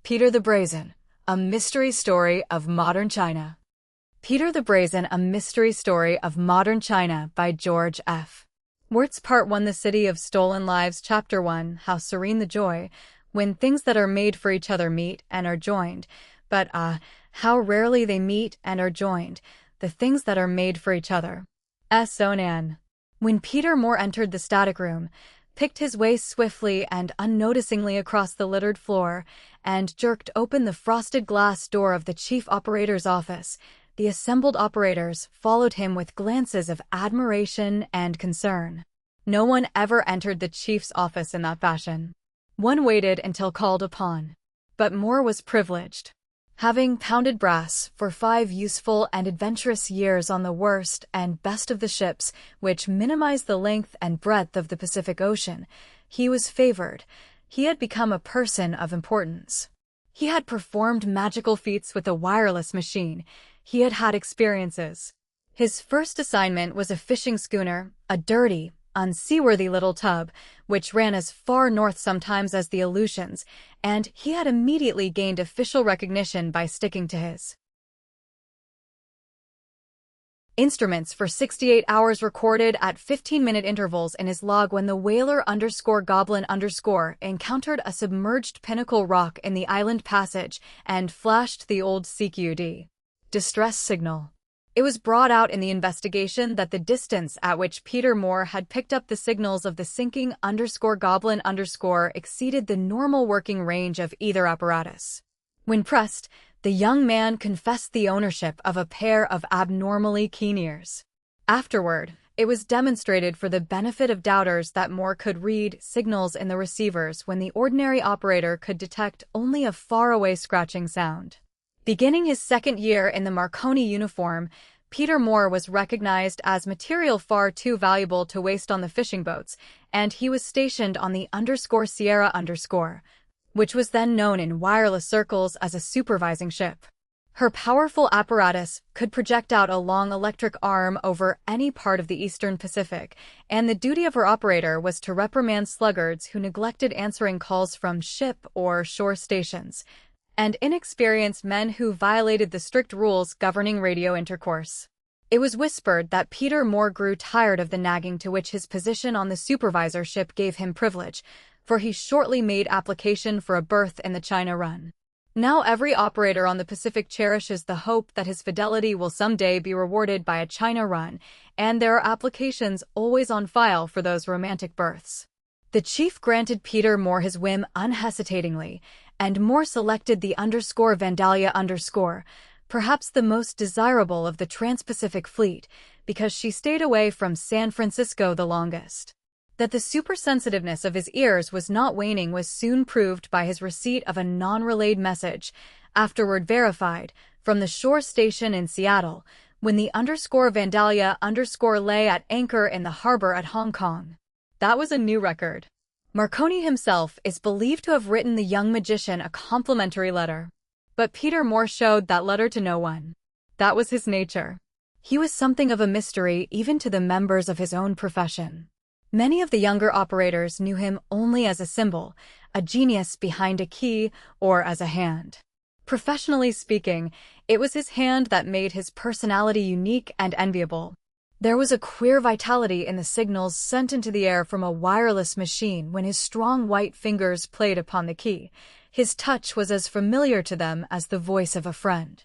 Peter the Brazen, a mystery story of modern China. Peter the Brazen, a mystery story of modern China by George F. Wirtz. Part 1, The City of Stolen Lives. Chapter 1, How serene the joy, when things that are made for each other meet and are joined. But how rarely they meet and are joined, the things that are made for each other. S. Onan. When Peter Moore entered the static room, picked his way swiftly and unnoticingly across the littered floor, and jerked open the frosted glass door of the chief operator's office, the assembled operators followed him with glances of admiration and concern. No one ever entered the chief's office in that fashion. One waited until called upon. But Moore was privileged. Having pounded brass for 5 useful and adventurous years on the worst and best of the ships, which minimized the length and breadth of the Pacific Ocean, he was favored. He had become a person of importance. He had performed magical feats with a wireless machine. He had had experiences. His first assignment was a fishing schooner, a dirty, unseaworthy little tub, which ran as far north sometimes as the Aleutians, and he had immediately gained official recognition by sticking to his instruments for 68 hours, recorded at 15-minute intervals in his log when the whaler_goblin_ encountered a submerged pinnacle rock in the island passage and flashed the old CQD distress signal. It was brought out in the investigation that the distance at which Peter Moore had picked up the signals of the sinking_goblin_ exceeded the normal working range of either apparatus. When pressed, the young man confessed the ownership of a pair of abnormally keen ears. Afterward, it was demonstrated for the benefit of doubters that Moore could read signals in the receivers when the ordinary operator could detect only a faraway scratching sound. Beginning his second year in the Marconi uniform, Peter Moore was recognized as material far too valuable to waste on the fishing boats, and he was stationed on the _Sierra_, which was then known in wireless circles as a supervising ship. Her powerful apparatus could project out a long electric arm over any part of the eastern Pacific, and the duty of her operator was to reprimand sluggards who neglected answering calls from ship or shore stations, and inexperienced men who violated the strict rules governing radio intercourse. It was whispered that Peter Moore grew tired of the nagging to which his position on the supervisorship gave him privilege, for he shortly made application for a berth in the China run. Now every operator on the Pacific cherishes the hope that his fidelity will someday be rewarded by a China run, and there are applications always on file for those romantic berths. The chief granted Peter Moore his whim unhesitatingly, and Moore selected the _Vandalia_, perhaps the most desirable of the Trans-Pacific Fleet, because she stayed away from San Francisco the longest. That the supersensitiveness of his ears was not waning was soon proved by his receipt of a non-relayed message, afterward verified, from the shore station in Seattle, when the _Vandalia_ lay at anchor in the harbor at Hong Kong. That was a new record. Marconi himself is believed to have written the young magician a complimentary letter. But Peter Moore showed that letter to no one. That was his nature. He was something of a mystery even to the members of his own profession. Many of the younger operators knew him only as a symbol, a genius behind a key, or as a hand. Professionally speaking, it was his hand that made his personality unique and enviable. There was a queer vitality in the signals sent into the air from a wireless machine when his strong white fingers played upon the key. His touch was as familiar to them as the voice of a friend.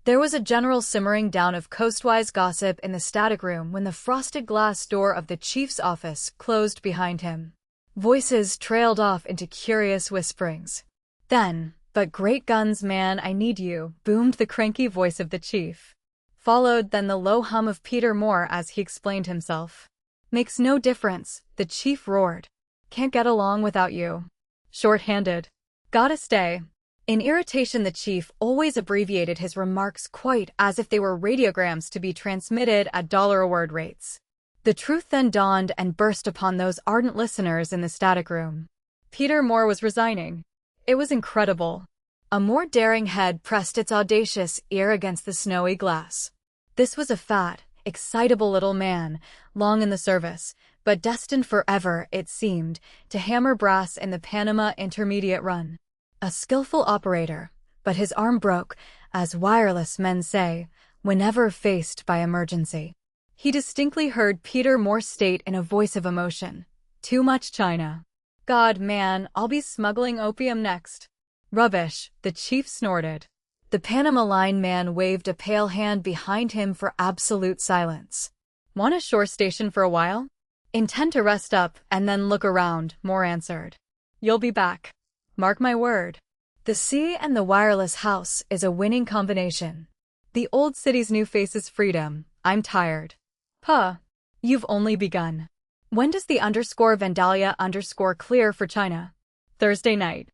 There was a general simmering down of coastwise gossip in the static room when the frosted glass door of the chief's office closed behind him. Voices trailed off into curious whisperings. Then, "But great guns, man, I need you," boomed the cranky voice of the chief. Followed then the low hum of Peter Moore as he explained himself. "Makes no difference," the chief roared. "Can't get along without you. Short-handed. Gotta stay." In irritation, the chief always abbreviated his remarks quite as if they were radiograms to be transmitted at $a-word rates. The truth then dawned and burst upon those ardent listeners in the static room. Peter Moore was resigning. It was incredible. A more daring head pressed its audacious ear against the snowy glass. This was a fat, excitable little man, long in the service, but destined forever, it seemed, to hammer brass in the Panama Intermediate Run. A skillful operator, but his arm broke, as wireless men say, whenever faced by emergency. He distinctly heard Peter Moore state in a voice of emotion, "Too much China. God, man, I'll be smuggling opium next." "Rubbish," the chief snorted. The Panama Line man waved a pale hand behind him for absolute silence. "Want a shore station for a while?" "Intend to rest up and then look around," Moore answered. "You'll be back. Mark my word. The sea and the wireless house is a winning combination. The old city's new face is freedom. I'm tired." "Puh. You've only begun. When does the _Vandalia_ clear for China?" "Thursday night.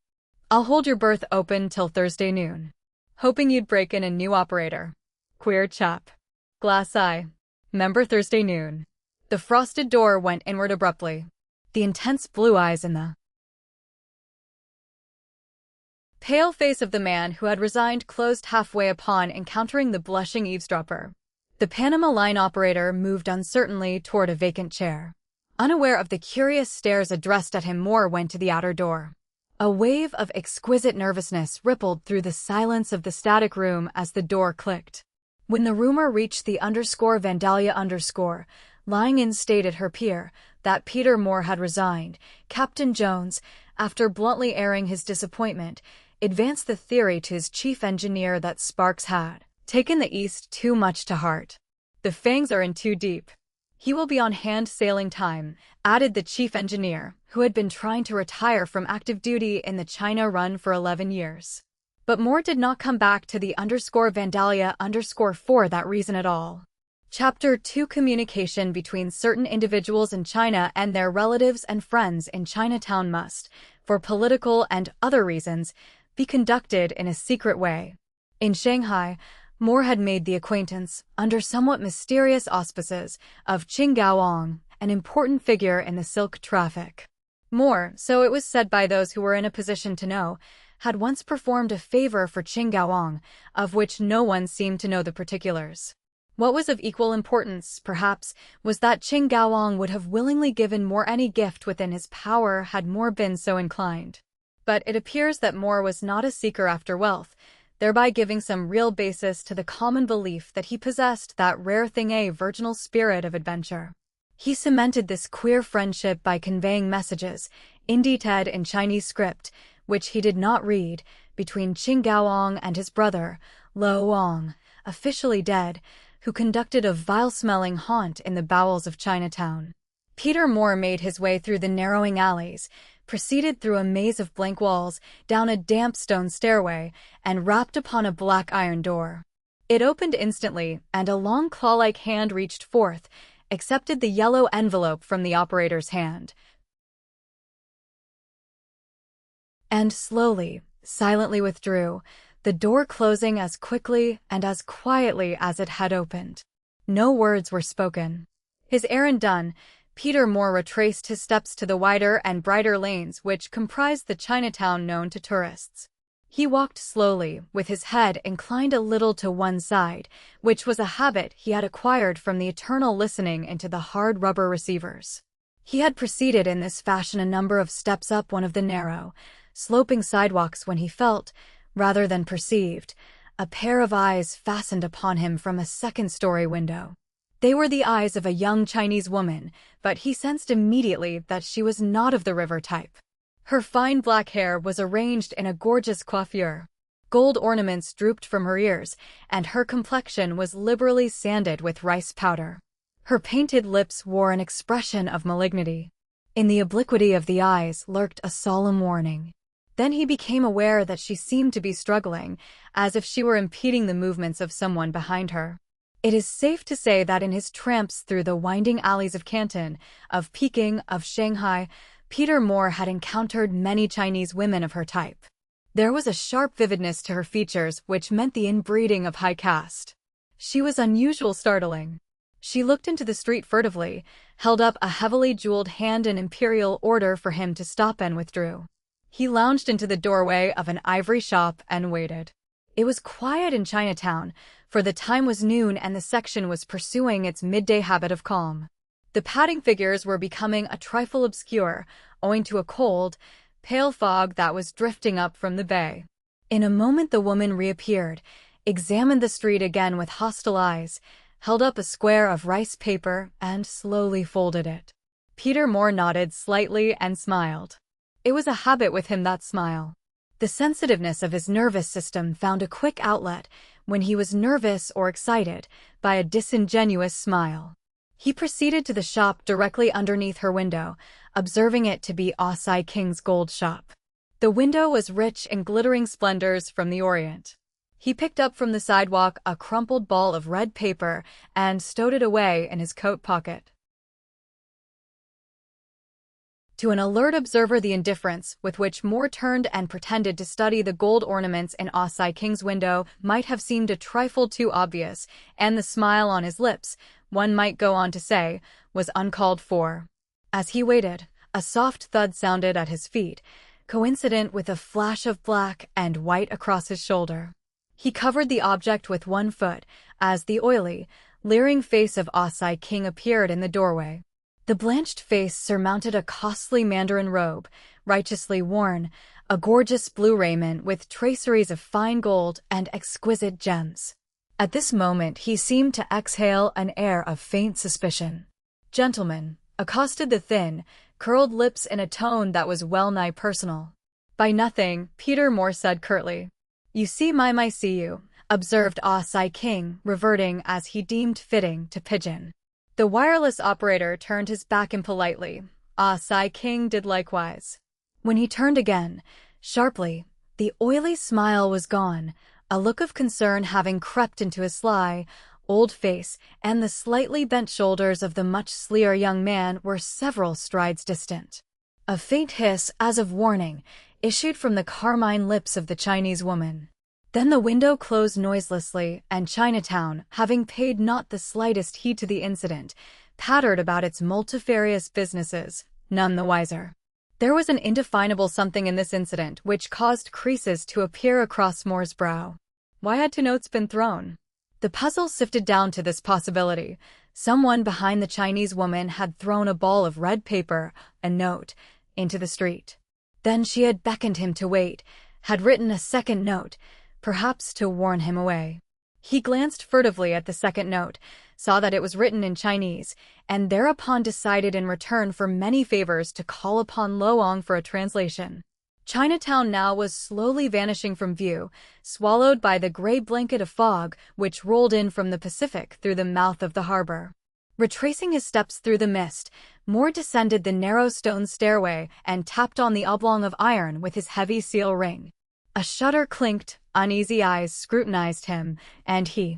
I'll hold your berth open till Thursday noon. Hoping you'd break in a new operator. Queer chap. Glass eye. 'Member Thursday noon." The frosted door went inward abruptly. The intense blue eyes in the pale face of the man who had resigned closed halfway upon encountering the blushing eavesdropper. The Panama Line operator moved uncertainly toward a vacant chair. Unaware of the curious stares addressed at him, Moore went to the outer door. A wave of exquisite nervousness rippled through the silence of the static room as the door clicked. When the rumor reached the _Vandalia_, lying in state at her pier, that Peter Moore had resigned, Captain Jones, after bluntly airing his disappointment, advanced the theory to his chief engineer that Sparks had taken the East too much to heart. "The fangs are in too deep. He will be on hand sailing time," added the chief engineer, who had been trying to retire from active duty in the China run for 11 years. But Moore did not come back to the _Vandalia_ for that reason at all. Chapter 2: Communication between certain individuals in China and their relatives and friends in Chinatown must, for political and other reasons, be conducted in a secret way. In Shanghai, Moore had made the acquaintance, under somewhat mysterious auspices, of Qing Gaoang, an important figure in the silk traffic. Moore, so it was said by those who were in a position to know, had once performed a favor for Qing Gaoang, of which no one seemed to know the particulars. What was of equal importance, perhaps, was that Qing Gaoang would have willingly given Moore any gift within his power had Moore been so inclined. But it appears that Moore was not a seeker after wealth, thereby giving some real basis to the common belief that he possessed that rare thing, a virginal spirit of adventure. He cemented this queer friendship by conveying messages, indicted in Chinese script, which he did not read, between Qing Gaoang and his brother, Lo Wang, officially dead, who conducted a vile-smelling haunt in the bowels of Chinatown. Peter Moore made his way through the narrowing alleys, proceeded through a maze of blank walls, down a damp stone stairway, and rapped upon a black iron door. It opened instantly, and a long claw-like hand reached forth, accepted the yellow envelope from the operator's hand, and slowly, silently withdrew, the door closing as quickly and as quietly as it had opened. No words were spoken. His errand done, Peter Moore retraced his steps to the wider and brighter lanes which comprised the Chinatown known to tourists. He walked slowly, with his head inclined a little to one side, which was a habit he had acquired from the eternal listening into the hard rubber receivers. He had proceeded in this fashion a number of steps up one of the narrow, sloping sidewalks when he felt, rather than perceived, a pair of eyes fastened upon him from a second-story window. They were the eyes of a young Chinese woman, but he sensed immediately that she was not of the river type. Her fine black hair was arranged in a gorgeous coiffure. Gold ornaments drooped from her ears, and her complexion was liberally sanded with rice powder. Her painted lips wore an expression of malignity. In the obliquity of the eyes lurked a solemn warning. Then he became aware that she seemed to be struggling, as if she were impeding the movements of someone behind her. It is safe to say that in his tramps through the winding alleys of Canton, of Peking, of Shanghai, Peter Moore had encountered many Chinese women of her type. There was a sharp vividness to her features which meant the inbreeding of high caste. She was unusual, startling. She looked into the street furtively, held up a heavily jeweled hand in imperial order for him to stop, and withdrew. He lounged into the doorway of an ivory shop and waited. It was quiet in Chinatown, for the time was noon and the section was pursuing its midday habit of calm. The padding figures were becoming a trifle obscure, owing to a cold, pale fog that was drifting up from the bay. In a moment the woman reappeared, examined the street again with hostile eyes, held up a square of rice paper, and slowly folded it. Peter Moore nodded slightly and smiled. It was a habit with him, that smile. The sensitiveness of his nervous system found a quick outlet, when he was nervous or excited, by a disingenuous smile. He proceeded to the shop directly underneath her window, observing it to be Ah Sai King's gold shop. The window was rich in glittering splendors from the Orient. He picked up from the sidewalk a crumpled ball of red paper and stowed it away in his coat pocket. To an alert observer, the indifference with which Moore turned and pretended to study the gold ornaments in Ah Sai King's window might have seemed a trifle too obvious, and the smile on his lips, one might go on to say, was uncalled for. As he waited, a soft thud sounded at his feet, coincident with a flash of black and white across his shoulder. He covered the object with one foot, as the oily, leering face of Ah Sai King appeared in the doorway. The blanched face surmounted a costly mandarin robe, righteously worn, a gorgeous blue raiment with traceries of fine gold and exquisite gems. At this moment he seemed to exhale an air of faint suspicion. "Gentlemen," accosted the thin, curled lips in a tone that was well-nigh personal. "By nothing," Peter Moore said curtly. "You see my see you," observed Ah Sai King, reverting as he deemed fitting to pigeon. The wireless operator turned his back impolitely. Ah Sai King did likewise. When he turned again, sharply, the oily smile was gone, a look of concern having crept into his sly, old face, and the slightly bent shoulders of the much sleeker young man were several strides distant. A faint hiss, as of warning, issued from the carmine lips of the Chinese woman. Then the window closed noiselessly, and Chinatown, having paid not the slightest heed to the incident, pattered about its multifarious businesses, none the wiser. There was an indefinable something in this incident which caused creases to appear across Moore's brow. Why had two notes been thrown? The puzzle sifted down to this possibility. Someone behind the Chinese woman had thrown a ball of red paper, a note, into the street. Then she had beckoned him to wait, had written a second note, perhaps to warn him away. He glanced furtively at the second note, saw that it was written in Chinese, and thereupon decided in return for many favors to call upon Lo Ong for a translation. Chinatown now was slowly vanishing from view, swallowed by the gray blanket of fog which rolled in from the Pacific through the mouth of the harbor. Retracing his steps through the mist, Moore descended the narrow stone stairway and tapped on the oblong of iron with his heavy seal ring. A shutter clinked, uneasy eyes scrutinized him, and he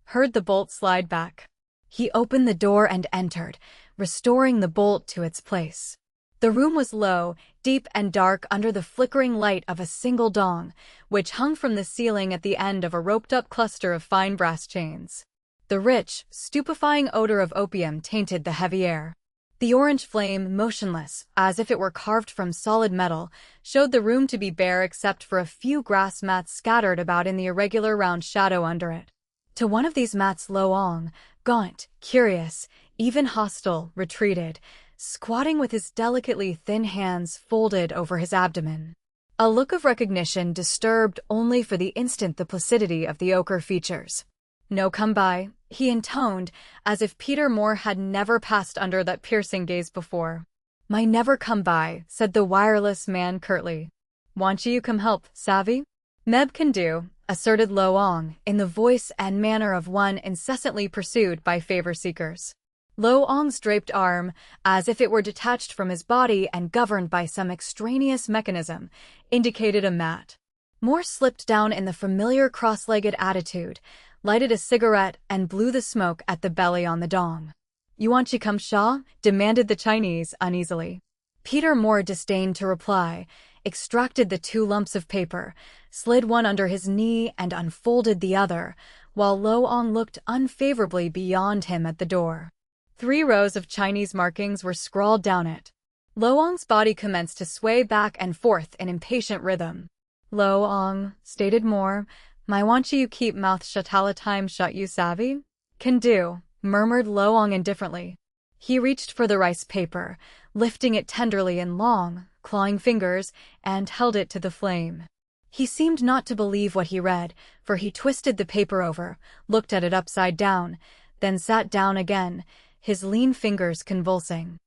heard the bolt slide back. He opened the door and entered, restoring the bolt to its place. The room was low, deep and dark under the flickering light of a single dong, which hung from the ceiling at the end of a roped-up cluster of fine brass chains. The rich, stupefying odor of opium tainted the heavy air. The orange flame, motionless, as if it were carved from solid metal, showed the room to be bare except for a few grass mats scattered about in the irregular round shadow under it. To one of these mats Lo Ong, gaunt, curious, even hostile, retreated, squatting with his delicately thin hands folded over his abdomen. A look of recognition disturbed only for the instant the placidity of the ochre features. "No come by," he intoned, as if Peter Moore had never passed under that piercing gaze before. "My never come by," said the wireless man curtly. "Want you come help, savvy?" "Meb can do," asserted Lo Ong, in the voice and manner of one incessantly pursued by favor-seekers. Lo Ong's draped arm, as if it were detached from his body and governed by some extraneous mechanism, indicated a mat. Moore slipped down in the familiar cross-legged attitude, lighted a cigarette, and blew the smoke at the belly on the dong. "You want to come shaw?" demanded the Chinese uneasily. Peter Moore disdained to reply, extracted the two lumps of paper, slid one under his knee and unfolded the other, while Lo Ong looked unfavorably beyond him at the door. 3 rows of Chinese markings were scrawled down it. Lo Ong's body commenced to sway back and forth in impatient rhythm. "Lo Ong," stated Moore, "my want you keep mouth shut all time shut, you savvy?" "Can do," murmured Luong indifferently. He reached for the rice paper, lifting it tenderly in long, clawing fingers, and held it to the flame. He seemed not to believe what he read, for he twisted the paper over, looked at it upside down, then sat down again, his lean fingers convulsing.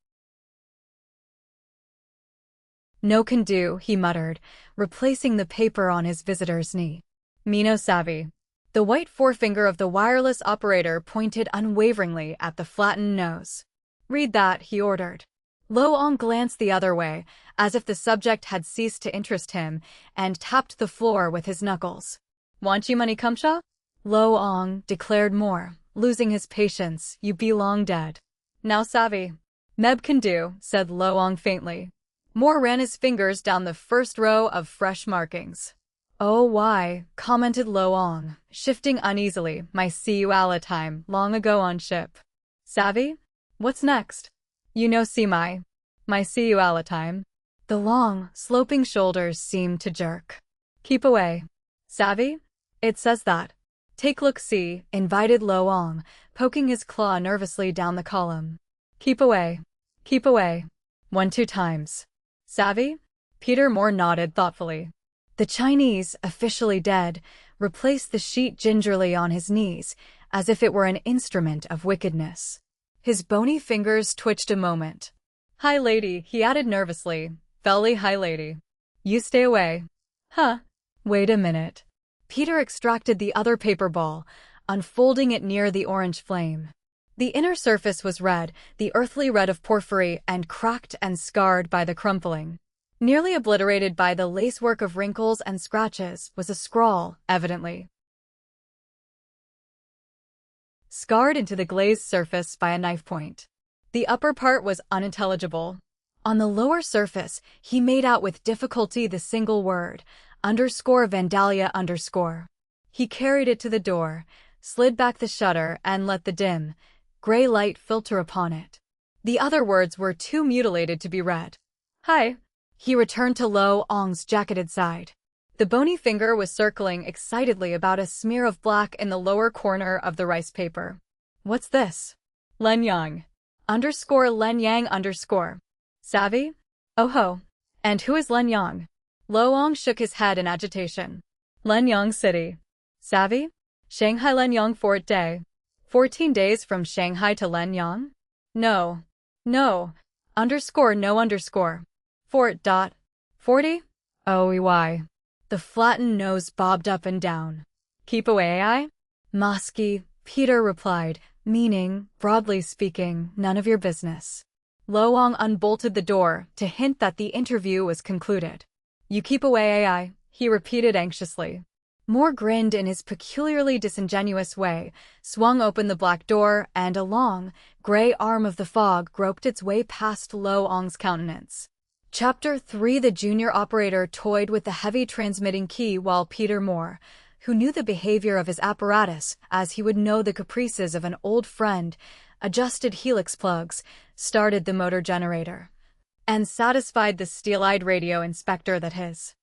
"No can do," he muttered, replacing the paper on his visitor's knee. "Me no savvy." The white forefinger of the wireless operator pointed unwaveringly at the flattened nose. "Read that," he ordered. Luong glanced the other way, as if the subject had ceased to interest him, and tapped the floor with his knuckles. "Want you money kumsha?" Luong declared more, losing his patience. "You be long dead." "Now savvy." "Meb can do," said Luong faintly. Moore ran his fingers down the first row of fresh markings. "Oh, why," commented Luong, shifting uneasily. "My see you alla time, long ago on ship." "Savvy? What's next?" "You know see my see you alla time." The long, sloping shoulders seemed to jerk. "Keep away." "Savvy? It says that." "Take look see," invited Luong, poking his claw nervously down the column. "Keep away. Keep away. 1-2 times." "Savvy?" Peter Moore nodded thoughtfully. The Chinese, officially dead, replaced the sheet gingerly on his knees, as if it were an instrument of wickedness. His bony fingers twitched a moment. "Hi lady," he added nervously. "Felly hi lady. You stay away." "Huh. Wait a minute." Peter extracted the other paper ball, unfolding it near the orange flame. The inner surface was red, the earthly red of porphyry, and cracked and scarred by the crumpling. Nearly obliterated by the lacework of wrinkles and scratches was a scrawl, evidently scarred into the glazed surface by a knife point. The upper part was unintelligible. On the lower surface, he made out with difficulty the single word, _Vandalia_. He carried it to the door, slid back the shutter, and let the dim, gray light filter upon it. The other words were too mutilated to be read. "Hi." He returned to Luong's jacketed side. The bony finger was circling excitedly about a smear of black in the lower corner of the rice paper. "What's this?" "Len Yang. _Len Yang_. Savvy?" "Oh ho. And who is Len Yang?" Luong shook his head in agitation. "Len Yang City. Savvy? Shanghai Len Yang Fort Day. 14 days from Shanghai to Len Yang? No. No. _no_. Fort. 40? Oh, EY. The flattened nose bobbed up and down. "Keep away, I?" "Mosky," Peter replied, meaning, broadly speaking, none of your business. Luong unbolted the door to hint that the interview was concluded. "You keep away, AI," he repeated anxiously. Moore grinned in his peculiarly disingenuous way, swung open the black door, and a long, gray arm of the fog groped its way past Luong's countenance. Chapter 3. The junior operator toyed with the heavy transmitting key while Peter Moore, who knew the behavior of his apparatus as he would know the caprices of an old friend, adjusted helix plugs, started the motor generator, and satisfied the steel-eyed radio inspector that his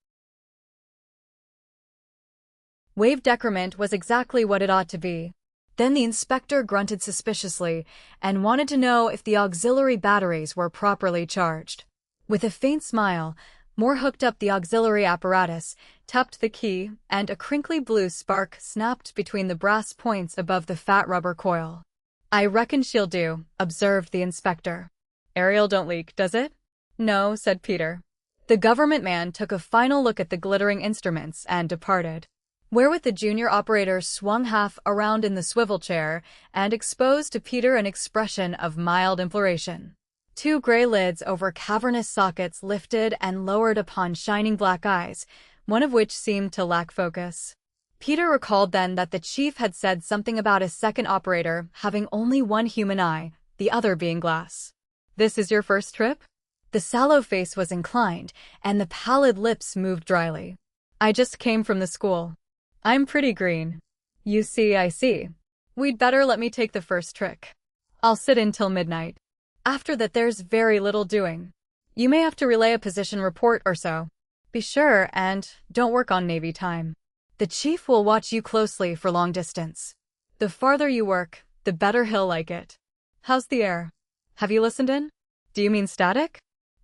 wave decrement was exactly what it ought to be. Then the inspector grunted suspiciously and wanted to know if the auxiliary batteries were properly charged. With a faint smile, Moore hooked up the auxiliary apparatus, tapped the key, and a crinkly blue spark snapped between the brass points above the fat rubber coil. "I reckon she'll do," observed the inspector. "Aerial don't leak, does it?" "No," said Peter. The government man took a final look at the glittering instruments and departed. Wherewith the junior operator swung half around in the swivel chair and exposed to Peter an expression of mild imploration. Two gray lids over cavernous sockets lifted and lowered upon shining black eyes, one of which seemed to lack focus. Peter recalled then that the chief had said something about a second operator having only one human eye, the other being glass. "This is your first trip?" The sallow face was inclined, and the pallid lips moved dryly. "I just came from the school. I'm pretty green." "You see, I see. We'd better let me take the first trick. I'll sit in till midnight. After that there's very little doing. You may have to relay a position report or so. Be sure and don't work on Navy time. The chief will watch you closely for long distance. The farther you work, the better he'll like it. How's the air? Have you listened in? Do you mean static?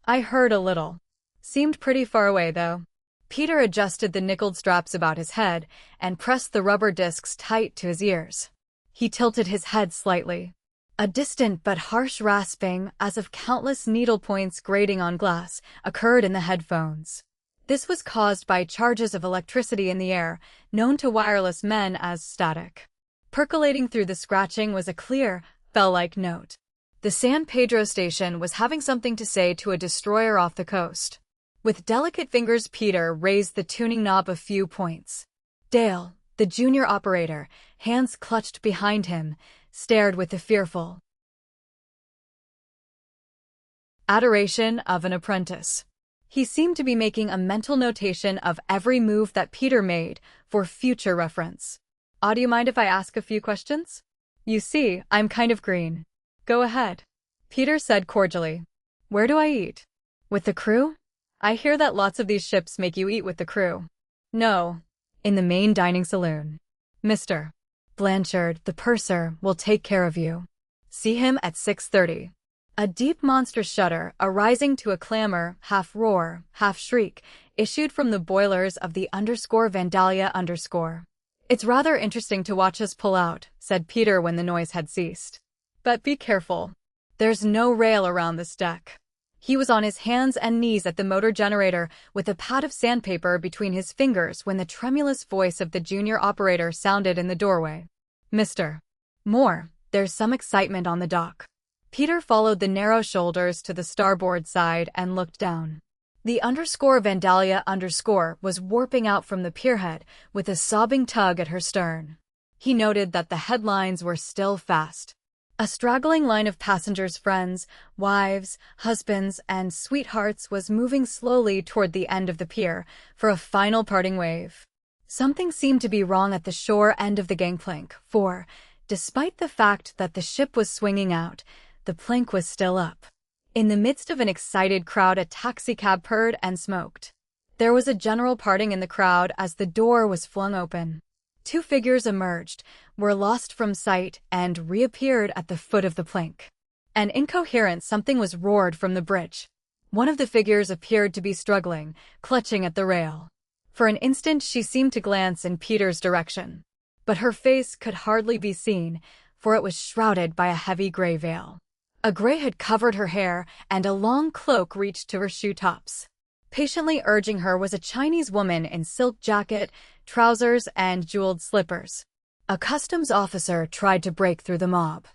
I heard a little. Seemed pretty far away, though. Peter adjusted the nickeled straps about his head and pressed the rubber discs tight to his ears. He tilted his head slightly. A distant but harsh rasping, as of countless needle points grating on glass, occurred in the headphones. This was caused by charges of electricity in the air, known to wireless men as static. Percolating through the scratching was a clear, bell-like note. The San Pedro station was having something to say to a destroyer off the coast. With delicate fingers, Peter raised the tuning knob a few points. Dale, the junior operator, hands clutched behind him, stared with the fearful adoration of an apprentice. He seemed to be making a mental notation of every move that Peter made for future reference. Do you mind if I ask a few questions? You see, I'm kind of green. Go ahead, Peter said cordially. Where do I eat? With the crew? I hear that lots of these ships make you eat with the crew. No, in the main dining saloon. Mr. Blanchard, the purser, will take care of you. See him at 6:30. A deep monster shudder, arising to a clamor, half roar, half shriek, issued from the boilers of the _Vandalia_. It's rather interesting to watch us pull out, said Peter when the noise had ceased. But be careful. There's no rail around this deck. He was on his hands and knees at the motor generator with a pad of sandpaper between his fingers when the tremulous voice of the junior operator sounded in the doorway. Mr. Moore, there's some excitement on the dock. Peter followed the narrow shoulders to the starboard side and looked down. The _Vandalia_ was warping out from the pierhead with a sobbing tug at her stern. He noted that the headlines were still fast. A straggling line of passengers' friends, wives, husbands, and sweethearts was moving slowly toward the end of the pier for a final parting wave. Something seemed to be wrong at the shore end of the gangplank, for, despite the fact that the ship was swinging out, the plank was still up. In the midst of an excited crowd, a taxicab purred and smoked. There was a general parting in the crowd as the door was flung open. Two figures emerged, were lost from sight, and reappeared at the foot of the plank. An incoherent something was roared from the bridge. One of the figures appeared to be struggling, clutching at the rail. For an instant she seemed to glance in Peter's direction. But her face could hardly be seen, for it was shrouded by a heavy gray veil. A gray hood covered her hair, and a long cloak reached to her shoe tops. Patiently urging her was a Chinese woman in silk jacket, trousers, and jeweled slippers. A customs officer tried to break through the mob,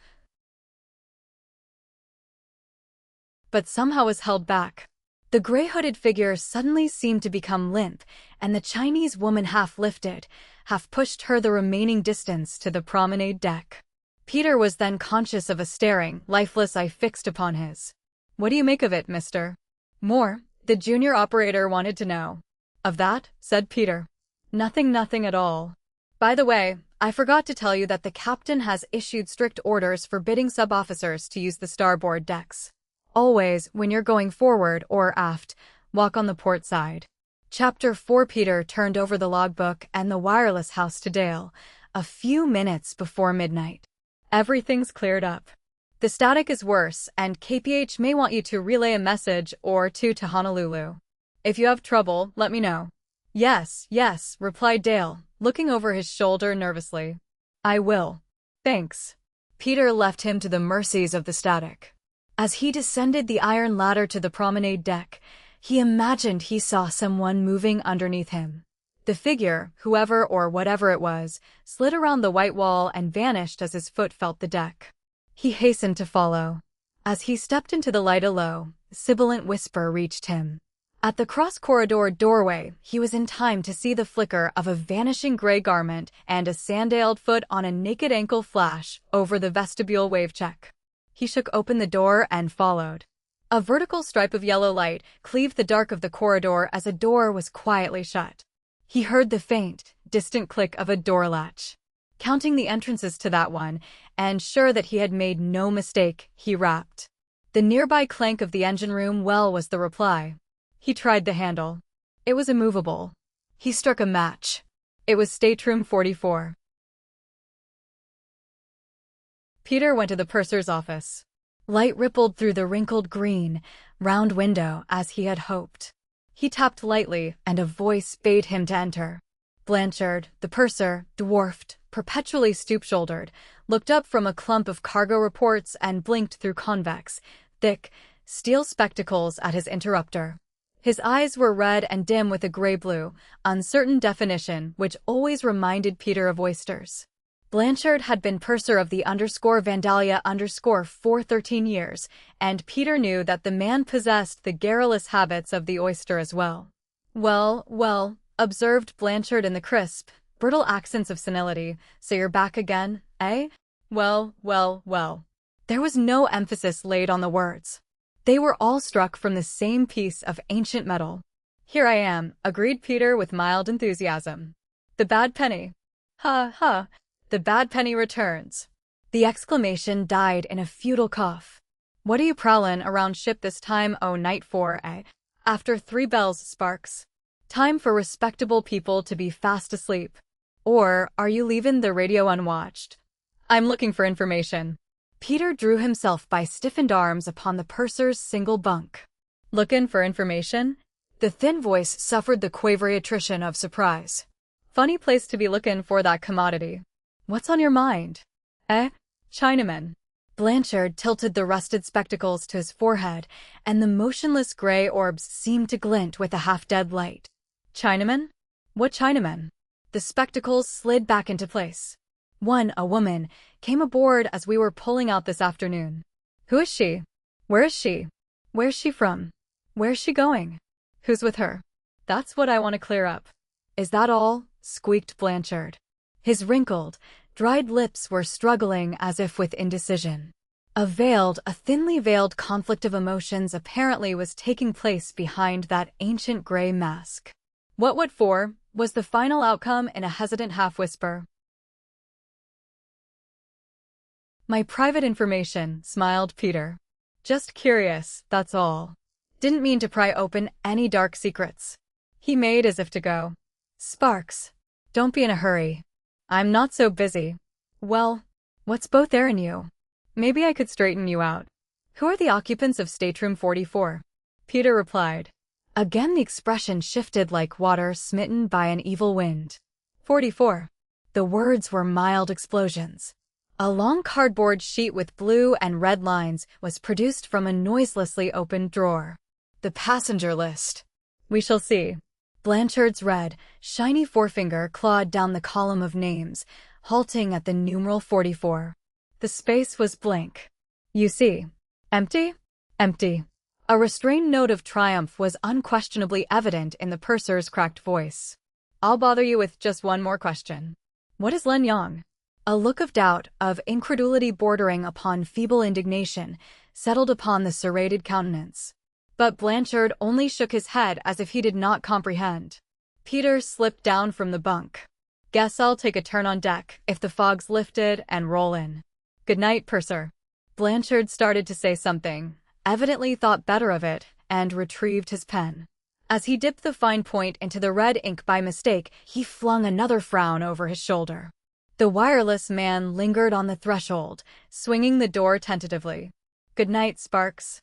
but somehow was held back. The gray-hooded figure suddenly seemed to become limp, and the Chinese woman half lifted, half pushed her the remaining distance to the promenade deck. Peter was then conscious of a staring, lifeless eye fixed upon his. What do you make of it, Mr. Moore? The junior operator wanted to know. Of that, said Peter. Nothing at all. By the way, I forgot to tell you that the captain has issued strict orders forbidding sub-officers to use the starboard decks. Always, when you're going forward or aft, walk on the port side. Chapter 4. Peter turned over the logbook and the wireless house to Dale, a few minutes before midnight. Everything's cleared up. The static is worse, and KPH may want you to relay a message or two to Honolulu. If you have trouble, let me know. Yes, replied Dale, looking over his shoulder nervously. I will. Thanks. Peter left him to the mercies of the static. As he descended the iron ladder to the promenade deck, he imagined he saw someone moving underneath him. The figure, whoever or whatever it was, slid around the white wall and vanished as his foot felt the deck. He hastened to follow. As he stepped into the light, a low, sibilant whisper reached him. At the cross-corridor doorway, he was in time to see the flicker of a vanishing gray garment and a sandaled foot on a naked ankle flash over the vestibule wave check. He shook open the door and followed. A vertical stripe of yellow light cleaved the dark of the corridor as a door was quietly shut. He heard the faint, distant click of a door latch. Counting the entrances to that one, and sure that he had made no mistake, he rapped. The nearby clank of the engine room bell was the reply. He tried the handle. It was immovable. He struck a match. It was stateroom 44. Peter went to the purser's office. Light rippled through the wrinkled green, round window as he had hoped. He tapped lightly, and a voice bade him to enter. Blanchard, the purser, dwarfed, perpetually stoop-shouldered, looked up from a clump of cargo reports and blinked through convex, thick, steel spectacles at his interrupter. His eyes were red and dim with a gray-blue, uncertain definition which always reminded Peter of oysters. Blanchard had been purser of the _Vandalia for 13 years, and Peter knew that the man possessed the garrulous habits of the oyster as well. Well, observed Blanchard in the crisp, brittle accents of senility, so you're back again, eh? Well. There was no emphasis laid on the words. They were all struck from the same piece of ancient metal. Here I am, agreed Peter with mild enthusiasm. The bad penny. Ha. The bad penny returns. The exclamation died in a futile cough. What are you prowling around ship this time o' night for, eh? After 3 bells, Sparks. Time for respectable people to be fast asleep. Or are you leaving the radio unwatched? I'm looking for information. Peter drew himself by stiffened arms upon the purser's single bunk. Lookin' for information? The thin voice suffered the quavery attrition of surprise. Funny place to be looking for that commodity. What's on your mind? Chinaman. Blanchard tilted the rusted spectacles to his forehead, and the motionless gray orbs seemed to glint with a half-dead light. Chinaman? What Chinaman? The spectacles slid back into place. One, a woman, came aboard as we were pulling out this afternoon. Who is she? Where is she? Where's she from? Where's she going? Who's with her? That's what I want to clear up. Is that all? Squeaked Blanchard. His wrinkled, dried lips were struggling as if with indecision. A thinly veiled conflict of emotions apparently was taking place behind that ancient gray mask. What for? Was the final outcome in a hesitant half-whisper. My private information, smiled Peter. Just curious, that's all. Didn't mean to pry open any dark secrets. He made as if to go. Sparks. Don't be in a hurry. I'm not so busy. Well, what's both airing you? Maybe I could straighten you out. Who are the occupants of stateroom 44? Peter replied. Again the expression shifted like water smitten by an evil wind. 44. The words were mild explosions. A long cardboard sheet with blue and red lines was produced from a noiselessly opened drawer. The passenger list. We shall see. Blanchard's red, shiny forefinger clawed down the column of names, halting at the numeral 44. The space was blank. You see. Empty? Empty. A restrained note of triumph was unquestionably evident in the purser's cracked voice. I'll bother you with just one more question. What is Len Yang? A look of doubt, of incredulity bordering upon feeble indignation, settled upon the serrated countenance. But Blanchard only shook his head as if he did not comprehend. Peter slipped down from the bunk. Guess I'll take a turn on deck, if the fog's lifted, and roll in. Good night, purser. Blanchard started to say something, evidently thought better of it, and retrieved his pen. As he dipped the fine point into the red ink by mistake, he flung another frown over his shoulder. The wireless man lingered on the threshold, swinging the door tentatively. Good night, Sparks.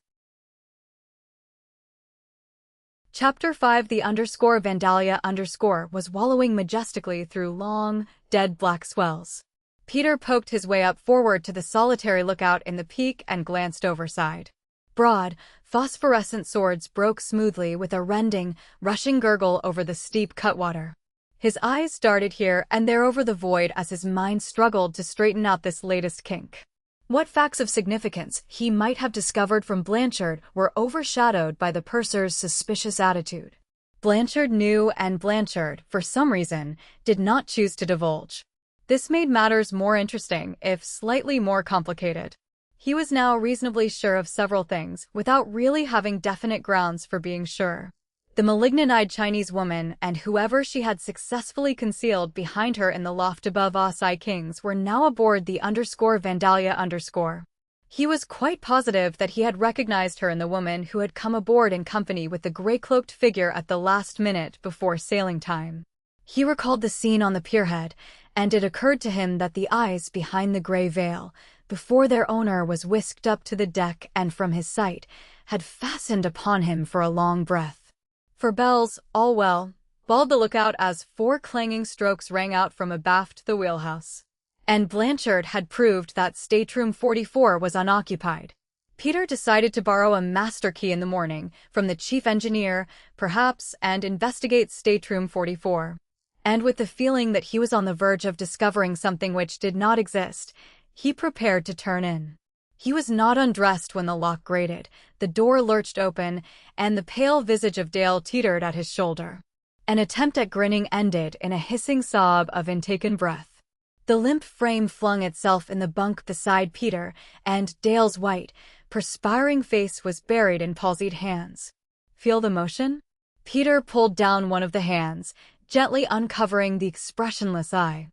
Chapter 5 The Vandalia was wallowing majestically through long, dead black swells. Peter poked his way up forward to the solitary lookout in the peak and glanced overside. Broad, phosphorescent swords broke smoothly with a rending, rushing gurgle over the steep cutwater. His eyes darted here and there over the void as his mind struggled to straighten out this latest kink. What facts of significance he might have discovered from Blanchard were overshadowed by the purser's suspicious attitude. Blanchard knew, and Blanchard, for some reason, did not choose to divulge. This made matters more interesting, if slightly more complicated. He was now reasonably sure of several things, without really having definite grounds for being sure. The malignant-eyed Chinese woman and whoever she had successfully concealed behind her in the loft above Osai Kings were now aboard the Vandalia. He was quite positive that he had recognized her in the woman who had come aboard in company with the gray-cloaked figure at the last minute before sailing time. He recalled the scene on the pierhead, and it occurred to him that the eyes behind the gray veil, before their owner was whisked up to the deck and from his sight, had fastened upon him for a long breath. For bells, all well, bawled the lookout as 4 clanging strokes rang out from abaft the wheelhouse. And Blanchard had proved that stateroom 44 was unoccupied. Peter decided to borrow a master key in the morning from the chief engineer, perhaps, and investigate stateroom 44. And with the feeling that he was on the verge of discovering something which did not exist, he prepared to turn in. He was not undressed when the lock grated, the door lurched open, and the pale visage of Dale teetered at his shoulder. An attempt at grinning ended in a hissing sob of intaken breath. The limp frame flung itself in the bunk beside Peter, and Dale's white, perspiring face was buried in palsied hands. Feel the motion? Peter pulled down one of the hands, gently uncovering the expressionless eye.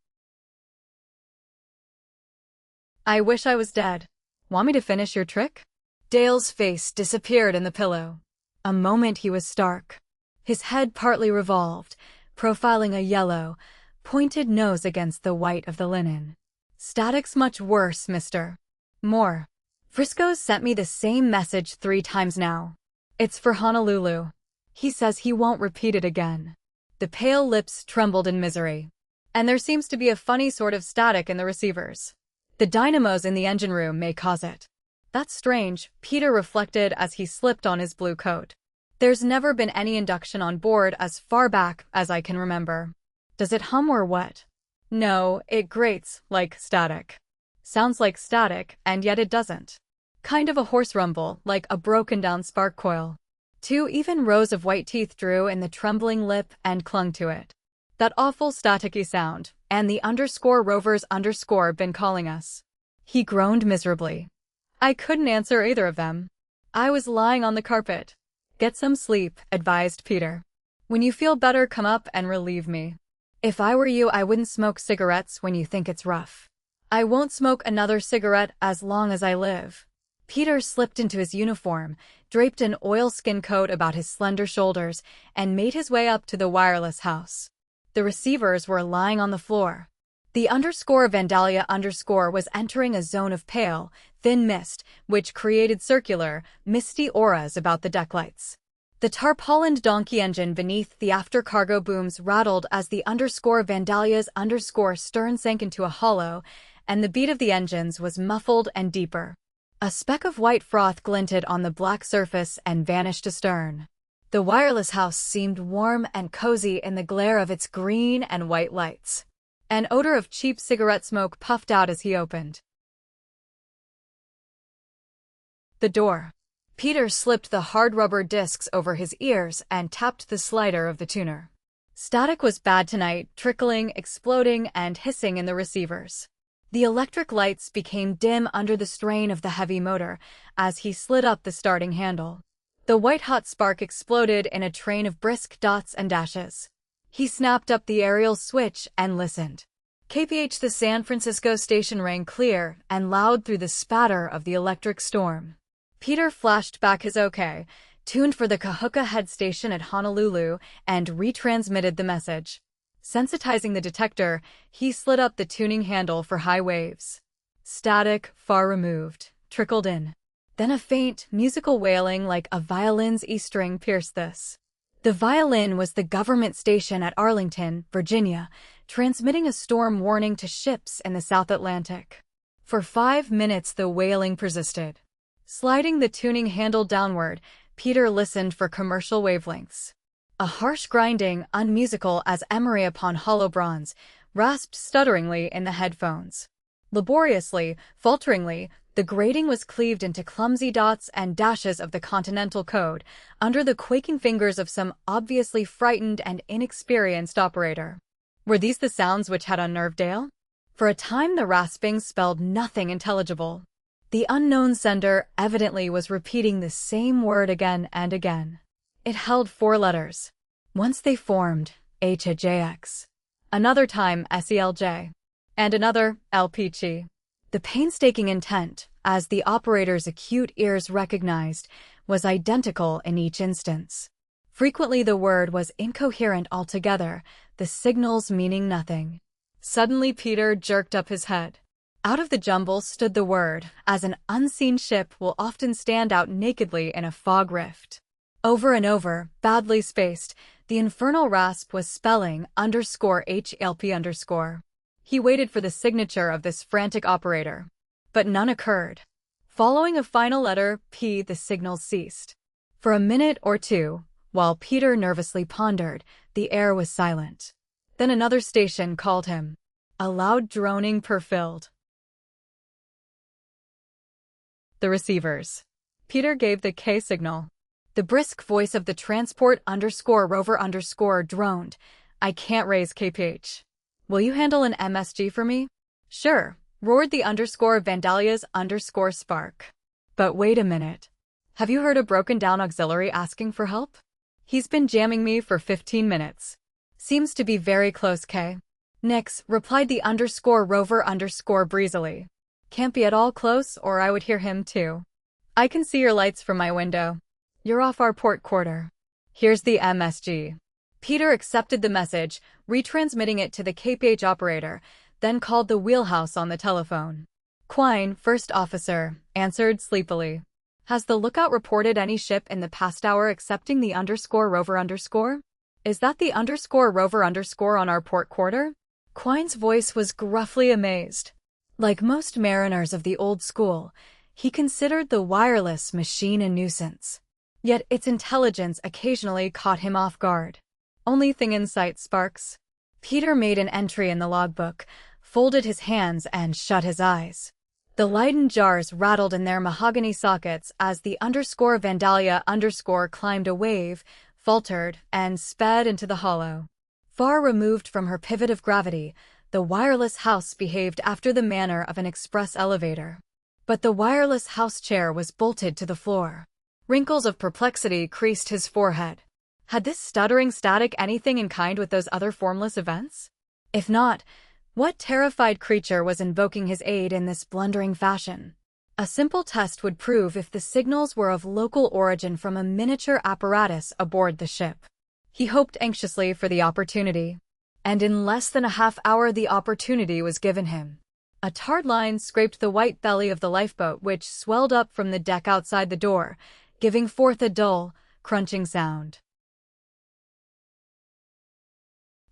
I wish I was dead. Want me to finish your trick? Dale's face disappeared in the pillow. A moment he was stark. His head partly revolved, profiling a yellow, pointed nose against the white of the linen. Static's much worse, mister. More. Frisco's sent me the same message 3 times now. It's for Honolulu. He says he won't repeat it again. The pale lips trembled in misery. And there seems to be a funny sort of static in the receivers. The dynamos in the engine room may cause it. That's strange, Peter reflected as he slipped on his blue coat. There's never been any induction on board as far back as I can remember. Does it hum or what? No, it grates, like static. Sounds like static, and yet it doesn't. Kind of a horse rumble, like a broken-down spark coil. 2 even rows of white teeth drew in the trembling lip and clung to it. That awful staticky sound, and the _rovers been calling us. He groaned miserably. I couldn't answer either of them. I was lying on the carpet. Get some sleep, advised Peter. When you feel better, come up and relieve me. If I were you, I wouldn't smoke cigarettes when you think it's rough. I won't smoke another cigarette as long as I live. Peter slipped into his uniform, draped an oilskin coat about his slender shoulders, and made his way up to the wireless house. The receivers were lying on the floor. The _Vandalia_ was entering a zone of pale, thin mist, which created circular, misty auras about the decklights. The tarpaulined donkey engine beneath the after-cargo booms rattled as the _Vandalia's stern sank into a hollow, and the beat of the engines was muffled and deeper. A speck of white froth glinted on the black surface and vanished astern. The wireless house seemed warm and cozy in the glare of its green and white lights. An odor of cheap cigarette smoke puffed out as he opened the door. Peter slipped the hard rubber discs over his ears and tapped the slider of the tuner. Static was bad tonight, trickling, exploding, and hissing in the receivers. The electric lights became dim under the strain of the heavy motor as he slid up the starting handle. The white-hot spark exploded in a train of brisk dots and dashes. He snapped up the aerial switch and listened. KPH, the San Francisco station, rang clear and loud through the spatter of the electric storm. Peter flashed back his OK, tuned for the Kahuka head station at Honolulu, and retransmitted the message. Sensitizing the detector, he slid up the tuning handle for high waves. Static, far removed, trickled in. Then a faint, musical wailing like a violin's E-string pierced this. The violin was the government station at Arlington, Virginia, transmitting a storm warning to ships in the South Atlantic. For 5 minutes the wailing persisted. Sliding the tuning handle downward, Peter listened for commercial wavelengths. A harsh grinding, unmusical as emery upon hollow bronze, rasped stutteringly in the headphones. Laboriously, falteringly, the grating was cleaved into clumsy dots and dashes of the Continental code, under the quaking fingers of some obviously frightened and inexperienced operator. Were these the sounds which had unnerved Dale? For a time the rasping spelled nothing intelligible. The unknown sender evidently was repeating the same word again and again. It held 4 letters. Once they formed HJX. Another time SELJ. And another LPG. The painstaking intent, as the operator's acute ears recognized, was identical in each instance. Frequently the word was incoherent altogether, the signals meaning nothing. Suddenly Peter jerked up his head. Out of the jumble stood the word, as an unseen ship will often stand out nakedly in a fog rift. Over and over, badly spaced, the infernal rasp was spelling _HLP_. He waited for the signature of this frantic operator. But none occurred. Following a final letter, P, the signals ceased. For a minute or two, while Peter nervously pondered, the air was silent. Then another station called him. A loud droning purr-filled the receivers. Peter gave the K signal. The brisk voice of the transport_rover_ droned. I can't raise KPH. Will you handle an MSG for me? Sure, roared the _Vandalia's_Spark. But wait a minute. Have you heard a broken down auxiliary asking for help? He's been jamming me for 15 minutes. Seems to be very close, K. Nix, replied the _rover_ breezily. Can't be at all close or I would hear him too. I can see your lights from my window. You're off our port quarter. Here's the MSG. Peter accepted the message, retransmitting it to the KPH operator, then called the wheelhouse on the telephone. Quine, first officer, answered sleepily. Has the lookout reported any ship in the past hour excepting the _rover_? Is that the _rover_ on our port quarter? Quine's voice was gruffly amazed. Like most mariners of the old school, he considered the wireless machine a nuisance. Yet its intelligence occasionally caught him off guard. Only thing in sight, Sparks. Peter made an entry in the logbook, folded his hands and shut his eyes. The Leyden jars rattled in their mahogany sockets as the _Vandalia_ climbed a wave, faltered, and sped into the hollow. Far removed from her pivot of gravity, the wireless house behaved after the manner of an express elevator. But the wireless house chair was bolted to the floor. Wrinkles of perplexity creased his forehead. Had this stuttering static anything in kind with those other formless events? If not, what terrified creature was invoking his aid in this blundering fashion? A simple test would prove if the signals were of local origin from a miniature apparatus aboard the ship. He hoped anxiously for the opportunity. And in less than a half hour the opportunity was given him. A tarred line scraped the white belly of the lifeboat which swelled up from the deck outside the door, giving forth a dull, crunching sound.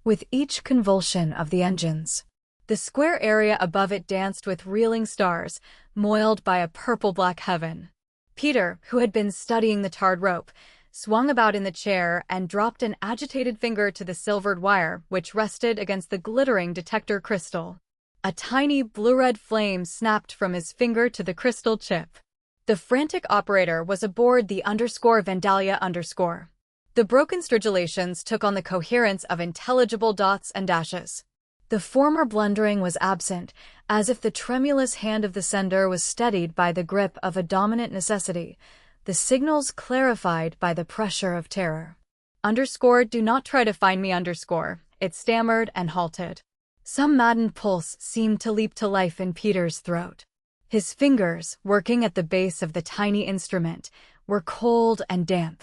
With each convulsion of the engines, the square area above it danced with reeling stars, moiled by a purple-black heaven. Peter, who had been studying the tarred rope, swung about in the chair and dropped an agitated finger to the silvered wire which rested against the glittering detector crystal. A tiny blue-red flame snapped from his finger to the crystal chip. The frantic operator was aboard the _Vandalia_. The broken stridulations took on the coherence of intelligible dots and dashes. The former blundering was absent, as if the tremulous hand of the sender was steadied by the grip of a dominant necessity, the signals clarified by the pressure of terror. Do not try to find me _. It stammered and halted. Some maddened pulse seemed to leap to life in Peter's throat. His fingers, working at the base of the tiny instrument, were cold and damp.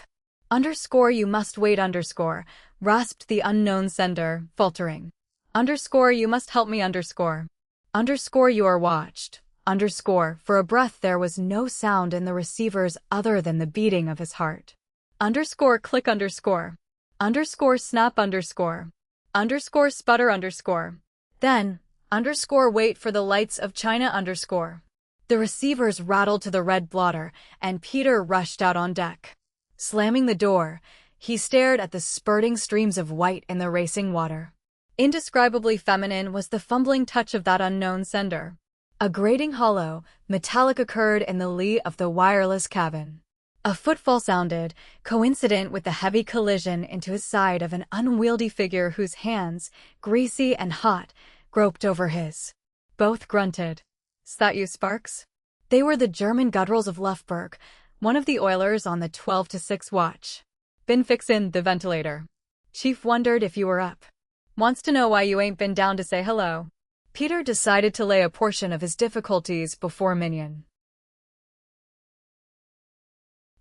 You must wait _, rasped the unknown sender, faltering. You must help me _. You are watched. For a breath there was no sound in the receivers other than the beating of his heart. Click _. Snap _. Sputter _. Then, wait for the lights of China _. The receivers rattled to the red blotter, and Peter rushed out on deck. Slamming the door, he stared at the spurting streams of white in the racing water. Indescribably feminine was the fumbling touch of that unknown sender. A grating hollow, metallic occurred in the lee of the wireless cabin. A footfall sounded, coincident with the heavy collision into his side of an unwieldy figure whose hands, greasy and hot, groped over his. Both grunted. "'S that you, Sparks?" They were the German gutturals of Lufberg, one of the oilers on the 12 to 6 watch. "Been fixin' the ventilator. Chief wondered if you were up. Wants to know why you ain't been down to say hello." Peter decided to lay a portion of his difficulties before Minion.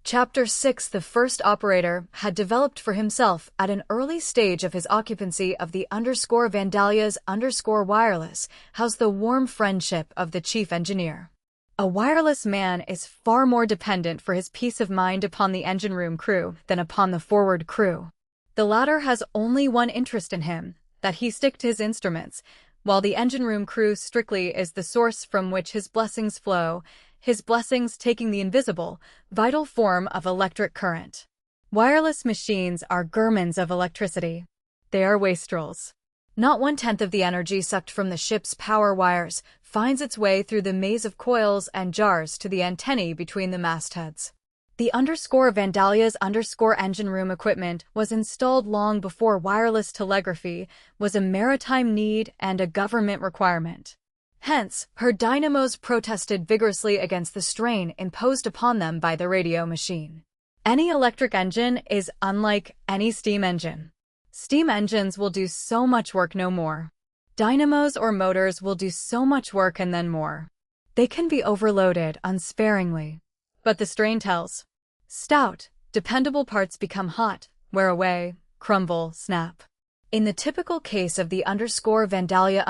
Chapter 6. The first operator had developed for himself at an early stage of his occupancy of the Vandalia's wireless housed the warm friendship of the chief engineer. A wireless man is far more dependent for his peace of mind upon the engine room crew than upon the forward crew. The latter has only one interest in him, that he stick to his instruments, while the engine room crew strictly is the source from which his blessings flow, his blessings taking the invisible, vital form of electric current. Wireless machines are germans of electricity. They are wastrels. Not 1/10 of the energy sucked from the ship's power wires finds its way through the maze of coils and jars to the antennae between the mastheads. The Vandalia's engine room equipment was installed long before wireless telegraphy was a maritime need and a government requirement. Hence, her dynamos protested vigorously against the strain imposed upon them by the radio machine. Any electric engine is unlike any steam engine. Steam engines will do so much work, no more. Dynamos or motors will do so much work and then more. They can be overloaded unsparingly. But the strain tells. Stout, dependable parts become hot, wear away, crumble, snap. In the typical case of the Vandalia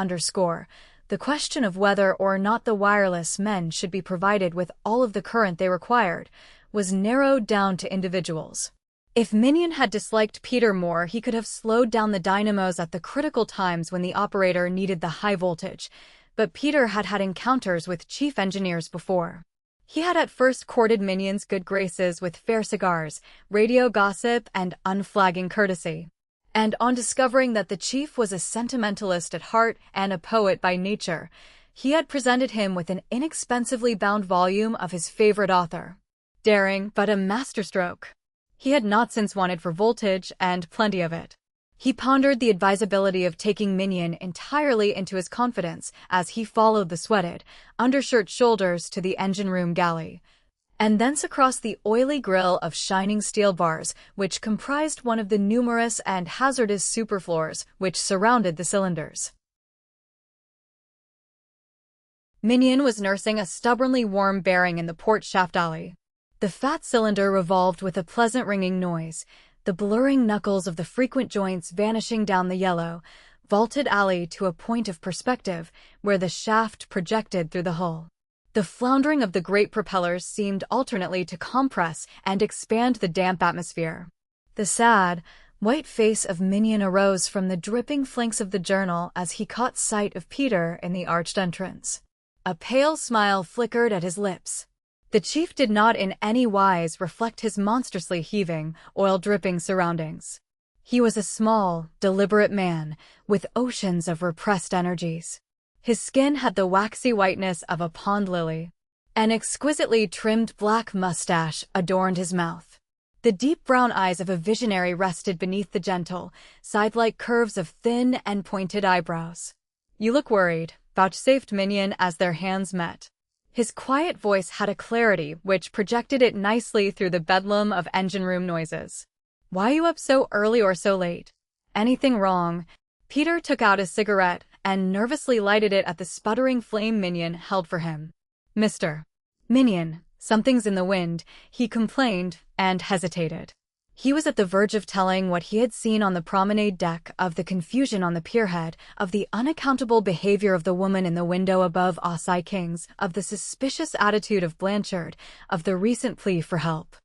the question of whether or not the wireless men should be provided with all of the current they required was narrowed down to individuals. If Minion had disliked Peter more, he could have slowed down the dynamos at the critical times when the operator needed the high voltage, but Peter had had encounters with chief engineers before. He had at first courted Minion's good graces with fair cigars, radio gossip, and unflagging courtesy. And on discovering that the chief was a sentimentalist at heart and a poet by nature, he had presented him with an inexpensively bound volume of his favorite author. Daring, but a masterstroke. He had not since wanted for voltage, and plenty of it. He pondered the advisability of taking Minion entirely into his confidence as he followed the sweated, undershirt shoulders to the engine room galley, and thence across the oily grill of shining steel bars which comprised one of the numerous and hazardous superfloors which surrounded the cylinders. Minion was nursing a stubbornly warm bearing in the port shaft alley. The fat cylinder revolved with a pleasant ringing noise, the blurring knuckles of the frequent joints vanishing down the yellow, vaulted alley to a point of perspective where the shaft projected through the hull. The floundering of the great propellers seemed alternately to compress and expand the damp atmosphere. The sad, white face of Minion arose from the dripping flanks of the journal as he caught sight of Peter in the arched entrance. A pale smile flickered at his lips. The chief did not in any wise reflect his monstrously heaving, oil-dripping surroundings. He was a small, deliberate man, with oceans of repressed energies. His skin had the waxy whiteness of a pond lily. An exquisitely trimmed black mustache adorned his mouth. The deep brown eyes of a visionary rested beneath the gentle, scythe-like curves of thin and pointed eyebrows. "You look worried," vouchsafed Minion as their hands met. His quiet voice had a clarity which projected it nicely through the bedlam of engine room noises. "Why you up so early or so late? Anything wrong?" Peter took out a cigarette and nervously lighted it at the sputtering flame Minion held for him. "Mr. Minion, something's in the wind," he complained, and hesitated. He was at the verge of telling what he had seen on the promenade deck, of the confusion on the pierhead, of the unaccountable behavior of the woman in the window above Osai King's, of the suspicious attitude of Blanchard, of the recent plea for help.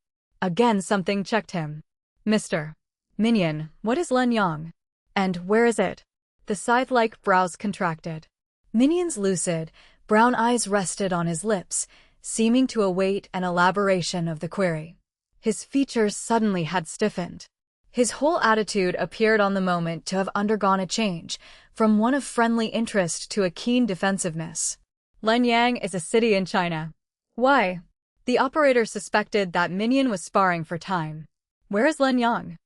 Again something checked him. "Mr. Minion, what is Len Yang? And where is it?" The scythe-like brows contracted. Minion's lucid, brown eyes rested on his lips, seeming to await an elaboration of the query. His features suddenly had stiffened. His whole attitude appeared on the moment to have undergone a change, from one of friendly interest to a keen defensiveness. "Lenyang is a city in China." "Why?" The operator suspected that Minion was sparring for time. "Where is Lenyang?"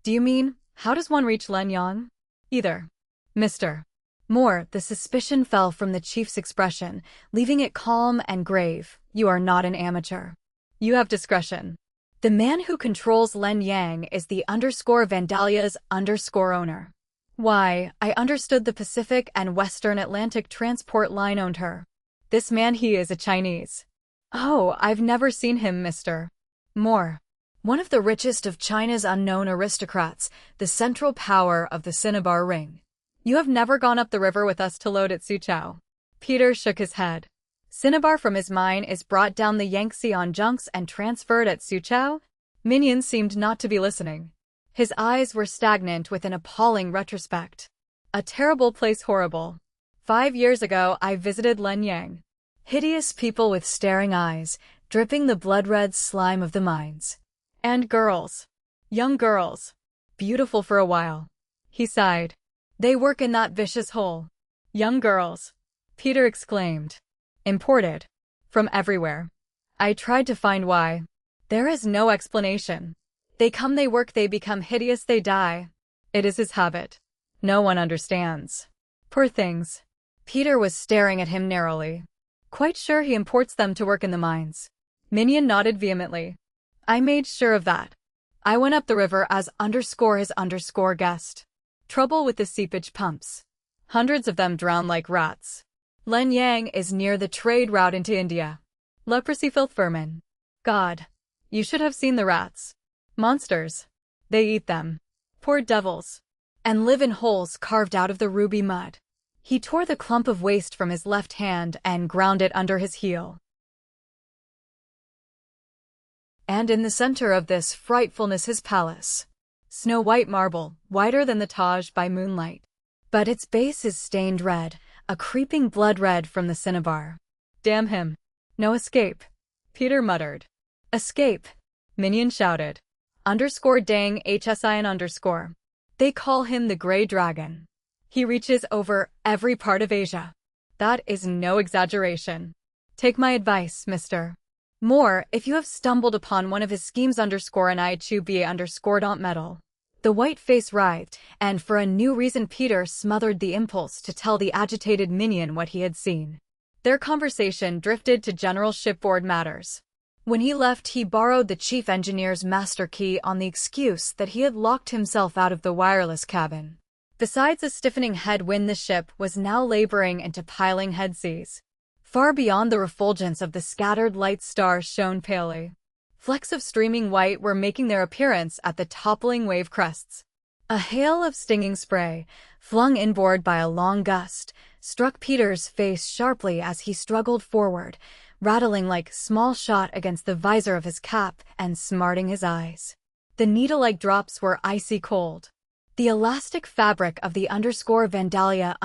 "Do you mean, how does one reach Lenyang?" "Either." "Mr. Moore," the suspicion fell from the chief's expression, leaving it calm and grave. "You are not an amateur. You have discretion. The man who controls Len Yang is the Vandalia's owner." "Why, I understood the Pacific and Western Atlantic Transport Line owned her." "This man he is a Chinese." Oh, I've never seen him, Mr. Moore. One of the richest of China's unknown aristocrats, the central power of the Cinnabar Ring. You have never gone up the river with us to load at Suzhou. Peter shook his head. Cinnabar from his mine is brought down the Yangtze on junks and transferred at Suzhou? Minion seemed not to be listening. His eyes were stagnant with an appalling retrospect. A terrible place, horrible. 5 years ago I visited Lenyang. Hideous people with staring eyes, dripping the blood-red slime of the mines. And girls. Young girls. Beautiful for a while. He sighed. They work in that vicious hole. Young girls. Peter exclaimed. Imported. From everywhere. I tried to find why. There is no explanation. They come, they work, they become hideous, they die. It is his habit. No one understands. Poor things. Peter was staring at him narrowly. Quite sure he imports them to work in the mines. Minion nodded vehemently. I made sure of that. I went up the river as his guest. Trouble with the seepage pumps. Hundreds of them drown like rats. Lenyang is near the trade route into India. Leprosy, filth, vermin. God. You should have seen the rats. Monsters. They eat them. Poor devils. And live in holes carved out of the ruby mud. He tore the clump of waste from his left hand and ground it under his heel. And in the center of this frightfulness his palace. Snow-white marble, whiter than the Taj by moonlight. But its base is stained red, a creeping blood red from the cinnabar. Damn him. No escape. Peter muttered. Escape. Minion shouted. Dang HSIN_. They call him the Grey Dragon. He reaches over every part of Asia. That is no exaggeration. Take my advice, Mr. Moore, if you have stumbled upon one of his schemes and I chew don't meddle. The white face writhed, and for a new reason Peter smothered the impulse to tell the agitated minion what he had seen. Their conversation drifted to general shipboard matters. When he left, he borrowed the chief engineer's master key on the excuse that he had locked himself out of the wireless cabin. Besides a stiffening headwind, the ship was now laboring into piling head seas. Far beyond the refulgence of the scattered light stars shone palely. Flecks of streaming white were making their appearance at the toppling wave crests. A hail of stinging spray, flung inboard by a long gust, struck Peter's face sharply as he struggled forward, rattling like small shot against the visor of his cap and smarting his eyes. The needle-like drops were icy cold. The elastic fabric of the Vandalia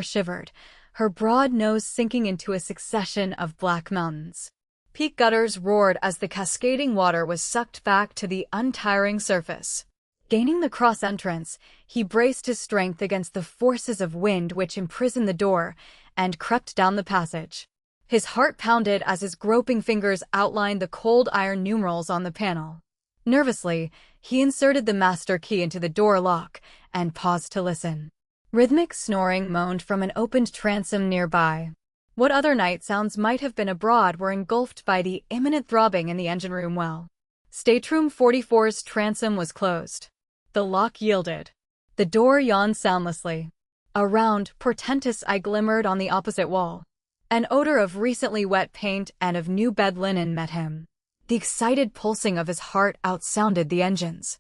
shivered, her broad nose sinking into a succession of black mountains. Peak gutters roared as the cascading water was sucked back to the untiring surface. Gaining the cross entrance, he braced his strength against the forces of wind which imprisoned the door, and crept down the passage. His heart pounded as his groping fingers outlined the cold iron numerals on the panel. Nervously, he inserted the master key into the door lock and paused to listen. Rhythmic snoring moaned from an opened transom nearby. What other night sounds might have been abroad were engulfed by the imminent throbbing in the engine room well. Stateroom 44's transom was closed. The lock yielded. The door yawned soundlessly. A round, portentous eye glimmered on the opposite wall. An odor of recently wet paint and of new bed linen met him. The excited pulsing of his heart outsounded the engines.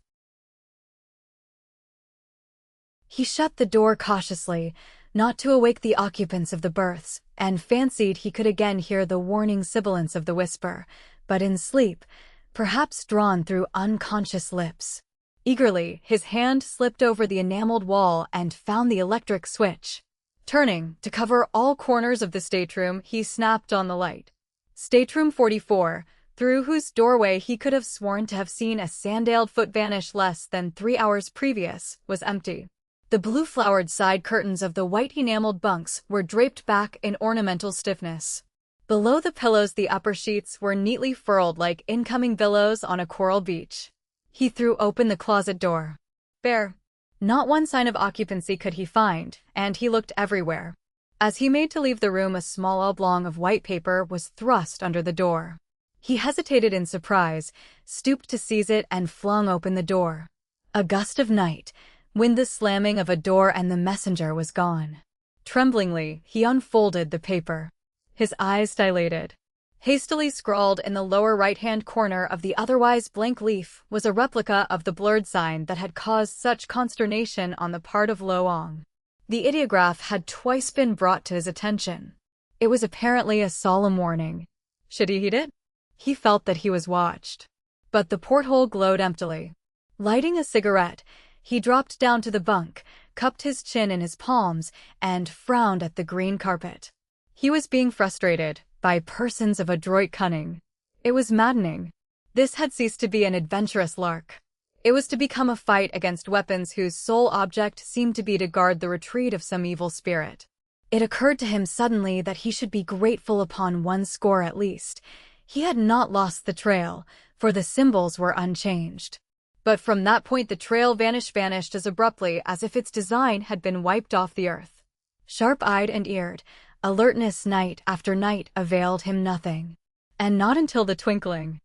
He shut the door cautiously, not to awake the occupants of the berths, and fancied he could again hear the warning sibilance of the whisper, but in sleep, perhaps drawn through unconscious lips. Eagerly, his hand slipped over the enameled wall and found the electric switch. Turning, to cover all corners of the stateroom, he snapped on the light. Stateroom 44, through whose doorway he could have sworn to have seen a sandaled foot vanish less than 3 hours previous, was empty. The blue-flowered side curtains of the white enameled bunks were draped back in ornamental stiffness. Below the pillows, the upper sheets were neatly furled like incoming billows on a coral beach. He threw open the closet door. Bare. Not one sign of occupancy could he find, and he looked everywhere. As he made to leave the room, a small oblong of white paper was thrust under the door. He hesitated in surprise, stooped to seize it, and flung open the door. A gust of night, wind, the slamming of a door, and the messenger was gone. Tremblingly, he unfolded the paper. His eyes dilated. Hastily scrawled in the lower right-hand corner of the otherwise blank leaf was a replica of the blurred sign that had caused such consternation on the part of Lo Ong. The ideograph had twice been brought to his attention. It was apparently a solemn warning. Should he heed it? He felt that he was watched. But the porthole glowed emptily. Lighting a cigarette, he dropped down to the bunk, cupped his chin in his palms, and frowned at the green carpet. He was being frustrated by persons of adroit cunning. It was maddening. This had ceased to be an adventurous lark. It was to become a fight against weapons whose sole object seemed to be to guard the retreat of some evil spirit. It occurred to him suddenly that he should be grateful upon one score at least. He had not lost the trail, for the symbols were unchanged. But from that point the trail vanished as abruptly as if its design had been wiped off the earth. Sharp-eyed and eared, alertness night after night availed him nothing. And not until the twinkling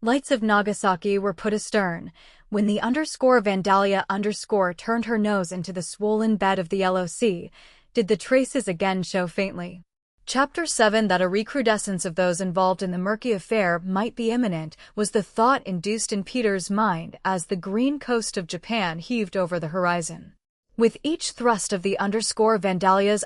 lights of Nagasaki were put astern, when the _Vandalia_ turned her nose into the swollen bed of the Yellow Sea, did the traces again show faintly. Chapter 7 That a recrudescence of those involved in the murky affair might be imminent was the thought induced in Peter's mind as the green coast of Japan heaved over the horizon. With each thrust of the _Vandalia's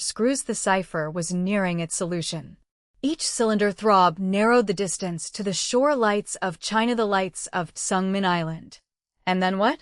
screws the cipher was nearing its solution. Each cylinder throb narrowed the distance to the shore lights of China, the lights of Sungmin Island. And then what?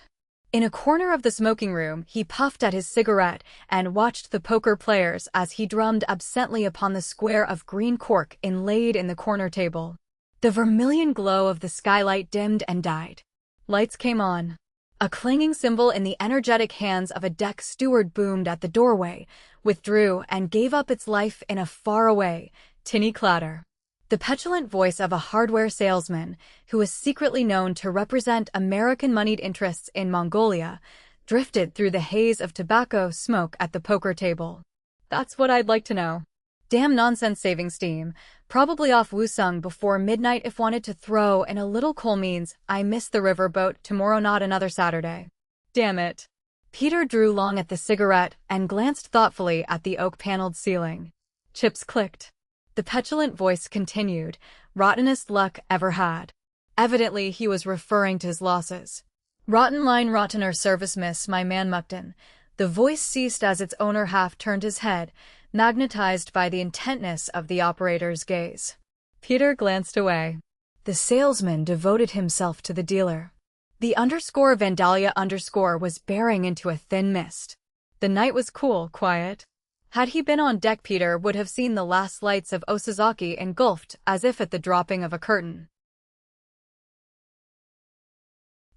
In a corner of the smoking room, he puffed at his cigarette and watched the poker players as he drummed absently upon the square of green cork inlaid in the corner table. The vermilion glow of the skylight dimmed and died. Lights came on. A clanging cymbal in the energetic hands of a deck steward boomed at the doorway, withdrew, and gave up its life in a faraway, tinny clatter. The petulant voice of a hardware salesman, who was secretly known to represent American-moneyed interests in Mongolia, drifted through the haze of tobacco smoke at the poker table. That's what I'd like to know. Damn nonsense saving steam. Probably off Wusung before midnight if wanted to throw in a little coal means I miss the river boat tomorrow, not another Saturday. Damn it. Peter drew long at the cigarette and glanced thoughtfully at the oak-paneled ceiling. Chips clicked. The petulant voice continued, rottenest luck ever had. Evidently he was referring to his losses. Rotten line, rottener service, miss, my man Muckton. The voice ceased as its owner half turned his head, magnetized by the intentness of the operator's gaze. Peter glanced away. The salesman devoted himself to the dealer. The _Vandalia_ was bearing into a thin mist. The night was cool, quiet. Had he been on deck, Peter would have seen the last lights of Osazaki engulfed as if at the dropping of a curtain.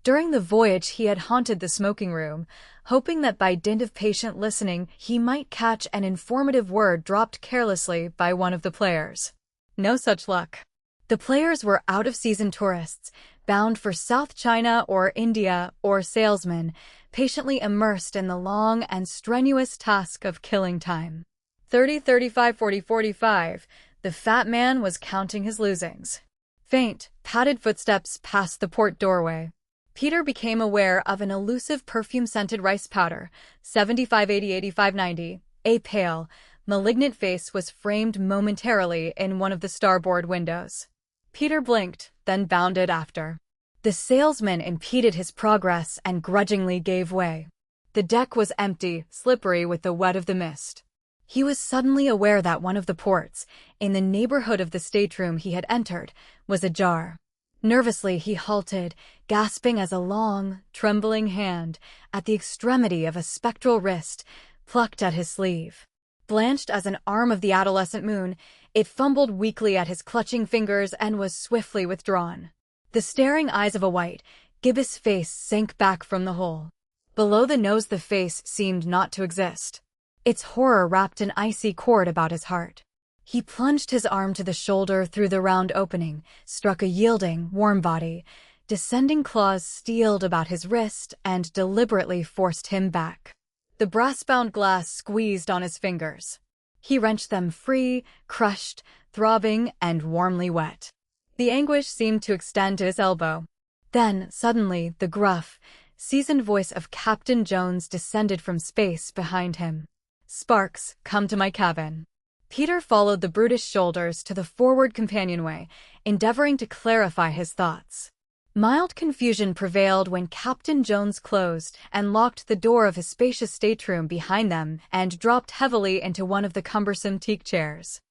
During the voyage he had haunted the smoking room, hoping that by dint of patient listening he might catch an informative word dropped carelessly by one of the players. No such luck. The players were out-of-season tourists, bound for South China or India, or salesmen, patiently immersed in the long and strenuous task of killing time. 30, 35, 40, 45. The fat man was counting his losings. Faint, padded footsteps passed the port doorway. Peter became aware of an elusive perfume-scented rice powder, 75, 80, 85, 90. A pale, malignant face was framed momentarily in one of the starboard windows. Peter blinked, then bounded after. The salesman impeded his progress and grudgingly gave way. The deck was empty, slippery with the wet of the mist. He was suddenly aware that one of the ports, in the neighborhood of the stateroom he had entered, was ajar. Nervously he halted, gasping as a long, trembling hand, at the extremity of a spectral wrist, plucked at his sleeve. Blanched as an arm of the adolescent moon, it fumbled weakly at his clutching fingers and was swiftly withdrawn. The staring eyes of a white, gibbous face sank back from the hole. Below the nose the face seemed not to exist. Its horror wrapped an icy cord about his heart. He plunged his arm to the shoulder through the round opening, struck a yielding, warm body. Descending claws steeled about his wrist and deliberately forced him back. The brass-bound glass squeezed on his fingers. He wrenched them free, crushed, throbbing, and warmly wet. The anguish seemed to extend to his elbow. Then, suddenly, the gruff, seasoned voice of Captain Jones descended from space behind him. "Sparks, come to my cabin." Peter followed the brutish shoulders to the forward companionway, endeavoring to clarify his thoughts. Mild confusion prevailed when Captain Jones closed and locked the door of his spacious stateroom behind them and dropped heavily into one of the cumbersome teak chairs.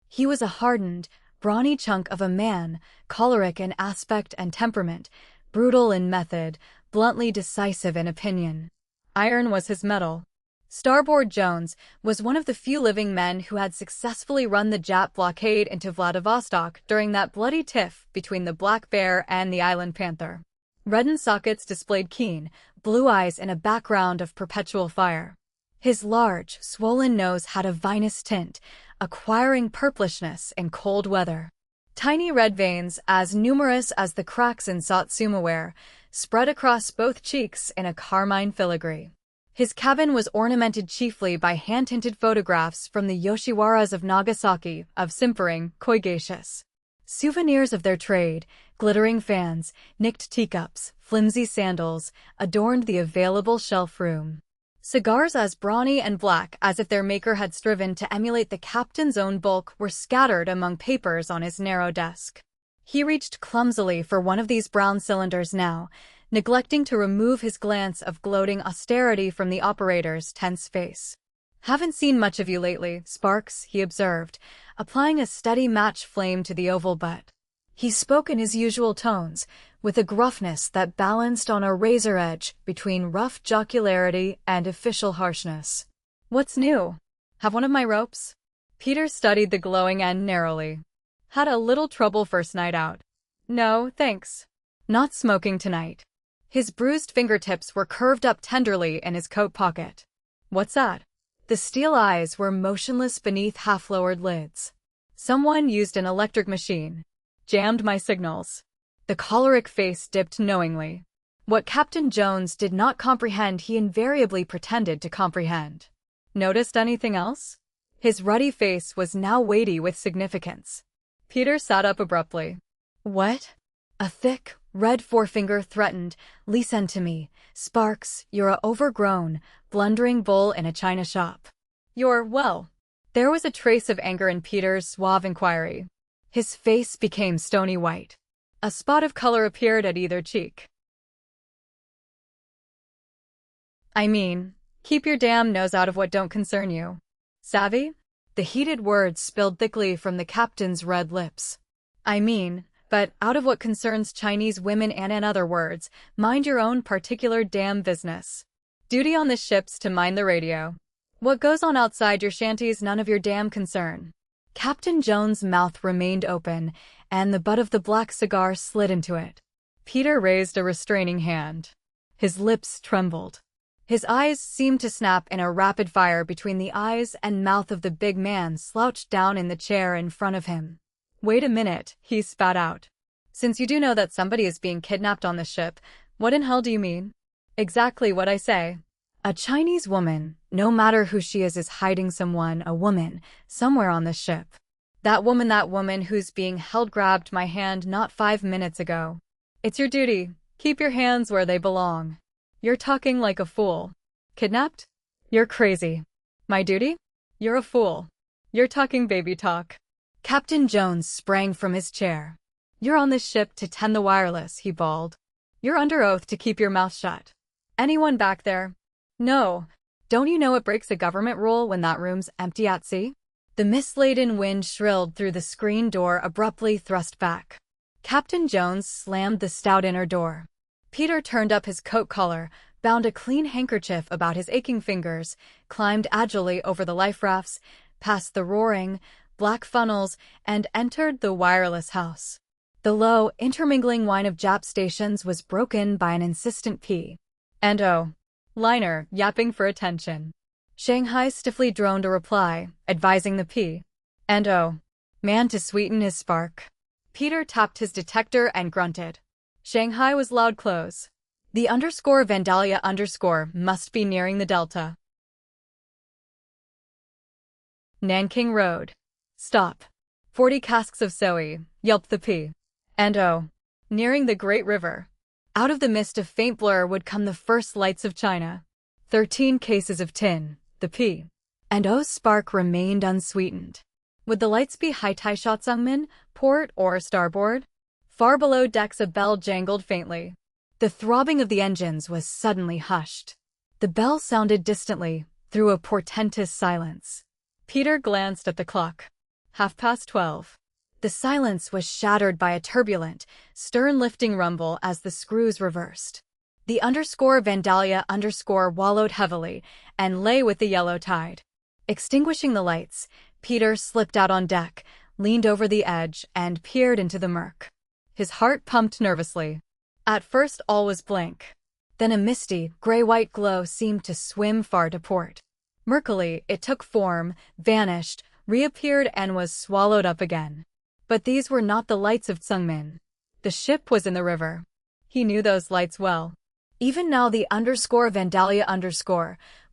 He was a hardened, brawny chunk of a man, choleric in aspect and temperament, brutal in method, bluntly decisive in opinion. Iron was his metal. Starboard Jones was one of the few living men who had successfully run the Jap blockade into Vladivostok during that bloody tiff between the Black Bear and the Island Panther. Reddened sockets displayed keen, blue eyes in a background of perpetual fire. His large, swollen nose had a vinous tint, acquiring purplishness in cold weather. Tiny red veins, as numerous as the cracks in Satsuma ware, spread across both cheeks in a carmine filigree. His cabin was ornamented chiefly by hand-tinted photographs from the Yoshiwaras of Nagasaki, of simpering, koigacious souvenirs of their trade. Glittering fans, nicked teacups, flimsy sandals, adorned the available shelf room. Cigars as brawny and black as if their maker had striven to emulate the captain's own bulk were scattered among papers on his narrow desk. He reached clumsily for one of these brown cylinders now, neglecting to remove his glance of gloating austerity from the operator's tense face. "Haven't seen much of you lately, Sparks," he observed, applying a steady match flame to the oval butt. He spoke in his usual tones, with a gruffness that balanced on a razor edge between rough jocularity and official harshness. "What's new? Have one of my ropes?" Peter studied the glowing end narrowly. "Had a little trouble first night out." "No, thanks. Not smoking tonight." His bruised fingertips were curved up tenderly in his coat pocket. "What's that?" The steel eyes were motionless beneath half-lowered lids. "Someone used an electric machine. Jammed my signals." The choleric face dipped knowingly. What Captain Jones did not comprehend he invariably pretended to comprehend. "Noticed anything else?" His ruddy face was now weighty with significance. Peter sat up abruptly. "What?" A thick, red forefinger threatened, "Listen to me, Sparks, you're a overgrown, blundering bull in a china shop. Well." There was a trace of anger in Peter's suave inquiry. His face became stony white. A spot of color appeared at either cheek. "I mean, keep your damn nose out of what don't concern you. Savvy?" The heated words spilled thickly from the captain's red lips. "I mean, but out of what concerns Chinese women and in other words, mind your own particular damn business. Duty on the ship's to mind the radio. What goes on outside your shanty's none of your damn concern." Captain Jones' mouth remained open, and the butt of the black cigar slid into it. Peter raised a restraining hand. His lips trembled. His eyes seemed to snap in a rapid fire between the eyes and mouth of the big man slouched down in the chair in front of him. "Wait a minute," he spat out. "Since you do know that somebody is being kidnapped on the ship, what in hell do you mean?" "Exactly what I say. A Chinese woman, no matter who she is hiding someone, a woman, somewhere on this ship. That woman who's being held grabbed my hand not 5 minutes ago. It's your duty. Keep your hands where they belong. You're talking like a fool. Kidnapped? You're crazy. My duty? You're a fool. You're talking baby talk." Captain Jones sprang from his chair. "You're on this ship to tend the wireless," he bawled. "You're under oath to keep your mouth shut. Anyone back there?" "No. Don't you know it breaks a government rule when that room's empty at sea?" The mist-laden wind shrilled through the screen door abruptly thrust back. Captain Jones slammed the stout inner door. Peter turned up his coat collar, bound a clean handkerchief about his aching fingers, climbed agilely over the life rafts, past the roaring, black funnels, and entered the wireless house. The low, intermingling whine of Jap stations was broken by an insistent P and O liner yapping for attention. Shanghai stiffly droned a reply, advising the P and O man to sweeten his spark. Peter tapped his detector and grunted. Shanghai was loud close. The _Vandalia_ must be nearing the delta. Nanking Road. Stop. 40 casks of soy, yelped the P and O. Nearing the Great River. Out of the mist of faint blur would come the first lights of China. 13 cases of tin, the P and O's spark remained unsweetened. Would the lights be high-tai shot Sungmin, port, or starboard? Far below decks a bell jangled faintly. The throbbing of the engines was suddenly hushed. The bell sounded distantly, through a portentous silence. Peter glanced at the clock. 12:30. The silence was shattered by a turbulent, stern-lifting rumble as the screws reversed. The Vandalia wallowed heavily and lay with the yellow tide. Extinguishing the lights, Peter slipped out on deck, leaned over the edge, and peered into the murk. His heart pumped nervously. At first all was blank. Then a misty, gray-white glow seemed to swim far to port. Murkily, it took form, vanished, reappeared, and was swallowed up again. But these were not the lights of Sungmin. The ship was in the river. He knew those lights well. Even now the Vandalia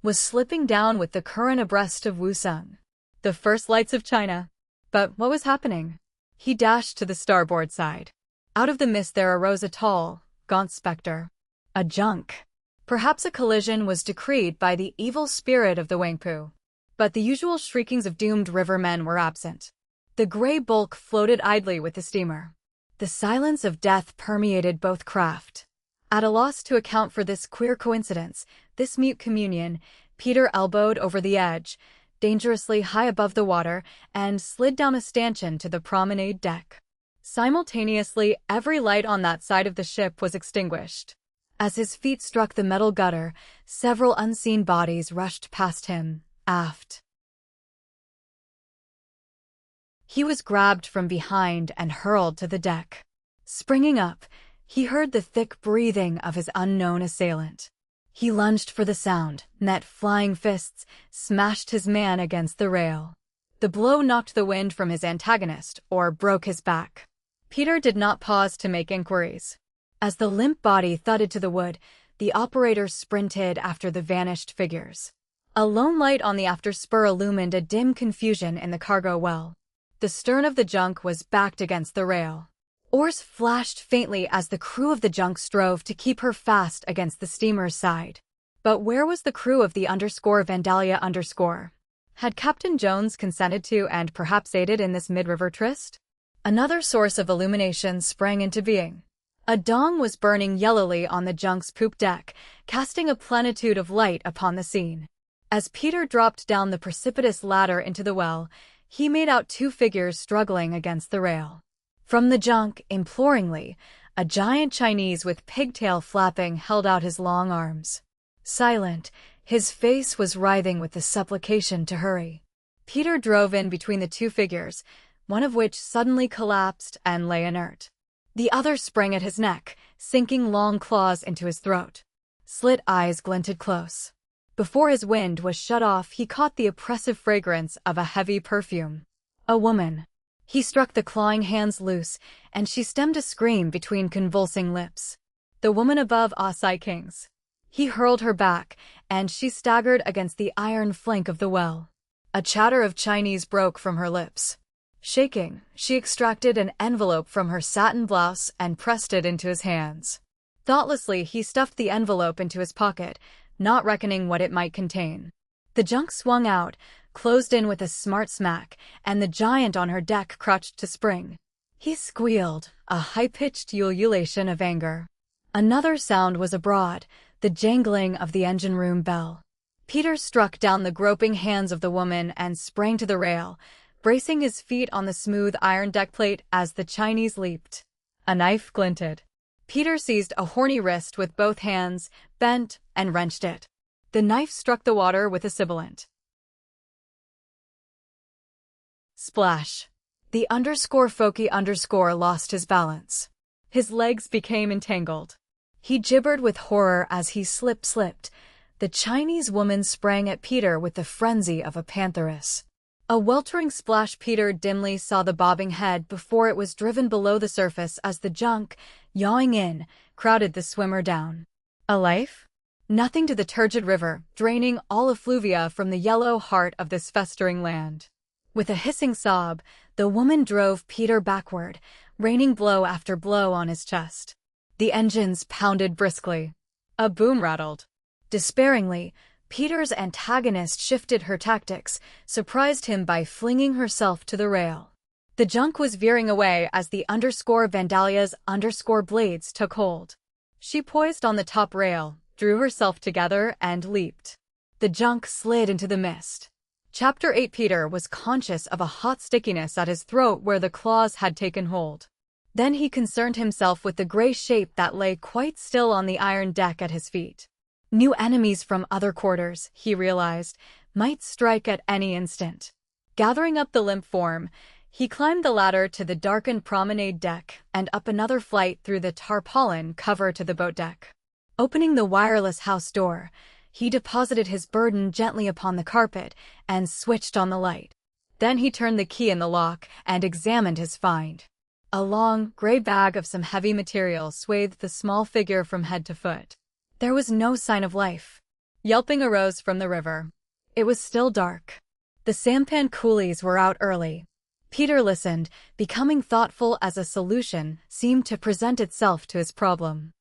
was slipping down with the current abreast of Wusung. The first lights of China. But what was happening? He dashed to the starboard side. Out of the mist there arose a tall, gaunt specter. A junk. Perhaps a collision was decreed by the evil spirit of the Wangpu. But the usual shriekings of doomed rivermen were absent. The gray bulk floated idly with the steamer. The silence of death permeated both craft. At a loss to account for this queer coincidence, this mute communion, Peter elbowed over the edge, dangerously high above the water, and slid down a stanchion to the promenade deck. Simultaneously, every light on that side of the ship was extinguished. As his feet struck the metal gutter, several unseen bodies rushed past him, aft. He was grabbed from behind and hurled to the deck. Springing up, he heard the thick breathing of his unknown assailant. He lunged for the sound, met flying fists, smashed his man against the rail. The blow knocked the wind from his antagonist, or broke his back. Peter did not pause to make inquiries. As the limp body thudded to the wood, the operator sprinted after the vanished figures. A lone light on the after spur illumined a dim confusion in the cargo well. The stern of the junk was backed against the rail. Oars flashed faintly as the crew of the junk strove to keep her fast against the steamer's side. But where was the crew of the Vandalia? Had Captain Jones consented to and perhaps aided in this mid-river tryst? Another source of illumination sprang into being. A dong was burning yellowly on the junk's poop deck, casting a plenitude of light upon the scene. As Peter dropped down the precipitous ladder into the well, he made out two figures struggling against the rail. From the junk, imploringly, a giant Chinese with pigtail flapping held out his long arms. Silent, his face was writhing with the supplication to hurry. Peter drove in between the two figures, one of which suddenly collapsed and lay inert. The other sprang at his neck, sinking long claws into his throat. Slit eyes glinted close. Before his wind was shut off, he caught the oppressive fragrance of a heavy perfume. A woman. He struck the clawing hands loose, and she stemmed a scream between convulsing lips. The woman above Osai King's. He hurled her back, and she staggered against the iron flank of the well. A chatter of Chinese broke from her lips. Shaking, she extracted an envelope from her satin blouse and pressed it into his hands. Thoughtlessly, he stuffed the envelope into his pocket, not reckoning what it might contain. The junk swung out, closed in with a smart smack, and the giant on her deck crouched to spring. He squealed, a high-pitched ululation of anger. Another sound was abroad, the jangling of the engine room bell. Peter struck down the groping hands of the woman and sprang to the rail, bracing his feet on the smooth iron deck plate as the Chinese leaped. A knife glinted. Peter seized a horny wrist with both hands, bent, and wrenched it. The knife struck the water with a sibilant splash. The Foki lost his balance. His legs became entangled. He gibbered with horror as he slipped. The Chinese woman sprang at Peter with the frenzy of a pantheress. A weltering splash. Peter dimly saw the bobbing head before it was driven below the surface as the junk, yawing in, crowded the swimmer down. A life? Nothing to the turgid river, draining all effluvia from the yellow heart of this festering land. With a hissing sob, the woman drove Peter backward, raining blow after blow on his chest. The engines pounded briskly. A boom rattled. Despairingly, Peter's antagonist shifted her tactics, surprised him by flinging herself to the rail. The junk was veering away as the Vandalia's blades took hold. She poised on the top rail, drew herself together, and leaped. The junk slid into the mist. Chapter 8. Peter was conscious of a hot stickiness at his throat where the claws had taken hold. Then he concerned himself with the gray shape that lay quite still on the iron deck at his feet. New enemies from other quarters, he realized, might strike at any instant. Gathering up the limp form, he climbed the ladder to the darkened promenade deck and up another flight through the tarpaulin cover to the boat deck. Opening the wireless house door, he deposited his burden gently upon the carpet and switched on the light. Then he turned the key in the lock and examined his find. A long, gray bag of some heavy material swathed the small figure from head to foot. There was no sign of life. Yelping arose from the river. It was still dark. The sampan coolies were out early. Peter listened, becoming thoughtful as a solution seemed to present itself to his problem.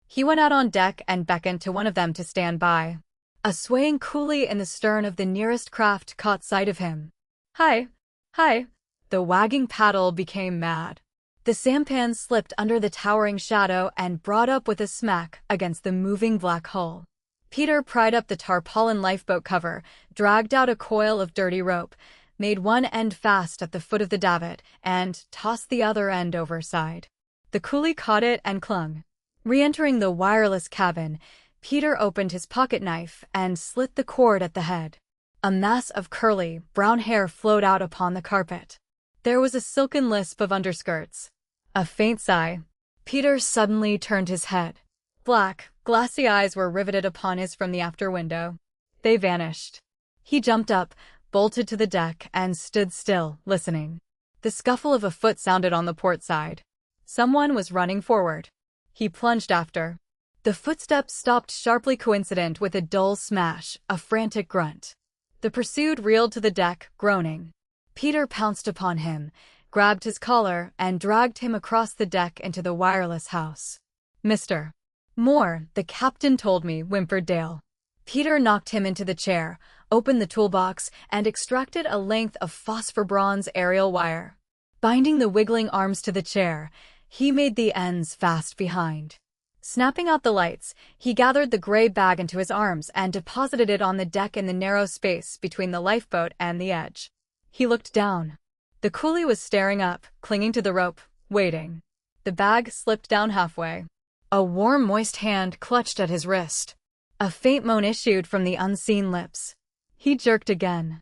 He went out on deck and beckoned to one of them to stand by. A swaying coolie in the stern of the nearest craft caught sight of him. "Hi, hi." The wagging paddle became mad. The sampan slipped under the towering shadow and brought up with a smack against the moving black hull. Peter pried up the tarpaulin lifeboat cover, dragged out a coil of dirty rope, made one end fast at the foot of the davit, and tossed the other end overside. The coolie caught it and clung. Re-entering the wireless cabin, Peter opened his pocket knife and slit the cord at the head. A mass of curly, brown hair flowed out upon the carpet. There was a silken lisp of underskirts. A faint sigh. Peter suddenly turned his head. Black, glassy eyes were riveted upon his from the after window. They vanished. He jumped up, bolted to the deck, and stood still, listening. The scuffle of a foot sounded on the port side. Someone was running forward. He plunged after. The footsteps stopped sharply, coincident with a dull smash, a frantic grunt. The pursued reeled to the deck, groaning. Peter pounced upon him, grabbed his collar, and dragged him across the deck into the wireless house. "Mr. Moore, the captain told me," whimpered Dale. Peter knocked him into the chair, opened the toolbox, and extracted a length of phosphor bronze aerial wire. Binding the wiggling arms to the chair, he made the ends fast behind. Snapping out the lights, he gathered the gray bag into his arms and deposited it on the deck in the narrow space between the lifeboat and the edge. He looked down. The coolie was staring up, clinging to the rope, waiting. The bag slipped down halfway. A warm, moist hand clutched at his wrist. A faint moan issued from the unseen lips. He jerked again.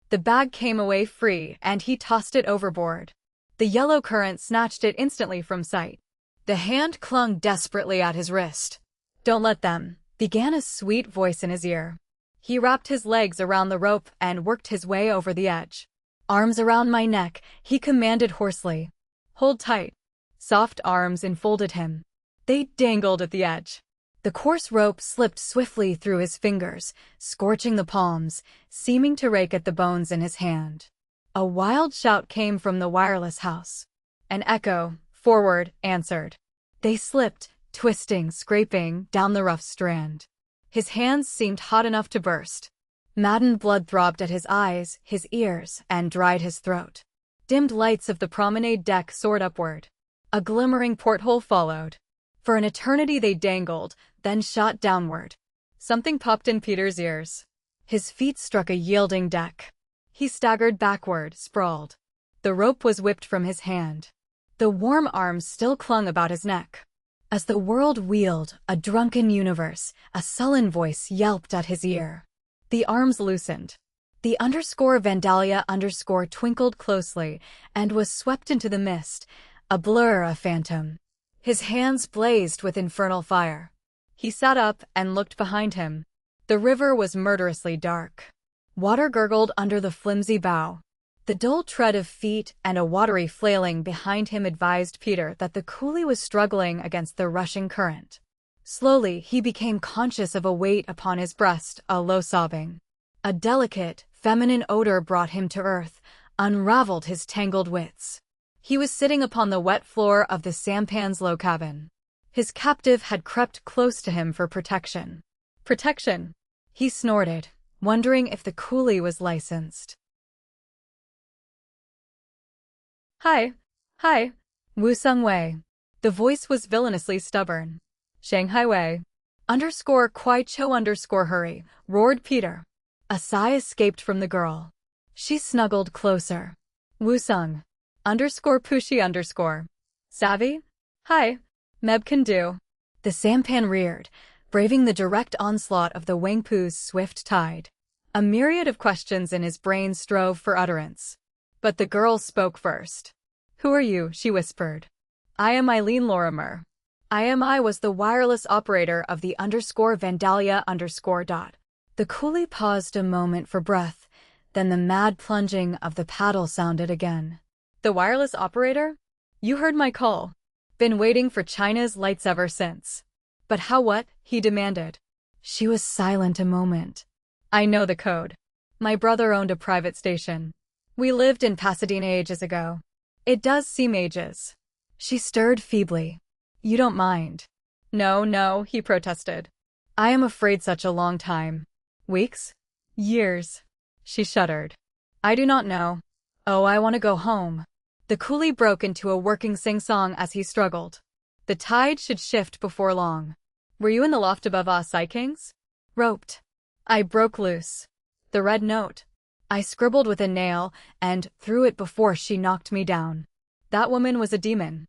The bag came away free, and he tossed it overboard. The yellow current snatched it instantly from sight. The hand clung desperately at his wrist. "Don't let them," began a sweet voice in his ear. He wrapped his legs around the rope and worked his way over the edge. "Arms around my neck," he commanded hoarsely. "Hold tight." Soft arms enfolded him. They dangled at the edge. The coarse rope slipped swiftly through his fingers, scorching the palms, seeming to rake at the bones in his hand. A wild shout came from the wireless house. An echo, forward, answered. They slipped, twisting, scraping, down the rough strand. His hands seemed hot enough to burst. Maddened blood throbbed at his eyes, his ears, and dried his throat. Dimmed lights of the promenade deck soared upward. A glimmering porthole followed. For an eternity they dangled, then shot downward. Something popped in Peter's ears. His feet struck a yielding deck. He staggered backward, sprawled. The rope was whipped from his hand. The warm arms still clung about his neck. As the world wheeled, a drunken universe, a sullen voice yelped at his ear. The arms loosened. The Vandalia twinkled closely and was swept into the mist, a blur, a phantom. His hands blazed with infernal fire. He sat up and looked behind him. The river was murderously dark. Water gurgled under the flimsy bow. The dull tread of feet and a watery flailing behind him advised Peter that the coolie was struggling against the rushing current. Slowly, he became conscious of a weight upon his breast, a low sobbing. A delicate, feminine odor brought him to earth, unraveled his tangled wits. He was sitting upon the wet floor of the sampan's low cabin. His captive had crept close to him for protection. Protection! He snorted, wondering if the coolie was licensed. Hi. Hi. Wu Sung Wei. The voice was villainously stubborn. Shanghai Wei. Underscore Kwai Cho underscore hurry, roared Peter. A sigh escaped from the girl. She snuggled closer. Wu Sung. Underscore Pushi underscore. Savvy? Hi. Meb can do. The sampan reared, braving the direct onslaught of the Wangpu's swift tide. A myriad of questions in his brain strove for utterance. But the girl spoke first. Who are you? She whispered. I am Eileen Lorimer. I was the wireless operator of the underscore Vandalia underscore dot. The coolie paused a moment for breath, then the mad plunging of the paddle sounded again. The wireless operator? You heard my call. Been waiting for China's lights ever since. But how what? He demanded. She was silent a moment. I know the code. My brother owned a private station. We lived in Pasadena ages ago. It does seem ages. She stirred feebly. You don't mind? No, he protested. I am afraid such a long time. Weeks? Years? She shuddered. I do not know. Oh, I want to go home. The coolie broke into a working sing-song as he struggled. The tide should shift before long. Were you in the loft above us, Kings? Roped. I broke loose. The red note. I scribbled with a nail and threw it before she knocked me down. That woman was a demon.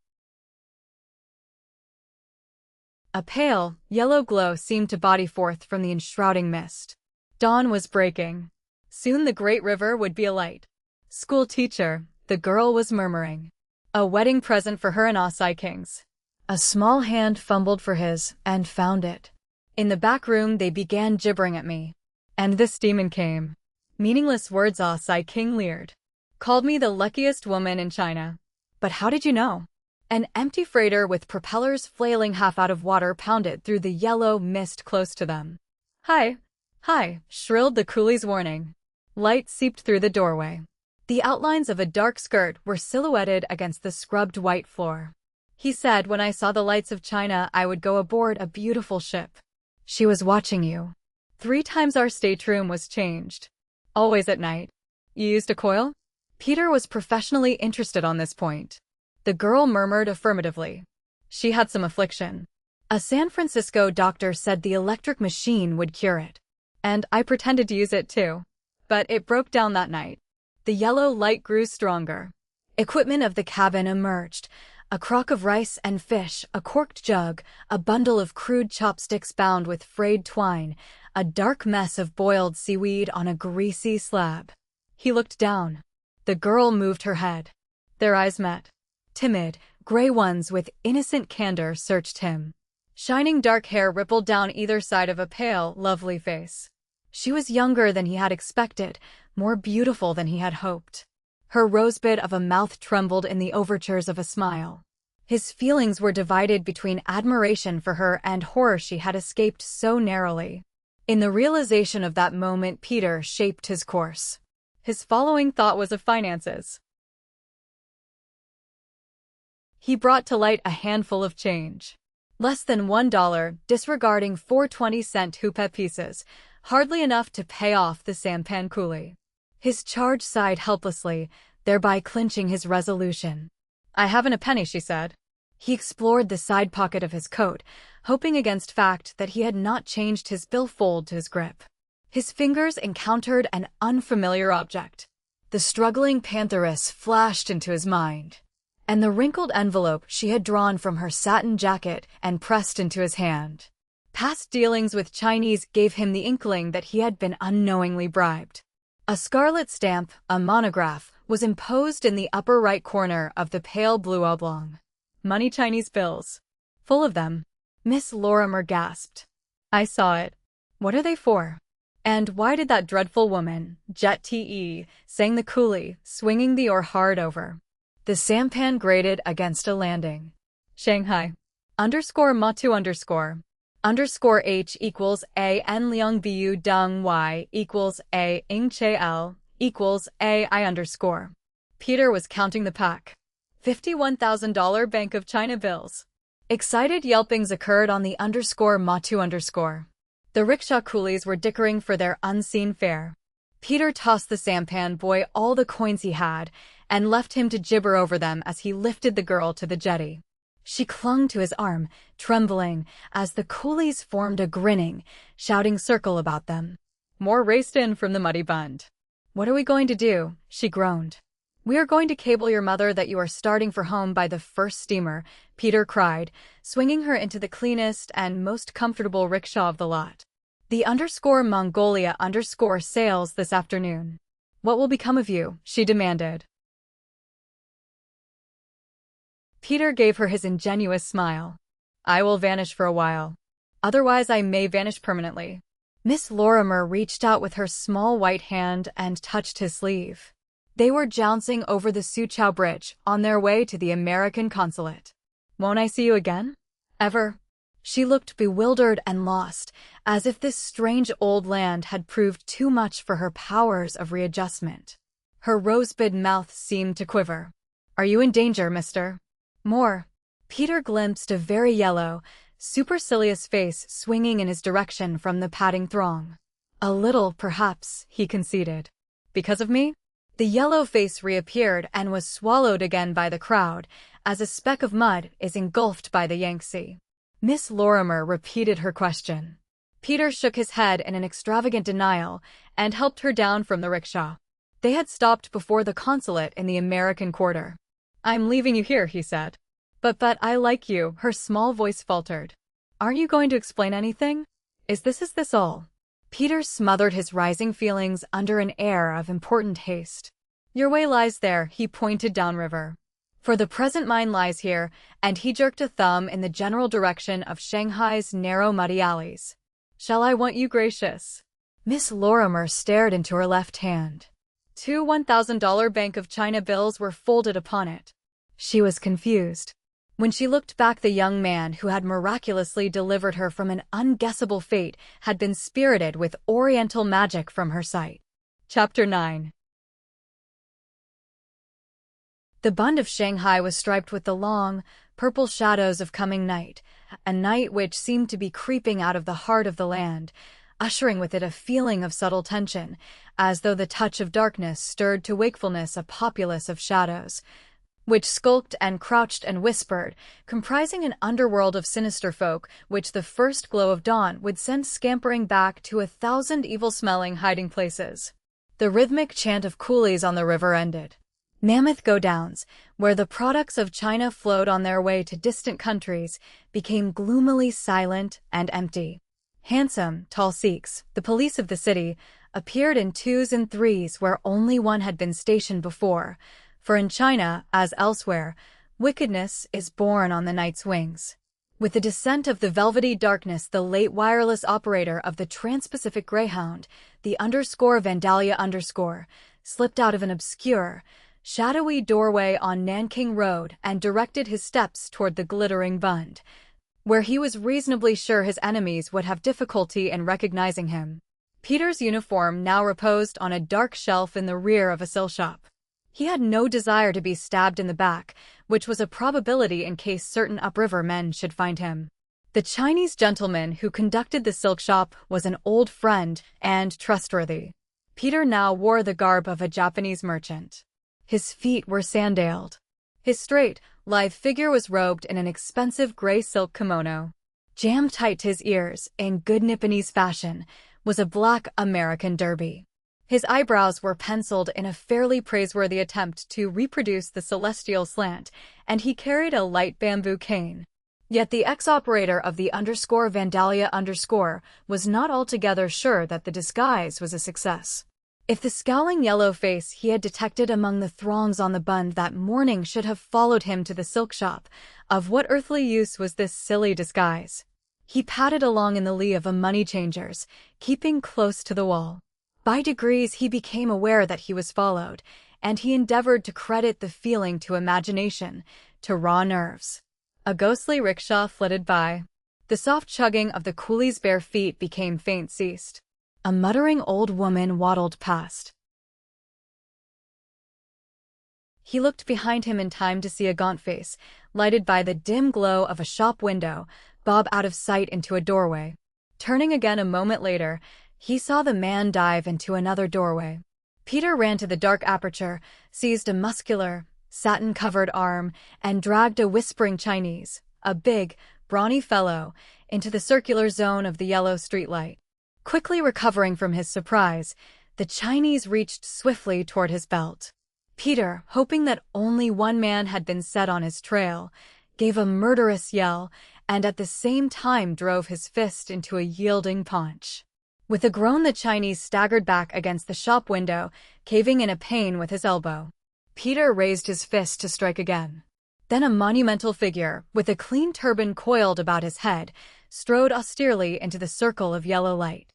A pale, yellow glow seemed to body forth from the enshrouding mist. Dawn was breaking. Soon the great river would be alight. School teacher, the girl was murmuring. A wedding present for her and us, Kings. A small hand fumbled for his and found it. In the back room they began gibbering at me. And this demon came. Meaningless words, King leered. Called me the luckiest woman in China. But how did you know? An empty freighter with propellers flailing half out of water pounded through the yellow mist close to them. Hi, shrilled the coolie's warning. Light seeped through the doorway. The outlines of a dark skirt were silhouetted against the scrubbed white floor. He said when I saw the lights of China I would go aboard a beautiful ship. She was watching you. 3 times our stateroom was changed. Always at night. You used a coil? Peter was professionally interested on this point. The girl murmured affirmatively. She had some affliction. A San Francisco doctor said the electric machine would cure it. And I pretended to use it too. But it broke down that night. The yellow light grew stronger. Equipment of the cabin emerged. A crock of rice and fish, a corked jug, a bundle of crude chopsticks bound with frayed twine, a dark mess of boiled seaweed on a greasy slab. He looked down. The girl moved her head. Their eyes met. Timid, gray ones with innocent candor searched him. Shining dark hair rippled down either side of a pale, lovely face. She was younger than he had expected, more beautiful than he had hoped. Her rosebud of a mouth trembled in the overtures of a smile. His feelings were divided between admiration for her and horror she had escaped so narrowly. In the realization of that moment, Peter shaped his course. His following thought was of finances. He brought to light a handful of change. Less than $1, disregarding 4 20-cent hupe pieces, hardly enough to pay off the sampan coolie. His charge sighed helplessly, thereby clinching his resolution. I haven't a penny, she said. He explored the side pocket of his coat, hoping against fact that he had not changed his billfold to his grip. His fingers encountered an unfamiliar object. The struggling pantheress flashed into his mind. And the wrinkled envelope she had drawn from her satin jacket and pressed into his hand. Past dealings with Chinese gave him the inkling that he had been unknowingly bribed. A scarlet stamp, a monograph, was imposed in the upper right corner of the pale blue oblong. Money Chinese bills. Full of them. Miss Lorimer gasped. I saw it. What are they for? And why did that dreadful woman, Jet Te, sang the coolie, swinging the oar hard over? The sampan grated against a landing. Shanghai. Underscore Matu underscore H equals A N Liang Bu Dung Y equals A Ing Che L equals A I underscore. Peter was counting the pack. $51,000 Bank of China bills. Excited yelpings occurred on the _Matu_. The rickshaw coolies were dickering for their unseen fare. Peter tossed the sampan boy all the coins he had and left him to gibber over them as he lifted the girl to the jetty. She clung to his arm, trembling, as the coolies formed a grinning, shouting circle about them. More raced in from the muddy bund. "What are we going to do?" she groaned. "We are going to cable your mother that you are starting for home by the first steamer," Peter cried, swinging her into the cleanest and most comfortable rickshaw of the lot. "The _Mongolia sails this afternoon." "What will become of you?" she demanded. Peter gave her his ingenuous smile. "I will vanish for a while. Otherwise I may vanish permanently." Miss Lorimer reached out with her small white hand and touched his sleeve. They were jouncing over the Suchow Bridge on their way to the American consulate. "Won't I see you again? Ever?" She looked bewildered and lost, as if this strange old land had proved too much for her powers of readjustment. Her rosebud mouth seemed to quiver. "Are you in danger, mister?" "More." Peter glimpsed a very yellow, supercilious face swinging in his direction from the padding throng. "A little, perhaps," he conceded. "Because of me?" The yellow face reappeared and was swallowed again by the crowd, as a speck of mud is engulfed by the Yangtze. Miss Lorimer repeated her question. Peter shook his head in an extravagant denial and helped her down from the rickshaw. They had stopped before the consulate in the American quarter. "I'm leaving you here," he said. But I like you," her small voice faltered. "Aren't you going to explain anything? Is this all?" Peter smothered his rising feelings under an air of important haste. "Your way lies there," he pointed downriver. "For the present mine lies here," and he jerked a thumb in the general direction of Shanghai's narrow muddy alleys. "Shall I want you gracious?" Miss Lorimer stared into her left hand. 2 $1,000 Bank of China bills were folded upon it. She was confused. When she looked back, the young man who had miraculously delivered her from an unguessable fate had been spirited with oriental magic from her sight. Chapter 9. The Bund of Shanghai was striped with the long, purple shadows of coming night, a night which seemed to be creeping out of the heart of the land, ushering with it a feeling of subtle tension, as though the touch of darkness stirred to wakefulness a populace of shadows, which skulked and crouched and whispered, comprising an underworld of sinister folk which the first glow of dawn would send scampering back to 1,000 evil-smelling hiding places. The rhythmic chant of coolies on the river ended. Mammoth go-downs, where the products of China flowed on their way to distant countries, became gloomily silent and empty. Handsome, tall Sikhs, the police of the city, appeared in 2s and 3s where only one had been stationed before, for in China, as elsewhere, wickedness is born on the night's wings. With the descent of the velvety darkness, the late wireless operator of the Trans-Pacific Greyhound, the _Vandalia_, slipped out of an obscure, shadowy doorway on Nanking Road and directed his steps toward the glittering Bund, where he was reasonably sure his enemies would have difficulty in recognizing him. Peter's uniform now reposed on a dark shelf in the rear of a silk shop. He had no desire to be stabbed in the back, which was a probability in case certain upriver men should find him. The Chinese gentleman who conducted the silk shop was an old friend and trustworthy. Peter now wore the garb of a Japanese merchant. His feet were sandaled. His straight, lithe figure was robed in an expensive gray silk kimono. Jammed tight to his ears, in good Nipponese fashion, was a black American derby. His eyebrows were penciled in a fairly praiseworthy attempt to reproduce the celestial slant, and he carried a light bamboo cane. Yet the ex-operator of the _Vandalia_ was not altogether sure that the disguise was a success. If the scowling yellow face he had detected among the throngs on the Bund that morning should have followed him to the silk shop, of what earthly use was this silly disguise? He padded along in the lee of a money-changer's, keeping close to the wall. By degrees he became aware that he was followed, and he endeavored to credit the feeling to imagination, to raw nerves. A ghostly rickshaw flitted by. The soft chugging of the coolies' bare feet became faint ceased. A muttering old woman waddled past. He looked behind him in time to see a gaunt face, lighted by the dim glow of a shop window, bob out of sight into a doorway. Turning again a moment later, he saw the man dive into another doorway. Peter ran to the dark aperture, seized a muscular, satin-covered arm, and dragged a whispering Chinese, a big, brawny fellow, into the circular zone of the yellow streetlight. Quickly recovering from his surprise, the Chinese reached swiftly toward his belt. Peter, hoping that only one man had been set on his trail, gave a murderous yell and at the same time drove his fist into a yielding punch. With a groan, the Chinese staggered back against the shop window, caving in a pain with his elbow. Peter raised his fist to strike again. Then a monumental figure, with a clean turban coiled about his head, strode austerely into the circle of yellow light.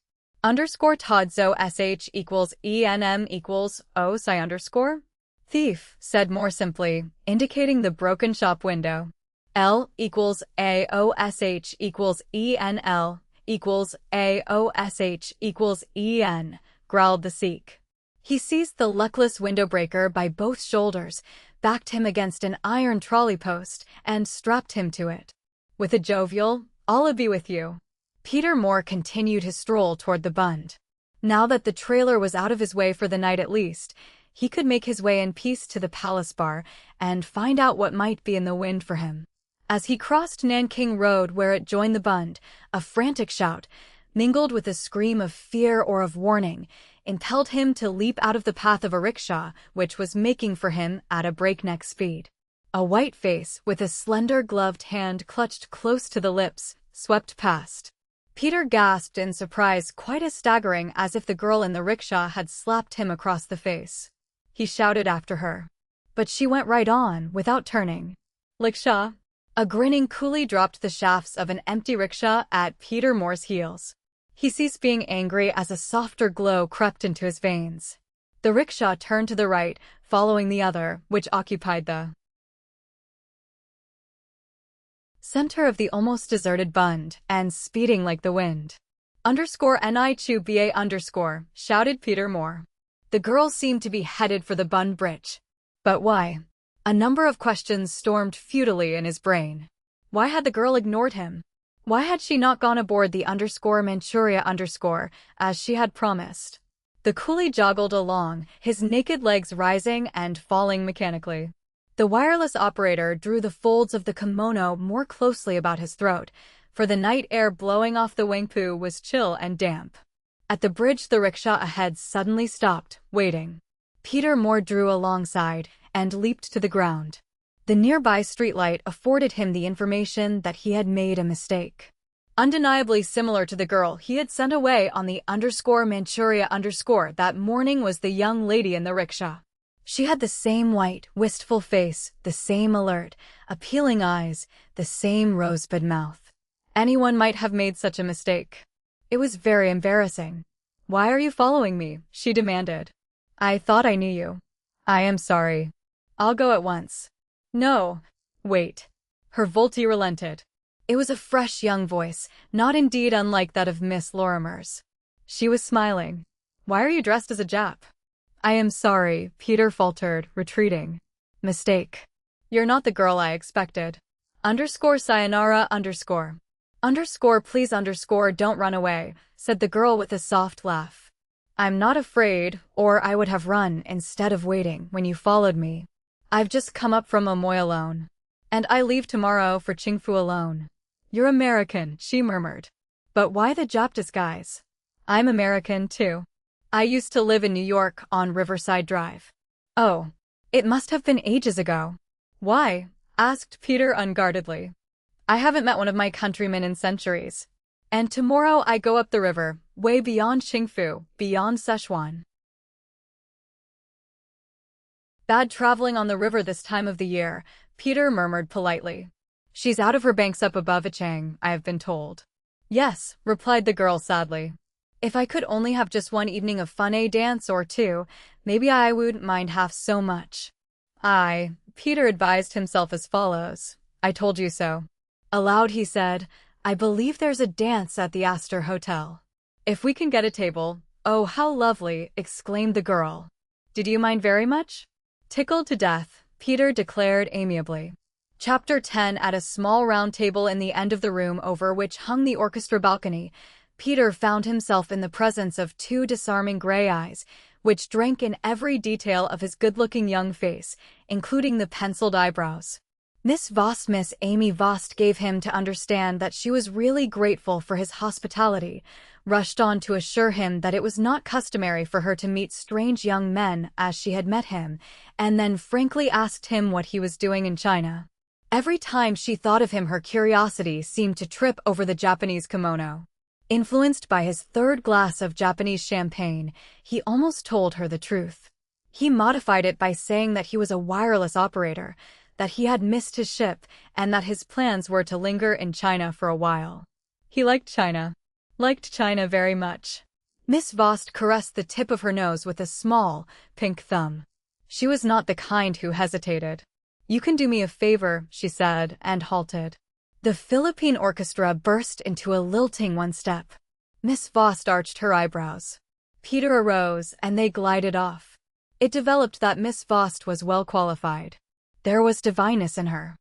_Todzo sh equals enm equals o psi _ Thief, said more simply, indicating the broken shop window. L equals aosh equals enl equals aosh equals en, growled the Sikh. He seized the luckless windowbreaker by both shoulders, backed him against an iron trolley post, and strapped him to it. With a jovial, "Allah be with you," Peter Moore continued his stroll toward the Bund. Now that the trailer was out of his way for the night at least, he could make his way in peace to the Palace Bar and find out what might be in the wind for him. As he crossed Nanking Road where it joined the Bund, a frantic shout, mingled with a scream of fear or of warning, impelled him to leap out of the path of a rickshaw, which was making for him at a breakneck speed. A white face, with a slender gloved hand clutched close to the lips, swept past. Peter gasped in surprise, quite as staggering as if the girl in the rickshaw had slapped him across the face. He shouted after her. But she went right on, without turning. "Rickshaw!" A grinning coolie dropped the shafts of an empty rickshaw at Peter Moore's heels. He ceased being angry as a softer glow crept into his veins. The rickshaw turned to the right, following the other, which occupied the center of the almost deserted Bund, and speeding like the wind. _ni chu ba _ shouted Peter Moore. The girl seemed to be headed for the Bund Bridge. But why? A number of questions stormed futilely in his brain. Why had the girl ignored him? Why had she not gone aboard the Manchuria as she had promised? The coolie joggled along, his naked legs rising and falling mechanically. The wireless operator drew the folds of the kimono more closely about his throat, for the night air blowing off the Wangpu was chill and damp. At the bridge, the rickshaw ahead suddenly stopped, waiting. Peter Moore drew alongside and leaped to the ground. The nearby streetlight afforded him the information that he had made a mistake. Undeniably similar to the girl he had sent away on the Manchuria that morning was the young lady in the rickshaw. She had the same white, wistful face, the same alert, appealing eyes, the same rosebud mouth. Anyone might have made such a mistake. It was very embarrassing. "Why are you following me?" she demanded. "I thought I knew you." "I am sorry. I'll go at once." "No. Wait." Her volte relented. It was a fresh young voice, not indeed unlike that of Miss Lorimer's. She was smiling. "Why are you dressed as a Jap?" "I am sorry," Peter faltered, retreating. "Mistake. You're not the girl I expected. Sayonara _ please don't run away," said the girl with a soft laugh. "I'm not afraid, or I would have run instead of waiting when you followed me. I've just come up from Amoy alone. And I leave tomorrow for Qingfu alone." "You're American," she murmured. "But why the Jap disguise?" "I'm American, too. I used to live in New York on Riverside Drive." "Oh, it must have been ages ago." "Why?" asked Peter unguardedly. "I haven't met one of my countrymen in centuries. And tomorrow I go up the river, way beyond Qingfu, beyond Sichuan." "Bad traveling on the river this time of the year," Peter murmured politely. "She's out of her banks up above Ichang, I have been told." "Yes," replied the girl sadly. "If I could only have just one evening of fun, a dance or two, maybe I wouldn't mind half so much." Peter advised himself as follows. "I told you so." Aloud he said, "I believe there's a dance at the Astor Hotel. If we can get a table." "Oh, how lovely," exclaimed the girl. "Did you mind very much?" Tickled to death, Peter declared amiably. Chapter 10. At a small round table in the end of the room over which hung the orchestra balcony, Peter found himself in the presence of two disarming gray eyes, which drank in every detail of his good-looking young face, including the penciled eyebrows. Miss Amy Vost gave him to understand that she was really grateful for his hospitality, rushed on to assure him that it was not customary for her to meet strange young men as she had met him, and then frankly asked him what he was doing in China. Every time she thought of him, her curiosity seemed to trip over the Japanese kimono. Influenced by his third glass of Japanese champagne, he almost told her the truth. He modified it by saying that he was a wireless operator, that he had missed his ship, and that his plans were to linger in China for a while. He liked China very much. Miss Vost caressed the tip of her nose with a small, pink thumb. She was not the kind who hesitated. "You can do me a favor," she said, and halted. The Philippine orchestra burst into a lilting one-step. Miss Vost arched her eyebrows. Peter arose, and they glided off. It developed that Miss Vost was well qualified. There was divineness in her.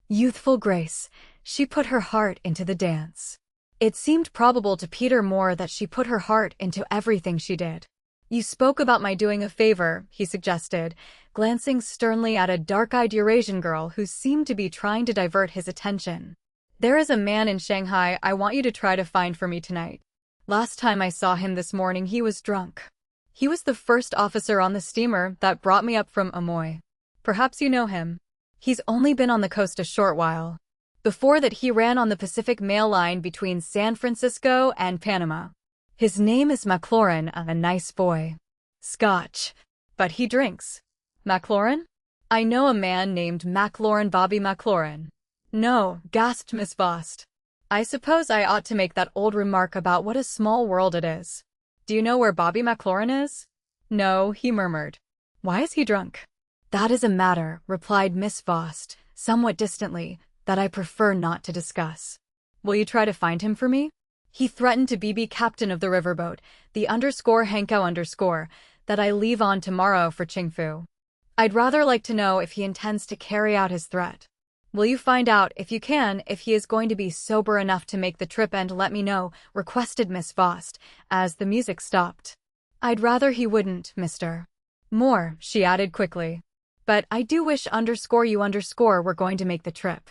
Youthful grace, she put her heart into the dance. It seemed probable to Peter more that she put her heart into everything she did. "You spoke about my doing a favor," he suggested, glancing sternly at a dark-eyed Eurasian girl who seemed to be trying to divert his attention. "There is a man in Shanghai I want you to try to find for me tonight. Last time I saw him this morning he was drunk. He was the first officer on the steamer that brought me up from Amoy. Perhaps you know him. He's only been on the coast a short while. Before that he ran on the Pacific Mail Line between San Francisco and Panama. His name is McLaurin, a nice boy. Scotch. But he drinks." "McLaurin? I know a man named McLaurin, Bobby McLaurin." "No," gasped Miss Vost. "I suppose I ought to make that old remark about what a small world it is. Do you know where Bobby McLaurin is?" "No," he murmured. "Why is he drunk?" "That is a matter," replied Miss Vost, somewhat distantly, "that I prefer not to discuss." "Will you try to find him for me?" "He threatened to be captain of the riverboat, the _Hanko_, that I leave on tomorrow for Qingfu. I'd rather like to know if he intends to carry out his threat. Will you find out, if you can, if he is going to be sober enough to make the trip and let me know," requested Miss Vost, as the music stopped. "I'd rather he wouldn't, Mr. Moore," she added quickly. "But I do wish _you_ were going to make the trip.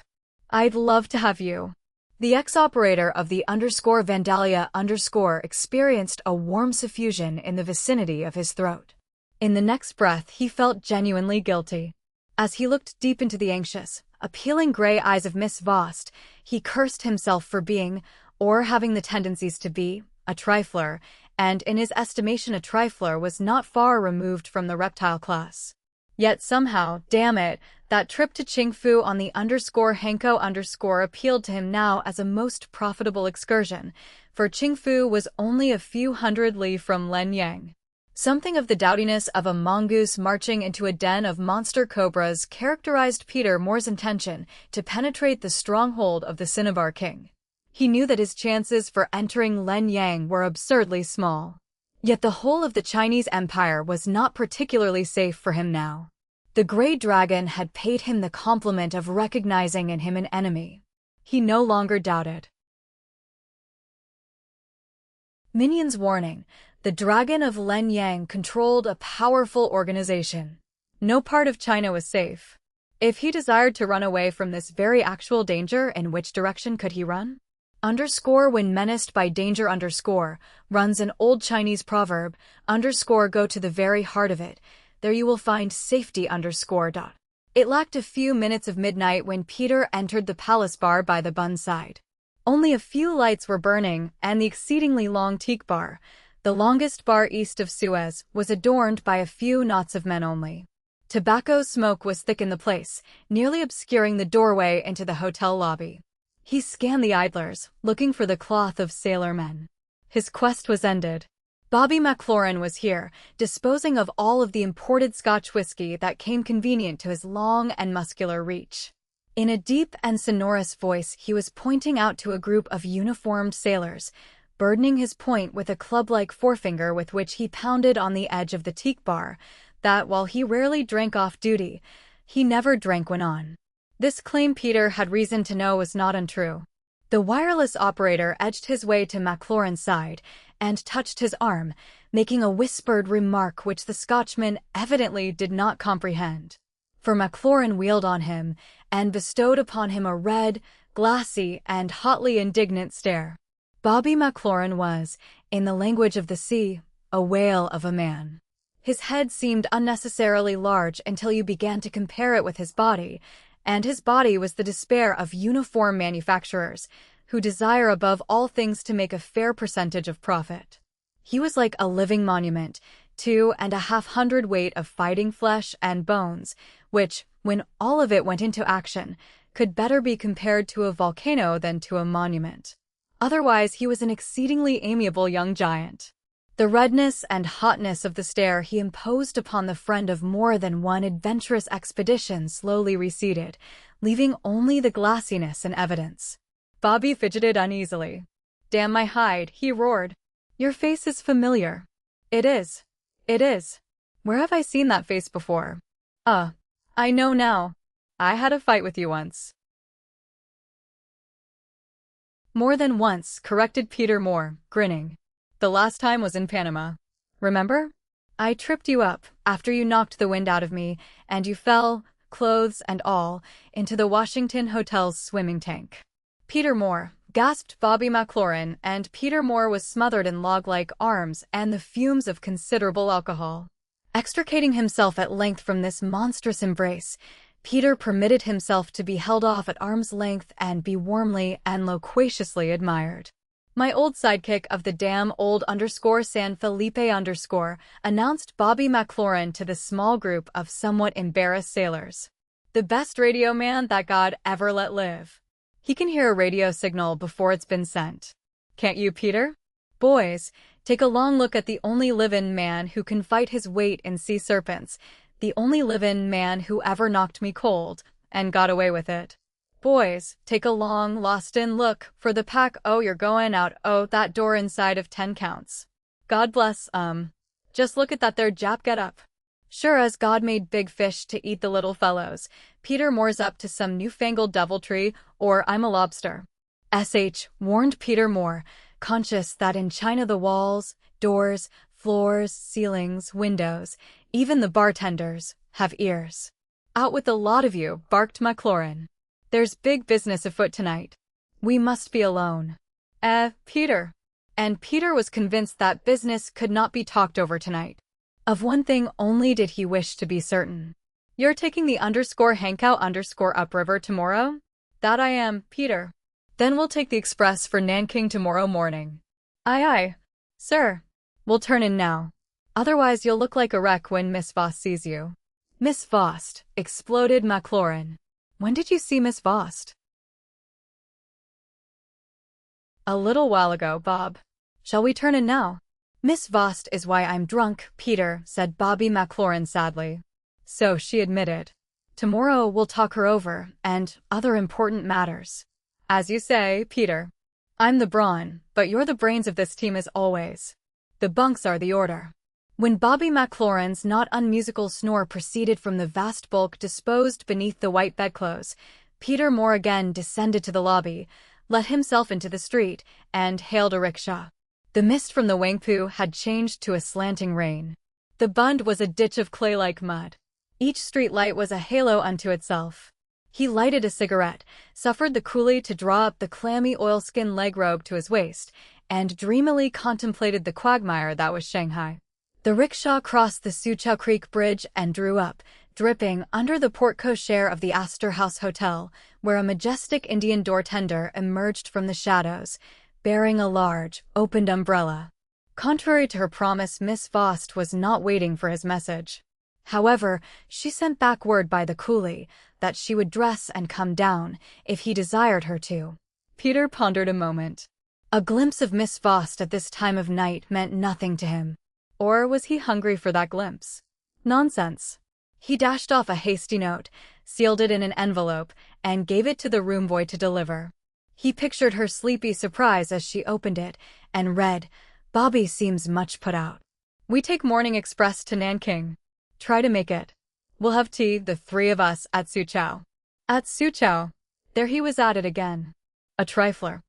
I'd love to have you." The ex-operator of the _Vandalia_ experienced a warm suffusion in the vicinity of his throat. In the next breath he felt genuinely guilty. As he looked deep into the anxious, appealing gray eyes of Miss Vost, he cursed himself for being, or having the tendencies to be, a trifler, and in his estimation a trifler was not far removed from the reptile class. Yet somehow, damn it, that trip to Qingfu on the _Hanko_ appealed to him now as a most profitable excursion, for Qingfu was only a few hundred li from Lenyang. Something of the dowdiness of a mongoose marching into a den of monster cobras characterized Peter Moore's intention to penetrate the stronghold of the Cinnabar King. He knew that his chances for entering Lenyang were absurdly small. Yet the whole of the Chinese Empire was not particularly safe for him now. The Grey Dragon had paid him the compliment of recognizing in him an enemy. He no longer doubted. Minion's warning: the Dragon of Lenyang controlled a powerful organization. No part of China was safe. If he desired to run away from this very actual danger, in which direction could he run? When menaced by danger runs an old Chinese proverb, go to the very heart of it, there you will find safety . It lacked a few minutes of midnight when Peter entered the palace bar by the Bund side. Only a few lights were burning, and the exceedingly long teak bar, the longest bar east of Suez, was adorned by a few knots of men only. Tobacco smoke was thick in the place, nearly obscuring the doorway into the hotel lobby. He scanned the idlers, looking for the cloth of sailor men. His quest was ended. Bobby McLaurin was here, disposing of all of the imported Scotch whiskey that came convenient to his long and muscular reach. In a deep and sonorous voice he was pointing out to a group of uniformed sailors, burdening his point with a club-like forefinger with which he pounded on the edge of the teak bar, that while he rarely drank off duty, he never drank when on. This claim Peter had reason to know was not untrue. The wireless operator edged his way to McLaurin's side and touched his arm, making a whispered remark which the Scotchman evidently did not comprehend. For McLaurin wheeled on him and bestowed upon him a red, glassy, and hotly indignant stare. Bobby McLaurin was, in the language of the sea, a whale of a man. His head seemed unnecessarily large until you began to compare it with his body, and his body was the despair of uniform manufacturers, who desire above all things to make a fair percentage of profit. He was like a living monument, 2.5 hundredweight of fighting flesh and bones, which, when all of it went into action, could better be compared to a volcano than to a monument. Otherwise, he was an exceedingly amiable young giant. The redness and hotness of the stare he imposed upon the friend of more than one adventurous expedition slowly receded, leaving only the glassiness in evidence. Bobby fidgeted uneasily. "Damn my hide," he roared. "Your face is familiar." "It is. It is. Where have I seen that face before?" I know now. I had a fight with you once." "More than once," corrected Peter Moore, grinning. "The last time was in Panama. Remember? I tripped you up after you knocked the wind out of me, and you fell, clothes and all, into the Washington Hotel's swimming tank." "Peter Moore," gasped Bobby McLaurin, and Peter Moore was smothered in log-like arms and the fumes of considerable alcohol. Extricating himself at length from this monstrous embrace, Peter permitted himself to be held off at arm's length and be warmly and loquaciously admired. "My old sidekick of the damn old _San Felipe announced Bobby McLaurin to the small group of somewhat embarrassed sailors. "The best radio man that God ever let live. He can hear a radio signal before it's been sent. Can't you, Peter? Boys, take a long look at the only livin' man who can fight his weight in sea serpents, the only livin' man who ever knocked me cold, and got away with it. Boys, take a long, lost-in look for the pack. Oh, you're going out that door inside of 10 counts. God bless, just look at that there Jap get up. Sure as God made big fish to eat the little fellows, Peter Moore's up to some newfangled deviltry, or I'm a lobster." warned Peter Moore, conscious that in China the walls, doors, floors, ceilings, windows, even the bartenders, have ears. "Out with the lot of you," barked McLaurin. "There's big business afoot tonight. We must be alone." Peter." And Peter was convinced that business could not be talked over tonight. Of one thing only did he wish to be certain. "You're taking the _Hankow upriver tomorrow?" "That I am, Peter." "Then we'll take the express for Nanking tomorrow morning." "Aye, aye, sir." "We'll turn in now. Otherwise you'll look like a wreck when Miss Vost sees you." "Miss Vost," exploded McLaurin. "When did you see Miss Vost?" "A little while ago, Bob. Shall we turn in now?" "Miss Vost is why I'm drunk, Peter," said Bobby McLaurin sadly. "So she admitted. Tomorrow we'll talk her over, and other important matters." "As you say, Peter. I'm the brawn, but you're the brains of this team as always. The bunks are the order." When Bobby McLaurin's not unmusical snore proceeded from the vast bulk disposed beneath the white bedclothes, Peter Moore again descended to the lobby, let himself into the street, and hailed a rickshaw. The mist from the Wangpu had changed to a slanting rain. The Bund was a ditch of clay-like mud. Each street light was a halo unto itself. He lighted a cigarette, suffered the coolie to draw up the clammy oilskin leg robe to his waist, and dreamily contemplated the quagmire that was Shanghai. The rickshaw crossed the Suchow Creek Bridge and drew up, dripping, under the porte-cochere of the Astor House Hotel, where a majestic Indian door tender emerged from the shadows, bearing a large, opened umbrella. Contrary to her promise, Miss Vost was not waiting for his message. However, she sent back word by the coolie that she would dress and come down, if he desired her to. Peter pondered a moment. A glimpse of Miss Vost at this time of night meant nothing to him. Or was he hungry for that glimpse? Nonsense. He dashed off a hasty note, sealed it in an envelope, and gave it to the room boy to deliver. He pictured her sleepy surprise as she opened it, and read, "Bobby seems much put out. We take morning express to Nanking." Try to make it. We'll have tea, the three of us, at Suchow. At Suchow. There he was at it again. A trifler.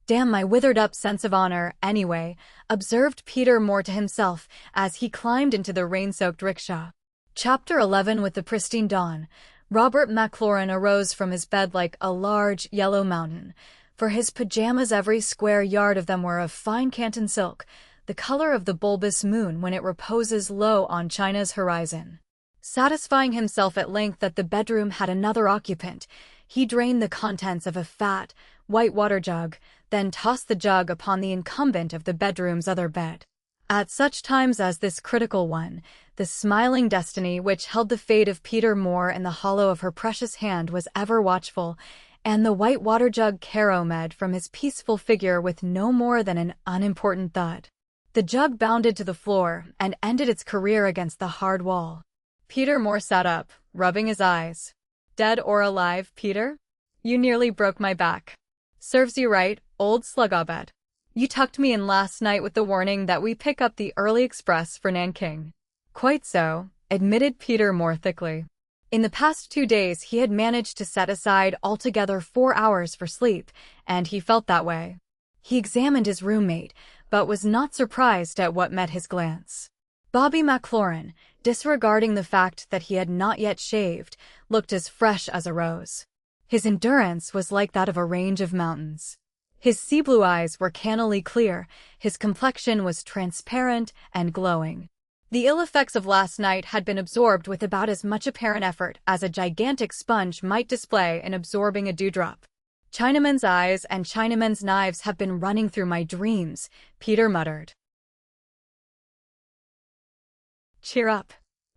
Damn my withered-up sense of honor, anyway, observed Peter more to himself as he climbed into the rain-soaked rickshaw. Chapter 11. With the pristine dawn, Robert McLaurin arose from his bed like a large, yellow mountain. For his pajamas, every square yard of them were of fine Canton silk, the color of the bulbous moon when it reposes low on China's horizon. Satisfying himself at length that the bedroom had another occupant, he drained the contents of a fat, white water jug, then tossed the jug upon the incumbent of the bedroom's other bed. At such times as this critical one, the smiling destiny which held the fate of Peter Moore in the hollow of her precious hand was ever watchful, and the white water jug caromed from his peaceful figure with no more than an unimportant thud. The jug bounded to the floor and ended its career against the hard wall. Peter Moore sat up, rubbing his eyes. Dead or alive, Peter? You nearly broke my back. Serves you right, old slugabed. You tucked me in last night with the warning that we pick up the early express for Nanking. Quite so, admitted Peter Moore thickly. In the past 2 days he had managed to set aside altogether 4 hours for sleep, and he felt that way. He examined his roommate, but was not surprised at what met his glance. Bobby McLaurin, disregarding the fact that he had not yet shaved, looked as fresh as a rose. His endurance was like that of a range of mountains. His sea-blue eyes were cannily clear, his complexion was transparent and glowing. The ill effects of last night had been absorbed with about as much apparent effort as a gigantic sponge might display in absorbing a dewdrop. Chinamen's eyes and Chinamen's knives have been running through my dreams, Peter muttered. Cheer up.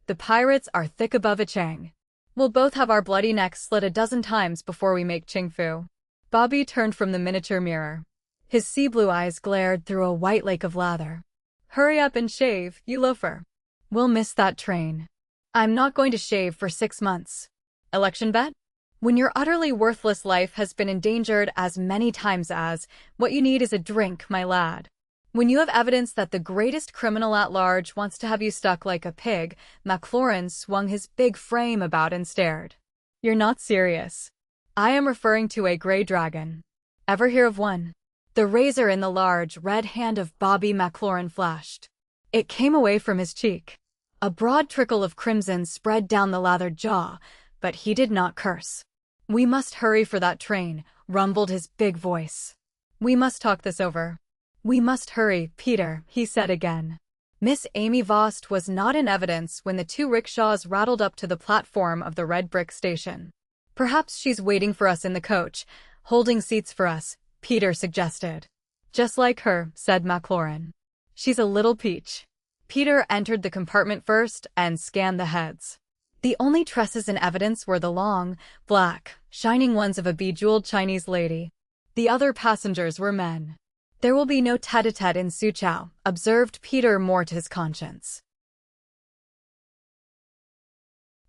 The pirates are thick above a Chang. We'll both have our bloody necks slit a dozen times before we make Chingfu. Bobby turned from the miniature mirror. His sea-blue eyes glared through a white lake of lather. Hurry up and shave, you loafer. We'll miss that train. I'm not going to shave for 6 months. Election bet? When your utterly worthless life has been endangered as many times as, what you need is a drink, my lad. When you have evidence that the greatest criminal at large wants to have you stuck like a pig, McLaurin swung his big frame about and stared. You're not serious. I am referring to a gray dragon. Ever hear of one? The razor in the large, red hand of Bobby McLaurin flashed. It came away from his cheek. A broad trickle of crimson spread down the lathered jaw, but he did not curse. We must hurry for that train, rumbled his big voice. We must talk this over. We must hurry, Peter, he said again. Miss Amy Vost was not in evidence when the 2 rickshaws rattled up to the platform of the red brick station. Perhaps she's waiting for us in the coach, holding seats for us, Peter suggested. Just like her, said McLaurin. She's a little peach. Peter entered the compartment first and scanned the heads. The only tresses in evidence were the long, black, shining ones of a bejeweled Chinese lady. The other passengers were men. There will be no tete-a-tete in Suchow, observed Peter Moore to his conscience.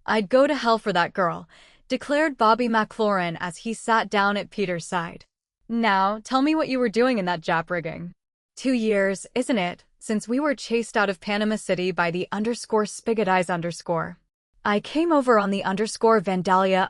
I'd go to hell for that girl, declared Bobby McLaurin as he sat down at Peter's side. Now, tell me what you were doing in that Jap rigging. 2 years, isn't it, since we were chased out of Panama City by the _Spigot Eyes_. I came over on the _Vandalia_.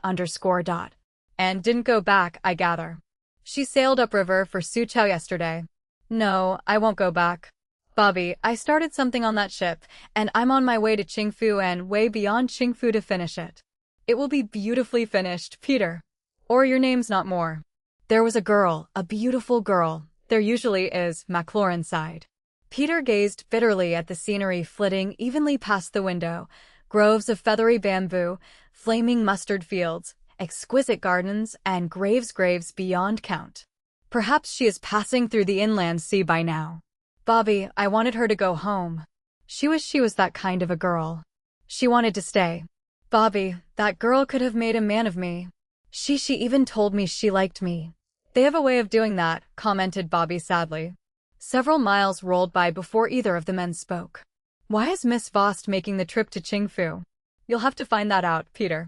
And didn't go back, I gather. She sailed upriver for Suchow yesterday. No, I won't go back. Bobby, I started something on that ship, and I'm on my way to Chingfu and way beyond Chingfu to finish it. It will be beautifully finished, Peter. Or your name's not Moore. There was a girl, a beautiful girl. There usually is, McLaurin sighed. Peter gazed bitterly at the scenery flitting evenly past the window, groves of feathery bamboo, flaming mustard fields, exquisite gardens, and graves beyond count. Perhaps she is passing through the inland sea by now. Bobby, I wanted her to go home. She was that kind of a girl. She wanted to stay. Bobby, that girl could have made a man of me. She even told me she liked me. They have a way of doing that, commented Bobby sadly. Several miles rolled by before either of the men spoke. Why is Miss Vost making the trip to Chingfu? You'll have to find that out, Peter.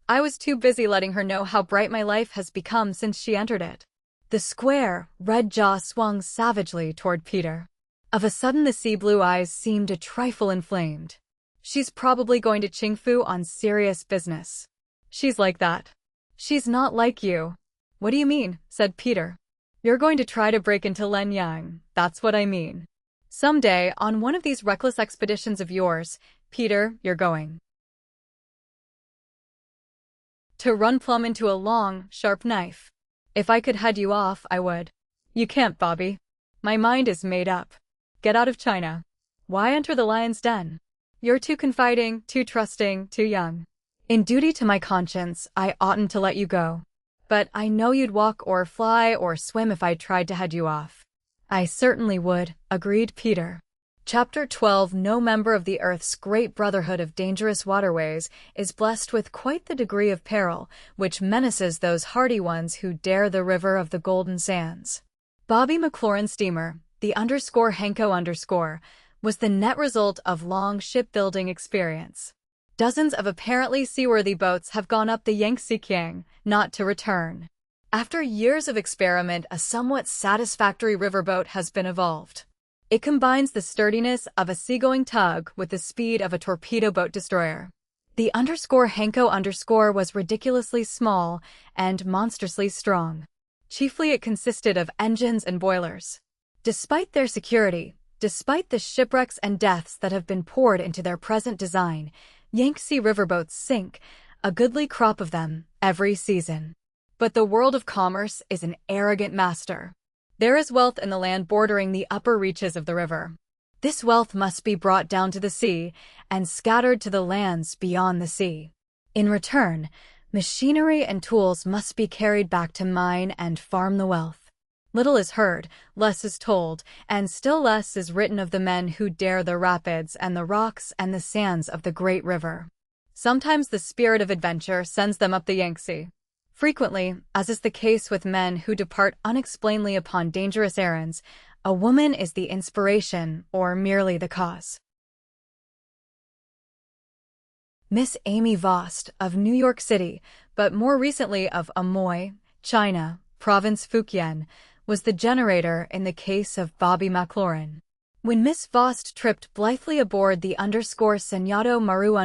I was too busy letting her know how bright my life has become since she entered it. The square, red jaw swung savagely toward Peter. Of a sudden the sea blue eyes seemed a trifle inflamed. She's probably going to Qingfu on serious business. She's like that. She's not like you. What do you mean? Said Peter. You're going to try to break into Lenyang, that's what I mean. Someday, on one of these reckless expeditions of yours, Peter, you're going to run plumb into a long, sharp knife. If I could head you off, I would. You can't, Bobby. My mind is made up. Get out of China. Why enter the lion's den? You're too confiding, too trusting, too young. In duty to my conscience, I oughtn't to let you go. But I know you'd walk or fly or swim if I tried to head you off. I certainly would, agreed Peter. Chapter 12 No member of the Earth's great brotherhood of dangerous waterways is blessed with quite the degree of peril, which menaces those hardy ones who dare the river of the golden sands. Bobby McLaurin's steamer, the _Henko_, was the net result of long shipbuilding experience. Dozens of apparently seaworthy boats have gone up the Yangtze Kiang, not to return. After years of experiment, a somewhat satisfactory riverboat has been evolved. It combines the sturdiness of a seagoing tug with the speed of a torpedo boat destroyer. The _Henko_ was ridiculously small and monstrously strong. Chiefly it consisted of engines and boilers. Despite their security, despite the shipwrecks and deaths that have been poured into their present design, Yangtze riverboats sink, a goodly crop of them, every season. But the world of commerce is an arrogant master. There is wealth in the land bordering the upper reaches of the river. This wealth must be brought down to the sea and scattered to the lands beyond the sea. In return, machinery and tools must be carried back to mine and farm the wealth. Little is heard, less is told, and still less is written of the men who dare the rapids and the rocks and the sands of the great river. Sometimes the spirit of adventure sends them up the Yangtze. Frequently, as is the case with men who depart unexplainedly upon dangerous errands, a woman is the inspiration or merely the cause. Miss Amy Vost, of New York City, but more recently of Amoy, China, province Fujian, was the generator in the case of Bobby McLaurin. When Miss Vost tripped blithely aboard the _Senyato Maru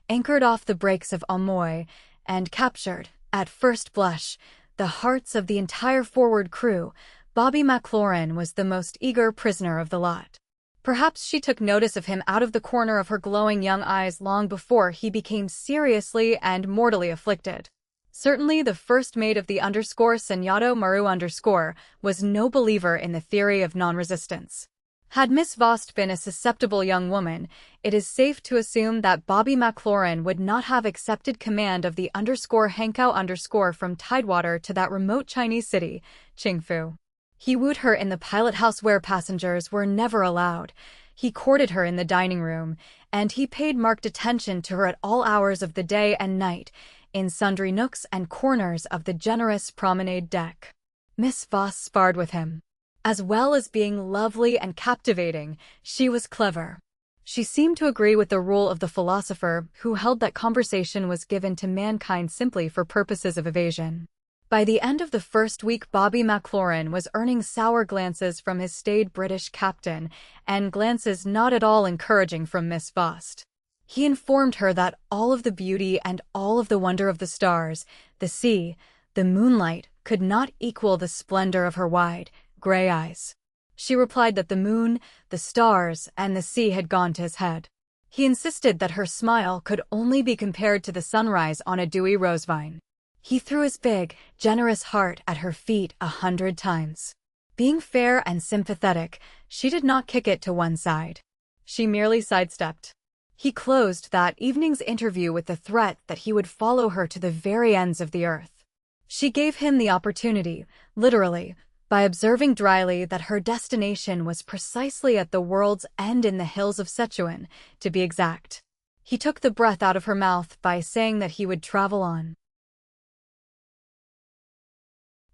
anchored off the breaks of Amoy, and captured, at first blush, the hearts of the entire forward crew, Bobby McLaurin was the most eager prisoner of the lot. Perhaps she took notice of him out of the corner of her glowing young eyes long before he became seriously and mortally afflicted. Certainly the first mate of the _Senyato Maru was no believer in the theory of non-resistance. Had Miss Vost been a susceptible young woman, it is safe to assume that Bobby McLaurin would not have accepted command of the _Henko_ from Tidewater to that remote Chinese city, Qingfu. He wooed her in the pilot house where passengers were never allowed. He courted her in the dining room, and he paid marked attention to her at all hours of the day and night, in sundry nooks and corners of the generous promenade deck. Miss Vost sparred with him. As well as being lovely and captivating, she was clever. She seemed to agree with the rule of the philosopher who held that conversation was given to mankind simply for purposes of evasion. By the end of the first week, Bobby McLaurin was earning sour glances from his staid British captain, and glances not at all encouraging from Miss Vost. He informed her that all of the beauty and all of the wonder of the stars, the sea, the moonlight, could not equal the splendor of her wide, gray eyes. She replied that the moon, the stars, and the sea had gone to his head. He insisted that her smile could only be compared to the sunrise on a dewy rosevine. He threw his big, generous heart at her feet 100 times. Being fair and sympathetic, she did not kick it to one side. She merely sidestepped. He closed that evening's interview with the threat that he would follow her to the very ends of the earth. She gave him the opportunity, literally, by observing dryly that her destination was precisely at the world's end in the hills of Sichuan, to be exact. He took the breath out of her mouth by saying that he would travel on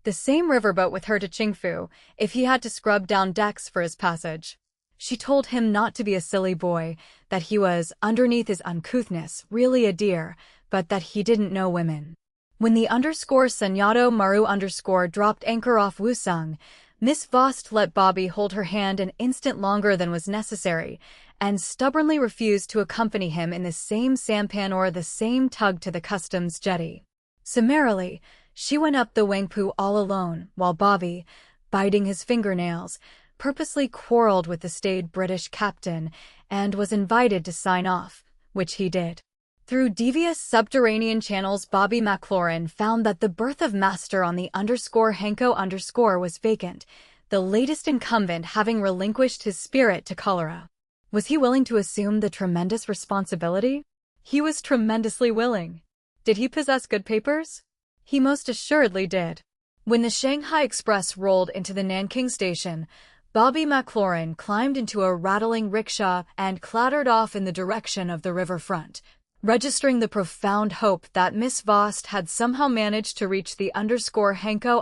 the same riverboat with her to Qingfu, if he had to scrub down decks for his passage. She told him not to be a silly boy, that he was, underneath his uncouthness, really a dear, but that he didn't know women. When the _Senyato Maru dropped anchor off Wusung, Miss Vost let Bobby hold her hand an instant longer than was necessary, and stubbornly refused to accompany him in the same sampan or the same tug to the customs jetty. Summarily, she went up the Wangpu all alone, while Bobby, biting his fingernails, purposely quarreled with the staid British captain and was invited to sign off, which he did. Through devious subterranean channels, Bobby McLaurin found that the berth of master on the Hanko was vacant, the latest incumbent having relinquished his spirit to cholera. Was he willing to assume the tremendous responsibility? He was tremendously willing. Did he possess good papers? He most assuredly did. When the Shanghai Express rolled into the Nanking station, Bobby McLaurin climbed into a rattling rickshaw and clattered off in the direction of the riverfront, registering the profound hope that Miss Vost had somehow managed to reach the Hanko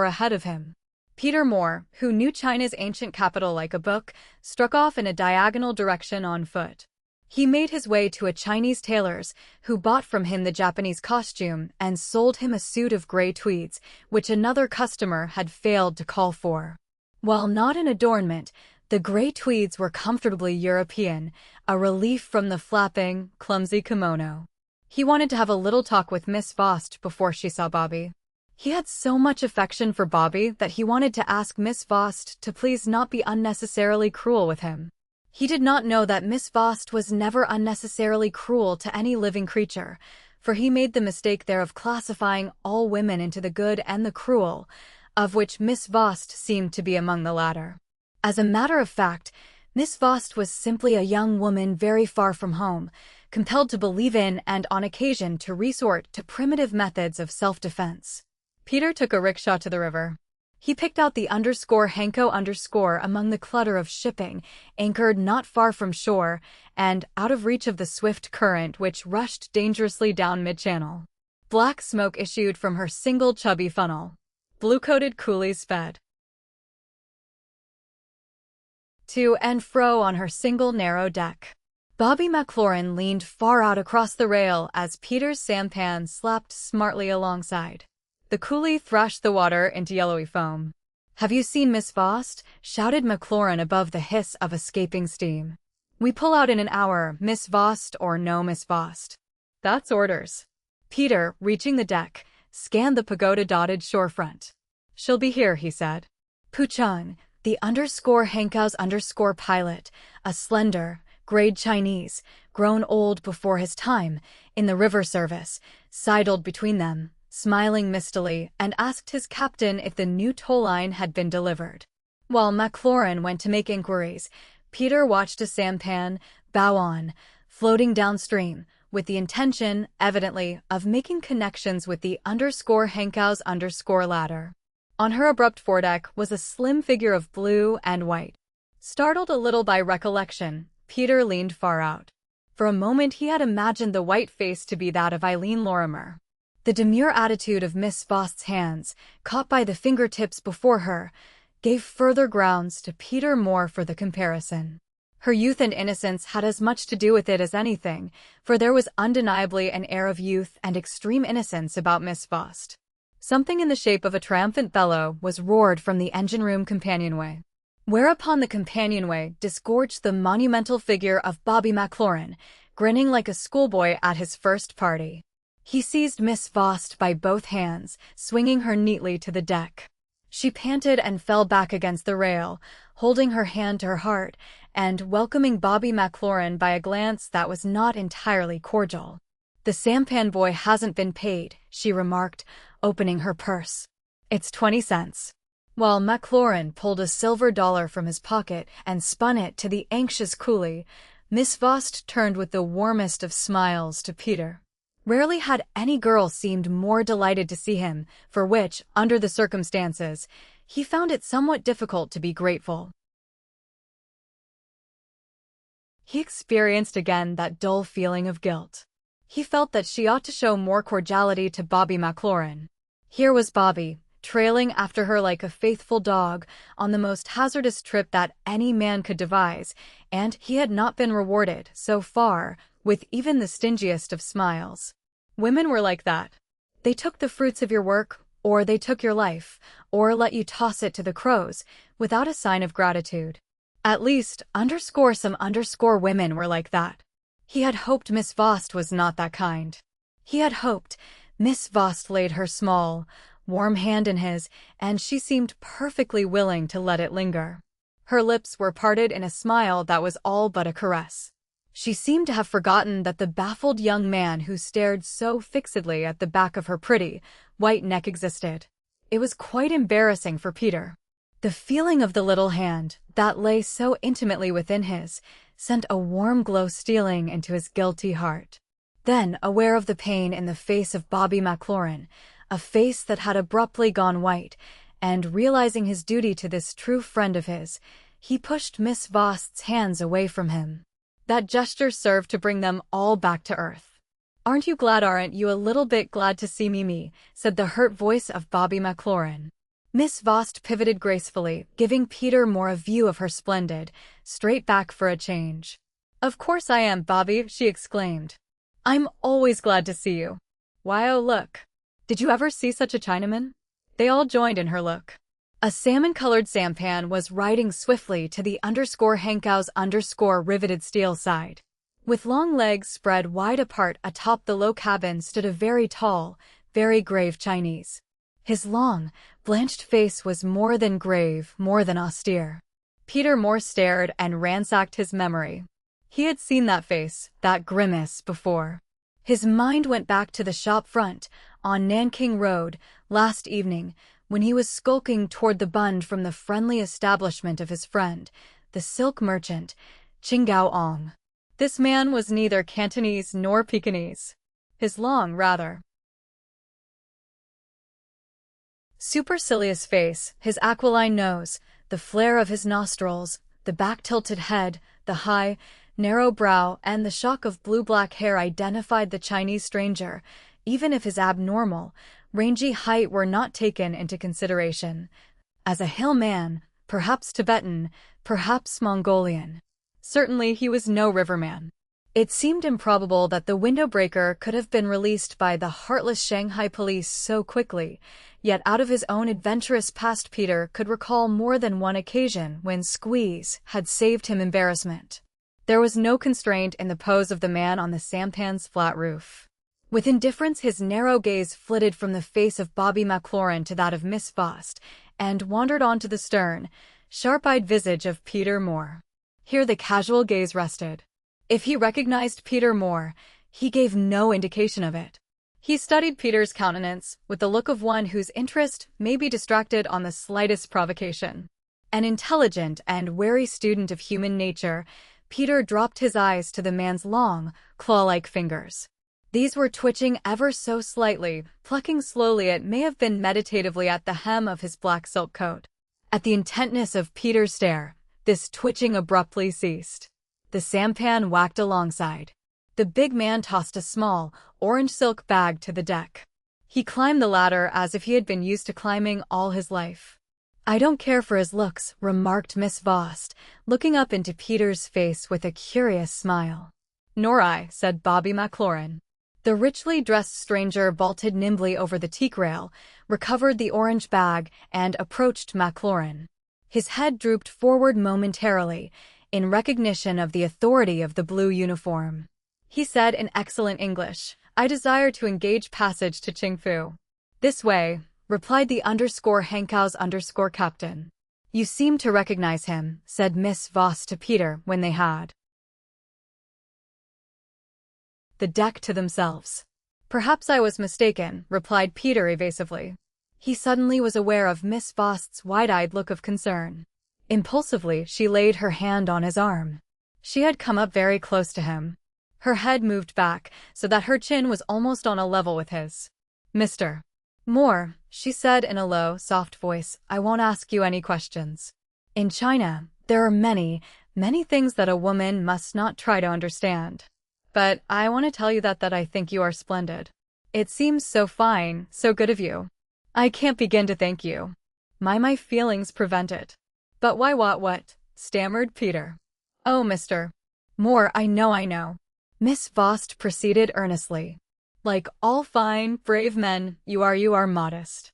ahead of him. Peter Moore, who knew China's ancient capital like a book, struck off in a diagonal direction on foot. He made his way to a Chinese tailor's, who bought from him the Japanese costume and sold him a suit of gray tweeds, which another customer had failed to call for. While not an adornment, the gray tweeds were comfortably European, a relief from the flapping, clumsy kimono. He wanted to have a little talk with Miss Vost before she saw Bobby. He had so much affection for Bobby that he wanted to ask Miss Vost to please not be unnecessarily cruel with him. He did not know that Miss Vost was never unnecessarily cruel to any living creature, for he made the mistake there of classifying all women into the good and the cruel, of which Miss Vost seemed to be among the latter. As a matter of fact, Miss Vost was simply a young woman very far from home, compelled to believe in and on occasion to resort to primitive methods of self-defense. Peter took a rickshaw to the river. He picked out the Hanko among the clutter of shipping, anchored not far from shore, and out of reach of the swift current which rushed dangerously down mid-channel. Black smoke issued from her single chubby funnel. Blue-coated coolies sped to and fro on her single narrow deck. Bobby McLaurin leaned far out across the rail as Peter's sampan slapped smartly alongside. The coolie thrashed the water into yellowy foam. "Have you seen Miss Vost?" shouted McLaurin above the hiss of escaping steam. "We pull out in an hour, Miss Vost or no Miss Vost." "That's orders." Peter, reaching the deck, scanned the pagoda-dotted shorefront. "She'll be here," he said. Puchang, the Hanko's pilot, a slender, grayed Chinese, grown old before his time, in the river service, sidled between them, smiling mistily, and asked his captain if the new tow line had been delivered. While McLaurin went to make inquiries, Peter watched a sampan, bow on, floating downstream, with the intention, evidently, of making connections with the Hanko's ladder. On her abrupt foredeck was a slim figure of blue and white. Startled a little by recollection, Peter leaned far out. For a moment he had imagined the white face to be that of Eileen Lorimer. The demure attitude of Miss Vost's hands, caught by the fingertips before her, gave further grounds to Peter Moore for the comparison. Her youth and innocence had as much to do with it as anything, for there was undeniably an air of youth and extreme innocence about Miss Vost. Something in the shape of a triumphant bellow was roared from the engine-room companionway. Whereupon the companionway disgorged the monumental figure of Bobby McLaurin, grinning like a schoolboy at his first party. He seized Miss Vost by both hands, swinging her neatly to the deck. She panted and fell back against the rail, holding her hand to her heart, and welcoming Bobby McLaurin by a glance that was not entirely cordial. "The sampan boy hasn't been paid," she remarked, opening her purse. "It's 20 cents. While McLaurin pulled a silver dollar from his pocket and spun it to the anxious coolie, Miss Vost turned with the warmest of smiles to Peter. Rarely had any girl seemed more delighted to see him, for which, under the circumstances, he found it somewhat difficult to be grateful. He experienced again that dull feeling of guilt. He felt that she ought to show more cordiality to Bobby McLaurin. Here was Bobby, trailing after her like a faithful dog, on the most hazardous trip that any man could devise, and he had not been rewarded, so far, with even the stingiest of smiles. Women were like that. They took the fruits of your work, or they took your life, or let you toss it to the crows, without a sign of gratitude. At least, some women were like that. He had hoped Miss Vost was not that kind. He had hoped. Miss Vost laid her small, warm hand in his, and she seemed perfectly willing to let it linger. Her lips were parted in a smile that was all but a caress. She seemed to have forgotten that the baffled young man who stared so fixedly at the back of her pretty, white neck existed. It was quite embarrassing for Peter. The feeling of the little hand, that lay so intimately within his, sent a warm glow stealing into his guilty heart. Then, aware of the pain in the face of Bobby McLaurin, a face that had abruptly gone white, and realizing his duty to this true friend of his, he pushed Miss Vost's hands away from him. That gesture served to bring them all back to earth. "Aren't you a little bit glad to see me?" said the hurt voice of Bobby McLaurin. Miss Vost pivoted gracefully, giving Peter more a view of her splendid, straight back for a change. "Of course I am, Bobby," she exclaimed. "I'm always glad to see you. Why, oh look. Did you ever see such a Chinaman?" They all joined in her look. A salmon-colored sampan was riding swiftly to the _Hankau's riveted steel side. With long legs spread wide apart atop the low cabin stood a very tall, very grave Chinese. His long, blanched face was more than grave, more than austere. Peter Moore stared and ransacked his memory. He had seen that face, that grimace, before. His mind went back to the shop front, on Nanking Road, last evening, when he was skulking toward the bund from the friendly establishment of his friend, the silk merchant, Qingao Ong. This man was neither Cantonese nor Pekingese. His long, rather supercilious face, his aquiline nose, the flare of his nostrils, the back-tilted head, the high, narrow brow, and the shock of blue-black hair identified the Chinese stranger, even if his abnormal, rangy height were not taken into consideration. As a hill man, perhaps Tibetan, perhaps Mongolian. Certainly he was no riverman. It seemed improbable that the windowbreaker could have been released by the heartless Shanghai police so quickly, yet out of his own adventurous past Peter could recall more than one occasion when Squeeze had saved him embarrassment. There was no constraint in the pose of the man on the sampan's flat roof. With indifference his narrow gaze flitted from the face of Bobby McLaurin to that of Miss Vost, and wandered on to the stern, sharp-eyed visage of Peter Moore. Here the casual gaze rested. If he recognized Peter Moore, he gave no indication of it. He studied Peter's countenance with the look of one whose interest may be distracted on the slightest provocation. An intelligent and wary student of human nature, Peter dropped his eyes to the man's long, claw-like fingers. These were twitching ever so slightly, plucking slowly, it may have been meditatively, at the hem of his black silk coat. At the intentness of Peter's stare, this twitching abruptly ceased. The sampan whacked alongside. The big man tossed a small, orange silk bag to the deck. He climbed the ladder as if he had been used to climbing all his life. "I don't care for his looks," remarked Miss Vost, looking up into Peter's face with a curious smile. "Nor I," said Bobby McLaurin. The richly dressed stranger vaulted nimbly over the teak rail, recovered the orange bag, and approached McLaurin. His head drooped forward momentarily, in recognition of the authority of the blue uniform. He said in excellent English, "I desire to engage passage to Qingfu." "This way," replied the Hankau's captain. "You seem to recognize him," said Miss Vost to Peter when they had the deck to themselves. "Perhaps I was mistaken," replied Peter evasively. He suddenly was aware of Miss Vost's wide-eyed look of concern. Impulsively, she laid her hand on his arm. She had come up very close to him. Her head moved back, so that her chin was almost on a level with his. "Mr. Moore," she said in a low, soft voice, "I won't ask you any questions. In China, there are many, many things that a woman must not try to understand. But I want to tell you that I think you are splendid. It seems so fine, so good of you. I can't begin to thank you. My feelings prevent it." "But why, what?" stammered Peter. "Oh, Mr. Moore, I know. Miss Vost proceeded earnestly. "Like all fine, brave men, you are modest.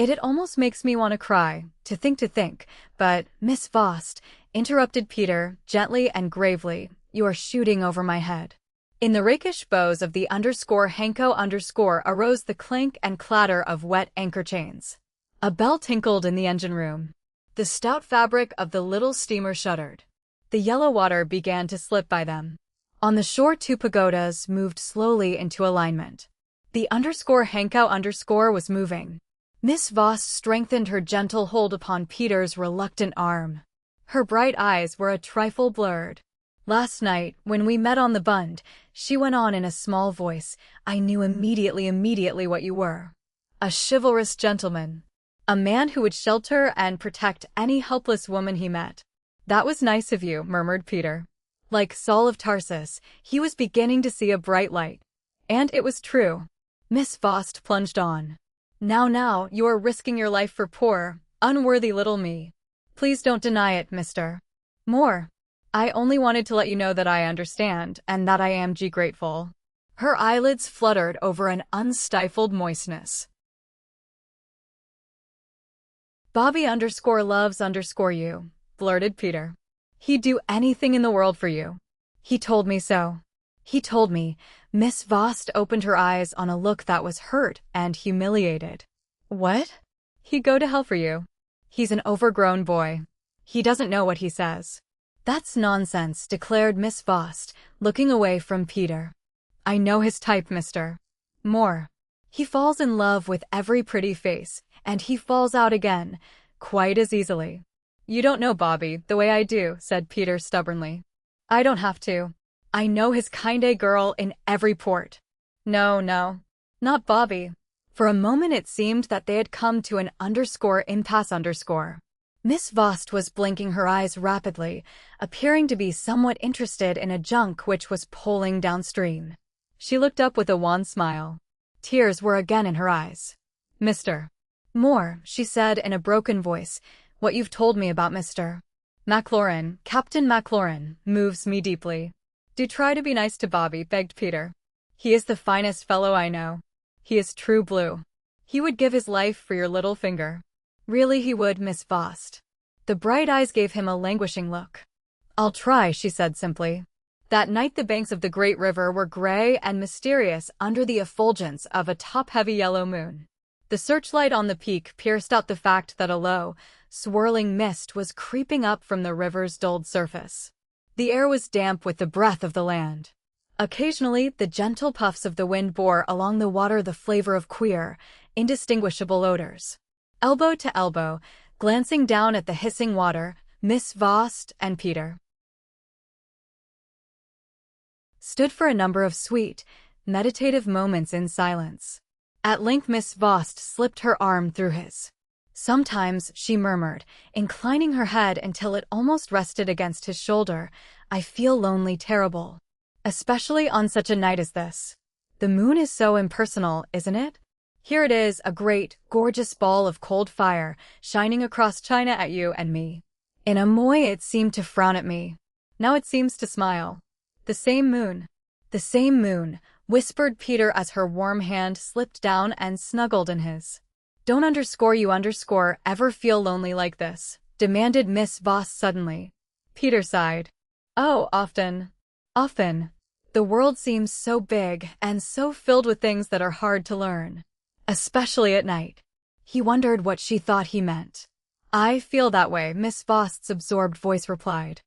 It almost makes me want to cry, to think, but, Miss Vost, interrupted Peter, gently and gravely, you are shooting over my head. In the rakish bows of the Hanko arose the clank and clatter of wet anchor chains. A bell tinkled in the engine room. The stout fabric of the little steamer shuddered. The yellow water began to slip by them. On the shore, two pagodas moved slowly into alignment. The Hanko was moving. Miss Voss strengthened her gentle hold upon Peter's reluctant arm. Her bright eyes were a trifle blurred. Last night, when we met on the Bund, she went on in a small voice, I knew immediately what you were. A chivalrous gentleman. A man who would shelter and protect any helpless woman he met. That was nice of you, murmured Peter. Like Saul of Tarsus, he was beginning to see a bright light. And it was true. Miss Vost plunged on. Now, you are risking your life for poor, unworthy little me. Please don't deny it, Mr. Moore. I only wanted to let you know that I understand, and that I am grateful. Her eyelids fluttered over an unstifled moistness. Bobby_loves_you, blurted Peter. He'd do anything in the world for you. He told me so. He told me. Miss Vost opened her eyes on a look that was hurt and humiliated. What? He'd go to hell for you. He's an overgrown boy. He doesn't know what he says. That's nonsense, declared Miss Vost, looking away from Peter. I know his type, Mr. Moore. He falls in love with every pretty face, and he falls out again, quite as easily. You don't know Bobby the way I do, said Peter stubbornly. I don't have to. I know his kind girl in every port. No, not Bobby. For a moment it seemed that they had come to an impasse. Miss Vost was blinking her eyes rapidly, appearing to be somewhat interested in a junk which was poling downstream. She looked up with a wan smile. Tears were again in her eyes. Mr. Moore, she said in a broken voice, what you've told me about Mr. Captain McLaurin, moves me deeply. Do try to be nice to Bobby, begged Peter. He is the finest fellow I know. He is true blue. He would give his life for your little finger. Really he would, Miss Vost. The bright eyes gave him a languishing look. I'll try, she said simply. That night the banks of the great river were gray and mysterious under the effulgence of a top-heavy yellow moon. The searchlight on the peak pierced out the fact that a low, swirling mist was creeping up from the river's dulled surface. The air was damp with the breath of the land. Occasionally, the gentle puffs of the wind bore along the water the flavor of queer, indistinguishable odors. Elbow to elbow, glancing down at the hissing water, Miss Vost and Peter stood for a number of sweet, meditative moments in silence. At length Miss Vost slipped her arm through his. Sometimes, she murmured, inclining her head until it almost rested against his shoulder, I feel lonely terrible. Especially on such a night as this. The moon is so impersonal, isn't it? Here it is, a great, gorgeous ball of cold fire, shining across China at you and me. In Amoy it seemed to frown at me. Now it seems to smile. The same moon, whispered Peter as her warm hand slipped down and snuggled in his. Don't you ever feel lonely like this? Demanded Miss Voss suddenly. Peter sighed. Oh, often. The world seems so big and so filled with things that are hard to learn. Especially at night. He wondered what she thought he meant. I feel that way, Miss Vost's absorbed voice replied.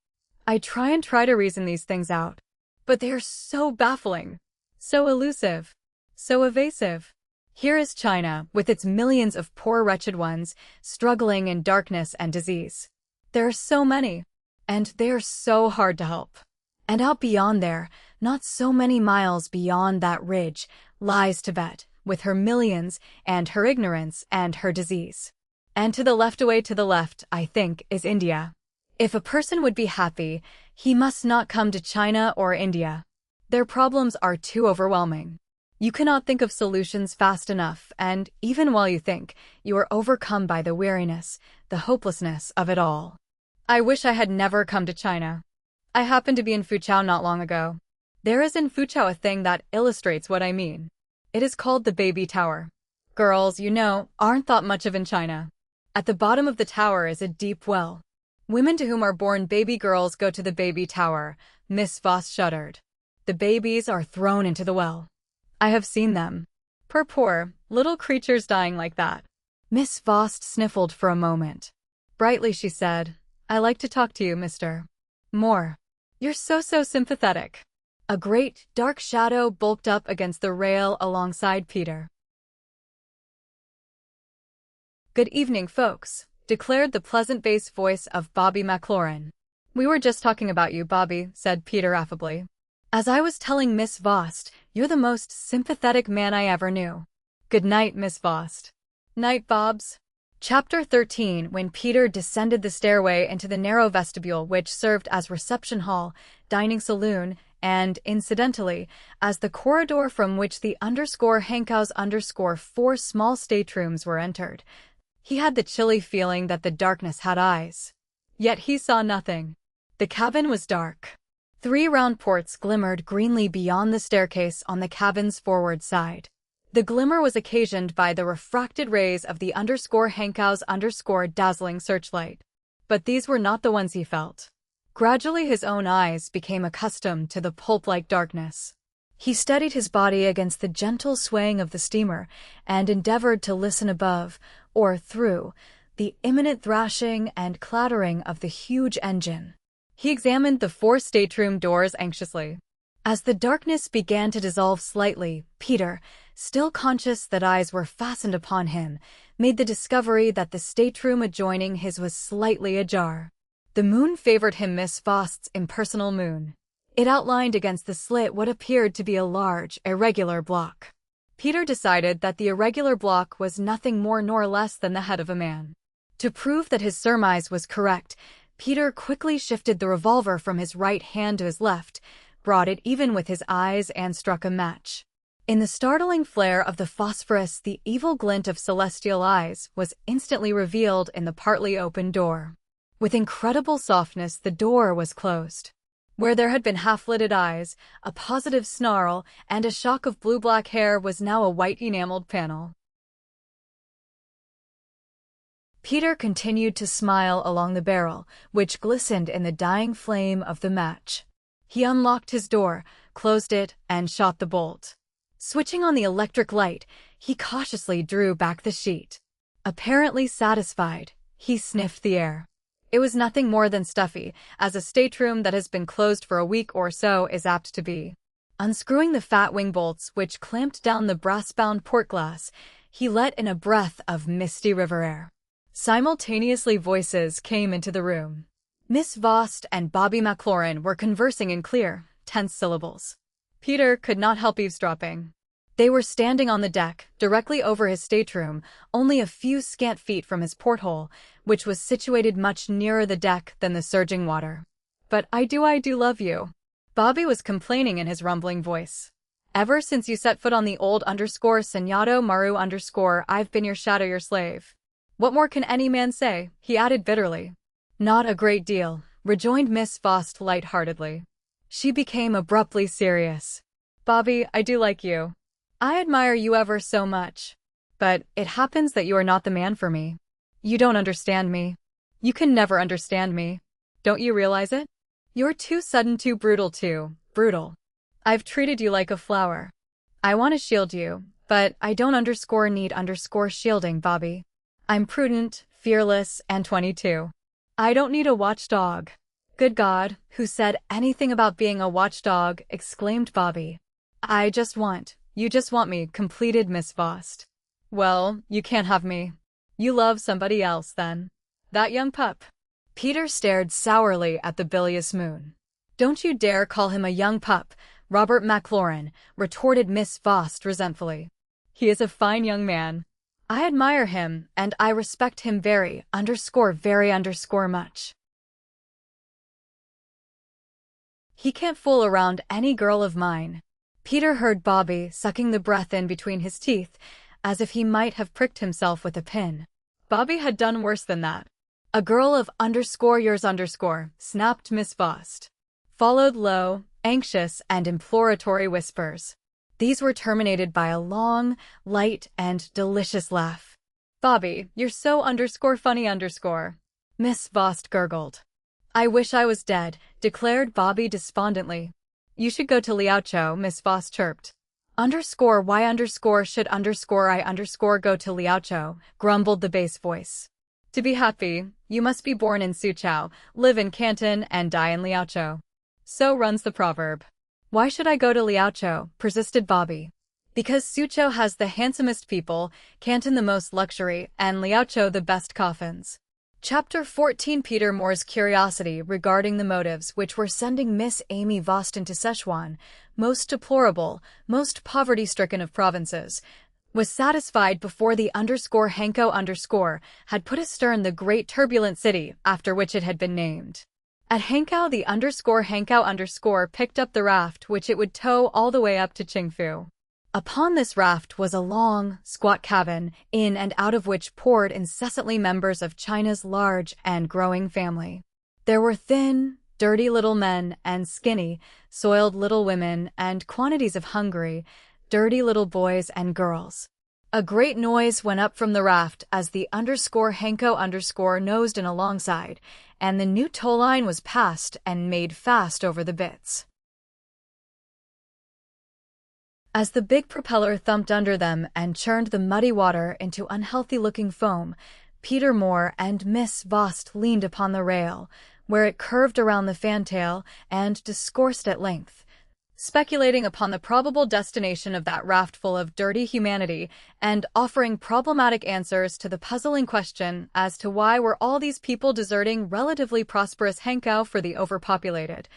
I try to reason these things out. But they are so baffling. So elusive. So evasive. Here is China, with its millions of poor wretched ones, struggling in darkness and disease. There are so many. And they are so hard to help. And out beyond there, not so many miles beyond that ridge, lies Tibet, with her millions, and her ignorance, and her disease. And to the left, away to the left, I think, is India. If a person would be happy, he must not come to China or India. Their problems are too overwhelming. You cannot think of solutions fast enough, and even while you think, you are overcome by the weariness, the hopelessness of it all. I wish I had never come to China. I happened to be in Fuzhou not long ago. There is in Fuzhou a thing that illustrates what I mean. It is called the Baby Tower. Girls, aren't thought much of in China. At the bottom of the tower is a deep well. Women to whom are born baby girls go to the baby tower, Miss Voss shuddered. The babies are thrown into the well. I have seen them. Poor, little creatures dying like that. Miss Voss sniffled for a moment. Brightly she said, I like to talk to you, Mr. Moore. You're so sympathetic. A great, dark shadow bulked up against the rail alongside Peter. Good evening, folks, declared the pleasant bass voice of Bobby McLaurin. We were just talking about you, Bobby, said Peter affably. As I was telling Miss Voss, you're the most sympathetic man I ever knew. Good night, Miss Voss. Night, Bobs. Chapter 13. When Peter descended the stairway into the narrow vestibule which served as reception hall, dining saloon, and, incidentally, as the corridor from which the Hankows 4 small staterooms were entered, he had the chilly feeling that the darkness had eyes. Yet he saw nothing. The cabin was dark. 3 round ports glimmered greenly beyond the staircase on the cabin's forward side. The glimmer was occasioned by the refracted rays of the Hankows dazzling searchlight. But these were not the ones he felt. Gradually his own eyes became accustomed to the pulp-like darkness. He steadied his body against the gentle swaying of the steamer and endeavored to listen above, or through, the imminent thrashing and clattering of the huge engine. He examined the 4 stateroom doors anxiously. As the darkness began to dissolve slightly, Peter, still conscious that eyes were fastened upon him, made the discovery that the stateroom adjoining his was slightly ajar. The moon favored him, Miss Voss's impersonal moon. It outlined against the slit what appeared to be a large, irregular block. Peter decided that the irregular block was nothing more nor less than the head of a man. To prove that his surmise was correct, Peter quickly shifted the revolver from his right hand to his left, brought it even with his eyes and struck a match. In the startling flare of the phosphorus, the evil glint of celestial eyes was instantly revealed in the partly open door. With incredible softness, the door was closed. Where there had been half-lidded eyes, a positive snarl, and a shock of blue-black hair was now a white enameled panel. Peter continued to smile along the barrel, which glistened in the dying flame of the match. He unlocked his door, closed it, and shot the bolt. Switching on the electric light, he cautiously drew back the sheet. Apparently satisfied, he sniffed the air. It was nothing more than stuffy, as a stateroom that has been closed for a week or so is apt to be. Unscrewing the fat wing bolts which clamped down the brass-bound port glass, he let in a breath of misty river air. Simultaneously voices came into the room. Miss Voss and Bobby McLaurin were conversing in clear, tense syllables. Peter could not help eavesdropping. They were standing on the deck, directly over his stateroom, only a few scant feet from his porthole, which was situated much nearer the deck than the surging water. But I do love you. Bobby was complaining in his rumbling voice. Ever since you set foot on the old Senyato Maru I've been your shadow, your slave. What more can any man say? He added bitterly. Not a great deal, rejoined Miss Voss light-heartedly. She became abruptly serious. Bobby, I do like you. I admire you ever so much. But it happens that you are not the man for me. You don't understand me. You can never understand me. Don't you realize it? You're too sudden, too brutal. I've treated you like a flower. I want to shield you, but I don't need shielding, Bobby. I'm prudent, fearless, and 22. I don't need a watchdog. Good God, who said anything about being a watchdog, exclaimed Bobby. You just want me, completed Miss Voss. Well, you can't have me. You love somebody else, then. That young pup. Peter stared sourly at the bilious moon. Don't you dare call him a young pup, Robert McLaurin, retorted Miss Voss resentfully. He is a fine young man. I admire him, and I respect him very much. He can't fool around any girl of mine. Peter heard Bobby sucking the breath in between his teeth, as if he might have pricked himself with a pin. Bobby had done worse than that. A girl of yours, snapped Miss Voss. Followed low, anxious, and imploratory whispers. These were terminated by a long, light, and delicious laugh. Bobby, you're so funny. Miss Vost gurgled. I wish I was dead, declared Bobby despondently. You should go to Liaoqiu, Miss Vost chirped. Why should I go to Liaoqiu, grumbled the bass voice. To be happy, you must be born in Suzhou, live in Canton, and die in Liaoqiu. So runs the proverb. Why should I go to Liaoqiu, persisted Bobby. Because Suzhou has the handsomest people, Canton the most luxury, and Liaoqiu the best coffins. Chapter 14. Peter Moore's curiosity regarding the motives which were sending Miss Amy Vost into Sichuan, most deplorable, most poverty-stricken of provinces, was satisfied before the Hanko had put astern the great turbulent city after which it had been named. At Hankow the Hanko picked up the raft which it would tow all the way up to Qingfu. Upon this raft was a long, squat cabin, in and out of which poured incessantly members of China's large and growing family. There were thin, dirty little men and skinny, soiled little women and quantities of hungry, dirty little boys and girls. A great noise went up from the raft as the Hanko nosed in alongside, and the new tow line was passed and made fast over the bitts. As the big propeller thumped under them and churned the muddy water into unhealthy-looking foam, Peter Moore and Miss Vost leaned upon the rail, where it curved around the fantail, and discoursed at length, speculating upon the probable destination of that raftful of dirty humanity, and offering problematic answers to the puzzling question as to why were all these people deserting relatively prosperous Hankow for the overpopulated,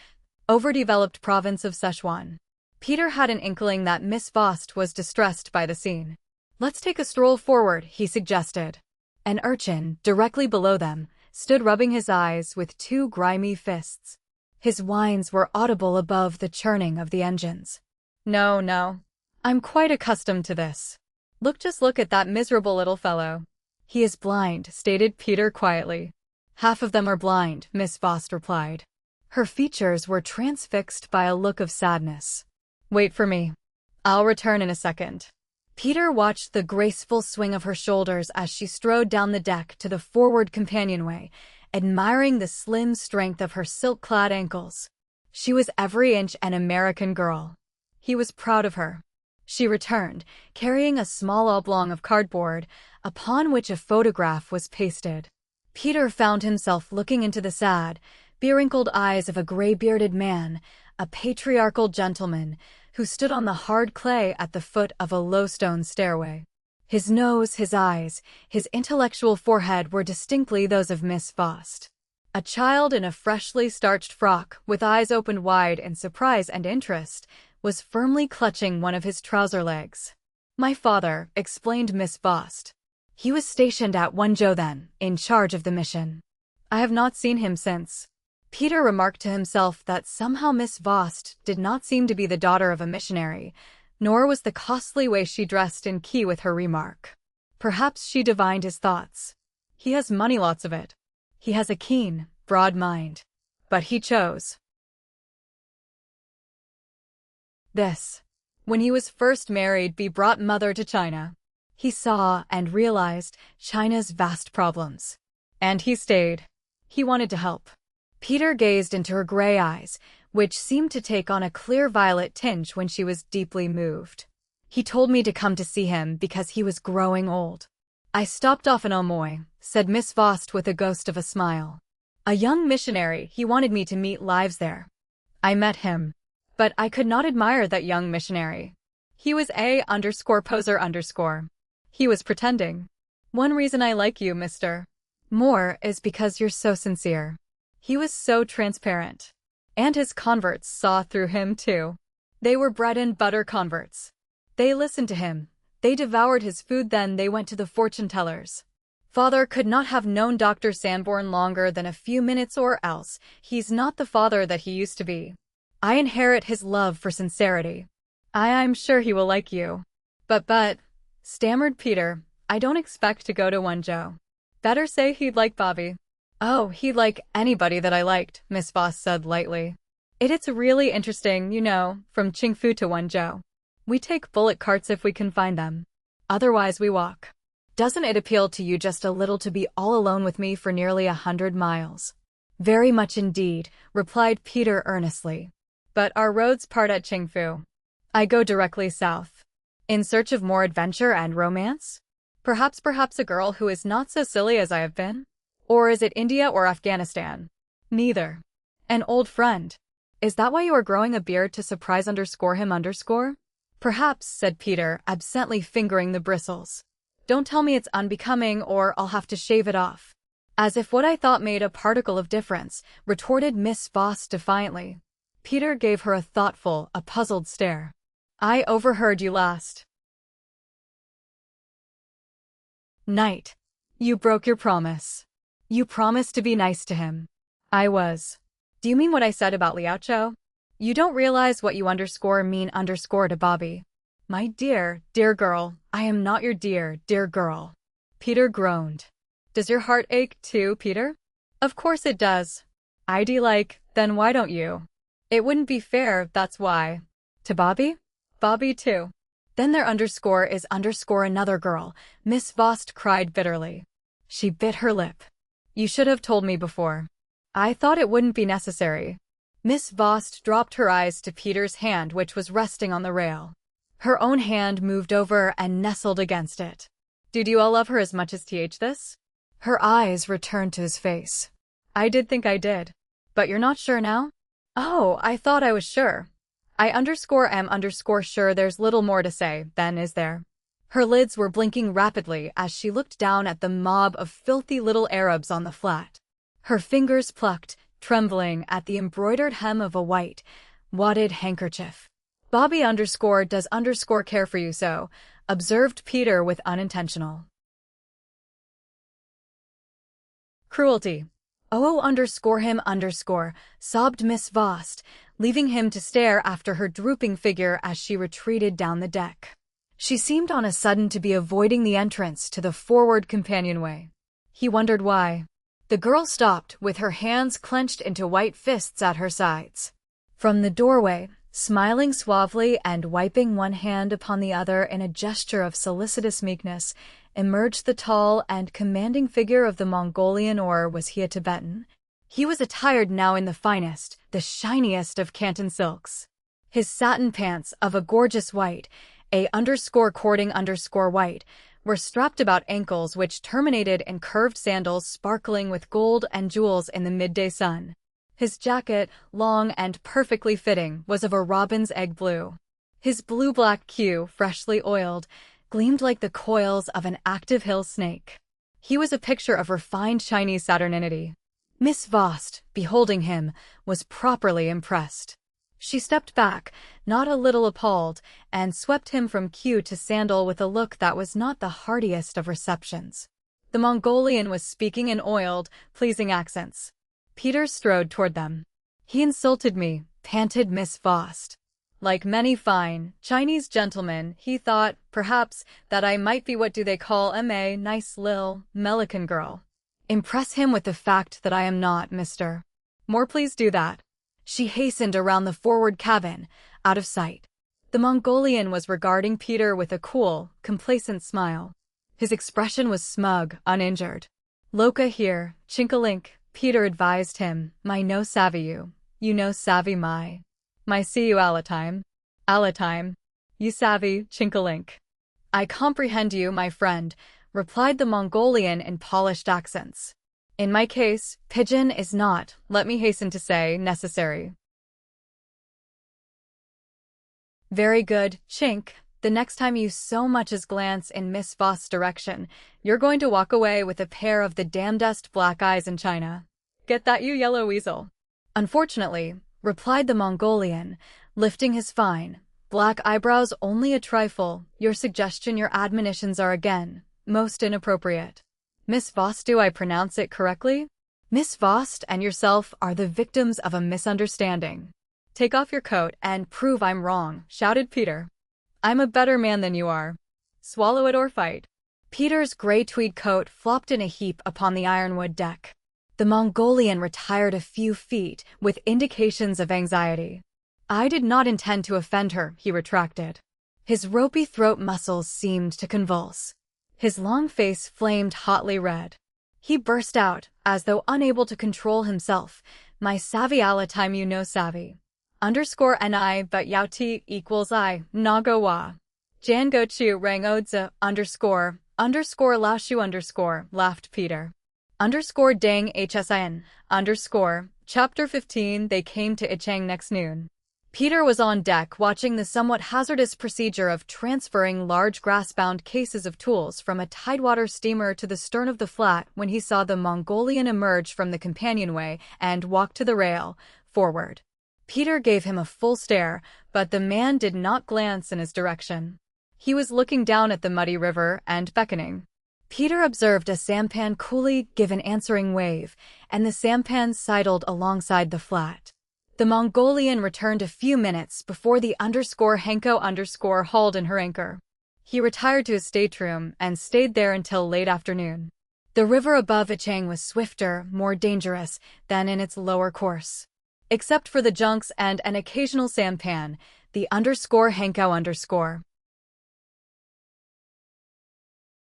overdeveloped province of Sichuan. Peter had an inkling that Miss Vost was distressed by the scene. Let's take a stroll forward, he suggested. An urchin, directly below them, stood rubbing his eyes with two grimy fists. His whines were audible above the churning of the engines. No. I'm quite accustomed to this. Just look at that miserable little fellow. He is blind, stated Peter quietly. Half of them are blind, Miss Vost replied. Her features were transfixed by a look of sadness. Wait for me. I'll return in a second. Peter watched the graceful swing of her shoulders as she strode down the deck to the forward companionway, admiring the slim strength of her silk-clad ankles. She was every inch an American girl. He was proud of her. She returned, carrying a small oblong of cardboard, upon which a photograph was pasted. Peter found himself looking into the sad, bewrinkled eyes of a gray-bearded man, a patriarchal gentleman, who stood on the hard clay at the foot of a low stone stairway. His nose, his eyes, his intellectual forehead were distinctly those of Miss Vost. A child in a freshly starched frock, with eyes opened wide in surprise and interest, was firmly clutching one of his trouser legs. My father, explained Miss Vost. He was stationed at Wenzhou then, in charge of the mission. I have not seen him since. Peter remarked to himself that somehow Miss Vost did not seem to be the daughter of a missionary, nor was the costly way she dressed in key with her remark. Perhaps she divined his thoughts. He has money, lots of it. He has a keen, broad mind. But he chose this. When he was first married, be brought mother to China. He saw and realized China's vast problems. And he stayed. He wanted to help. Peter gazed into her gray eyes, which seemed to take on a clear violet tinge when she was deeply moved. He told me to come to see him because he was growing old. I stopped off in Amoy, said Miss Vost with a ghost of a smile. A young missionary, he wanted me to meet lives there. I met him. But I could not admire that young missionary. He was _poser_. He was pretending. One reason I like you, Mr. Moore, is because you're so sincere. He was so transparent. And his converts saw through him too. They were bread-and-butter converts. They listened to him. They devoured his food, then they went to the fortune-tellers. Father could not have known Dr. Sanborn longer than a few minutes, or else he's not the father that he used to be. I inherit his love for sincerity. I'm sure he will like you. But, stammered Peter, I don't expect to go to Wenzhou. Better say he'd like Bobby. Oh, he'd like anybody that I liked, Miss Vost said lightly. It's really interesting, from Qingfu to Wenzhou. We take bullock carts if we can find them. Otherwise we walk. Doesn't it appeal to you just a little to be all alone with me for nearly 100 miles? Very much indeed, replied Peter earnestly. But our roads part at Qingfu. I go directly south. In search of more adventure and romance? Perhaps a girl who is not so silly as I have been? Or is it India or Afghanistan? Neither. An old friend. Is that why you are growing a beard to surprise him? Perhaps, said Peter, absently fingering the bristles. Don't tell me it's unbecoming or I'll have to shave it off. As if what I thought made a particle of difference, retorted Miss Voss defiantly. Peter gave her a puzzled stare. I overheard you last night. You broke your promise. You promised to be nice to him. I was. Do you mean what I said about Liao Cho? You don't realize what you mean to Bobby. My dear girl, I am not your dear girl. Peter groaned. Does your heart ache too, Peter? Of course it does. Then why don't you? It wouldn't be fair, that's why. To Bobby? Bobby too. Then there is another girl, Miss Voss cried bitterly. She bit her lip. You should have told me before. I thought it wouldn't be necessary. Miss Voss dropped her eyes to Peter's hand which was resting on the rail. Her own hand moved over and nestled against it. Did you all love her as much as this? Her eyes returned to his face. I did think I did. But you're not sure now? Oh, I thought I was sure. I am sure there's little more to say, then, is there? Her lids were blinking rapidly as she looked down at the mob of filthy little Arabs on the flat. Her fingers plucked, trembling at the embroidered hem of a white, wadded handkerchief. Bobby does care for you so, observed Peter with unintentional cruelty. Oh, him, sobbed Miss Voss, leaving him to stare after her drooping figure as she retreated down the deck. She seemed on a sudden to be avoiding the entrance to the forward companionway. He wondered why. The girl stopped, with her hands clenched into white fists at her sides. From the doorway, smiling suavely and wiping one hand upon the other in a gesture of solicitous meekness, emerged the tall and commanding figure of the Mongolian, or was he a Tibetan? He was attired now in the finest, the shiniest of Canton silks. His satin pants of a gorgeous white, _cording _white, were strapped about ankles which terminated in curved sandals sparkling with gold and jewels in the midday sun. His jacket, long and perfectly fitting, was of a robin's egg blue. His blue-black queue, freshly oiled, gleamed like the coils of an active hill snake. He was a picture of refined Chinese saturninity. Miss Voss, beholding him, was properly impressed. She stepped back, not a little appalled, and swept him from queue to sandal with a look that was not the heartiest of receptions. The Mongolian was speaking in oiled, pleasing accents. Peter strode toward them. He insulted me, panted Miss Voss. Like many fine Chinese gentlemen, he thought, perhaps, that I might be what do they call a nice lil Melican girl. Impress him with the fact that I am not, mister. More please do that. She hastened around the forward cabin, out of sight. The Mongolian was regarding Peter with a cool, complacent smile. His expression was smug, uninjured. Loka here, chink-a-link, Peter advised him, my no savvy you no savvy my see you alatime. You savvy, chink-a-link. I comprehend you, my friend, replied the Mongolian in polished accents. In my case, pigeon is not, let me hasten to say, necessary. Very good, Chink. The next time you so much as glance in Miss Voss' direction, you're going to walk away with a pair of the damnedest black eyes in China. Get that, you yellow weasel? Unfortunately, replied the Mongolian, lifting his fine, black eyebrows only a trifle, your admonitions are again, most inappropriate. Miss Voss, do I pronounce it correctly? Miss Voss and yourself are the victims of a misunderstanding. Take off your coat and prove I'm wrong, shouted Peter. I'm a better man than you are. Swallow it or fight. Peter's gray tweed coat flopped in a heap upon the ironwood deck. The Mongolian retired a few feet with indications of anxiety. I did not intend to offend her, he retracted. His ropey throat muscles seemed to convulse. His long face flamed hotly red. He burst out, as though unable to control himself. My savvy ala time you know savvy. _ni but yauti equals I, nago wa. Jan go chu rang odza, _, laughed Peter. Dang hsin, Chapter 15 They came to Ichang next noon. Peter was on deck watching the somewhat hazardous procedure of transferring large grass-bound cases of tools from a tidewater steamer to the stern of the flat when he saw the Mongolian emerge from the companionway and walk to the rail, forward. Peter gave him a full stare, but the man did not glance in his direction. He was looking down at the muddy river and beckoning. Peter observed a sampan coolly give an answering wave, and the sampan sidled alongside the flat. The Mongolian returned a few minutes before the Henko hauled in her anchor. He retired to his stateroom and stayed there until late afternoon. The river above Ichang was swifter, more dangerous than in its lower course. Except for the junks and an occasional sampan, the Henko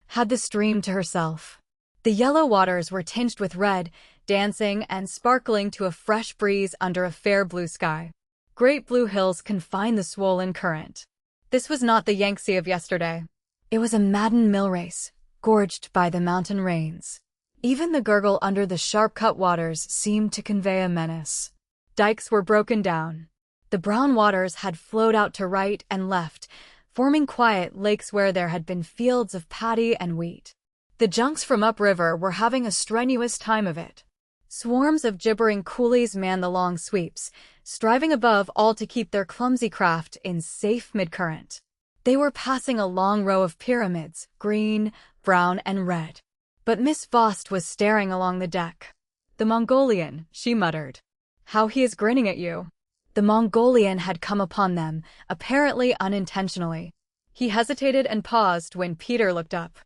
had the stream to herself. The yellow waters were tinged with red, dancing and sparkling to a fresh breeze under a fair blue sky. Great blue hills confined the swollen current. This was not the Yangtze of yesterday. It was a maddened mill race, gorged by the mountain rains. Even the gurgle under the sharp-cut waters seemed to convey a menace. Dikes were broken down. The brown waters had flowed out to right and left, forming quiet lakes where there had been fields of paddy and wheat. The junks from upriver were having a strenuous time of it. Swarms of gibbering coolies manned the long sweeps, striving above all to keep their clumsy craft in safe mid-current. They were passing a long row of pyramids, green, brown, and red. But Miss Vost was staring along the deck. "The Mongolian," she muttered. "How he is grinning at you." The Mongolian had come upon them, apparently unintentionally. He hesitated and paused when Peter looked up.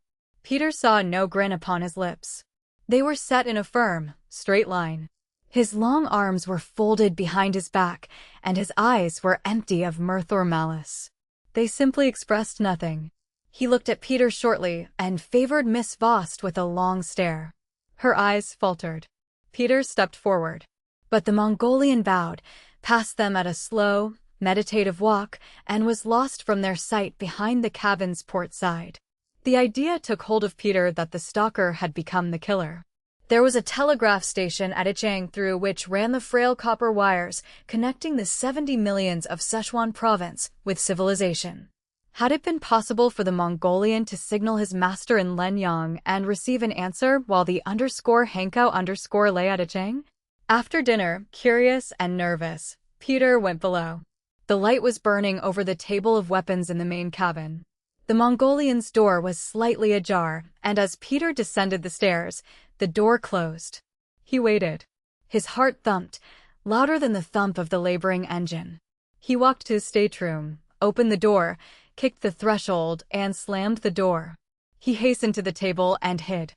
Peter saw no grin upon his lips. They were set in a firm, straight line. His long arms were folded behind his back, and his eyes were empty of mirth or malice. They simply expressed nothing. He looked at Peter shortly and favored Miss Vost with a long stare. Her eyes faltered. Peter stepped forward. But the Mongolian bowed, passed them at a slow, meditative walk, and was lost from their sight behind the cabin's port side. The idea took hold of Peter that the stalker had become the killer. There was a telegraph station at Ichang through which ran the frail copper wires connecting the 70 millions of Sichuan province with civilization. Had it been possible for the Mongolian to signal his master in Lenyang and receive an answer while the Henko lay at Ichang? After dinner, curious and nervous, Peter went below. The light was burning over the table of weapons in the main cabin. The Mongolian's door was slightly ajar, and as Peter descended the stairs, the door closed. He waited. His heart thumped, louder than the thump of the laboring engine. He walked to his stateroom, opened the door, kicked the threshold, and slammed the door. He hastened to the table and hid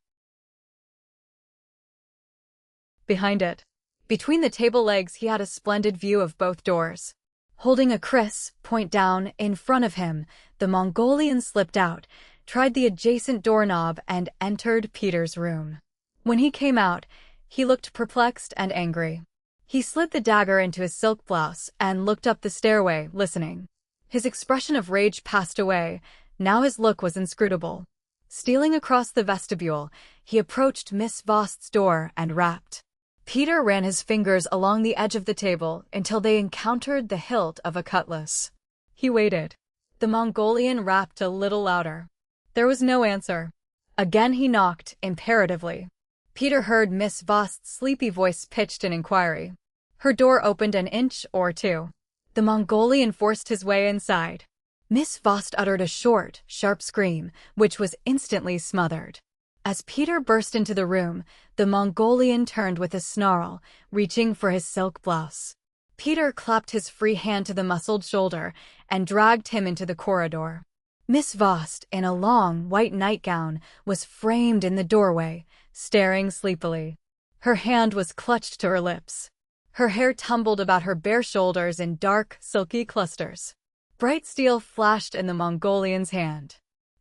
behind it. Between the table legs he had a splendid view of both doors. Holding a kriss, point down, in front of him, the Mongolian slipped out, tried the adjacent doorknob, and entered Peter's room. When he came out, he looked perplexed and angry. He slid the dagger into his silk blouse and looked up the stairway, listening. His expression of rage passed away. Now his look was inscrutable. Stealing across the vestibule, he approached Miss Vost's door and rapped. Peter ran his fingers along the edge of the table until they encountered the hilt of a cutlass. He waited. The Mongolian rapped a little louder. There was no answer. Again he knocked, imperatively. Peter heard Miss Vost's sleepy voice pitched in inquiry. Her door opened an inch or two. The Mongolian forced his way inside. Miss Vost uttered a short, sharp scream, which was instantly smothered. As Peter burst into the room, the Mongolian turned with a snarl, reaching for his silk blouse. Peter clapped his free hand to the muscled shoulder and dragged him into the corridor. Miss Vost, in a long, white nightgown, was framed in the doorway, staring sleepily. Her hand was clutched to her lips. Her hair tumbled about her bare shoulders in dark, silky clusters. Bright steel flashed in the Mongolian's hand.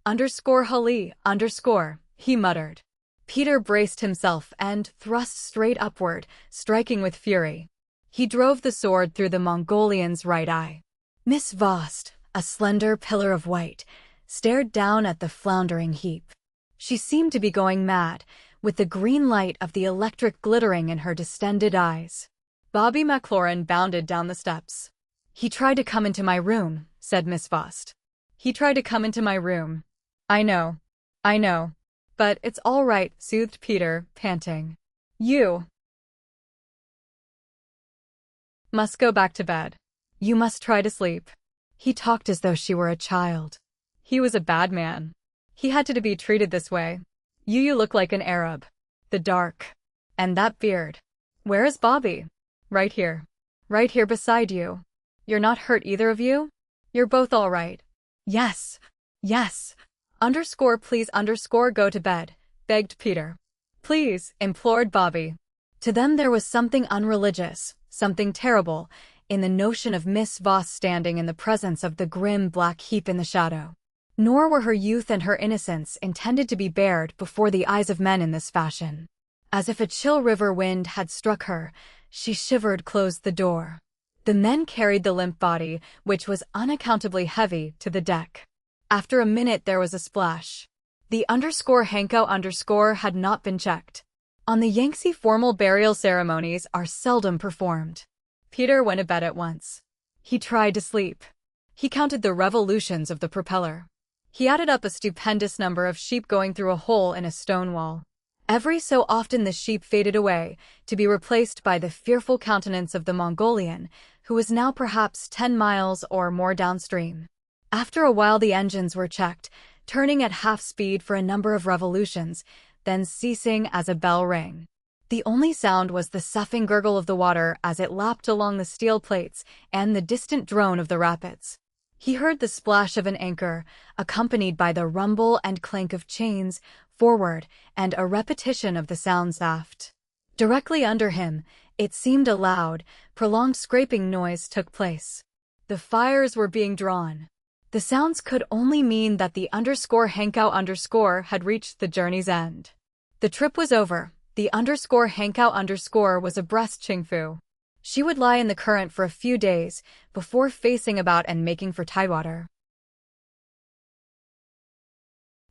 Underscore Hali, underscore, he muttered. Peter braced himself and thrust straight upward, striking with fury. He drove the sword through the Mongolian's right eye. Miss Vost, a slender pillar of white, stared down at the floundering heap. She seemed to be going mad, with the green light of the electric glittering in her distended eyes. Bobby McLaurin bounded down the steps. "He tried to come into my room," said Miss Vost. "He tried to come into my room." I know. But it's all right," soothed Peter, panting. "You must go back to bed. You must try to sleep." He talked as though she were a child. He was a bad man. He had to be treated this way. You look like an Arab. The dark. And that beard. Where is Bobby? Right here. Right here beside you. You're not hurt, either of you? You're both all right. Yes. Underscore please underscore go to bed, begged Peter. Please, implored Bobby. To them there was something unreligious, something terrible, in the notion of Miss Voss standing in the presence of the grim black heap in the shadow. Nor were her youth and her innocence intended to be bared before the eyes of men in this fashion. As if a chill river wind had struck her, she shivered, closed the door. The men carried the limp body, which was unaccountably heavy, to the deck. After a minute there was a splash. The underscore Hanko underscore had not been checked. On the Yangtze formal burial ceremonies are seldom performed. Peter went to bed at once. He tried to sleep. He counted the revolutions of the propeller. He added up a stupendous number of sheep going through a hole in a stone wall. Every so often the sheep faded away, to be replaced by the fearful countenance of the Mongolian, who was now perhaps 10 miles or more downstream. After a while the engines were checked, turning at half speed for a number of revolutions, then ceasing as a bell rang. The only sound was the soughing gurgle of the water as it lapped along the steel plates and the distant drone of the rapids. He heard the splash of an anchor, accompanied by the rumble and clank of chains forward and a repetition of the sounds aft. Directly under him, it seemed a loud, prolonged scraping noise took place. The fires were being drawn. The sounds could only mean that the underscore Hankow underscore had reached the journey's end. The trip was over. The underscore Hankow underscore was abreast Qingfu. She would lie in the current for a few days before facing about and making for tidewater.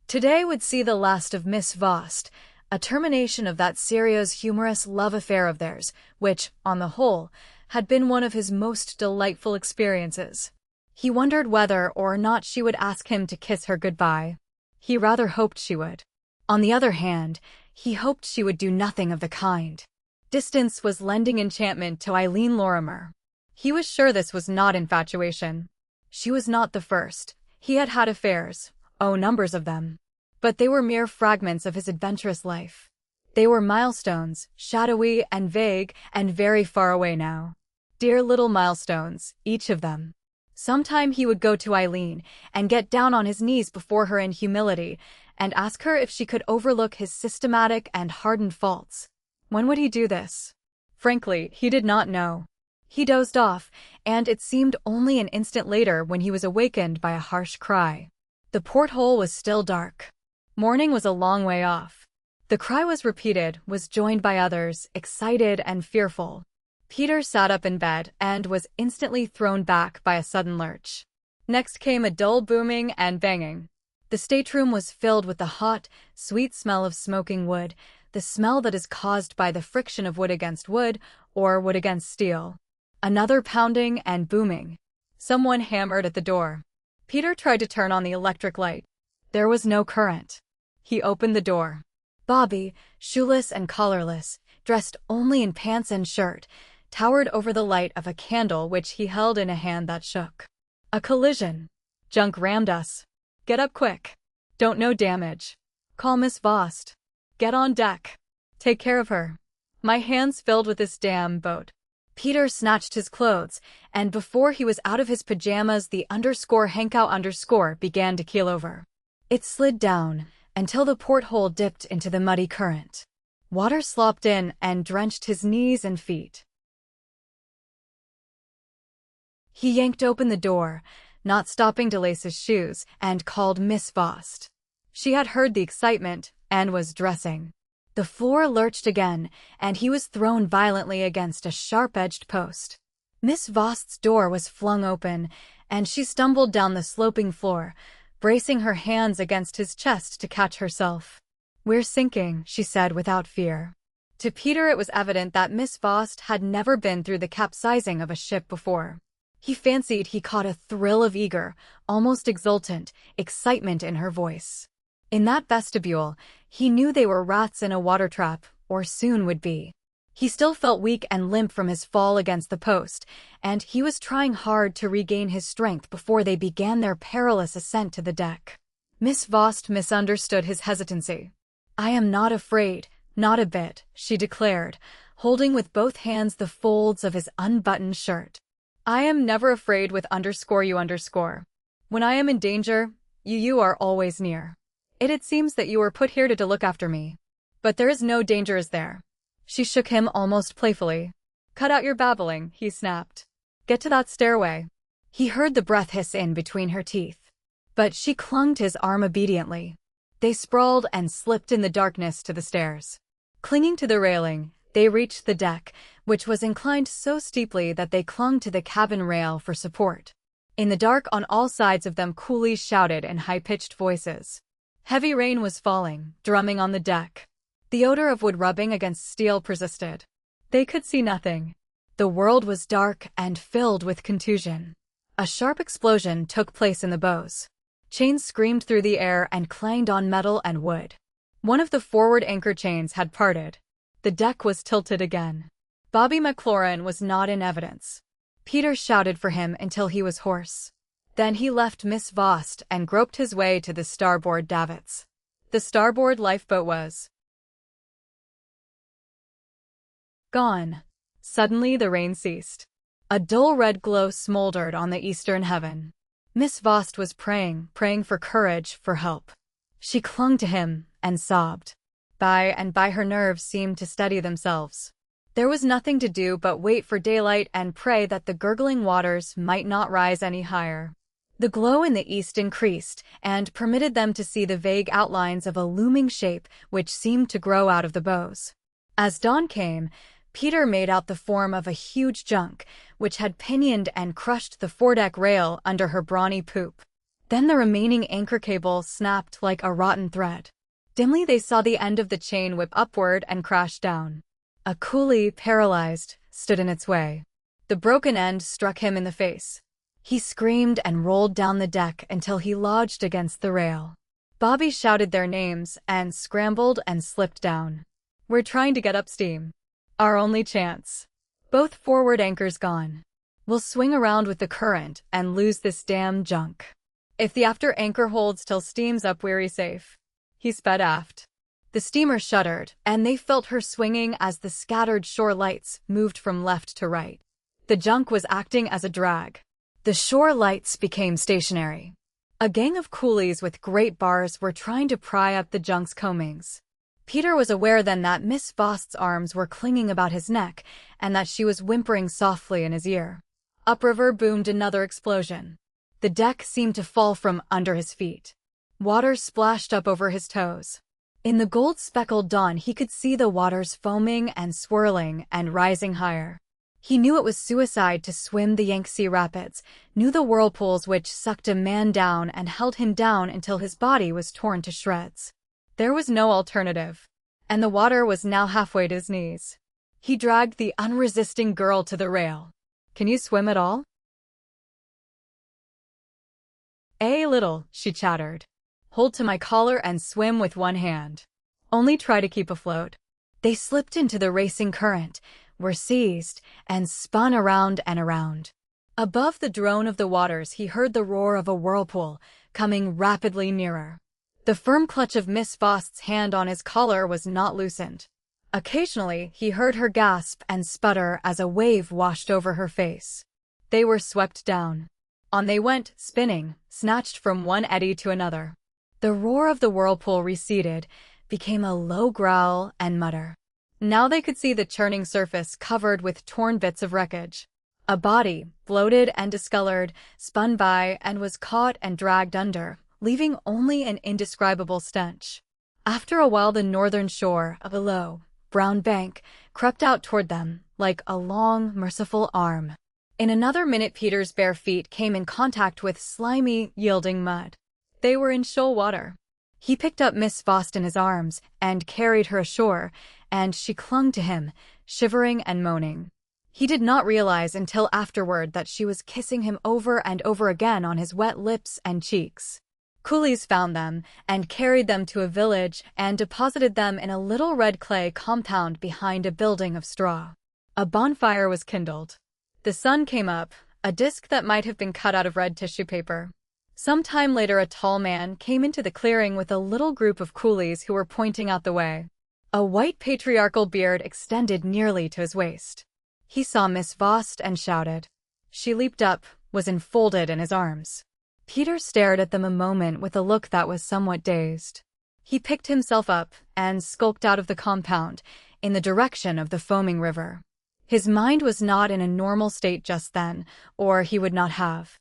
Today would see the last of Miss Vost, a termination of that serious humorous love affair of theirs, which, on the whole, had been one of his most delightful experiences. He wondered whether or not she would ask him to kiss her goodbye. He rather hoped she would. On the other hand, he hoped she would do nothing of the kind. Distance was lending enchantment to Eileen Lorimer. He was sure this was not infatuation. She was not the first. He had had affairs, numbers of them. But they were mere fragments of his adventurous life. They were milestones, shadowy and vague and very far away now. Dear little milestones, each of them. Sometime he would go to Eileen and get down on his knees before her in humility and ask her if she could overlook his systematic and hardened faults. When would he do this? Frankly, he did not know. He dozed off, and it seemed only an instant later when he was awakened by a harsh cry. The porthole was still dark. Morning was a long way off. The cry was repeated, was joined by others, excited and fearful. Peter sat up in bed and was instantly thrown back by a sudden lurch. Next came a dull booming and banging. The stateroom was filled with the hot, sweet smell of smoking wood, the smell that is caused by the friction of wood against wood or wood against steel. Another pounding and booming. Someone hammered at the door. Peter tried to turn on the electric light. There was no current. He opened the door. Bobby, shoeless and collarless, dressed only in pants and shirt, towered over the light of a candle which he held in a hand that shook. A collision. Junk rammed us. Get up quick. Don't know damage. Call Miss Vost. Get on deck. Take care of her. My hands filled with this damn boat. Peter snatched his clothes, and before he was out of his pajamas the underscore Hankow underscore began to keel over. It slid down, until the porthole dipped into the muddy current. Water slopped in and drenched his knees and feet. He yanked open the door, not stopping to lace his shoes, and called Miss Vost. She had heard the excitement and was dressing. The floor lurched again, and he was thrown violently against a sharp-edged post. Miss Vost's door was flung open, and she stumbled down the sloping floor, bracing her hands against his chest to catch herself. "We're sinking," she said without fear. To Peter it was evident that Miss Vost had never been through the capsizing of a ship before. He fancied he caught a thrill of eager, almost exultant, excitement in her voice. In that vestibule, he knew they were rats in a water trap, or soon would be. He still felt weak and limp from his fall against the post, and he was trying hard to regain his strength before they began their perilous ascent to the deck. Miss Vost misunderstood his hesitancy. "I am not afraid, not a bit," she declared, holding with both hands the folds of his unbuttoned shirt. "I am never afraid with _you_. When I am in danger, you are always near. It seems that you were put here to look after me. But there is no danger, is there?" She shook him almost playfully. "Cut out your babbling," he snapped. "Get to that stairway." He heard the breath hiss in between her teeth. But she clung to his arm obediently. They sprawled and slipped in the darkness to the stairs. Clinging to the railing, they reached the deck, which was inclined so steeply that they clung to the cabin rail for support. In the dark on all sides of them coolies shouted in high-pitched voices. Heavy rain was falling, drumming on the deck. The odor of wood rubbing against steel persisted. They could see nothing. The world was dark and filled with contusion. A sharp explosion took place in the bows. Chains screamed through the air and clanged on metal and wood. One of the forward anchor chains had parted. The deck was tilted again. Bobby McLaurin was not in evidence. Peter shouted for him until he was hoarse. Then he left Miss Vost and groped his way to the starboard davits. The starboard lifeboat was gone. Suddenly the rain ceased. A dull red glow smoldered on the eastern heaven. Miss Vost was praying for courage, for help. She clung to him and sobbed. By and by her nerves seemed to steady themselves. There was nothing to do but wait for daylight and pray that the gurgling waters might not rise any higher. The glow in the east increased and permitted them to see the vague outlines of a looming shape which seemed to grow out of the bows. As dawn came, Peter made out the form of a huge junk, which had pinioned and crushed the foredeck rail under her brawny poop. Then the remaining anchor cable snapped like a rotten thread. Dimly they saw the end of the chain whip upward and crash down. A coolie, paralyzed, stood in its way. The broken end struck him in the face. He screamed and rolled down the deck until he lodged against the rail. Bobby shouted their names and scrambled and slipped down. "We're trying to get up steam. Our only chance. Both forward anchors gone. We'll swing around with the current and lose this damn junk. If the after anchor holds till steam's up, we're safe." He sped aft. The steamer shuddered, and they felt her swinging as the scattered shore lights moved from left to right. The junk was acting as a drag. The shore lights became stationary. A gang of coolies with great bars were trying to pry up the junk's coamings. Peter was aware then that Miss Vost's arms were clinging about his neck and that she was whimpering softly in his ear. Upriver boomed another explosion. The deck seemed to fall from under his feet. Water splashed up over his toes. In the gold-speckled dawn he could see the waters foaming and swirling and rising higher. He knew it was suicide to swim the Yangtze Rapids, knew the whirlpools which sucked a man down and held him down until his body was torn to shreds. There was no alternative, and the water was now halfway to his knees. He dragged the unresisting girl to the rail. "Can you swim at all?" "A little," she chattered. "Hold to my collar and swim with one hand. Only try to keep afloat." They slipped into the racing current, were seized, and spun around and around. Above the drone of the waters he heard the roar of a whirlpool, coming rapidly nearer. The firm clutch of Miss Vost's hand on his collar was not loosened. Occasionally he heard her gasp and sputter as a wave washed over her face. They were swept down. On they went, spinning, snatched from one eddy to another. The roar of the whirlpool receded, became a low growl and mutter. Now they could see the churning surface covered with torn bits of wreckage. A body, bloated and discolored, spun by and was caught and dragged under, leaving only an indescribable stench. After a while, the northern shore of a low, brown bank crept out toward them, like a long, merciful arm. In another minute, Peter's bare feet came in contact with slimy, yielding mud. They were in shoal water. He picked up Miss Vost in his arms and carried her ashore, and she clung to him, shivering and moaning. He did not realize until afterward that she was kissing him over and over again on his wet lips and cheeks. Coolies found them and carried them to a village and deposited them in a little red clay compound behind a building of straw. A bonfire was kindled. The sun came up, a disk that might have been cut out of red tissue paper. Some time later, a tall man came into the clearing with a little group of coolies who were pointing out the way. A white patriarchal beard extended nearly to his waist. He saw Miss Vost and shouted. She leaped up, was enfolded in his arms. Peter stared at them a moment with a look that was somewhat dazed. He picked himself up and skulked out of the compound, in the direction of the foaming river. His mind was not in a normal state just then, or he would not have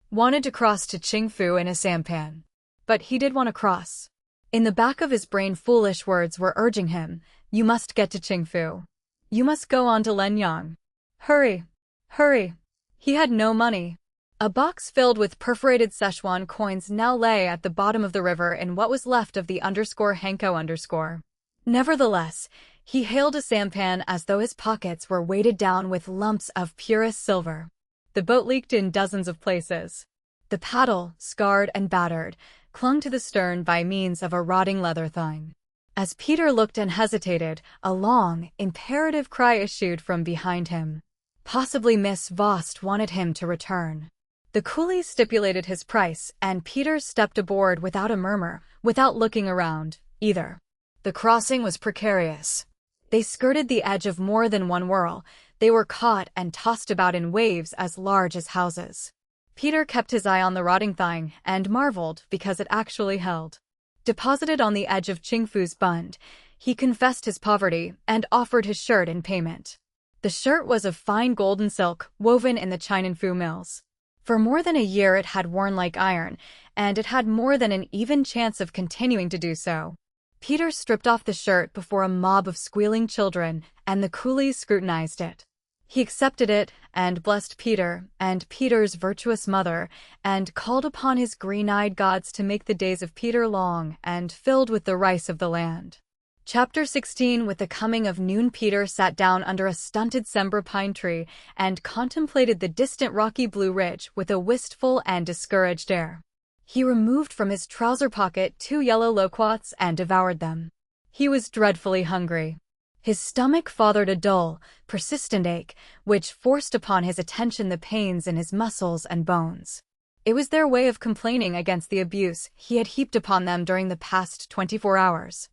wanted to cross to Qingfu in a sampan. But he did want to cross. In the back of his brain, foolish words were urging him, "You must get to Qingfu. You must go on to Lenyang. Hurry! Hurry!" He had no money. A box filled with perforated Szechuan coins now lay at the bottom of the river in what was left of the _Hanko_. Nevertheless, he hailed a sampan as though his pockets were weighted down with lumps of purest silver. The boat leaked in dozens of places. The paddle, scarred and battered, clung to the stern by means of a rotting leather thong. As Peter looked and hesitated, a long, imperative cry issued from behind him. Possibly Miss Vost wanted him to return. The coolies stipulated his price, and Peter stepped aboard without a murmur, without looking around, either. The crossing was precarious. They skirted the edge of more than one whirl. They were caught and tossed about in waves as large as houses. Peter kept his eye on the rotting thing and marveled because it actually held. Deposited on the edge of Qingfu's bund, he confessed his poverty and offered his shirt in payment. The shirt was of fine golden silk woven in the Chinanfu mills. For more than a year it had worn like iron, and it had more than an even chance of continuing to do so. Peter stripped off the shirt before a mob of squealing children, and the coolies scrutinized it. He accepted it, and blessed Peter, and Peter's virtuous mother, and called upon his green-eyed gods to make the days of Peter long and filled with the rice of the land. Chapter 16. With the coming of noon, Peter sat down under a stunted sembra pine tree and contemplated the distant rocky blue ridge with a wistful and discouraged air. He removed from his trouser pocket 2 yellow loquats and devoured them. He was dreadfully hungry. His stomach fathered a dull, persistent ache, which forced upon his attention the pains in his muscles and bones. It was their way of complaining against the abuse he had heaped upon them during the past 24 hours.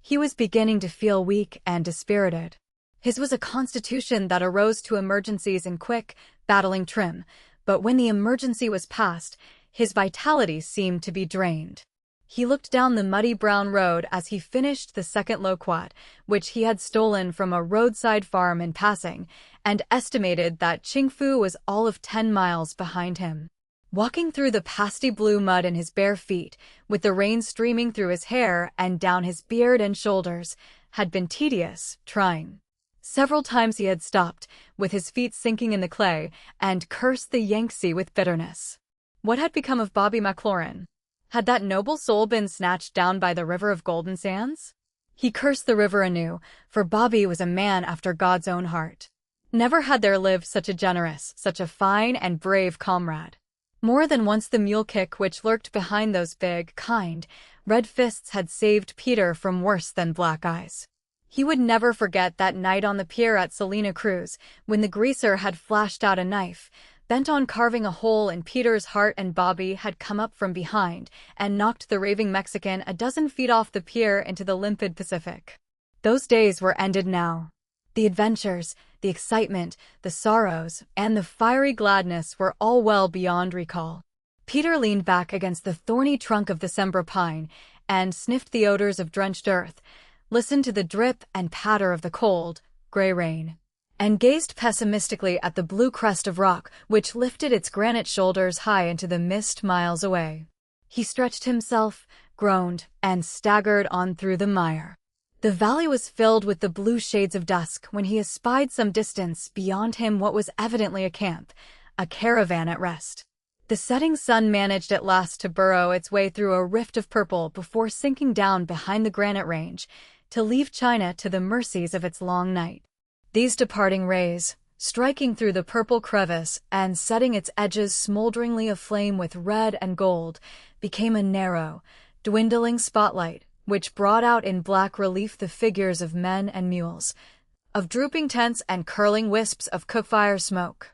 He was beginning to feel weak and dispirited. His was a constitution that arose to emergencies in quick, battling trim, but when the emergency was past, his vitality seemed to be drained. He looked down the muddy brown road as he finished the second loquat, which he had stolen from a roadside farm in passing, and estimated that Qingfu was all of 10 miles behind him. Walking through the pasty blue mud in his bare feet, with the rain streaming through his hair and down his beard and shoulders, had been tedious, trying. Several times he had stopped, with his feet sinking in the clay, and cursed the Yangtze with bitterness. What had become of Bobby McLaurin? Had that noble soul been snatched down by the river of golden sands? He cursed the river anew, for Bobby was a man after God's own heart. Never had there lived such a generous, such a fine and brave comrade. More than once the mule kick which lurked behind those big, kind, red fists had saved Peter from worse than black eyes. He would never forget that night on the pier at Salina Cruz, when the greaser had flashed out a knife, bent on carving a hole in Peter's heart, and Bobby had come up from behind and knocked the raving Mexican a dozen feet off the pier into the limpid Pacific. Those days were ended now. The adventures, the excitement, the sorrows, and the fiery gladness were all well beyond recall. Peter leaned back against the thorny trunk of the sembra pine and sniffed the odors of drenched earth, listened to the drip and patter of the cold, gray rain, and gazed pessimistically at the blue crest of rock which lifted its granite shoulders high into the mist miles away. He stretched himself, groaned, and staggered on through the mire. The valley was filled with the blue shades of dusk when he espied some distance beyond him what was evidently a camp, a caravan at rest. The setting sun managed at last to burrow its way through a rift of purple before sinking down behind the granite range, to leave China to the mercies of its long night. These departing rays, striking through the purple crevice and setting its edges smolderingly aflame with red and gold, became a narrow, dwindling spotlight, which brought out in black relief the figures of men and mules, of drooping tents and curling wisps of cookfire smoke.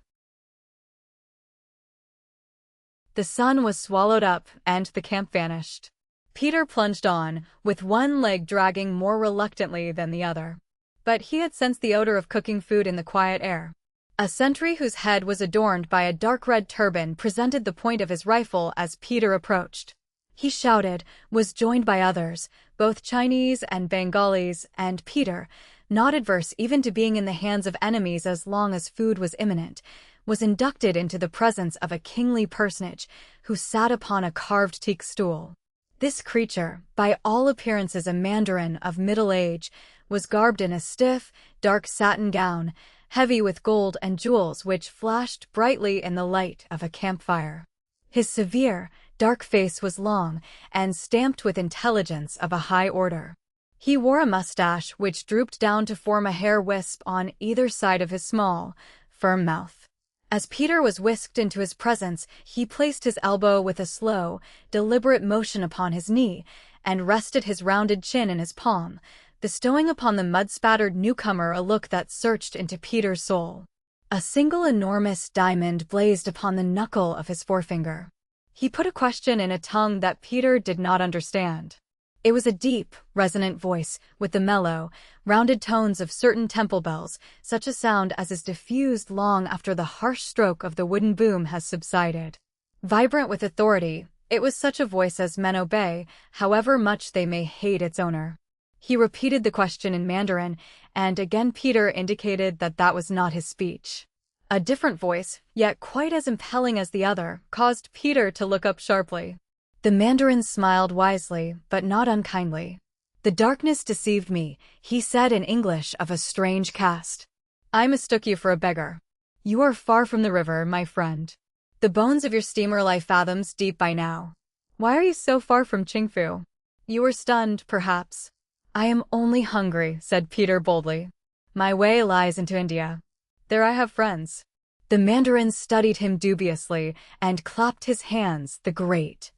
The sun was swallowed up, and the camp vanished. Peter plunged on, with one leg dragging more reluctantly than the other. But he had sensed the odor of cooking food in the quiet air. A sentry whose head was adorned by a dark red turban presented the point of his rifle as Peter approached. He shouted, was joined by others, both Chinese and Bengalis, and Peter, not adverse even to being in the hands of enemies as long as food was imminent, was inducted into the presence of a kingly personage who sat upon a carved teak stool. This creature, by all appearances a mandarin of middle age, was garbed in a stiff, dark satin gown, heavy with gold and jewels which flashed brightly in the light of a campfire. His severe, dark face was long and stamped with intelligence of a high order. He wore a mustache which drooped down to form a hair wisp on either side of his small, firm mouth. As Peter was whisked into his presence, he placed his elbow with a slow, deliberate motion upon his knee and rested his rounded chin in his palm, bestowing upon the mud-spattered newcomer a look that searched into Peter's soul. A single enormous diamond blazed upon the knuckle of his forefinger. He put a question in a tongue that Peter did not understand. It was a deep, resonant voice, with the mellow, rounded tones of certain temple bells, such a sound as is diffused long after the harsh stroke of the wooden boom has subsided. Vibrant with authority, it was such a voice as men obey, however much they may hate its owner. He repeated the question in Mandarin, and again Peter indicated that that was not his speech. A different voice, yet quite as impelling as the other, caused Peter to look up sharply. The Mandarin smiled wisely, but not unkindly. "The darkness deceived me," he said in English of a strange cast. "I mistook you for a beggar. You are far from the river, my friend. The bones of your steamer lie fathoms deep by now. Why are you so far from Qingfu? You were stunned, perhaps." "I am only hungry," said Peter boldly. "My way lies into India. There I have friends." The Mandarin studied him dubiously and clapped his hands, the great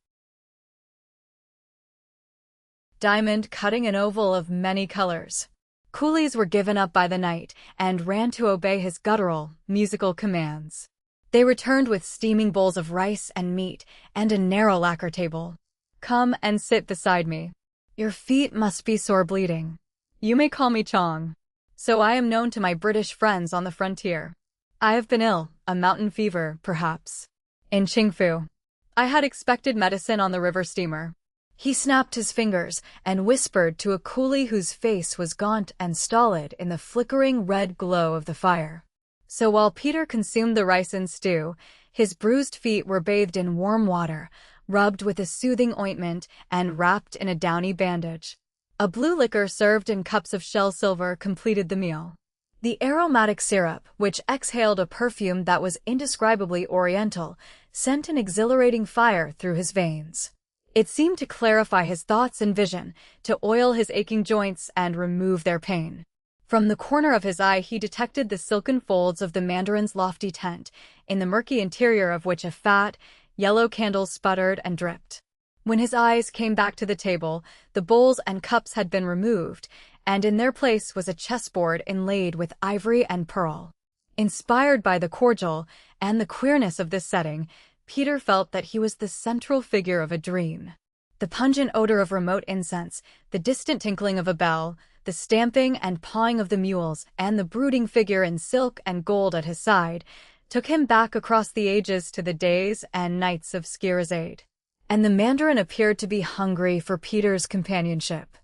diamond cutting an oval of many colors. Coolies were given up by the night and ran to obey his guttural, musical commands. They returned with steaming bowls of rice and meat and a narrow lacquer table. "Come and sit beside me. Your feet must be sore bleeding. You may call me Chong. So I am known to my British friends on the frontier. I have been ill, a mountain fever, perhaps. In Qingfu. I had expected medicine on the river steamer." He snapped his fingers and whispered to a coolie whose face was gaunt and stolid in the flickering red glow of the fire. So while Peter consumed the rice and stew, his bruised feet were bathed in warm water, rubbed with a soothing ointment, and wrapped in a downy bandage. A blue liquor served in cups of shell silver completed the meal. The aromatic syrup, which exhaled a perfume that was indescribably oriental, sent an exhilarating fire through his veins. It seemed to clarify his thoughts and vision, to oil his aching joints and remove their pain. From the corner of his eye he detected the silken folds of the Mandarin's lofty tent, in the murky interior of which a fat, yellow candle sputtered and dripped. When his eyes came back to the table, the bowls and cups had been removed, and in their place was a chessboard inlaid with ivory and pearl. Inspired by the cordial and the queerness of this setting, Peter felt that he was the central figure of a dream. The pungent odor of remote incense, the distant tinkling of a bell, the stamping and pawing of the mules, and the brooding figure in silk and gold at his side, took him back across the ages to the days and nights of Scheherazade. And the Mandarin appeared to be hungry for Peter's companionship.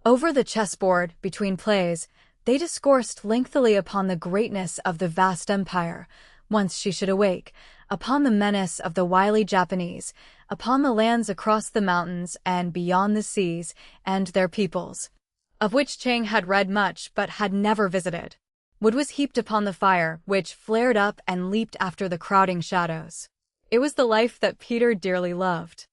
Over the chessboard, between plays, they discoursed lengthily upon the greatness of the vast empire, once she should awake, upon the menace of the wily Japanese, upon the lands across the mountains and beyond the seas, and their peoples, of which Chang had read much but had never visited. Wood was heaped upon the fire, which flared up and leaped after the crowding shadows. It was the life that Peter dearly loved.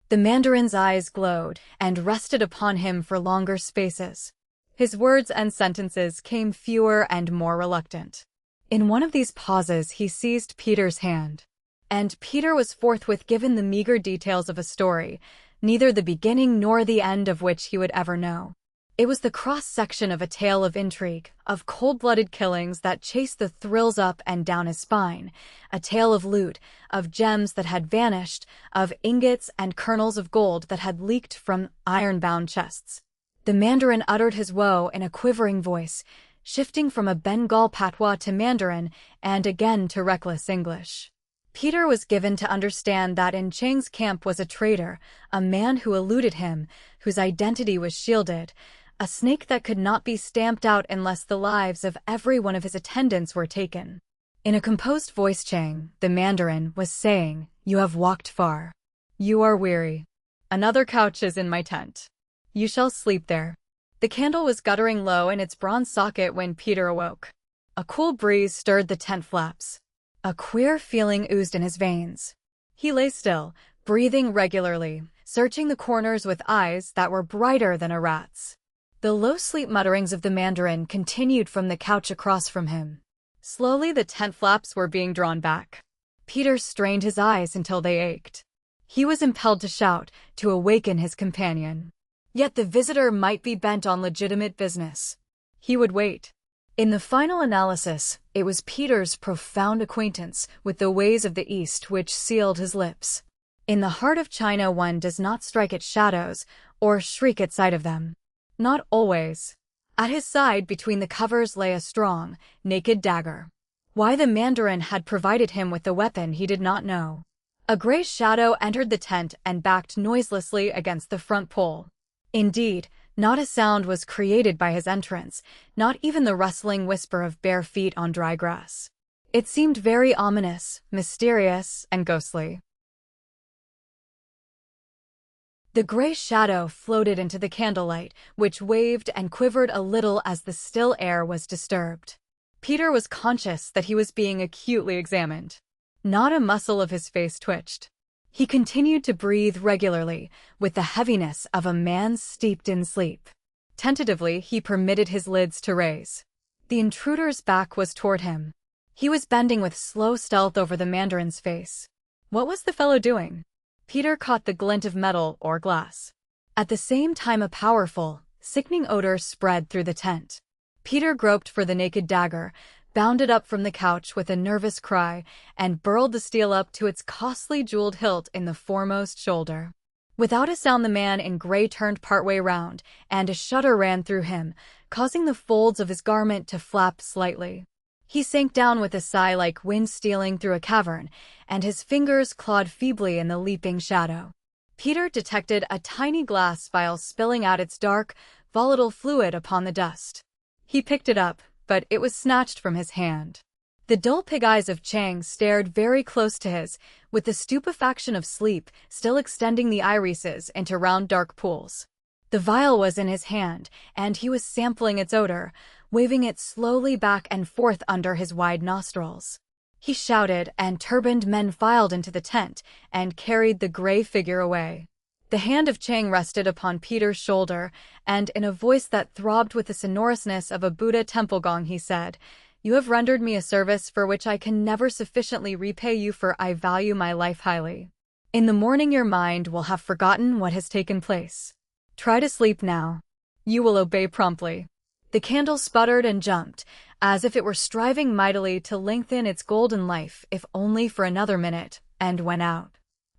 The Mandarin's eyes glowed and rested upon him for longer spaces. His words and sentences came fewer and more reluctant. In one of these pauses he seized Peter's hand. And Peter was forthwith given the meager details of a story, neither the beginning nor the end of which he would ever know. It was the cross-section of a tale of intrigue, of cold-blooded killings that chased the thrills up and down his spine, a tale of loot, of gems that had vanished, of ingots and kernels of gold that had leaked from iron-bound chests. The Mandarin uttered his woe in a quivering voice, shifting from a Bengal patois to Mandarin and again to reckless English. Peter was given to understand that in Chang's camp was a traitor, a man who eluded him, whose identity was shielded, a snake that could not be stamped out unless the lives of every one of his attendants were taken. In a composed voice, Chang, the Mandarin, was saying, "You have walked far. You are weary. Another couch is in my tent. You shall sleep there." The candle was guttering low in its bronze socket when Peter awoke. A cool breeze stirred the tent flaps. A queer feeling oozed in his veins. He lay still, breathing regularly, searching the corners with eyes that were brighter than a rat's. The low-sleep mutterings of the Mandarin continued from the couch across from him. Slowly the tent flaps were being drawn back. Peter strained his eyes until they ached. He was impelled to shout, to awaken his companion. Yet the visitor might be bent on legitimate business. He would wait. In the final analysis, it was Peter's profound acquaintance with the ways of the East which sealed his lips. In the heart of China one does not strike at shadows or shriek at sight of them. Not always. At his side between the covers lay a strong, naked dagger. Why the Mandarin had provided him with the weapon he did not know. A gray shadow entered the tent and backed noiselessly against the front pole. Indeed, not a sound was created by his entrance, not even the rustling whisper of bare feet on dry grass. It seemed very ominous, mysterious, and ghostly. The gray shadow floated into the candlelight, which waved and quivered a little as the still air was disturbed. Peter was conscious that he was being acutely examined. Not a muscle of his face twitched. He continued to breathe regularly, with the heaviness of a man steeped in sleep. Tentatively, he permitted his lids to raise. The intruder's back was toward him. He was bending with slow stealth over the Mandarin's face. What was the fellow doing? Peter caught the glint of metal or glass. At the same time a powerful, sickening odor spread through the tent. Peter groped for the naked dagger, bounded up from the couch with a nervous cry, and burled the steel up to its costly jeweled hilt in the foremost shoulder. Without a sound the man in gray turned partway round, and a shudder ran through him, causing the folds of his garment to flap slightly. He sank down with a sigh like wind stealing through a cavern, and his fingers clawed feebly in the leaping shadow. Peter detected a tiny glass vial spilling out its dark, volatile fluid upon the dust. He picked it up, but it was snatched from his hand. The dull pig eyes of Chang stared very close to his, with the stupefaction of sleep still extending the irises into round dark pools. The vial was in his hand, and he was sampling its odor, waving it slowly back and forth under his wide nostrils. He shouted, and turbaned men filed into the tent and carried the gray figure away. The hand of Chang rested upon Peter's shoulder, and in a voice that throbbed with the sonorousness of a Buddha temple gong he said, "You have rendered me a service for which I can never sufficiently repay you, for I value my life highly. In the morning your mind will have forgotten what has taken place. Try to sleep now. You will obey promptly." The candle sputtered and jumped, as if it were striving mightily to lengthen its golden life, if only for another minute, and went out.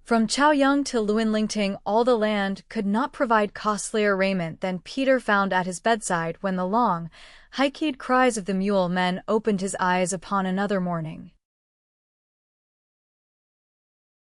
From Chaoyang to Luanlingting, all the land could not provide costlier raiment than Peter found at his bedside when the long, high-keyed cries of the mule men opened his eyes upon another morning.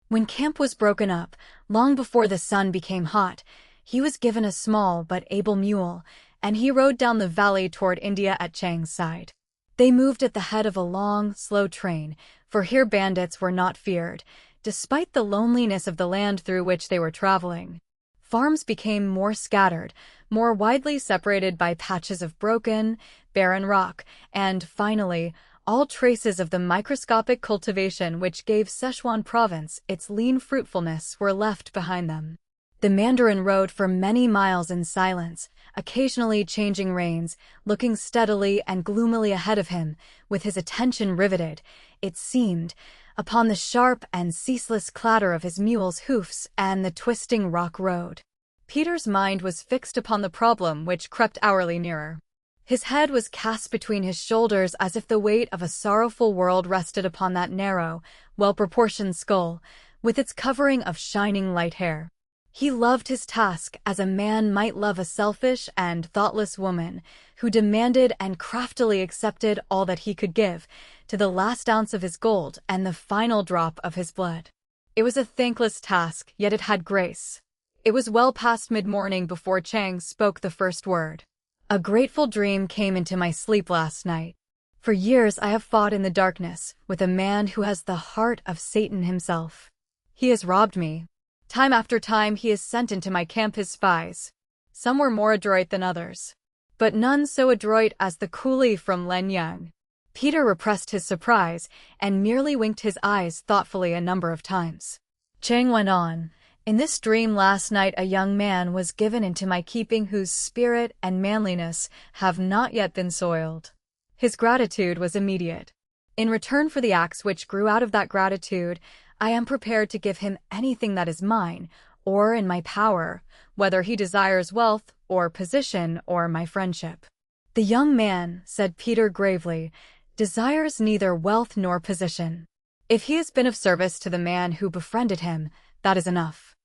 When camp was broken up, long before the sun became hot, He was given a small but able mule, and he rode down the valley toward India at Chang's side. They moved at the head of a long, slow train, for here bandits were not feared, despite the loneliness of the land through which they were traveling. Farms became more scattered, more widely separated by patches of broken, barren rock, and, finally, all traces of the microscopic cultivation which gave Sichuan province its lean fruitfulness were left behind them. The Mandarin rode for many miles in silence, occasionally changing reins, looking steadily and gloomily ahead of him, with his attention riveted, it seemed, upon the sharp and ceaseless clatter of his mule's hoofs and the twisting rock road. Peter's mind was fixed upon the problem which crept hourly nearer. His head was cast between his shoulders as if the weight of a sorrowful world rested upon that narrow, well-proportioned skull, with its covering of shining light hair. He loved his task as a man might love a selfish and thoughtless woman, who demanded and craftily accepted all that he could give, to the last ounce of his gold and the final drop of his blood. It was a thankless task, yet it had grace. It was well past mid-morning before Chang spoke the first word. A grateful dream came into my sleep last night. For years I have fought in the darkness with a man who has the heart of Satan himself. He has robbed me. Time after time he has sent into my camp his spies. Some were more adroit than others, but none so adroit as the coolie from Lenyang. Peter repressed his surprise and merely winked his eyes thoughtfully a number of times. Chang went on, "In this dream last night a young man was given into my keeping whose spirit and manliness have not yet been soiled. His gratitude was immediate. In return for the acts which grew out of that gratitude, I am prepared to give him anything that is mine, or in my power, whether he desires wealth, or position, or my friendship." "The young man," said Peter gravely, "desires neither wealth nor position. If he has been of service to the man who befriended him, that is enough.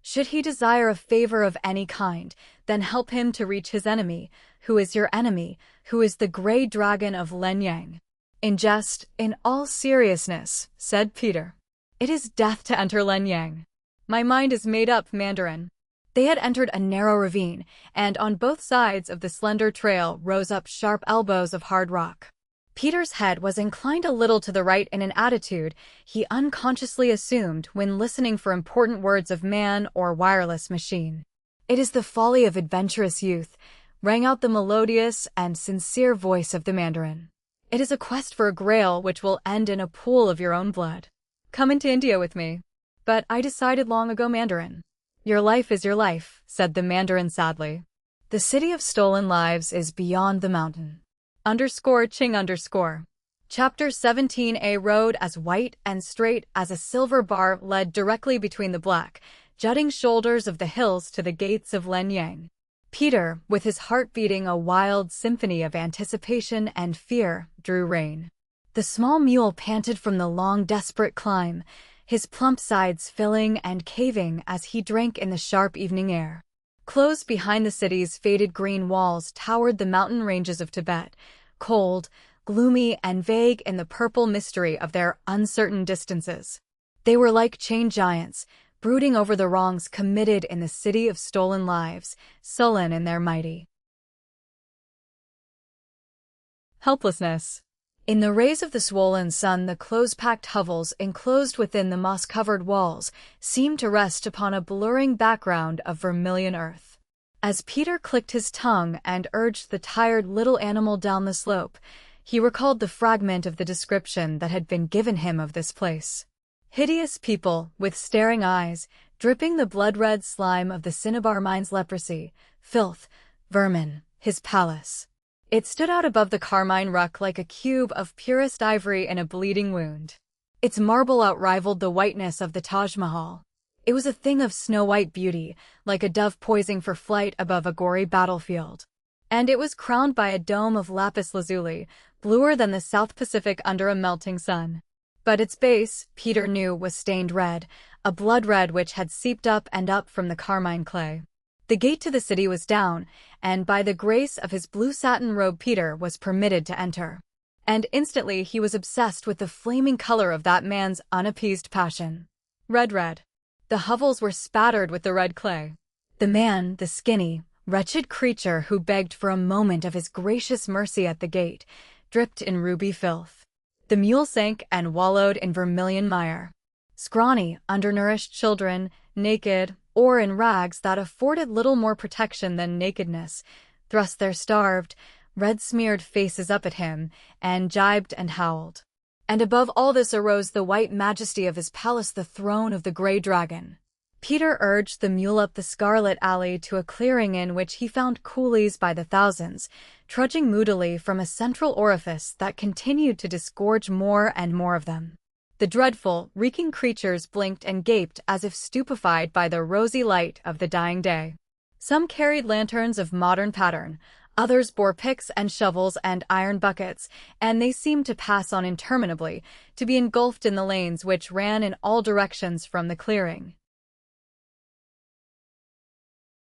Should he desire a favor of any kind, then help him to reach his enemy, who is your enemy, who is the gray dragon of Lenyang." "In jest, in all seriousness," said Peter. "It is death to enter Lenyang. My mind is made up, Mandarin." They had entered a narrow ravine, and on both sides of the slender trail rose up sharp elbows of hard rock. Peter's head was inclined a little to the right in an attitude he unconsciously assumed when listening for important words of man or wireless machine. "It is the folly of adventurous youth," rang out the melodious and sincere voice of the Mandarin. "It is a quest for a grail which will end in a pool of your own blood. Come into India with me." "But I decided long ago, Mandarin." "Your life is your life," said the Mandarin sadly. "The city of stolen lives is beyond the mountain." _Ching_. Chapter 17. A road as white and straight as a silver bar led directly between the black, jutting shoulders of the hills to the gates of Lenyang. Peter, with his heart beating a wild symphony of anticipation and fear, drew rein. The small mule panted from the long, desperate climb, his plump sides filling and caving as he drank in the sharp evening air. Close behind the city's faded green walls towered the mountain ranges of Tibet, cold, gloomy, and vague in the purple mystery of their uncertain distances. They were like chained giants, brooding over the wrongs committed in the city of stolen lives, sullen in their mighty helplessness. In the rays of the swollen sun, the close-packed hovels enclosed within the moss-covered walls seemed to rest upon a blurring background of vermilion earth. As Peter clicked his tongue and urged the tired little animal down the slope, he recalled the fragment of the description that had been given him of this place. Hideous people, with staring eyes, dripping the blood-red slime of the cinnabar mine's leprosy, filth, vermin, his palace. It stood out above the carmine ruck like a cube of purest ivory in a bleeding wound. Its marble outrivaled the whiteness of the Taj Mahal. It was a thing of snow-white beauty, like a dove poising for flight above a gory battlefield. And it was crowned by a dome of lapis lazuli, bluer than the South Pacific under a melting sun. But its base, Peter knew, was stained red, a blood red which had seeped up and up from the carmine clay. The gate to the city was down, and by the grace of his blue satin robe Peter was permitted to enter. And instantly he was obsessed with the flaming color of that man's unappeased passion. Red. The hovels were spattered with the red clay. The man, the skinny, wretched creature who begged for a moment of his gracious mercy at the gate, dripped in ruby filth. The mule sank and wallowed in vermilion mire. Scrawny, undernourished children, naked, or in rags that afforded little more protection than nakedness, thrust their starved, red-smeared faces up at him, and jibed and howled. And above all this arose the white majesty of his palace, the throne of the gray dragon. Peter urged the mule up the scarlet alley to a clearing in which he found coolies by the thousands, trudging moodily from a central orifice that continued to disgorge more and more of them. The dreadful, reeking creatures blinked and gaped as if stupefied by the rosy light of the dying day. Some carried lanterns of modern pattern, others bore picks and shovels and iron buckets, and they seemed to pass on interminably, to be engulfed in the lanes which ran in all directions from the clearing.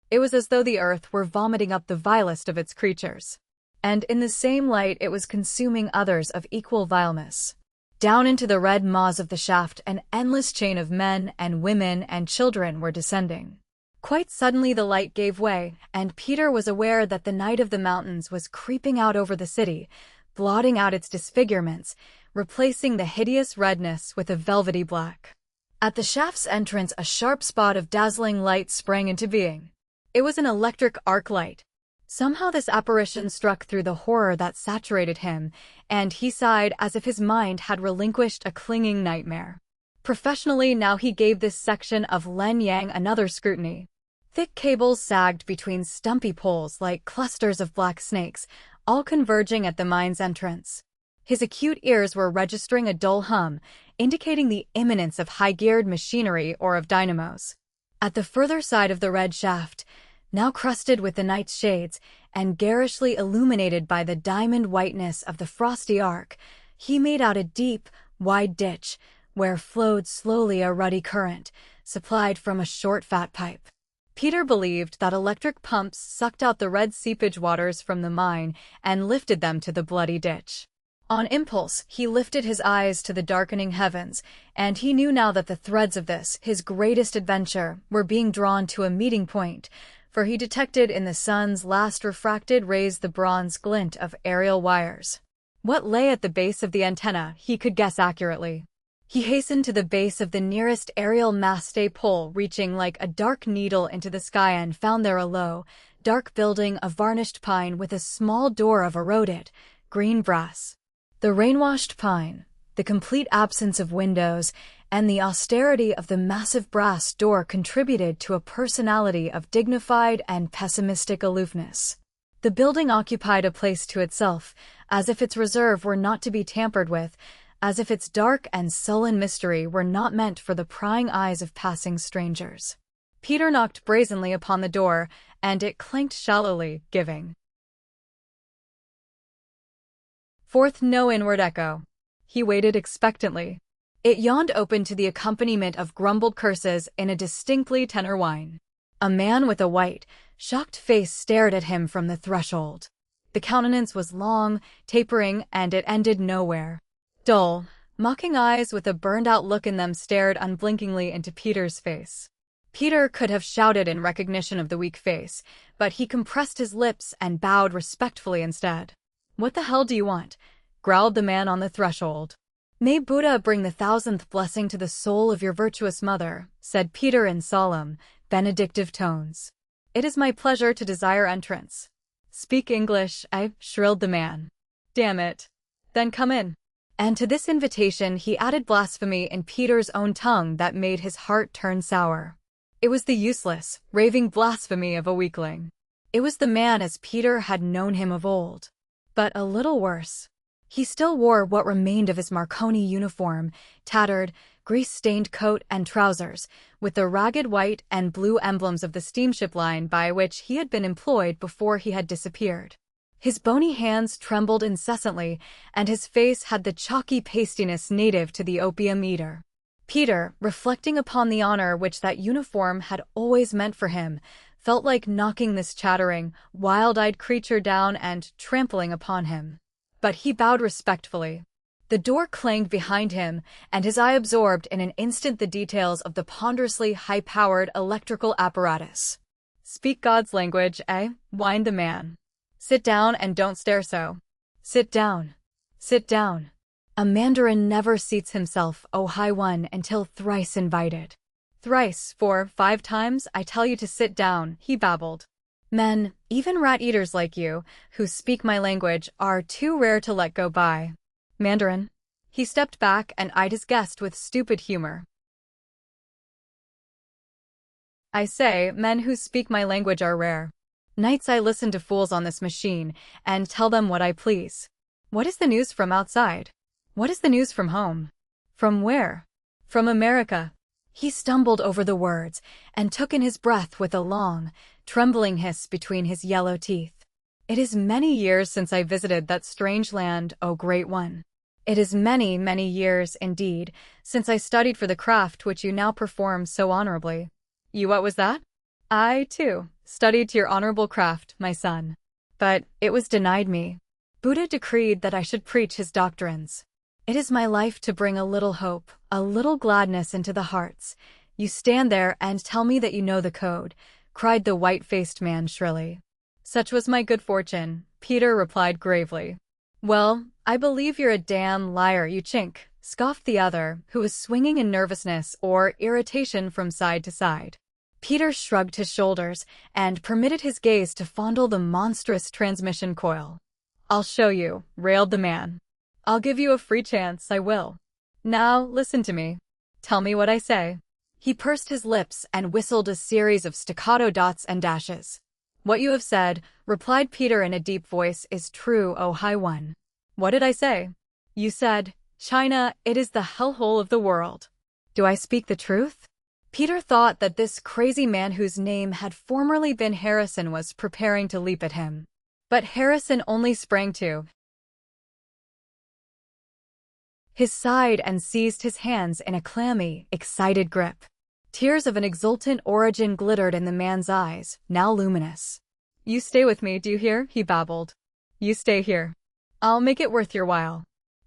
It was as though the earth were vomiting up the vilest of its creatures. And in the same light it was consuming others of equal vileness. Down into the red maws of the shaft an endless chain of men and women and children were descending. Quite suddenly the light gave way, and Peter was aware that the night of the mountains was creeping out over the city, blotting out its disfigurements, replacing the hideous redness with a velvety black. At the shaft's entrance a sharp spot of dazzling light sprang into being. It was an electric arc light. Somehow this apparition struck through the horror that saturated him, and he sighed as if his mind had relinquished a clinging nightmare. Professionally, now he gave this section of Len Yang another scrutiny. Thick cables sagged between stumpy poles like clusters of black snakes, all converging at the mine's entrance. His acute ears were registering a dull hum, indicating the imminence of high-geared machinery or of dynamos. At the further side of the red shaft, now crusted with the night's shades and garishly illuminated by the diamond whiteness of the frosty arc, he made out a deep, wide ditch where flowed slowly a ruddy current, supplied from a short fat pipe. Peter believed that electric pumps sucked out the red seepage waters from the mine and lifted them to the bloody ditch. On impulse, he lifted his eyes to the darkening heavens, and he knew now that the threads of this, his greatest adventure, were being drawn to a meeting point, for he detected in the sun's last refracted rays the bronze glint of aerial wires. What lay at the base of the antenna he could guess accurately. He hastened to the base of the nearest aerial mast-stay pole, reaching like a dark needle into the sky, and found there a low, dark building of varnished pine with a small door of eroded, green brass. The rain-washed pine, the complete absence of windows, and the austerity of the massive brass door contributed to a personality of dignified and pessimistic aloofness. The building occupied a place to itself, as if its reserve were not to be tampered with, as if its dark and sullen mystery were not meant for the prying eyes of passing strangers. Peter knocked brazenly upon the door, and it clanked shallowly, giving forth no inward echo. He waited expectantly. It yawned open to the accompaniment of grumbled curses in a distinctly tenor whine. A man with a white, shocked face stared at him from the threshold. The countenance was long, tapering, and it ended nowhere. Dull, mocking eyes with a burned-out look in them stared unblinkingly into Peter's face. Peter could have shouted in recognition of the weak face, but he compressed his lips and bowed respectfully instead. "What the hell do you want?" growled the man on the threshold. "May Buddha bring the 1000th blessing to the soul of your virtuous mother," said Peter in solemn, benedictive tones. "It is my pleasure to desire entrance." "Speak English," shrilled the man. "Damn it. Then come in." And to this invitation he added blasphemy in Peter's own tongue that made his heart turn sour. It was the useless, raving blasphemy of a weakling. It was the man as Peter had known him of old. But a little worse. He still wore what remained of his Marconi uniform, tattered, grease-stained coat and trousers, with the ragged white and blue emblems of the steamship line by which he had been employed before he had disappeared. His bony hands trembled incessantly, and his face had the chalky pastiness native to the opium eater. Peter, reflecting upon the honor which that uniform had always meant for him, felt like knocking this chattering, wild-eyed creature down and trampling upon him. But he bowed respectfully. The door clanged behind him, and his eye absorbed in an instant the details of the ponderously high-powered electrical apparatus. "Speak God's language, eh?" whined the man. "Sit down and don't stare so. Sit down. Sit down. A mandarin never seats himself, O High One, until thrice invited." "Thrice, 4, 5 times, I tell you to sit down," he babbled. "Men, even rat-eaters like you, who speak my language, are too rare to let go by. Mandarin." He stepped back and eyed his guest with stupid humor. "I say, men who speak my language are rare. Nights I listen to fools on this machine and tell them what I please. What is the news from outside? What is the news from home? From where? From America." He stumbled over the words and took in his breath with a long, trembling hiss between his yellow teeth. "It is many years since I visited that strange land, O Great One. It is many, many years, indeed, since I studied for the craft which you now perform so honorably." "You what was that?" "I, too, studied to your honorable craft, my son. But it was denied me. Buddha decreed that I should preach his doctrines. It is my life to bring a little hope, a little gladness into the hearts. You stand there and tell me that you know the code," cried the white-faced man shrilly. "Such was my good fortune," Peter replied gravely. "Well, I believe you're a damn liar, you chink," scoffed the other, who was swinging in nervousness or irritation from side to side. Peter shrugged his shoulders and permitted his gaze to fondle the monstrous transmission coil. "I'll show you," railed the man. "I'll give you a free chance, I will. Now, listen to me. Tell me what I say." He pursed his lips and whistled a series of staccato dots and dashes. "What you have said," replied Peter in a deep voice, "is true, O High One." "What did I say?" "You said, China, it is the hellhole of the world." "Do I speak the truth?" Peter thought that this crazy man whose name had formerly been Harrison was preparing to leap at him. But Harrison only sprang to his side and seized his hands in a clammy, excited grip. Tears of an exultant origin glittered in the man's eyes, now luminous. "You stay with me, do you hear?" he babbled. "You stay here. I'll make it worth your while.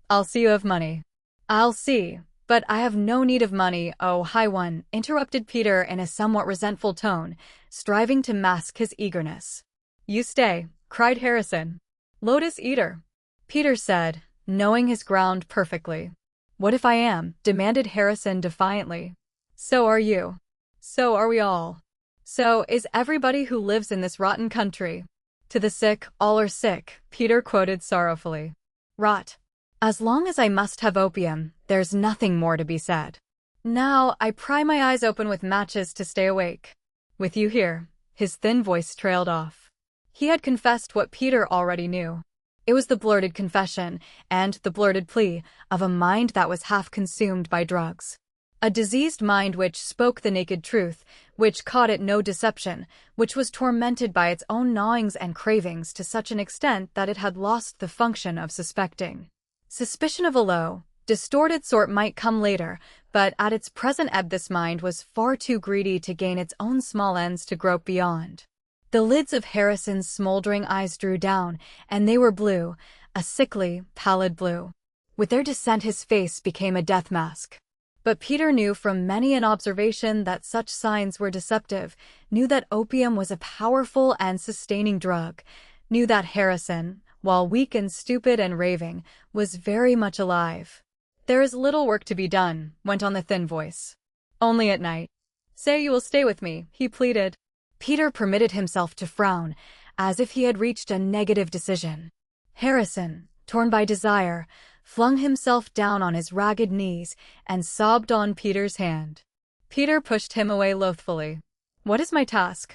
I'll see you have money." "I'll see, but I have no need of money, O High One," interrupted Peter in a somewhat resentful tone, striving to mask his eagerness. "You stay," cried Harrison. "Lotus Eater," Peter said, knowing his ground perfectly. "What if I am?" demanded Harrison defiantly. "So are you. So are we all. So is everybody who lives in this rotten country. To the sick, all are sick," Peter quoted sorrowfully. "Rot. As long as I must have opium, there's nothing more to be said. Now I pry my eyes open with matches to stay awake. With you here." His thin voice trailed off. He had confessed what Peter already knew. It was the blurted confession, and the blurted plea, of a mind that was half consumed by drugs. A diseased mind which spoke the naked truth, which caught at no deception, which was tormented by its own gnawings and cravings to such an extent that it had lost the function of suspecting. Suspicion of a low, distorted sort might come later, but at its present ebb this mind was far too greedy to gain its own small ends to grope beyond. The lids of Harrison's smoldering eyes drew down, and they were blue, a sickly, pallid blue. With their descent his face became a death mask. But Peter knew from many an observation that such signs were deceptive, knew that opium was a powerful and sustaining drug, knew that Harrison, while weak and stupid and raving, was very much alive. "There is little work to be done," went on the thin voice. "Only at night. Say you will stay with me," he pleaded. Peter permitted himself to frown, as if he had reached a negative decision. Harrison, torn by desire, flung himself down on his ragged knees and sobbed on Peter's hand. Peter pushed him away loathfully. "What is my task?"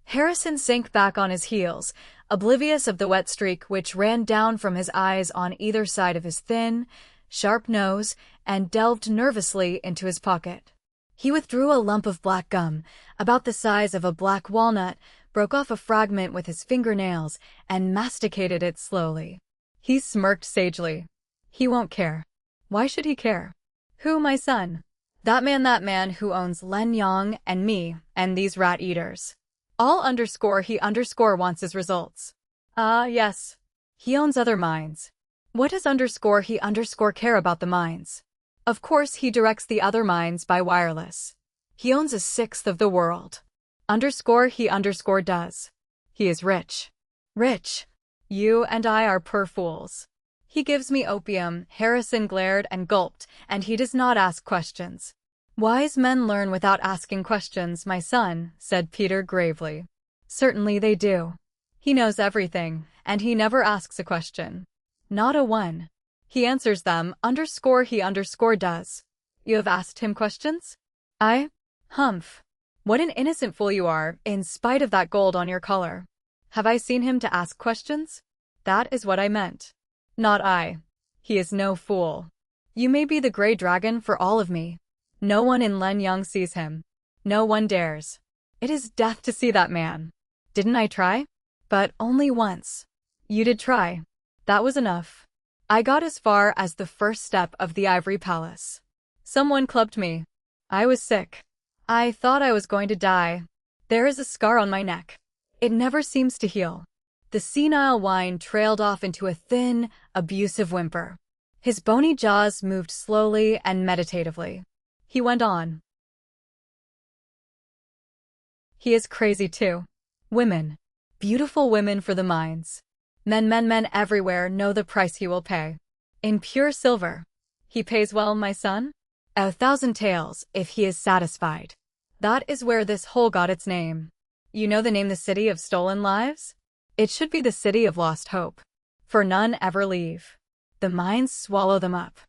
Harrison sank back on his heels, oblivious of the wet streak which ran down from his eyes on either side of his thin, sharp nose and delved nervously into his pocket. He withdrew a lump of black gum, about the size of a black walnut, broke off a fragment with his fingernails, and masticated it slowly. He smirked sagely. "He won't care." "Why should he care?" "Who, my son?" That man who owns Len Yang and me and these rat-eaters. All _he_wants his results." "Ah, yes. He owns other mines. What does underscore he underscore care about the mines? Of course he directs the other mines by wireless. He owns a sixth of the world. Underscore he underscore does. He is rich. Rich. You and I are poor fools. He gives me opium. Harrison glared and gulped, and he does not ask questions. Wise men learn without asking questions, my son, said Peter gravely. Certainly they do. He knows everything, and he never asks a question. Not a one. He answers them, underscore he underscore does. You have asked him questions? I? Humph. What an innocent fool you are, in spite of that gold on your collar. Have I seen him to ask questions? That is what I meant. Not I. He is no fool. You may be the gray dragon for all of me. No one in Lenyang sees him. No one dares. It is death to see that man. Didn't I try? But only once. You did try. That was enough. I got as far as the first step of the Ivory Palace. Someone clubbed me. I was sick. I thought I was going to die. There is a scar on my neck. It never seems to heal. The senile whine trailed off into a thin, abusive whimper. His bony jaws moved slowly and meditatively. He went on. He is crazy too. Women. Beautiful women for the mines. Men everywhere know the price he will pay. In pure silver. He pays well, my son? 1,000 taels, if he is satisfied. That is where this hole got its name. You know the name the city of stolen lives? It should be the city of lost hope. For none ever leave. The mines swallow them up.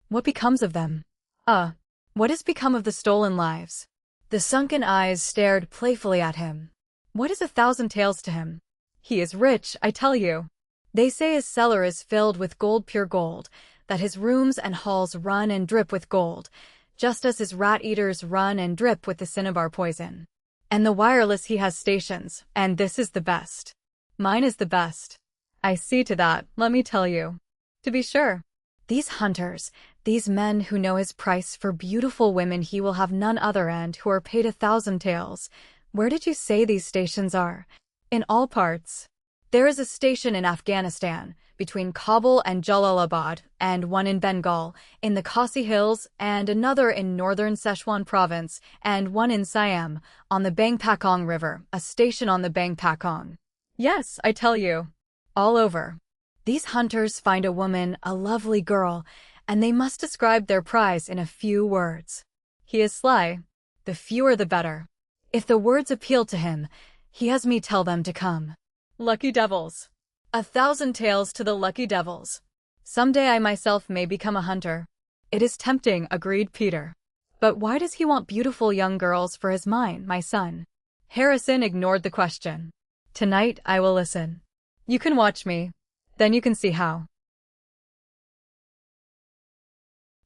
What becomes of them? What has become of the stolen lives? The sunken eyes stared playfully at him. What is 1,000 taels to him? He is rich, I tell you. They say his cellar is filled with gold, pure gold, that his rooms and halls run and drip with gold, just as his rat-eaters run and drip with the cinnabar poison. And the wireless he has stations, and this is the best. Mine is the best. I see to that, let me tell you. To be sure. These hunters, these men who know his price for beautiful women he will have none other and who are paid 1,000 taels. Where did you say these stations are? In all parts. There is a station in Afghanistan, between Kabul and Jalalabad, and one in Bengal, in the Khasi Hills, and another in northern Sichuan province, and one in Siam, on the Bangpakong River, a station on the Bangpakong. Yes, I tell you. All over. These hunters find a woman, a lovely girl, and they must describe their prize in a few words. He is sly. The fewer the better. If the words appeal to him, he has me tell them to come. Lucky devils. 1,000 taels to the lucky devils. Someday I myself may become a hunter. It is tempting, agreed Peter. But why does he want beautiful young girls for his mine, my son? Harrison ignored the question. Tonight I will listen. You can watch me. Then you can see how.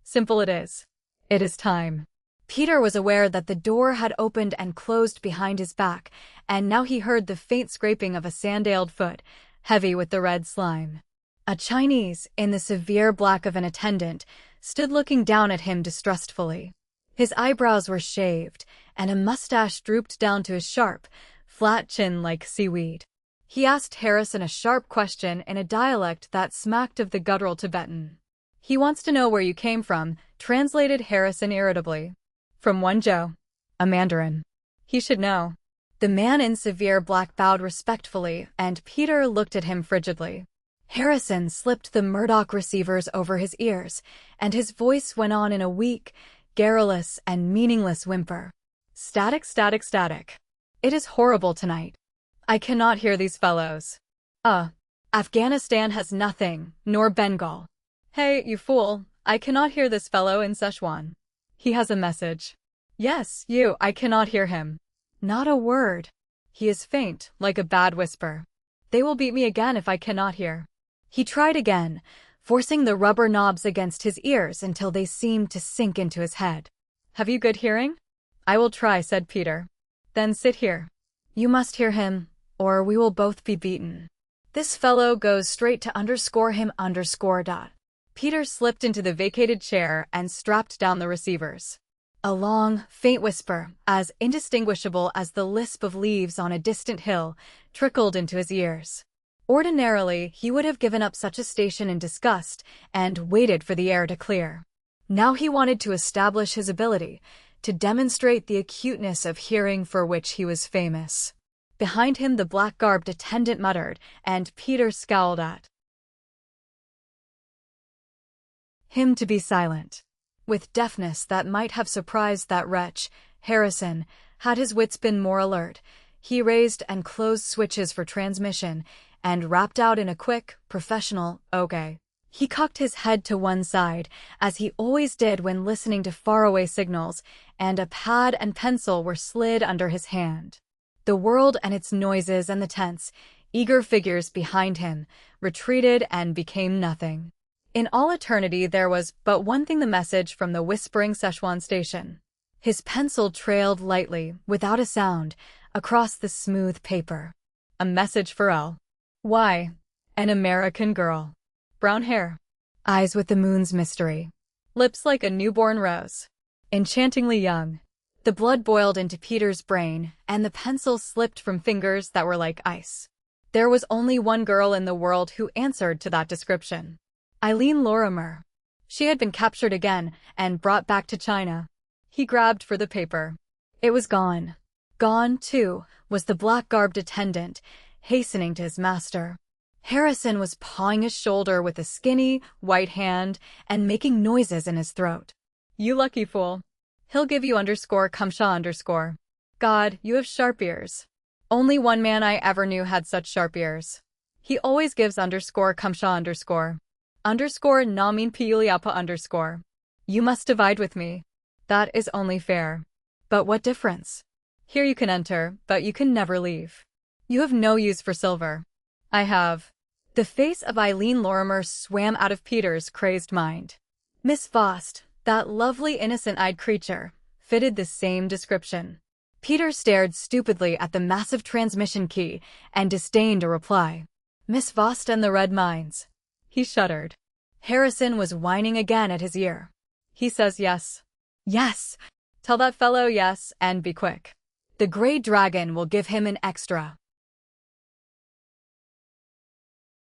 Simple it is. It is time. Peter was aware that the door had opened and closed behind his back, and now he heard the faint scraping of a sandaled foot, heavy with the red slime. A Chinese, in the severe black of an attendant, stood looking down at him distrustfully. His eyebrows were shaved, and a mustache drooped down to his sharp, flat chin like seaweed. He asked Harrison a sharp question in a dialect that smacked of the guttural Tibetan. He wants to know where you came from, translated Harrison irritably. From Wenzhou. A Mandarin. He should know. The man in severe black bowed respectfully, and Peter looked at him frigidly. Harrison slipped the Murdoch receivers over his ears, and his voice went on in a weak, garrulous, and meaningless whimper. Static, static, static. It is horrible tonight. I cannot hear these fellows. Afghanistan has nothing, nor Bengal. Hey, you fool, I cannot hear this fellow in Sichuan. He has a message. Yes, you, I cannot hear him. Not a word. He is faint, like a bad whisper. They will beat me again if I cannot hear. He tried again, forcing the rubber knobs against his ears until they seemed to sink into his head. Have you good hearing? I will try, said Peter. Then sit here. You must hear him, or we will both be beaten. This fellow goes straight to underscore him underscore dot. Peter slipped into the vacated chair and strapped down the receivers. A long, faint whisper, as indistinguishable as the lisp of leaves on a distant hill, trickled into his ears. Ordinarily, he would have given up such a station in disgust and waited for the air to clear. Now he wanted to establish his ability, to demonstrate the acuteness of hearing for which he was famous. Behind him the black-garbed attendant muttered, and Peter scowled at him to be silent. With deafness that might have surprised that wretch, Harrison, had his wits been more alert, he raised and closed switches for transmission, and rapped out in a quick, professional, "Okay." He cocked his head to one side, as he always did when listening to faraway signals, and a pad and pencil were slid under his hand. The world and its noises and the tense, eager figures behind him retreated and became nothing. In all eternity there was but one thing: the message from the whispering Szechuan station. His pencil trailed lightly, without a sound, across the smooth paper. A message for L. Y. An American girl. Brown hair. Eyes with the moon's mystery. Lips like a newborn rose. Enchantingly young. The blood boiled into Peter's brain, and the pencil slipped from fingers that were like ice. There was only one girl in the world who answered to that description. Eileen Lorimer. She had been captured again and brought back to China. He grabbed for the paper. It was gone. Gone, too, was the black-garbed attendant, hastening to his master. Harrison was pawing his shoulder with a skinny, white hand and making noises in his throat. "You lucky fool. He'll give you _Kumsha_. God, you have sharp ears. Only one man I ever knew had such sharp ears. He always gives _Kumsha_. _namin piuliapa_. You must divide with me. That is only fair. But what difference? Here you can enter, but you can never leave. You have no use for silver. I have." The face of Eileen Lorimer swam out of Peter's crazed mind. Miss Vost, that lovely innocent-eyed creature, fitted the same description. Peter stared stupidly at the massive transmission key and disdained a reply. Miss Vost and the Red Mines. He shuddered. Harrison was whining again at his ear. He says yes. Yes. Tell that fellow yes, and be quick. The Grey Dragon will give him an extra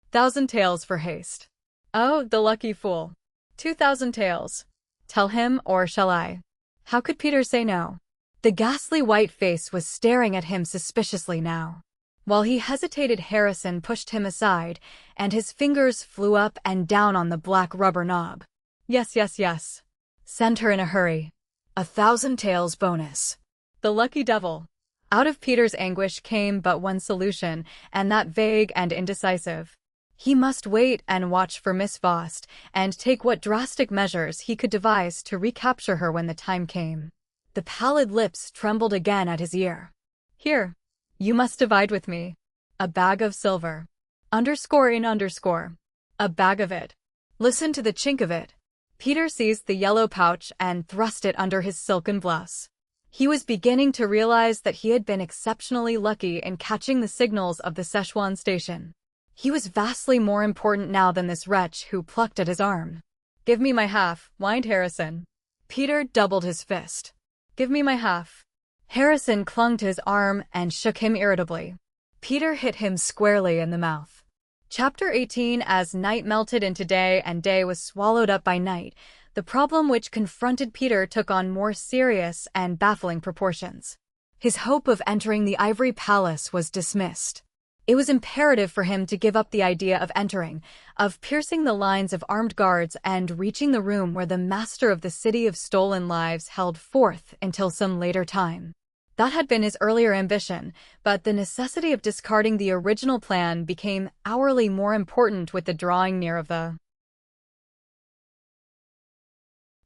1,000 taels for haste. Oh, the lucky fool. 2,000 taels. Tell him, or shall I? How could Peter say no? The ghastly white face was staring at him suspiciously now. While he hesitated, Harrison pushed him aside, and his fingers flew up and down on the black rubber knob. Yes, yes, yes. Send her in a hurry. 1,000 taels bonus. The lucky devil. Out of Peter's anguish came but one solution, and that vague and indecisive. He must wait and watch for Miss Vost, and take what drastic measures he could devise to recapture her when the time came. The pallid lips trembled again at his ear. Here. You must divide with me. A bag of silver. _in_. A bag of it. Listen to the chink of it. Peter seized the yellow pouch and thrust it under his silken blouse. He was beginning to realize that he had been exceptionally lucky in catching the signals of the Szechuan station. He was vastly more important now than this wretch who plucked at his arm. Give me my half, whined Harrison. Peter doubled his fist. Give me my half. Harrison clung to his arm and shook him irritably. Peter hit him squarely in the mouth. Chapter 18. As night melted into day and day was swallowed up by night, the problem which confronted Peter took on more serious and baffling proportions. His hope of entering the Ivory Palace was dismissed. It was imperative for him to give up the idea of entering, of piercing the lines of armed guards and reaching the room where the master of the City of Stolen Lives held forth until some later time. That had been his earlier ambition, but the necessity of discarding the original plan became hourly more important with the drawing near of the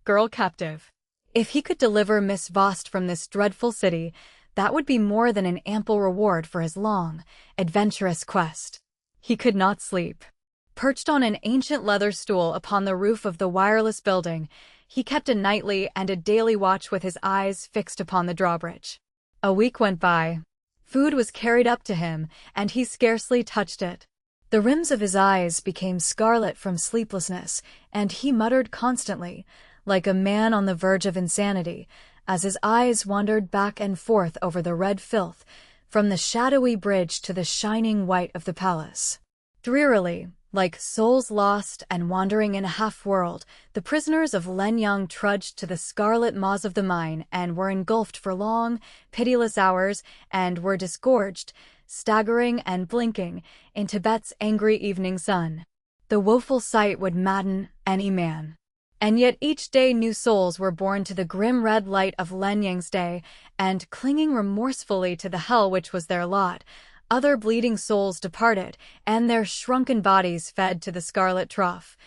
girl captive. If he could deliver Miss Vost from this dreadful city, that would be more than an ample reward for his long, adventurous quest. He could not sleep. Perched on an ancient leather stool upon the roof of the wireless building, he kept a nightly and a daily watch with his eyes fixed upon the drawbridge. A week went by. Food was carried up to him, and he scarcely touched it. The rims of his eyes became scarlet from sleeplessness, and he muttered constantly, like a man on the verge of insanity, as his eyes wandered back and forth over the red filth, from the shadowy bridge to the shining white of the palace. Drearily, like souls lost and wandering in a half-world, the prisoners of Lenyang trudged to the scarlet maws of the mine and were engulfed for long, pitiless hours and were disgorged, staggering and blinking, in Tibet's angry evening sun. The woeful sight would madden any man. And yet each day new souls were born to the grim red light of Lenyang's day, and clinging remorsefully to the hell which was their lot, other bleeding souls departed, and their shrunken bodies fed to the scarlet trough,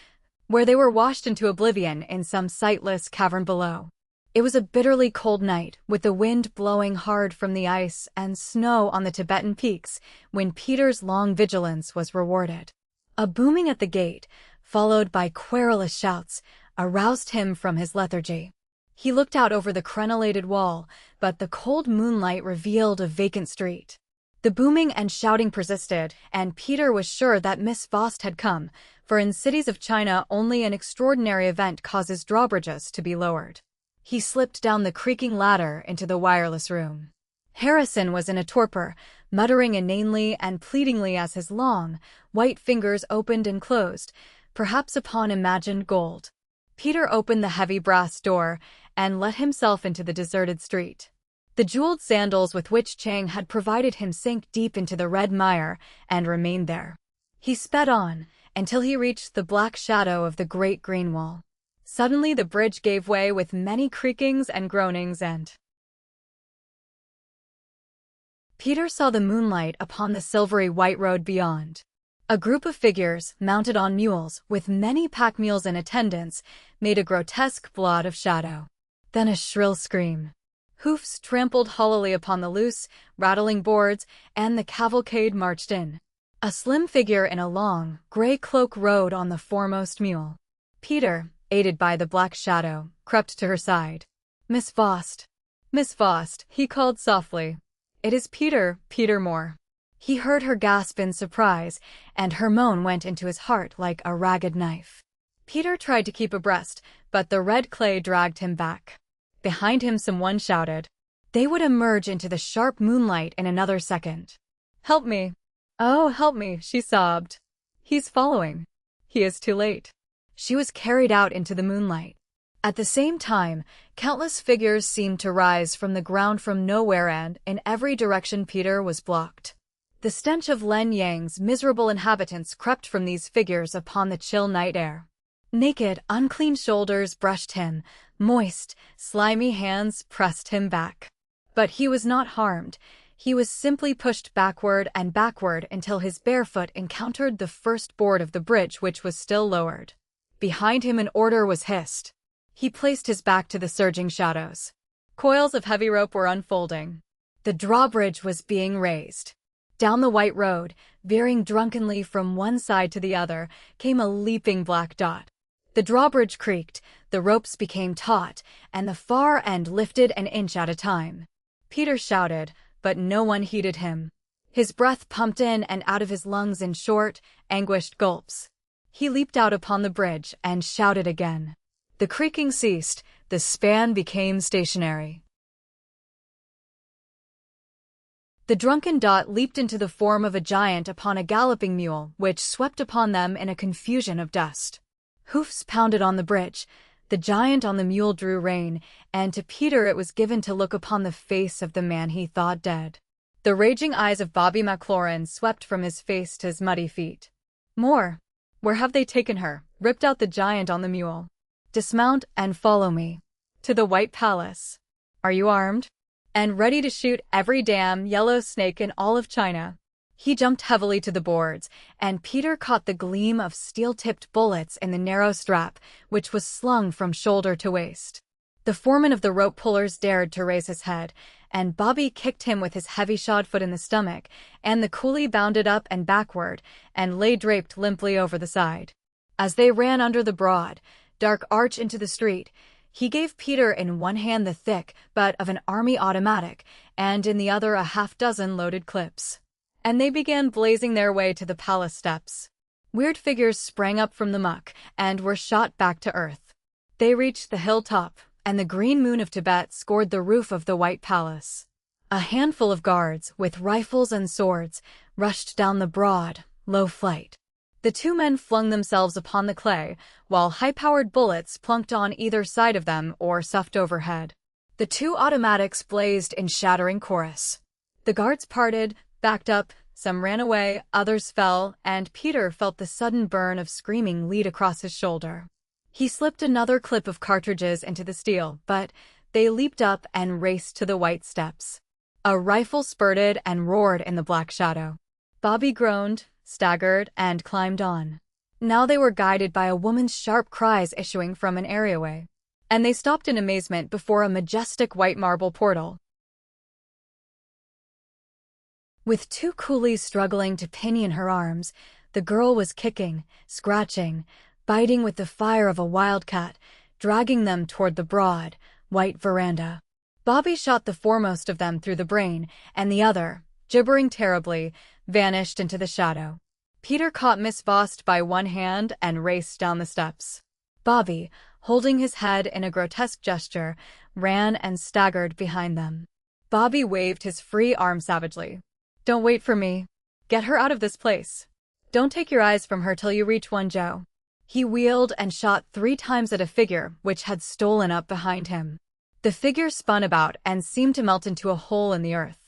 where they were washed into oblivion in some sightless cavern below. It was a bitterly cold night, with the wind blowing hard from the ice and snow on the Tibetan peaks, when Peter's long vigilance was rewarded. A booming at the gate, followed by querulous shouts, aroused him from his lethargy. He looked out over the crenellated wall, but the cold moonlight revealed a vacant street. The booming and shouting persisted, and Peter was sure that Miss Vost had come, for in cities of China only an extraordinary event causes drawbridges to be lowered. He slipped down the creaking ladder into the wireless room. Harrison was in a torpor, muttering inanely and pleadingly as his long, white fingers opened and closed, perhaps upon imagined gold. Peter opened the heavy brass door and let himself into the deserted street. The jeweled sandals with which Chang had provided him sank deep into the red mire and remained there. He sped on until he reached the black shadow of the great green wall. Suddenly the bridge gave way with many creakings and groanings, and Peter saw the moonlight upon the silvery white road beyond. A group of figures, mounted on mules, with many pack mules in attendance, made a grotesque blot of shadow. Then a shrill scream. Hoofs trampled hollowly upon the loose, rattling boards, and the cavalcade marched in. A slim figure in a long, gray cloak rode on the foremost mule. Peter, aided by the black shadow, crept to her side. "Miss Vost. Miss Vost," he called softly. "It is Peter, Peter Moore." He heard her gasp in surprise, and her moan went into his heart like a ragged knife. Peter tried to keep abreast, but the red clay dragged him back. Behind him someone shouted. They would emerge into the sharp moonlight in another second. "Help me! Oh, help me!" she sobbed. "He's following. He is too late." She was carried out into the moonlight. At the same time, countless figures seemed to rise from the ground from nowhere, and in every direction Peter was blocked. The stench of Lenyang's miserable inhabitants crept from these figures upon the chill night air. Naked, unclean shoulders brushed him, moist, slimy hands pressed him back. But he was not harmed. He was simply pushed backward and backward until his bare foot encountered the first board of the bridge, which was still lowered. Behind him an order was hissed. He placed his back to the surging shadows. Coils of heavy rope were unfolding. The drawbridge was being raised. Down the white road, veering drunkenly from one side to the other, came a leaping black dot. The drawbridge creaked, the ropes became taut, and the far end lifted an inch at a time. Peter shouted, but no one heeded him. His breath pumped in and out of his lungs in short, anguished gulps. He leaped out upon the bridge and shouted again. The creaking ceased, the span became stationary. The drunken dot leaped into the form of a giant upon a galloping mule, which swept upon them in a confusion of dust. Hoofs pounded on the bridge. The giant on the mule drew rein, and to Peter it was given to look upon the face of the man he thought dead. The raging eyes of Bobby McLaurin swept from his face to his muddy feet. "More! Where have they taken her?" ripped out the giant on the mule. "Dismount and follow me. To the White Palace. Are you armed? And ready to shoot every damn yellow snake in all of China?" He jumped heavily to the boards, and Peter caught the gleam of steel-tipped bullets in the narrow strap, which was slung from shoulder to waist. The foreman of the rope pullers dared to raise his head, and Bobby kicked him with his heavy-shod foot in the stomach, and the coolie bounded up and backward, and lay draped limply over the side. As they ran under the broad, dark arch into the street, he gave Peter in one hand the thick butt of an army automatic, and in the other a half-dozen loaded clips. And they began blazing their way to the palace steps. Weird figures sprang up from the muck and were shot back to earth. They reached the hilltop, and the green moon of Tibet scored the roof of the White Palace. A handful of guards, with rifles and swords, rushed down the broad, low flight. The two men flung themselves upon the clay, while high-powered bullets plunked on either side of them or soughed overhead. The two automatics blazed in shattering chorus. The guards parted, backed up, some ran away, others fell, and Peter felt the sudden burn of screaming lead across his shoulder. He slipped another clip of cartridges into the steel, but they leaped up and raced to the white steps. A rifle spurted and roared in the black shadow. Bobby groaned, staggered, and climbed on. Now they were guided by a woman's sharp cries issuing from an areaway. And they stopped in amazement before a majestic white marble portal. With two coolies struggling to pinion her arms, the girl was kicking, scratching, biting with the fire of a wildcat, dragging them toward the broad, white veranda. Bobby shot the foremost of them through the brain, and the other, gibbering terribly, vanished into the shadow. Peter caught Miss Vost by one hand and raced down the steps. Bobby, holding his head in a grotesque gesture, ran and staggered behind them. Bobby waved his free arm savagely. "Don't wait for me. Get her out of this place. Don't take your eyes from her till you reach one Joe." He wheeled and shot 3 times at a figure which had stolen up behind him. The figure spun about and seemed to melt into a hole in the earth.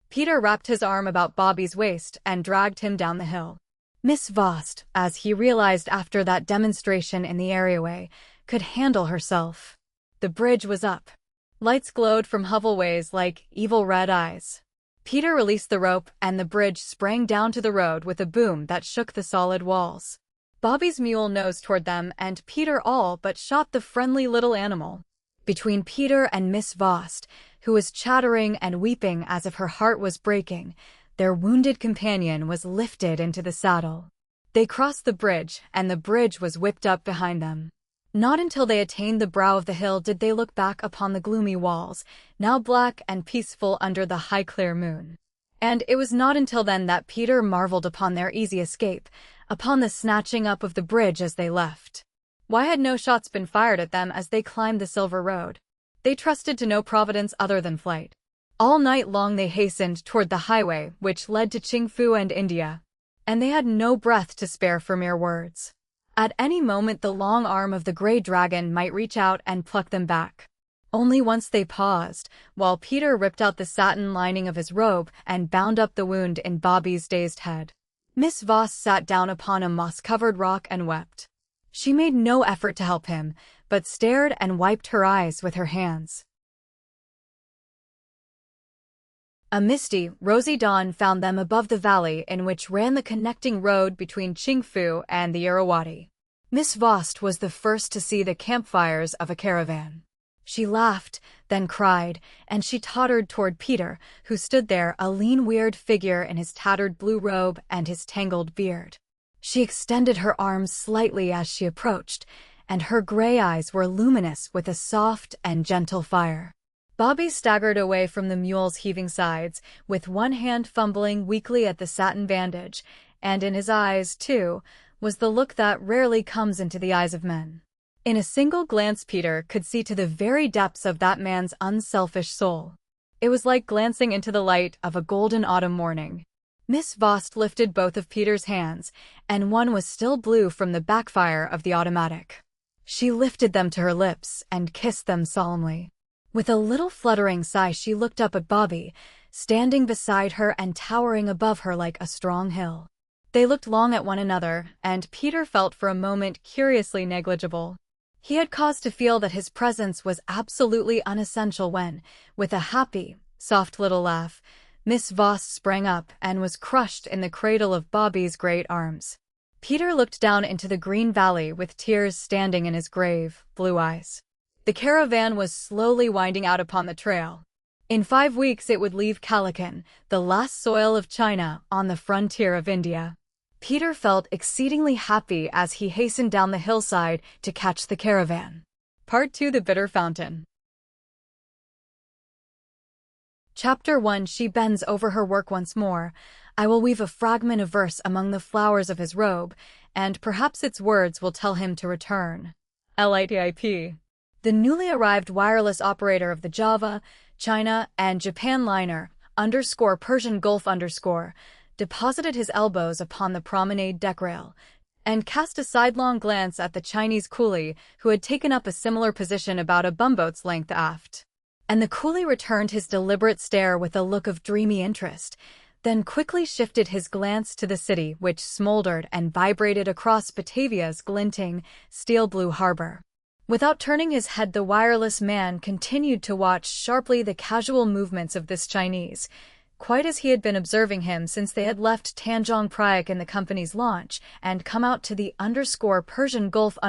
Peter wrapped his arm about Bobby's waist and dragged him down the hill. Miss Vost, as he realized after that demonstration in the areaway, could handle herself. The bridge was up. Lights glowed from hovelways like evil red eyes. Peter released the rope and the bridge sprang down to the road with a boom that shook the solid walls. Bobby's mule nosed toward them and Peter all but shot the friendly little animal. Between Peter and Miss Vost, who was chattering and weeping as if her heart was breaking, their wounded companion was lifted into the saddle. They crossed the bridge, and the bridge was whipped up behind them. Not until they attained the brow of the hill did they look back upon the gloomy walls, now black and peaceful under the high clear moon. And it was not until then that Peter marveled upon their easy escape, upon the snatching up of the bridge as they left. Why had no shots been fired at them as they climbed the silver road? They trusted to no providence other than flight. All night long they hastened toward the highway which led to Qingfu and India. And they had no breath to spare for mere words. At any moment the long arm of the gray dragon might reach out and pluck them back. Only once they paused, while Peter ripped out the satin lining of his robe and bound up the wound in Bobby's dazed head. Miss Voss sat down upon a moss-covered rock and wept. She made no effort to help him, but stared and wiped her eyes with her hands. A misty, rosy dawn found them above the valley in which ran the connecting road between Qingfu and the Irrawaddy. Miss Vost was the first to see the campfires of a caravan. She laughed, then cried, and she tottered toward Peter, who stood there, a lean, weird figure in his tattered blue robe and his tangled beard. She extended her arms slightly as she approached, and her gray eyes were luminous with a soft and gentle fire. Bobby staggered away from the mule's heaving sides, with one hand fumbling weakly at the satin bandage, and in his eyes, too, was the look that rarely comes into the eyes of men. In a single glance Peter could see to the very depths of that man's unselfish soul. It was like glancing into the light of a golden autumn morning. Miss Vost lifted both of Peter's hands, and one was still blue from the backfire of the automatic. She lifted them to her lips and kissed them solemnly. With a little fluttering sigh she looked up at Bobby, standing beside her and towering above her like a strong hill. They looked long at one another, and Peter felt for a moment curiously negligible. He had cause to feel that his presence was absolutely unessential when, with a happy, soft little laugh, Miss Voss sprang up and was crushed in the cradle of Bobby's great arms. Peter looked down into the green valley with tears standing in his grave, blue eyes. The caravan was slowly winding out upon the trail. In 5 weeks it would leave Calacan, the last soil of China, on the frontier of India. Peter felt exceedingly happy as he hastened down the hillside to catch the caravan. Part 2: The Bitter Fountain. Chapter 1. She bends over her work once more. I will weave a fragment of verse among the flowers of his robe, and perhaps its words will tell him to return. LITIP. The newly arrived wireless operator of the Java, China, and Japan liner, _Persian Gulf_, deposited his elbows upon the promenade deck rail, and cast a sidelong glance at the Chinese coolie who had taken up a similar position about a bumboat's length aft. And the coolie returned his deliberate stare with a look of dreamy interest, then quickly shifted his glance to the city which smoldered and vibrated across Batavia's glinting, steel-blue harbor. Without turning his head, the wireless man continued to watch sharply the casual movements of this Chinese, quite as he had been observing him since they had left Tanjong Priok in the company's launch and come out to the Persian Gulf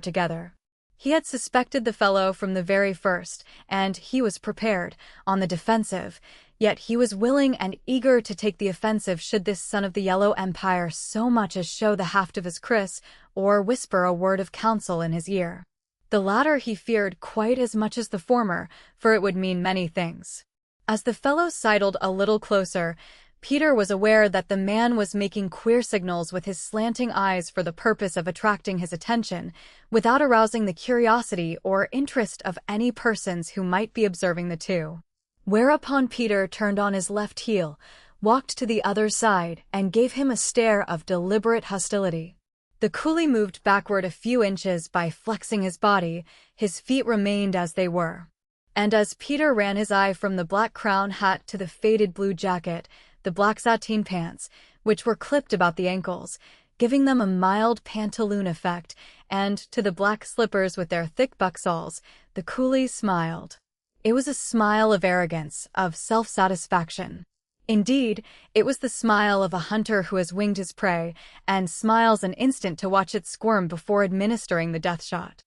together. He had suspected the fellow from the very first, and he was prepared, on the defensive, yet he was willing and eager to take the offensive should this son of the Yellow Empire so much as show the haft of his kriss or whisper a word of counsel in his ear. The latter he feared quite as much as the former, for it would mean many things. As the fellow sidled a little closer, Peter was aware that the man was making queer signals with his slanting eyes for the purpose of attracting his attention, without arousing the curiosity or interest of any persons who might be observing the two. Whereupon Peter turned on his left heel, walked to the other side, and gave him a stare of deliberate hostility. The coolie moved backward a few inches by flexing his body, his feet remained as they were. And as Peter ran his eye from the black crown hat to the faded blue jacket, the black sateen pants, which were clipped about the ankles, giving them a mild pantaloon effect, and to the black slippers with their thick bucksoles, the coolie smiled. It was a smile of arrogance, of self-satisfaction. Indeed, it was the smile of a hunter who has winged his prey, and smiles an instant to watch it squirm before administering the death shot.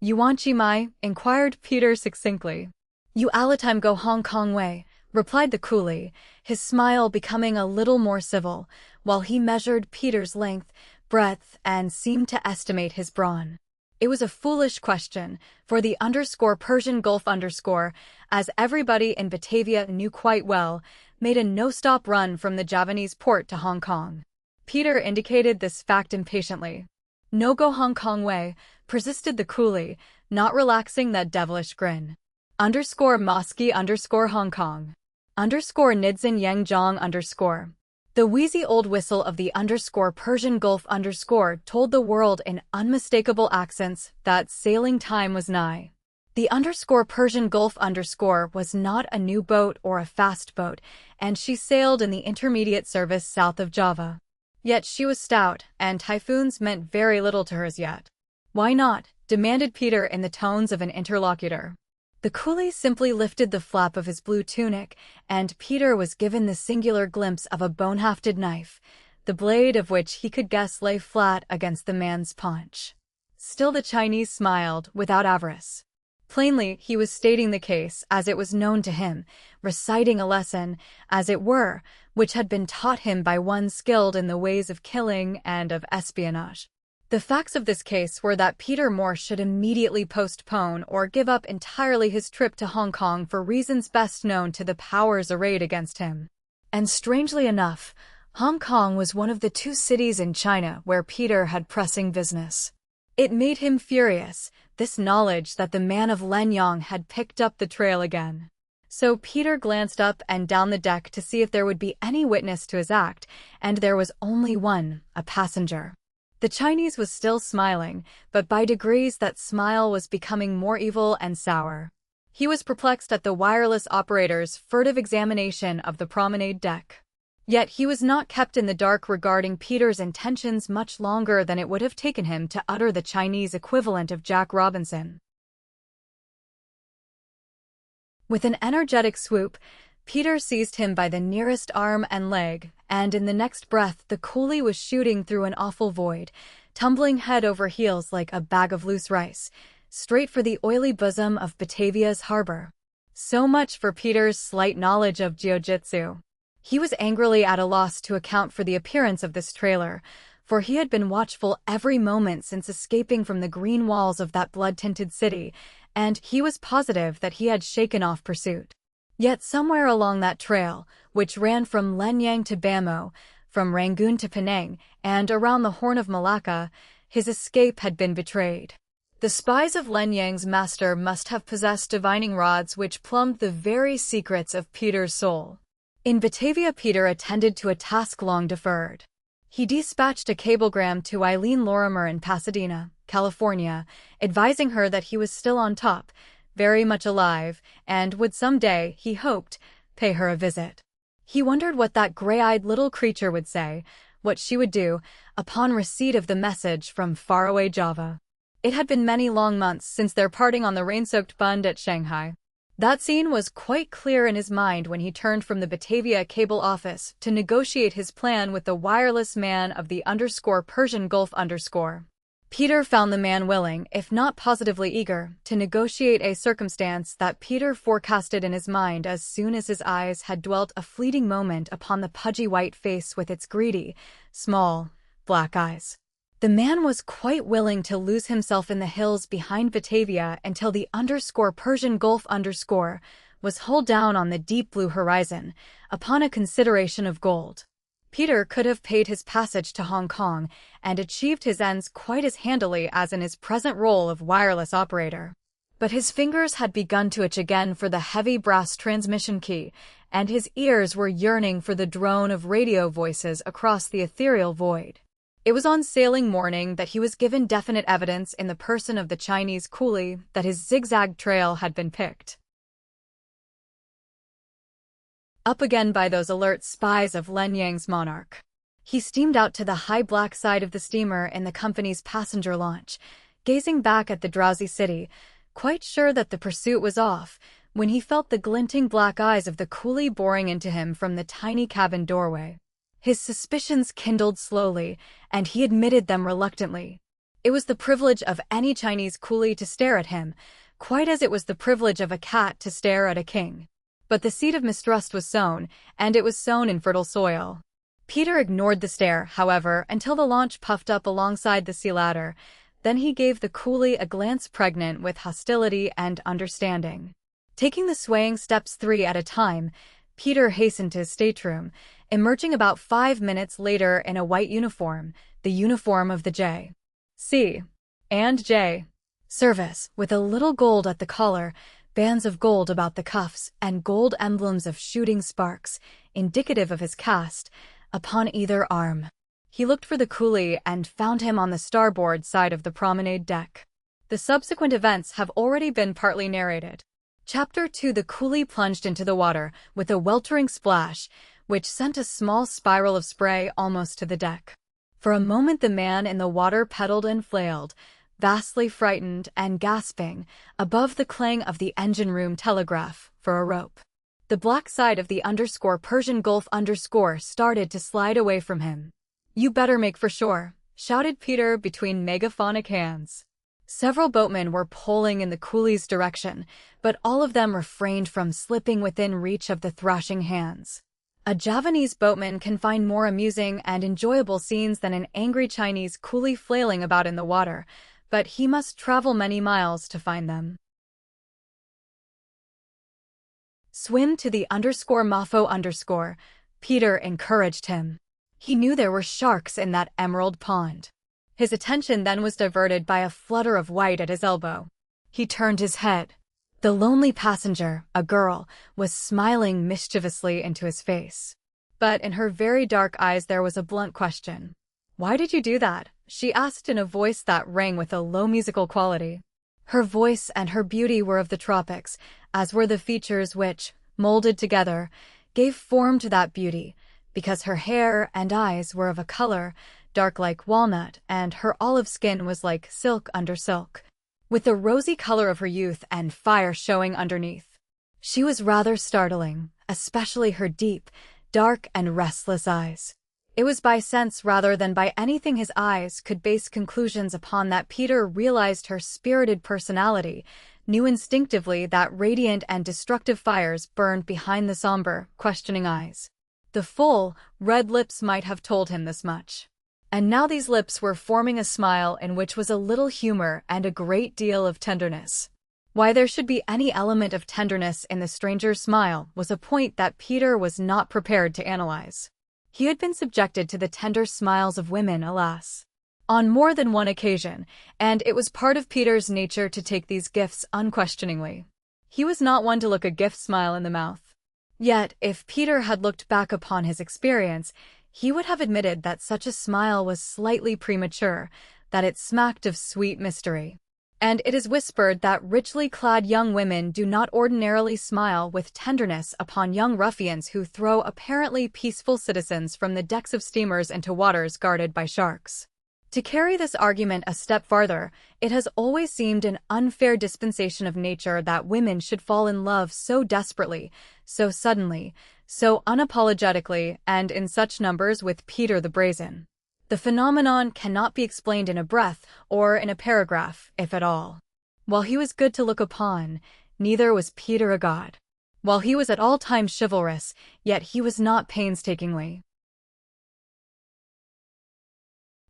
"You want Mai?" inquired Peter succinctly. "You time go Hong Kong way," replied the coolie, his smile becoming a little more civil, while he measured Peter's length, breadth, and seemed to estimate his brawn. It was a foolish question, for the Persian Gulf as everybody in Batavia knew quite well, made a no-stop run from the Javanese port to Hong Kong. Peter indicated this fact impatiently. "No go Hong Kong way," persisted the coolie, not relaxing that devilish grin. _Mosky Hong Kong. Nidzin Yang Jong The wheezy old whistle of the Persian Gulf told the world in unmistakable accents that sailing time was nigh. The Persian Gulf was not a new boat or a fast boat, and she sailed in the intermediate service south of Java. Yet she was stout, and typhoons meant very little to her as yet. "Why not?" demanded Peter in the tones of an interlocutor. The coolie simply lifted the flap of his blue tunic, and Peter was given the singular glimpse of a bone-hafted knife, the blade of which he could guess lay flat against the man's paunch. Still the Chinese smiled, without avarice. Plainly, he was stating the case as it was known to him, reciting a lesson, as it were, which had been taught him by one skilled in the ways of killing and of espionage. The facts of this case were that Peter Morse should immediately postpone or give up entirely his trip to Hong Kong for reasons best known to the powers arrayed against him. And strangely enough, Hong Kong was one of the two cities in China where Peter had pressing business. It made him furious, this knowledge that the man of Lenyang had picked up the trail again. So Peter glanced up and down the deck to see if there would be any witness to his act, and there was only one, a passenger. The Chinese was still smiling, but by degrees that smile was becoming more evil and sour. He was perplexed at the wireless operator's furtive examination of the promenade deck. Yet he was not kept in the dark regarding Peter's intentions much longer than it would have taken him to utter the Chinese equivalent of Jack Robinson. With an energetic swoop, Peter seized him by the nearest arm and leg, and in the next breath the coolie was shooting through an awful void, tumbling head over heels like a bag of loose rice, straight for the oily bosom of Batavia's harbor. So much for Peter's slight knowledge of jiu-jitsu. He was angrily at a loss to account for the appearance of this trailer, for he had been watchful every moment since escaping from the green walls of that blood-tinted city, and he was positive that he had shaken off pursuit. Yet somewhere along that trail, which ran from Lenyang to Bamo, from Rangoon to Penang, and around the Horn of Malacca, his escape had been betrayed. The spies of Lenyang's master must have possessed divining rods which plumbed the very secrets of Peter's soul. In Batavia, Peter attended to a task long deferred. He dispatched a cablegram to Eileen Lorimer in Pasadena, California, advising her that he was still on top, very much alive, and would someday, he hoped, pay her a visit. He wondered what that gray-eyed little creature would say, what she would do, upon receipt of the message from faraway Java. It had been many long months since their parting on the rain-soaked bund at Shanghai. That scene was quite clear in his mind when he turned from the Batavia cable office to negotiate his plan with the wireless man of the _Persian Gulf _. Peter found the man willing, if not positively eager, to negotiate, a circumstance that Peter forecasted in his mind as soon as his eyes had dwelt a fleeting moment upon the pudgy white face with its greedy, small, black eyes. The man was quite willing to lose himself in the hills behind Batavia until the _Persian Gulf _ was hull down on the deep blue horizon, upon a consideration of gold. Peter could have paid his passage to Hong Kong and achieved his ends quite as handily as in his present role of wireless operator. But his fingers had begun to itch again for the heavy brass transmission key, and his ears were yearning for the drone of radio voices across the ethereal void. It was on sailing morning that he was given definite evidence in the person of the Chinese coolie that his zigzag trail had been picked up again by those alert spies of Len Yang's monarch. He steamed out to the high black side of the steamer in the company's passenger launch, gazing back at the drowsy city, quite sure that the pursuit was off, when he felt the glinting black eyes of the coolie boring into him from the tiny cabin doorway. His suspicions kindled slowly, and he admitted them reluctantly. It was the privilege of any Chinese coolie to stare at him, quite as it was the privilege of a cat to stare at a king. But the seed of mistrust was sown, and it was sown in fertile soil. Peter ignored the stare, however, until the launch puffed up alongside the sea ladder. Then he gave the coolie a glance pregnant with hostility and understanding. Taking the swaying steps 3 at a time, Peter hastened to his stateroom, emerging about 5 minutes later in a white uniform, the uniform of the J.C. and J. Service, with a little gold at the collar, bands of gold about the cuffs, and gold emblems of shooting sparks, indicative of his caste, upon either arm. He looked for the coolie and found him on the starboard side of the promenade deck. The subsequent events have already been partly narrated. Chapter 2. The coolie plunged into the water with a weltering splash, which sent a small spiral of spray almost to the deck. For a moment the man in the water pedaled and flailed, vastly frightened and gasping, above the clang of the engine room telegraph, for a rope. The black side of the _Persian Gulf _ started to slide away from him. "You better make for shore," shouted Peter between megaphonic hands. Several boatmen were poling in the coolie's direction, but all of them refrained from slipping within reach of the thrashing hands. A Javanese boatman can find more amusing and enjoyable scenes than an angry Chinese coolie flailing about in the water, but he must travel many miles to find them. "Swim to the _Mafo_," Peter encouraged him. He knew there were sharks in that emerald pond. His attention then was diverted by a flutter of white at his elbow. He turned his head. The lonely passenger, a girl, was smiling mischievously into his face. But in her very dark eyes there was a blunt question. "Why did you do that?" she asked in a voice that rang with a low musical quality. Her voice and her beauty were of the tropics, as were the features which, molded together, gave form to that beauty, because her hair and eyes were of a color, dark like walnut, and her olive skin was like silk under silk, with the rosy color of her youth and fire showing underneath. She was rather startling, especially her deep, dark and restless eyes. It was by sense rather than by anything his eyes could base conclusions upon that Peter realized her spirited personality, knew instinctively that radiant and destructive fires burned behind the somber, questioning eyes. The full, red lips might have told him this much. And now these lips were forming a smile in which was a little humor and a great deal of tenderness. Why there should be any element of tenderness in the stranger's smile was a point that Peter was not prepared to analyze. He had been subjected to the tender smiles of women, alas, on more than one occasion, and it was part of Peter's nature to take these gifts unquestioningly. He was not one to look a gift smile in the mouth. Yet, if Peter had looked back upon his experience, he would have admitted that such a smile was slightly premature, that it smacked of sweet mystery. And it is whispered that richly clad young women do not ordinarily smile with tenderness upon young ruffians who throw apparently peaceful citizens from the decks of steamers into waters guarded by sharks. To carry this argument a step farther, it has always seemed an unfair dispensation of nature that women should fall in love so desperately, so suddenly, so unapologetically, and in such numbers with Peter the Brazen. The phenomenon cannot be explained in a breath or in a paragraph, if at all. While he was good to look upon, neither was Peter a god. While he was at all times chivalrous, yet he was not painstakingly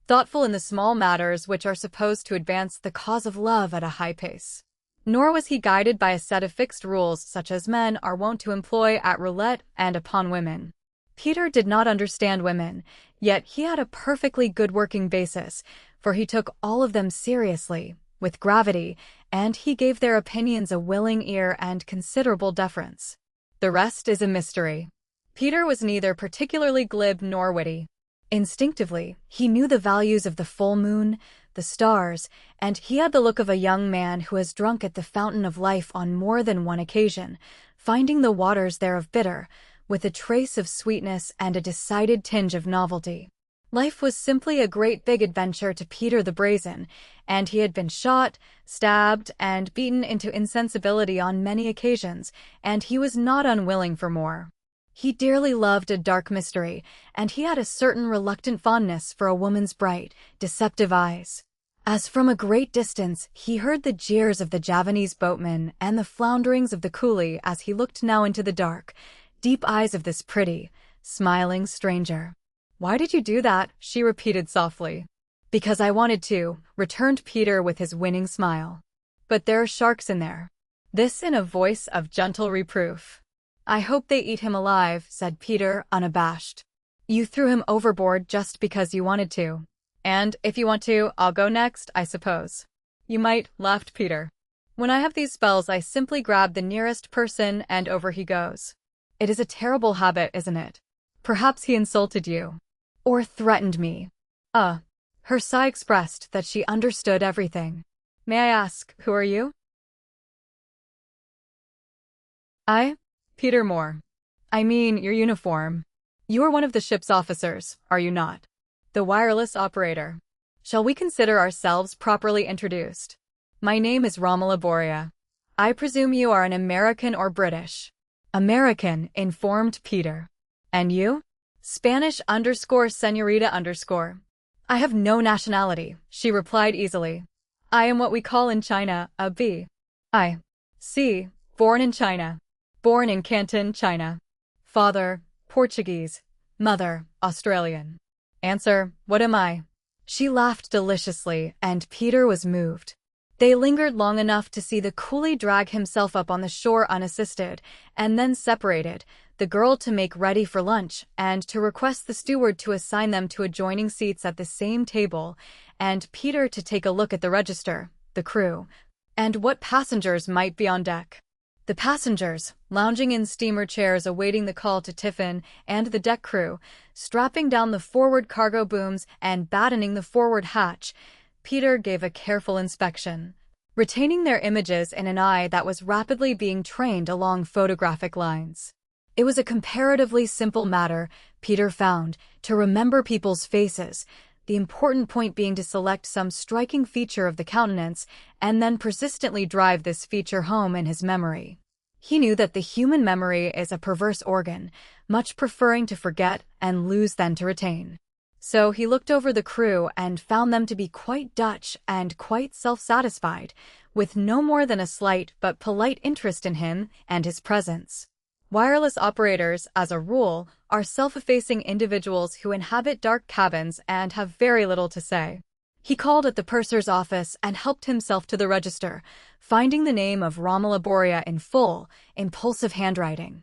thoughtful in the small matters which are supposed to advance the cause of love at a high pace. Nor was he guided by a set of fixed rules such as men are wont to employ at roulette and upon women. Peter did not understand women, yet he had a perfectly good working basis, for he took all of them seriously, with gravity, and he gave their opinions a willing ear and considerable deference. The rest is a mystery. Peter was neither particularly glib nor witty. Instinctively, he knew the values of the full moon, the stars, and he had the look of a young man who has drunk at the fountain of life on more than one occasion, finding the waters thereof bitter, with a trace of sweetness and a decided tinge of novelty. Life was simply a great big adventure to Peter the Brazen, and he had been shot, stabbed, and beaten into insensibility on many occasions, and he was not unwilling for more. He dearly loved a dark mystery, and he had a certain reluctant fondness for a woman's bright, deceptive eyes. As from a great distance he heard the jeers of the Javanese boatman and the flounderings of the coolie as he looked now into the dark, deep eyes of this pretty, smiling stranger. "Why did you do that?" she repeated softly. "Because I wanted to," returned Peter with his winning smile. "But there are sharks in there." This in a voice of gentle reproof. "I hope they eat him alive," said Peter, unabashed. "You threw him overboard just because you wanted to. And if you want to, I'll go next, I suppose." "You might," laughed Peter. "When I have these spells, I simply grab the nearest person and over he goes. It is a terrible habit, isn't it? Perhaps he insulted you. Or threatened me." Her sigh expressed that she understood everything. "May I ask, who are you?" Peter Moore. "I mean, your uniform. You are one of the ship's officers, are you not? The wireless operator. Shall we consider ourselves properly introduced? My name is Romola Borea. I presume you are an American or British." "American," informed Peter. "And you?" "Spanish_señorita_. I have no nationality," she replied easily. "I am what we call in China a B.I.C. Born in China. Born in Canton, China. Father, Portuguese. Mother, Australian. Answer, what am I?" She laughed deliciously, and Peter was moved. They lingered long enough to see the coolie drag himself up on the shore unassisted, and then separated, the girl to make ready for lunch, and to request the steward to assign them to adjoining seats at the same table, and Peter to take a look at the register, the crew, and what passengers might be on deck. The passengers, lounging in steamer chairs awaiting the call to tiffin, and the deck crew, strapping down the forward cargo booms and battening the forward hatch, Peter gave a careful inspection, retaining their images in an eye that was rapidly being trained along photographic lines. It was a comparatively simple matter, Peter found, to remember people's faces, the important point being to select some striking feature of the countenance and then persistently drive this feature home in his memory. He knew that the human memory is a perverse organ, much preferring to forget and lose than to retain. So he looked over the crew and found them to be quite Dutch and quite self-satisfied, with no more than a slight but polite interest in him and his presence. Wireless operators, as a rule, are self-effacing individuals who inhabit dark cabins and have very little to say. He called at the purser's office and helped himself to the register, finding the name of Romola Borea in full, impulsive handwriting,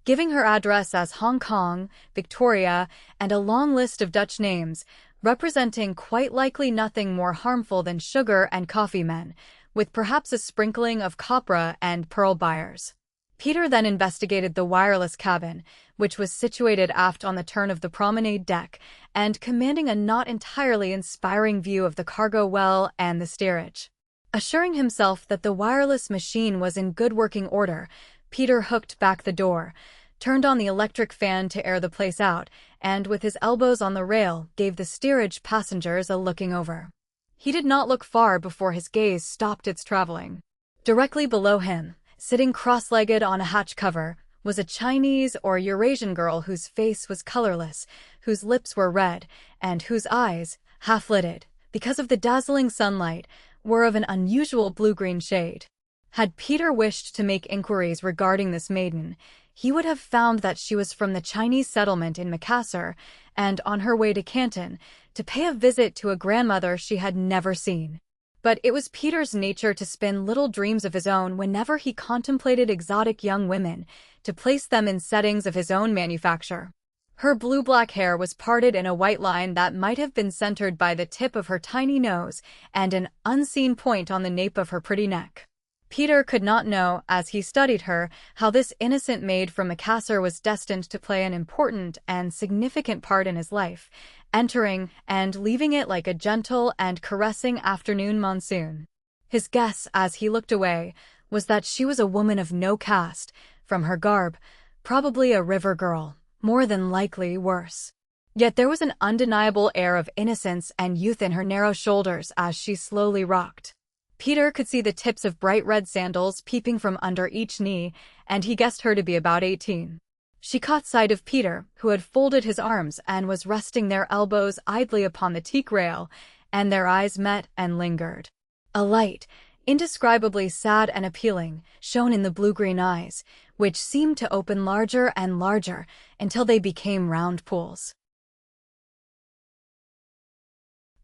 giving her address as Hong Kong, Victoria, and a long list of Dutch names, representing quite likely nothing more harmful than sugar and coffee men, with perhaps a sprinkling of copra and pearl buyers. Peter then investigated the wireless cabin, which was situated aft on the turn of the promenade deck and commanding a not entirely inspiring view of the cargo well and the steerage. Assuring himself that the wireless machine was in good working order, Peter hooked back the door, turned on the electric fan to air the place out, and with his elbows on the rail, gave the steerage passengers a looking over. He did not look far before his gaze stopped its traveling. Directly below him, sitting cross-legged on a hatch cover, was a Chinese or Eurasian girl whose face was colorless, whose lips were red, and whose eyes, half-lidded, because of the dazzling sunlight, were of an unusual blue-green shade. Had Peter wished to make inquiries regarding this maiden, he would have found that she was from the Chinese settlement in Macassar and on her way to Canton to pay a visit to a grandmother she had never seen. But it was Peter's nature to spin little dreams of his own whenever he contemplated exotic young women, to place them in settings of his own manufacture. Her blue-black hair was parted in a white line that might have been centered by the tip of her tiny nose and an unseen point on the nape of her pretty neck. Peter could not know, as he studied her, how this innocent maid from Macassar was destined to play an important and significant part in his life, entering and leaving it like a gentle and caressing afternoon monsoon. His guess, as he looked away, was that she was a woman of no caste, from her garb, probably a river girl, more than likely worse. Yet there was an undeniable air of innocence and youth in her narrow shoulders as she slowly rocked. Peter could see the tips of bright red sandals peeping from under each knee, and he guessed her to be about 18. She caught sight of Peter, who had folded his arms and was resting their elbows idly upon the teak rail, and their eyes met and lingered. A light, indescribably sad and appealing, shone in the blue-green eyes, which seemed to open larger and larger until they became round pools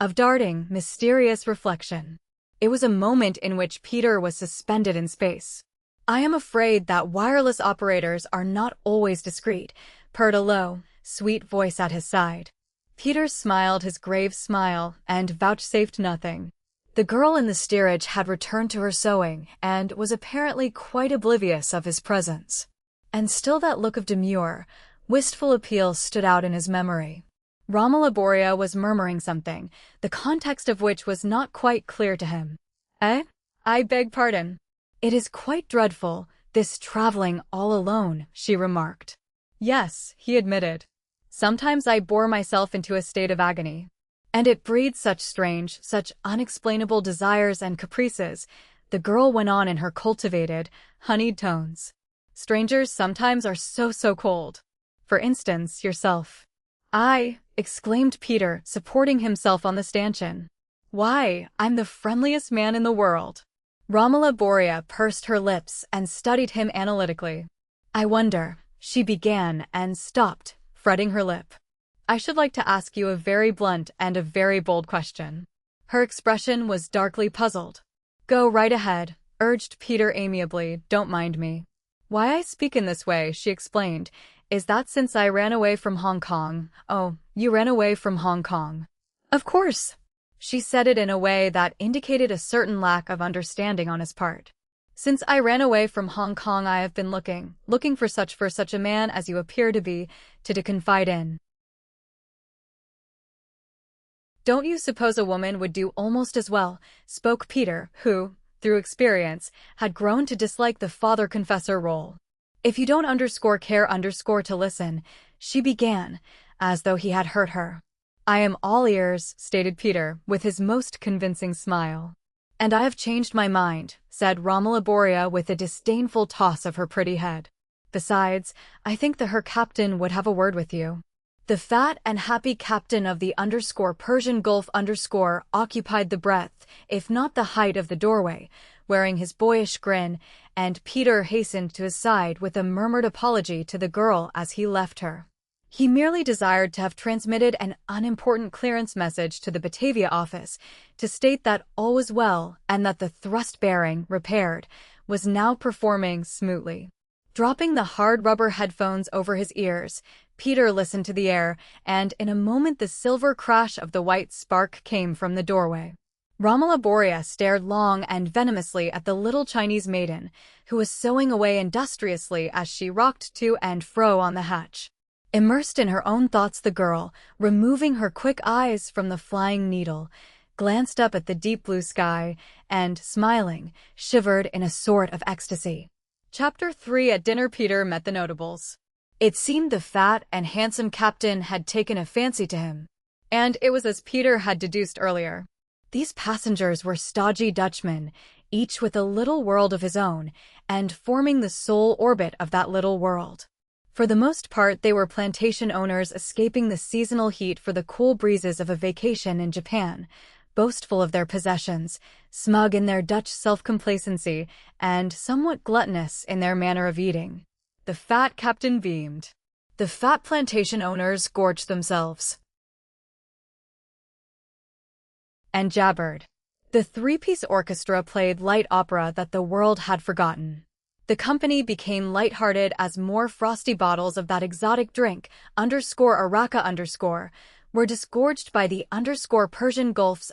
of darting, mysterious reflection. It was a moment in which Peter was suspended in space. "I am afraid that wireless operators are not always discreet," purred a low, sweet voice at his side. Peter smiled his grave smile and vouchsafed nothing. The girl in the steerage had returned to her sewing and was apparently quite oblivious of his presence. And still that look of demure, wistful appeal stood out in his memory. Romola Borea was murmuring something, the context of which was not quite clear to him. "Eh? I beg pardon." "It is quite dreadful, this traveling all alone," she remarked. "Yes," he admitted. "Sometimes I bore myself into a state of agony. And it breeds such strange, such unexplainable desires and caprices," the girl went on in her cultivated, honeyed tones. "Strangers sometimes are so cold. For instance, yourself." "I," exclaimed Peter, supporting himself on the stanchion. "Why, I'm the friendliest man in the world." Romola Borea pursed her lips and studied him analytically. "I wonder," she began and stopped, fretting her lip. "I should like to ask you a very blunt and a very bold question." Her expression was darkly puzzled. "Go right ahead," urged Peter amiably, "don't mind me." "Why I speak in this way," she explained, "is that since I ran away from Hong Kong—" "Oh, you ran away from Hong Kong." "Of course." She said it in a way that indicated a certain lack of understanding on his part. "Since I ran away from Hong Kong I have been looking for such a man as you appear to be, to confide in." "Don't you suppose a woman would do almost as well?" spoke Peter, who, through experience, had grown to dislike the father-confessor role. "If you don't care to listen," she began, as though he had hurt her. "I am all ears," stated Peter, with his most convincing smile. "And I have changed my mind," said Romola Borea with a disdainful toss of her pretty head. "Besides, I think the Her Captain would have a word with you." The fat and happy captain of the Persian Gulf occupied the breadth, if not the height of the doorway, wearing his boyish grin, and Peter hastened to his side with a murmured apology to the girl as he left her. He merely desired to have transmitted an unimportant clearance message to the Batavia office to state that all was well and that the thrust bearing, repaired, was now performing smoothly. Dropping the hard rubber headphones over his ears, Peter listened to the air, and in a moment the silver crash of the white spark came from the doorway. Romola Borea stared long and venomously at the little Chinese maiden, who was sewing away industriously as she rocked to and fro on the hatch. Immersed in her own thoughts, the girl, removing her quick eyes from the flying needle, glanced up at the deep blue sky and, smiling, shivered in a sort of ecstasy. Chapter 3. At dinner, Peter met the notables. It seemed the fat and handsome captain had taken a fancy to him. And it was as Peter had deduced earlier. These passengers were stodgy Dutchmen, each with a little world of his own, and forming the sole orbit of that little world. For the most part, they were plantation owners escaping the seasonal heat for the cool breezes of a vacation in Japan, boastful of their possessions, smug in their Dutch self-complacency, and somewhat gluttonous in their manner of eating. The fat captain beamed. The fat plantation owners gorged themselves and jabbered. The three-piece orchestra played light opera that the world had forgotten. The company became light-hearted as more frosty bottles of that exotic drink, _Araka_, were disgorged by the Persian Gulf's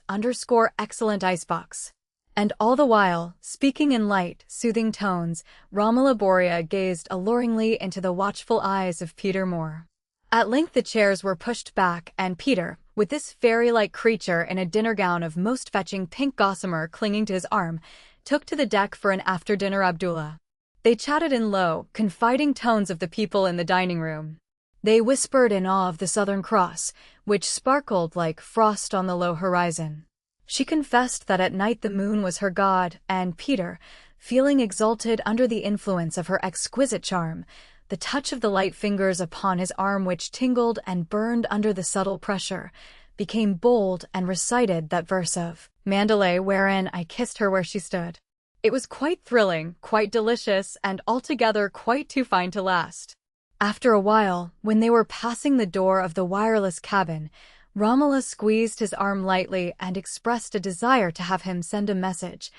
excellent icebox. And all the while, speaking in light, soothing tones, Romola Borea gazed alluringly into the watchful eyes of Peter Moore. At length the chairs were pushed back, and Peter, with this fairy-like creature in a dinner gown of most fetching pink gossamer clinging to his arm, took to the deck for an after-dinner Abdullah. They chatted in low, confiding tones of the people in the dining room. They whispered in awe of the Southern Cross, which sparkled like frost on the low horizon. She confessed that at night the moon was her god, and Peter, feeling exalted under the influence of her exquisite charm, the touch of the light fingers upon his arm which tingled and burned under the subtle pressure, became bold and recited that verse of Mandalay wherein I kissed her where she stood. It was quite thrilling, quite delicious, and altogether quite too fine to last. After a while, when they were passing the door of the wireless cabin, Romola squeezed his arm lightly and expressed a desire to have him send a message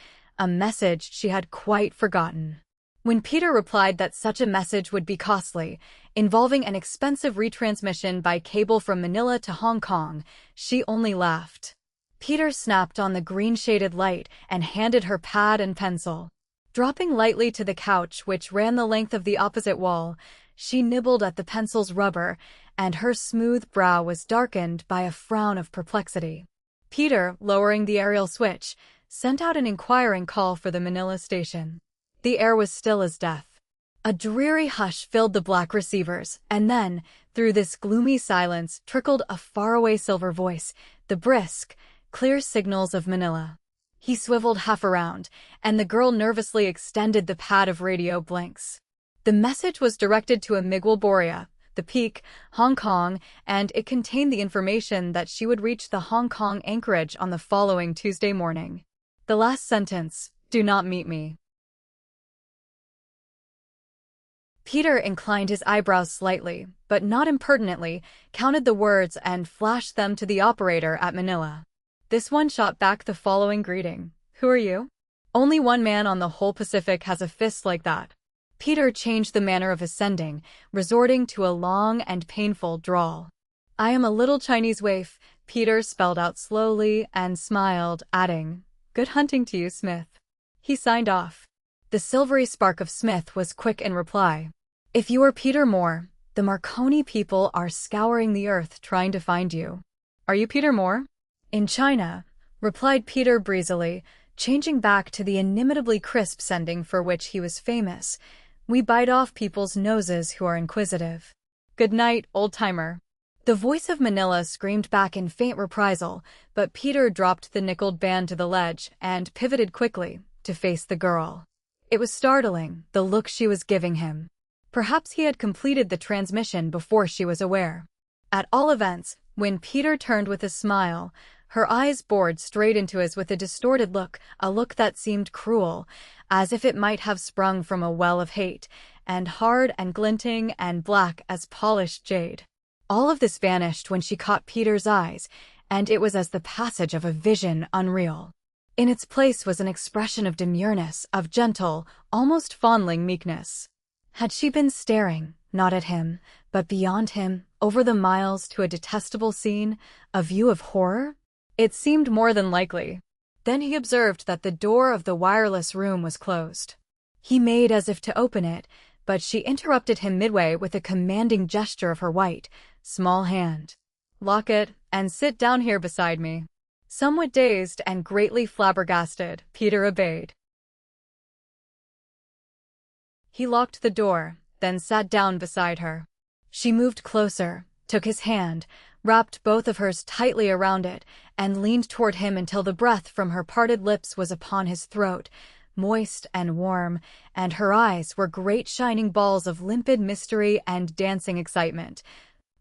she had quite forgotten. When Peter replied that such a message would be costly, involving an expensive retransmission by cable from Manila to Hong Kong, she only laughed. Peter snapped on the green-shaded light and handed her pad and pencil. Dropping lightly to the couch which ran the length of the opposite wall, she nibbled at the pencil's rubber, and her smooth brow was darkened by a frown of perplexity. Peter, lowering the aerial switch, sent out an inquiring call for the Manila station. The air was still as death. A dreary hush filled the black receivers, and then, through this gloomy silence, trickled a faraway silver voice, the brisk, clear signals of Manila. He swiveled half around, and the girl nervously extended the pad of radio blinks. The message was directed to Miguel Borea, The Peak, Hong Kong, and it contained the information that she would reach the Hong Kong anchorage on the following Tuesday morning. The last sentence, "Do not meet me." Peter inclined his eyebrows slightly, but not impertinently, counted the words and flashed them to the operator at Manila. This one shot back the following greeting: "Who are you?" Only one man on the whole Pacific has a fist like that. Peter changed the manner of his sending, resorting to a long and painful drawl. "I am a little Chinese waif," Peter spelled out slowly and smiled, adding, "Good hunting to you, Smith." He signed off. The silvery spark of Smith was quick in reply. "If you are Peter Moore, the Marconi people are scouring the earth trying to find you." "Are you Peter Moore?" "In China," replied Peter breezily, changing back to the inimitably crisp sending for which he was famous. "We bite off people's noses who are inquisitive." "Good night, old-timer." The voice of Manila screamed back in faint reprisal, but Peter dropped the nickeled band to the ledge and pivoted quickly to face the girl. It was startling, the look she was giving him. Perhaps he had completed the transmission before she was aware. At all events, when Peter turned with a smile, her eyes bored straight into his with a distorted look, a look that seemed cruel, as if it might have sprung from a well of hate, and hard and glinting and black as polished jade. All of this vanished when she caught Peter's eyes, and it was as the passage of a vision unreal. In its place was an expression of demureness, of gentle, almost fondling meekness. Had she been staring, not at him, but beyond him, over the miles to a detestable scene, a view of horror? It seemed more than likely. Then he observed that the door of the wireless room was closed. He made as if to open it, but she interrupted him midway with a commanding gesture of her white, small hand. "Lock it, and sit down here beside me." Somewhat dazed and greatly flabbergasted, Peter obeyed. He locked the door, then sat down beside her. She moved closer, took his hand, wrapped both of hers tightly around it, and leaned toward him until the breath from her parted lips was upon his throat, moist and warm, and her eyes were great shining balls of limpid mystery and dancing excitement,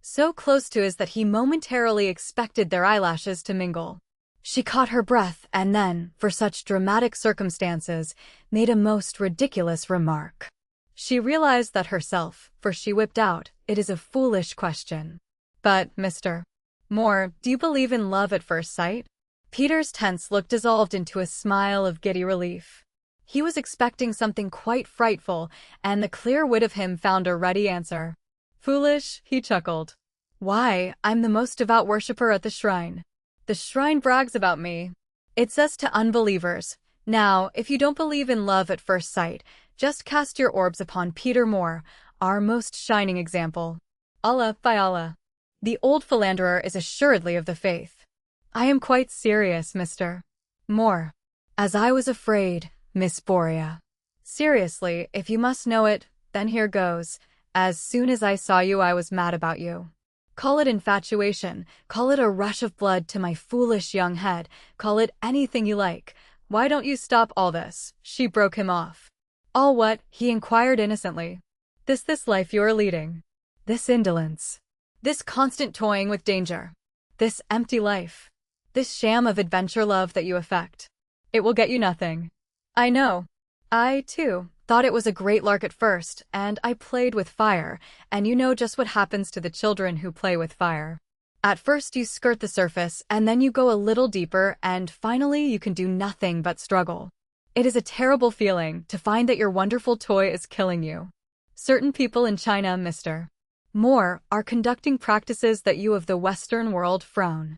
so close to his that he momentarily expected their eyelashes to mingle. She caught her breath and then, for such dramatic circumstances, made a most ridiculous remark. She realized that herself, for she whipped out, "It is a foolish question. But, Mr. Moore, do you believe in love at first sight?" Peter's tense look dissolved into a smile of giddy relief. He was expecting something quite frightful, and the clear wit of him found a ready answer. "Foolish?" he chuckled. "Why, I'm the most devout worshipper at the shrine. The shrine brags about me. It says to unbelievers, 'Now, if you don't believe in love at first sight, just cast your orbs upon Peter Moore, our most shining example.' Allah, by Allah. The old philanderer is assuredly of the faith. I am quite serious, Mr. Moore. As I was afraid, Miss Borea. Seriously, if you must know it, then here goes. As soon as I saw you, I was mad about you. Call it infatuation, call it a rush of blood to my foolish young head, call it anything you like. Why don't you stop all this?" She broke him off. "All what?" he inquired innocently. This life you are leading. This indolence. This constant toying with danger. This empty life. This sham of adventure love that you affect. It will get you nothing. I know. I, too, thought it was a great lark at first, and I played with fire, and you know just what happens to the children who play with fire. At first you skirt the surface, and then you go a little deeper, and finally you can do nothing but struggle. It is a terrible feeling to find that your wonderful toy is killing you. Certain people in China, Mr. Moore, are conducting practices that you of the Western world frown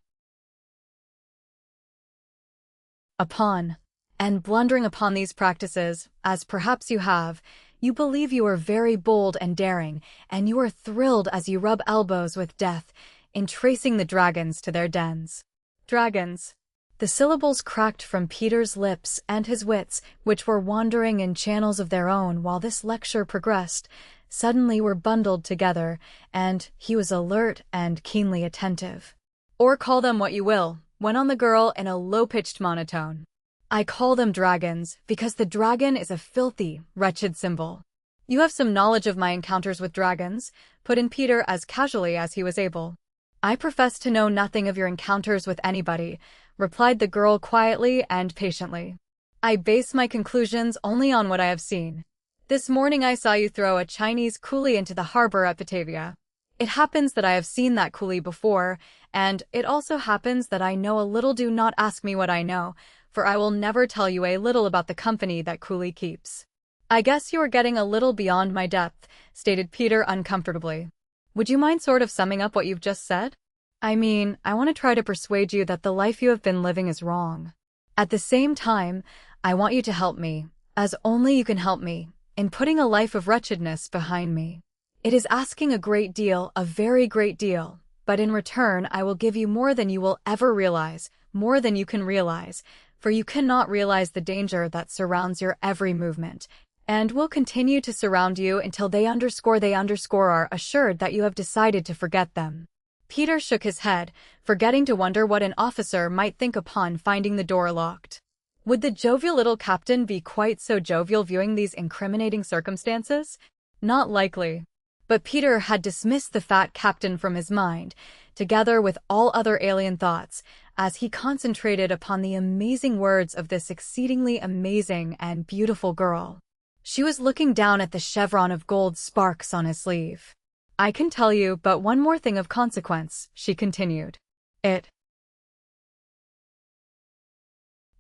upon. And blundering upon these practices, as perhaps you have, you believe you are very bold and daring, and you are thrilled as you rub elbows with death in tracing the dragons to their dens. Dragons. The syllables cracked from Peter's lips, and his wits, which were wandering in channels of their own while this lecture progressed, suddenly were bundled together, and he was alert and keenly attentive. "Or call them what you will," went on the girl in a low-pitched monotone. "I call them dragons because the dragon is a filthy, wretched symbol." "You have some knowledge of my encounters with dragons," put in Peter as casually as he was able. "I profess to know nothing of your encounters with anybody," replied the girl quietly and patiently. "I base my conclusions only on what I have seen. This morning I saw you throw a Chinese coolie into the harbor at Batavia. It happens that I have seen that coolie before, and it also happens that I know a little. Do not ask me what I know, for I will never tell you a little about the company that coolie keeps." "I guess you are getting a little beyond my depth," stated Peter uncomfortably. "Would you mind sort of summing up what you've just said? I mean, I want to try to persuade you that the life you have been living is wrong. At the same time, I want you to help me, as only you can help me, in putting a life of wretchedness behind me. It is asking a great deal, a very great deal, but in return I will give you more than you will ever realize, more than you can realize, for you cannot realize the danger that surrounds your every movement, and will continue to surround you until they are assured that you have decided to forget them." Peter shook his head, forgetting to wonder what an officer might think upon finding the door locked. Would the jovial little captain be quite so jovial viewing these incriminating circumstances? Not likely. But Peter had dismissed the fat captain from his mind, together with all other alien thoughts, as he concentrated upon the amazing words of this exceedingly amazing and beautiful girl. She was looking down at the chevron of gold sparks on his sleeve. "I can tell you but one more thing of consequence," she continued. "It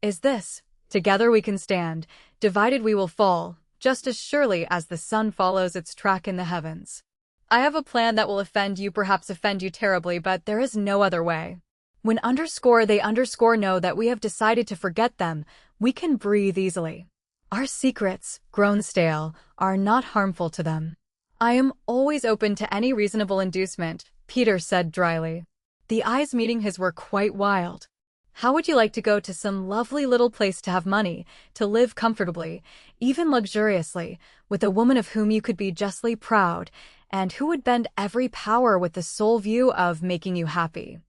is this: together we can stand, divided we will fall, just as surely as the sun follows its track in the heavens. I have a plan that will offend you, perhaps offend you terribly, but there is no other way. When underscore they underscore know that we have decided to forget them, we can breathe easily. Our secrets, grown stale, are not harmful to them. I am always open to any reasonable inducement, Peter said dryly. The eyes meeting his were quite wild. How would you like to go to some lovely little place to have money, to live comfortably, even luxuriously, with a woman of whom you could be justly proud, and who would bend every power with the sole view of making you happy?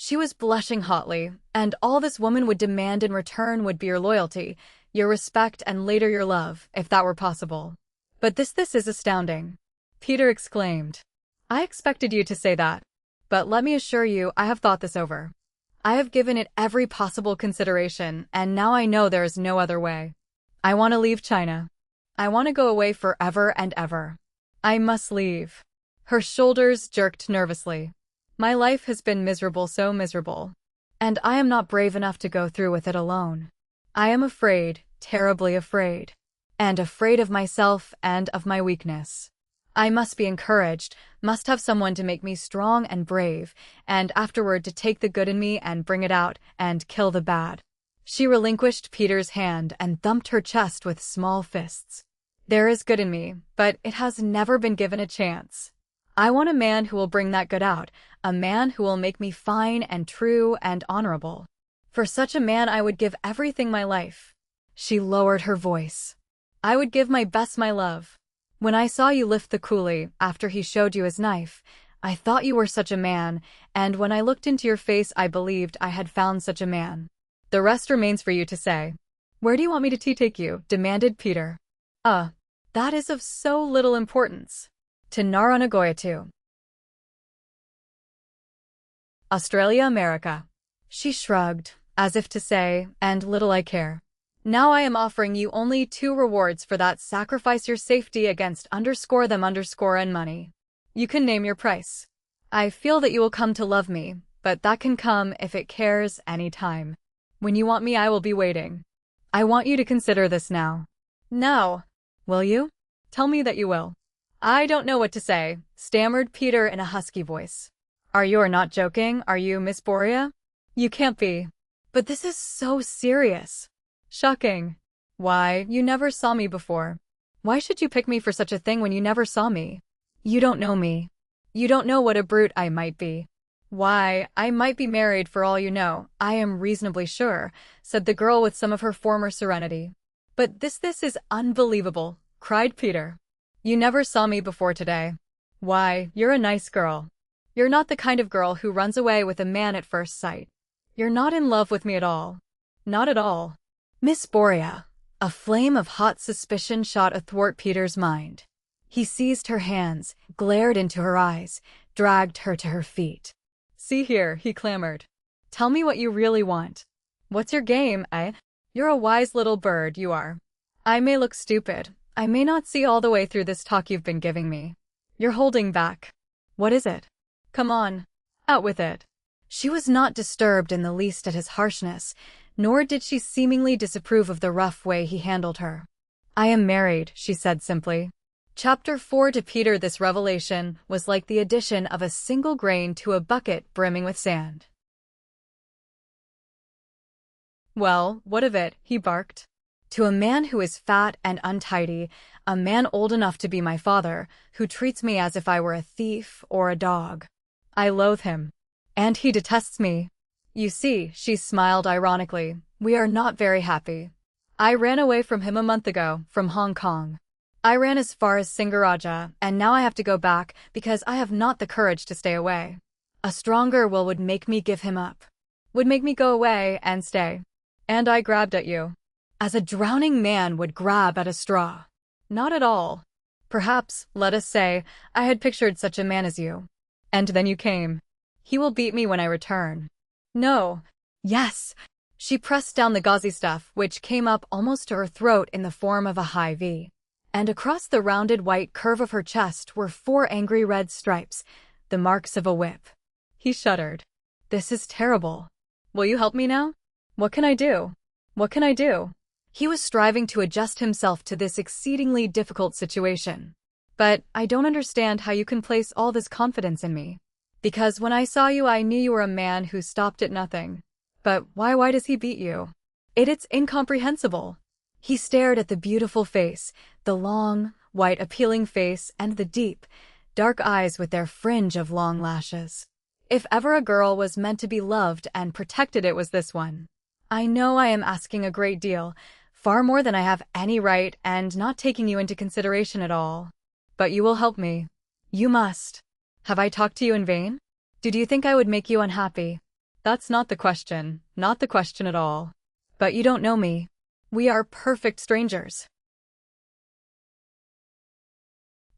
She was blushing hotly, and all this woman would demand in return would be your loyalty, your respect, and later your love, if that were possible. But this is astounding, Peter exclaimed. I expected you to say that. But let me assure you, I have thought this over. I have given it every possible consideration, and now I know there is no other way. I want to leave China. I want to go away forever and ever. I must leave. Her shoulders jerked nervously. My life has been miserable, so miserable. And I am not brave enough to go through with it alone. I am afraid, terribly afraid. And afraid of myself and of my weakness. I must be encouraged, must have someone to make me strong and brave, and afterward to take the good in me and bring it out, and kill the bad. She relinquished Peter's hand and thumped her chest with small fists. There is good in me, but it has never been given a chance. I want a man who will bring that good out, a man who will make me fine and true and honorable. For such a man I would give everything, my life. She lowered her voice. I would give my best, my love. When I saw you lift the coolie after he showed you his knife, I thought you were such a man, and when I looked into your face I believed I had found such a man. The rest remains for you to say. Where do you want me to take you? Demanded Peter. That is of so little importance. To Naranagoyatu, Australia, America. She shrugged, as if to say, and little I care. Now I am offering you only 2 rewards for that: sacrifice your safety against underscore them underscore and money. You can name your price. I feel that you will come to love me, but that can come, if it cares, any time. When you want me I will be waiting. I want you to consider this now. Now. Will you? Tell me that you will. I don't know what to say, stammered Peter in a husky voice. Are you not joking, are you, Miss Borea? You can't be. But this is so serious. Shocking. Why, you never saw me before. Why should you pick me for such a thing when you never saw me? You don't know me. You don't know what a brute I might be. Why, I might be married for all you know, I am reasonably sure, said the girl with some of her former serenity. But this is unbelievable, cried Peter. You never saw me before today. Why, you're a nice girl. You're not the kind of girl who runs away with a man at first sight. You're not in love with me at all. Not at all. Miss Borea. A flame of hot suspicion shot athwart Peter's mind. He seized her hands, glared into her eyes, dragged her to her feet. See here, he clamored. Tell me what you really want. What's your game, eh? You're a wise little bird, you are. I may look stupid. I may not see all the way through this talk you've been giving me. You're holding back. What is it? Come on. Out with it. She was not disturbed in the least at his harshness, nor did she seemingly disapprove of the rough way he handled her. I am married, she said simply. Chapter 4. To Peter this revelation was like the addition of a single grain to a bucket brimming with sand. Well, what of it? He barked. To a man who is fat and untidy, a man old enough to be my father, who treats me as if I were a thief or a dog. I loathe him. And he detests me. You see, she smiled ironically, we are not very happy. I ran away from him a month ago, from Hong Kong. I ran as far as Singaraja, and now I have to go back because I have not the courage to stay away. A stronger will would make me give him up. Would make me go away and stay. And I grabbed at you. As a drowning man would grab at a straw. Not at all. Perhaps, let us say, I had pictured such a man as you. And then you came. He will beat me when I return. No. Yes. She pressed down the gauzy stuff, which came up almost to her throat in the form of a high V. And across the rounded white curve of her chest were 4 angry red stripes, the marks of a whip. He shuddered. This is terrible. Will you help me now? What can I do? What can I do? He was striving to adjust himself to this exceedingly difficult situation. But I don't understand how you can place all this confidence in me. Because when I saw you, I knew you were a man who stopped at nothing. But why does he beat you? It's incomprehensible. He stared at the beautiful face, the long, white appealing face, and the deep, dark eyes with their fringe of long lashes. If ever a girl was meant to be loved and protected, it was this one. I know I am asking a great deal, far more than I have any right, and not taking you into consideration at all. But you will help me. You must. Have I talked to you in vain? Do you think I would make you unhappy? That's not the question at all. But you don't know me. We are perfect strangers.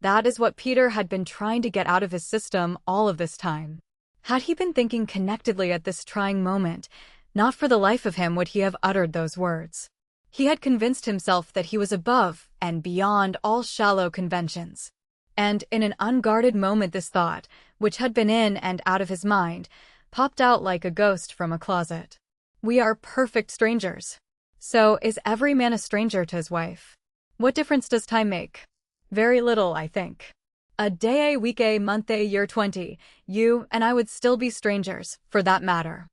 That is what Peter had been trying to get out of his system all of this time. Had he been thinking connectedly at this trying moment, not for the life of him would he have uttered those words. He had convinced himself that he was above and beyond all shallow conventions. And in an unguarded moment this thought, which had been in and out of his mind, popped out like a ghost from a closet. We are perfect strangers. So is every man a stranger to his wife? What difference does time make? Very little, I think. A day, a week, a month, a year, 20, you and I would still be strangers, for that matter.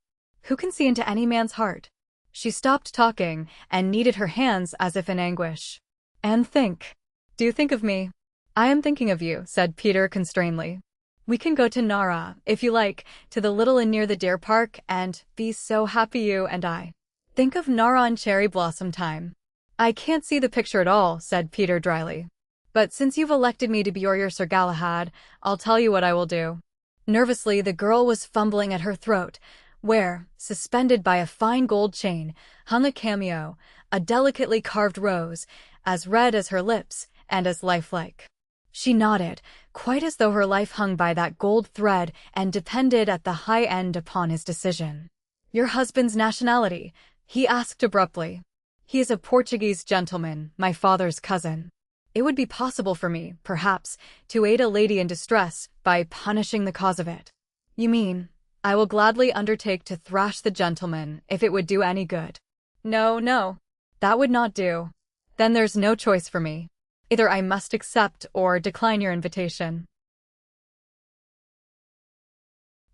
Who can see into any man's heart? She stopped talking and kneaded her hands as if in anguish. And think. Do you think of me? I am thinking of you, said Peter constrainedly. We can go to Nara, if you like, to the little inn near the deer park, and be so happy, you and I. Think of Nara on cherry blossom time. I can't see the picture at all, said Peter dryly. But since you've elected me to be your Sir Galahad, I'll tell you what I will do. Nervously, the girl was fumbling at her throat, where, suspended by a fine gold chain, hung a cameo, a delicately carved rose, as red as her lips and as lifelike. She nodded, quite as though her life hung by that gold thread and depended at the high end upon his decision. Your husband's nationality? He asked abruptly. He is a Portuguese gentleman, my father's cousin. It would be possible for me, perhaps, to aid a lady in distress by punishing the cause of it. You mean, I will gladly undertake to thrash the gentleman if it would do any good. No, that would not do. Then there's no choice for me. Either I must accept or decline your invitation.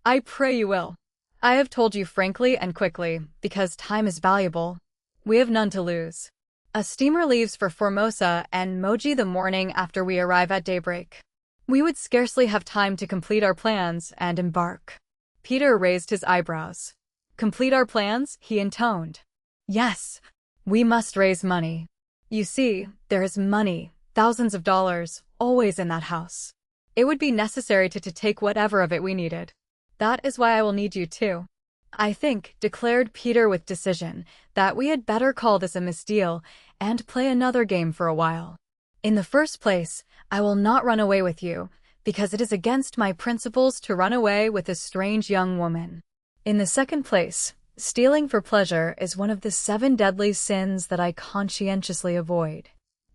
I pray you will. I have told you frankly and quickly, because time is valuable. We have none to lose. A steamer leaves for Formosa and Moji the morning after we arrive at daybreak. We would scarcely have time to complete our plans and embark. Peter raised his eyebrows. Complete our plans? He intoned. Yes, we must raise money. You see, there is money, thousands of dollars, always in that house. It would be necessary to take whatever of it we needed. That is why I will need you too. I think, declared Peter with decision, that we had better call this a misdeal and play another game for a while. In the first place, I will not run away with you, because it is against my principles to run away with a strange young woman. In the second place, stealing for pleasure is one of the 7 deadly sins that I conscientiously avoid.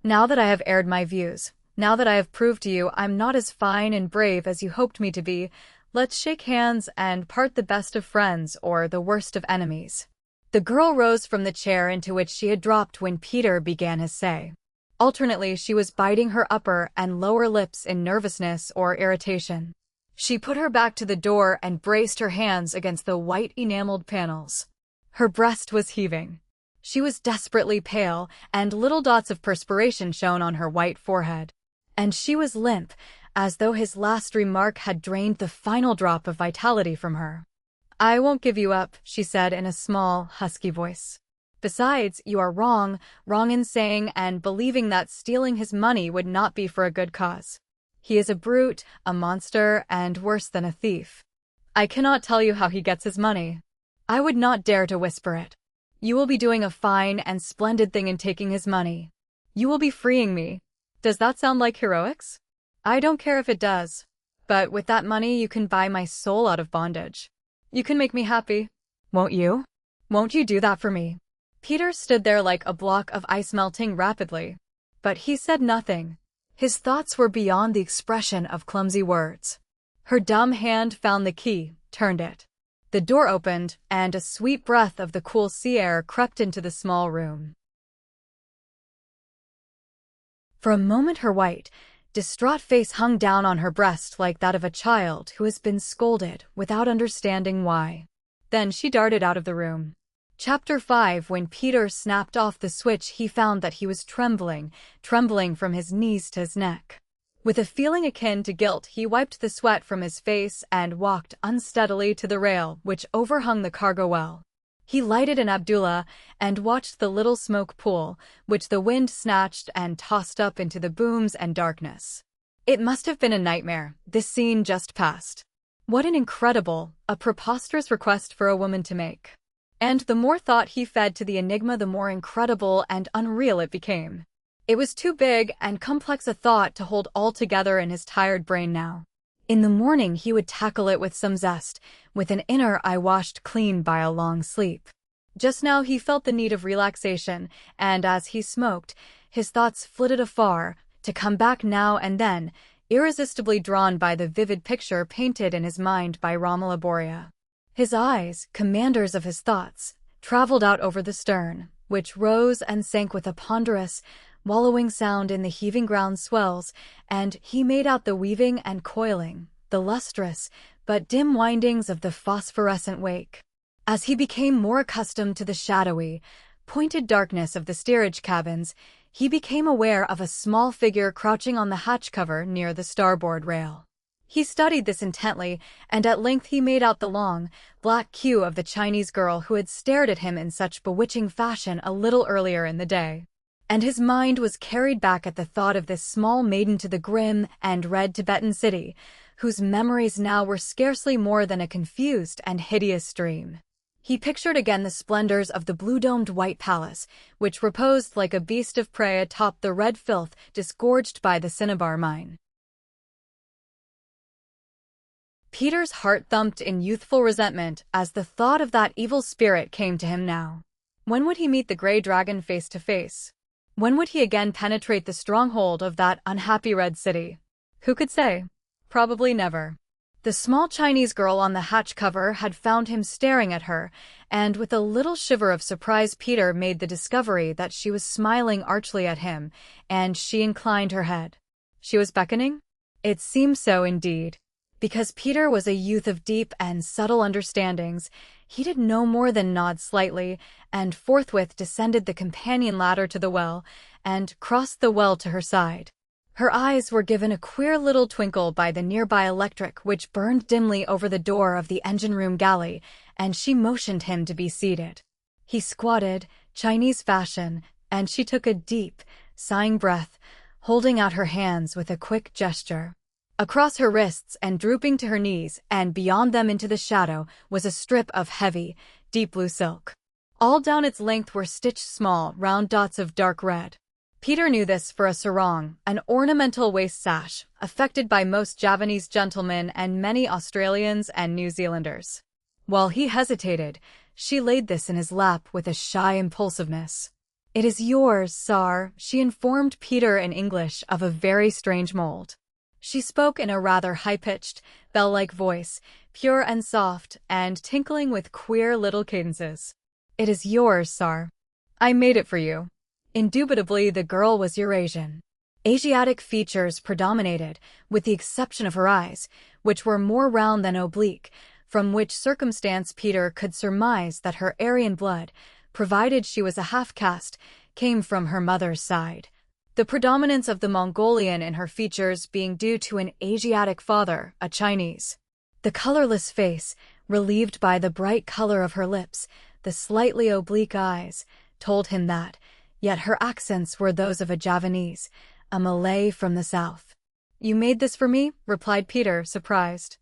Now that I have aired my views, now that I have proved to you I'm not as fine and brave as you hoped me to be, let's shake hands and part the best of friends or the worst of enemies. The girl rose from the chair into which she had dropped when Peter began his say. Alternately, she was biting her upper and lower lips in nervousness or irritation. She put her back to the door and braced her hands against the white enameled panels. Her breast was heaving. She was desperately pale, and little dots of perspiration shone on her white forehead. And she was limp, as though his last remark had drained the final drop of vitality from her. I won't give you up, she said in a small, husky voice. Besides, you are wrong in saying and believing that stealing his money would not be for a good cause. He is a brute, a monster, and worse than a thief. I cannot tell you how he gets his money. I would not dare to whisper it. You will be doing a fine and splendid thing in taking his money. You will be freeing me. Does that sound like heroics? I don't care if it does. But with that money you can buy my soul out of bondage. You can make me happy. Won't you? Won't you do that for me? Peter stood there like a block of ice melting rapidly. But he said nothing. His thoughts were beyond the expression of clumsy words. Her dumb hand found the key, turned it. The door opened, and a sweet breath of the cool sea air crept into the small room. For a moment her white, Distraught face hung down on her breast like that of a child who has been scolded without understanding why. Then she darted out of the room. Chapter 5. When Peter snapped off the switch, he found that he was trembling from his knees to his neck. With a feeling akin to guilt, he wiped the sweat from his face and walked unsteadily to the rail which overhung the cargo well. He lighted an Abdullah and watched the little smoke pool, which the wind snatched and tossed up into the booms and darkness. It must have been a nightmare, this scene just past. What an incredible, a preposterous request for a woman to make. And the more thought he fed to the enigma, the more incredible and unreal it became. It was too big and complex a thought to hold all together in his tired brain now. In the morning he would tackle it with some zest, with an inner eye washed clean by a long sleep. Just now he felt the need of relaxation, and as he smoked, his thoughts flitted afar, to come back now and then, irresistibly drawn by the vivid picture painted in his mind by Romola Borea. His eyes, commanders of his thoughts, traveled out over the stern, which rose and sank with a ponderous, wallowing sound in the heaving ground swells, and he made out the weaving and coiling, the lustrous but dim windings of the phosphorescent wake. As he became more accustomed to the shadowy, pointed darkness of the steerage cabins, he became aware of a small figure crouching on the hatch cover near the starboard rail. He studied this intently, and at length he made out the long, black queue of the Chinese girl who had stared at him in such bewitching fashion a little earlier in the day. And his mind was carried back at the thought of this small maiden to the grim and red Tibetan city, whose memories now were scarcely more than a confused and hideous dream. He pictured again the splendors of the blue-domed White Palace, which reposed like a beast of prey atop the red filth disgorged by the cinnabar mine. Peter's heart thumped in youthful resentment as the thought of that evil spirit came to him now. When would he meet the gray dragon face to face? When would he again penetrate the stronghold of that unhappy red city? Who could say? Probably never. The small Chinese girl on the hatch cover had found him staring at her, and with a little shiver of surprise Peter made the discovery that she was smiling archly at him, and she inclined her head. She was beckoning? It seemed so indeed. Because Peter was a youth of deep and subtle understandings, he did no more than nod slightly, and forthwith descended the companion ladder to the well, and crossed the well to her side. Her eyes were given a queer little twinkle by the nearby electric which burned dimly over the door of the engine-room galley, and she motioned him to be seated. He squatted, Chinese fashion, and she took a deep, sighing breath, holding out her hands with a quick gesture. Across her wrists and drooping to her knees, and beyond them into the shadow, was a strip of heavy, deep blue silk. All down its length were stitched small, round dots of dark red. Peter knew this for a sarong, an ornamental waist sash, affected by most Javanese gentlemen and many Australians and New Zealanders. While he hesitated, she laid this in his lap with a shy impulsiveness. "It is yours, Sar," she informed Peter in English of a very strange mold. She spoke in a rather high-pitched, bell-like voice, pure and soft, and tinkling with queer little cadences. "It is yours, Sar. I made it for you." Indubitably, the girl was Eurasian. Asiatic features predominated, with the exception of her eyes, which were more round than oblique, from which circumstance Peter could surmise that her Aryan blood, provided she was a half-caste, came from her mother's side. The predominance of the Mongolian in her features being due to an Asiatic father, a Chinese. The colorless face, relieved by the bright color of her lips, the slightly oblique eyes, told him that, yet her accents were those of a Javanese, a Malay from the south. "You made this for me?" replied Peter, surprised.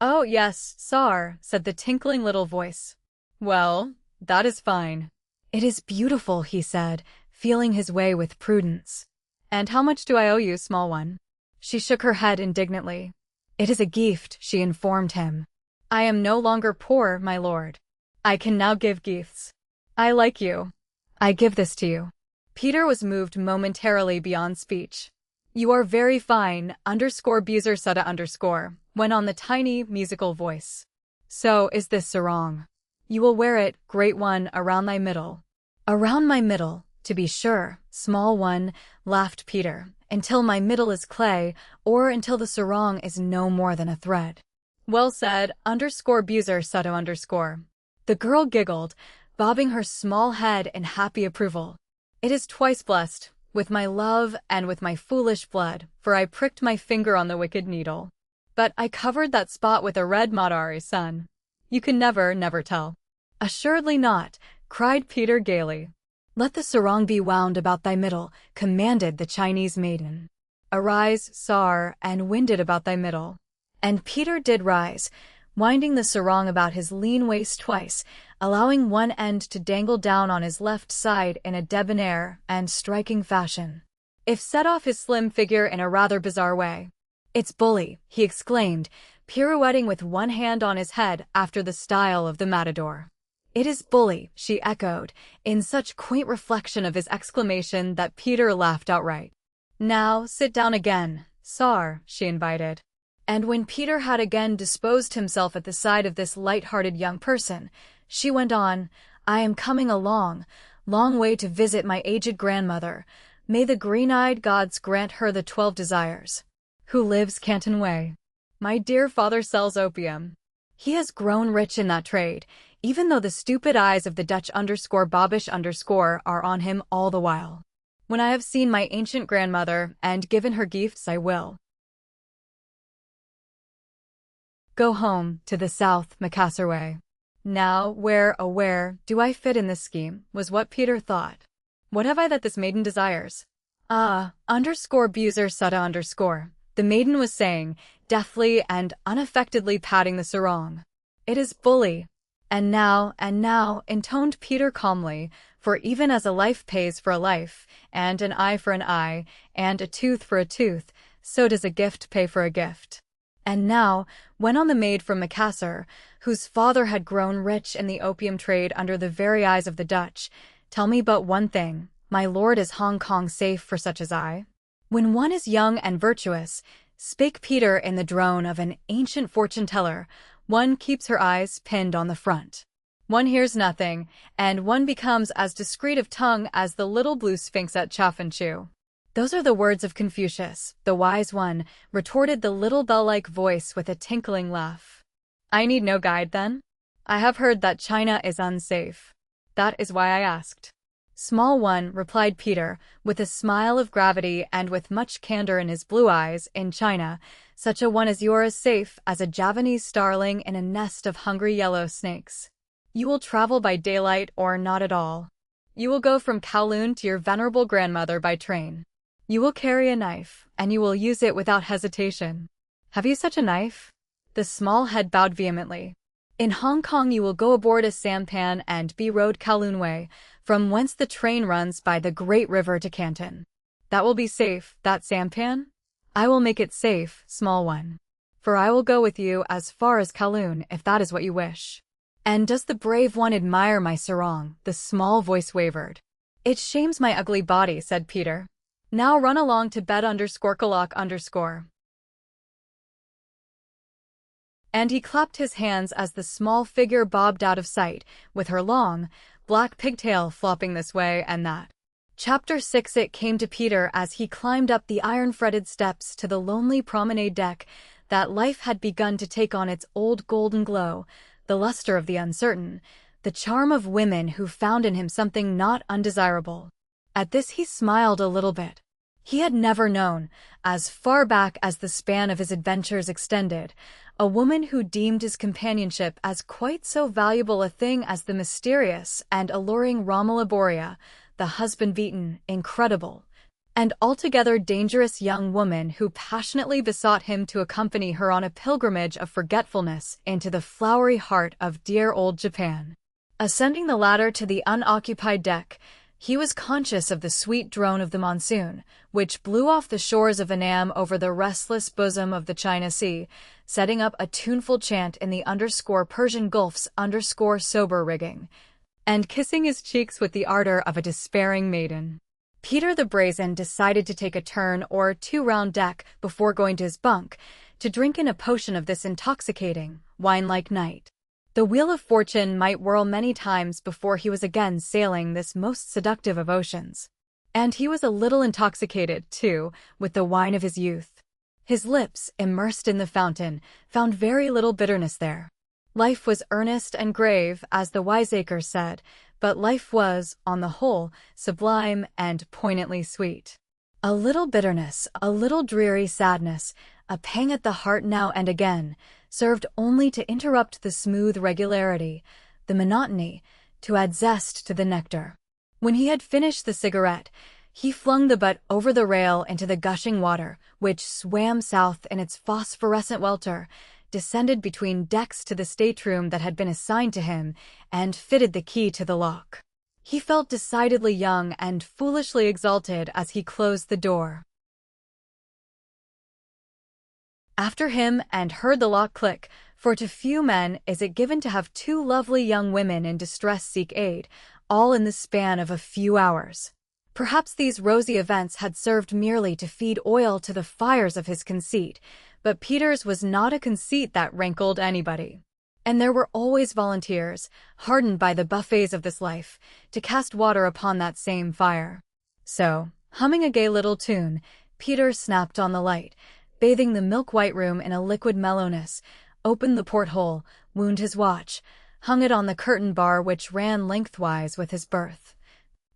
"Oh, yes, Sar," said the tinkling little voice. "Well, that is fine." "It is beautiful," he said, feeling his way with prudence. "And how much do I owe you, small one?" She shook her head indignantly. "It is a gift," she informed him. "I am no longer poor, my lord. I can now give gifts. I like you. I give this to you." Peter was moved momentarily beyond speech. "You are very fine, _Buser Sutta _ went on the tiny, musical voice. "So is this sarong. You will wear it, great one, around thy middle." "Around my middle," To be sure, small one, laughed Peter, until my middle is clay, or until the sarong is no more than a thread. Well said, _Buser Sutto _. The girl giggled, bobbing her small head in happy approval. It is twice blessed, with my love and with my foolish blood, for I pricked my finger on the wicked needle. But I covered that spot with a red Madari sun. You can never tell. Assuredly not, cried Peter gaily. Let the sarong be wound about thy middle, commanded the Chinese maiden. Arise, Sar, and wind it about thy middle. And Peter did rise, winding the sarong about his lean waist twice, allowing one end to dangle down on his left side in a debonair and striking fashion. If set off his slim figure in a rather bizarre way. It's bully, he exclaimed, pirouetting with one hand on his head after the style of the matador. It is bully, she echoed, in such quaint reflection of his exclamation that Peter laughed outright. Now, sit down again, Sar, she invited. And when Peter had again disposed himself at the side of this light-hearted young person, she went on, I am coming a long way to visit my aged grandmother. May the green-eyed gods grant her the 12 desires. Who lives Canton Way. My dear father sells opium. He has grown rich in that trade, even though the stupid eyes of the Dutch _Bobbish_ are on him all the while. When I have seen my ancient grandmother and given her gifts, I will go home to the South Macassar way. Now, where do I fit in this scheme, was what Peter thought. What have I that this maiden desires? _Buser Sutta _. The maiden was saying, deftly and unaffectedly patting the sarong. It is bully. And now, intoned Peter calmly, for even as a life pays for a life, and an eye for an eye, and a tooth for a tooth, so does a gift pay for a gift. And now, went on the maid from Macassar, whose father had grown rich in the opium trade under the very eyes of the Dutch, tell me but one thing, my lord, is Hong Kong safe for such as I? When one is young and virtuous, spake Peter in the drone of an ancient fortune-teller, one keeps her eyes pinned on the front. One hears nothing, and one becomes as discreet of tongue as the little blue sphinx at Chaffanchu. Those are the words of Confucius, the wise one, retorted the little bell-like voice with a tinkling laugh. I need no guide, then? I have heard that China is unsafe. That is why I asked. Small one, replied Peter, with a smile of gravity and with much candor in his blue eyes, in China, such a one as you are as safe as a Javanese starling in a nest of hungry yellow snakes. You will travel by daylight or not at all. You will go from Kowloon to your venerable grandmother by train. You will carry a knife, and you will use it without hesitation. Have you such a knife? The small head bowed vehemently. In Hong Kong you will go aboard a sampan and be rowed Kowloon way, from whence the train runs by the great river to Canton. That will be safe, that sampan? I will make it safe, small one. For I will go with you as far as Kowloon, if that is what you wish. And does the brave one admire my sarong? The small voice wavered. It shames my ugly body, said Peter. Now run along to bed _Kalak_. And he clapped his hands as the small figure bobbed out of sight, with her long, black pigtail flopping this way and that. Chapter 6. It came to Peter as he climbed up the iron-fretted steps to the lonely promenade deck that life had begun to take on its old golden glow, the luster of the uncertain, the charm of women who found in him something not undesirable. At this he smiled a little bit. He had never known, as far back as the span of his adventures extended, a woman who deemed his companionship as quite so valuable a thing as the mysterious and alluring Romola Borea, the husband-beaten, incredible, and altogether dangerous young woman who passionately besought him to accompany her on a pilgrimage of forgetfulness into the flowery heart of dear old Japan. Ascending the ladder to the unoccupied deck, he was conscious of the sweet drone of the monsoon, which blew off the shores of Annam over the restless bosom of the China Sea, setting up a tuneful chant in the Persian Gulf's sober rigging, and kissing his cheeks with the ardor of a despairing maiden. Peter the Brazen decided to take a turn or two round deck before going to his bunk, to drink in a potion of this intoxicating, wine-like night. The wheel of fortune might whirl many times before he was again sailing this most seductive of oceans. And he was a little intoxicated, too, with the wine of his youth. His lips, immersed in the fountain, found very little bitterness there. Life was earnest and grave, as the wiseacres said, but life was, on the whole, sublime and poignantly sweet. A little bitterness, a little dreary sadness, a pang at the heart now and again, served only to interrupt the smooth regularity, the monotony, to add zest to the nectar. When he had finished the cigarette, he flung the butt over the rail into the gushing water, which swam south in its phosphorescent welter, descended between decks to the stateroom that had been assigned to him, and fitted the key to the lock. He felt decidedly young and foolishly exalted as he closed the door after him and heard the lock click, for to few men is it given to have two lovely young women in distress seek aid, all in the span of a few hours. Perhaps these rosy events had served merely to feed oil to the fires of his conceit, but Peter's was not a conceit that rankled anybody. And there were always volunteers, hardened by the buffets of this life, to cast water upon that same fire. So, humming a gay little tune, Peter snapped on the light, bathing the milk-white room in a liquid mellowness, opened the porthole, wound his watch, hung it on the curtain bar which ran lengthwise with his berth,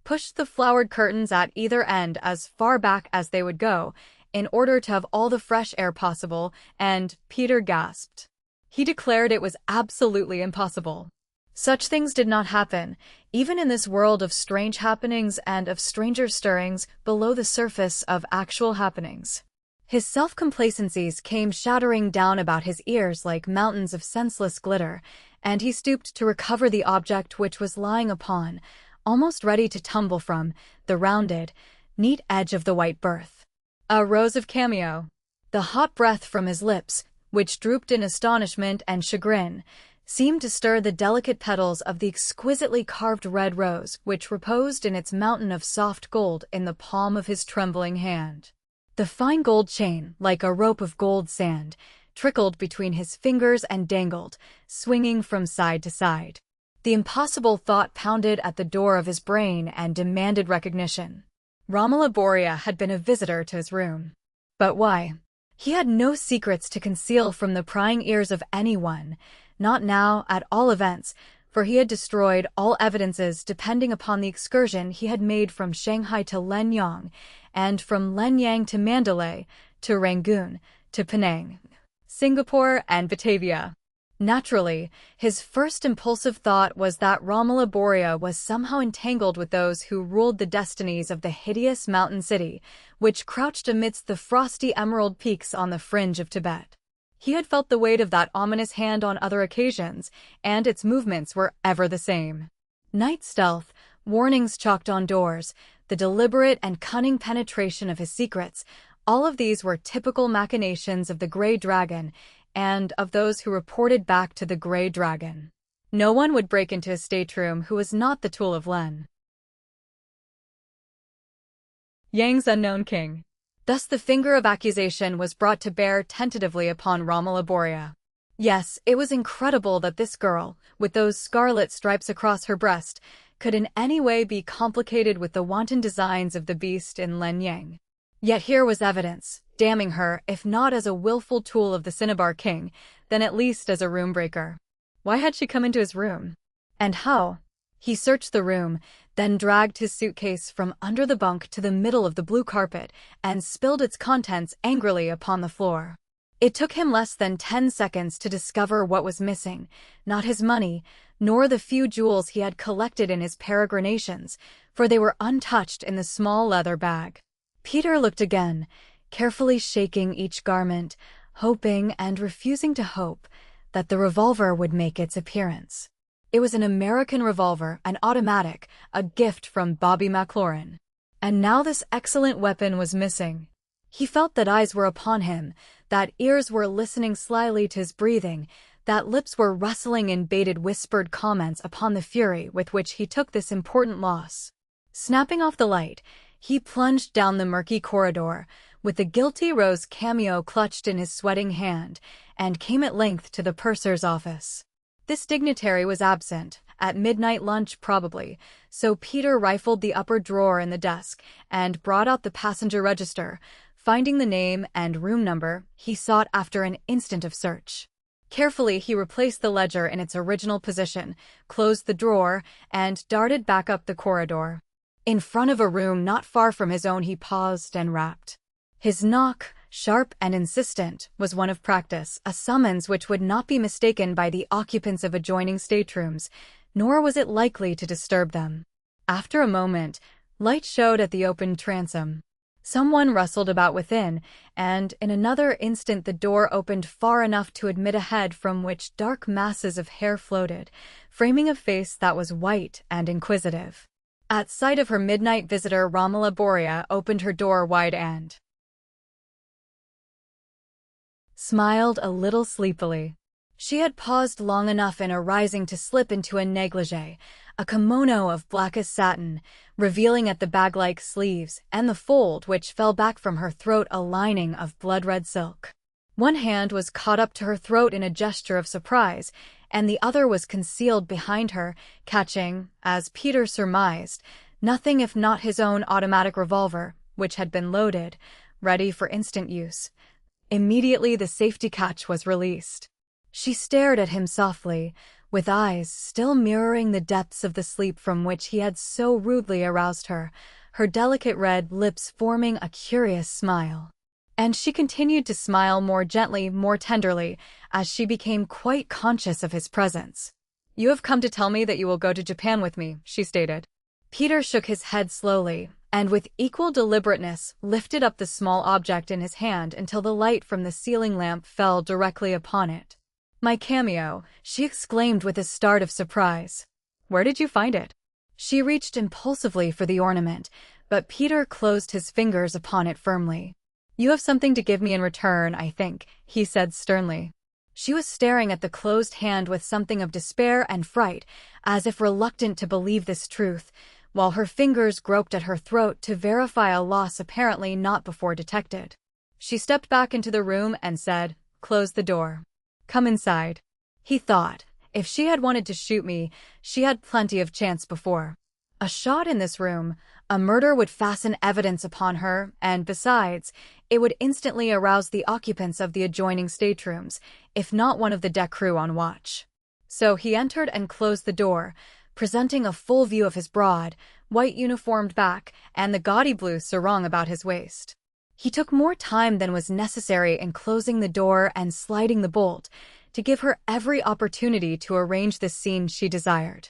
pushed the flowered curtains at either end as far back as they would go, in order to have all the fresh air possible, and Peter gasped. He declared it was absolutely impossible. Such things did not happen, even in this world of strange happenings and of stranger stirrings below the surface of actual happenings. His self-complacencies came shattering down about his ears like mountains of senseless glitter, and he stooped to recover the object which was lying upon, almost ready to tumble from, the rounded, neat edge of the white berth. A rose of cameo. The hot breath from his lips, which drooped in astonishment and chagrin, seemed to stir the delicate petals of the exquisitely carved red rose which reposed in its mountain of soft gold in the palm of his trembling hand. The fine gold chain, like a rope of gold sand, trickled between his fingers and dangled, swinging from side to side. The impossible thought pounded at the door of his brain and demanded recognition. Romola Borea had been a visitor to his room. But why? He had no secrets to conceal from the prying ears of anyone, not now, at all events, for he had destroyed all evidences depending upon the excursion he had made from Shanghai to Lenyang, and from Lenyang to Mandalay, to Rangoon, to Penang, Singapore, and Batavia. Naturally, his first impulsive thought was that Romola Borea was somehow entangled with those who ruled the destinies of the hideous mountain city, which crouched amidst the frosty emerald peaks on the fringe of Tibet. He had felt the weight of that ominous hand on other occasions, and its movements were ever the same. Night stealth, warnings chalked on doors, the deliberate and cunning penetration of his secrets, all of these were typical machinations of the Grey Dragon, and of those who reported back to the Grey Dragon. No one would break into his stateroom who was not the tool of Len Yang's unknown king. Thus the finger of accusation was brought to bear tentatively upon Romola Borea. Yes, it was incredible that this girl, with those scarlet stripes across her breast, could in any way be complicated with the wanton designs of the beast in Lenyang. Yet here was evidence, damning her, if not as a willful tool of the Cinnabar king, then at least as a room-breaker. Why had she come into his room? And how? He searched the room, then dragged his suitcase from under the bunk to the middle of the blue carpet and spilled its contents angrily upon the floor. It took him less than 10 seconds to discover what was missing, not his money, nor the few jewels he had collected in his peregrinations, for they were untouched in the small leather bag. Peter looked again, carefully shaking each garment, hoping and refusing to hope that the revolver would make its appearance. It was an American revolver, an automatic, a gift from Bobby McLaurin. And now this excellent weapon was missing. He felt that eyes were upon him, that ears were listening slyly to his breathing, that lips were rustling in bated whispered comments upon the fury with which he took this important loss. Snapping off the light, he plunged down the murky corridor, with the guilty rose cameo clutched in his sweating hand, and came at length to the purser's office. This dignitary was absent, at midnight lunch probably, so Peter rifled the upper drawer in the desk and brought out the passenger register. Finding the name and room number, he sought after an instant of search. Carefully, he replaced the ledger in its original position, closed the drawer, and darted back up the corridor. In front of a room not far from his own, he paused and rapped. His knock, sharp and insistent, was one of practice, a summons which would not be mistaken by the occupants of adjoining staterooms, nor was it likely to disturb them. After a moment, light showed at the opened transom. Someone rustled about within, and in another instant the door opened far enough to admit a head from which dark masses of hair floated, framing a face that was white and inquisitive. At sight of her midnight visitor, Romola Borea opened her door wide and smiled a little sleepily. She had paused long enough in arising to slip into a negligee, a kimono of blackest satin, revealing at the bag-like sleeves and the fold which fell back from her throat a lining of blood-red silk. One hand was caught up to her throat in a gesture of surprise, and the other was concealed behind her, catching, as Peter surmised, nothing if not his own automatic revolver, which had been loaded, ready for instant use. Immediately the safety catch was released. She stared at him softly, with eyes still mirroring the depths of the sleep from which he had so rudely aroused her, her delicate red lips forming a curious smile. And she continued to smile more gently, more tenderly, as she became quite conscious of his presence. "You have come to tell me that you will go to Japan with me," she stated. Peter shook his head slowly, and with equal deliberateness lifted up the small object in his hand until the light from the ceiling lamp fell directly upon it. "My cameo," she exclaimed with a start of surprise. "Where did you find it?" She reached impulsively for the ornament, but Peter closed his fingers upon it firmly. "You have something to give me in return, I think," he said sternly. She was staring at the closed hand with something of despair and fright, as if reluctant to believe this truth, while her fingers groped at her throat to verify a loss apparently not before detected. She stepped back into the room and said, "Close the door. Come inside." He thought, if she had wanted to shoot me, she had plenty of chance before. A shot in this room, a murder would fasten evidence upon her, and besides, it would instantly arouse the occupants of the adjoining staterooms, if not one of the deck crew on watch. So he entered and closed the door, presenting a full view of his broad, white uniformed back and the gaudy blue sarong about his waist. He took more time than was necessary in closing the door and sliding the bolt, to give her every opportunity to arrange the scene she desired.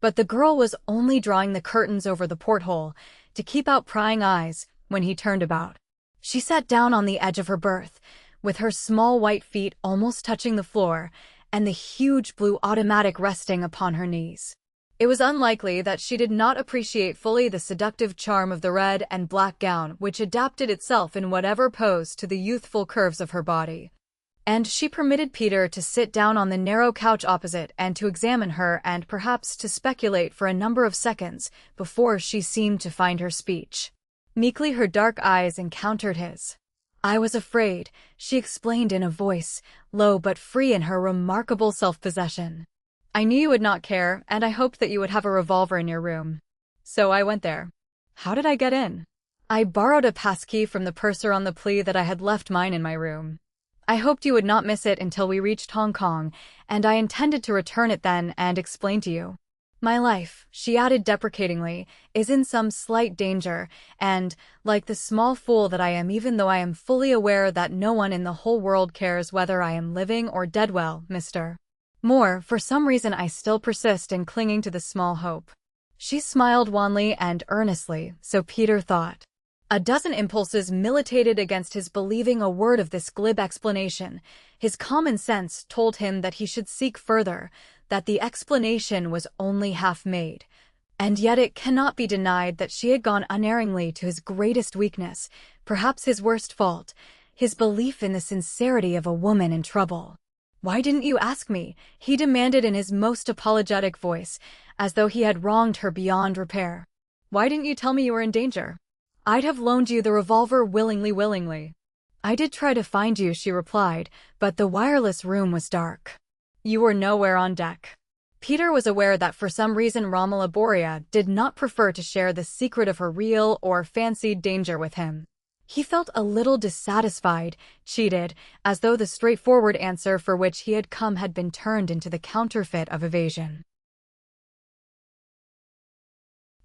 But the girl was only drawing the curtains over the porthole, to keep out prying eyes, when he turned about. She sat down on the edge of her berth, with her small white feet almost touching the floor, and the huge blue automatic resting upon her knees. It was unlikely that she did not appreciate fully the seductive charm of the red and black gown which adapted itself in whatever pose to the youthful curves of her body. And she permitted Peter to sit down on the narrow couch opposite and to examine her and perhaps to speculate for a number of seconds before she seemed to find her speech. Meekly her dark eyes encountered his. "I was afraid," she explained in a voice, low but free in her remarkable self-possession. "I knew you would not care, and I hoped that you would have a revolver in your room. So I went there." "How did I get in?" "I borrowed a passkey from the purser on the plea that I had left mine in my room. I hoped you would not miss it until we reached Hong Kong, and I intended to return it then and explain to you. My life," she added deprecatingly, "is in some slight danger, and, like the small fool that I am, even though I am fully aware that no one in the whole world cares whether I am living or dead, well, Mr. Moore, for some reason I still persist in clinging to the small hope." She smiled wanly and earnestly, so Peter thought. A dozen impulses militated against his believing a word of this glib explanation. His common sense told him that he should seek further, that the explanation was only half made. And yet it cannot be denied that she had gone unerringly to his greatest weakness, perhaps his worst fault, his belief in the sincerity of a woman in trouble. "Why didn't you ask me?" he demanded in his most apologetic voice, as though he had wronged her beyond repair. "Why didn't you tell me you were in danger? I'd have loaned you the revolver willingly. I did try to find you, she replied, but the wireless room was dark. You were nowhere on deck. Peter was aware that for some reason Romola Borea did not prefer to share the secret of her real or fancied danger with him. He felt a little dissatisfied, cheated, as though the straightforward answer for which he had come had been turned into the counterfeit of evasion.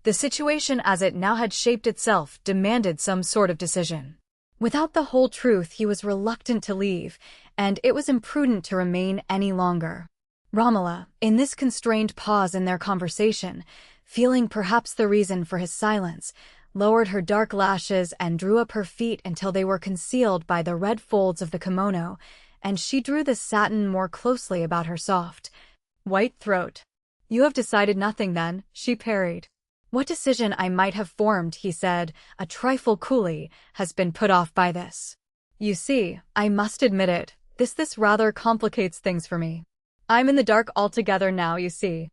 The situation as it now had shaped itself demanded some sort of decision. Without the whole truth, he was reluctant to leave, and it was imprudent to remain any longer. Romola, in this constrained pause in their conversation, feeling perhaps the reason for his silence, lowered her dark lashes and drew up her feet until they were concealed by the red folds of the kimono, and she drew the satin more closely about her soft, white throat. You have decided nothing then, she parried. What decision I might have formed, he said, a trifle coolly, has been put off by this. You see, I must admit it, this rather complicates things for me. I'm in the dark altogether now, you see.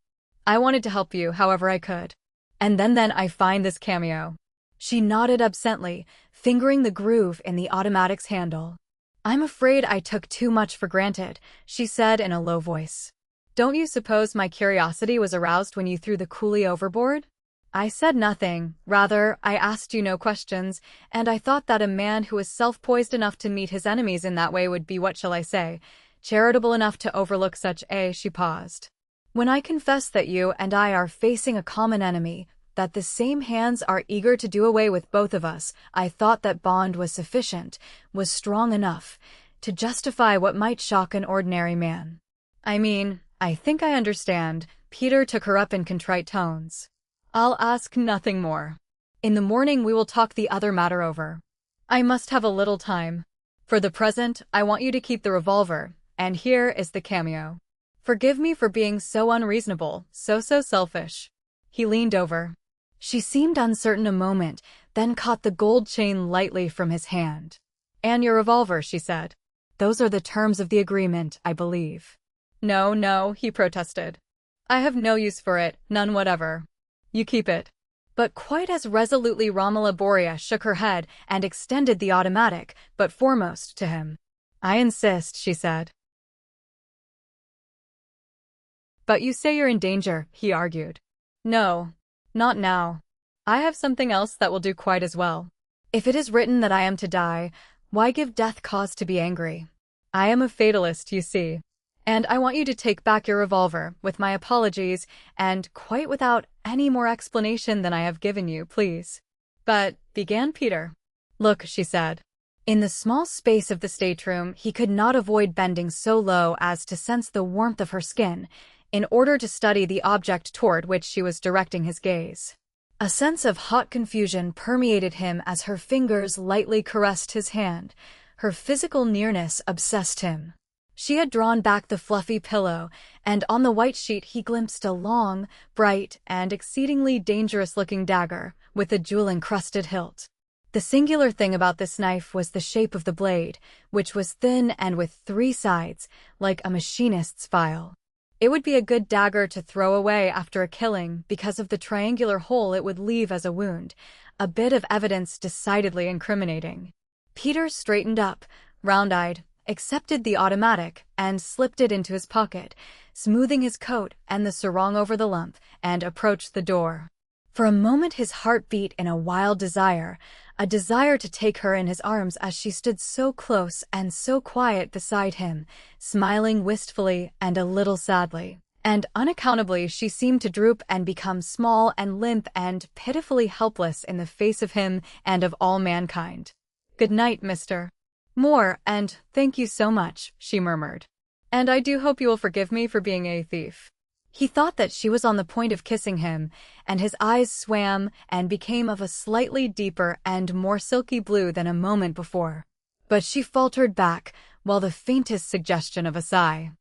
I wanted to help you however I could. And then I find this cameo. She nodded absently, fingering the groove in the automatic's handle. I'm afraid I took too much for granted, she said in a low voice. Don't you suppose my curiosity was aroused when you threw the coolie overboard? I said nothing, rather, I asked you no questions, and I thought that a man who was self-poised enough to meet his enemies in that way would be, what shall I say, charitable enough to overlook such a— She paused. When I confess that you and I are facing a common enemy, that the same hands are eager to do away with both of us, I thought that bond was sufficient, was strong enough, to justify what might shock an ordinary man. I mean, I think I understand. Peter took her up in contrite tones. I'll ask nothing more. In the morning we will talk the other matter over. I must have a little time. For the present, I want you to keep the revolver, and here is the cameo. Forgive me for being so unreasonable, so selfish. He leaned over. She seemed uncertain a moment, then caught the gold chain lightly from his hand. And your revolver, she said. Those are the terms of the agreement, I believe. No, he protested. I have no use for it, none whatever. You keep it. But quite as resolutely Romola Borea shook her head and extended the automatic, but foremost, to him. I insist, she said. But you say you're in danger, he argued. No, not now. I have something else that will do quite as well. If it is written that I am to die, why give death cause to be angry? I am a fatalist, you see. And I want you to take back your revolver, with my apologies, and quite without any more explanation than I have given you, please. But, began Peter. Look, she said. In the small space of the stateroom, he could not avoid bending so low as to sense the warmth of her skin, in order to study the object toward which she was directing his gaze. A sense of hot confusion permeated him as her fingers lightly caressed his hand. Her physical nearness obsessed him. She had drawn back the fluffy pillow, and on the white sheet he glimpsed a long, bright, and exceedingly dangerous-looking dagger, with a jewel-encrusted hilt. The singular thing about this knife was the shape of the blade, which was thin and with 3 sides, like a machinist's file. It would be a good dagger to throw away after a killing because of the triangular hole it would leave as a wound, a bit of evidence decidedly incriminating. Peter straightened up, round-eyed, accepted the automatic, and slipped it into his pocket, smoothing his coat and the sarong over the lump, and approached the door. For a moment his heart beat in a wild desire, a desire to take her in his arms as she stood so close and so quiet beside him, smiling wistfully and a little sadly. And unaccountably she seemed to droop and become small and limp and pitifully helpless in the face of him and of all mankind. Good night, mister. More, and thank you so much, she murmured. And I do hope you will forgive me for being a thief. He thought that she was on the point of kissing him, and his eyes swam and became of a slightly deeper and more silky blue than a moment before. But she faltered back, while the faintest suggestion of a sigh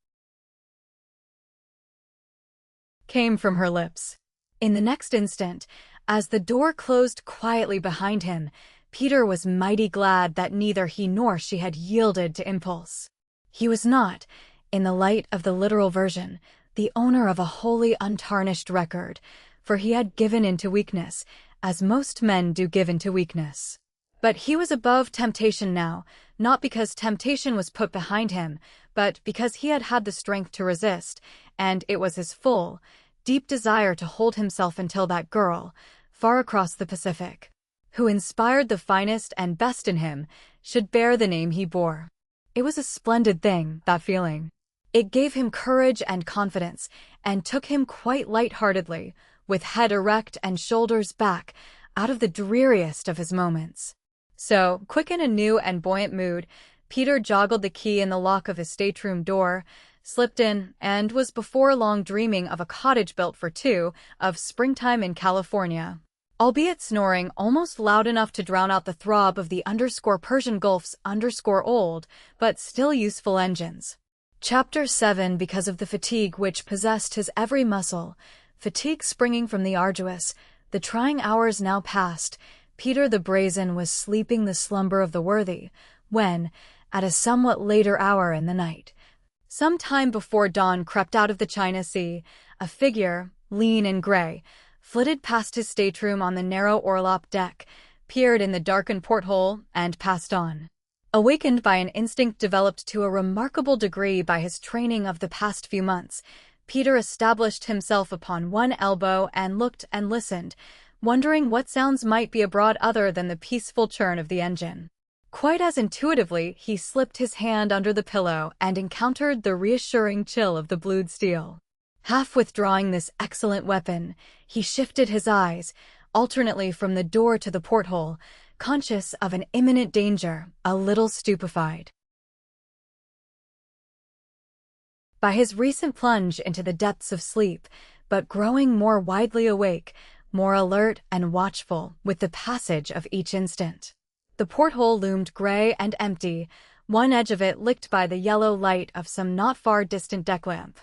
came from her lips. In the next instant, as the door closed quietly behind him, Peter was mighty glad that neither he nor she had yielded to impulse. He was not, in the light of the literal version, the owner of a wholly untarnished record, for he had given in to weakness, as most men do give in to weakness. But he was above temptation now, not because temptation was put behind him, but because he had had the strength to resist, and it was his full, deep desire to hold himself until that girl, far across the Pacific, who inspired the finest and best in him, should bear the name he bore. It was a splendid thing, that feeling. It gave him courage and confidence, and took him quite light-heartedly, with head erect and shoulders back, out of the dreariest of his moments. So, quick in a new and buoyant mood, Peter joggled the key in the lock of his stateroom door, slipped in, and was before long dreaming of a cottage built for two, of springtime in California. Albeit snoring almost loud enough to drown out the throb of the Persian Gulf's old, but still useful engines. Chapter 7. Because of the fatigue which possessed his every muscle, fatigue springing from the arduous, the trying hours now past, Peter the Brazen was sleeping the slumber of the worthy, when, at a somewhat later hour in the night, some time before dawn crept out of the China Sea, a figure, lean and gray, flitted past his stateroom on the narrow orlop deck, peered in the darkened porthole, and passed on. Awakened by an instinct developed to a remarkable degree by his training of the past few months, Peter established himself upon one elbow and looked and listened, wondering what sounds might be abroad other than the peaceful churn of the engine. Quite as intuitively, he slipped his hand under the pillow and encountered the reassuring chill of the blued steel. Half withdrawing this excellent weapon, he shifted his eyes, alternately from the door to the porthole, conscious of an imminent danger, a little stupefied by his recent plunge into the depths of sleep, but growing more widely awake, more alert and watchful with the passage of each instant. The porthole loomed gray and empty, one edge of it licked by the yellow light of some not far distant deck lamp.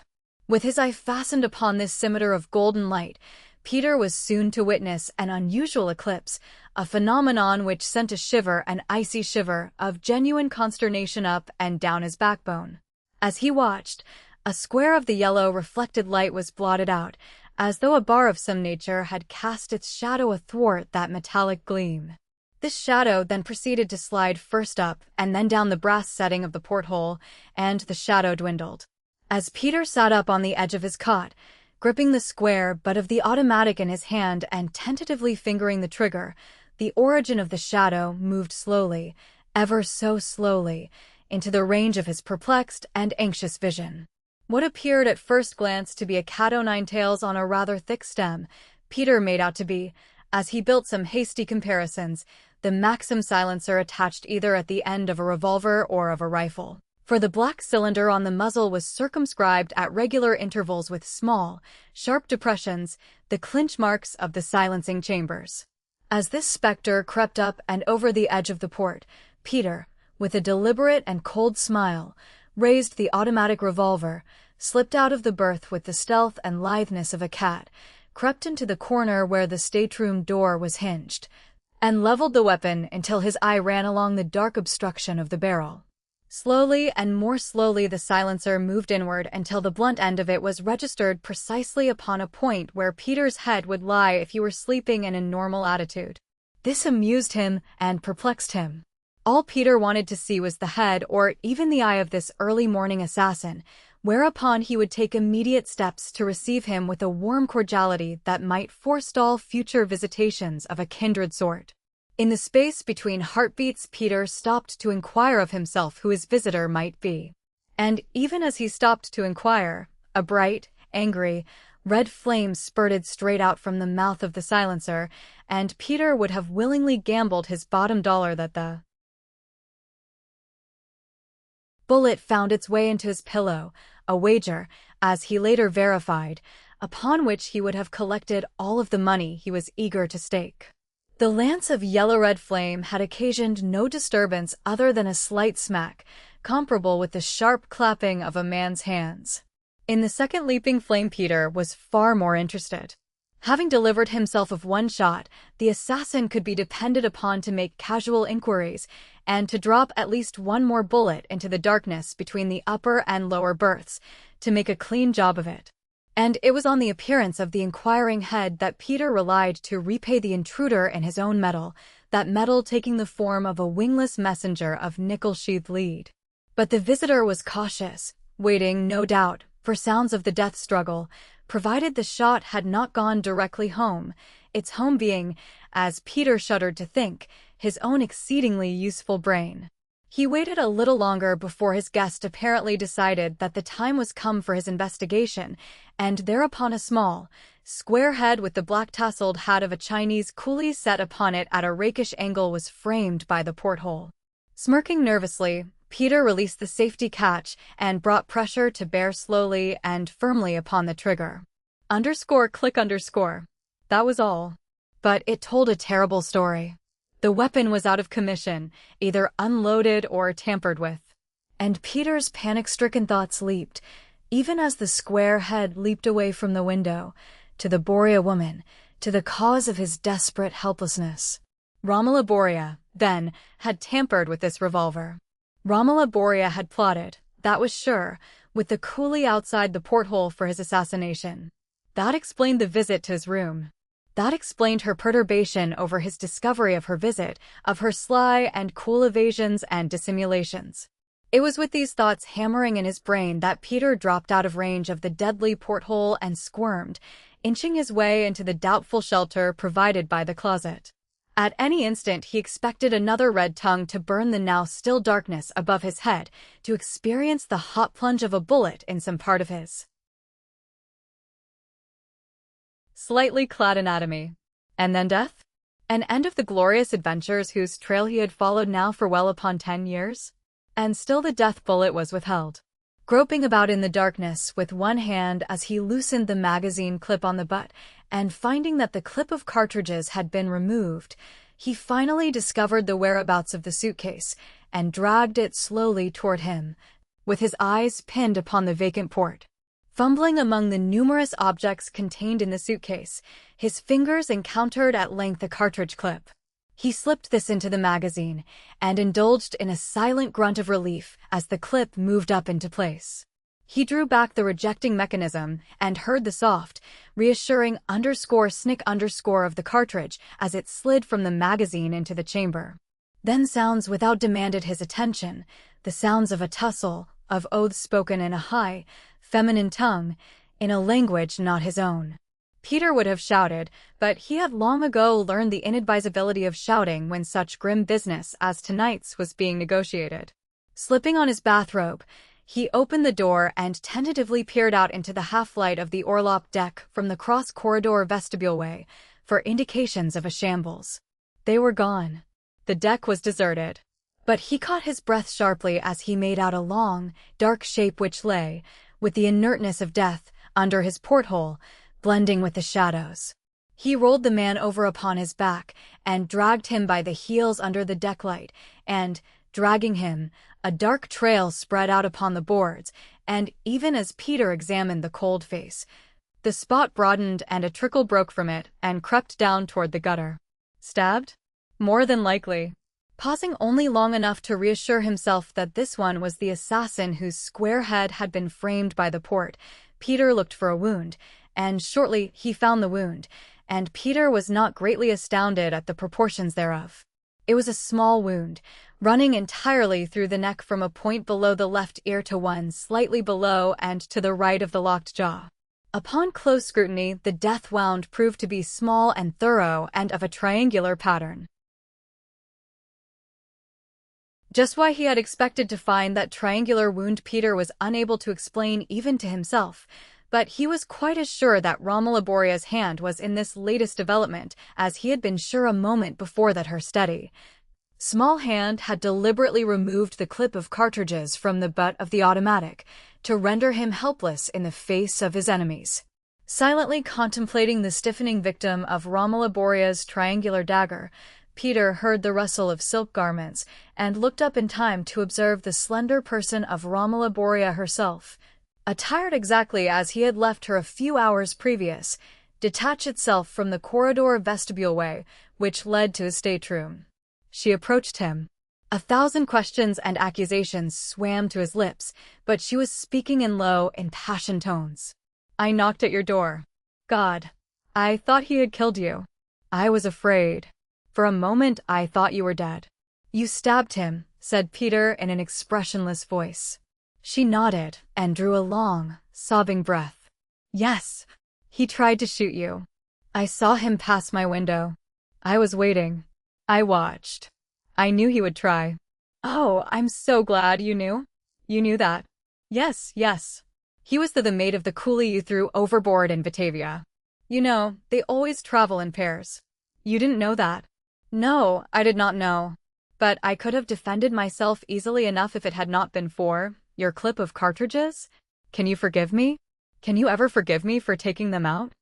With his eye fastened upon this scimitar of golden light, Peter was soon to witness an unusual eclipse, a phenomenon which sent a shiver, an icy shiver, of genuine consternation up and down his backbone. As he watched, a square of the yellow reflected light was blotted out, as though a bar of some nature had cast its shadow athwart that metallic gleam. This shadow then proceeded to slide first up and then down the brass setting of the porthole, and the shadow dwindled. As Peter sat up on the edge of his cot, gripping the square butt of the automatic in his hand and tentatively fingering the trigger, the origin of the shadow moved slowly, ever so slowly, into the range of his perplexed and anxious vision. What appeared at first glance to be a cat-o'-nine-tails on a rather thick stem, Peter made out to be, as he built some hasty comparisons, the Maxim silencer attached either at the end of a revolver or of a rifle. For the black cylinder on the muzzle was circumscribed at regular intervals with small, sharp depressions, the clinch marks of the silencing chambers. As this specter crept up and over the edge of the port, Peter, with a deliberate and cold smile, raised the automatic revolver, slipped out of the berth with the stealth and litheness of a cat, crept into the corner where the stateroom door was hinged, and leveled the weapon until his eye ran along the dark obstruction of the barrel. Slowly and more slowly the silencer moved inward until the blunt end of it was registered precisely upon a point where Peter's head would lie if he were sleeping in a normal attitude. This amused him and perplexed him. All Peter wanted to see was the head or even the eye of this early morning assassin, whereupon he would take immediate steps to receive him with a warm cordiality that might forestall future visitations of a kindred sort. In the space between heartbeats, Peter stopped to inquire of himself who his visitor might be. And even as he stopped to inquire, a bright, angry, red flame spurted straight out from the mouth of the silencer, and Peter would have willingly gambled his bottom dollar that the bullet found its way into his pillow, a wager, as he later verified, upon which he would have collected all of the money he was eager to stake. The lance of yellow-red flame had occasioned no disturbance other than a slight smack, comparable with the sharp clapping of a man's hands. In the second leaping flame Peter was far more interested. Having delivered himself of one shot, the assassin could be depended upon to make casual inquiries, and to drop at least one more bullet into the darkness between the upper and lower berths, to make a clean job of it. And it was on the appearance of the inquiring head that Peter relied to repay the intruder in his own metal, that metal taking the form of a wingless messenger of nickel-sheathed lead. But the visitor was cautious, waiting, no doubt, for sounds of the death struggle, provided the shot had not gone directly home, its home being, as Peter shuddered to think, his own exceedingly useful brain. He waited a little longer before his guest apparently decided that the time was come for his investigation, and thereupon a small, square head with the black-tasseled hat of a Chinese coolie set upon it at a rakish angle was framed by the porthole. Smirking nervously, Peter released the safety catch and brought pressure to bear slowly and firmly upon the trigger. Click. That was all. But it told a terrible story. The weapon was out of commission, either unloaded or tampered with. And Peter's panic-stricken thoughts leaped, even as the square head leaped away from the window, to the Borea woman, to the cause of his desperate helplessness. Romola Borea, then, had tampered with this revolver. Romola Borea had plotted, that was sure, with the coolie outside the porthole for his assassination. That explained the visit to his room. That explained her perturbation over his discovery of her visit, of her sly and cool evasions and dissimulations. It was with these thoughts hammering in his brain that Peter dropped out of range of the deadly porthole and squirmed, inching his way into the doubtful shelter provided by the closet. At any instant he expected another red tongue to burn the now still darkness above his head, to experience the hot plunge of a bullet in some part of his slightly clad anatomy. And then death? An end of the glorious adventures whose trail he had followed now for well upon 10 years? And still the death bullet was withheld. Groping about in the darkness with one hand as he loosened the magazine clip on the butt, and finding that the clip of cartridges had been removed, he finally discovered the whereabouts of the suitcase and dragged it slowly toward him, with his eyes pinned upon the vacant port. Fumbling among the numerous objects contained in the suitcase, his fingers encountered at length a cartridge clip. He slipped this into the magazine and indulged in a silent grunt of relief as the clip moved up into place. He drew back the rejecting mechanism and heard the soft, reassuring snick of the cartridge as it slid from the magazine into the chamber. Then sounds without demanded his attention, the sounds of a tussle, of oaths spoken in a high, feminine tongue, in a language not his own. Peter would have shouted, but he had long ago learned the inadvisability of shouting when such grim business as tonight's was being negotiated. Slipping on his bathrobe, he opened the door and tentatively peered out into the half-light of the orlop deck from the cross-corridor vestibuleway for indications of a shambles. They were gone. The deck was deserted. But he caught his breath sharply as he made out a long, dark shape which lay, with the inertness of death, under his porthole, blending with the shadows. He rolled the man over upon his back and dragged him by the heels under the decklight, and, dragging him, a dark trail spread out upon the boards, and even as Peter examined the cold face, the spot broadened and a trickle broke from it and crept down toward the gutter. Stabbed? More than likely. Pausing only long enough to reassure himself that this one was the assassin whose square head had been framed by the port, Peter looked for a wound, and shortly he found the wound, and Peter was not greatly astounded at the proportions thereof. It was a small wound, running entirely through the neck from a point below the left ear to one slightly below and to the right of the locked jaw. Upon close scrutiny, the death wound proved to be small and thorough and of a triangular pattern. Just why he had expected to find that triangular wound Peter was unable to explain even to himself, but he was quite as sure that Romola Borea's hand was in this latest development as he had been sure a moment before that her steady, small hand had deliberately removed the clip of cartridges from the butt of the automatic to render him helpless in the face of his enemies. Silently contemplating the stiffening victim of Romola Borea's triangular dagger, Peter heard the rustle of silk garments and looked up in time to observe the slender person of Romola Borea herself, attired exactly as he had left her a few hours previous, detach itself from the corridor vestibuleway which led to his stateroom. She approached him. 1,000 questions and accusations swam to his lips, but she was speaking in low, impassioned tones. "I knocked at your door. God, I thought he had killed you. I was afraid." For a moment I thought you were dead. You stabbed him, said Peter in an expressionless voice. She nodded and drew a long, sobbing breath. Yes, he tried to shoot you. I saw him pass my window. I was waiting. I watched. I knew he would try. Oh, I'm so glad you knew. You knew that. Yes, yes. He was the mate of the coolie you threw overboard in Batavia. You know, they always travel in pairs. You didn't know that. No, I did not know. But I could have defended myself easily enough if it had not been for your clip of cartridges. Can you forgive me? Can you ever forgive me for taking them out?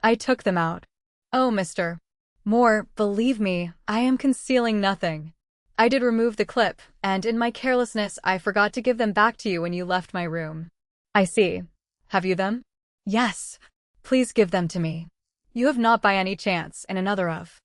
I took them out. Oh, Mr. Moore, believe me, I am concealing nothing. I did remove the clip, and in my carelessness I forgot to give them back to you when you left my room. I see. Have you them? Yes. Please give them to me. You have not by any chance in another of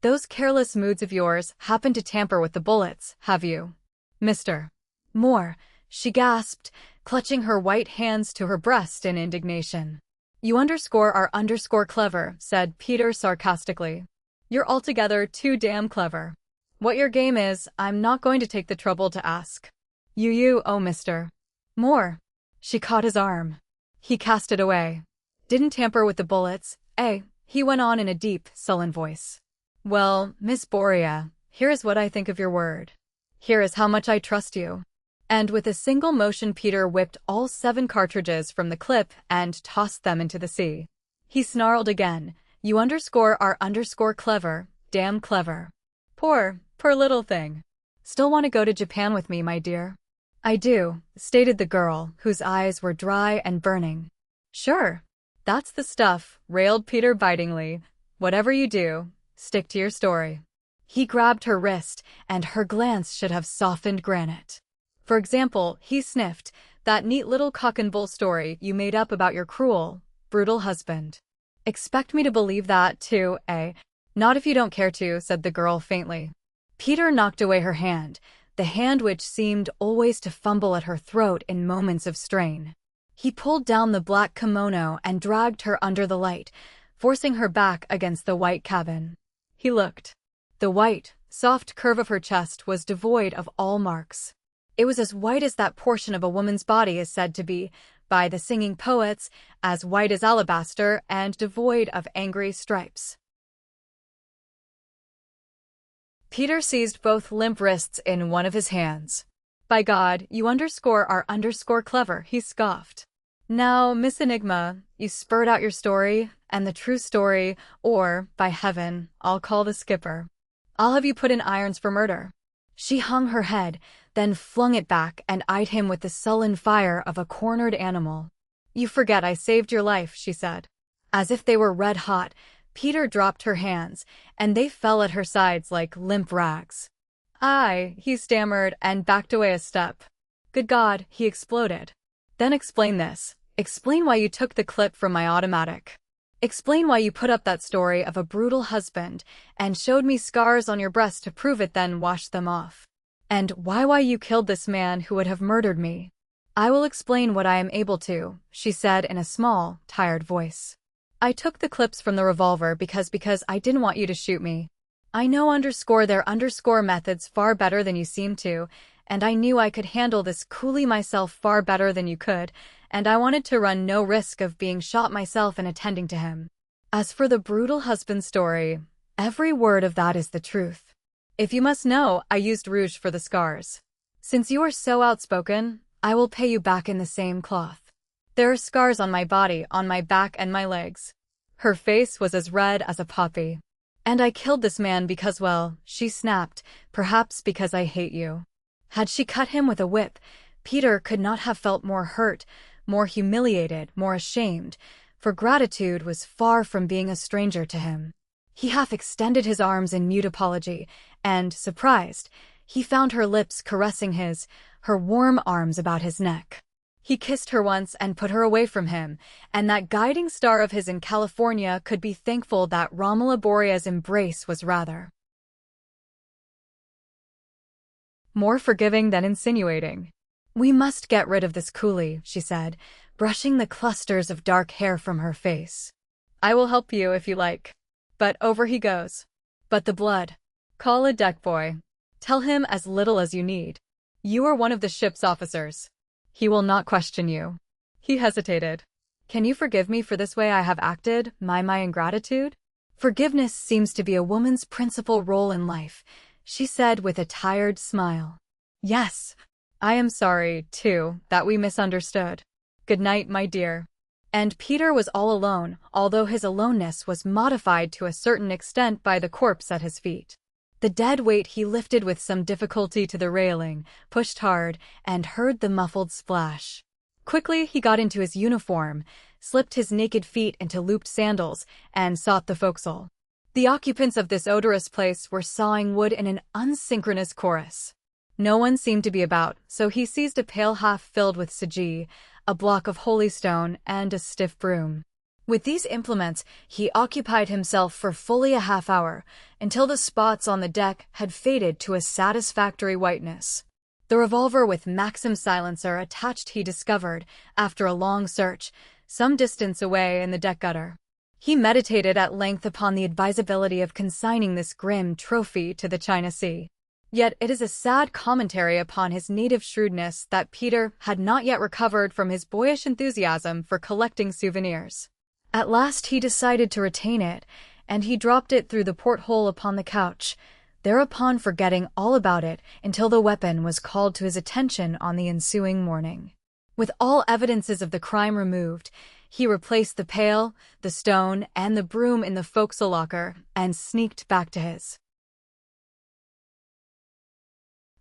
those careless moods of yours happened to tamper with the bullets, have you? Mr. Moore, she gasped, clutching her white hands to her breast in indignation. You are clever, said Peter sarcastically. You're altogether too damn clever. What your game is, I'm not going to take the trouble to ask. Oh, Mr. Moore. She caught his arm. He cast it away. Didn't tamper with the bullets, eh? He went on in a deep, sullen voice. Well, Miss Borea, here is what I think of your word. Here is how much I trust you. And with a single motion Peter whipped all 7 cartridges from the clip and tossed them into the sea. He snarled again. You are clever, damn clever. Poor little thing. Still want to go to Japan with me, my dear? I do, stated the girl, whose eyes were dry and burning. Sure. That's the stuff, railed Peter bitingly. Whatever you do, stick to your story. He grabbed her wrist, and her glance should have softened granite. For example, he sniffed, that neat little cock and bull story you made up about your cruel, brutal husband. Expect me to believe that, too, eh? Not if you don't care to, said the girl faintly. Peter knocked away her hand, the hand which seemed always to fumble at her throat in moments of strain. He pulled down the black kimono and dragged her under the light, forcing her back against the white cabin. He looked. The white, soft curve of her chest was devoid of all marks. It was as white as that portion of a woman's body is said to be, by the singing poets, as white as alabaster and devoid of angry stripes. Peter seized both limp wrists in one of his hands. By God, you are clever, he scoffed. Now, Miss Enigma, you spurt out your story, and the true story, or, by heaven, I'll call the skipper. I'll have you put in irons for murder. She hung her head, then flung it back and eyed him with the sullen fire of a cornered animal. You forget I saved your life, she said. As if they were red hot, Peter dropped her hands, and they fell at her sides like limp rags. Aye, he stammered and backed away a step. Good God, he exploded. Then explain this. Explain why you took the clip from my automatic. Explain why you put up that story of a brutal husband and showed me scars on your breast to prove it, then washed them off. And why you killed this man who would have murdered me. I will explain what I am able to, she said in a small, tired voice. I took the clips from the revolver because I didn't want you to shoot me. I know their methods far better than you seem to, and I knew I could handle this coolie myself far better than you could, and I wanted to run no risk of being shot myself in attending to him. As for the brutal husband story, every word of that is the truth. If you must know, I used rouge for the scars. Since you are so outspoken, I will pay you back in the same cloth. There are scars on my body, on my back and my legs. Her face was as red as a poppy. And I killed this man because, well, she snapped, perhaps because I hate you. Had she cut him with a whip, Peter could not have felt more hurt, more humiliated, more ashamed, for gratitude was far from being a stranger to him. He half extended his arms in mute apology, and, surprised, he found her lips caressing his, her warm arms about his neck. He kissed her once and put her away from him, and that guiding star of his in California could be thankful that Romola Borea's embrace was rather more forgiving than insinuating. We must get rid of this coolie, she said, brushing the clusters of dark hair from her face. I will help you if you like. but over he goes. But the blood. Call a deck boy. Tell him as little as you need. You are one of the ship's officers. He will not question you. He hesitated. Can you forgive me for this way I have acted, my ingratitude? Forgiveness seems to be a woman's principal role in life, she said with a tired smile. Yes. I am sorry, too, that we misunderstood. Good night, my dear. And Peter was all alone, although his aloneness was modified to a certain extent by the corpse at his feet. The dead weight he lifted with some difficulty to the railing, pushed hard, and heard the muffled splash. Quickly he got into his uniform, slipped his naked feet into looped sandals, and sought the forecastle. The occupants of this odorous place were sawing wood in an unsynchronous chorus. No one seemed to be about, so he seized a pail half filled with sajee, a block of holystone, and a stiff broom. With these implements, he occupied himself for fully a half-hour, until the spots on the deck had faded to a satisfactory whiteness. The revolver with Maxim silencer attached he discovered, after a long search, some distance away in the deck gutter. He meditated at length upon the advisability of consigning this grim trophy to the China Sea. Yet it is a sad commentary upon his native shrewdness that Peter had not yet recovered from his boyish enthusiasm for collecting souvenirs. At last he decided to retain it, and he dropped it through the porthole upon the couch, thereupon forgetting all about it until the weapon was called to his attention on the ensuing morning. With all evidences of the crime removed, he replaced the pail, the stone, and the broom in the forecastle locker and sneaked back to his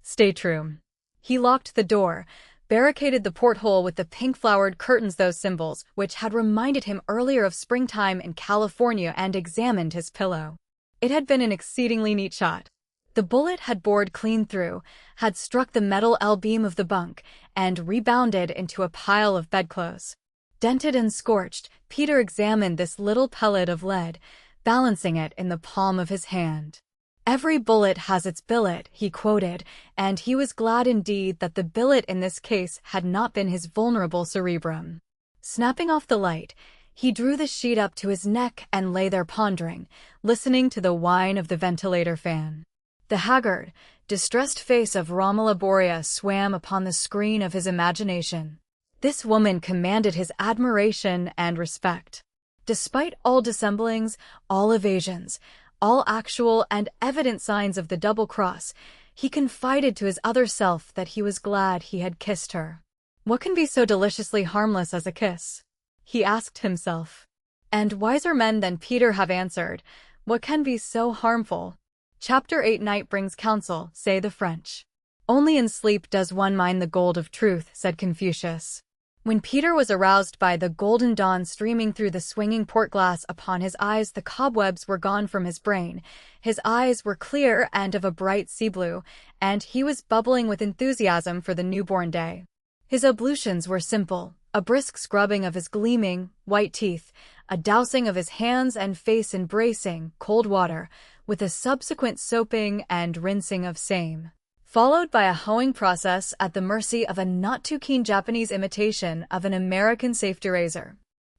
stateroom. He locked the door, barricaded the porthole with the pink-flowered curtains, those symbols which had reminded him earlier of springtime in California, and examined his pillow. It had been an exceedingly neat shot. The bullet had bored clean through, had struck the metal L-beam of the bunk, and rebounded into a pile of bedclothes. Dented and scorched, Peter examined this little pellet of lead, balancing it in the palm of his hand. "Every bullet has its billet," he quoted, and he was glad indeed that the billet in this case had not been his vulnerable cerebrum. Snapping off the light, he drew the sheet up to his neck and lay there pondering, listening to the whine of the ventilator fan. The haggard, distressed face of Romola Borea swam upon the screen of his imagination. This woman commanded his admiration and respect. Despite all dissemblings, all evasions, all actual and evident signs of the double cross, he confided to his other self that he was glad he had kissed her. What can be so deliciously harmless as a kiss? He asked himself. And wiser men than Peter have answered, what can be so harmful? Chapter 8. Night brings counsel, say the French. Only in sleep does one mine the gold of truth, said Confucius. When Peter was aroused by the golden dawn streaming through the swinging port glass upon his eyes, the cobwebs were gone from his brain. His eyes were clear and of a bright sea blue, and he was bubbling with enthusiasm for the newborn day. His ablutions were simple, a brisk scrubbing of his gleaming, white teeth, a dousing of his hands and face in bracing, cold water, with a subsequent soaping and rinsing of same, followed by a hoeing process at the mercy of a not-too-keen Japanese imitation of an American safety razor.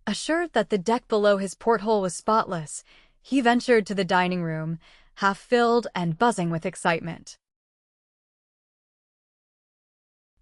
Assured that the deck below his porthole was spotless, he ventured to the dining room, half-filled and buzzing with excitement.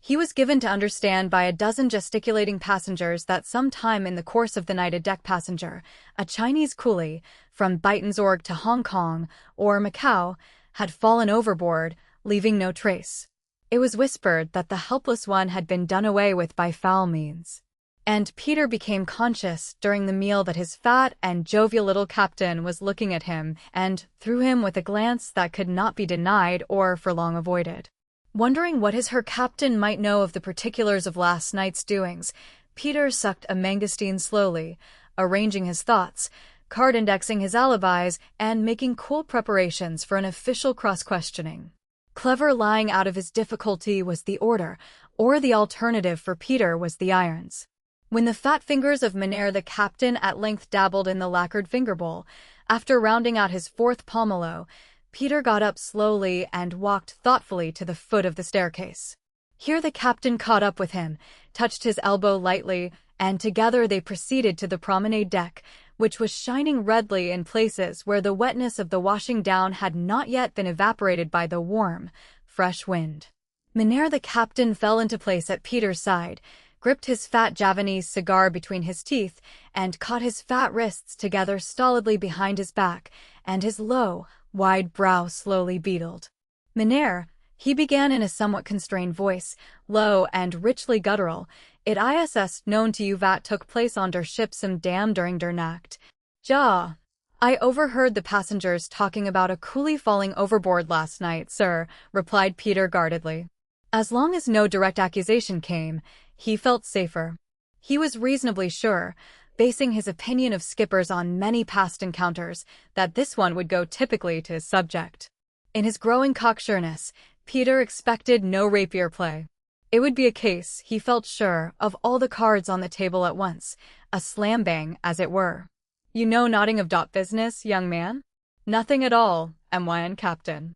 He was given to understand by a dozen gesticulating passengers that some time in the course of the night a deck passenger, a Chinese coolie, from Buitenzorg to Hong Kong or Macau, had fallen overboard, leaving no trace. It was whispered that the helpless one had been done away with by foul means. And Peter became conscious during the meal that his fat and jovial little captain was looking at him and through him with a glance that could not be denied or for long avoided. Wondering what his her captain might know of the particulars of last night's doings, Peter sucked a mangosteen slowly, arranging his thoughts, card-indexing his alibis, and making cool preparations for an official cross-questioning. Clever lying out of his difficulty was the order, or the alternative for Peter was the irons. When the fat fingers of Mynheer the captain at length dabbled in the lacquered finger bowl, after rounding out his fourth pomelo, Peter got up slowly and walked thoughtfully to the foot of the staircase. Here the captain caught up with him, touched his elbow lightly, and together they proceeded to the promenade deck, which was shining redly in places where the wetness of the washing down had not yet been evaporated by the warm, fresh wind. Mynheer the captain fell into place at Peter's side, gripped his fat Javanese cigar between his teeth, and caught his fat wrists together stolidly behind his back, and his low, wide brow slowly beetled. "Mynheer," he began in a somewhat constrained voice, low and richly guttural, "it is known to you vat took place on der ship some dam during der Nacht. Ja. I overheard the passengers talking about a coolie falling overboard last night, sir," replied Peter guardedly. As long as no direct accusation came, he felt safer. He was reasonably sure, basing his opinion of skippers on many past encounters, that this one would go typically to his subject. In his growing cocksureness, Peter expected no rapier play. It would be a case, he felt sure, of all the cards on the table at once, a slam-bang, as it were. "You know nothing of dot business, young man?" "Nothing at all, MYN Captain."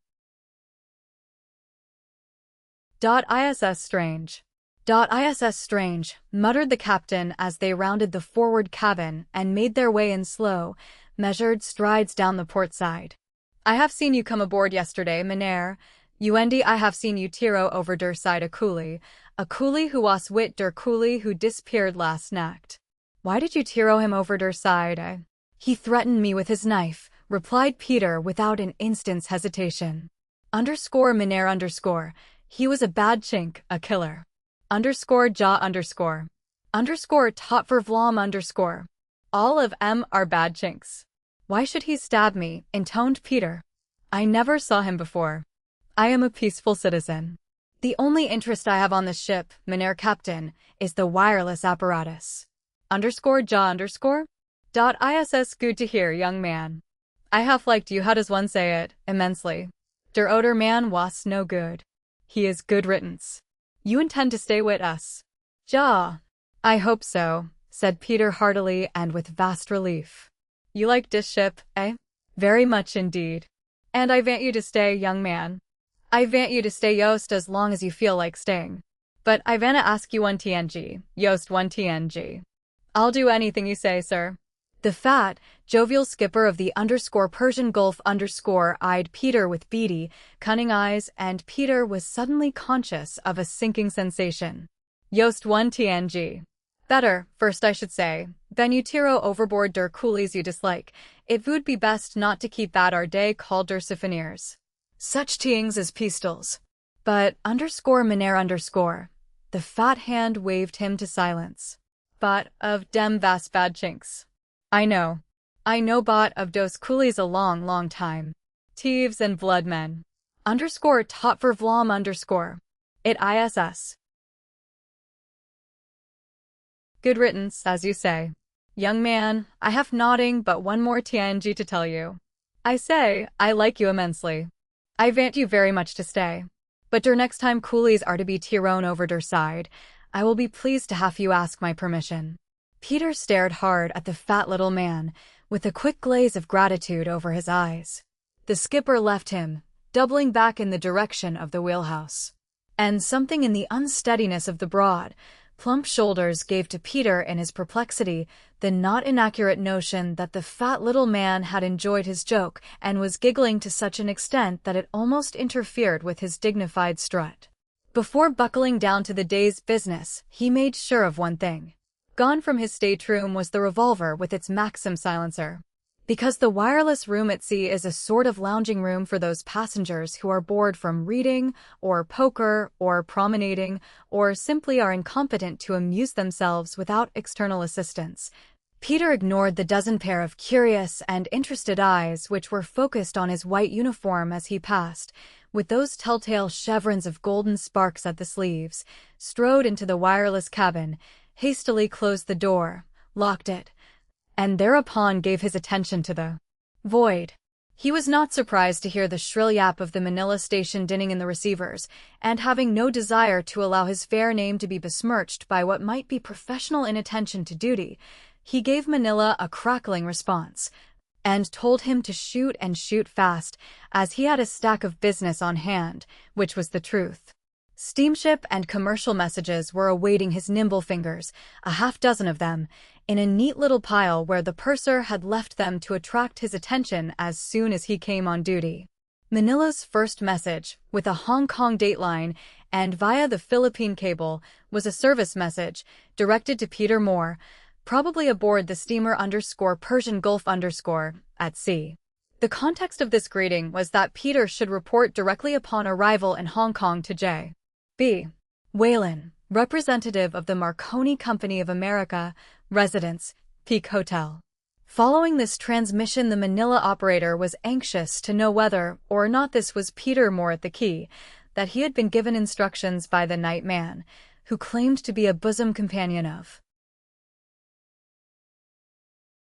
"Iss strange. Iss strange," muttered the captain as they rounded the forward cabin and made their way in slow, measured strides down the port side. "I have seen you come aboard yesterday, Mynheer. I have seen you tiro over der side a coolie who was wit der coolie who disappeared last Nacht." "Why did you tiro him over der side, eh?" "He threatened me with his knife," replied Peter without an instant's hesitation. Mynheer. He was a bad chink, a killer. Tot for Vlam. All of 'em are bad chinks. "Why should he stab me?" intoned Peter. "I never saw him before. I am a peaceful citizen. The only interest I have on this ship, Mynheer Captain, is the wireless apparatus. Iss good to hear, young man. I have liked you, how does one say it, immensely. Der oder man was no good. He is good riddance. You intend to stay with us?" "Ja. I hope so," said Peter heartily and with vast relief. "You like dis ship, eh?" "Very much indeed." "And I want you to stay, young man." "I want you to stay Yost as long as you feel like staying. But I wanna ask you one TNG, Yost one TNG. "I'll do anything you say, sir." The fat, jovial skipper of the Persian Gulf eyed Peter with beady, cunning eyes, and Peter was suddenly conscious of a sinking sensation. "Yost one TNG. Better, first I should say, then you tiro overboard der coolies you dislike. It would be best not to keep that our day called der siphoniers. Such tings as pistols." "But Mynheer. The fat hand waved him to silence. "Bot of dem vas bad chinks. I know bot of dose coolies a long, long time. Thieves and bloodmen. Tot for Vlam. It iss. Good riddance, as you say. Young man, I have nothing but one more TNG to tell you. I say, I like you immensely. I want you very much to stay. But der next time coolies are to be tirown over der side, I will be pleased to have you ask my permission." Peter stared hard at the fat little man, with a quick glaze of gratitude over his eyes. The skipper left him, doubling back in the direction of the wheelhouse. And something in the unsteadiness of the broad, plump shoulders gave to Peter in his perplexity the not inaccurate notion that the fat little man had enjoyed his joke and was giggling to such an extent that it almost interfered with his dignified strut. Before buckling down to the day's business, he made sure of one thing. Gone from his stateroom was the revolver with its Maxim silencer. Because the wireless room at sea is a sort of lounging room for those passengers who are bored from reading, or poker, or promenading, or simply are incompetent to amuse themselves without external assistance, Peter ignored the dozen pair of curious and interested eyes which were focused on his white uniform as he passed, with those telltale chevrons of golden sparks at the sleeves, strode into the wireless cabin, hastily closed the door, locked it, and thereupon gave his attention to the void. He was not surprised to hear the shrill yap of the Manila station dinning in the receivers, and having no desire to allow his fair name to be besmirched by what might be professional inattention to duty, he gave Manila a crackling response, and told him to shoot and shoot fast, as he had a stack of business on hand, which was the truth. Steamship and commercial messages were awaiting his nimble fingers, a half-dozen of them, in a neat little pile where the purser had left them to attract his attention as soon as he came on duty. Manila's first message, with a Hong Kong dateline and via the Philippine cable, was a service message directed to Peter Moore, probably aboard the steamer _Persian Gulf at sea. The context of this greeting was that Peter should report directly upon arrival in Hong Kong to J.B. Whalen, representative of the Marconi Company of America, residence, Peak Hotel. Following this transmission, the Manila operator was anxious to know whether or not this was Peter Moore at the key, that he had been given instructions by the night man, who claimed to be a bosom companion of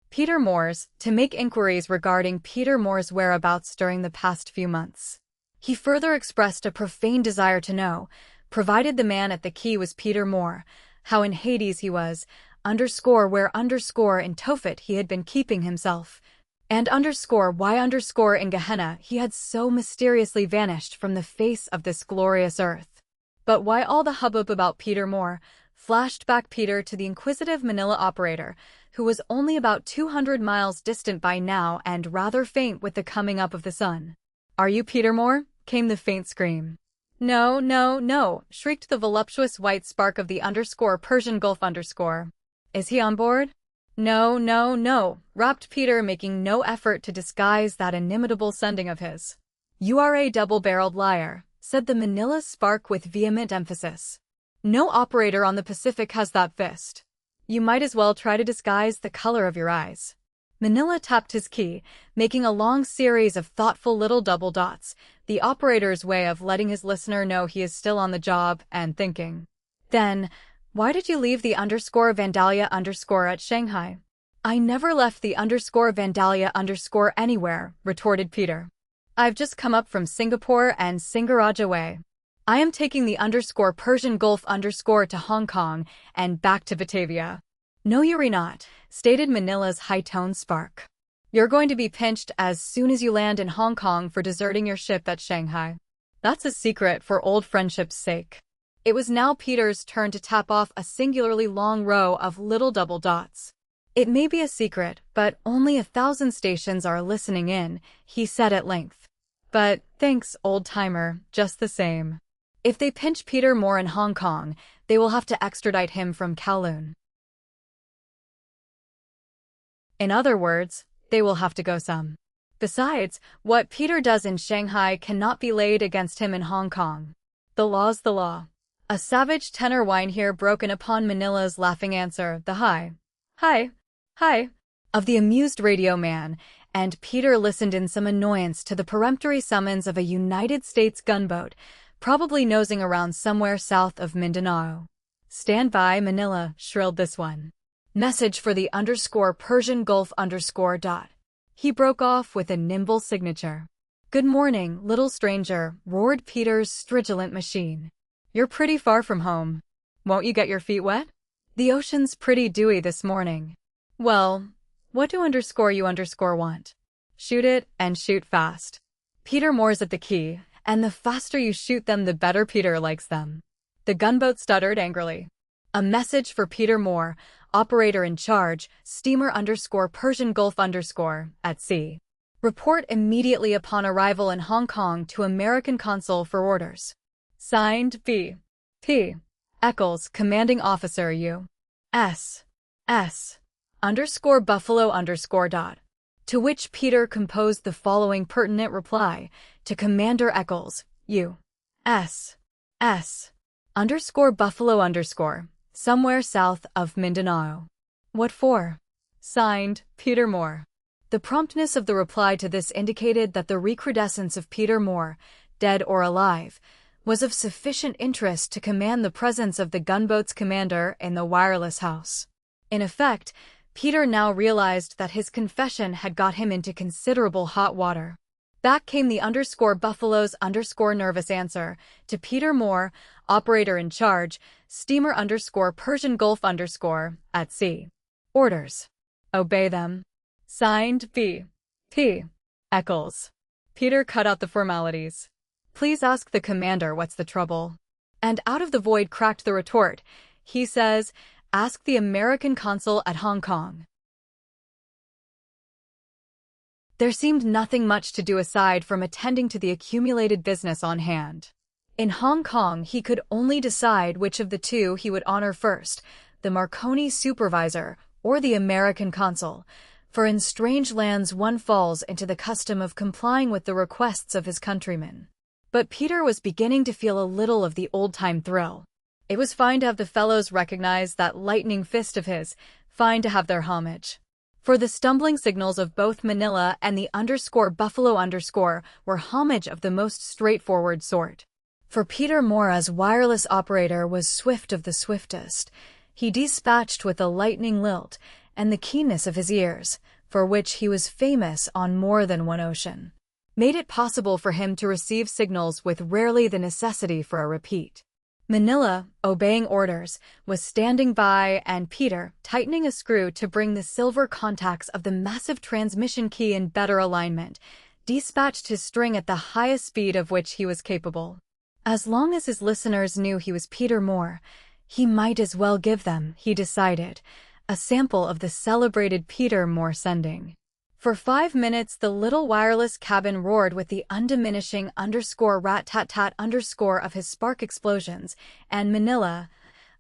Peter Moore's, to make inquiries regarding Peter Moore's whereabouts during the past few months. He further expressed a profane desire to know, provided the man at the key was Peter Moore, how in Hades he was, where in Tophet he had been keeping himself, and why in Gehenna he had so mysteriously vanished from the face of this glorious earth. But why all the hubbub about Peter Moore? Flashed back Peter to the inquisitive Manila operator, who was only about 200 miles distant by now and rather faint with the coming up of the sun. "Are you Peter Moore?" came the faint scream. "No, no, no," shrieked the voluptuous white spark of the Persian Gulf "Is he on board?" "No, no, no," rapped Peter, making no effort to disguise that inimitable sending of his. "You are a double-barreled liar," said the Manila spark with vehement emphasis. "No operator on the Pacific has that fist. You might as well try to disguise the color of your eyes." Manila tapped his key, making a long series of thoughtful little double dots, the operator's way of letting his listener know he is still on the job and thinking. "Then, why did you leave the Vandalia at Shanghai?" "I never left the Vandalia anywhere," retorted Peter. "I've just come up from Singapore and Singaraja Way. I am taking the Persian Gulf to Hong Kong and back to Batavia." "No, you're not," stated Manila's high-toned spark. "You're going to be pinched as soon as you land in Hong Kong for deserting your ship at Shanghai. That's a secret for old friendship's sake." It was now Peter's turn to tap off a singularly long row of little double dots. "It may be a secret, but only 1,000 stations are listening in," he said at length. "But thanks, old-timer, just the same. If they pinch Peter Moore in Hong Kong, they will have to extradite him from Kowloon. In other words, they will have to go some. Besides, what Peter does in Shanghai cannot be laid against him in Hong Kong. The law's the law." A savage tenor whine here broke in upon Manila's laughing answer, the hi, of the amused radio man, and Peter listened in some annoyance to the peremptory summons of a United States gunboat, probably nosing around somewhere south of Mindanao. "Stand by, Manila," shrilled this one. "Message for the Persian Gulf dot." He broke off with a nimble signature. "Good morning, little stranger," roared Peter's stridulent machine. "You're pretty far from home. Won't you get your feet wet? The ocean's pretty dewy this morning. Well, what do you want? Shoot it, and shoot fast. Peter Moore's at the key, and the faster you shoot them the better Peter likes them." The gunboat stuttered angrily. "A message for Peter Moore, operator in charge, steamer Persian Gulf at sea. Report immediately upon arrival in Hong Kong to American consul for orders. Signed, B.P. Eccles, commanding officer U.S. Buffalo dot." To which Peter composed the following pertinent reply: "To Commander Eccles, U.S. Buffalo somewhere south of Mindanao. What for? Signed, Peter Moore." The promptness of the reply to this indicated that the recrudescence of Peter Moore, dead or alive, was of sufficient interest to command the presence of the gunboat's commander in the wireless house. In effect, Peter now realized that his confession had got him into considerable hot water. Back came the Buffalo's nervous answer: "To Peter Moore, operator in charge, steamer Persian Gulf at sea. Orders. Obey them. Signed, B.P. Eccles." Peter cut out the formalities. "Please ask the commander what's the trouble." And out of the void cracked the retort. He says, "Ask the American consul at Hong Kong." There seemed nothing much to do aside from attending to the accumulated business on hand. In Hong Kong, he could only decide which of the two he would honor first, the Marconi supervisor or the American consul, for in strange lands one falls into the custom of complying with the requests of his countrymen. But Peter was beginning to feel a little of the old-time thrill. It was fine to have the fellows recognize that lightning fist of his, fine to have their homage. For the stumbling signals of both Manila and the _Buffalo_ were homage of the most straightforward sort. For Peter Moore as wireless operator was swift of the swiftest. He dispatched with a lightning lilt and the keenness of his ears, for which he was famous on more than one ocean, made it possible for him to receive signals with rarely the necessity for a repeat. Manila, obeying orders, was standing by and Peter, tightening a screw to bring the silver contacts of the massive transmission key in better alignment, dispatched his string at the highest speed of which he was capable. As long as his listeners knew he was Peter Moore, he might as well give them, he decided, a sample of the celebrated Peter Moore sending. For 5 minutes the little wireless cabin roared with the undiminishing _rat-tat-tat_ of his spark explosions, and Manila,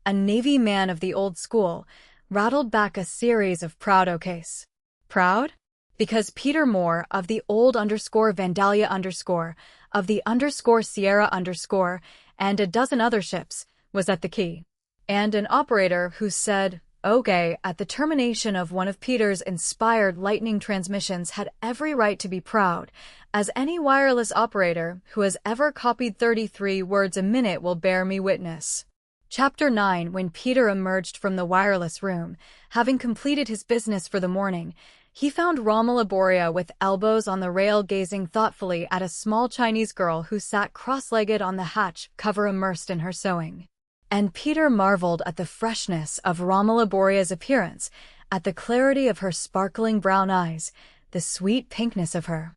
a Navy man of the old school, rattled back a series of proud okays. Proud? Because Peter Moore of the old _Vandalia_ of the _Sierra_ and a dozen other ships, was at the key. And an operator who said, "Okay," at the termination of one of Peter's inspired lightning transmissions had every right to be proud, as any wireless operator who has ever copied 33 words a minute will bear me witness. Chapter 9. When Peter emerged from the wireless room, having completed his business for the morning, he found Romola Borea with elbows on the rail gazing thoughtfully at a small Chinese girl who sat cross-legged on the hatch cover immersed in her sewing. And Peter marveled at the freshness of Romola Borea's appearance, at the clarity of her sparkling brown eyes, the sweet pinkness of her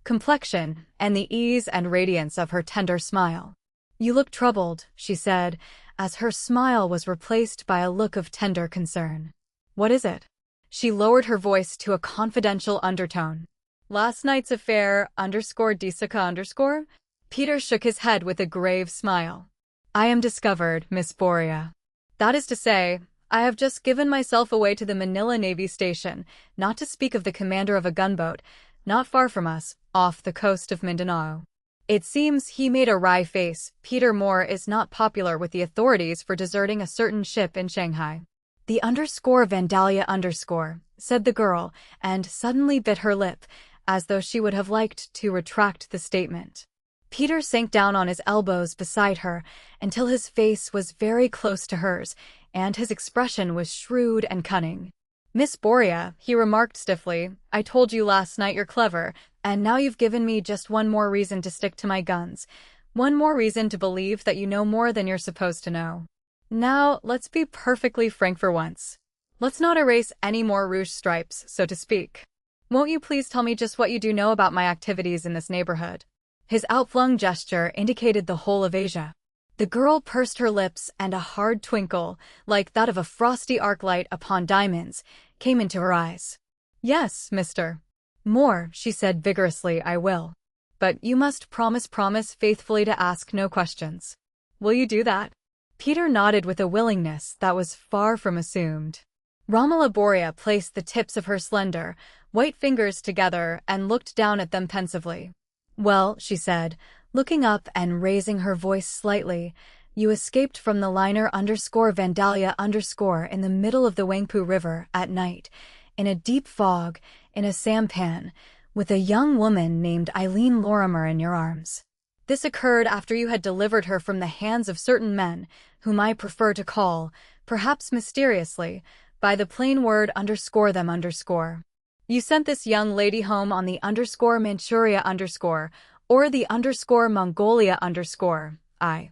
complexion, and the ease and radiance of her tender smile. "You look troubled," she said, as her smile was replaced by a look of tender concern. "What is it?" She lowered her voice to a confidential undertone. "Last night's affair _Disaka_?" Peter shook his head with a grave smile. "I am discovered, Miss Borea. That is to say, I have just given myself away to the Manila Navy Station, not to speak of the commander of a gunboat, not far from us, off the coast of Mindanao. It seems," he made a wry face, "Peter Moore is not popular with the authorities for deserting a certain ship in Shanghai." "The _Vandalia_," said the girl, and suddenly bit her lip, as though she would have liked to retract the statement. Peter sank down on his elbows beside her until his face was very close to hers, and his expression was shrewd and cunning. "Miss Borea," he remarked stiffly, "I told you last night you're clever, and now you've given me just one more reason to stick to my guns, one more reason to believe that you know more than you're supposed to know. Now, let's be perfectly frank for once. Let's not erase any more rouge stripes, so to speak. Won't you please tell me just what you do know about my activities in this neighborhood?" His outflung gesture indicated the whole of Asia. The girl pursed her lips, and a hard twinkle, like that of a frosty arc light upon diamonds, came into her eyes. "Yes, Mr. Moore," she said vigorously, "I will. But you must promise faithfully to ask no questions. Will you do that?" Peter nodded with a willingness that was far from assumed. Romola Borea placed the tips of her slender, white fingers together and looked down at them pensively. "Well," she said, looking up and raising her voice slightly, "you escaped from the liner _Vandalia_ in the middle of the Wangpu River at night, in a deep fog, in a sampan, with a young woman named Eileen Lorimer in your arms. This occurred after you had delivered her from the hands of certain men, whom I prefer to call, perhaps mysteriously, by the plain word _them_. You sent this young lady home on the _Manchuria_ or the _Mongolia_ I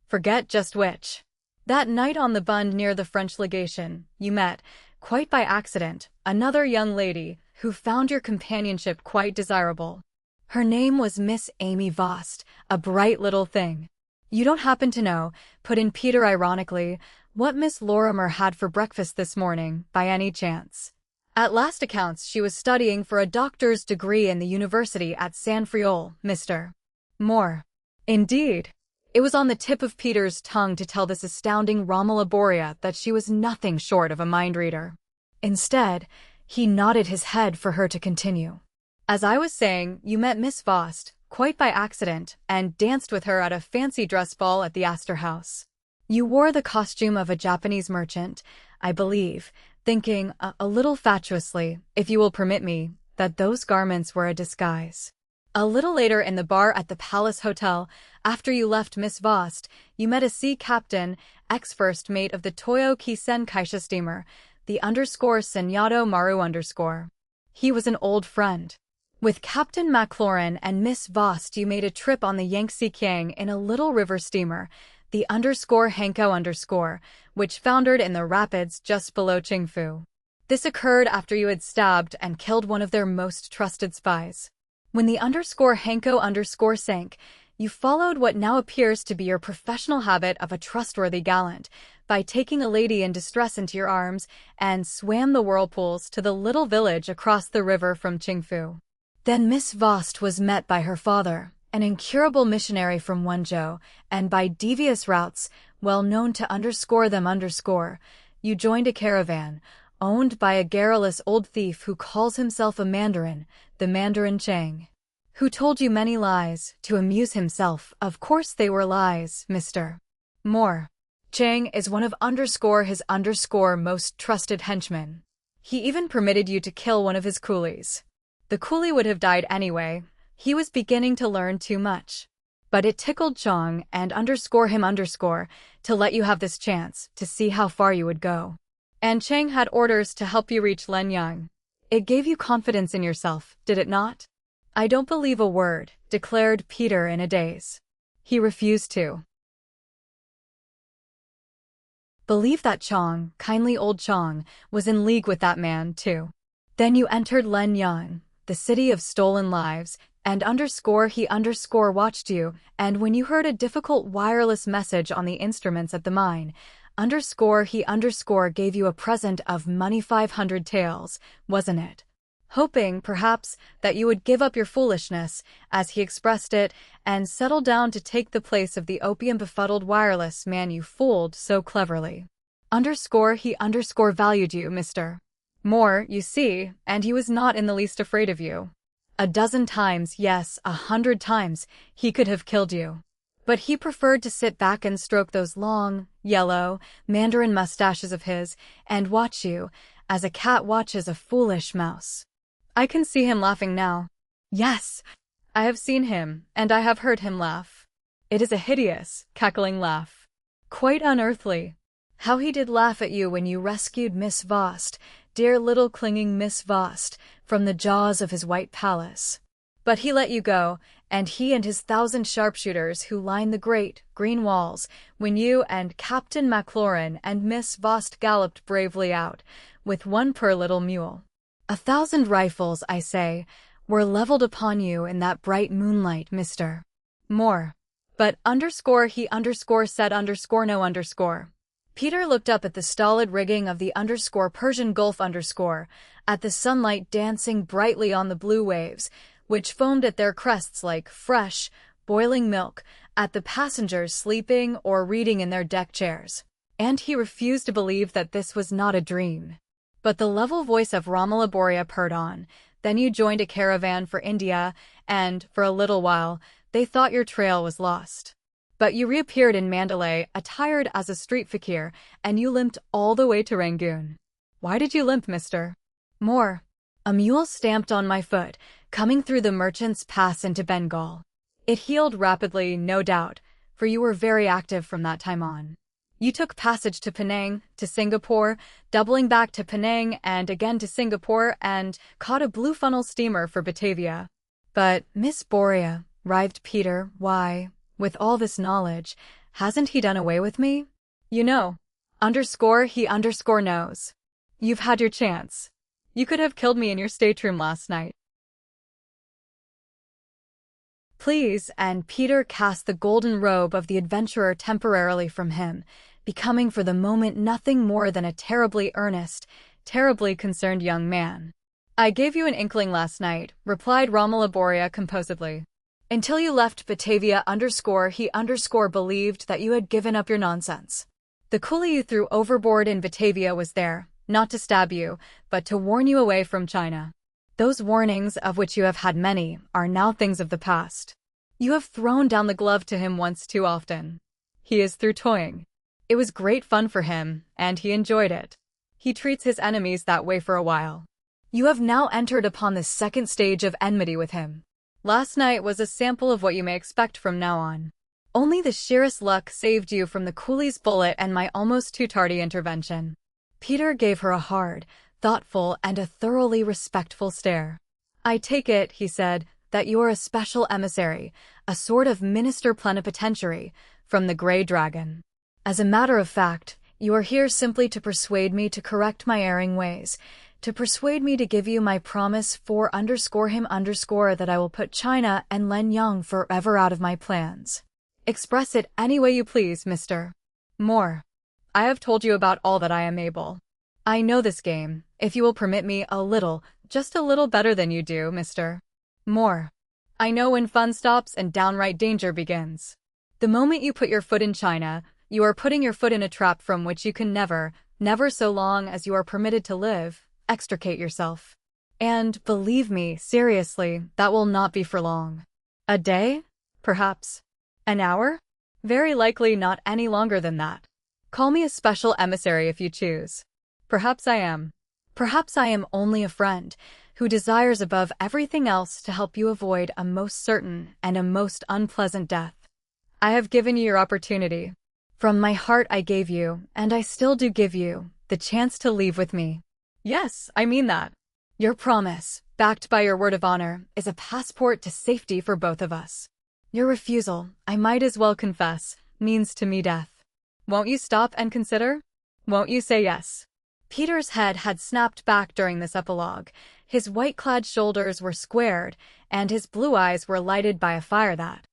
forget just which. That night on the bund near the French legation, you met, quite by accident, another young lady who found your companionship quite desirable. Her name was Miss Amy Vost, a bright little thing. You don't happen to know, put in Peter ironically, what Miss Lorimer had for breakfast this morning, by any chance? At last accounts, she was studying for a doctor's degree in the university at San Friol, Mr. Moore. Indeed. It was on the tip of Peter's tongue to tell this astounding Romola Borea that she was nothing short of a mind reader. Instead, he nodded his head for her to continue. As I was saying, you met Miss Vost, quite by accident, and danced with her at a fancy dress ball at the Astor House. You wore the costume of a Japanese merchant, I believe, thinking, a little fatuously, if you will permit me, that those garments were a disguise. A little later in the bar at the Palace Hotel, after you left Miss Vost, you met a sea captain, ex-first mate of the Toyo Kisen Kaisha steamer, the _Senyato Maru_. He was an old friend. With Captain McLaurin and Miss Vost you made a trip on the Yangtze Kiang in a little river steamer, the _Hanko_, which foundered in the rapids just below Qingfu. This occurred after you had stabbed and killed one of their most trusted spies. When the _Hanko_ sank, you followed what now appears to be your professional habit of a trustworthy gallant, by taking a lady in distress into your arms, and swam the whirlpools to the little village across the river from Qingfu. Then Miss Vost was met by her father, an incurable missionary from Wenzhou, and by devious routes, well known to _them_, you joined a caravan, owned by a garrulous old thief who calls himself a Mandarin, the Mandarin Chang, who told you many lies, to amuse himself. Of course they were lies, Mr. Moore. Chang is one of his most trusted henchmen. He even permitted you to kill one of his coolies. The coolie would have died anyway. He was beginning to learn too much. But it tickled Chang and him to let you have this chance to see how far you would go. And Chang had orders to help you reach Lenyang. It gave you confidence in yourself, did it not? I don't believe a word, declared Peter in a daze. He refused to believe that Chang, kindly old Chang, was in league with that man, too. Then you entered Lenyang, the city of stolen lives, and he watched you, and when you heard a difficult wireless message on the instruments at the mine, he gave you a present of money 500 taels, wasn't it? Hoping, perhaps, that you would give up your foolishness, as he expressed it, and settle down to take the place of the opium-befuddled wireless man you fooled so cleverly. He valued you, Mr. Moore, you see, and he was not in the least afraid of you. A dozen times, yes, 100 times, he could have killed you. But he preferred to sit back and stroke those long, yellow, mandarin mustaches of his, and watch you, as a cat watches a foolish mouse. I can see him laughing now. Yes, I have seen him, and I have heard him laugh. It is a hideous, cackling laugh. Quite unearthly. How he did laugh at you when you rescued Miss Vost, dear little clinging Miss Vost, from the jaws of his white palace. But he let you go, and he and his 1,000 sharpshooters who line the great, green walls, when you and Captain McLaurin and Miss Vost galloped bravely out, with one per little mule. 1,000 rifles, I say, were leveled upon you in that bright moonlight, Mr. Moore. But he said no. Peter looked up at the stolid rigging of the Persian Gulf at the sunlight dancing brightly on the blue waves, which foamed at their crests like fresh, boiling milk, at the passengers sleeping or reading in their deck chairs. And he refused to believe that this was not a dream. But the level voice of Romola Borea purred on. Then you joined a caravan for India, and, for a little while, they thought your trail was lost. But you reappeared in Mandalay, attired as a street fakir, and you limped all the way to Rangoon. Why did you limp, Mr. Moore? A mule stamped on my foot, coming through the merchant's pass into Bengal. It healed rapidly, no doubt, for you were very active from that time on. You took passage to Penang, to Singapore, doubling back to Penang and again to Singapore, and caught a Blue Funnel steamer for Batavia. But, Miss Borea, writhed Peter, why, with all this knowledge, hasn't he done away with me? You know. He knows. You've had your chance. You could have killed me in your stateroom last night. Please, and Peter cast the golden robe of the adventurer temporarily from him, becoming for the moment nothing more than a terribly earnest, terribly concerned young man. I gave you an inkling last night, replied Romolaboria composedly. Until you left Batavia he believed that you had given up your nonsense. The coolie you threw overboard in Batavia was there, not to stab you, but to warn you away from China. Those warnings, of which you have had many, are now things of the past. You have thrown down the glove to him once too often. He is through toying. It was great fun for him, and he enjoyed it. He treats his enemies that way for a while. You have now entered upon the second stage of enmity with him. Last night was a sample of what you may expect from now on. Only the sheerest luck saved you from the coolie's bullet and my almost too tardy intervention. Peter gave her a hard, thoughtful, and a thoroughly respectful stare. I take it, he said, that you are a special emissary, a sort of minister plenipotentiary, from the Grey Dragon. As a matter of fact, you are here simply to persuade me to correct my erring ways, to persuade me to give you my promise for _him_ that I will put China and Len Yang forever out of my plans. Express it any way you please, Mr. More. I have told you about all that I am able. I know this game, if you will permit me, a little, just a little better than you do, Mr. More. I know when fun stops and downright danger begins. The moment you put your foot in China, you are putting your foot in a trap from which you can never, never so long as you are permitted to live, extricate yourself. And, believe me, seriously, that will not be for long. A day? Perhaps. An hour? Very likely not any longer than that. Call me a special emissary if you choose. Perhaps I am. Perhaps I am only a friend, who desires above everything else to help you avoid a most certain and a most unpleasant death. I have given you your opportunity. From my heart I gave you, and I still do give you, the chance to leave with me. Yes, I mean that. Your promise, backed by your word of honor, is a passport to safety for both of us. Your refusal, I might as well confess, means to me death. Won't you stop and consider? Won't you say yes? Peter's head had snapped back during this epilogue, his white-clad shoulders were squared, and his blue eyes were lighted by a fire that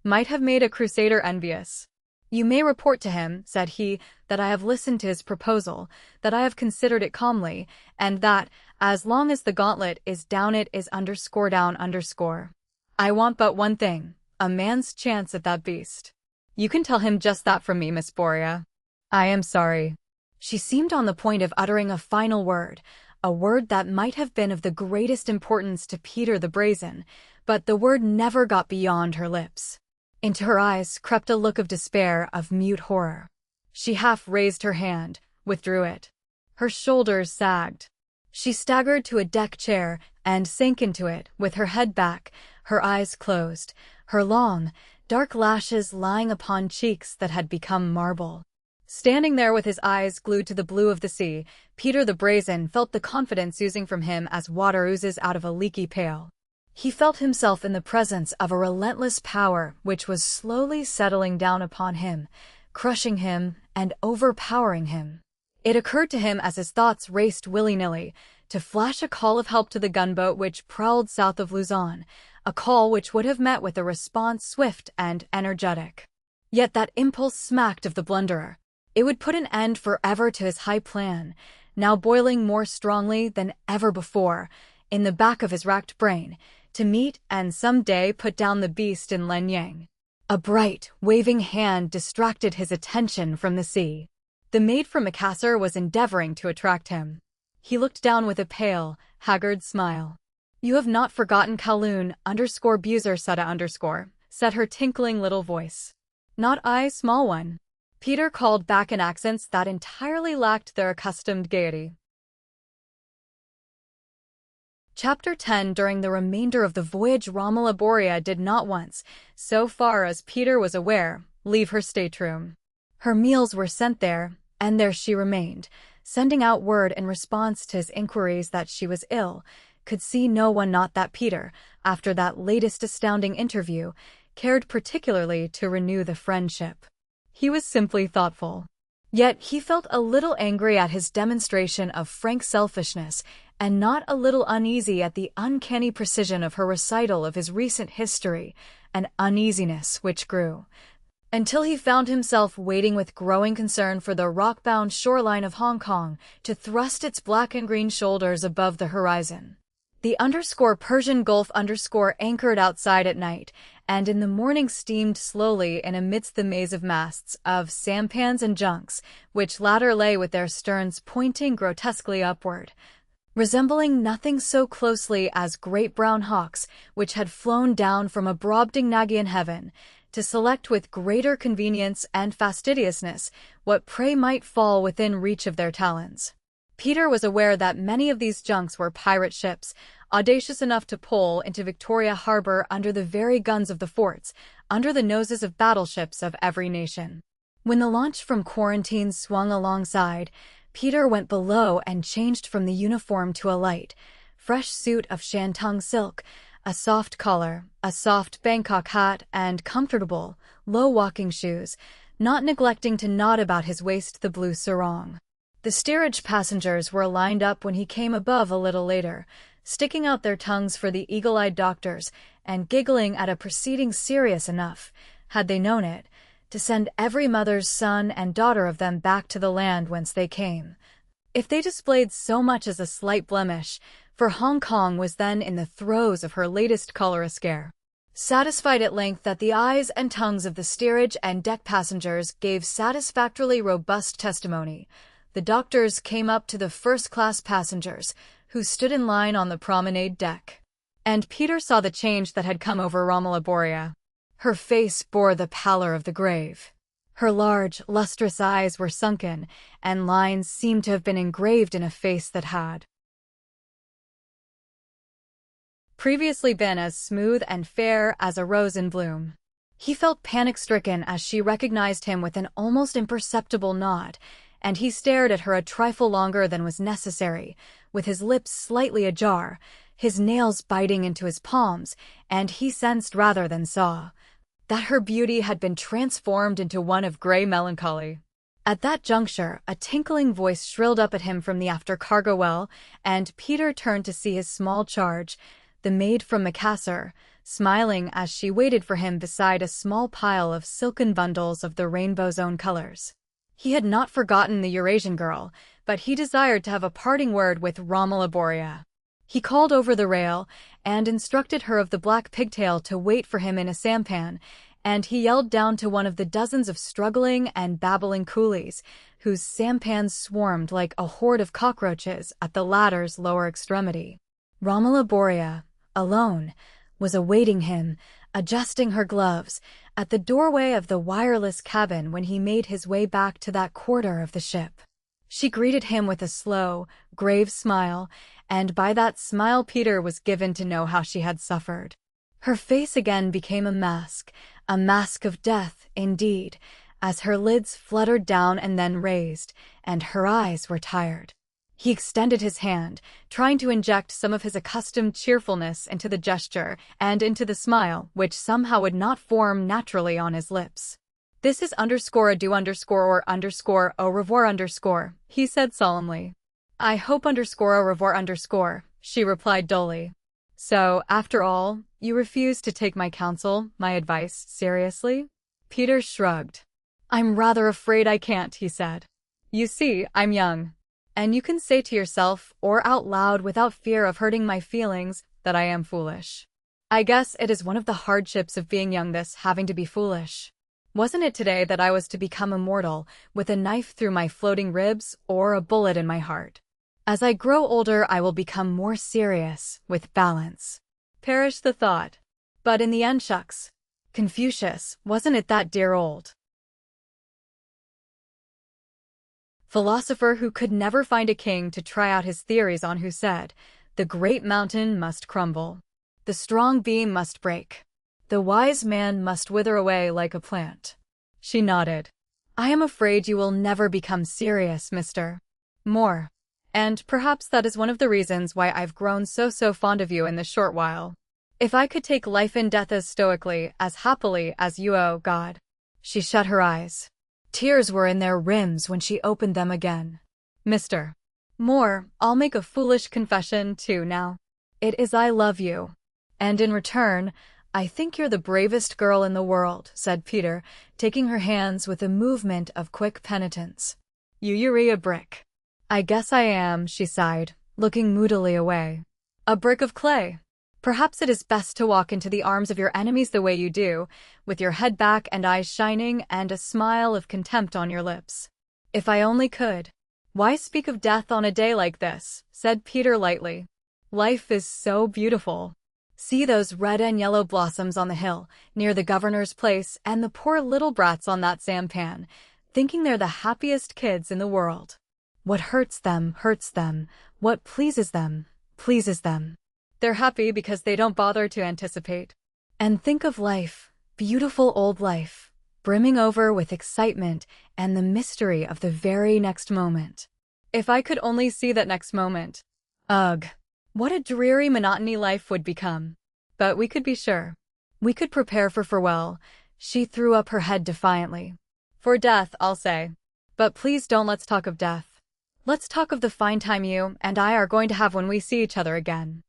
might have made a crusader envious. You may report to him, said he, that I have listened to his proposal, that I have considered it calmly, and that, as long as the gauntlet is down it is _down_. I want but one thing, a man's chance at that beast. You can tell him just that from me, Miss Boria. I am sorry. She seemed on the point of uttering a final word, a word that might have been of the greatest importance to Peter the Brazen, but the word never got beyond her lips. Into her eyes crept a look of despair, of mute horror. She half raised her hand, withdrew it. Her shoulders sagged. She staggered to a deck chair and sank into it, with her head back, her eyes closed, her long, dark lashes lying upon cheeks that had become marble. Standing there with his eyes glued to the blue of the sea, Peter the Brazen felt the confidence oozing from him as water oozes out of a leaky pail. He felt himself in the presence of a relentless power which was slowly settling down upon him, crushing him and overpowering him. It occurred to him as his thoughts raced willy-nilly to flash a call of help to the gunboat which prowled south of Luzon, a call which would have met with a response swift and energetic. Yet that impulse smacked of the blunderer. It would put an end forever to his high plan, now boiling more strongly than ever before, in the back of his racked brain, to meet and some day put down the beast in Len Yang. A bright, waving hand distracted his attention from the sea. The maid from Macassar was endeavoring to attract him. He looked down with a pale, haggard smile. You have not forgotten Kowloon_Buser Sutta_, said her tinkling little voice. Not I, small one. Peter called back in accents that entirely lacked their accustomed gaiety. Chapter 10. During the remainder of the voyage, Romolaboria did not once, so far as Peter was aware, leave her stateroom. Her meals were sent there, and there she remained, sending out word in response to his inquiries that she was ill, could see no one not that Peter, after that latest astounding interview, cared particularly to renew the friendship. He was simply thoughtful. Yet he felt a little angry at his demonstration of frank selfishness, and not a little uneasy at the uncanny precision of her recital of his recent history, an uneasiness which grew, until he found himself waiting with growing concern for the rock-bound shoreline of Hong Kong to thrust its black and green shoulders above the horizon. The Persian Gulf anchored outside at night, and in the morning steamed slowly in amidst the maze of masts, of sampans and junks, which latter lay with their sterns pointing grotesquely upward, resembling nothing so closely as great brown hawks which had flown down from a Brobdingnagian heaven, to select with greater convenience and fastidiousness what prey might fall within reach of their talons. Peter was aware that many of these junks were pirate ships, audacious enough to pull into Victoria Harbor under the very guns of the forts, under the noses of battleships of every nation. When the launch from Quarantine swung alongside, Peter went below and changed from the uniform to a light, fresh suit of shantung silk, a soft collar, a soft Bangkok hat, and comfortable, low walking shoes, not neglecting to knot about his waist the blue sarong. The steerage passengers were lined up when he came above a little later, sticking out their tongues for the eagle-eyed doctors, and giggling at a proceeding serious enough, had they known it, to send every mother's son and daughter of them back to the land whence they came, if they displayed so much as a slight blemish, for Hong Kong was then in the throes of her latest cholera scare. Satisfied at length that the eyes and tongues of the steerage and deck passengers gave satisfactorily robust testimony, the doctors came up to the first-class passengers, who stood in line on the promenade deck. And Peter saw the change that had come over Romola Borea. Her face bore the pallor of the grave. Her large, lustrous eyes were sunken, and lines seemed to have been engraved in a face that had previously been as smooth and fair as a rose in bloom. He felt panic-stricken as she recognized him with an almost imperceptible nod, and he stared at her a trifle longer than was necessary, with his lips slightly ajar, his nails biting into his palms, and he sensed rather than saw that her beauty had been transformed into one of gray melancholy. At that juncture, a tinkling voice shrilled up at him from the after cargo well, and Peter turned to see his small charge, the maid from Macassar, smiling as she waited for him beside a small pile of silken bundles of the rainbow's own colors. He had not forgotten the Eurasian girl, but he desired to have a parting word with Romola Borea. He called over the rail, and instructed her of the black pigtail to wait for him in a sampan, and he yelled down to one of the dozens of struggling and babbling coolies, whose sampans swarmed like a horde of cockroaches at the latter's lower extremity. Romola Borea, alone, was awaiting him, adjusting her gloves, at the doorway of the wireless cabin when he made his way back to that quarter of the ship. She greeted him with a slow, grave smile, and by that smile Peter was given to know how she had suffered. Her face again became a mask of death, indeed, as her lids fluttered down and then raised, and her eyes were tired. He extended his hand, trying to inject some of his accustomed cheerfulness into the gesture and into the smile, which somehow would not form naturally on his lips. "This is _adieu or _au revoir he said solemnly. "I hope _au revoir she replied dully. "So, after all, you refuse to take my counsel, my advice, seriously?" Peter shrugged. "I'm rather afraid I can't," he said. "You see, I'm young. And you can say to yourself, or out loud without fear of hurting my feelings, that I am foolish. I guess it is one of the hardships of being young, this having to be foolish. Wasn't it today that I was to become immortal, with a knife through my floating ribs, or a bullet in my heart? As I grow older I will become more serious, with balance. Perish the thought. But in the end, shucks. Confucius, wasn't it that dear old philosopher who could never find a king to try out his theories on, who said, the great mountain must crumble. The strong beam must break. The wise man must wither away like a plant." She nodded. "I am afraid you will never become serious, Mr. Moore. And perhaps that is one of the reasons why I've grown so fond of you in this short while. If I could take life and death as stoically, as happily as you, oh God." She shut her eyes. Tears were in their rims when she opened them again. Mr. Moore, I'll make a foolish confession, too, now. It is I love you. And in return, I think you're the bravest girl in the world, said Peter, taking her hands with a movement of quick penitence. You're a brick. I guess I am, she sighed, looking moodily away. A brick of clay. Perhaps it is best to walk into the arms of your enemies the way you do, with your head back and eyes shining and a smile of contempt on your lips. If I only could. Why speak of death on a day like this, said Peter lightly. Life is so beautiful. See those red and yellow blossoms on the hill, near the governor's place, and the poor little brats on that sampan, thinking they're the happiest kids in the world. What hurts them, hurts them. What pleases them, pleases them. They're happy because they don't bother to anticipate. And think of life, beautiful old life, brimming over with excitement and the mystery of the very next moment. If I could only see that next moment. Ugh, what a dreary monotony life would become. But we could be sure. We could prepare for farewell. She threw up her head defiantly. For death, I'll say. But please don't let's talk of death. Let's talk of the fine time you and I are going to have when we see each other again.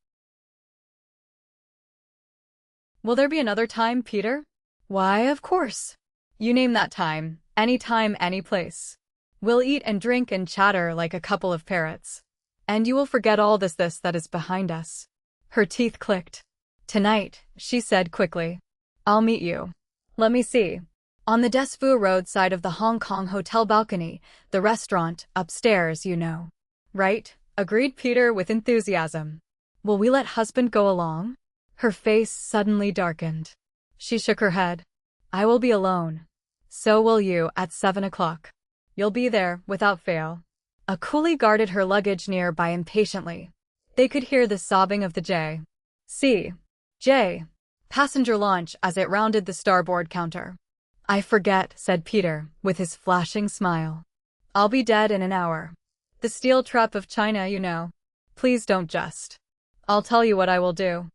Will there be another time, Peter? Why, of course. You name that time, any time, any place. We'll eat and drink and chatter like a couple of parrots. And you will forget all this that is behind us. Her teeth clicked. Tonight, she said quickly. I'll meet you. Let me see. On the Des Voeux Road side of the Hong Kong hotel balcony, the restaurant, upstairs, you know. Right, agreed Peter with enthusiasm. Will we let husband go along? Her face suddenly darkened. She shook her head. I will be alone. So will you at 7 o'clock. You'll be there, without fail. A coolie guarded her luggage nearby impatiently. They could hear the sobbing of the J. passenger launch as it rounded the starboard counter. I forget, said Peter, with his flashing smile. I'll be dead in an hour. The steel trap of China, you know. Please don't jest. I'll tell you what I will do.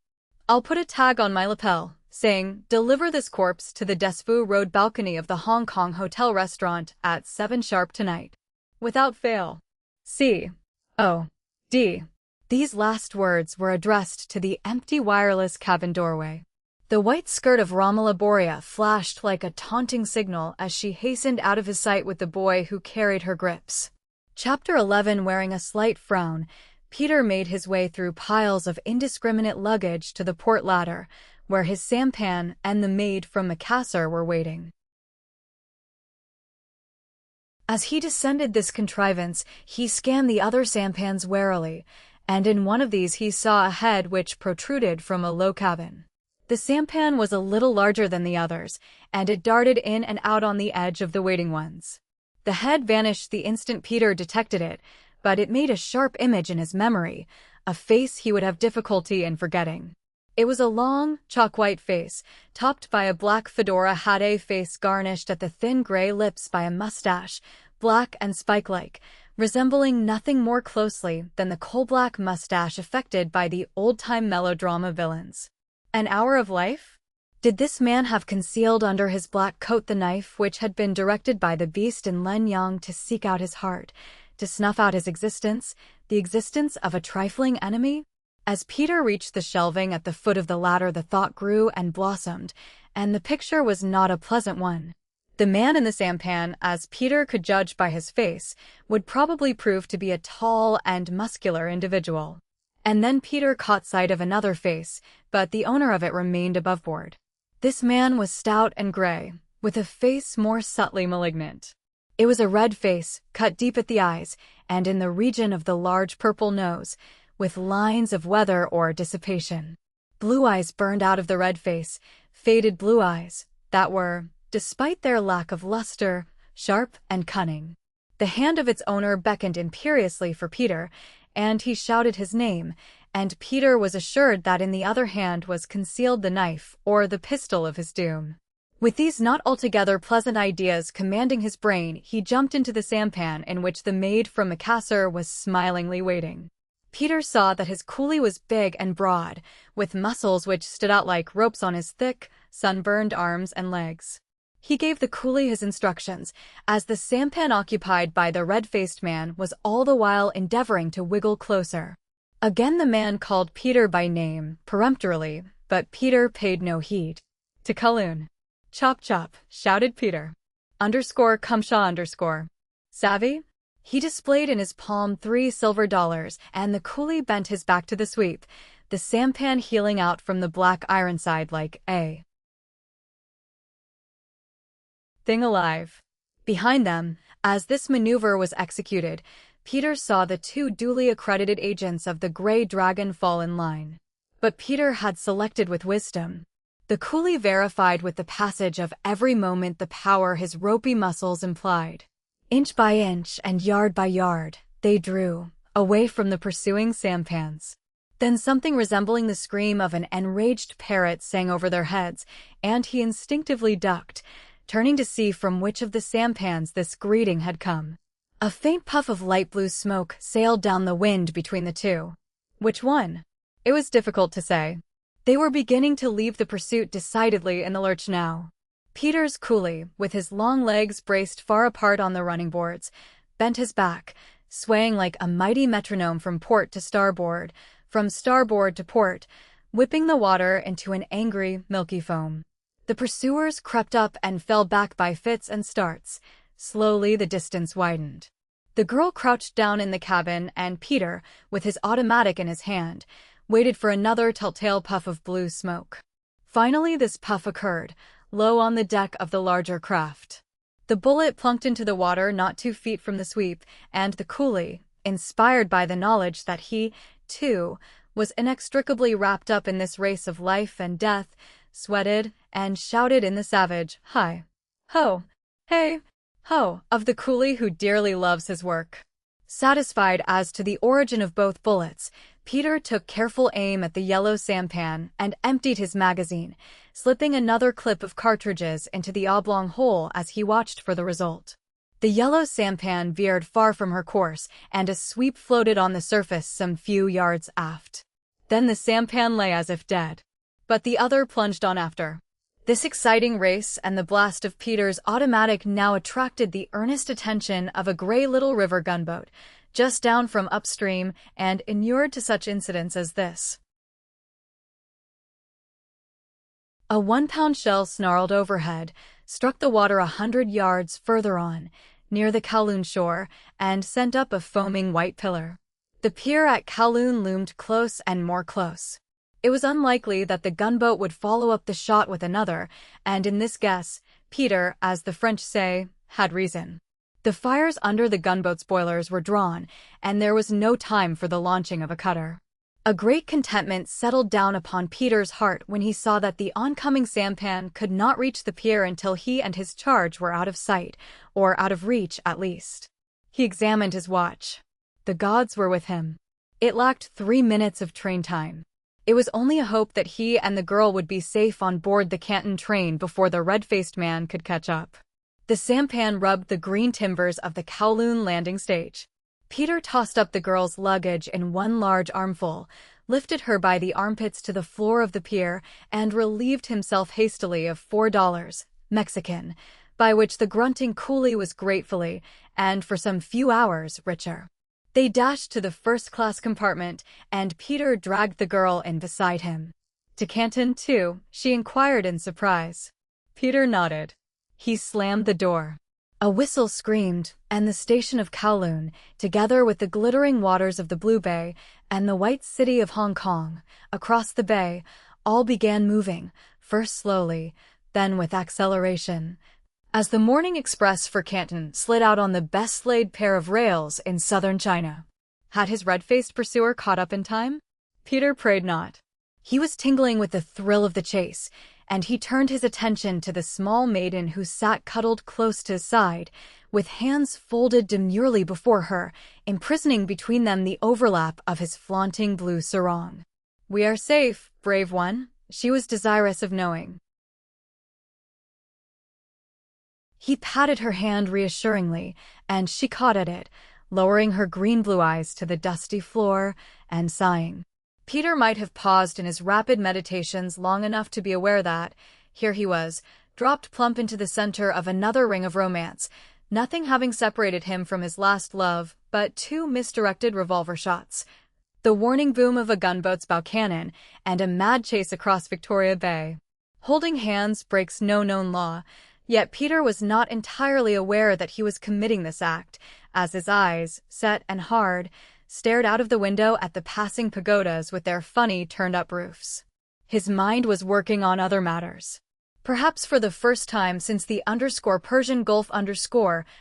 I'll put a tag on my lapel, saying, deliver this corpse to the Des Voeux Road balcony of the Hong Kong hotel restaurant at 7 sharp tonight. Without fail. C.O.D. These last words were addressed to the empty wireless cabin doorway. The white skirt of Romola Borea flashed like a taunting signal as she hastened out of his sight with the boy who carried her grips. Chapter 11. Wearing a slight frown, Peter made his way through piles of indiscriminate luggage to the port ladder, where his sampan and the maid from Macassar were waiting. As he descended this contrivance, he scanned the other sampans warily, and in one of these he saw a head which protruded from a low cabin. The sampan was a little larger than the others, and it darted in and out on the edge of the waiting ones. The head vanished the instant Peter detected it, but it made a sharp image in his memory, a face he would have difficulty in forgetting. It was a long, chalk-white face, topped by a black fedora hat, a face garnished at the thin gray lips by a mustache, black and spike-like, resembling nothing more closely than the coal-black mustache affected by the old-time melodrama villains. An hour of life? Did this man have concealed under his black coat the knife which had been directed by the beast in Len Yang to seek out his heart, to snuff out his existence, the existence of a trifling enemy? As Peter reached the shelving at the foot of the ladder, the thought grew and blossomed, and the picture was not a pleasant one. The man in the sampan, as Peter could judge by his face, would probably prove to be a tall and muscular individual. And then Peter caught sight of another face, but the owner of it remained above board. This man was stout and gray, with a face more subtly malignant. It was a red face, cut deep at the eyes, and in the region of the large purple nose, with lines of weather or dissipation. Blue eyes burned out of the red face, faded blue eyes, that were, despite their lack of luster, sharp and cunning. The hand of its owner beckoned imperiously for Peter, and he shouted his name, and Peter was assured that in the other hand was concealed the knife or the pistol of his doom. With these not altogether pleasant ideas commanding his brain, he jumped into the sampan in which the maid from Macassar was smilingly waiting. Peter saw that his coolie was big and broad, with muscles which stood out like ropes on his thick, sunburned arms and legs. He gave the coolie his instructions, as the sampan occupied by the red-faced man was all the while endeavoring to wiggle closer. Again the man called Peter by name, peremptorily, but Peter paid no heed. To Kowloon. Chop chop, shouted Peter. _Kumshaw_. Savvy? He displayed in his palm $3 silver, and the coolie bent his back to the sweep, the sampan heeling out from the black ironside like a thing alive. Behind them, as this maneuver was executed, Peter saw the two duly accredited agents of the Grey Dragon fall in line. But Peter had selected with wisdom. The coolie verified with the passage of every moment the power his ropey muscles implied. Inch by inch and yard by yard, they drew, away from the pursuing sampans. Then something resembling the scream of an enraged parrot sang over their heads, and he instinctively ducked, turning to see from which of the sampans this greeting had come. A faint puff of light blue smoke sailed down the wind between the two. Which one? It was difficult to say. They were beginning to leave the pursuit decidedly in the lurch now. Peter's coolie, with his long legs braced far apart on the running boards, bent his back, swaying like a mighty metronome from port to starboard, from starboard to port, whipping the water into an angry, milky foam. The pursuers crept up and fell back by fits and starts. Slowly the distance widened. The girl crouched down in the cabin, and Peter, with his automatic in his hand, waited for another telltale puff of blue smoke. Finally this puff occurred, low on the deck of the larger craft. The bullet plunked into the water not 2 feet from the sweep, and the coolie, inspired by the knowledge that he, too, was inextricably wrapped up in this race of life and death, sweated and shouted in the savage, hi, ho, hey, ho, of the coolie who dearly loves his work. Satisfied as to the origin of both bullets, Peter took careful aim at the yellow sampan and emptied his magazine, slipping another clip of cartridges into the oblong hole as he watched for the result. The yellow sampan veered far from her course, and a sweep floated on the surface some few yards aft. Then the sampan lay as if dead. But the other plunged on after. This exciting race and the blast of Peter's automatic now attracted the earnest attention of a gray little river gunboat, just down from upstream and inured to such incidents as this. A 1-pound shell snarled overhead, struck the water 100 yards further on, near the Kowloon shore, and sent up a foaming white pillar. The pier at Kowloon loomed close and more close. It was unlikely that the gunboat would follow up the shot with another, and in this guess, Peter, as the French say, had reason. The fires under the gunboat's boilers were drawn, and there was no time for the launching of a cutter. A great contentment settled down upon Peter's heart when he saw that the oncoming sampan could not reach the pier until he and his charge were out of sight, or out of reach at least. He examined his watch. The gods were with him. It lacked 3 minutes of train time. It was only a hope that he and the girl would be safe on board the Canton train before the red-faced man could catch up. The sampan rubbed the green timbers of the Kowloon landing stage. Peter tossed up the girl's luggage in one large armful, lifted her by the armpits to the floor of the pier, and relieved himself hastily of $4, Mexican, by which the grunting coolie was gratefully, and for some few hours, richer. They dashed to the first-class compartment, and Peter dragged the girl in beside him. To Canton, too? She inquired in surprise. Peter nodded. He slammed the door. A whistle screamed, and the station of Kowloon, together with the glittering waters of the Blue Bay and the white city of Hong Kong, across the bay, all began moving, first slowly, then with acceleration, as the morning express for Canton slid out on the best-laid pair of rails in southern China. Had his red-faced pursuer caught up in time? Peter prayed not. He was tingling with the thrill of the chase, and he turned his attention to the small maiden who sat cuddled close to his side, with hands folded demurely before her, imprisoning between them the overlap of his flaunting blue sarong. "We are safe, brave one," she was desirous of knowing. He patted her hand reassuringly, and she caught at it, lowering her green-blue eyes to the dusty floor and sighing. Peter might have paused in his rapid meditations long enough to be aware that, here he was, dropped plump into the center of another ring of romance, nothing having separated him from his last love but two misdirected revolver shots, the warning boom of a gunboat's bow cannon, and a mad chase across Victoria Bay. Holding hands breaks no known law, yet Peter was not entirely aware that he was committing this act, as his eyes, set and hard, stared out of the window at the passing pagodas with their funny turned-up roofs. His mind was working on other matters. Perhaps for the first time since the Persian Gulf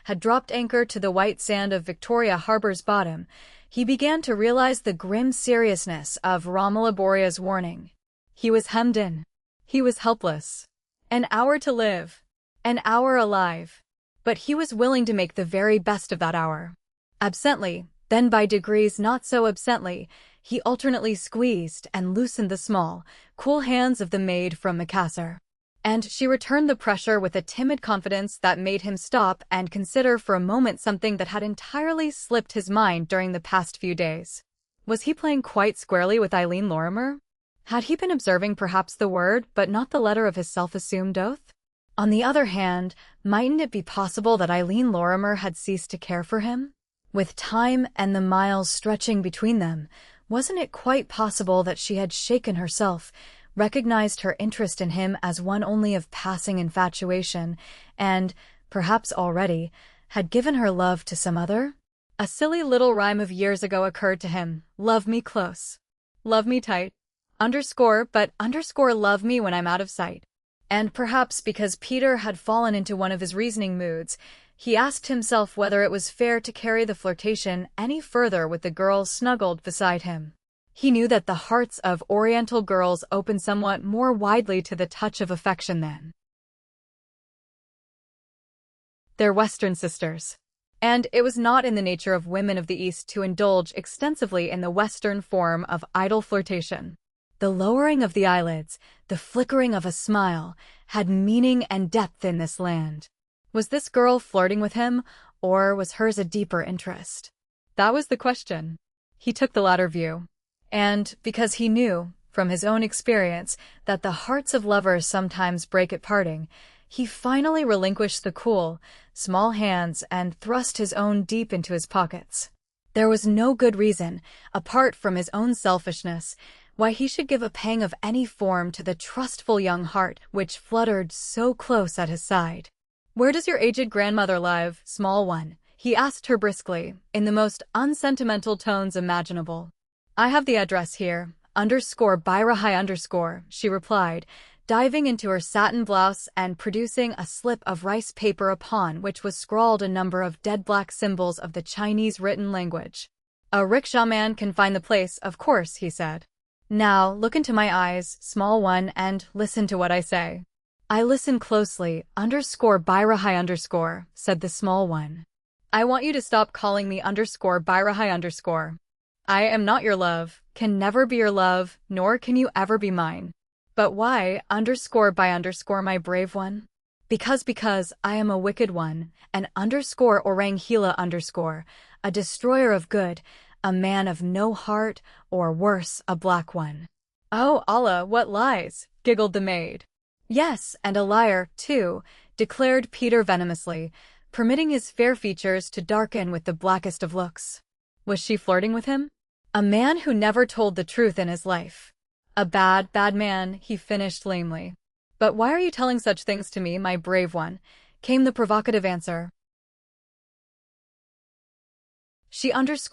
had dropped anchor to the white sand of Victoria Harbor's bottom, he began to realize the grim seriousness of Romola Boria's warning. He was hemmed in. He was helpless. An hour to live. An hour alive. But he was willing to make the very best of that hour. Absently, then by degrees not so absently, he alternately squeezed and loosened the small, cool hands of the maid from Macassar. And she returned the pressure with a timid confidence that made him stop and consider for a moment something that had entirely slipped his mind during the past few days. Was he playing quite squarely with Eileen Lorimer? Had he been observing perhaps the word but not the letter of his self-assumed oath? On the other hand, mightn't it be possible that Eileen Lorimer had ceased to care for him? With time and the miles stretching between them, wasn't it quite possible that she had shaken herself, recognized her interest in him as one only of passing infatuation, and, perhaps already, had given her love to some other? A silly little rhyme of years ago occurred to him: love me close. Love me tight. But love me when I'm out of sight. And perhaps because Peter had fallen into one of his reasoning moods, he asked himself whether it was fair to carry the flirtation any further with the girl snuggled beside him. He knew that the hearts of Oriental girls open somewhat more widely to the touch of affection than their Western sisters. And it was not in the nature of women of the East to indulge extensively in the Western form of idle flirtation. The lowering of the eyelids, the flickering of a smile, had meaning and depth in this land. Was this girl flirting with him, or was hers a deeper interest? That was the question. He took the latter view. And, because he knew, from his own experience, that the hearts of lovers sometimes break at parting, he finally relinquished the cool, small hands and thrust his own deep into his pockets. There was no good reason, apart from his own selfishness, why he should give a pang of any form to the trustful young heart which fluttered so close at his side. "Where does your aged grandmother live, small one?" he asked her briskly, in the most unsentimental tones imaginable. "I have the address here, _Byra_, she replied, diving into her satin blouse and producing a slip of rice paper upon which was scrawled a number of dead black symbols of the Chinese written language. "A rickshaw-man can find the place, of course," he said. "Now, look into my eyes, small one, and listen to what I say." "I listen closely, _Byra_, said the small one. "I want you to stop calling me _Byra_. I am not your love, can never be your love, nor can you ever be mine." "But why, _by_, my brave one?" Because I am a wicked one, an _orang hila_, a destroyer of good, a man of no heart, or worse, a black one." "Oh, Allah, what lies!" giggled the maid. "Yes, and a liar, too," declared Peter venomously, permitting his fair features to darken with the blackest of looks. Was she flirting with him? A man who never told the truth in his life. "A bad, bad man," he finished lamely. "But why are you telling such things to me, my brave one?" came the provocative answer. She was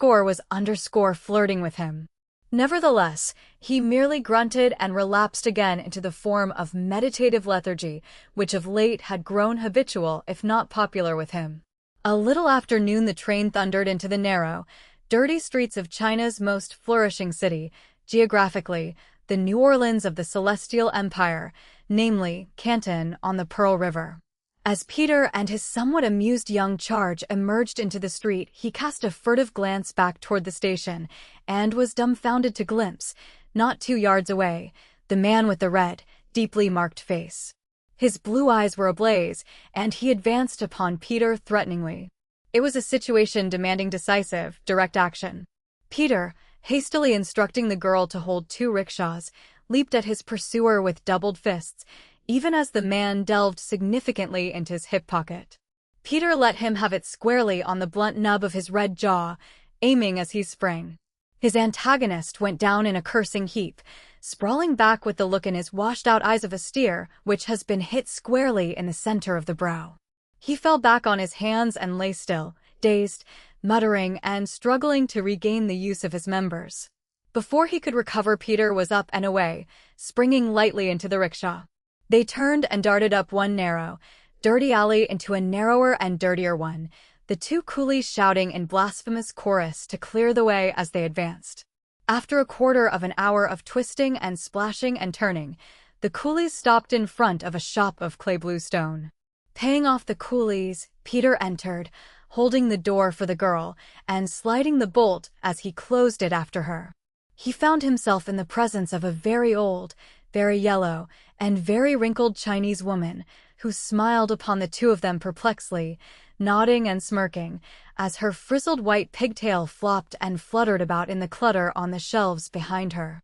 flirting with him. Nevertheless, he merely grunted and relapsed again into the form of meditative lethargy, which of late had grown habitual if not popular with him. A little after noon the train thundered into the narrow, dirty streets of China's most flourishing city, geographically, the New Orleans of the Celestial Empire, namely, Canton on the Pearl River. As Peter and his somewhat amused young charge emerged into the street, he cast a furtive glance back toward the station, and was dumbfounded to glimpse, not 2 yards away, the man with the red, deeply marked face. His blue eyes were ablaze, and he advanced upon Peter threateningly. It was a situation demanding decisive, direct action. Peter, hastily instructing the girl to hold 2 rickshaws, leaped at his pursuer with doubled fists, even as the man delved significantly into his hip pocket. Peter let him have it squarely on the blunt nub of his red jaw, aiming as he sprang. His antagonist went down in a cursing heap, sprawling back with the look in his washed-out eyes of a steer which has been hit squarely in the center of the brow. He fell back on his hands and lay still, dazed, muttering and struggling to regain the use of his members. Before he could recover, Peter was up and away, springing lightly into the rickshaw. They turned and darted up one narrow, dirty alley into a narrower and dirtier one, the two coolies shouting in blasphemous chorus to clear the way as they advanced. After a quarter of an hour of twisting and splashing and turning, the coolies stopped in front of a shop of clay blue stone. Paying off the coolies, Peter entered, holding the door for the girl and sliding the bolt as he closed it after her. He found himself in the presence of a very old, very yellow, and very wrinkled Chinese woman who smiled upon the two of them perplexedly, nodding and smirking, as her frizzled white pigtail flopped and fluttered about in the clutter on the shelves behind her.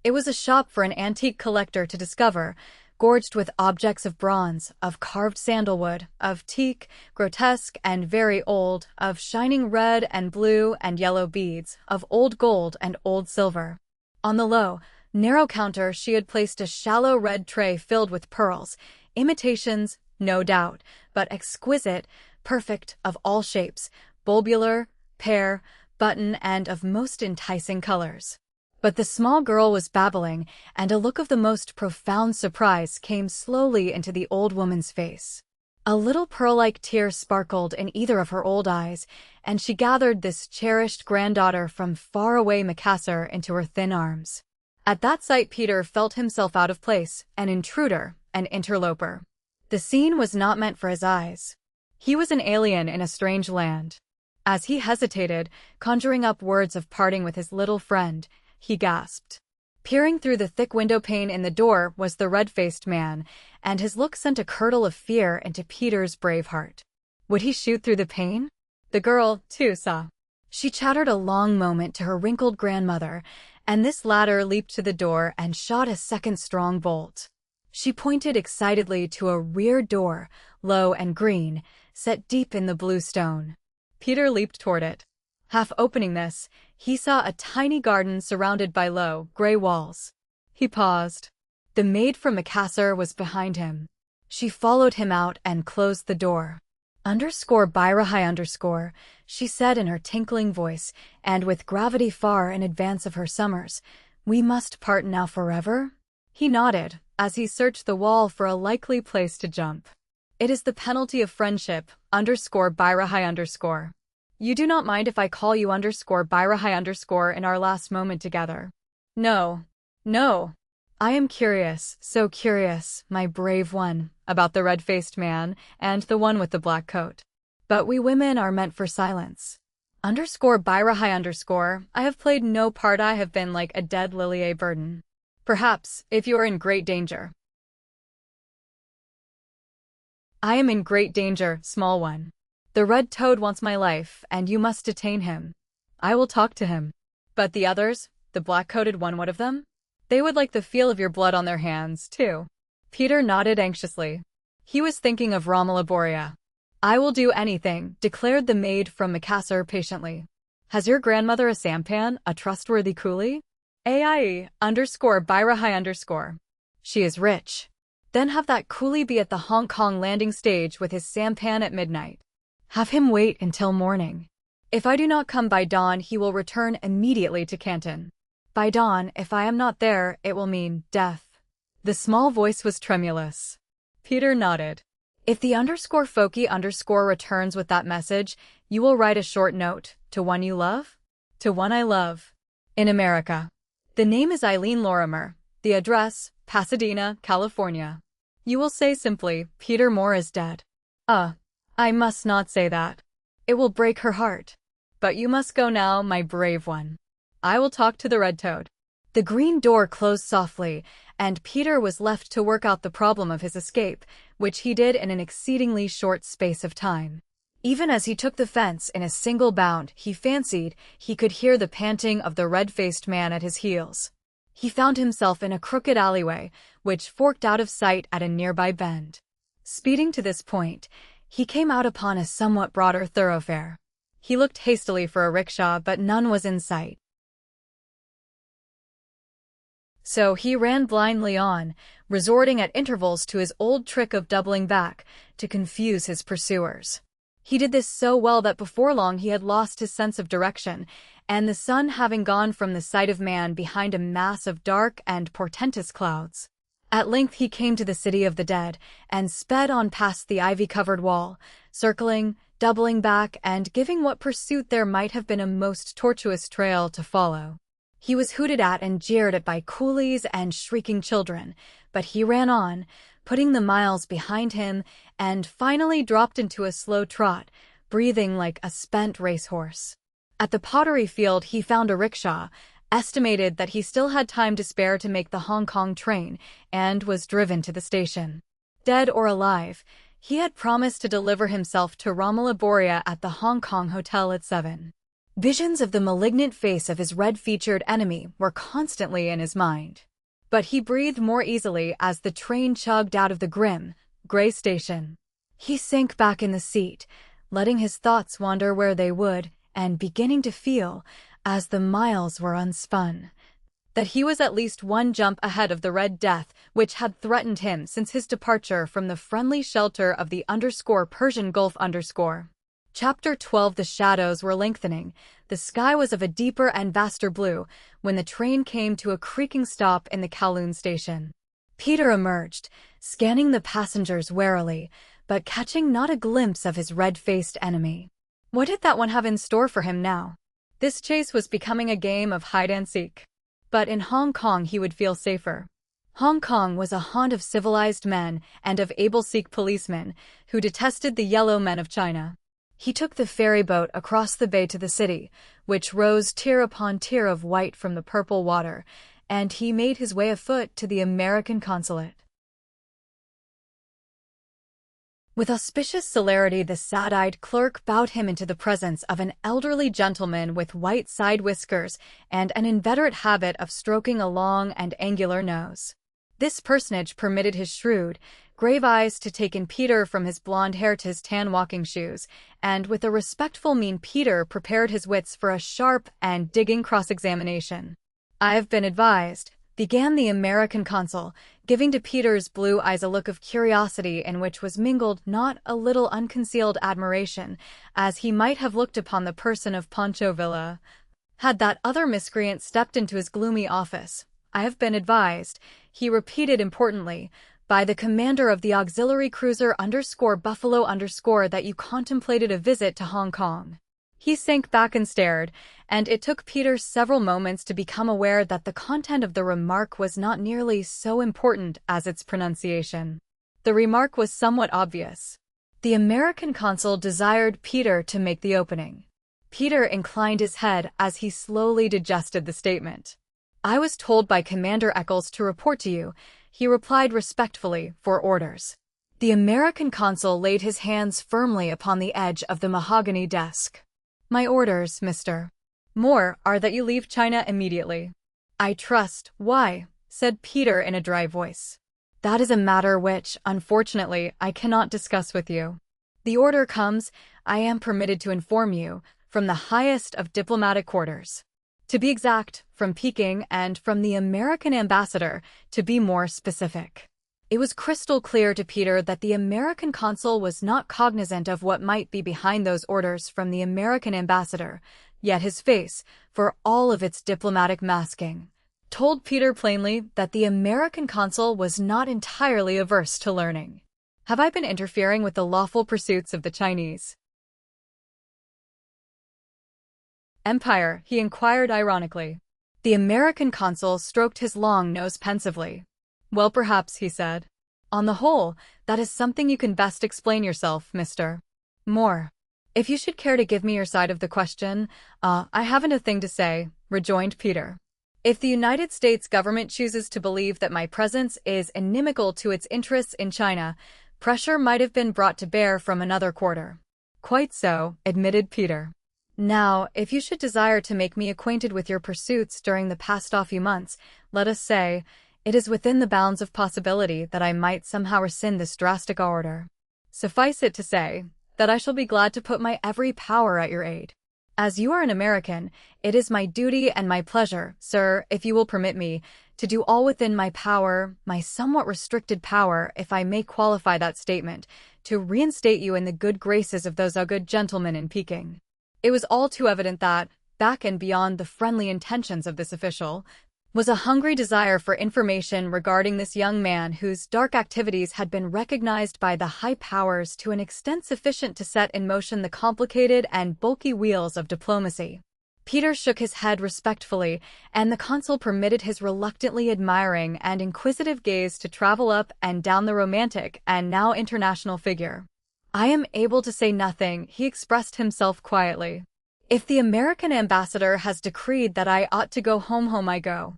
It was a shop for an antique collector to discover, gorged with objects of bronze, of carved sandalwood, of teak, grotesque and very old, of shining red and blue and yellow beads, of old gold and old silver. On the low, narrow counter she had placed a shallow red tray filled with pearls, imitations, no doubt, but exquisite, perfect, of all shapes, bulbular, pear, button, and of most enticing colors. But the small girl was babbling, and a look of the most profound surprise came slowly into the old woman's face. A little pearl-like tear sparkled in either of her old eyes, and she gathered this cherished granddaughter from far-away Macassar into her thin arms. At that sight Peter felt himself out of place, an intruder, an interloper. The scene was not meant for his eyes. He was an alien in a strange land. As he hesitated, conjuring up words of parting with his little friend, he gasped. Peering through the thick window pane in the door was the red-faced man, and his look sent a curdle of fear into Peter's brave heart. Would he shoot through the pane? The girl, too, saw. She chattered a long moment to her wrinkled grandmother, and this latter leaped to the door and shot a second strong bolt. She pointed excitedly to a rear door, low and green, set deep in the blue stone. Peter leaped toward it. Half opening this, he saw a tiny garden surrounded by low, gray walls. He paused. The maid from Macassar was behind him. She followed him out and closed the door. _Byra_, she said in her tinkling voice, and with gravity far in advance of her summers. We must part now forever? He nodded, as he searched the wall for a likely place to jump. It is the penalty of friendship, _Byra_. You do not mind if I call you _Byra_ in our last moment together? No. No. I am curious, so curious, my brave one, about the red-faced man and the one with the black coat. But we women are meant for silence. _Byra_, I have played no part. I have been like a dead lily, a burden. Perhaps, if you are in great danger. I am in great danger, small one. The red toad wants my life, and you must detain him. I will talk to him. But the others, the black-coated one, what of them? They would like the feel of your blood on their hands, too. Peter nodded anxiously. He was thinking of Romola Borea. I will do anything, declared the maid from Macassar patiently. Has your grandmother a sampan, a trustworthy coolie? _Byra_. She is rich. Then have that coolie be at the Hong Kong landing stage with his sampan at midnight. Have him wait until morning. If I do not come by dawn, he will return immediately to Canton. By dawn, if I am not there, it will mean death. The small voice was tremulous. Peter nodded. If the _Foki_ returns with that message, you will write a short note, to one you love? To one I love. In America. The name is Eileen Lorimer. The address, Pasadena, California. You will say simply, Peter Moore is dead. I must not say that. It will break her heart. But you must go now, my brave one. I will talk to the red toad. The green door closed softly, and Peter was left to work out the problem of his escape, which he did in an exceedingly short space of time. Even as he took the fence in a single bound, he fancied he could hear the panting of the red-faced man at his heels. He found himself in a crooked alleyway, which forked out of sight at a nearby bend. Speeding to this point, he came out upon a somewhat broader thoroughfare. He looked hastily for a rickshaw, but none was in sight. So he ran blindly on, resorting at intervals to his old trick of doubling back to confuse his pursuers. He did this so well that before long he had lost his sense of direction, and the sun having gone from the sight of man behind a mass of dark and portentous clouds. At length he came to the city of the dead, and sped on past the ivy-covered wall, circling, doubling back, and giving what pursuit there might have been a most tortuous trail to follow. He was hooted at and jeered at by coolies and shrieking children, but he ran on, putting the miles behind him, and finally dropped into a slow trot, breathing like a spent racehorse. At the pottery field he found a rickshaw, estimated that he still had time to spare to make the Hong Kong train, and was driven to the station. Dead or alive, he had promised to deliver himself to Romola Borea at the Hong Kong hotel at 7. Visions of the malignant face of his red-featured enemy were constantly in his mind. But he breathed more easily as the train chugged out of the grim, gray station. He sank back in the seat, letting his thoughts wander where they would, and beginning to feel, as the miles were unspun, that he was at least one jump ahead of the Red Death, which had threatened him since his departure from the friendly shelter of the Persian Gulf. Chapter 12. The shadows were lengthening. The sky was of a deeper and vaster blue when the train came to a creaking stop in the Kowloon station. Peter emerged, scanning the passengers warily, but catching not a glimpse of his red-faced enemy. What did that one have in store for him now? This chase was becoming a game of hide-and-seek. But in Hong Kong he would feel safer. Hong Kong was a haunt of civilized men and of able Sikh policemen who detested the yellow men of China. He took the ferry boat across the bay to the city, which rose tier upon tier of white from the purple water, and he made his way afoot to the American consulate. With auspicious celerity the sad-eyed clerk bowed him into the presence of an elderly gentleman with white side whiskers and an inveterate habit of stroking a long and angular nose. This personage permitted his shrewd, grave eyes to take in Peter from his blond hair to his tan walking shoes, and with a respectful mien Peter prepared his wits for a sharp and digging cross-examination. "I have been advised," began the American consul, giving to Peter's blue eyes a look of curiosity in which was mingled not a little unconcealed admiration, as he might have looked upon the person of Pancho Villa, had that other miscreant stepped into his gloomy office. "I have been advised," he repeated importantly, "by the commander of the auxiliary cruiser Buffalo that you contemplated a visit to Hong Kong." He sank back and stared, and it took Peter several moments to become aware that the content of the remark was not nearly so important as its pronunciation. The remark was somewhat obvious. The American consul desired Peter to make the opening. Peter inclined his head as he slowly digested the statement. "I was told by Commander Eccles to report to you," he replied respectfully, "for orders." The American consul laid his hands firmly upon the edge of the mahogany desk. "My orders, Mr. Moore, are that you leave China immediately." "I trust." "Why?" said Peter in a dry voice. "That is a matter which, unfortunately, I cannot discuss with you. The order comes, I am permitted to inform you, from the highest of diplomatic quarters. To be exact, from Peking and from the American ambassador, to be more specific." It was crystal clear to Peter that the American consul was not cognizant of what might be behind those orders from the American ambassador, yet his face, for all of its diplomatic masking, told Peter plainly that the American consul was not entirely averse to learning. "Have I been interfering with the lawful pursuits of the Chinese Empire?" he inquired ironically. The American consul stroked his long nose pensively. "Well, perhaps," he said. "On the whole, that is something you can best explain yourself, Mr. Moore. If you should care to give me your side of the question, I haven't a thing to say," rejoined Peter. "If the United States government chooses to believe that my presence is inimical to its interests in China, pressure might have been brought to bear from another quarter." "Quite so," admitted Peter. Now, if you should desire to make me acquainted with your pursuits during the past few months, let us say, it is within the bounds of possibility that I might somehow rescind this drastic order. Suffice it to say, that I shall be glad to put my every power at your aid. As you are an American, it is my duty and my pleasure, sir, if you will permit me, to do all within my power, my somewhat restricted power, if I may qualify that statement, to reinstate you in the good graces of those good gentlemen in Peking. It was all too evident that, back and beyond the friendly intentions of this official, was a hungry desire for information regarding this young man whose dark activities had been recognized by the high powers to an extent sufficient to set in motion the complicated and bulky wheels of diplomacy. Peter shook his head respectfully, and the consul permitted his reluctantly admiring and inquisitive gaze to travel up and down the romantic and now international figure. I am able to say nothing, he expressed himself quietly. If the American ambassador has decreed that I ought to go home I go.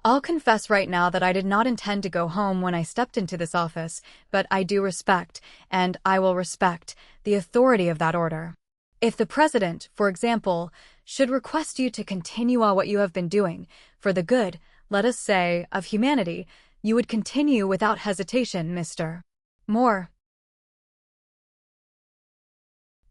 I'll confess right now that I did not intend to go home when I stepped into this office, but I do respect, and I will respect, the authority of that order. If the President, for example, should request you to continue what you have been doing, for the good, let us say, of humanity, you would continue without hesitation, Mr. Moore.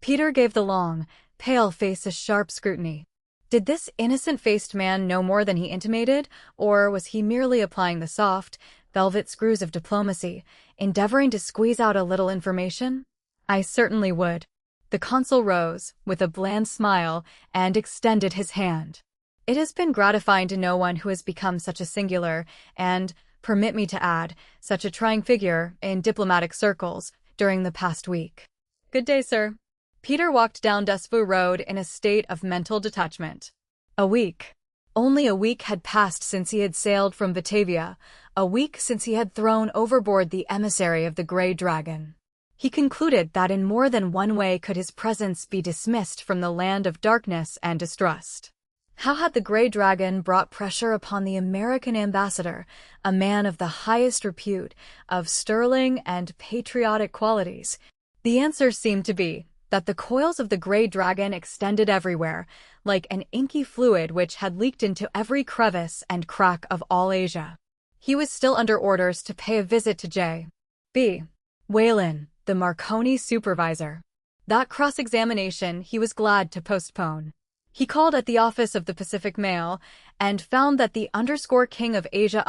Peter gave the long, pale face a sharp scrutiny. Did this innocent-faced man know more than he intimated, or was he merely applying the soft, velvet screws of diplomacy, endeavoring to squeeze out a little information? I certainly would. The consul rose, with a bland smile, and extended his hand. It has been gratifying to know one who has become such a singular, and, permit me to add, such a trying figure, in diplomatic circles, during the past week. Good day, sir. Peter walked down Desvaux Road in a state of mental detachment. A week. Only a week had passed since he had sailed from Batavia, a week since he had thrown overboard the emissary of the Grey Dragon. He concluded that in more than one way could his presence be dismissed from the land of darkness and distrust. How had the Grey Dragon brought pressure upon the American ambassador, a man of the highest repute, of sterling and patriotic qualities? The answer seemed to be that the coils of the Grey Dragon extended everywhere, like an inky fluid which had leaked into every crevice and crack of all Asia. He was still under orders to pay a visit to J.B. Whalen, the Marconi supervisor. That cross-examination he was glad to postpone. He called at the office of the Pacific Mail and found that the _King of Asia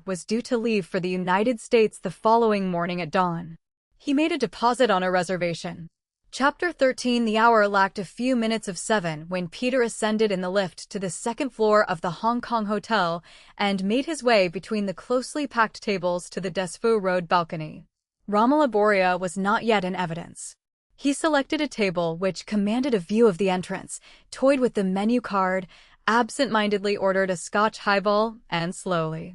was due to leave for the United States the following morning at dawn. He made a deposit on a reservation. Chapter 13. The hour lacked a few minutes of 7 when Peter ascended in the lift to the second floor of the Hong Kong Hotel and made his way between the closely packed tables to the Desvaux Road balcony. Romola Borea was not yet in evidence. He selected a table which commanded a view of the entrance, toyed with the menu card, absent-mindedly ordered a Scotch highball, and slowly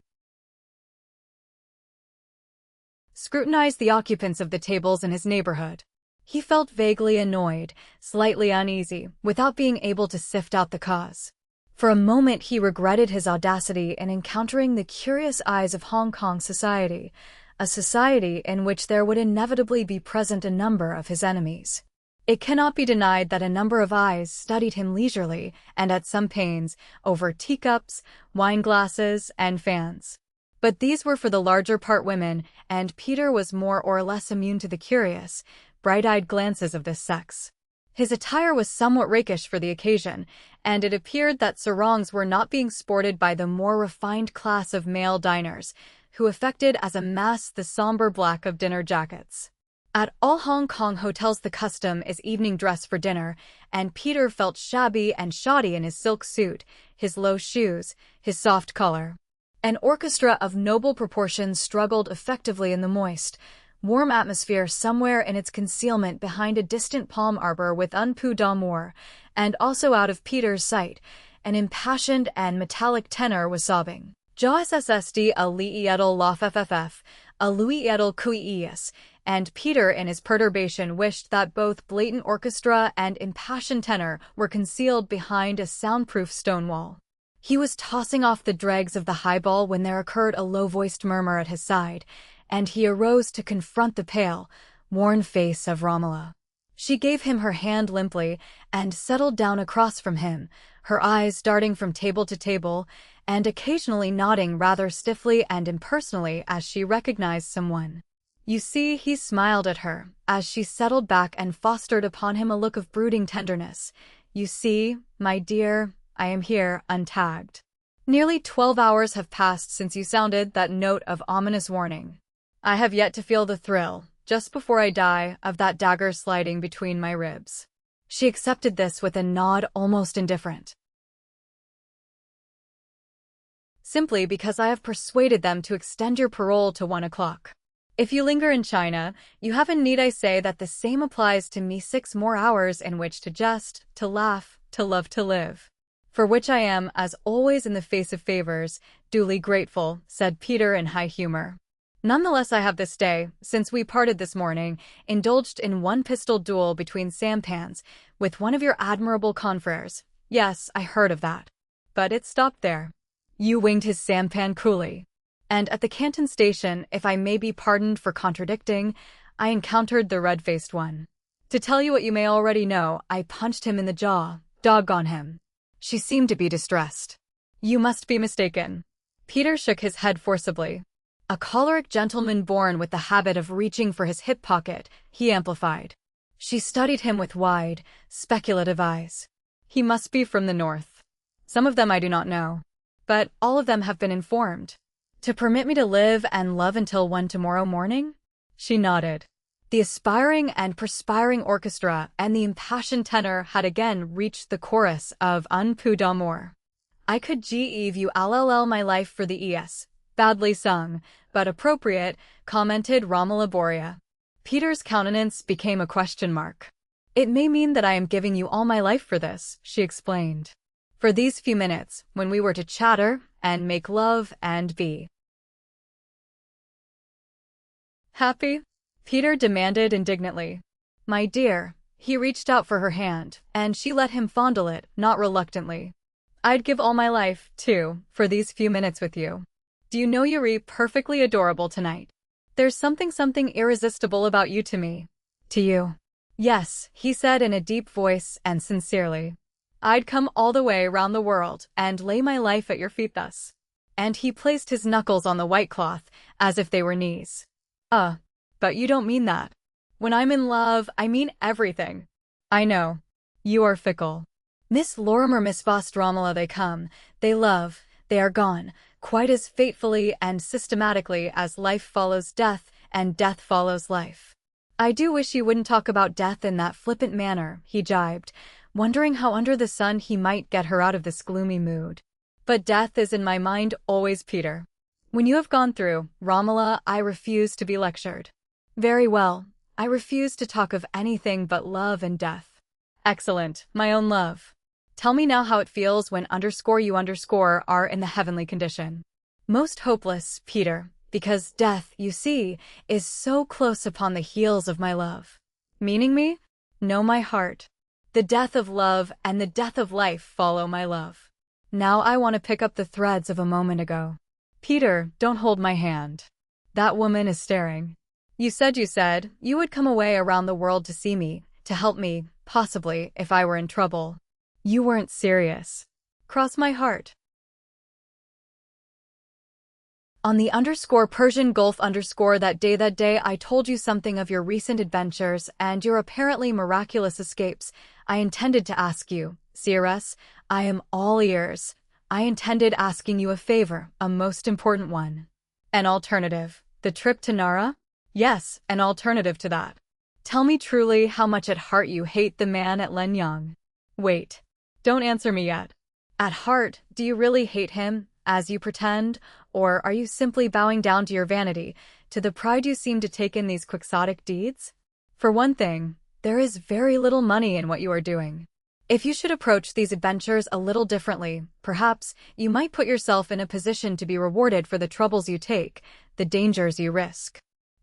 scrutinized the occupants of the tables in his neighborhood. He felt vaguely annoyed, slightly uneasy, without being able to sift out the cause. For a moment he regretted his audacity in encountering the curious eyes of Hong Kong society, a society in which there would inevitably be present a number of his enemies. It cannot be denied that a number of eyes studied him leisurely and at some pains over teacups, wine glasses, and fans. But these were for the larger part women, and Peter was more or less immune to the curious, bright-eyed glances of this sex. His attire was somewhat rakish for the occasion, and it appeared that sarongs were not being sported by the more refined class of male diners, who affected as a mass the somber black of dinner jackets. At all Hong Kong hotels the custom is evening dress for dinner, and Peter felt shabby and shoddy in his silk suit, his low shoes, his soft collar. An orchestra of noble proportions struggled effectively in the moist, warm atmosphere somewhere in its concealment behind a distant palm arbor with un peu d'amour, and also out of Peter's sight, an impassioned and metallic tenor was sobbing. JSSSD a Lee Edel Lof FFF, a Louis Edel Cuies, and Peter in his perturbation wished that both blatant orchestra and impassioned tenor were concealed behind a soundproof stone wall. He was tossing off the dregs of the highball when there occurred a low-voiced murmur at his side, and he arose to confront the pale, worn face of Romola. She gave him her hand limply and settled down across from him, her eyes darting from table to table and occasionally nodding rather stiffly and impersonally as she recognized someone. You see, he smiled at her as she settled back and fostered upon him a look of brooding tenderness. You see, my dear, I am here, untagged. Nearly 12 hours have passed since you sounded that note of ominous warning. I have yet to feel the thrill, just before I die, of that dagger sliding between my ribs. She accepted this with a nod almost indifferent. Simply because I have persuaded them to extend your parole to 1 o'clock. If you linger in China, you haven't need I say that the same applies to me. 6 more hours in which to jest, to laugh, to love, to live. For which I am, as always in the face of favors, duly grateful, said Peter in high humor. Nonetheless, I have this day, since we parted this morning, indulged in one pistol duel between sampans with one of your admirable confreres. Yes, I heard of that. But it stopped there. You winged his sampan coolly. And at the Canton station, if I may be pardoned for contradicting, I encountered the red-faced one. To tell you what you may already know, I punched him in the jaw. Doggone him. She seemed to be distressed. You must be mistaken. Peter shook his head forcibly. A choleric gentleman born with the habit of reaching for his hip pocket, he amplified. She studied him with wide, speculative eyes. He must be from the north. Some of them I do not know. But all of them have been informed. To permit me to live and love until 1 tomorrow morning? She nodded. The aspiring and perspiring orchestra and the impassioned tenor had again reached the chorus of Un peu d'amour. I could give you all my life for the ES. Badly sung, but appropriate, commented Romola Borea. Peter's countenance became a question mark. It may mean that I am giving you all my life for this, she explained. For these few minutes, when we were to chatter and make love and be happy? Peter demanded indignantly. My dear, he reached out for her hand, and she let him fondle it, not reluctantly. I'd give all my life, too, for these few minutes with you. Do you know you're perfectly adorable tonight? There's something irresistible about you to me. To you. Yes, he said in a deep voice and sincerely. I'd come all the way round the world and lay my life at your feet thus. And he placed his knuckles on the white cloth, as if they were knees. But you don't mean that. When I'm in love, I mean everything. I know. You are fickle. Miss Lorimer, Miss Vost, Romola, they come, they love, they are gone, quite as fatefully and systematically as life follows death and death follows life. I do wish you wouldn't talk about death in that flippant manner, he jibed, wondering how under the sun he might get her out of this gloomy mood. But death is in my mind always, Peter. When you have gone through, Romola, I refuse to be lectured. Very well, I refuse to talk of anything but love and death. Excellent, my own love. Tell me now how it feels when you are in the heavenly condition. Most hopeless, Peter, because death, you see, is so close upon the heels of my love. Meaning me? No, my heart. The death of love and the death of life follow my love. Now I want to pick up the threads of a moment ago. Peter, don't hold my hand. That woman is staring. You said you would come away around the world to see me, to help me, possibly, if I were in trouble. You weren't serious. Cross my heart. On the _Persian Gulf that day I told you something of your recent adventures and your apparently miraculous escapes. I intended to ask you, CRS, I am all ears. I intended asking you a favor, a most important one. An alternative. The trip to Nara? Yes, an alternative to that. Tell me truly how much at heart you hate the man at Lenyang. Wait. Don't answer me yet. At heart, do you really hate him, as you pretend, or are you simply bowing down to your vanity, to the pride you seem to take in these quixotic deeds? For one thing, there is very little money in what you are doing. If you should approach these adventures a little differently, perhaps you might put yourself in a position to be rewarded for the troubles you take, the dangers you risk.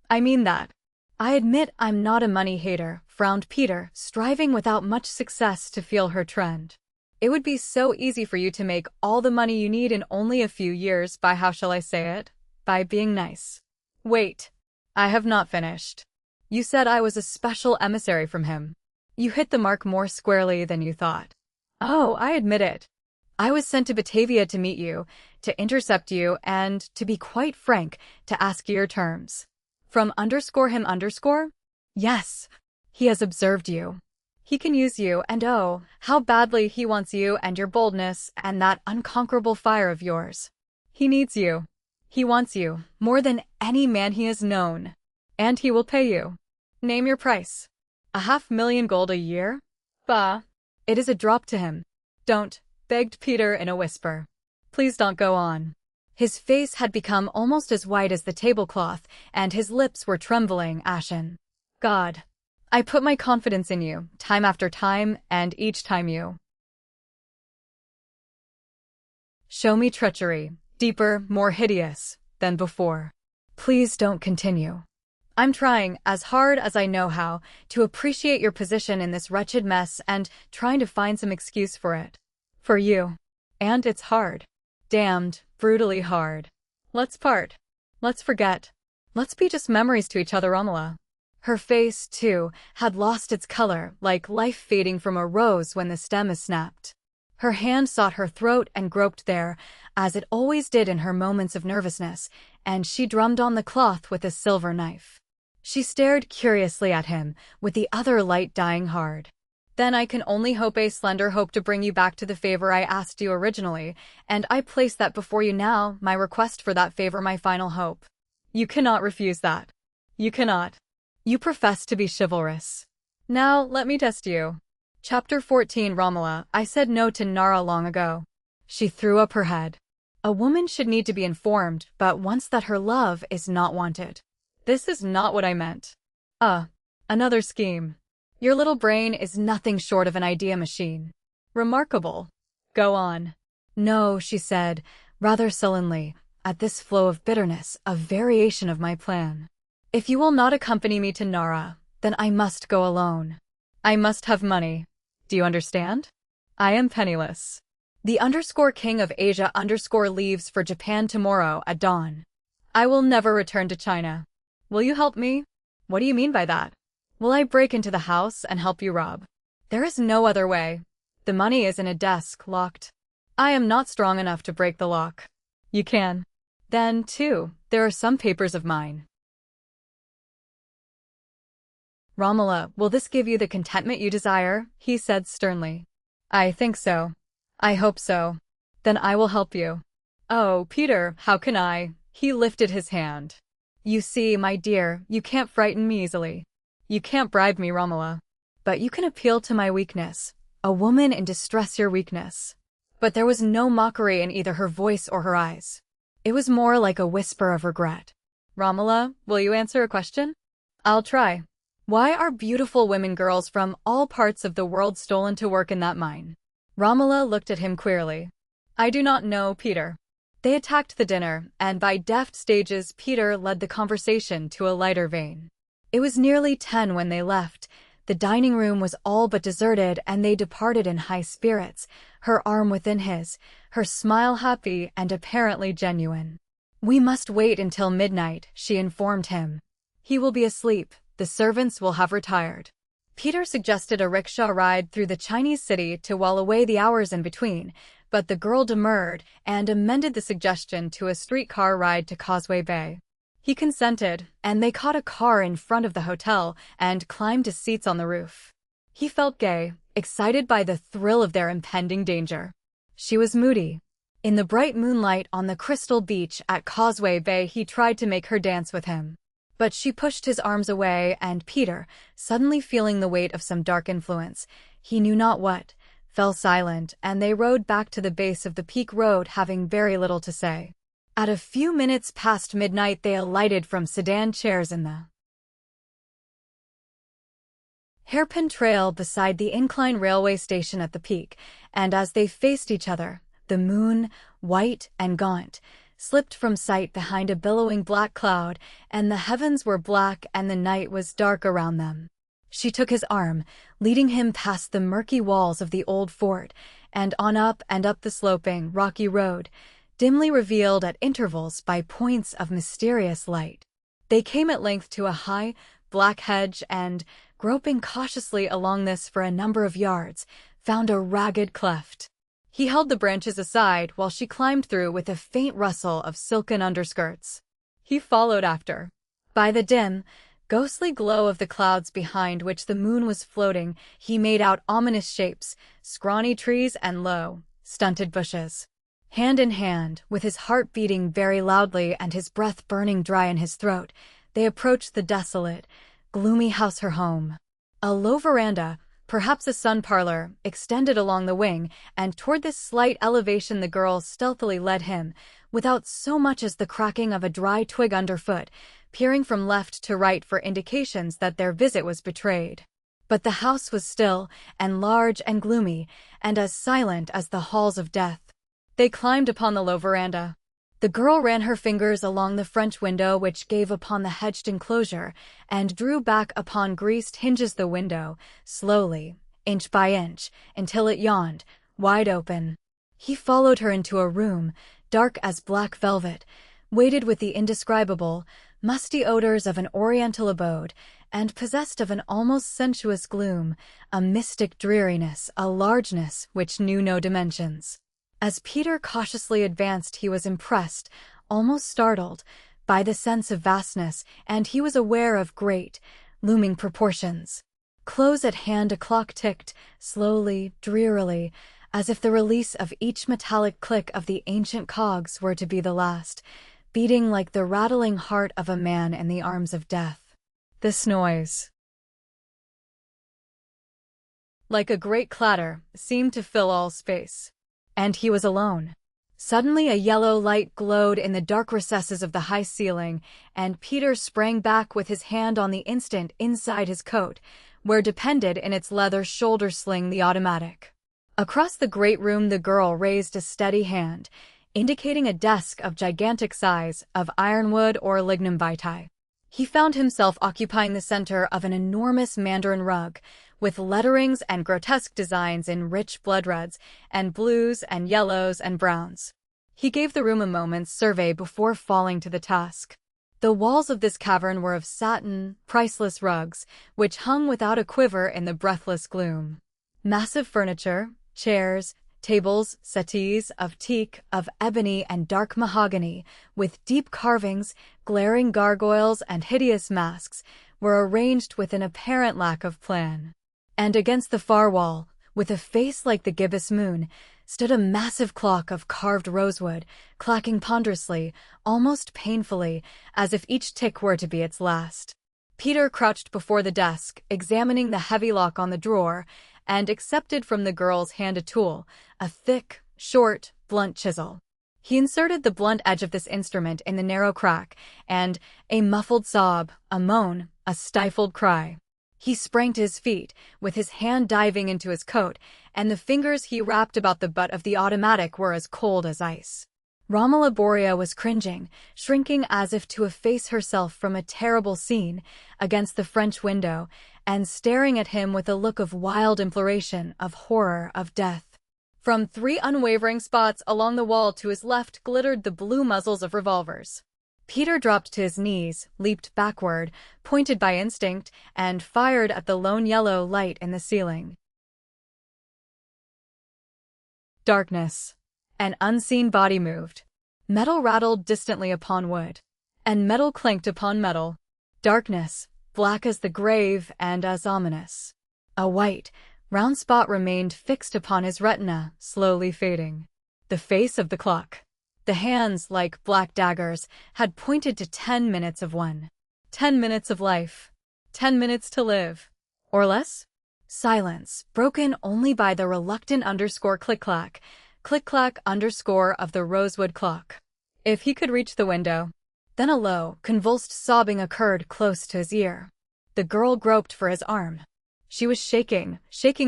I mean that. I admit I'm not a money hater, frowned Peter, striving without much success to feel her trend. It would be so easy for you to make all the money you need in only a few years by, how shall I say it, by being nice. Wait. I have not finished. You said I was a special emissary from him. You hit the mark more squarely than you thought. Oh, I admit it. I was sent to Batavia to meet you, to intercept you, and, to be quite frank, to ask your terms. From _him _? Yes. He has observed you. He can use you, and oh, how badly he wants you and your boldness and that unconquerable fire of yours. He needs you. He wants you, more than any man he has known. And he will pay you. Name your price. 500,000 gold a year? Bah. It is a drop to him. Don't, begged Peter in a whisper. Please don't go on. His face had become almost as white as the tablecloth, and his lips were trembling, ashen. God. I put my confidence in you, time after time, and each time you show me treachery, deeper, more hideous than before. Please don't continue. I'm trying, as hard as I know how, to appreciate your position in this wretched mess and trying to find some excuse for it. For you. And it's hard. Damned, brutally hard. Let's part. Let's forget. Let's be just memories to each other, Romola. Her face, too, had lost its color, like life fading from a rose when the stem is snapped. Her hand sought her throat and groped there, as it always did in her moments of nervousness, and she drummed on the cloth with a silver knife. She stared curiously at him, with the other light dying hard. Then I can only hope a slender hope to bring you back to the favor I asked you originally, and I place that before you now, my request for that favor, my final hope. You cannot refuse that. You cannot. You profess to be chivalrous. Now, let me test you. Chapter 14. Romola, I said no to Nara long ago. She threw up her head. A woman should need to be informed, but once that her love is not wanted. This is not what I meant. Another scheme. Your little brain is nothing short of an idea machine. Remarkable. Go on. No, she said, rather sullenly, at this flow of bitterness, a variation of my plan. If you will not accompany me to Nara, then I must go alone. I must have money. Do you understand? I am penniless. The _king of Asia leaves for Japan tomorrow at dawn. I will never return to China. Will you help me? What do you mean by that? Will I break into the house and help you rob? There is no other way. The money is in a desk, locked. I am not strong enough to break the lock. You can. Then, too, there are some papers of mine. Romola, will this give you the contentment you desire? He said sternly. I think so. I hope so. Then I will help you. Oh, Peter, how can I? He lifted his hand. You see, my dear, you can't frighten me easily. You can't bribe me, Romola. But you can appeal to my weakness. A woman in distress, your weakness. But there was no mockery in either her voice or her eyes. It was more like a whisper of regret. Romola, will you answer a question? I'll try. Why are beautiful women girls from all parts of the world stolen to work in that mine? Romola looked at him queerly. I do not know, Peter. They attacked the dinner, and by deft stages Peter led the conversation to a lighter vein. It was nearly 10 when they left. The dining room was all but deserted, and they departed in high spirits, her arm within his, her smile happy and apparently genuine. We must wait until midnight, she informed him. He will be asleep, the servants will have retired. Peter suggested a rickshaw ride through the Chinese city to while away the hours in between, but the girl demurred and amended the suggestion to a streetcar ride to Causeway Bay. He consented, and they caught a car in front of the hotel and climbed to seats on the roof. He felt gay, excited by the thrill of their impending danger. She was moody. In the bright moonlight on the crystal beach at Causeway Bay, he tried to make her dance with him. But she pushed his arms away, and Peter, suddenly feeling the weight of some dark influence, he knew not what, fell silent, and they rode back to the base of the peak road, having very little to say. At a few minutes past midnight they alighted from sedan chairs in the hairpin trail beside the incline railway station at the peak, and as they faced each other, the moon, white and gaunt, slipped from sight behind a billowing black cloud, and the heavens were black and the night was dark around them. She took his arm, leading him past the murky walls of the old fort, and on up and up the sloping, rocky road, dimly revealed at intervals by points of mysterious light. They came at length to a high, black hedge, and, groping cautiously along this for a number of yards, found a ragged cleft. He held the branches aside while she climbed through with a faint rustle of silken underskirts. He followed after. By the dim, ghostly glow of the clouds behind which the moon was floating, he made out ominous shapes, scrawny trees and low, stunted bushes. Hand in hand, with his heart beating very loudly and his breath burning dry in his throat, they approached the desolate, gloomy house, her home. A low veranda, perhaps a sun parlor, extended along the wing, and toward this slight elevation the girl stealthily led him, without so much as the cracking of a dry twig underfoot, peering from left to right for indications that their visit was betrayed. But the house was still, and large and gloomy, and as silent as the halls of death. They climbed upon the low veranda. The girl ran her fingers along the French window which gave upon the hedged enclosure, and drew back upon greased hinges the window, slowly, inch by inch, until it yawned, wide open. He followed her into a room, dark as black velvet, weighted with the indescribable, musty odors of an oriental abode, and possessed of an almost sensuous gloom, a mystic dreariness, a largeness which knew no dimensions. As Peter cautiously advanced, he was impressed, almost startled, by the sense of vastness, and he was aware of great, looming proportions. Close at hand a clock ticked, slowly, drearily, as if the release of each metallic click of the ancient cogs were to be the last, beating like the rattling heart of a man in the arms of death. This noise, like a great clatter, seemed to fill all space. And he was alone. Suddenly a yellow light glowed in the dark recesses of the high ceiling, and Peter sprang back with his hand on the instant inside his coat, where depended in its leather shoulder sling the automatic. Across the great room the girl raised a steady hand, indicating a desk of gigantic size, of ironwood or lignum vitae. He found himself occupying the center of an enormous mandarin rug, with letterings and grotesque designs in rich blood reds, and blues and yellows and browns. He gave the room a moment's survey before falling to the task. The walls of this cavern were of satin, priceless rugs, which hung without a quiver in the breathless gloom. Massive furniture, chairs, tables, settees of teak, of ebony and dark mahogany, with deep carvings, glaring gargoyles and hideous masks, were arranged with an apparent lack of plan. And against the far wall, with a face like the gibbous moon, stood a massive clock of carved rosewood, clacking ponderously, almost painfully, as if each tick were to be its last. Peter crouched before the desk, examining the heavy lock on the drawer, and accepted from the girl's hand a tool, a thick, short, blunt chisel. He inserted the blunt edge of this instrument in the narrow crack, and a muffled sob, a moan, a stifled cry. He sprang to his feet, with his hand diving into his coat, and the fingers he wrapped about the butt of the automatic were as cold as ice. Romola Borea was cringing, shrinking as if to efface herself from a terrible scene, against the French window, and staring at him with a look of wild imploration, of horror, of death. From 3 unwavering spots along the wall to his left glittered the blue muzzles of revolvers. Peter dropped to his knees, leaped backward, pointed by instinct, and fired at the lone yellow light in the ceiling. Darkness. An unseen body moved. Metal rattled distantly upon wood, and metal clinked upon metal. Darkness, black as the grave and as ominous. A white, round spot remained fixed upon his retina, slowly fading. The face of the clock. The hands, like black daggers, had pointed to 10 minutes of 1. 10 minutes of life. 10 minutes to live. Or less? Silence, broken only by the reluctant underscore click-clack underscore of the rosewood clock. If he could reach the window. Then a low, convulsed sobbing occurred close to his ear. The girl groped for his arm. She was shaking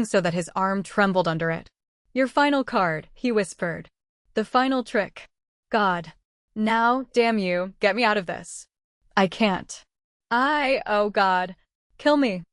so that his arm trembled under it. "Your final card," he whispered. "The final trick. God. Now, damn you, get me out of this. I can't. Oh God. Kill me.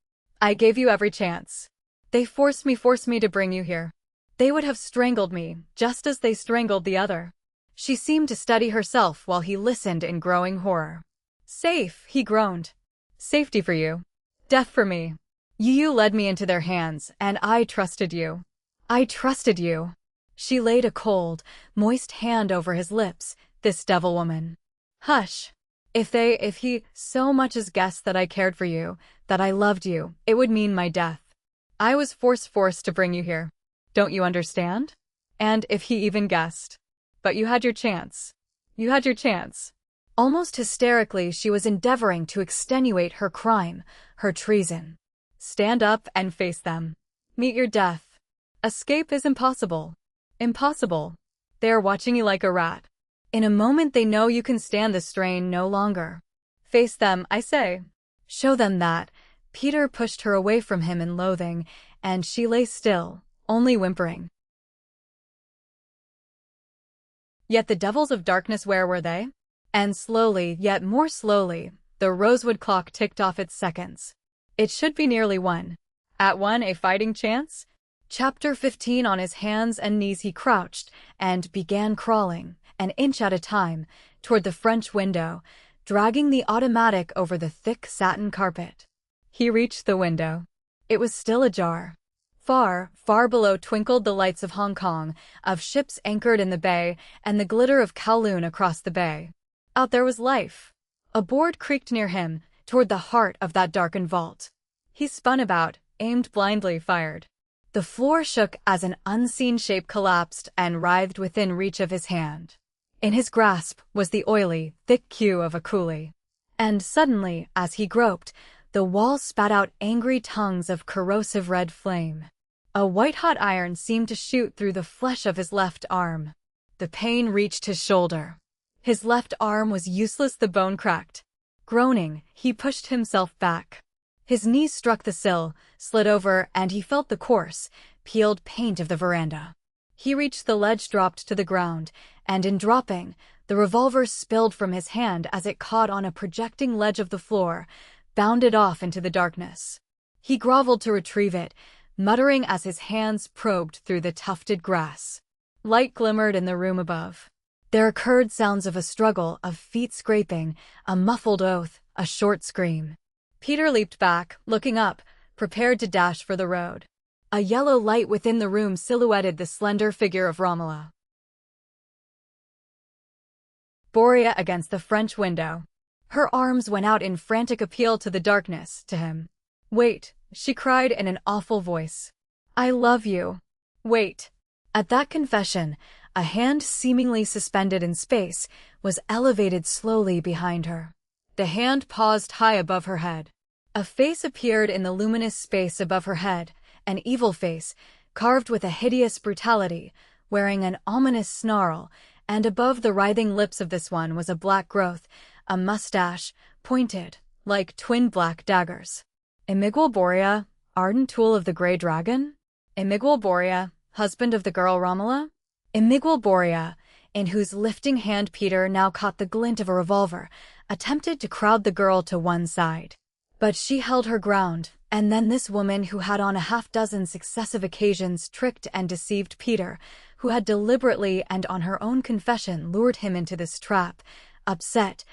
I gave you every chance. They forced me to bring you here. They would have strangled me, just as they strangled the other." She seemed to steady herself while he listened in growing horror. "Safe," he groaned. "Safety for you. Death for me. You led me into their hands, and I trusted you. I trusted you. She laid a cold, moist hand over his lips, this devil woman. Hush. If he so much as guessed that I cared for you, that I loved you, it would mean my death. I was forced to bring you here. Don't you understand? And if he even guessed. But you had your chance. You had your chance. Almost hysterically, she was endeavoring to extenuate her crime, her treason. Stand up and face them. Meet your death. Escape is impossible. Impossible. They are watching you like a rat. In a moment they know you can stand the strain no longer. Face them, I say. Show them that. Peter pushed her away from him in loathing, and she lay still, only whimpering. Yet the devils of darkness, where were they? And slowly, yet more slowly, the rosewood clock ticked off its seconds. It should be nearly 1. At 1, a fighting chance? Chapter 15. On his hands and knees he crouched and began crawling, an inch at a time, toward the French window, dragging the automatic over the thick satin carpet. He reached the window. It was still ajar. Far, far below twinkled the lights of Hong Kong, of ships anchored in the bay, and the glitter of Kowloon across the bay. Out there was life. A board creaked near him, toward the heart of that darkened vault. He spun about, aimed blindly, fired. The floor shook as an unseen shape collapsed and writhed within reach of his hand. In his grasp was the oily, thick queue of a coolie. And suddenly, as he groped, the wall spat out angry tongues of corrosive red flame. A white-hot iron seemed to shoot through the flesh of his left arm. The pain reached his shoulder. His left arm was useless, the bone cracked. Groaning, he pushed himself back. His knees struck the sill, slid over, and he felt the coarse, peeled paint of the veranda. He reached the ledge, dropped to the ground, and in dropping, the revolver spilled from his hand as it caught on a projecting ledge of the floor, bounded off into the darkness. He groveled to retrieve it, muttering as his hands probed through the tufted grass. Light glimmered in the room above. There occurred sounds of a struggle, of feet scraping, a muffled oath, a short scream. Peter leaped back, looking up, prepared to dash for the road. A yellow light within the room silhouetted the slender figure of Romola. Borea against the French window. Her arms went out in frantic appeal to the darkness, to him. Wait, she cried in an awful voice. I love you. Wait. At that confession, a hand seemingly suspended in space was elevated slowly behind her. The hand paused high above her head. A face appeared in the luminous space above her head, an evil face, carved with a hideous brutality, wearing an ominous snarl, and above the writhing lips of this one was a black growth, a mustache, pointed, like twin black daggers. Emiguel Borea, ardent tool of the Grey Dragon? Emiguel Borea, husband of the girl Romola? Emiguel Borea, in whose lifting hand Peter now caught the glint of a revolver, attempted to crowd the girl to one side. But she held her ground, and then this woman who had on a half-dozen successive occasions tricked and deceived Peter, who had deliberately and on her own confession lured him into this trap, upset,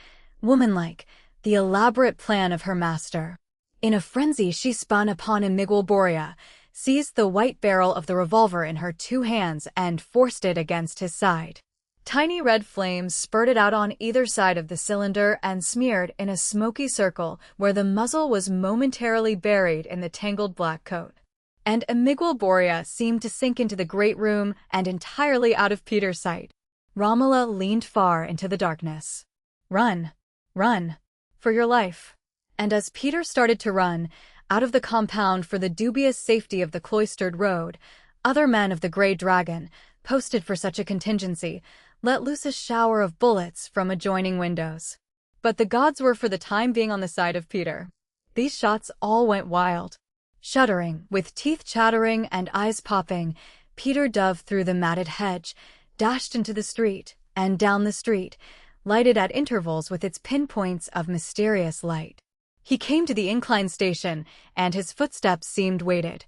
womanlike, the elaborate plan of her master. In a frenzy she spun upon Emiguel Borea, seized the white barrel of the revolver in her 2 hands and forced it against his side. Tiny red flames spurted out on either side of the cylinder and smeared in a smoky circle where the muzzle was momentarily buried in the tangled black coat. And Emiguel Borea seemed to sink into the great room and entirely out of Peter's sight. Romola leaned far into the darkness. Run! Run! For your life! And as Peter started to run, out of the compound for the dubious safety of the cloistered road, other men of the Grey Dragon, posted for such a contingency, let loose a shower of bullets from adjoining windows. But the gods were for the time being on the side of Peter. These shots all went wild. Shuddering, with teeth chattering and eyes popping, Peter dove through the matted hedge, dashed into the street, and down the street, lighted at intervals with its pinpoints of mysterious light. He came to the incline station, and his footsteps seemed weighted,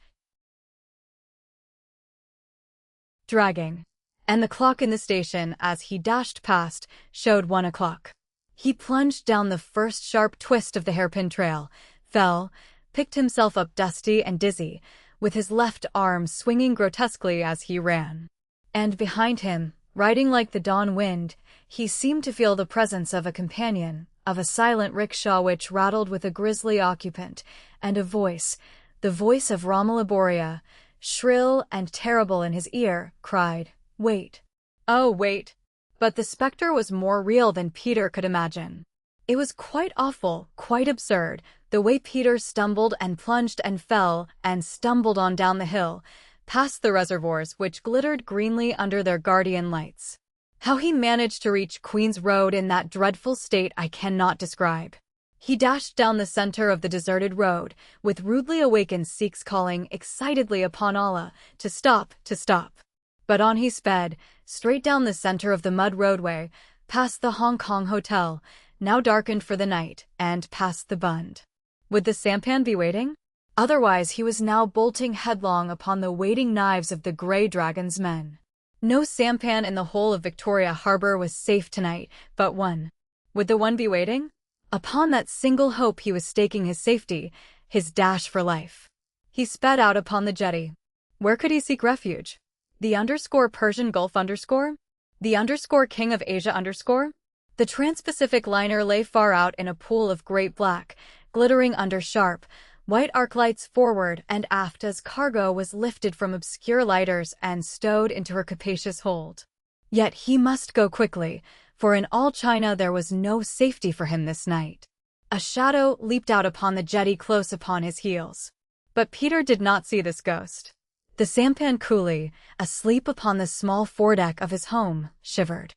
dragging. And the clock in the station, as he dashed past, showed 1 o'clock. He plunged down the first sharp twist of the hairpin trail, fell, picked himself up dusty and dizzy, with his left arm swinging grotesquely as he ran. And behind him, riding like the dawn wind, he seemed to feel the presence of a companion, of a silent rickshaw which rattled with a grisly occupant, and a voice, the voice of Rama Laboria, shrill and terrible in his ear, cried, "Wait. Oh, wait." But the specter was more real than Peter could imagine. It was quite awful, quite absurd, the way Peter stumbled and plunged and fell and stumbled on down the hill, past the reservoirs which glittered greenly under their guardian lights. How he managed to reach Queen's Road in that dreadful state I cannot describe. He dashed down the center of the deserted road, with rudely awakened Sikhs calling excitedly upon Allah to stop, to stop. But on he sped, straight down the center of the mud roadway, past the Hong Kong Hotel, now darkened for the night, and past the Bund. Would the sampan be waiting? Otherwise he was now bolting headlong upon the waiting knives of the Grey Dragon's men. No sampan in the whole of Victoria Harbour was safe tonight, but one. Would the one be waiting? Upon that single hope he was staking his safety, his dash for life. He sped out upon the jetty. Where could he seek refuge? The _Persian Gulf _? The _King of Asia _? The Trans-Pacific liner lay far out in a pool of great black, glittering under sharp, white arc lights forward and aft as cargo was lifted from obscure lighters and stowed into her capacious hold. Yet he must go quickly, for in all China there was no safety for him this night. A shadow leaped out upon the jetty close upon his heels. But Peter did not see this ghost. The sampan coolie, asleep upon the small foredeck of his home, shivered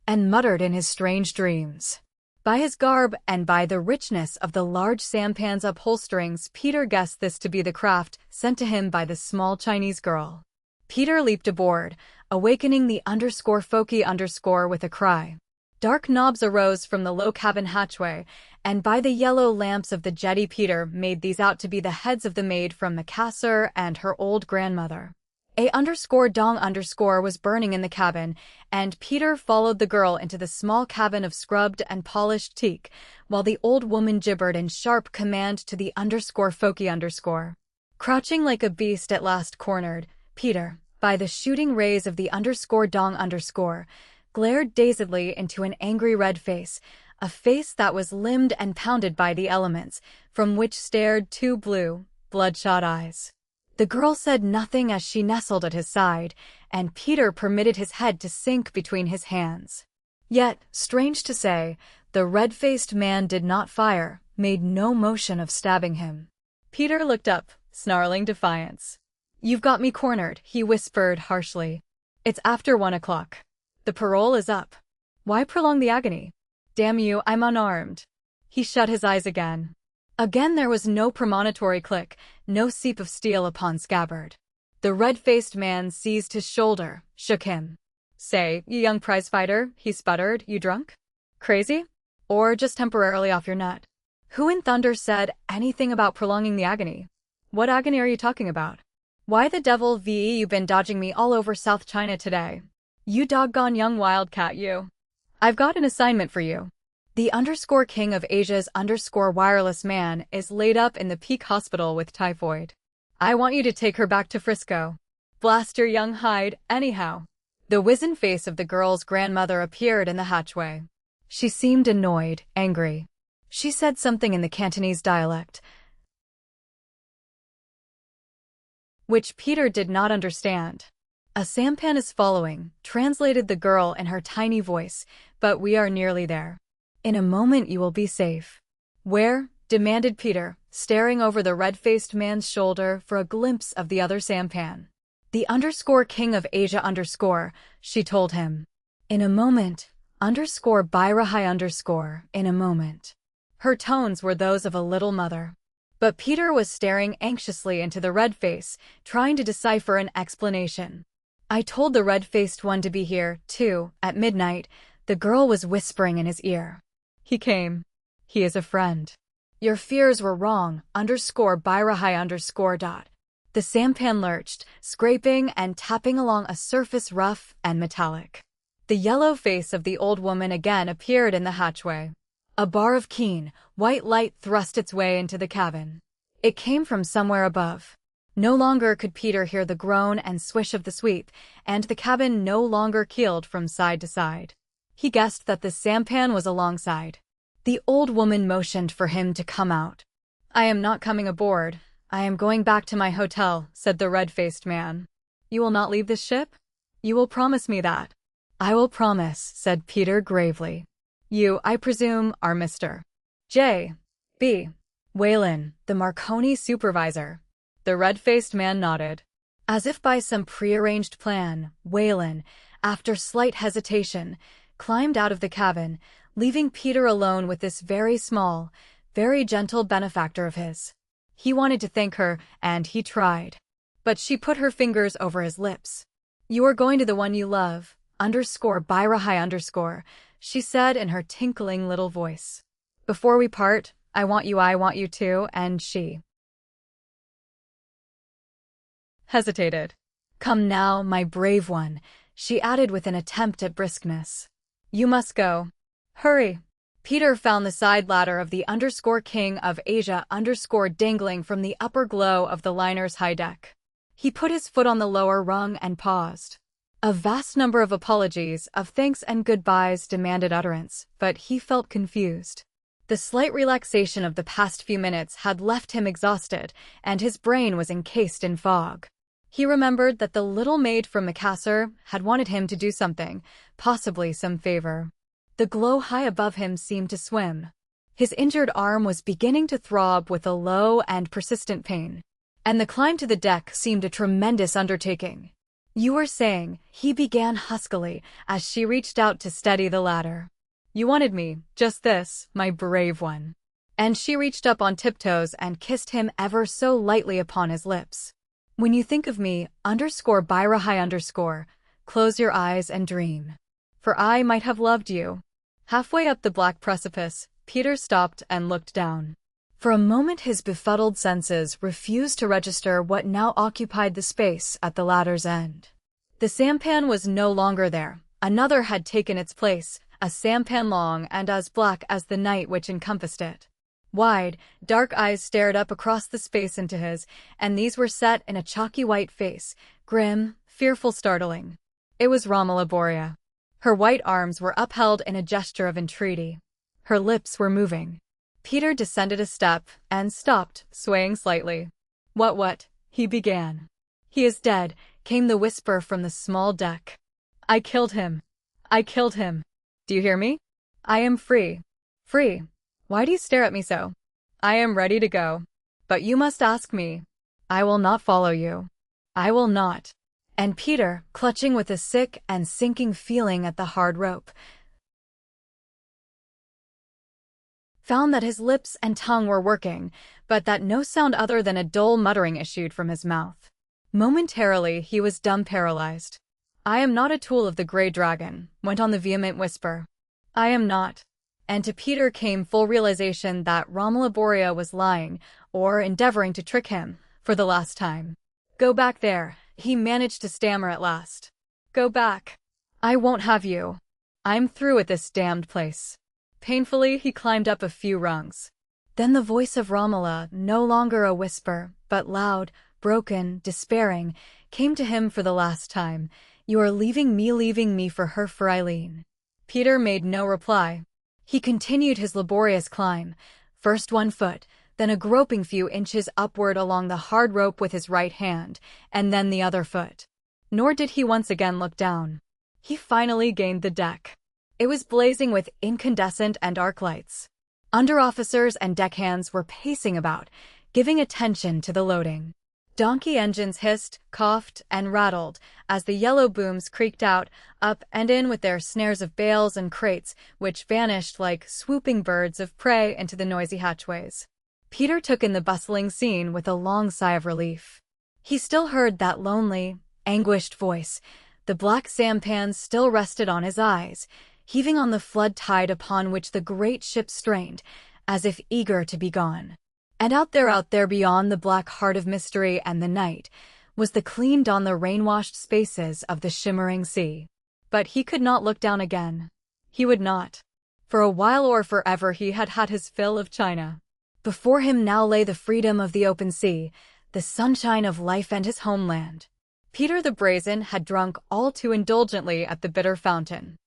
and muttered in his strange dreams. By his garb and by the richness of the large sampan's upholsterings, Peter guessed this to be the craft sent to him by the small Chinese girl. Peter leaped aboard, awakening the _Foki_ with a cry. Dark knobs arose from the low cabin hatchway, and by the yellow lamps of the jetty Peter made these out to be the heads of the maid from Macassar and her old grandmother. A_Dong_ was burning in the cabin, and Peter followed the girl into the small cabin of scrubbed and polished teak, while the old woman gibbered in sharp command to the _Foki_. Crouching like a beast at last cornered, Peter, by the shooting rays of the _Dong_, glared dazedly into an angry red face, a face that was limbed and pounded by the elements, from which stared two blue, bloodshot eyes. The girl said nothing as she nestled at his side, and Peter permitted his head to sink between his hands. Yet, strange to say, the red-faced man did not fire, made no motion of stabbing him. Peter looked up, snarling defiance. "You've got me cornered," he whispered harshly. "It's after 1 o'clock. The parole is up. Why prolong the agony? Damn you, I'm unarmed." He shut his eyes again. Again there was no premonitory click, no seep of steel upon scabbard. The red-faced man seized his shoulder, shook him. "Say, you young prizefighter," he sputtered, "you drunk? Crazy? Or just temporarily off your nut? Who in thunder said anything about prolonging the agony? What agony are you talking about? Why the devil you been dodging me all over South China today? You doggone young wildcat you. I've got an assignment for you. The _King of Asia's _wireless man is laid up in the Peak Hospital with typhoid. I want you to take her back to Frisco. Blast your young hide, anyhow." The wizen face of the girl's grandmother appeared in the hatchway. She seemed annoyed, angry. She said something in the Cantonese dialect, which Peter did not understand. "A sampan is following," translated the girl in her tiny voice, "but we are nearly there. In a moment you will be safe." "Where?" demanded Peter, staring over the red-faced man's shoulder for a glimpse of the other sampan. "The _King of Asia_, she told him. "In a moment, _Birahai_, in a moment." Her tones were those of a little mother. But Peter was staring anxiously into the red face, trying to decipher an explanation. "I told the red-faced one to be here, too, at midnight," the girl was whispering in his ear. "He came. He is a friend. Your fears were wrong, _Birahai_. The sampan lurched, scraping and tapping along a surface rough and metallic. The yellow face of the old woman again appeared in the hatchway. A bar of keen, white light thrust its way into the cabin. It came from somewhere above. No longer could Peter hear the groan and swish of the sweep, and the cabin no longer keeled from side to side. He guessed that the sampan was alongside. The old woman motioned for him to come out. "I am not coming aboard. I am going back to my hotel," said the red-faced man. "You will not leave this ship? You will promise me that?" "I will promise," said Peter gravely. "You, I presume, are Mr. J. B. Whalen, the Marconi supervisor." The red-faced man nodded. As if by some prearranged plan, Whalen, after slight hesitation, climbed out of the cabin, leaving Peter alone with this very small, very gentle benefactor of his. He wanted to thank her, and he tried. But she put her fingers over his lips. "You are going to the one you love, _Byra_, she said in her tinkling little voice. "Before we part, I want you too," and she hesitated. "Come now, my brave one," she added with an attempt at briskness. "You must go. Hurry." Peter found the side ladder of the _King of Asia dangling from the upper glow of the liner's high deck. He put his foot on the lower rung and paused. A vast number of apologies, of thanks and goodbyes demanded utterance, but he felt confused. The slight relaxation of the past few minutes had left him exhausted, and his brain was encased in fog. He remembered that the little maid from Macassar had wanted him to do something, possibly some favor. The glow high above him seemed to swim. His injured arm was beginning to throb with a low and persistent pain. And the climb to the deck seemed a tremendous undertaking. "You were saying," he began huskily, as she reached out to steady the ladder. "You wanted me, just this, my brave one." And she reached up on tiptoes and kissed him ever so lightly upon his lips. "When you think of me, _Byra_, close your eyes and dream. For I might have loved you." Halfway up the black precipice, Peter stopped and looked down. For a moment his befuddled senses refused to register what now occupied the space at the ladder's end. The sampan was no longer there. Another had taken its place, a sampan long and as black as the night which encompassed it. Wide, dark eyes stared up across the space into his, and these were set in a chalky white face, grim, fearful, startling. It was Romola Borea. Her white arms were upheld in a gesture of entreaty. Her lips were moving. Peter descended a step and stopped, swaying slightly. What? He began. "He is dead," came the whisper from the small deck. I killed him. Do you hear me? I am free. Free. Why do you stare at me so? I am ready to go. But you must ask me. I will not follow you. I will not." And Peter, clutching with a sick and sinking feeling at the hard rope, found that his lips and tongue were working, but that no sound other than a dull muttering issued from his mouth. Momentarily, he was dumb-paralyzed. "I am not a tool of the Grey Dragon," went on the vehement whisper. "I am not." And to Peter came full realization that Romola Borea was lying, or endeavoring to trick him, for the last time. "Go back there," he managed to stammer at last. "Go back. I won't have you. I'm through at this damned place." Painfully, he climbed up a few rungs. Then the voice of Romola, no longer a whisper, but loud, broken, despairing, came to him for the last time. "You are leaving me for her, for Eileen." Peter made no reply. He continued his laborious climb, first one foot, then a groping few inches upward along the hard rope with his right hand, and then the other foot. Nor did he once again look down. He finally gained the deck. It was blazing with incandescent and arc lights. Under-officers and deckhands were pacing about, giving attention to the loading. Donkey engines hissed, coughed, and rattled as the yellow booms creaked out, up and in with their snares of bales and crates, which vanished like swooping birds of prey into the noisy hatchways. Peter took in the bustling scene with a long sigh of relief. He still heard that lonely, anguished voice. The black sampan still rested on his eyes, heaving on the flood tide upon which the great ship strained, as if eager to be gone. And out there beyond the black heart of mystery and the night, was the clean dawn, the rain-washed spaces of the shimmering sea. But he could not look down again. He would not. For a while or forever he had had his fill of China. Before him now lay the freedom of the open sea, the sunshine of life and his homeland. Peter the Brazen had drunk all too indulgently at the bitter fountain.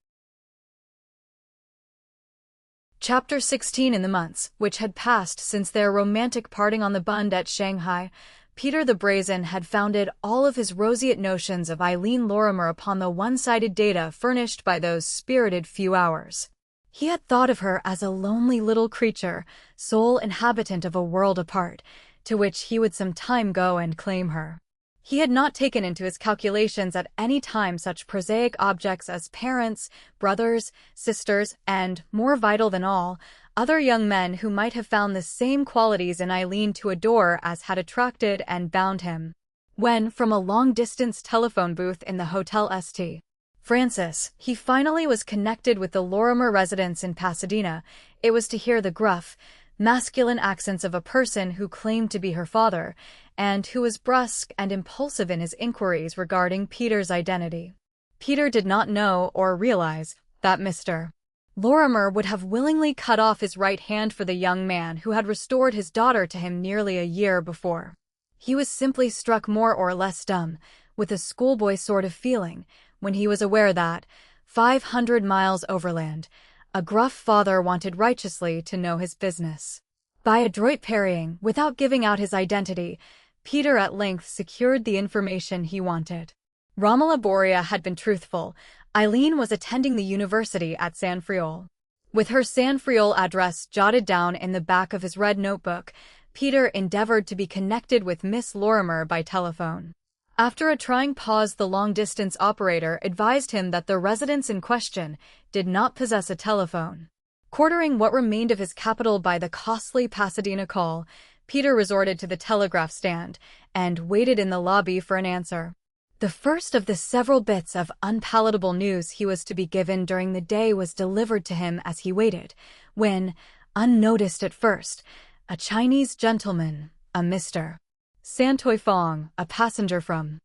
Chapter 16. In the months which had passed since their romantic parting on the Bund at Shanghai, Peter the Brazen had founded all of his roseate notions of Eileen Lorimer upon the one-sided data furnished by those spirited few hours. He had thought of her as a lonely little creature, sole inhabitant of a world apart, to which he would some time go and claim her. He had not taken into his calculations at any time such prosaic objects as parents, brothers, sisters, and, more vital than all, other young men who might have found the same qualities in Eileen to adore as had attracted and bound him. When, from a long-distance telephone booth in the Hotel St. Francis, he finally was connected with the Lorimer residence in Pasadena, it was to hear the gruff, masculine accents of a person who claimed to be her father, and who was brusque and impulsive in his inquiries regarding Peter's identity. Peter did not know or realize that Mr. Lorimer would have willingly cut off his right hand for the young man who had restored his daughter to him nearly a year before. He was simply struck more or less dumb, with a schoolboy sort of feeling, when he was aware that, 500 miles overland, a gruff father wanted righteously to know his business. By adroit parrying, without giving out his identity, Peter at length secured the information he wanted. Romola Borea had been truthful. Eileen was attending the university at San Friol. With her San Friol address jotted down in the back of his red notebook, Peter endeavored to be connected with Miss Lorimer by telephone. After a trying pause, the long-distance operator advised him that the residence in question did not possess a telephone. Quartering what remained of his capital by the costly Pasadena call, Peter resorted to the telegraph stand and waited in the lobby for an answer. The first of the several bits of unpalatable news he was to be given during the day was delivered to him as he waited, when, unnoticed at first, a Chinese gentleman, a Mr. Santoi Fong, a passenger from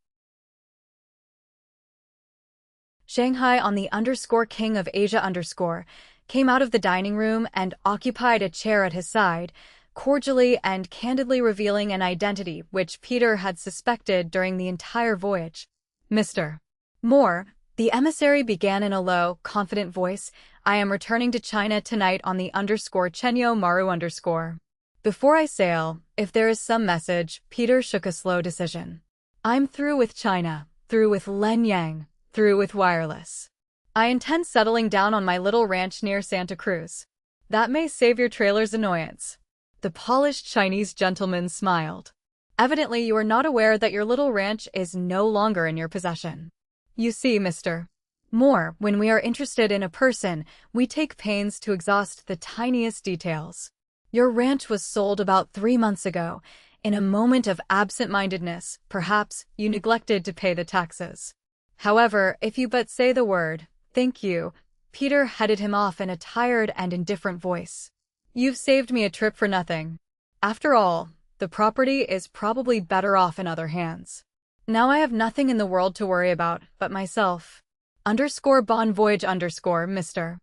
Shanghai on the _King of Asia _ came out of the dining room and occupied a chair at his side, cordially and candidly revealing an identity which Peter had suspected during the entire voyage. Mr. Moore, the emissary began in a low, confident voice, I am returning to China tonight on the _Chenyo Maru _. Before I sail, if there is some message, Peter shook a slow decision. I'm through with China, through with Len Yang, through with wireless. I intend settling down on my little ranch near Santa Cruz. That may save your trailer's annoyance. The polished Chinese gentleman smiled. Evidently you are not aware that your little ranch is no longer in your possession. You see, Mr. Moore, when we are interested in a person, we take pains to exhaust the tiniest details. Your ranch was sold about 3 months ago. In a moment of absent-mindedness, perhaps, you neglected to pay the taxes. However, if you but say the word, thank you, Peter headed him off in a tired and indifferent voice. You've saved me a trip for nothing. After all, the property is probably better off in other hands. Now I have nothing in the world to worry about but myself. Bon voyage Mr.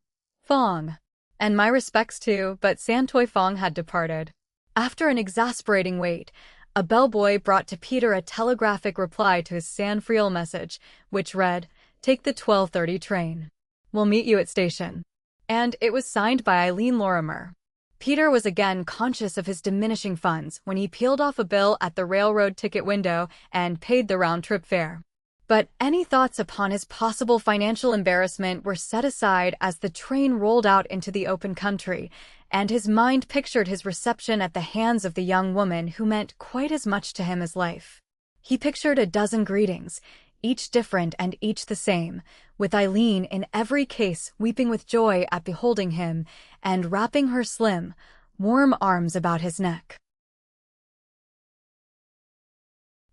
Fong. And my respects too, but Santoi Fong had departed. After an exasperating wait, a bellboy brought to Peter a telegraphic reply to his San Friol message, which read, Take the 12:30 train. We'll meet you at station. And it was signed by Eileen Lorimer. Peter was again conscious of his diminishing funds when he peeled off a bill at the railroad ticket window and paid the round-trip fare. But any thoughts upon his possible financial embarrassment were set aside as the train rolled out into the open country, and his mind pictured his reception at the hands of the young woman who meant quite as much to him as life. He pictured a dozen greetings, each different and each the same, with Eileen in every case weeping with joy at beholding him and wrapping her slim, warm arms about his neck.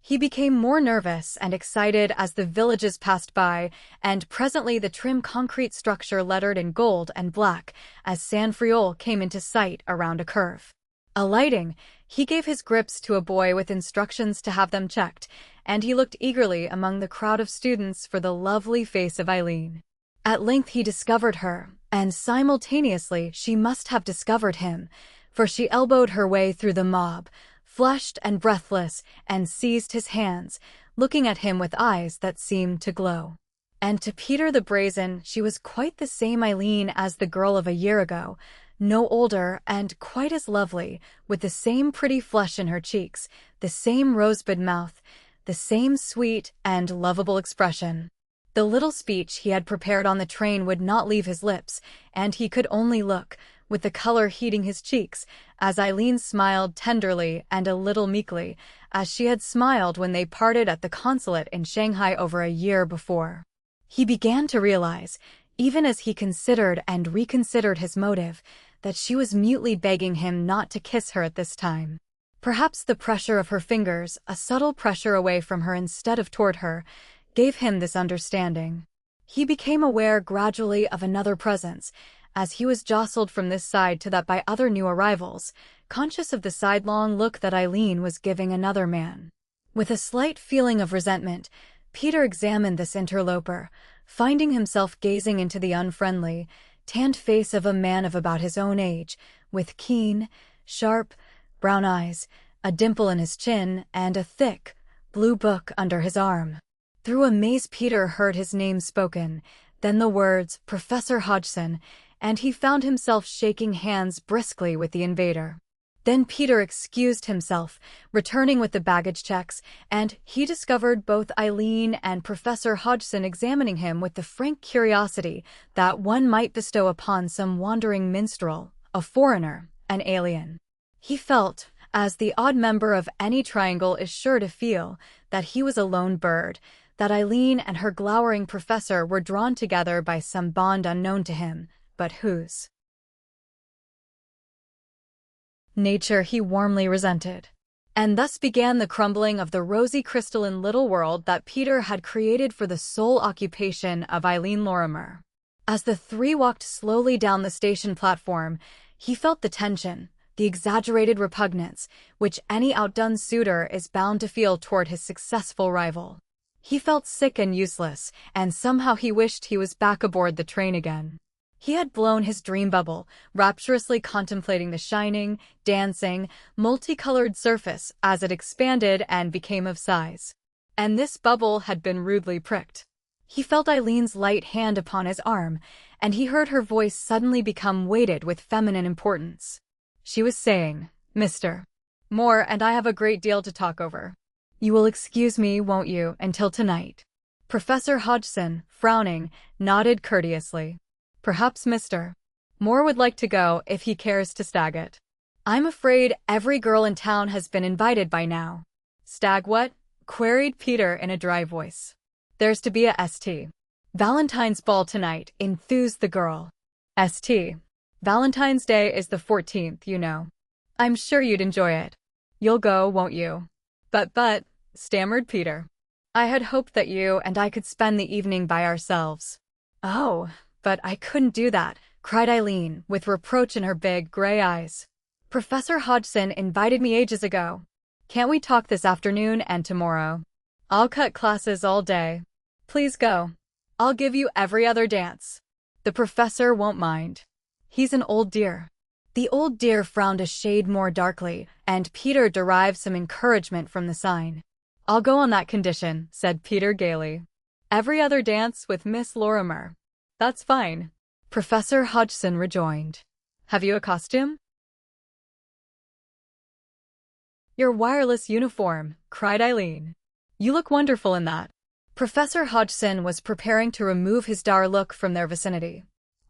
He became more nervous and excited as the villages passed by, and presently the trim concrete structure lettered in gold and black as San Friol came into sight around a curve. Alighting, he gave his grips to a boy with instructions to have them checked, and he looked eagerly among the crowd of students for the lovely face of Eileen. At length he discovered her, And simultaneously she must have discovered him, for she elbowed her way through the mob, flushed and breathless, and seized his hands, looking at him with eyes that seemed to glow. And to Peter the Brazen, she was quite the same Eileen as the girl of a year ago, no older and quite as lovely, with the same pretty flush in her cheeks, the same rosebud mouth, the same sweet and lovable expression. The little speech he had prepared on the train would not leave his lips, and he could only look, with the color heating his cheeks, as Eileen smiled tenderly and a little meekly, as she had smiled when they parted at the consulate in Shanghai over a year before. He began to realize, even as he considered and reconsidered his motive, that she was mutely begging him not to kiss her at this time. Perhaps the pressure of her fingers, a subtle pressure away from her instead of toward her, gave him this understanding. He became aware gradually of another presence, as he was jostled from this side to that by other new arrivals, conscious of the sidelong look that Eileen was giving another man. With a slight feeling of resentment, Peter examined this interloper, finding himself gazing into the unfriendly, tanned face of a man of about his own age, with keen, sharp, brown eyes, a dimple in his chin, and a thick, blue book under his arm. Through a maze Peter heard his name spoken, then the words, Professor Hodgson, and he found himself shaking hands briskly with the invader. Then Peter excused himself, returning with the baggage checks, and he discovered both Eileen and Professor Hodgson examining him with the frank curiosity that one might bestow upon some wandering minstrel, a foreigner, an alien. He felt, as the odd member of any triangle is sure to feel, that he was a lone bird, that Eileen and her glowering professor were drawn together by some bond unknown to him, but whose nature he warmly resented. And thus began the crumbling of the rosy crystalline little world that Peter had created for the sole occupation of Eileen Lorimer. As the three walked slowly down the station platform, he felt the tension, the exaggerated repugnance, which any outdone suitor is bound to feel toward his successful rival. He felt sick and useless, and somehow he wished he was back aboard the train again. He had blown his dream bubble, rapturously contemplating the shining, dancing, multicolored surface as it expanded and became of size. And this bubble had been rudely pricked. He felt Eileen's light hand upon his arm, and he heard her voice suddenly become weighted with feminine importance. She was saying, "Mr. Moore and I have a great deal to talk over. You will excuse me, won't you, until tonight?" Professor Hodgson, frowning, nodded courteously. "Perhaps Mr. Moore would like to go if he cares to stag it. I'm afraid every girl in town has been invited by now." "Stag what?" queried Peter in a dry voice. "There's to be a St. Valentine's ball tonight," enthused the girl. "St. Valentine's Day is the 14th, you know. I'm sure you'd enjoy it. You'll go, won't you?" But, stammered Peter. "I had hoped that you and I could spend the evening by ourselves." "Oh, but I couldn't do that," cried Eileen, with reproach in her big, gray eyes. "Professor Hodgson invited me ages ago. Can't we talk this afternoon and tomorrow? I'll cut classes all day. Please go. I'll give you every other dance. The professor won't mind. He's an old dear." The old dear frowned a shade more darkly, and Peter derived some encouragement from the sign. "I'll go on that condition," said Peter gaily. "Every other dance with Miss Lorimer." "That's fine," Professor Hodgson rejoined. "Have you a costume?" "Your wireless uniform," cried Eileen. "You look wonderful in that." Professor Hodgson was preparing to remove his dour look from their vicinity.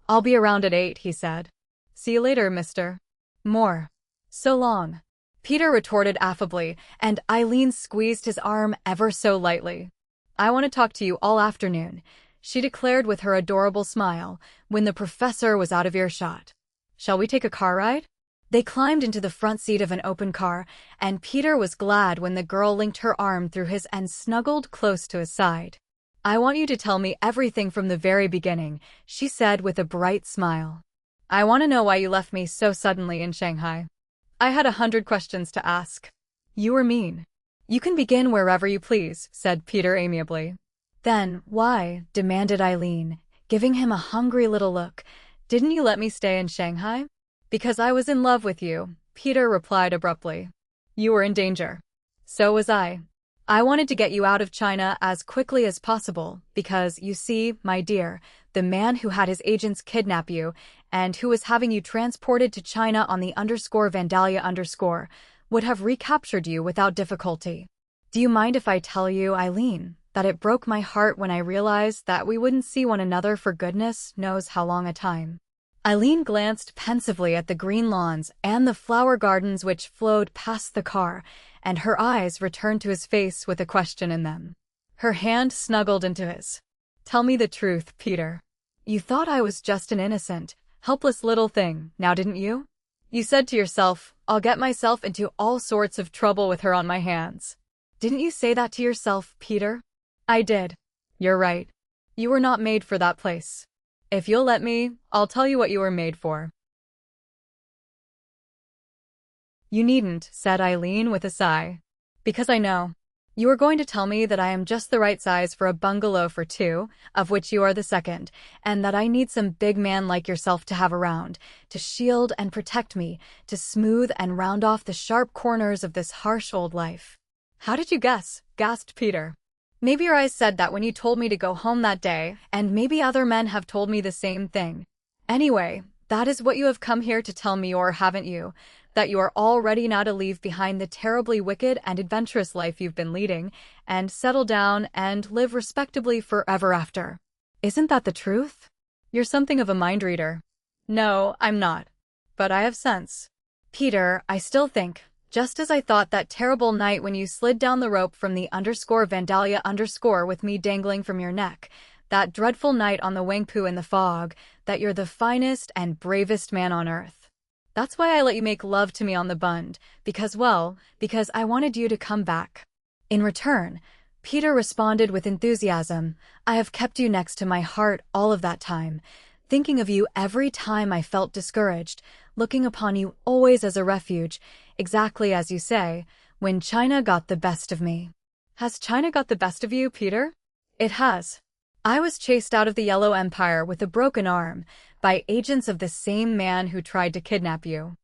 "I'll be around at 8, he said. "See you later, Mr. Moore." "So long," Peter retorted affably, and Eileen squeezed his arm ever so lightly. "I want to talk to you all afternoon," she declared with her adorable smile, when the professor was out of earshot. "Shall we take a car ride?" They climbed into the front seat of an open car, and Peter was glad when the girl linked her arm through his and snuggled close to his side. "I want you to tell me everything from the very beginning," she said with a bright smile. "I want to know why you left me so suddenly in Shanghai. I had 100 questions to ask." "You were mean." "You can begin wherever you please," said Peter amiably. "Then, why?" demanded Eileen, giving him a hungry little look. Didn't you let me stay in Shanghai? Because I was in love with you, Peter replied abruptly. You were in danger. So was I. I wanted to get you out of China as quickly as possible because, you see, my dear, the man who had his agents kidnap you and who was having you transported to China on the _Vandalia_ would have recaptured you without difficulty. Do you mind if I tell you, Eileen, that it broke my heart when I realized that we wouldn't see one another for goodness knows how long a time? Eileen glanced pensively at the green lawns and the flower gardens which flowed past the car, and her eyes returned to his face with a question in them. Her hand snuggled into his. Tell me the truth, Peter. You thought I was just an innocent, helpless little thing, now didn't you? You said to yourself, I'll get myself into all sorts of trouble with her on my hands. Didn't you say that to yourself, Peter? I did. You're right. You were not made for that place. If you'll let me, I'll tell you what you were made for. You needn't, said Eileen with a sigh. Because I know. You are going to tell me that I am just the right size for a bungalow for two, of which you are the second, and that I need some big man like yourself to have around, to shield and protect me, to smooth and round off the sharp corners of this harsh old life. How did you guess? Gasped Peter. Maybe your eyes said that when you told me to go home that day, and maybe other men have told me the same thing. Anyway, that is what you have come here to tell me, or haven't you? That you are all ready now to leave behind the terribly wicked and adventurous life you've been leading, and settle down and live respectably forever after. Isn't that the truth? You're something of a mind reader. No, I'm not. But I have sense. Peter, I still think, just as I thought that terrible night when you slid down the rope from the _Vandalia_ with me dangling from your neck, that dreadful night on the Wangpu in the fog, that you're the finest and bravest man on earth. That's why I let you make love to me on the bund, because I wanted you to come back. In return, Peter responded with enthusiasm, I have kept you next to my heart all of that time, thinking of you every time I felt discouraged, looking upon you always as a refuge, exactly as you say, when China got the best of me. Has China got the best of you, Peter? It has. I was chased out of the Yellow Empire with a broken arm by agents of the same man who tried to kidnap you.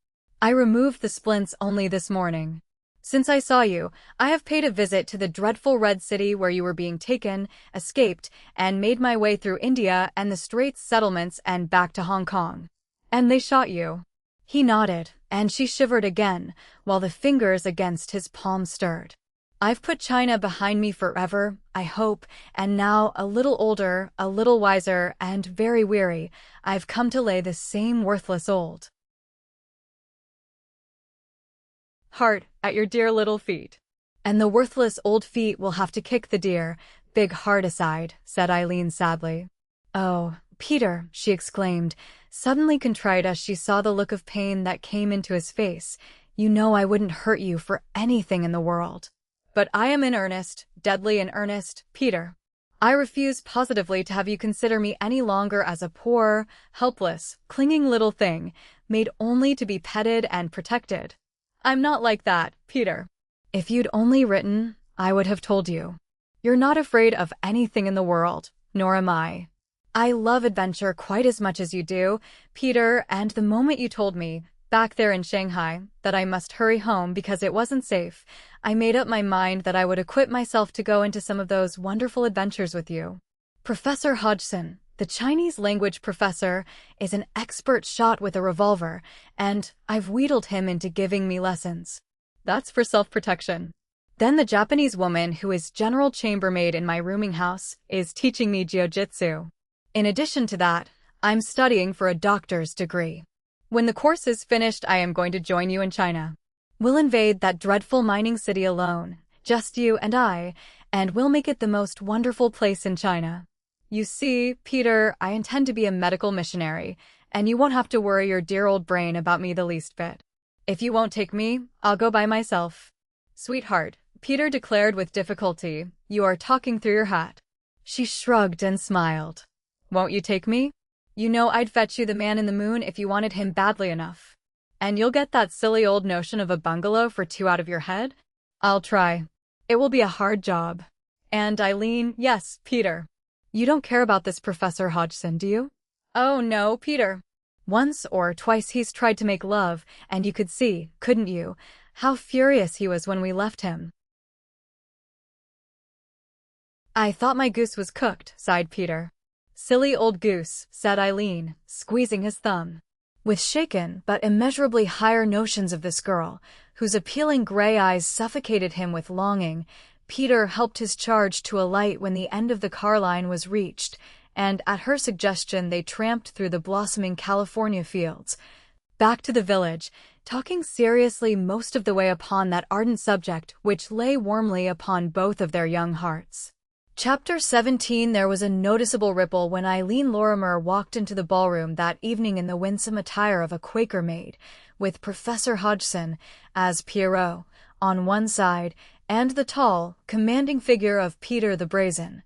I removed the splints only this morning. Since I saw you, I have paid a visit to the dreadful Red City where you were being taken, escaped, and made my way through India and the Straits settlements and back to Hong Kong. And they shot you. He nodded, and she shivered again, while the fingers against his palm stirred. I've put China behind me forever, I hope, and now, a little older, a little wiser, and very weary, I've come to lay the same worthless old heart at your dear little feet. And the worthless old feet will have to kick the dear, big heart aside, said Eileen sadly. Oh, Peter, she exclaimed, suddenly contrite as she saw the look of pain that came into his face, you know I wouldn't hurt you for anything in the world. But I am in earnest, deadly in earnest, Peter. I refuse positively to have you consider me any longer as a poor, helpless, clinging little thing, made only to be petted and protected. I'm not like that, Peter. If you'd only written, I would have told you. You're not afraid of anything in the world, nor am I. I love adventure quite as much as you do, Peter, and the moment you told me, back there in Shanghai, that I must hurry home because it wasn't safe, I made up my mind that I would equip myself to go into some of those wonderful adventures with you. Professor Hodgson, the Chinese language professor, is an expert shot with a revolver, and I've wheedled him into giving me lessons. That's for self-protection. Then the Japanese woman who is general chambermaid in my rooming house is teaching me jiu-jitsu. In addition to that, I'm studying for a doctor's degree. When the course is finished, I am going to join you in China. We'll invade that dreadful mining city alone, just you and I, and we'll make it the most wonderful place in China. You see, Peter, I intend to be a medical missionary, and you won't have to worry your dear old brain about me the least bit. If you won't take me, I'll go by myself. Sweetheart, Peter declared with difficulty, you are talking through your hat. She shrugged and smiled. Won't you take me? You know I'd fetch you the man in the moon if you wanted him badly enough. And you'll get that silly old notion of a bungalow for two out of your head? I'll try. It will be a hard job. And Eileen, yes, Peter. You don't care about this Professor Hodgson, do you? Oh no, Peter. Once or twice he's tried to make love, and you could see, couldn't you, how furious he was when we left him." "I thought my goose was cooked," sighed Peter. "Silly old goose," said Eileen, squeezing his thumb. With shaken but immeasurably higher notions of this girl, whose appealing gray eyes suffocated him with longing, Peter helped his charge to alight when the end of the car line was reached, and at her suggestion they tramped through the blossoming California fields, back to the village, talking seriously most of the way upon that ardent subject which lay warmly upon both of their young hearts. Chapter 17. There was a noticeable ripple when Eileen Lorimer walked into the ballroom that evening in the winsome attire of a Quaker maid, with Professor Hodgson, as Pierrot, on one side, and the tall, commanding figure of Peter the Brazen,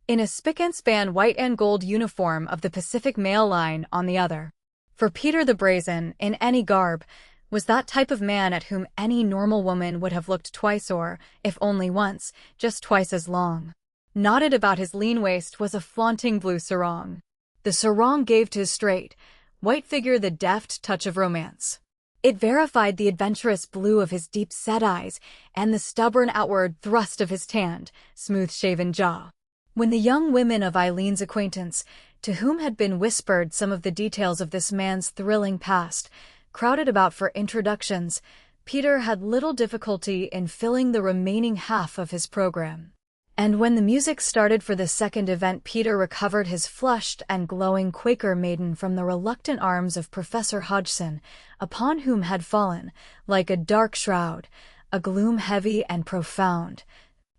in a spick-and-span white and gold uniform of the Pacific Mail Line, on the other. For Peter the Brazen, in any garb, was that type of man at whom any normal woman would have looked twice or, if only once, just twice as long. Knotted about his lean waist was a flaunting blue sarong. The sarong gave to his straight, white figure the deft touch of romance. It verified the adventurous blue of his deep-set eyes and the stubborn outward thrust of his tanned, smooth-shaven jaw. When the young women of Eileen's acquaintance, to whom had been whispered some of the details of this man's thrilling past, crowded about for introductions, Peter had little difficulty in filling the remaining half of his program. And when the music started for the second event, Peter recovered his flushed and glowing Quaker maiden from the reluctant arms of Professor Hodgson, upon whom had fallen, like a dark shroud, a gloom heavy and profound.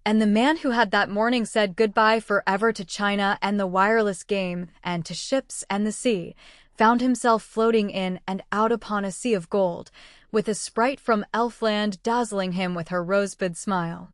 And the man who had that morning said goodbye forever to China and the wireless game and to ships and the sea, found himself floating in and out upon a sea of gold, with a sprite from Elfland dazzling him with her rosebud smile.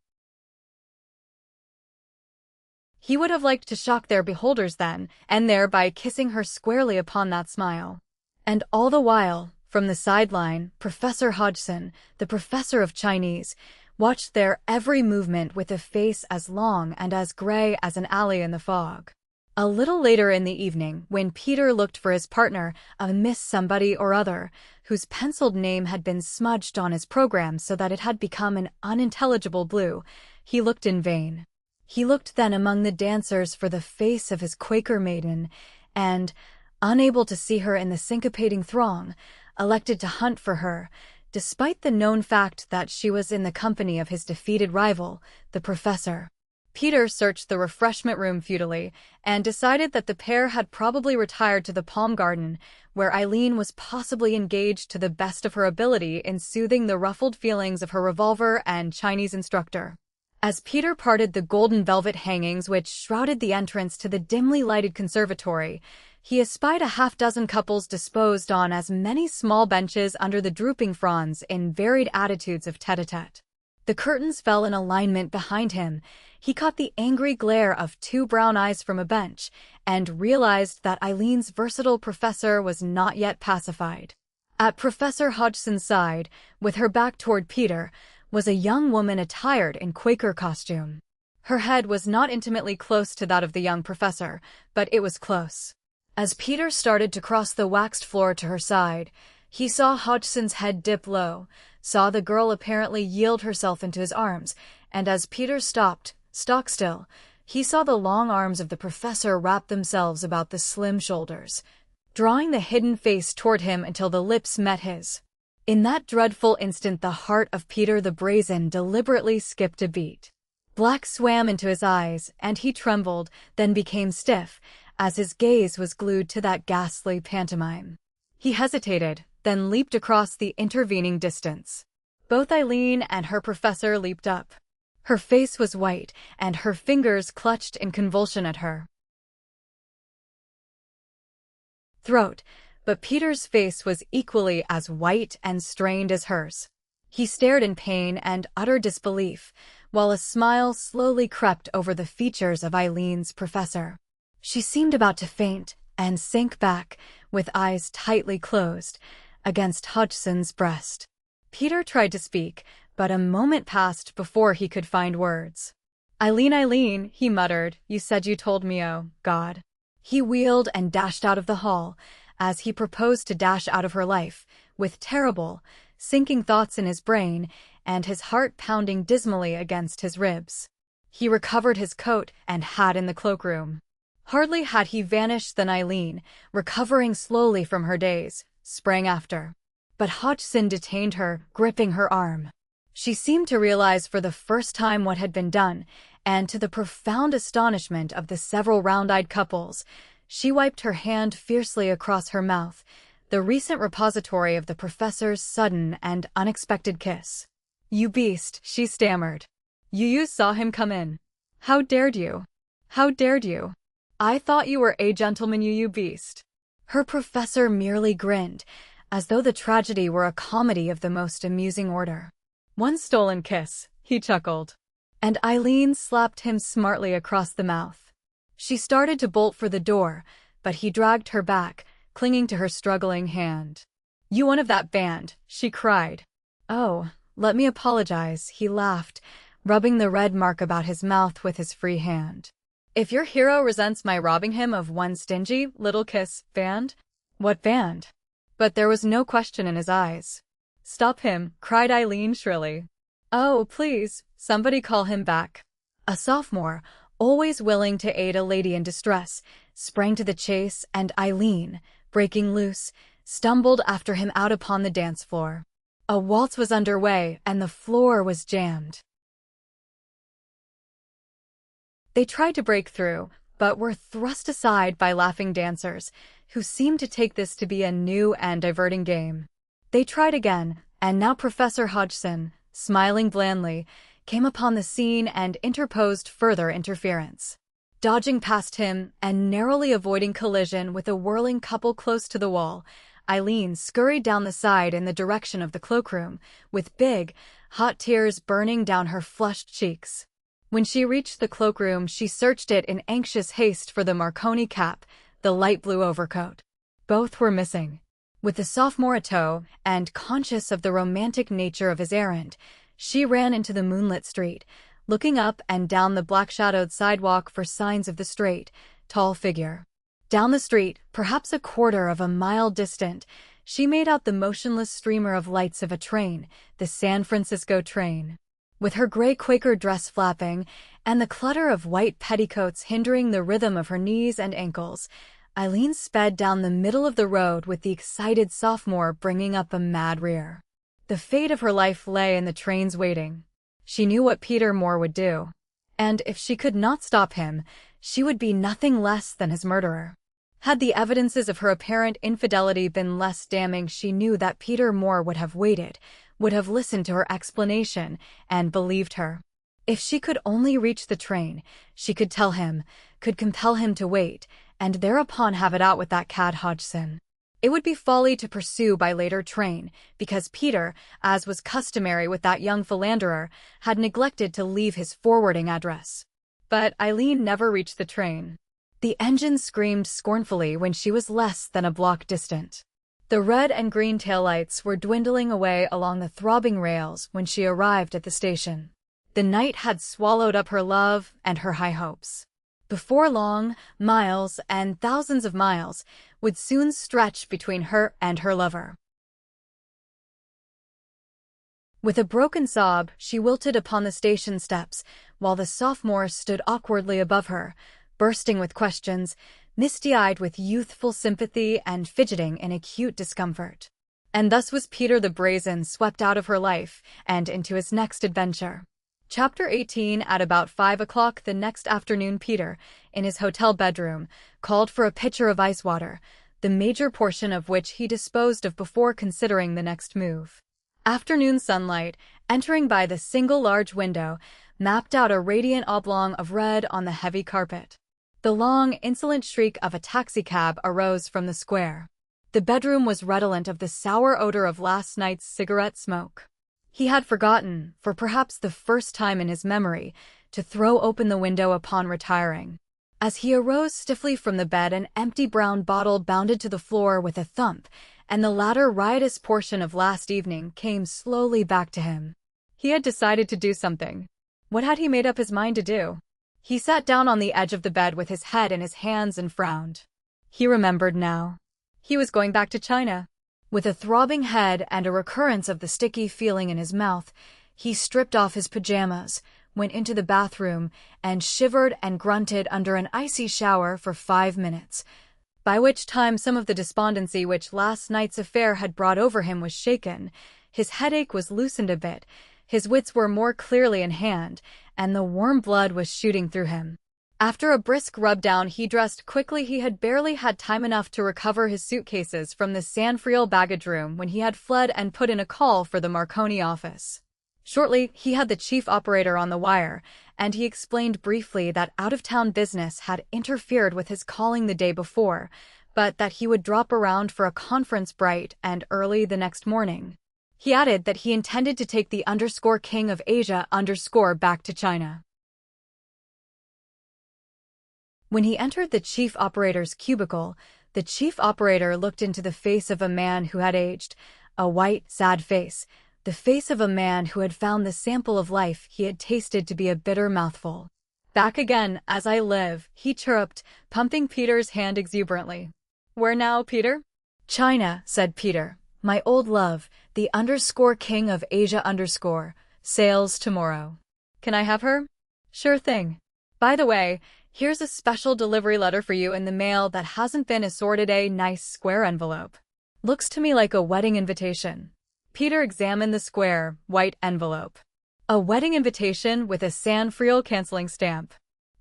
He would have liked to shock their beholders then and there by kissing her squarely upon that smile. And all the while, from the sideline, Professor Hodgson, the professor of Chinese, watched their every movement with a face as long and as gray as an alley in the fog. A little later in the evening, when Peter looked for his partner, a Miss Somebody or other, whose penciled name had been smudged on his program so that it had become an unintelligible blue, he looked in vain. He looked then among the dancers for the face of his Quaker maiden, and, unable to see her in the syncopating throng, elected to hunt for her, despite the known fact that she was in the company of his defeated rival, the professor. Peter searched the refreshment room futilely, and decided that the pair had probably retired to the Palm Garden, where Eileen was possibly engaged to the best of her ability in soothing the ruffled feelings of her revolver and Chinese instructor. As Peter parted the golden velvet hangings which shrouded the entrance to the dimly lighted conservatory, he espied a half-dozen couples disposed on as many small benches under the drooping fronds in varied attitudes of tete-a-tete. The curtains fell in alignment behind him. He caught the angry glare of two brown eyes from a bench, and realized that Eileen's versatile professor was not yet pacified. At Professor Hodgson's side, with her back toward Peter, was a young woman attired in Quaker costume. Her head was not intimately close to that of the young professor, but it was close. As Peter started to cross the waxed floor to her side, he saw Hodgson's head dip low, saw the girl apparently yield herself into his arms, and as Peter stopped, stock still, he saw the long arms of the professor wrap themselves about the slim shoulders, drawing the hidden face toward him until the lips met his. In that dreadful instant the heart of Peter the Brazen deliberately skipped a beat. Black swam into his eyes, and he trembled, then became stiff, as his gaze was glued to that ghastly pantomime. He hesitated, then leaped across the intervening distance. Both Eileen and her professor leaped up. Her face was white, and her fingers clutched in convulsion at her throat, but Peter's face was equally as white and strained as hers. He stared in pain and utter disbelief, while a smile slowly crept over the features of Eileen's professor. She seemed about to faint and sank back, with eyes tightly closed, against Hodgson's breast. Peter tried to speak, but a moment passed before he could find words. Eileen, he muttered, you said you told me, oh, God." He wheeled and dashed out of the hall, as he proposed to dash out of her life, with terrible, sinking thoughts in his brain and his heart pounding dismally against his ribs. He recovered his coat and hat in the cloakroom. Hardly had he vanished than Eileen, recovering slowly from her daze, sprang after. But Hodgson detained her, gripping her arm. She seemed to realize for the first time what had been done, and to the profound astonishment of the several round-eyed couples, she wiped her hand fiercely across her mouth, the recent repository of the professor's sudden and unexpected kiss. "You beast," she stammered. "You saw him come in. How dared you? How dared you? I thought you were a gentleman, you beast." Her professor merely grinned, as though the tragedy were a comedy of the most amusing order. "One stolen kiss," he chuckled. And Eileen slapped him smartly across the mouth. She started to bolt for the door, but he dragged her back, clinging to her struggling hand. "You one of that band," she cried. "Oh, let me apologize," he laughed, rubbing the red mark about his mouth with his free hand. "If your hero resents my robbing him of one stingy little kiss, band? What band?" But there was no question in his eyes. "Stop him," cried Eileen shrilly. "Oh, please, somebody call him back." A sophomore, always willing to aid a lady in distress, sprang to the chase, and Eileen, breaking loose, stumbled after him out upon the dance floor. A waltz was underway, and the floor was jammed. They tried to break through, but were thrust aside by laughing dancers, who seemed to take this to be a new and diverting game. They tried again, and now Professor Hodgson, smiling blandly, came upon the scene and interposed further interference. Dodging past him and narrowly avoiding collision with a whirling couple close to the wall, Eileen scurried down the side in the direction of the cloakroom, with big, hot tears burning down her flushed cheeks. When she reached the cloakroom, she searched it in anxious haste for the Marconi cap, the light blue overcoat. Both were missing. With the sophomore a tow, and conscious of the romantic nature of his errand, she ran into the moonlit street, looking up and down the black-shadowed sidewalk for signs of the straight, tall figure. Down the street, perhaps a quarter of a mile distant, she made out the motionless streamer of lights of a train, the San Francisco train. With her gray Quaker dress flapping, and the clutter of white petticoats hindering the rhythm of her knees and ankles, Eileen sped down the middle of the road with the excited sophomore bringing up a mad rear. The fate of her life lay in the train's waiting. She knew what Peter Moore would do. And if she could not stop him, she would be nothing less than his murderer. Had the evidences of her apparent infidelity been less damning, she knew that Peter Moore would have waited, would have listened to her explanation, and believed her. If she could only reach the train, she could tell him, could compel him to wait, and thereupon have it out with that cad Hodgson. It would be folly to pursue by later train, because Peter, as was customary with that young philanderer, had neglected to leave his forwarding address. But Eileen never reached the train. The engine screamed scornfully when she was less than a block distant. The red and green taillights were dwindling away along the throbbing rails when she arrived at the station. The night had swallowed up her love and her high hopes. Before long, miles and thousands of miles would soon stretch between her and her lover. With a broken sob, she wilted upon the station steps, while the sophomore stood awkwardly above her, bursting with questions, misty-eyed with youthful sympathy and fidgeting in acute discomfort. And thus was Peter the Brazen swept out of her life and into his next adventure. Chapter 18. At about 5 o'clock the next afternoon, Peter, in his hotel bedroom, called for a pitcher of ice water, the major portion of which he disposed of before considering the next move. Afternoon sunlight, entering by the single large window, mapped out a radiant oblong of red on the heavy carpet. The long, insolent shriek of a taxicab arose from the square. The bedroom was redolent of the sour odor of last night's cigarette smoke. He had forgotten, for perhaps the first time in his memory, to throw open the window upon retiring. As he arose stiffly from the bed, an empty brown bottle bounded to the floor with a thump, and the latter riotous portion of last evening came slowly back to him. He had decided to do something. What had he made up his mind to do? He sat down on the edge of the bed with his head in his hands and frowned. He remembered now. He was going back to China. With a throbbing head and a recurrence of the sticky feeling in his mouth, he stripped off his pajamas, went into the bathroom, and shivered and grunted under an icy shower for 5 minutes, by which time some of the despondency which last night's affair had brought over him was shaken, his headache was loosened a bit, his wits were more clearly in hand, and the warm blood was shooting through him. After a brisk rub-down, he dressed quickly. He had barely had time enough to recover his suitcases from the San Friel baggage room when he had fled and put in a call for the Marconi office. Shortly, he had the chief operator on the wire, and he explained briefly that out-of-town business had interfered with his calling the day before, but that he would drop around for a conference bright and early the next morning. He added that he intended to take the _King of Asia _ back to China. When he entered the chief operator's cubicle, the chief operator looked into the face of a man who had aged, a white, sad face, the face of a man who had found the sample of life he had tasted to be a bitter mouthful. "Back again, as I live," he chirruped, pumping Peter's hand exuberantly. "Where now, Peter?" "China," said Peter. "My old love, the _King of Asia _ sails tomorrow." "Can I have her?" "Sure thing. By the way, here's a special delivery letter for you in the mail that hasn't been assorted. A nice square envelope. Looks to me like a wedding invitation." Peter examined the square, white envelope. A wedding invitation with a San Friel canceling stamp.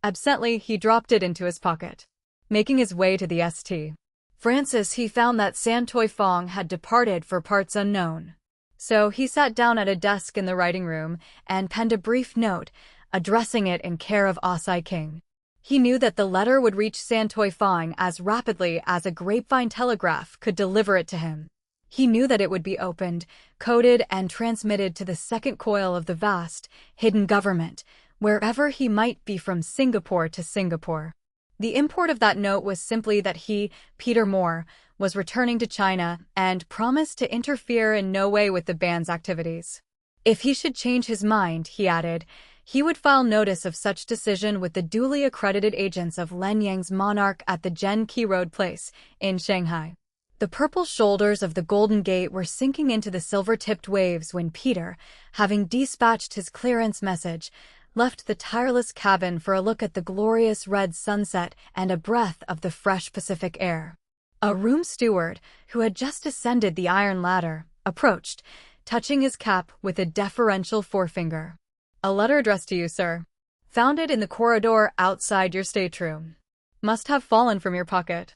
Absently, he dropped it into his pocket. Making his way to the St. Francis, he found that San Toi Fong had departed for parts unknown. So he sat down at a desk in the writing room and penned a brief note, addressing it in care of Osai King. He knew that the letter would reach San Toi Fong as rapidly as a grapevine telegraph could deliver it to him. He knew that it would be opened, coded, and transmitted to the second coil of the vast, hidden government, wherever he might be from Singapore to Singapore. The import of that note was simply that he, Peter Moore, was returning to China and promised to interfere in no way with the band's activities. If he should change his mind, he added, he would file notice of such decision with the duly accredited agents of Len Yang's monarch at the Gen Qi Road Place in Shanghai. The purple shoulders of the Golden Gate were sinking into the silver-tipped waves when Peter, having dispatched his clearance message, left the tireless cabin for a look at the glorious red sunset and a breath of the fresh Pacific air. A room steward, who had just ascended the iron ladder, approached, touching his cap with a deferential forefinger. "A letter addressed to you, sir. Found it in the corridor outside your stateroom. Must have fallen from your pocket."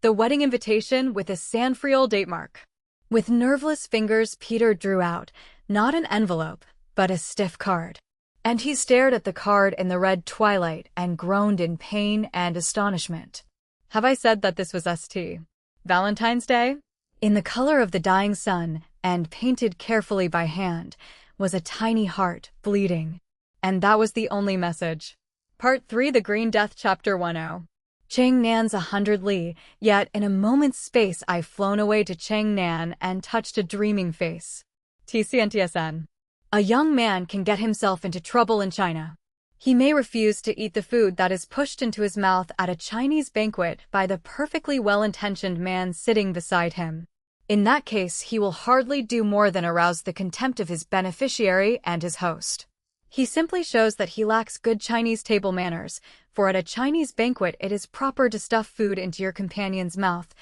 The wedding invitation with a San Friel date mark. With nerveless fingers, Peter drew out, not an envelope, but a stiff card. And he stared at the card in the red twilight and groaned in pain and astonishment. "Have I said that this was St. Valentine's Day?" In the color of the dying sun, and painted carefully by hand, was a tiny heart, bleeding. And that was the only message. Part 3, The Green Death, Chapter 10. Chang'an's 100 li, yet in a moment's space I've flown away to Chang'an and touched a dreaming face. TCNTSN. A young man can get himself into trouble in China. He may refuse to eat the food that is pushed into his mouth at a Chinese banquet by the perfectly well-intentioned man sitting beside him. In that case, he will hardly do more than arouse the contempt of his beneficiary and his host. He simply shows that he lacks good Chinese table manners, for at a Chinese banquet it is proper to stuff food into your companion's mouth,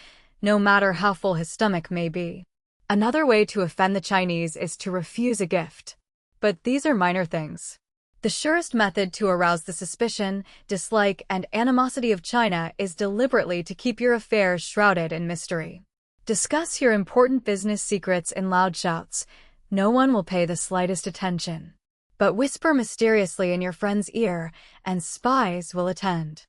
no matter how full his stomach may be. Another way to offend the Chinese is to refuse a gift. But these are minor things. The surest method to arouse the suspicion, dislike, and animosity of China is deliberately to keep your affairs shrouded in mystery. Discuss your important business secrets in loud shouts. No one will pay the slightest attention. But whisper mysteriously in your friend's ear, and spies will attend.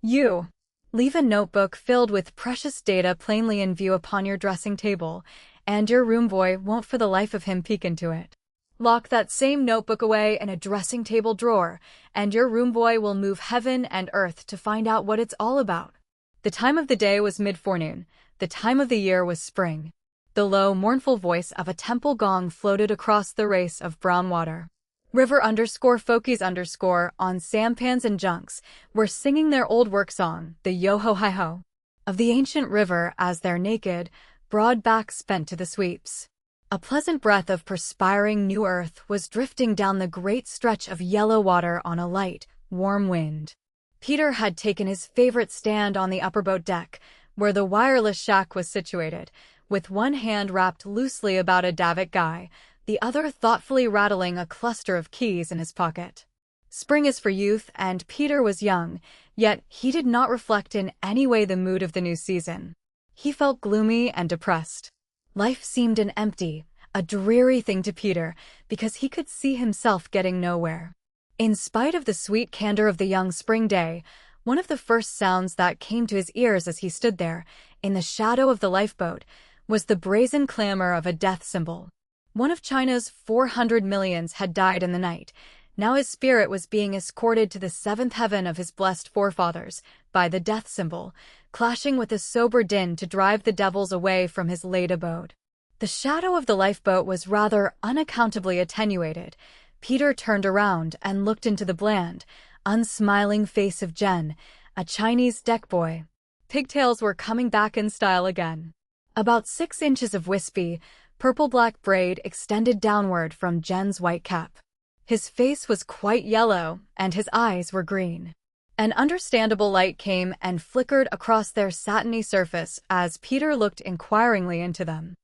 You. Leave a notebook filled with precious data plainly in view upon your dressing table, and your room boy won't for the life of him peek into it. Lock that same notebook away in a dressing table drawer, and your room boy will move heaven and earth to find out what it's all about. The time of the day was mid-forenoon. The time of the year was spring. The low, mournful voice of a temple gong floated across the race of brown water. River_Fokies_ on sampans and junks were singing their old work song, the Yo-ho-hi-ho, of the ancient river as their naked, broad backs bent to the sweeps. A pleasant breath of perspiring new earth was drifting down the great stretch of yellow water on a light, warm wind. Peter had taken his favorite stand on the upper boat deck, where the wireless shack was situated, with one hand wrapped loosely about a davit guy, the other thoughtfully rattling a cluster of keys in his pocket. Spring is for youth, and Peter was young, yet he did not reflect in any way the mood of the new season. He felt gloomy and depressed. Life seemed an empty, a dreary thing to Peter, because he could see himself getting nowhere. In spite of the sweet candor of the young spring day, one of the first sounds that came to his ears as he stood there, in the shadow of the lifeboat, was the brazen clamor of a death symbol. One of China's 400 millions had died in the night. Now his spirit was being escorted to the seventh heaven of his blessed forefathers by the death symbol, clashing with a sober din to drive the devils away from his late abode. The shadow of the lifeboat was rather unaccountably attenuated. Peter turned around and looked into the bland, unsmiling face of Jen, a Chinese deck boy. Pigtails were coming back in style again. About 6 inches of wispy, purple-black braid extended downward from Jen's white cap. His face was quite yellow, and his eyes were green. An understandable light came and flickered across their satiny surface as Peter looked inquiringly into them.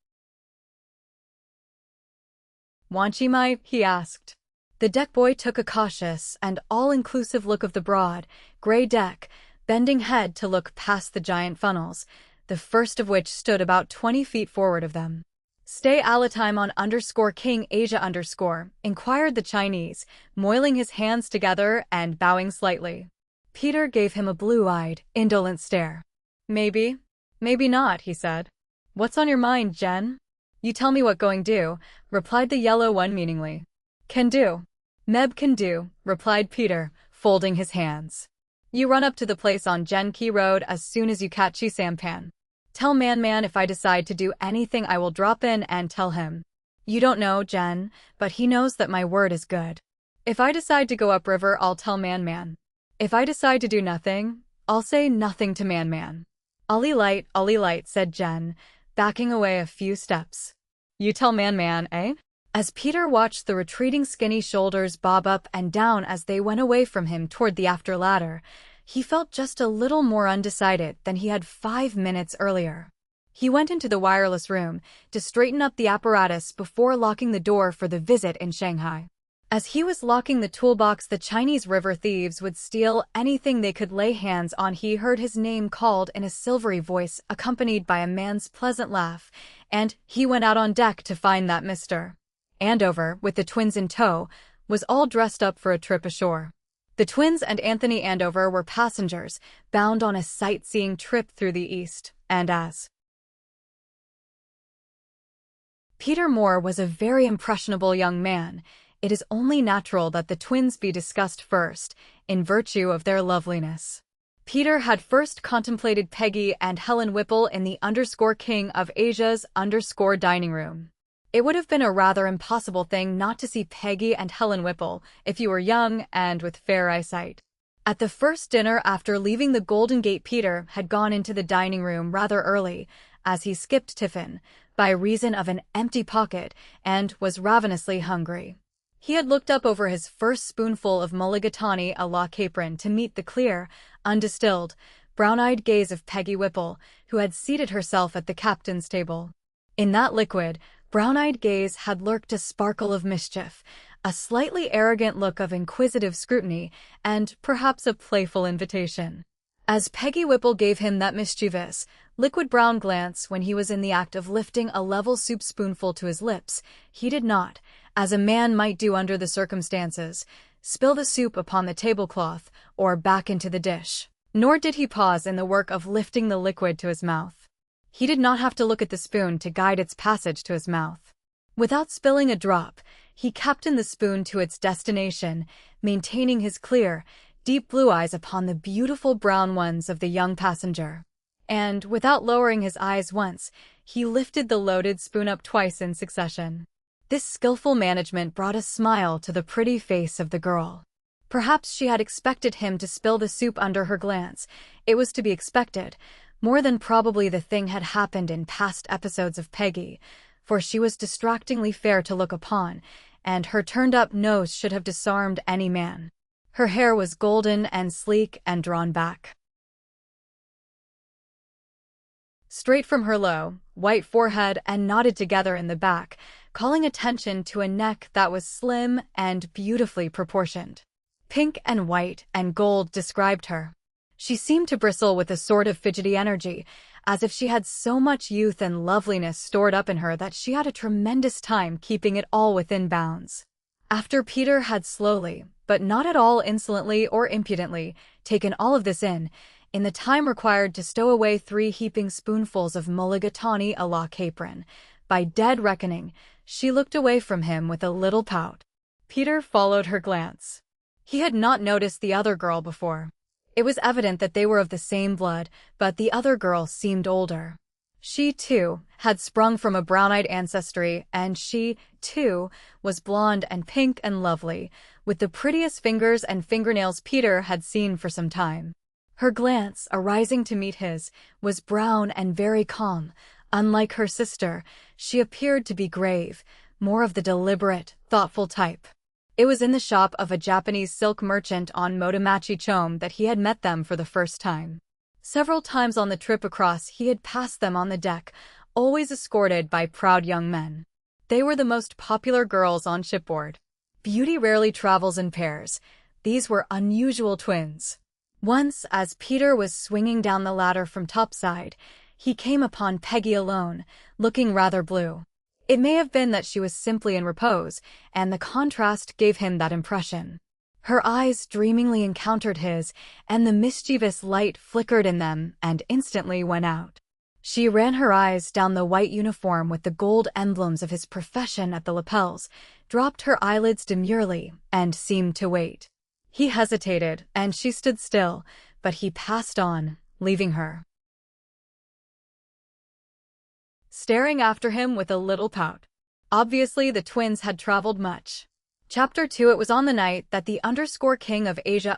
"Want he asked. The deck boy took a cautious and all-inclusive look of the broad, gray deck, bending head to look past the giant funnels, the first of which stood about 20 feet forward of them. "Stay time on _King Asia_," inquired the Chinese, moiling his hands together and bowing slightly. Peter gave him a blue-eyed, indolent stare. "Maybe. Maybe not," he said. "What's on your mind, Jen?" "You tell me what going do," replied the yellow one meaningly. "Can do. Meb can do," replied Peter, folding his hands. "You run up to the place on Gen Key Road as soon as you catch sampan. Tell Man if I decide to do anything I will drop in and tell him. You don't know, Jen, but he knows that my word is good. If I decide to go upriver, I'll tell Man. If I decide to do nothing, I'll say nothing to Man. Ollie light, said Jen, backing away a few steps. You tell Man, eh? As Peter watched the retreating skinny shoulders bob up and down as they went away from him toward the after ladder, he felt just a little more undecided than he had 5 minutes earlier. He went into the wireless room to straighten up the apparatus before locking the door for the visit in Shanghai. As he was locking the toolbox, the Chinese river thieves would steal anything they could lay hands on. He heard his name called in a silvery voice accompanied by a man's pleasant laugh, and he went out on deck to find that Mr. Andover, with the twins in tow, was all dressed up for a trip ashore. The twins and Anthony Andover were passengers, bound on a sightseeing trip through the East, and as Peter Moore was a very impressionable young man, it is only natural that the twins be discussed first, in virtue of their loveliness. Peter had first contemplated Peggy and Helen Whipple in the _King of Asia's dining room. It would have been a rather impossible thing not to see Peggy and Helen Whipple if you were young and with fair eyesight. At the first dinner after leaving the Golden Gate, Peter had gone into the dining room rather early, as he skipped tiffin, by reason of an empty pocket, and was ravenously hungry. He had looked up over his first spoonful of mulligatawny a la capron to meet the clear, undistilled, brown-eyed gaze of Peggy Whipple, who had seated herself at the captain's table. In that liquid, brown-eyed gaze had lurked a sparkle of mischief, a slightly arrogant look of inquisitive scrutiny, and perhaps a playful invitation. As Peggy Whipple gave him that mischievous, liquid brown glance when he was in the act of lifting a level soup spoonful to his lips, he did not, as a man might do under the circumstances, spill the soup upon the tablecloth or back into the dish. Nor did he pause in the work of lifting the liquid to his mouth. He did not have to look at the spoon to guide its passage to his mouth. Without spilling a drop, he captained the spoon to its destination, maintaining his clear, deep blue eyes upon the beautiful brown ones of the young passenger. And, without lowering his eyes once, he lifted the loaded spoon up twice in succession. This skillful management brought a smile to the pretty face of the girl. Perhaps she had expected him to spill the soup under her glance. It was to be expected. More than probably the thing had happened in past episodes of Peggy, for she was distractingly fair to look upon, and her turned-up nose should have disarmed any man. Her hair was golden and sleek and drawn back straight from her low, white forehead and knotted together in the back, calling attention to a neck that was slim and beautifully proportioned. Pink and white and gold described her. She seemed to bristle with a sort of fidgety energy, as if she had so much youth and loveliness stored up in her that she had a tremendous time keeping it all within bounds. After Peter had slowly, but not at all insolently or impudently, taken all of this in the time required to stow away 3 heaping spoonfuls of mulligatawny a la capron, by dead reckoning, she looked away from him with a little pout. Peter followed her glance. He had not noticed the other girl before. It was evident that they were of the same blood, but the other girl seemed older. She, too, had sprung from a brown-eyed ancestry, and she, too, was blonde and pink and lovely, with the prettiest fingers and fingernails Peter had seen for some time. Her glance, arising to meet his, was brown and very calm. Unlike her sister, she appeared to be grave, more of the deliberate, thoughtful type. It was in the shop of a Japanese silk merchant on Motomachi Chome that he had met them for the first time. Several times on the trip across he had passed them on the deck, always escorted by proud young men. They were the most popular girls on shipboard. Beauty rarely travels in pairs. These were unusual twins. Once, as Peter was swinging down the ladder from topside, he came upon Peggy alone, looking rather blue. It may have been that she was simply in repose, and the contrast gave him that impression. Her eyes dreamingly encountered his, and the mischievous light flickered in them and instantly went out. She ran her eyes down the white uniform with the gold emblems of his profession at the lapels, dropped her eyelids demurely, and seemed to wait. He hesitated, and she stood still, but he passed on, leaving her staring after him with a little pout. Obviously, the twins had traveled much. Chapter 2. It was on the night that the _King of Asia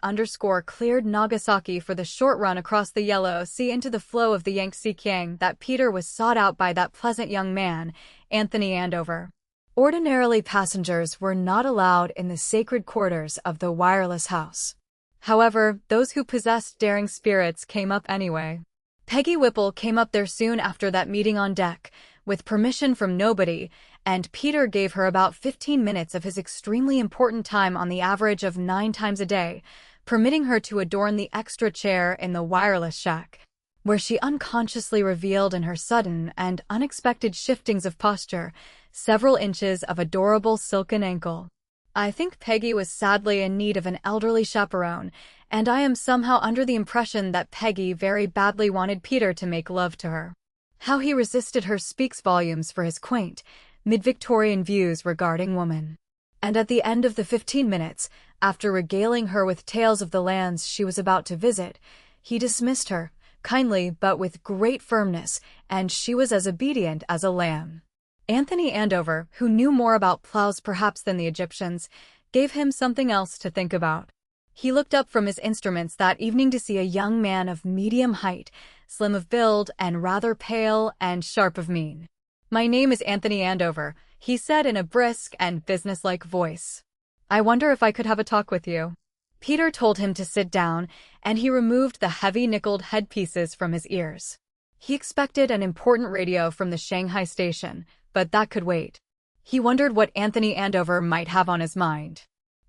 cleared Nagasaki for the short run across the Yellow Sea into the flow of the Yangtze Kiang that Peter was sought out by that pleasant young man, Anthony Andover. Ordinarily, passengers were not allowed in the sacred quarters of the wireless house. However, those who possessed daring spirits came up anyway. Peggy Whipple came up there soon after that meeting on deck, with permission from nobody, and Peter gave her about 15 minutes of his extremely important time on the average of 9 times a day, permitting her to adorn the extra chair in the wireless shack, where she unconsciously revealed in her sudden and unexpected shiftings of posture several inches of adorable silken ankle. I think Peggy was sadly in need of an elderly chaperone, and I am somehow under the impression that Peggy very badly wanted Peter to make love to her. How he resisted her speaks volumes for his quaint, mid-Victorian views regarding woman. And at the end of the 15 minutes, after regaling her with tales of the lands she was about to visit, he dismissed her, kindly but with great firmness, and she was as obedient as a lamb. Anthony Andover, who knew more about plows perhaps than the Egyptians, gave him something else to think about. He looked up from his instruments that evening to see a young man of medium height, slim of build and rather pale and sharp of mien. "My name is Anthony Andover," he said in a brisk and businesslike voice. "I wonder if I could have a talk with you." Peter told him to sit down, and he removed the heavy nickeled headpieces from his ears. He expected an important radio from the Shanghai station, but that could wait. He wondered what Anthony Andover might have on his mind.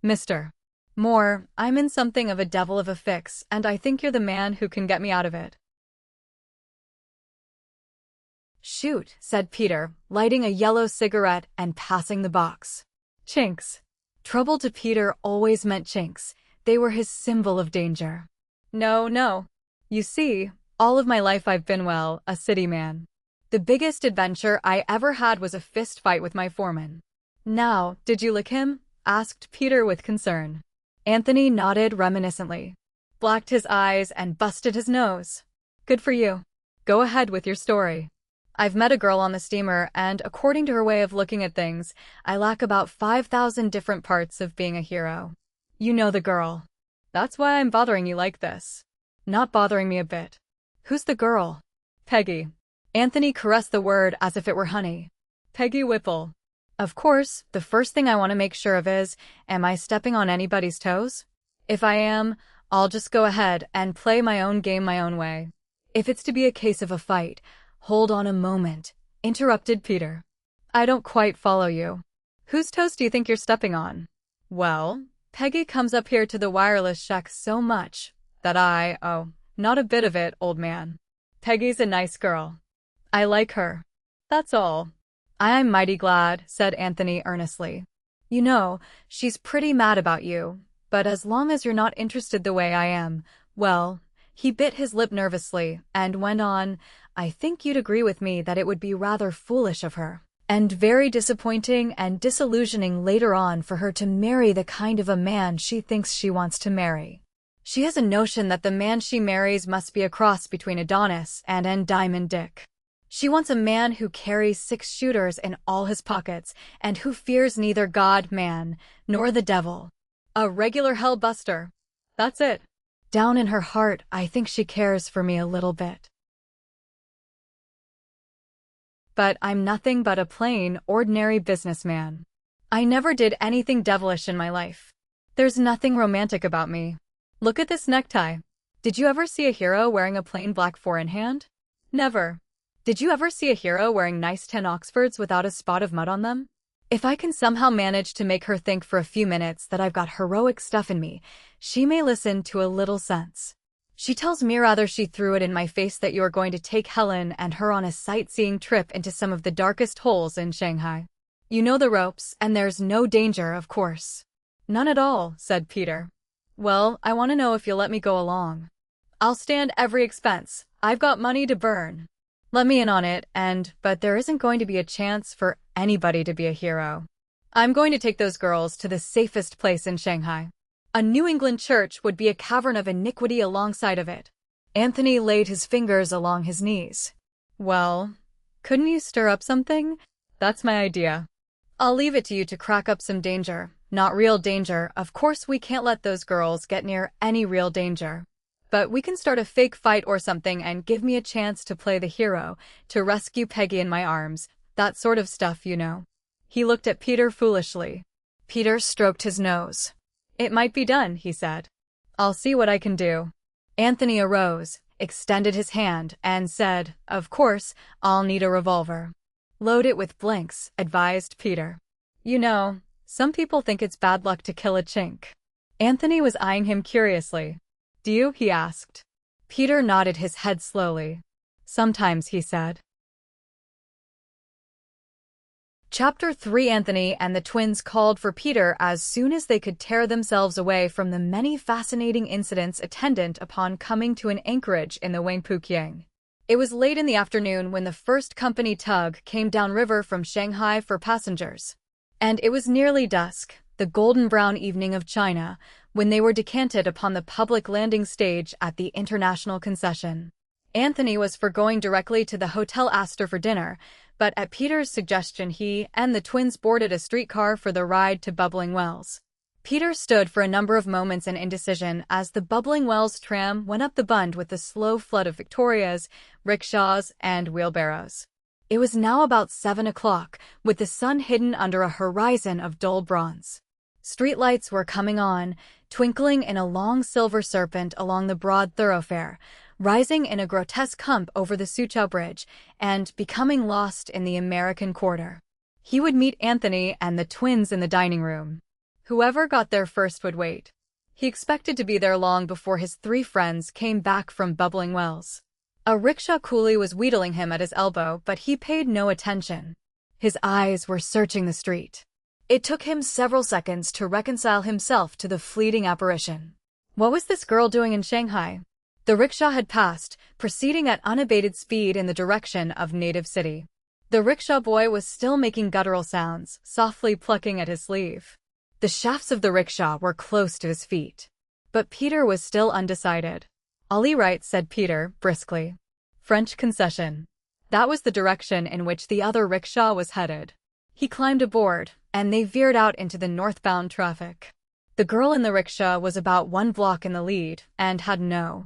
"Mr. Moore, I'm in something of a devil of a fix, and I think you're the man who can get me out of it." "Shoot," said Peter, lighting a yellow cigarette and passing the box. Chinks. Trouble to Peter always meant chinks. They were his symbol of danger. No. You see, all of my life I've been, well, a city man. The biggest adventure I ever had was a fist fight with my foreman." "Now, did you lick him?" asked Peter with concern. Anthony nodded reminiscently, blacked his eyes and busted his nose. "Good for you. Go ahead with your story." I've met a girl on the steamer, and according to her way of looking at things, I lack about 5,000 different parts of being a hero. You know the girl. That's why I'm bothering you like this. Not bothering me a bit. Who's the girl? Peggy. Anthony caressed the word as if it were honey. Peggy Whipple. Of course, the first thing I want to make sure of is, am I stepping on anybody's toes? If I am, I'll just go ahead and play my own game my own way. If it's to be a case of a fight, hold on a moment, interrupted Peter. I don't quite follow you. Whose toes do you think you're stepping on? Well, Peggy comes up here to the wireless shack so much that not a bit of it, old man. Peggy's a nice girl. I like her. That's all. I'm mighty glad, said Anthony earnestly. You know, she's pretty mad about you, but as long as you're not interested the way I am, well, he bit his lip nervously and went on, I think you'd agree with me that it would be rather foolish of her, and very disappointing and disillusioning later on for her to marry the kind of a man she thinks she wants to marry. She has a notion that the man she marries must be a cross between Adonis and Diamond Dick. She wants a man who carries 6 shooters in all his pockets and who fears neither God, man, nor the devil. A regular hell-buster. That's it. Down in her heart, I think she cares for me a little bit. But I'm nothing but a plain, ordinary businessman. I never did anything devilish in my life. There's nothing romantic about me. Look at this necktie. Did you ever see a hero wearing a plain black four-in-hand? Never. Did you ever see a hero wearing nice tan Oxfords without a spot of mud on them? If I can somehow manage to make her think for a few minutes that I've got heroic stuff in me, she may listen to a little sense. She tells me rather she threw it in my face that you're going to take Helen and her on a sightseeing trip into some of the darkest holes in Shanghai. You know the ropes, and there's no danger, of course. None at all, said Peter. Well, I want to know if you'll let me go along. I'll stand every expense. I've got money to burn. Let me in on it, but there isn't going to be a chance for anybody to be a hero. I'm going to take those girls to the safest place in Shanghai. A New England church would be a cavern of iniquity alongside of it. Anthony laid his fingers along his knees. Well, couldn't you stir up something? That's my idea. I'll leave it to you to crack up some danger. Not real danger, of course we can't let those girls get near any real danger. But we can start a fake fight or something and give me a chance to play the hero, to rescue Peggy in my arms, that sort of stuff, you know. He looked at Peter foolishly. Peter stroked his nose. It might be done, he said. I'll see what I can do. Anthony arose, extended his hand, and said, Of course, I'll need a revolver. Load it with blanks, advised Peter. You know, some people think it's bad luck to kill a chink. Anthony was eyeing him curiously. Do you? He asked. Peter nodded his head slowly. Sometimes, he said. Chapter 3. Anthony and the twins called for Peter as soon as they could tear themselves away from the many fascinating incidents attendant upon coming to an anchorage in the Wangpuqiang. It was late in the afternoon when the first company tug came downriver from Shanghai for passengers. And it was nearly dusk, the golden-brown evening of China, when they were decanted upon the public landing stage at the International Concession. Anthony was for going directly to the Hotel Astor for dinner, but at Peter's suggestion he and the twins boarded a streetcar for the ride to Bubbling Wells. Peter stood for a number of moments in indecision as the Bubbling Wells tram went up the Bund with the slow flood of Victorias, rickshaws, and wheelbarrows. It was now about 7 o'clock, with the sun hidden under a horizon of dull bronze. Streetlights were coming on, twinkling in a long silver serpent along the broad thoroughfare, rising in a grotesque hump over the Soochow Bridge, and becoming lost in the American Quarter. He would meet Anthony and the twins in the dining room. Whoever got there first would wait. He expected to be there long before his 3 friends came back from Bubbling Wells. A rickshaw coolie was wheedling him at his elbow, but he paid no attention. His eyes were searching the street. It took him several seconds to reconcile himself to the fleeting apparition. What was this girl doing in Shanghai? The rickshaw had passed, proceeding at unabated speed in the direction of Native City. The rickshaw boy was still making guttural sounds, softly plucking at his sleeve. The shafts of the rickshaw were close to his feet. But Peter was still undecided. All right, said Peter, briskly. French concession. That was the direction in which the other rickshaw was headed. He climbed aboard, and they veered out into the northbound traffic. The girl in the rickshaw was about 1 block in the lead and had no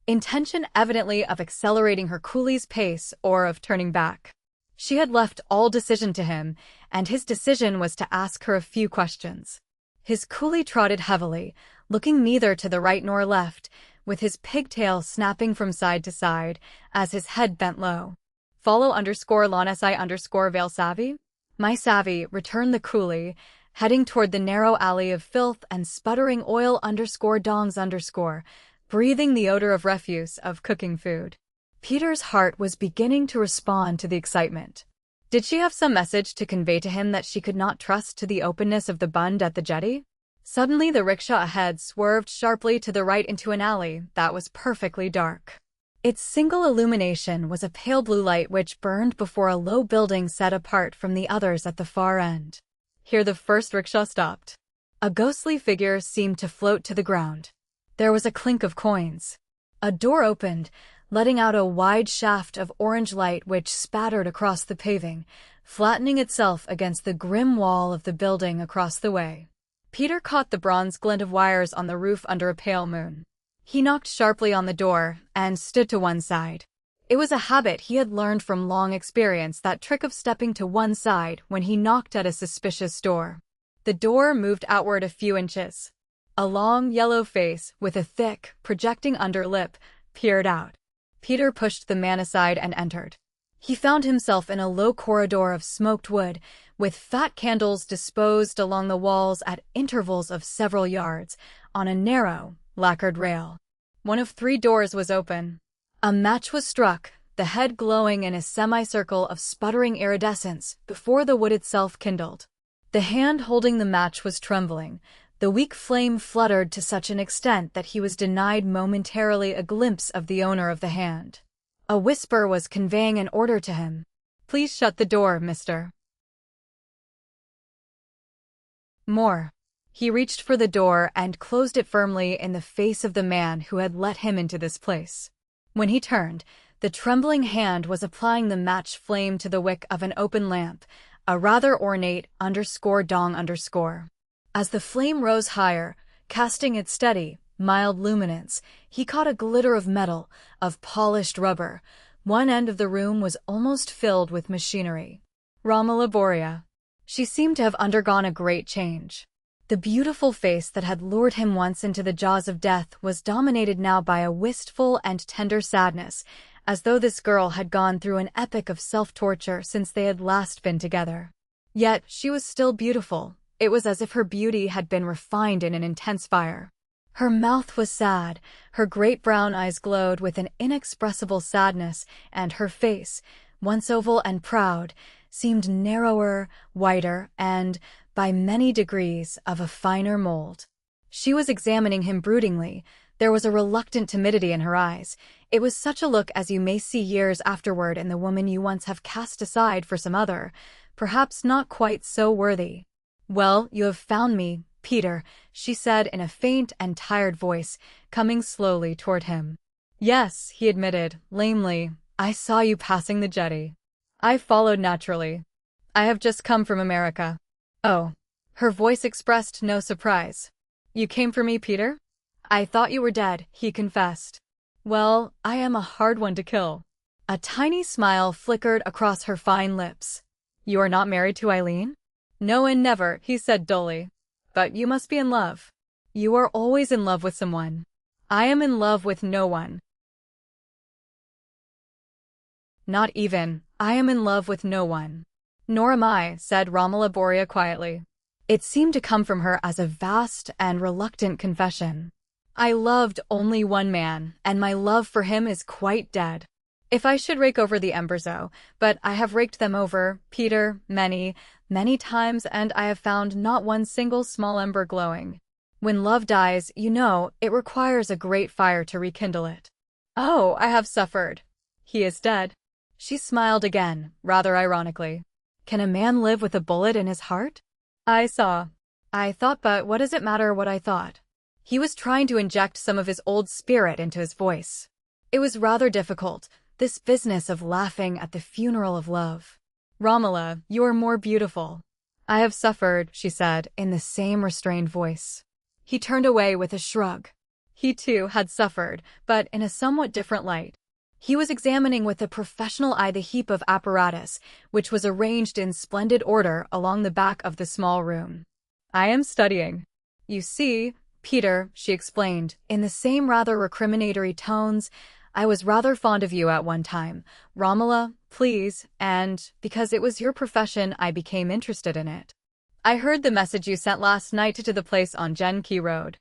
intention evidently of accelerating her coolie's pace or of turning back. She had left all decision to him, and his decision was to ask her a few questions. His coolie trotted heavily, looking neither to the right nor left, with his pigtail snapping from side to side as his head bent low. Follow_Lon_SI_Vale savvy? My savvy, returned the coolie, heading toward the narrow alley of filth and sputtering oil_dongs_, breathing the odor of refuse of cooking food. Peter's heart was beginning to respond to the excitement. Did she have some message to convey to him that she could not trust to the openness of the bund at the jetty? Suddenly the rickshaw ahead swerved sharply to the right into an alley that was perfectly dark. Its single illumination was a pale blue light which burned before a low building set apart from the others at the far end. Here the first rickshaw stopped. A ghostly figure seemed to float to the ground. There was a clink of coins. A door opened, letting out a wide shaft of orange light which spattered across the paving, flattening itself against the grim wall of the building across the way. Peter caught the bronze glint of wires on the roof under a pale moon. He knocked sharply on the door and stood to one side. It was a habit he had learned from long experience, that trick of stepping to one side when he knocked at a suspicious door. The door moved outward a few inches. A long, yellow face with a thick, projecting underlip peered out. Peter pushed the man aside and entered. He found himself in a low corridor of smoked wood, with fat candles disposed along the walls at intervals of several yards, on a narrow, lacquered rail. One of 3 doors was open. A match was struck, the head glowing in a semicircle of sputtering iridescence before the wood itself kindled. The hand holding the match was trembling. The weak flame fluttered to such an extent that he was denied momentarily a glimpse of the owner of the hand. A whisper was conveying an order to him. "Please shut the door, mister." More. He reached for the door and closed it firmly in the face of the man who had let him into this place. When he turned, the trembling hand was applying the match flame to the wick of an open lamp, a rather ornate _dong_. As the flame rose higher, casting its steady, mild luminance, he caught a glitter of metal, of polished rubber. One end of the room was almost filled with machinery. Romola Borea. She seemed to have undergone a great change. The beautiful face that had lured him once into the jaws of death was dominated now by a wistful and tender sadness, as though this girl had gone through an epic of self-torture since they had last been together. Yet she was still beautiful. It was as if her beauty had been refined in an intense fire. Her mouth was sad, her great brown eyes glowed with an inexpressible sadness, and her face, once oval and proud, seemed narrower, whiter, and, by many degrees, of a finer mold. She was examining him broodingly. There was a reluctant timidity in her eyes. It was such a look as you may see years afterward in the woman you once have cast aside for some other, perhaps not quite so worthy. "Well, you have found me, Peter," she said in a faint and tired voice, coming slowly toward him. "Yes," he admitted, lamely. "I saw you passing the jetty. I followed naturally. I have just come from America." "Oh." Her voice expressed no surprise. "You came for me, Peter?" "I thought you were dead," he confessed. "Well, I am a hard one to kill." A tiny smile flickered across her fine lips. "You are not married to Eileen?" "No and never," he said dully. "But you must be in love. You are always in love with someone." "I am in love with no one." "Not even. I am in love with no one." "Nor am I," said Romola Borea quietly. It seemed to come from her as a vast and reluctant confession. "I loved only one man, and my love for him is quite dead. If I should rake over the embers, but I have raked them over, Peter, many, many times, and I have found not one single small ember glowing. When love dies, you know, it requires a great fire to rekindle it." "Oh, I have suffered." "He is dead." She smiled again, rather ironically. "Can a man live with a bullet in his heart?" "I thought, but what does it matter what I thought?" He was trying to inject some of his old spirit into his voice. It was rather difficult, this business of laughing at the funeral of love. Romola, you are more beautiful. I have suffered, she said, in the same restrained voice. He turned away with a shrug. He too had suffered, but in a somewhat different light. He was examining with a professional eye the heap of apparatus, which was arranged in splendid order along the back of the small room. I am studying. You see, Peter, she explained, in the same rather recriminatory tones, I was rather fond of you at one time, Romola, please, and, because it was your profession, I became interested in it. I heard the message you sent last night to the place on Genki Road.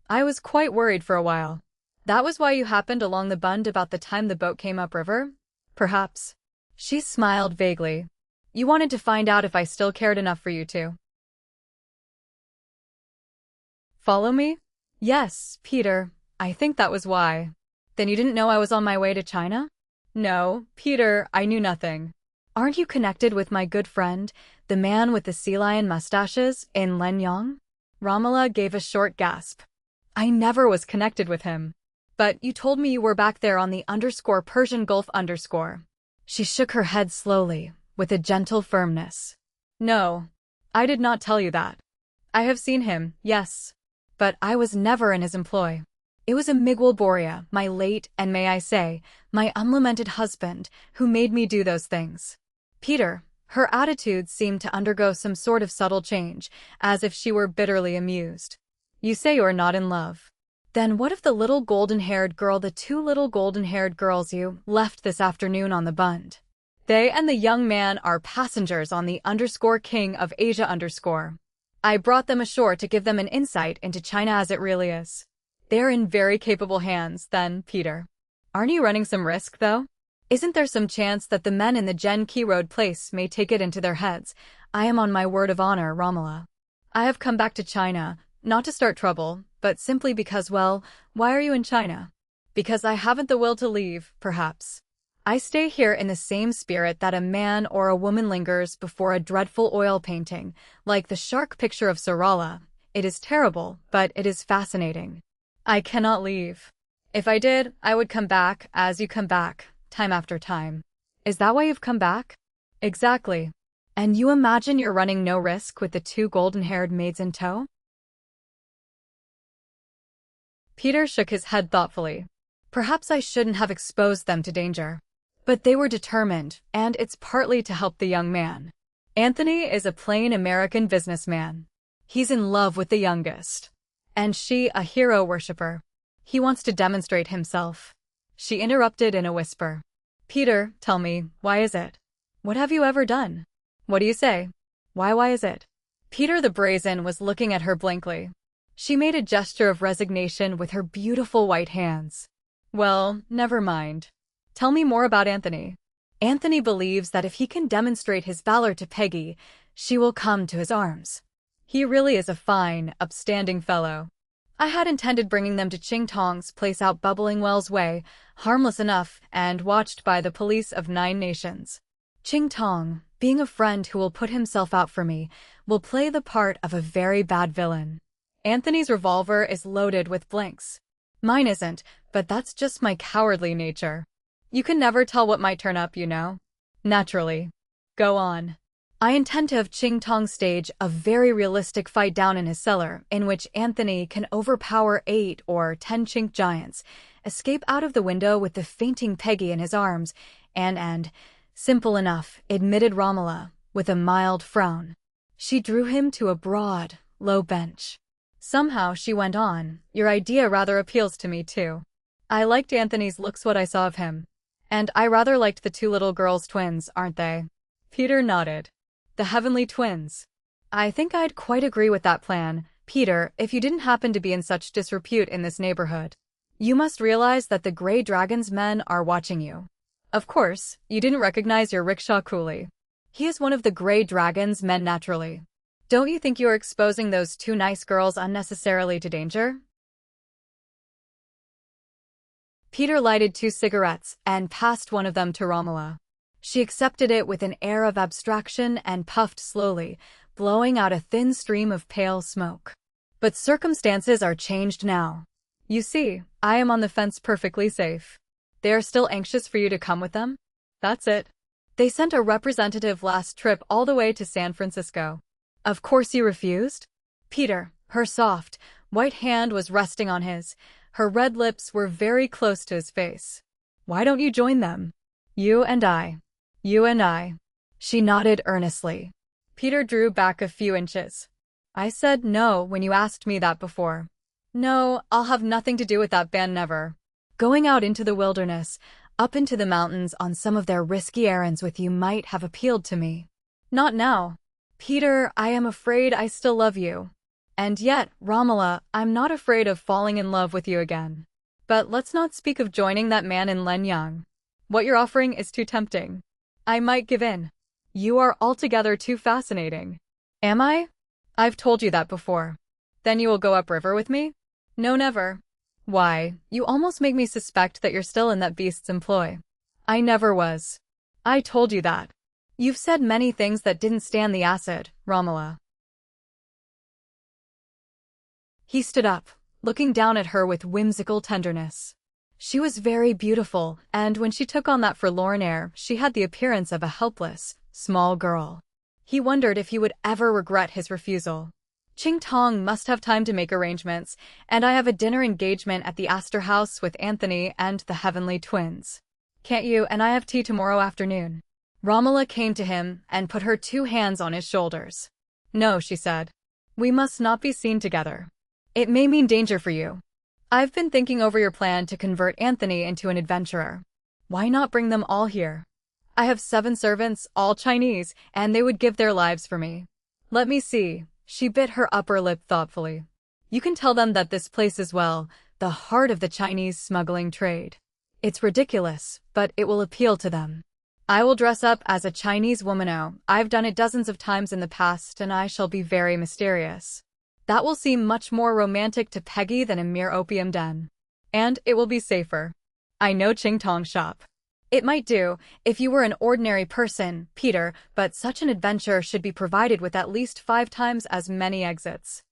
I was quite worried for a while. That was why you happened along the bund about the time the boat came upriver? Perhaps. She smiled vaguely. You wanted to find out if I still cared enough for you to follow me? Yes, Peter, I think that was why. Then you didn't know I was on my way to China? No, Peter, I knew nothing. Aren't you connected with my good friend, the man with the sea lion mustaches, in Lenyang? Romola gave a short gasp. I never was connected with him. But you told me you were back there on the _Persian Gulf _. She shook her head slowly, with a gentle firmness. No, I did not tell you that. I have seen him, yes. But I was never in his employ. It was Miguel Boria, my late, and may I say, my unlamented husband, who made me do those things. Peter, her attitude seemed to undergo some sort of subtle change, as if she were bitterly amused. You say you are not in love. Then what of the little golden-haired girl, the two little golden-haired girls you left this afternoon on the bund? They and the young man are passengers on the _King of Asia _. I brought them ashore to give them an insight into China as it really is. They're in very capable hands, then, Peter. Aren't you running some risk, though? Isn't there some chance that the men in the Genki Road place may take it into their heads? I am on my word of honor, Romola. I have come back to China, not to start trouble, but simply because, well, why are you in China? Because I haven't the will to leave, perhaps. I stay here in the same spirit that a man or a woman lingers before a dreadful oil painting, like the shark picture of Sarala. It is terrible, but it is fascinating. I cannot leave. If I did, I would come back, as you come back, time after time. Is that why you've come back? Exactly. And you imagine you're running no risk with the two golden-haired maids in tow? Peter shook his head thoughtfully. Perhaps I shouldn't have exposed them to danger. But they were determined, and it's partly to help the young man. Anthony is a plain American businessman. He's in love with the youngest. And she a hero worshipper. He wants to demonstrate himself. She interrupted in a whisper. Peter, tell me, why is it? What have you ever done? What do you say? Why is it? Peter the Brazen was looking at her blankly. She made a gesture of resignation with her beautiful white hands. Well, never mind. Tell me more about Anthony. Anthony believes that if he can demonstrate his valor to Peggy, she will come to his arms. He really is a fine, upstanding fellow. I had intended bringing them to Ching Tong's place out Bubbling Wells Way, harmless enough, and watched by the police of 9 nations. Ching Tong, being a friend who will put himself out for me, will play the part of a very bad villain. Anthony's revolver is loaded with blanks. Mine isn't, but that's just my cowardly nature. You can never tell what might turn up, you know. Naturally. Go on. I intend to have Ching Tong stage a very realistic fight down in his cellar, in which Anthony can overpower 8 or 10 chink giants, escape out of the window with the fainting Peggy in his arms, and, simple enough, admitted Romola, with a mild frown. She drew him to a broad, low bench. Somehow, she went on, your idea rather appeals to me too. I liked Anthony's looks what I saw of him. And I rather liked the 2 little girls twins, aren't they? Peter nodded. The heavenly twins. I think I'd quite agree with that plan, Peter, if you didn't happen to be in such disrepute in this neighborhood. You must realize that the Grey Dragon's men are watching you. Of course, you didn't recognize your rickshaw coolie. He is one of the Grey Dragon's men naturally. Don't you think you're exposing those 2 nice girls unnecessarily to danger? Peter lighted 2 cigarettes and passed one of them to Romola. She accepted it with an air of abstraction and puffed slowly, blowing out a thin stream of pale smoke. But circumstances are changed now. You see, I am on the fence perfectly safe. They are still anxious for you to come with them? That's it. They sent a representative last trip all the way to San Francisco. Of course you refused? Peter, her soft, white hand was resting on his. Her red lips were very close to his face. Why don't you join them? You and I. You and I. She nodded earnestly. Peter drew back a few inches. I said no when you asked me that before. No, I'll have nothing to do with that band, never. Going out into the wilderness, up into the mountains on some of their risky errands with you might have appealed to me. Not now. Peter, I am afraid I still love you. And yet, Romola, I'm not afraid of falling in love with you again. But let's not speak of joining that man in Lenyang. What you're offering is too tempting. I might give in. You are altogether too fascinating. Am I? I've told you that before. Then you will go upriver with me? No, never. Why, you almost make me suspect that you're still in that beast's employ. I never was. I told you that. You've said many things that didn't stand the acid, Romola. He stood up, looking down at her with whimsical tenderness. She was very beautiful, and when she took on that forlorn air, she had the appearance of a helpless, small girl. He wondered if he would ever regret his refusal. Ching Tong must have time to make arrangements, and I have a dinner engagement at the Astor House with Anthony and the Heavenly Twins. Can't you and I have tea tomorrow afternoon? Romola came to him and put her 2 hands on his shoulders. No, she said. We must not be seen together. It may mean danger for you. I've been thinking over your plan to convert Anthony into an adventurer. Why not bring them all here? I have 7 servants, all Chinese, and they would give their lives for me. Let me see. She bit her upper lip thoughtfully. You can tell them that this place is, well, the heart of the Chinese smuggling trade. It's ridiculous, but it will appeal to them. I will dress up as a Chinese womano. I've done it dozens of times in the past, and I shall be very mysterious. That will seem much more romantic to Peggy than a mere opium den. And it will be safer. I know Ching Tong's shop. It might do, if you were an ordinary person, Peter, but such an adventure should be provided with at least 5 times as many exits.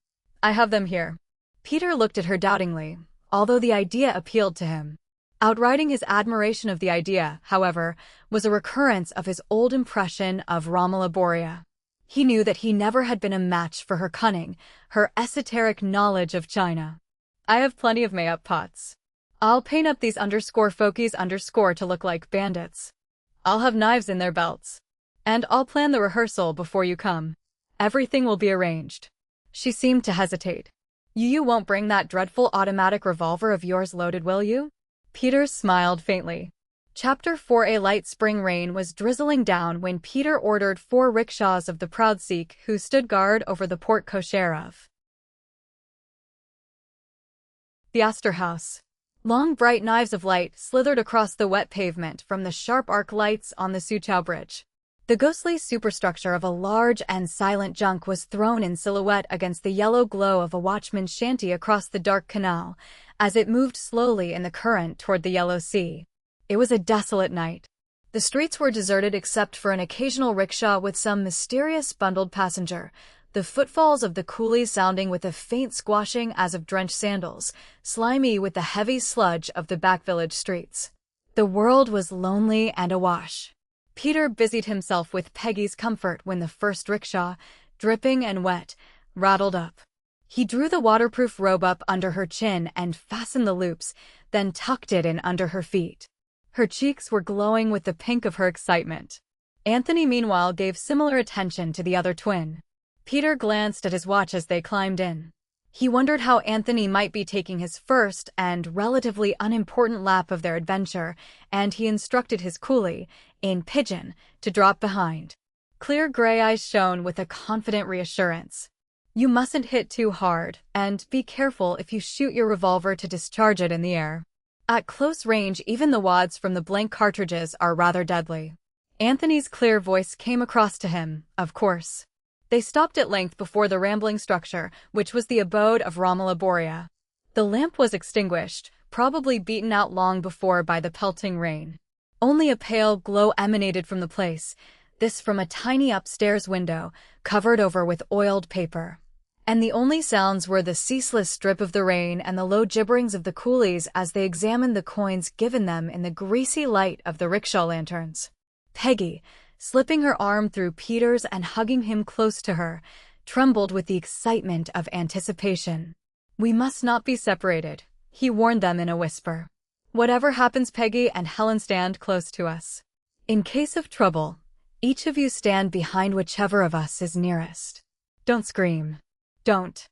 I have them here. Peter looked at her doubtingly, although the idea appealed to him. Outriding his admiration of the idea, however, was a recurrence of his old impression of Romola Borea. He knew that he never had been a match for her cunning, her esoteric knowledge of China. I have plenty of make-up pots. I'll paint up these _fokies_ to look like bandits. I'll have knives in their belts. And I'll plan the rehearsal before you come. Everything will be arranged. She seemed to hesitate. You won't bring that dreadful automatic revolver of yours loaded, will you? Peter smiled faintly. Chapter 4. A light spring rain was drizzling down when Peter ordered 4 rickshaws of the proud Sikh who stood guard over the porte cochere of the Astor House. Long bright knives of light slithered across the wet pavement from the sharp arc lights on the Soochow Bridge. The ghostly superstructure of a large and silent junk was thrown in silhouette against the yellow glow of a watchman's shanty across the dark canal, as it moved slowly in the current toward the Yellow Sea. It was a desolate night. The streets were deserted except for an occasional rickshaw with some mysterious bundled passenger, the footfalls of the coolies sounding with a faint squashing as of drenched sandals, slimy with the heavy sludge of the back village streets. The world was lonely and awash. Peter busied himself with Peggy's comfort when the first rickshaw, dripping and wet, rattled up. He drew the waterproof robe up under her chin and fastened the loops, then tucked it in under her feet. Her cheeks were glowing with the pink of her excitement. Anthony, meanwhile, gave similar attention to the other twin. Peter glanced at his watch as they climbed in. He wondered how Anthony might be taking his first and relatively unimportant lap of their adventure, and he instructed his coolie, in pidgin, to drop behind. Clear gray eyes shone with a confident reassurance. You mustn't hit too hard, and be careful if you shoot your revolver to discharge it in the air. At close range, even the wads from the blank cartridges are rather deadly. Anthony's clear voice came across to him, of course. They stopped at length before the rambling structure, which was the abode of Romola Borea. The lamp was extinguished, probably beaten out long before by the pelting rain. Only a pale glow emanated from the place, this from a tiny upstairs window, covered over with oiled paper. and the only sounds were the ceaseless drip of the rain and the low gibberings of the coolies as they examined the coins given them in the greasy light of the rickshaw lanterns. Peggy, slipping her arm through Peter's and hugging him close to her, trembled with the excitement of anticipation. "We must not be separated," he warned them in a whisper. "Whatever happens, Peggy and Helen, stand close to us. In case of trouble, each of you stand behind whichever of us is nearest. Don't scream. Don't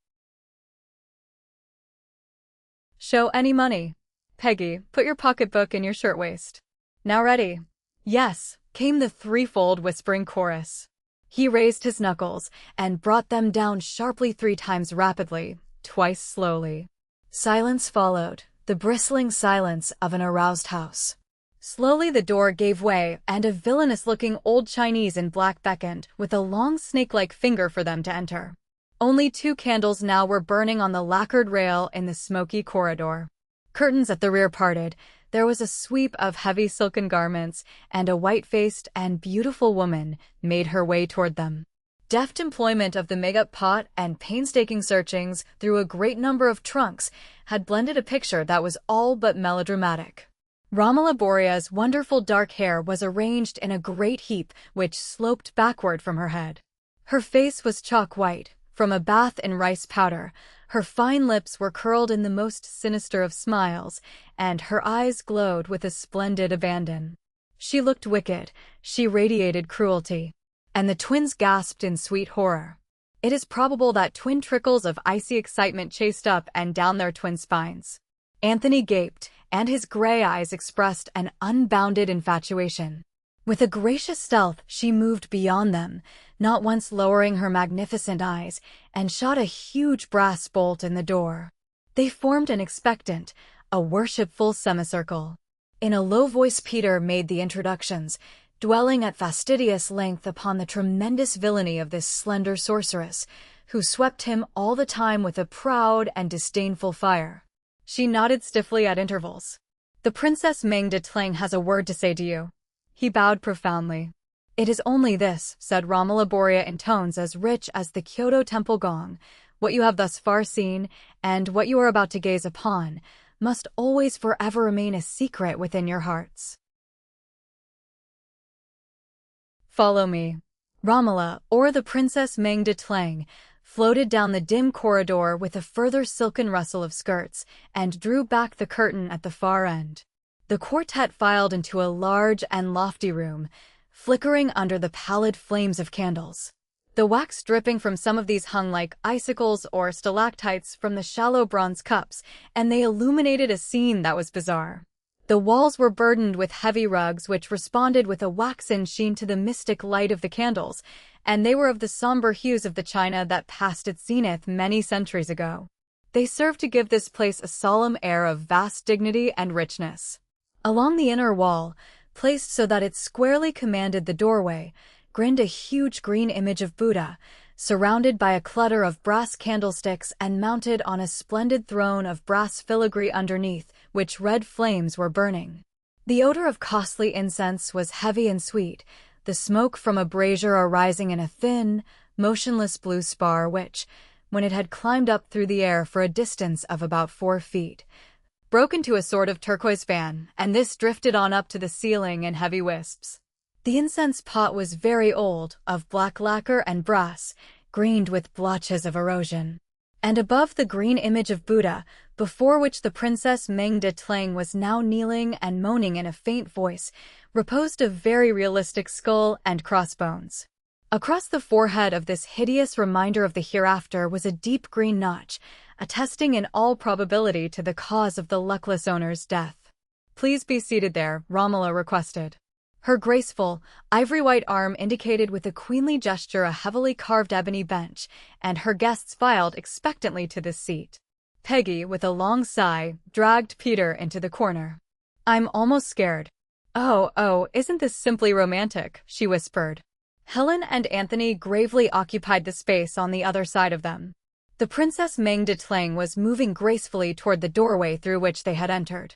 show any money. Peggy, put your pocketbook in your shirtwaist. Now ready?" "Yes," came the threefold whispering chorus. He raised his knuckles and brought them down sharply 3 times rapidly, twice slowly. Silence followed, the bristling silence of an aroused house. Slowly the door gave way, and a villainous-looking old Chinese in black beckoned, with a long snake-like finger for them to enter. Only 2 candles now were burning on the lacquered rail in the smoky corridor. Curtains at the rear parted, there was a sweep of heavy silken garments, and a white-faced and beautiful woman made her way toward them. Deft employment of the makeup pot and painstaking searchings through a great number of trunks had blended a picture that was all but melodramatic. Romola Boria's wonderful dark hair was arranged in a great heap which sloped backward from her head. Her face was chalk white, from a bath in rice powder, her fine lips were curled in the most sinister of smiles, and her eyes glowed with a splendid abandon. She looked wicked, she radiated cruelty. And the twins gasped in sweet horror. It is probable that twin trickles of icy excitement chased up and down their twin spines. Anthony gaped, and his gray eyes expressed an unbounded infatuation. With a gracious stealth, she moved beyond them, not once lowering her magnificent eyes, and shot a huge brass bolt in the door. They formed an expectant, a worshipful semicircle. In a low voice Peter made the introductions, dwelling at fastidious length upon the tremendous villainy of this slender sorceress, who swept him all the time with a proud and disdainful fire. She nodded stiffly at intervals. "The Princess Meng de Tlang has a word to say to you." He bowed profoundly. "It is only this," said Romola Borea in tones as rich as the Kyoto temple gong. "What you have thus far seen, and what you are about to gaze upon, must always forever remain a secret within your hearts. Follow me." Romola, or the Princess Meng de Tlang, floated down the dim corridor with a further silken rustle of skirts, and drew back the curtain at the far end. The quartet filed into a large and lofty room, flickering under the pallid flames of candles. The wax dripping from some of these hung like icicles or stalactites from the shallow bronze cups, and they illuminated a scene that was bizarre. The walls were burdened with heavy rugs which responded with a waxen sheen to the mystic light of the candles, and they were of the somber hues of the china that passed its zenith many centuries ago. They served to give this place a solemn air of vast dignity and richness. Along the inner wall, placed so that it squarely commanded the doorway, grinned a huge green image of Buddha, surrounded by a clutter of brass candlesticks and mounted on a splendid throne of brass filigree underneath, which red flames were burning. The odor of costly incense was heavy and sweet, the smoke from a brazier arising in a thin, motionless blue spar which, when it had climbed up through the air for a distance of about 4 feet, broke into a sort of turquoise fan, and this drifted on up to the ceiling in heavy wisps. The incense pot was very old, of black lacquer and brass, grained with blotches of erosion. And above the green image of Buddha, before which the Princess Meng de Tlang was now kneeling and moaning in a faint voice, reposed a very realistic skull and crossbones. Across the forehead of this hideous reminder of the hereafter was a deep green notch, attesting in all probability to the cause of the luckless owner's death. "Please be seated there," Romola requested. Her graceful, ivory-white arm indicated with a queenly gesture a heavily carved ebony bench, and her guests filed expectantly to this seat. Peggy, with a long sigh, dragged Peter into the corner. "I'm almost scared." Oh, isn't this simply romantic?" she whispered. Helen and Anthony gravely occupied the space on the other side of them. The Princess Meng de Tlang was moving gracefully toward the doorway through which they had entered.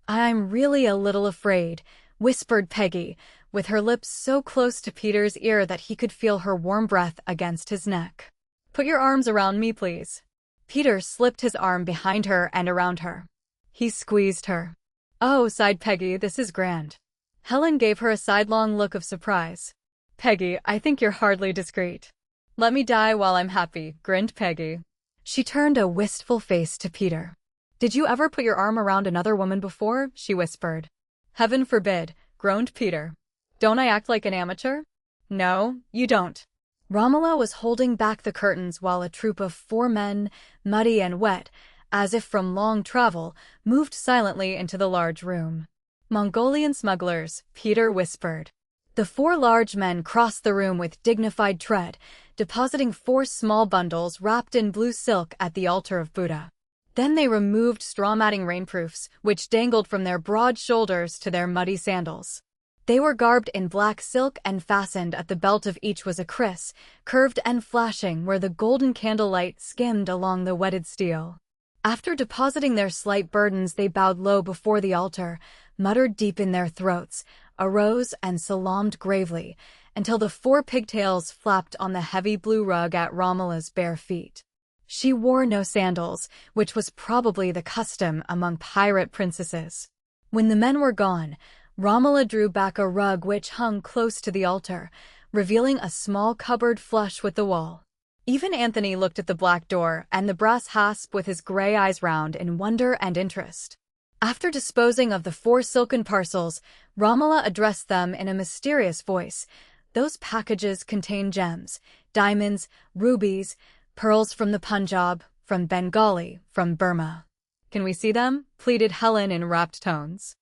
"I'm really a little afraid," whispered Peggy, with her lips so close to Peter's ear that he could feel her warm breath against his neck. "Put your arms around me, please." Peter slipped his arm behind her and around her. He squeezed her. "Oh," sighed Peggy, "this is grand." Helen gave her a sidelong look of surprise. "Peggy, I think you're hardly discreet." "Let me die while I'm happy," grinned Peggy. She turned a wistful face to Peter. "Did you ever put your arm around another woman before?" she whispered. "Heaven forbid," groaned Peter. "Don't I act like an amateur?" "No, you don't." Romola was holding back the curtains while a troop of 4 men, muddy and wet, as if from long travel, moved silently into the large room. "Mongolian smugglers," Peter whispered. The 4 large men crossed the room with dignified tread, depositing 4 small bundles wrapped in blue silk at the altar of Buddha. Then they removed straw-matting rainproofs, which dangled from their broad shoulders to their muddy sandals. They were garbed in black silk and fastened at the belt of each was a kriss, curved and flashing where the golden candlelight skimmed along the wetted steel. After depositing their slight burdens, they bowed low before the altar, muttered deep in their throats, arose and salaamed gravely, until the 4 pigtails flapped on the heavy blue rug at Romola's bare feet. She wore no sandals, which was probably the custom among pirate princesses. When the men were gone, Romola drew back a rug which hung close to the altar, revealing a small cupboard flush with the wall. Even Anthony looked at the black door and the brass hasp with his gray eyes round in wonder and interest. After disposing of the 4 silken parcels, Romola addressed them in a mysterious voice. "Those packages contain gems, diamonds, rubies, pearls from the Punjab, from Bengali, from Burma." "Can we see them?" pleaded Helen in rapt tones.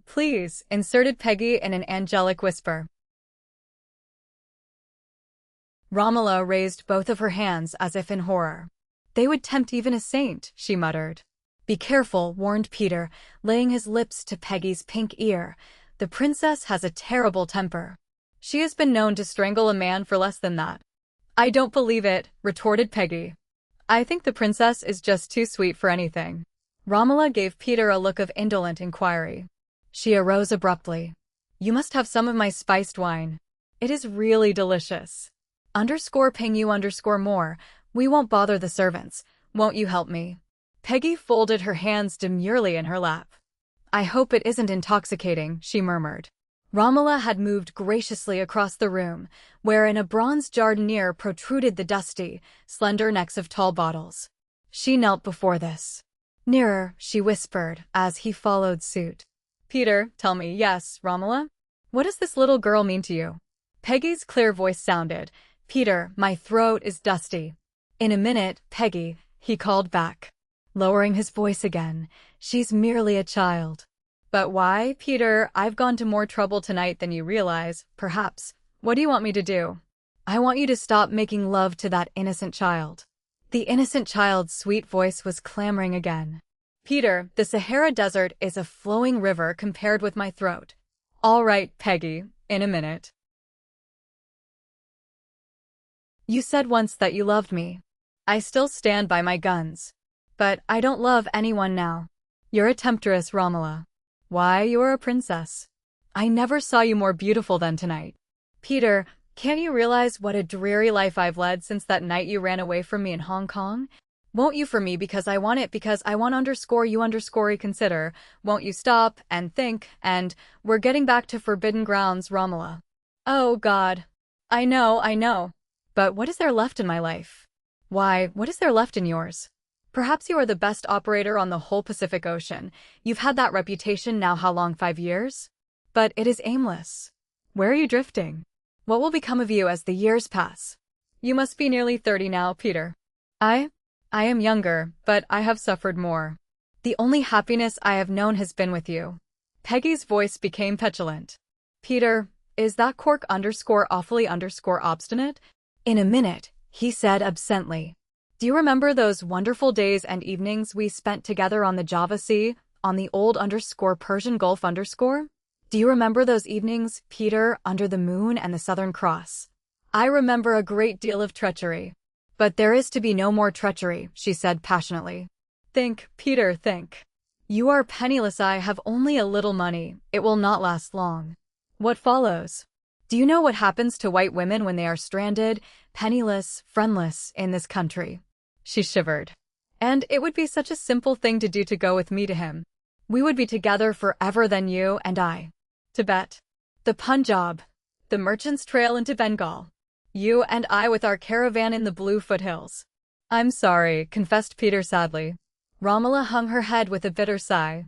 Please," inserted Peggy in an angelic whisper. Romola raised both of her hands as if in horror. "They would tempt even a saint," she muttered. "Be careful," warned Peter, laying his lips to Peggy's pink ear. "The princess has a terrible temper. She has been known to strangle a man for less than that." "I don't believe it," retorted Peggy. "I think the princess is just too sweet for anything." Romola gave Peter a look of indolent inquiry. She arose abruptly. "You must have some of my spiced wine. It is really delicious. Ping you more. We won't bother the servants. Won't you help me?" Peggy folded her hands demurely in her lap. "I hope it isn't intoxicating," she murmured. Romola had moved graciously across the room, where in a bronze jardiniere protruded the dusty, slender necks of tall bottles. She knelt before this. "Nearer," she whispered, as he followed suit. "Peter, tell me, yes, Romola? What does this little girl mean to you?" Peggy's clear voice sounded. "Peter, my throat is dusty." "In a minute, Peggy," he called back, lowering his voice again. "She's merely a child." "But why, Peter? I've gone to more trouble tonight than you realize, perhaps. What do you want me to do?" "I want you to stop making love to that innocent child." The innocent child's sweet voice was clamoring again. "Peter, the Sahara Desert is a flowing river compared with my throat." "All right, Peggy, in a minute." "You said once that you loved me. I still stand by my guns. But I don't love anyone now. You're a temptress, Romola. Why, you're a princess. I never saw you more beautiful than tonight. Peter, can't you realize what a dreary life I've led since that night you ran away from me in Hong Kong? Won't you for me because I want it, because I want _ reconsider. Won't you stop and think, and we're getting back to forbidden grounds, Romola." "Oh, God. I know. But what is there left in my life? Why, what is there left in yours? Perhaps you are the best operator on the whole Pacific Ocean. You've had that reputation now how long, 5 years? But it is aimless. Where are you drifting? What will become of you as the years pass? You must be nearly 30 now, Peter." I am younger, but I have suffered more. The only happiness I have known has been with you." Peggy's voice became petulant. "Peter, is that cork _ obstinate?" "In a minute," he said absently. "Do you remember those wonderful days and evenings we spent together on the Java Sea, on the old _ Persian Gulf _? Do you remember those evenings, Peter, under the moon and the Southern Cross?" "I remember a great deal of treachery. But there is to be no more treachery," she said passionately. "Think, Peter, think. You are penniless. I have only a little money. It will not last long. What follows? Do you know what happens to white women when they are stranded, penniless, friendless in this country? She shivered. And it would be such a simple thing to do to go with me to him. We would be together forever then you and I. Tibet. The Punjab. The Merchant's Trail into Bengal. You and I with our caravan in the blue foothills. I'm sorry, confessed Peter sadly. Romola hung her head with a bitter sigh.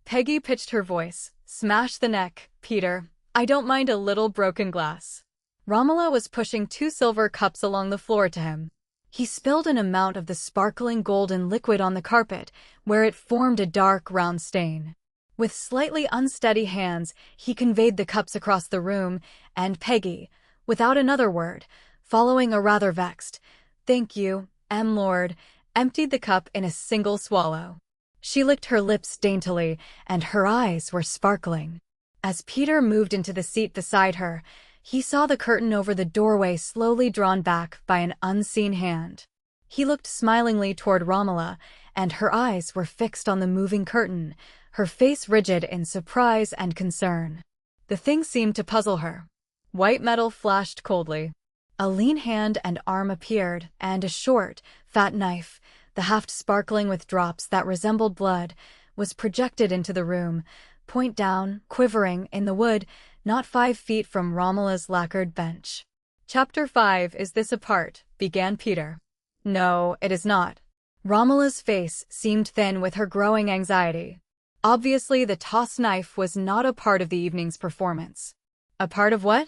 Peggy pitched her voice. Smash the neck, Peter. I don't mind a little broken glass. Romola was pushing 2 silver cups along the floor to him. He spilled an amount of the sparkling golden liquid on the carpet, where it formed a dark, round stain. With slightly unsteady hands, he conveyed the cups across the room, and Peggy, without another word, following a rather vexed, "Thank you, Lord," emptied the cup in a single swallow. She licked her lips daintily, and her eyes were sparkling. As Peter moved into the seat beside her, he saw the curtain over the doorway slowly drawn back by an unseen hand. He looked smilingly toward Romola, and her eyes were fixed on the moving curtain, her face rigid in surprise and concern. The thing seemed to puzzle her. White metal flashed coldly. A lean hand and arm appeared, and a short, fat knife, the haft sparkling with drops that resembled blood, was projected into the room, point down, quivering, in the wood, not 5 feet from Romola's lacquered bench. Chapter 5. Is this a part? Began Peter. No, it is not. Romola's face seemed thin with her growing anxiety. Obviously, the tossed knife was not a part of the evening's performance. A part of what?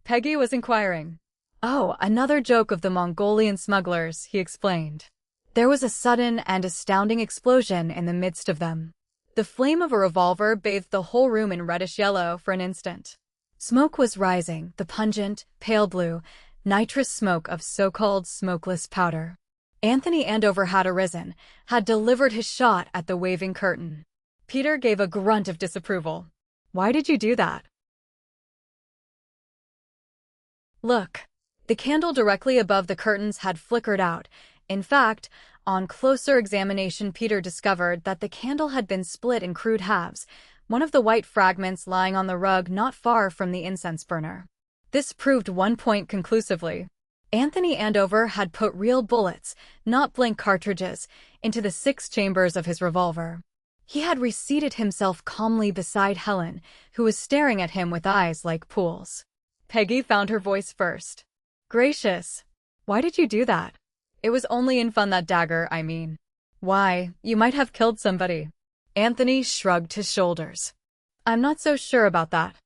Peggy was inquiring. Oh, another joke of the Mongolian smugglers, he explained. There was a sudden and astounding explosion in the midst of them. The flame of a revolver bathed the whole room in reddish yellow for an instant. Smoke was rising, the pungent, pale blue, nitrous smoke of so-called smokeless powder. Anthony Andover had arisen, had delivered his shot at the waving curtain. Peter gave a grunt of disapproval. Why did you do that? Look. The candle directly above the curtains had flickered out. In fact, on closer examination, Peter discovered that the candle had been split in crude halves, one of the white fragments lying on the rug not far from the incense burner. This proved one point conclusively. Anthony Andover had put real bullets, not blank cartridges, into the 6 chambers of his revolver. He had reseated himself calmly beside Helen, who was staring at him with eyes like pools. Peggy found her voice first. Gracious. Why did you do that? It was only in fun, that dagger, I mean. Why, you might have killed somebody. Anthony shrugged his shoulders. I'm not so sure about that.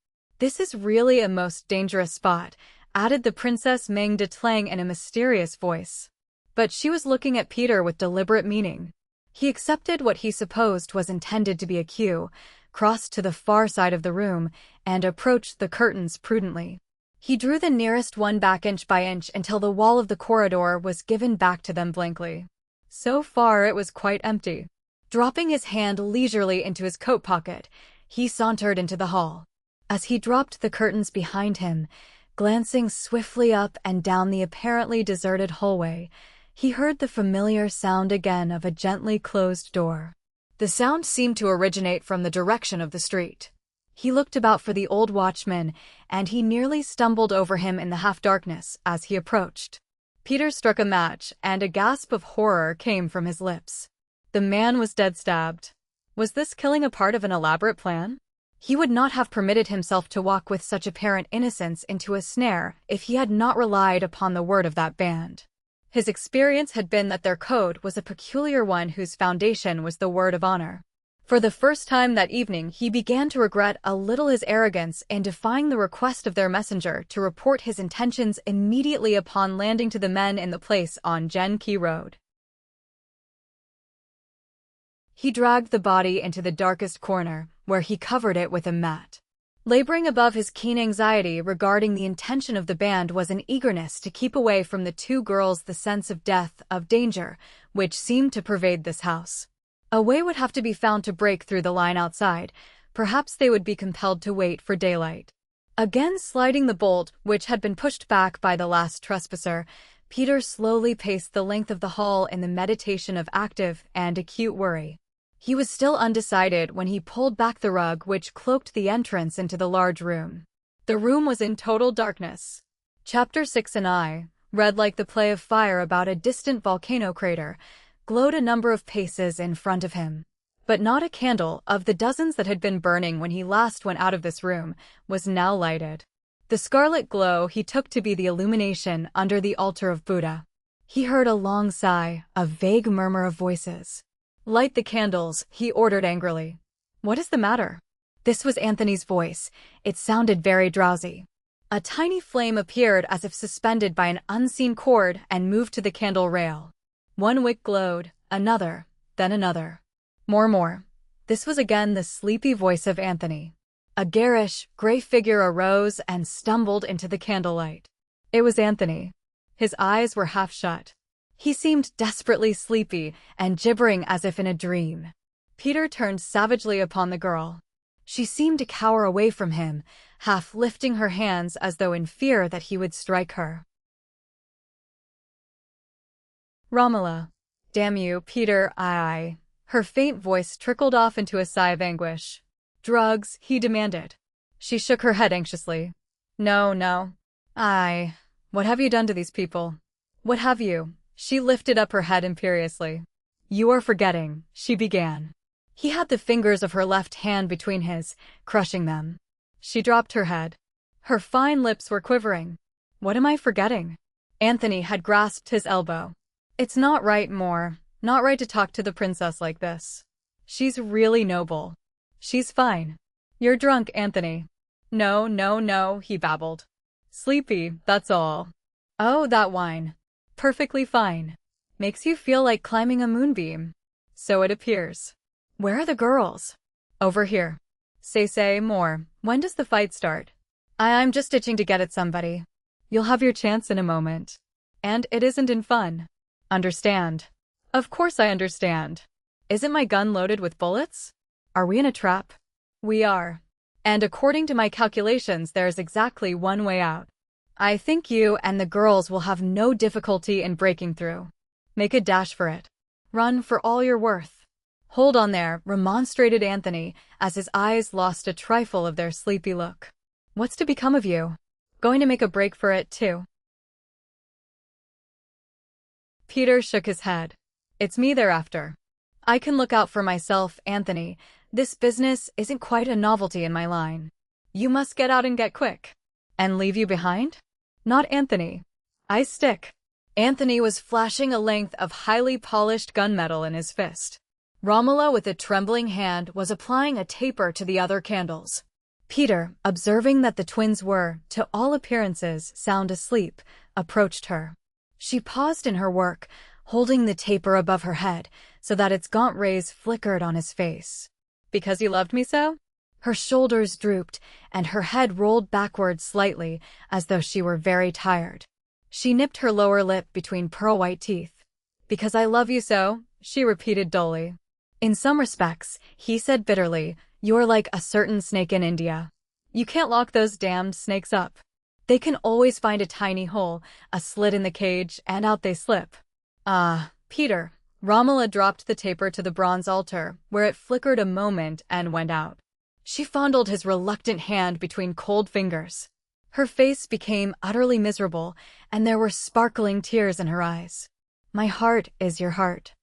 This is really a most dangerous spot, added the Princess Ming de Tlang in a mysterious voice. But she was looking at Peter with deliberate meaning. He accepted what he supposed was intended to be a cue, crossed to the far side of the room, and approached the curtains prudently. He drew the nearest one back inch by inch until the wall of the corridor was given back to them blankly. So far it was quite empty. Dropping his hand leisurely into his coat pocket, he sauntered into the hall. As he dropped the curtains behind him, glancing swiftly up and down the apparently deserted hallway, he heard the familiar sound again of a gently closed door. The sound seemed to originate from the direction of the street. He looked about for the old watchman, and he nearly stumbled over him in the half-darkness as he approached. Peter struck a match, and a gasp of horror came from his lips. The man was dead-stabbed. Was this killing a part of an elaborate plan? He would not have permitted himself to walk with such apparent innocence into a snare if he had not relied upon the word of that band. His experience had been that their code was a peculiar one whose foundation was the word of honor. For the first time that evening, he began to regret a little his arrogance in defying the request of their messenger to report his intentions immediately upon landing to the men in the place on Gen Key Road. He dragged the body into the darkest corner, where he covered it with a mat. Laboring above his keen anxiety regarding the intention of the band was an eagerness to keep away from the 2 girls, the sense of death, of danger, which seemed to pervade this house. A way would have to be found to break through the line outside. Perhaps they would be compelled to wait for daylight. Again sliding the bolt, which had been pushed back by the last trespasser, Peter slowly paced the length of the hall in the meditation of active and acute worry. He was still undecided when he pulled back the rug which cloaked the entrance into the large room. The room was in total darkness. Chapter 6 and I, red like the play of fire about a distant volcano crater, glowed a number of paces in front of him. But not a candle, of the dozens that had been burning when he last went out of this room, was now lighted. The scarlet glow he took to be the illumination under the altar of Buddha. He heard a long sigh, a vague murmur of voices. "Light the candles," he ordered angrily. "What is the matter?" This was Anthony's voice. It sounded very drowsy. A tiny flame appeared as if suspended by an unseen cord and moved to the candle rail. One wick glowed, another, then another. More. This was again the sleepy voice of Anthony. A garish, gray figure arose and stumbled into the candlelight. It was Anthony. His eyes were half shut. He seemed desperately sleepy and gibbering as if in a dream. Peter turned savagely upon the girl. She seemed to cower away from him, half lifting her hands as though in fear that he would strike her. "Romola." "Damn you, Peter, I." Her faint voice trickled off into a sigh of anguish. "Drugs?" he demanded. She shook her head anxiously. No. What have you done to these people? What have you?" She lifted up her head imperiously. "You are forgetting," she began. He had the fingers of her left hand between his, crushing them. She dropped her head. Her fine lips were quivering. "What am I forgetting?" Anthony had grasped his elbow. "It's not right, not right to talk to the princess like this. She's really noble. She's fine. You're drunk, Anthony." No, he babbled. "Sleepy, that's all." "Oh, that wine. Perfectly fine. Makes you feel like climbing a moonbeam." "So it appears." "Where are the girls?" "Over here." Say more. When does the fight start?" I'm just itching to get at somebody." "You'll have your chance in a moment. And it isn't in fun." "Understand." "Of course I understand. Isn't my gun loaded with bullets? Are we in a trap?" "We are. And according to my calculations, there's exactly one way out. I think you and the girls will have no difficulty in breaking through. Make a dash for it. Run for all you're worth." "Hold on there," remonstrated Anthony, as his eyes lost a trifle of their sleepy look. "What's to become of you? Going to make a break for it, too?" Peter shook his head. "It's me they're after. I can look out for myself, Anthony. This business isn't quite a novelty in my line. You must get out and get quick." "And leave you behind?" "Not Anthony. I stick." Anthony was flashing a length of highly polished gunmetal in his fist. Romola, with a trembling hand, was applying a taper to the other candles. Peter, observing that the twins were, to all appearances, sound asleep, approached her. She paused in her work, holding the taper above her head so that its gaunt rays flickered on his face. "Because you loved me so?" Her shoulders drooped, and her head rolled backward slightly, as though she were very tired. She nipped her lower lip between pearl-white teeth. "Because I love you so," she repeated dully. "In some respects," he said bitterly, "you're like a certain snake in India. You can't lock those damned snakes up. They can always find a tiny hole, a slit in the cage, and out they slip." "Ah, Peter." Romola dropped the taper to the bronze altar, where it flickered a moment and went out. She fondled his reluctant hand between cold fingers. Her face became utterly miserable, and there were sparkling tears in her eyes. "My heart is your heart.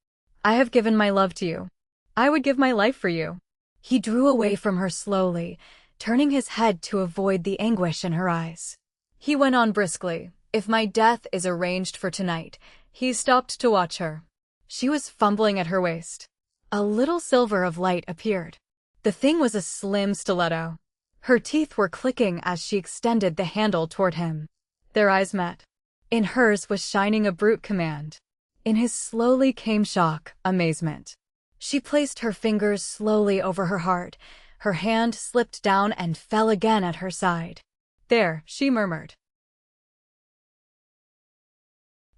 I have given my love to you. I would give my life for you." He drew away from her slowly, turning his head to avoid the anguish in her eyes. He went on briskly, "If my death is arranged for tonight." He stopped to watch her. She was fumbling at her waist. A little silver of light appeared. The thing was a slim stiletto. Her teeth were clicking as she extended the handle toward him. Their eyes met. In hers was shining a brute command. In his slowly came shock, amazement. She placed her fingers slowly over her heart. Her hand slipped down and fell again at her side. "There," she murmured.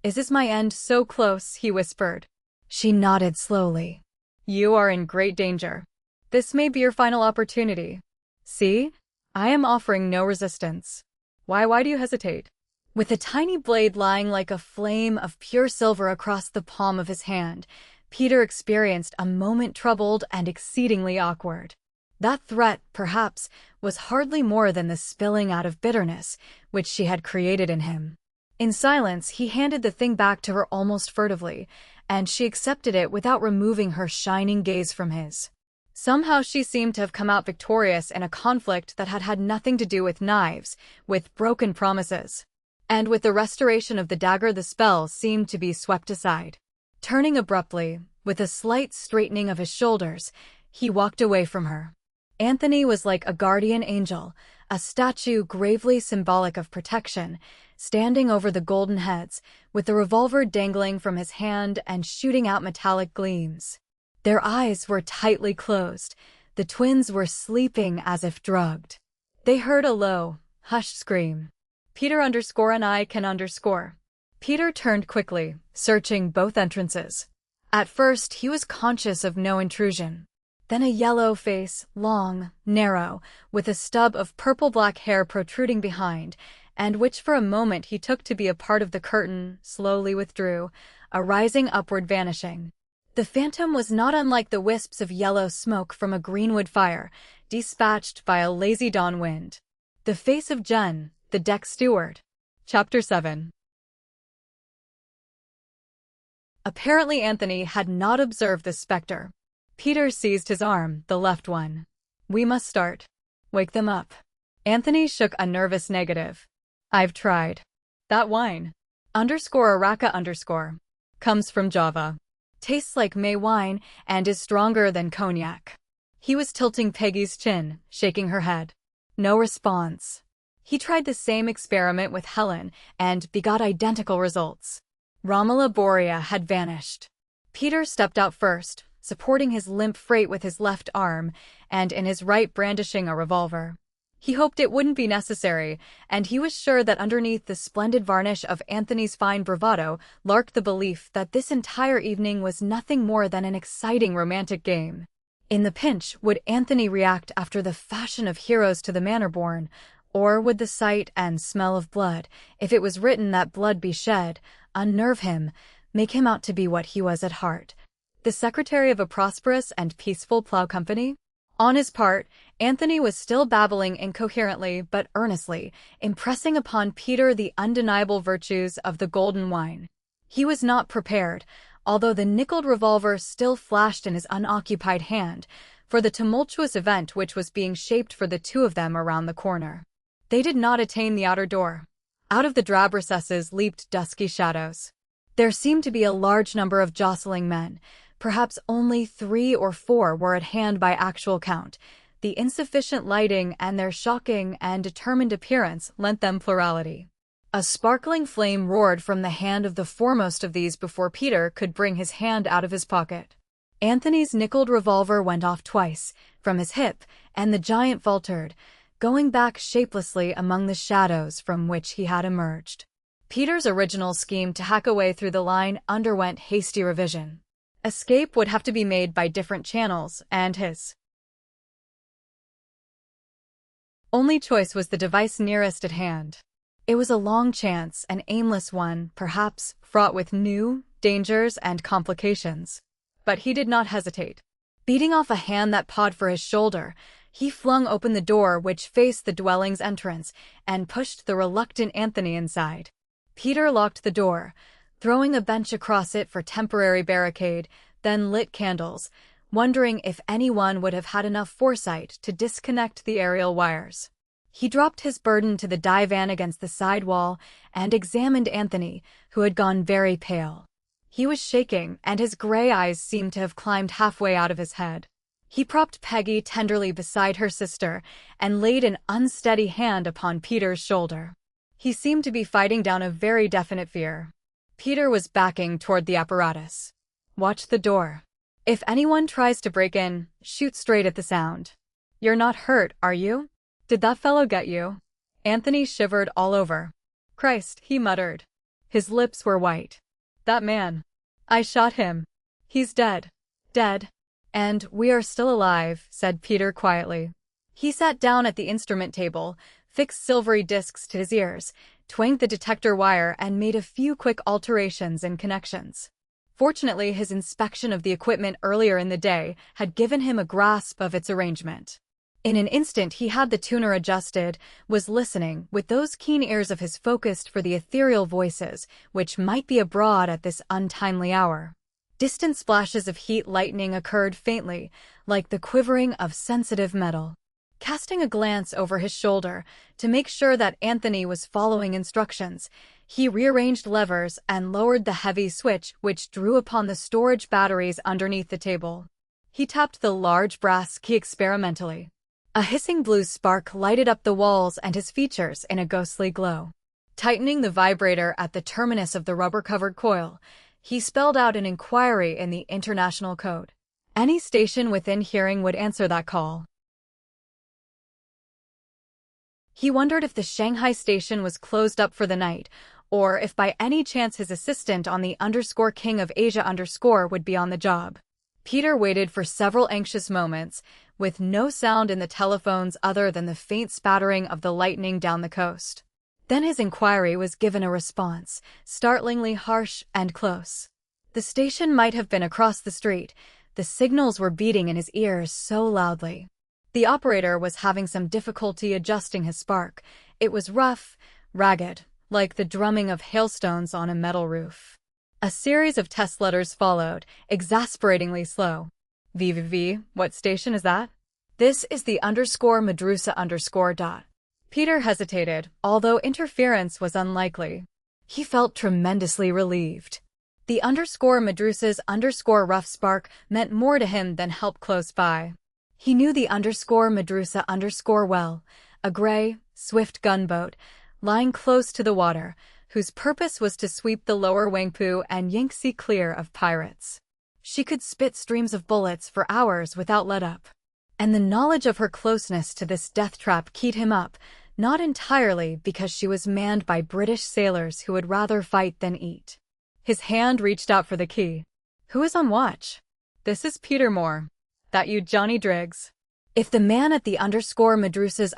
"Is this my end so close?" he whispered. She nodded slowly. "You are in great danger. This may be your final opportunity. See? I am offering no resistance. Why do you hesitate?" With a tiny blade lying like a flame of pure silver across the palm of his hand, Peter experienced a moment troubled and exceedingly awkward. That threat, perhaps, was hardly more than the spilling out of bitterness which she had created in him. In silence, he handed the thing back to her almost furtively, and she accepted it without removing her shining gaze from his. Somehow she seemed to have come out victorious in a conflict that had had nothing to do with knives, with broken promises. And with the restoration of the dagger, the spell seemed to be swept aside. Turning abruptly, with a slight straightening of his shoulders, he walked away from her. Anthony was like a guardian angel, a statue gravely symbolic of protection, standing over the golden heads, with the revolver dangling from his hand and shooting out metallic gleams. Their eyes were tightly closed. The twins were sleeping as if drugged. They heard a low, hushed scream. Peter_and I_can_. Peter turned quickly, searching both entrances. At first, he was conscious of no intrusion. Then a yellow face, long, narrow, with a stub of purple-black hair protruding behind, and which for a moment he took to be a part of the curtain, slowly withdrew, a rising upward vanishing. The phantom was not unlike the wisps of yellow smoke from a greenwood fire, dispatched by a lazy dawn wind. The face of Jen, the deck steward. Chapter 7. Apparently Anthony had not observed the specter. Peter seized his arm, the left one. We must start. Wake them up. Anthony shook a nervous negative. I've tried. That wine. _Araka_ comes from Java. Tastes like May wine and is stronger than cognac. He was tilting Peggy's chin, shaking her head. No response. He tried the same experiment with Helen and begot identical results. Romola Borea had vanished. Peter stepped out first, supporting his limp freight with his left arm, and in his right brandishing a revolver. He hoped it wouldn't be necessary, and he was sure that underneath the splendid varnish of Anthony's fine bravado lurked the belief that this entire evening was nothing more than an exciting romantic game. In the pinch, would Anthony react after the fashion of heroes to the manor born, or would the sight and smell of blood, if it was written that blood be shed, unnerve him, make him out to be what he was at heart, the secretary of a prosperous and peaceful plough company? On his part, Anthony was still babbling incoherently but earnestly, impressing upon Peter the undeniable virtues of the golden wine. He was not prepared, although the nickeled revolver still flashed in his unoccupied hand, for the tumultuous event which was being shaped for the two of them around the corner. They did not attain the outer door. Out of the drab recesses leaped dusky shadows. There seemed to be a large number of jostling men. Perhaps only 3 or 4 were at hand by actual count. The insufficient lighting and their shocking and determined appearance lent them plurality. A sparkling flame roared from the hand of the foremost of these before Peter could bring his hand out of his pocket. Anthony's nickeled revolver went off twice, from his hip, and the giant faltered, going back shapelessly among the shadows from which he had emerged. Peter's original scheme to hack away through the line underwent hasty revision. Escape would have to be made by different channels, and his only choice was the device nearest at hand. It was a long chance, an aimless one, perhaps, fraught with new dangers and complications. But he did not hesitate. Beating off a hand that pawed for his shoulder, he flung open the door which faced the dwelling's entrance and pushed the reluctant Anthony inside. Peter locked the door, throwing a bench across it for temporary barricade, then lit candles, wondering if anyone would have had enough foresight to disconnect the aerial wires. He dropped his burden to the divan against the side wall and examined Anthony, who had gone very pale. He was shaking, and his gray eyes seemed to have climbed halfway out of his head. He propped Peggy tenderly beside her sister and laid an unsteady hand upon Peter's shoulder. He seemed to be fighting down a very definite fear. Peter was backing toward the apparatus. Watch the door. If anyone tries to break in, shoot straight at the sound. You're not hurt, are you? Did that fellow get you? Anthony shivered all over. Christ, he muttered. His lips were white. That man. I shot him. He's dead. Dead. And we are still alive, said Peter quietly. He sat down at the instrument table, fixed silvery discs to his ears, twanged the detector wire and made a few quick alterations in connections. Fortunately, his inspection of the equipment earlier in the day had given him a grasp of its arrangement. In an instant he had the tuner adjusted, was listening, with those keen ears of his focused for the ethereal voices, which might be abroad at this untimely hour. Distant splashes of heat lightning occurred faintly, like the quivering of sensitive metal. Casting a glance over his shoulder, to make sure that Anthony was following instructions, he rearranged levers and lowered the heavy switch which drew upon the storage batteries underneath the table. He tapped the large brass key experimentally. A hissing blue spark lighted up the walls and his features in a ghostly glow. Tightening the vibrator at the terminus of the rubber-covered coil, he spelled out an inquiry in the international code. Any station within hearing would answer that call. He wondered if the Shanghai station was closed up for the night, or if by any chance his assistant on the _King of Asia would be on the job. Peter waited for several anxious moments, with no sound in the telephones other than the faint spattering of the lightning down the coast. Then his inquiry was given a response, startlingly harsh and close. The station might have been across the street. The signals were beating in his ears so loudly. The operator was having some difficulty adjusting his spark. It was rough, ragged, like the drumming of hailstones on a metal roof. A series of test letters followed, exasperatingly slow. VVV, what station is that? This is the _Madrusa_. Peter hesitated, although interference was unlikely. He felt tremendously relieved. The _Madrusa's rough spark meant more to him than help close by. He knew the _Madrusa_ well, a gray, swift gunboat, lying close to the water, whose purpose was to sweep the lower Wangpu and Yangtze clear of pirates. She could spit streams of bullets for hours without let-up. And the knowledge of her closeness to this death trap keyed him up, not entirely because she was manned by British sailors who would rather fight than eat. His hand reached out for the key. Who is on watch? This is Peter Moore. That you, Johnny Driggs? If the man at the _Madrusa's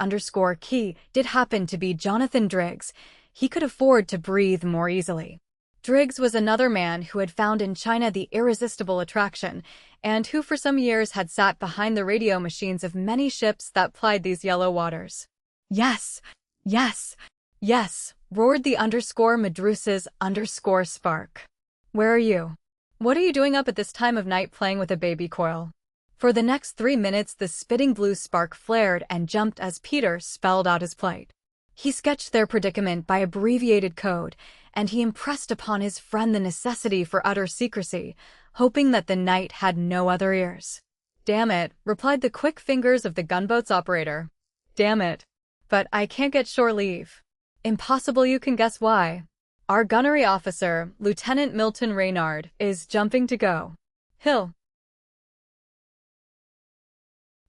key did happen to be Jonathan Driggs, he could afford to breathe more easily. Driggs was another man who had found in China the irresistible attraction, and who for some years had sat behind the radio machines of many ships that plied these yellow waters. Yes, yes, yes, roared the _Madrusa's spark. Where are you? What are you doing up at this time of night playing with a baby coil? For the next 3 minutes the spitting blue spark flared and jumped as Peter spelled out his plight. He sketched their predicament by abbreviated code, and he impressed upon his friend the necessity for utter secrecy, hoping that the night had no other ears. Damn it, replied the quick fingers of the gunboat's operator. Damn it. But I can't get shore leave. Impossible, you can guess why. Our gunnery officer, Lieutenant Milton Reynard, is jumping to go. He'll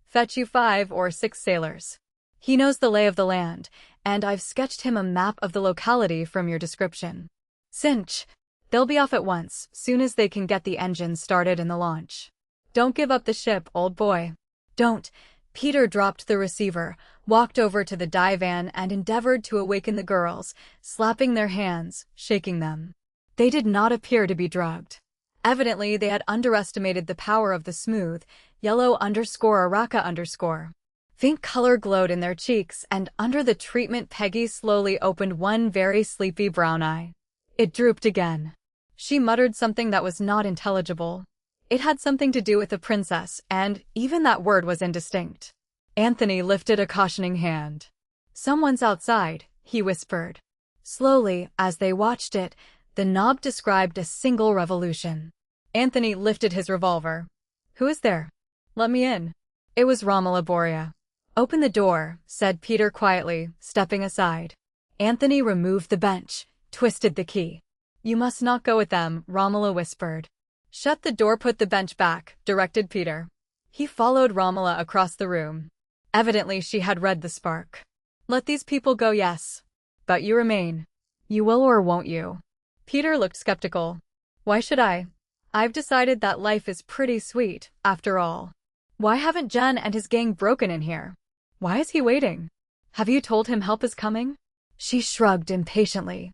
fetch you 5 or 6 sailors. He knows the lay of the land, and I've sketched him a map of the locality from your description. Cinch. They'll be off at once, soon as they can get the engines started in the launch. Don't give up the ship, old boy. Don't. Peter dropped the receiver, walked over to the divan and endeavored to awaken the girls, slapping their hands, shaking them. They did not appear to be drugged. Evidently, they had underestimated the power of the smooth, yellow _Araka_. Faint color glowed in their cheeks, and under the treatment Peggy slowly opened one very sleepy brown eye. It drooped again. She muttered something that was not intelligible. It had something to do with the princess, and even that word was indistinct. Anthony lifted a cautioning hand. Someone's outside, he whispered. Slowly, as they watched it, the knob described a single revolution. Anthony lifted his revolver. Who is there? Let me in. It was Romola Borea. Open the door, said Peter quietly, stepping aside. Anthony removed the bench, twisted the key. You must not go with them, Romola whispered. Shut the door, put the bench back, directed Peter. He followed Romola across the room. Evidently she had read the spark. Let these people go, yes. But you remain. You will or won't you? Peter looked skeptical. Why should I? I've decided that life is pretty sweet, after all. Why haven't Jen and his gang broken in here? Why is he waiting? Have you told him help is coming? She shrugged impatiently.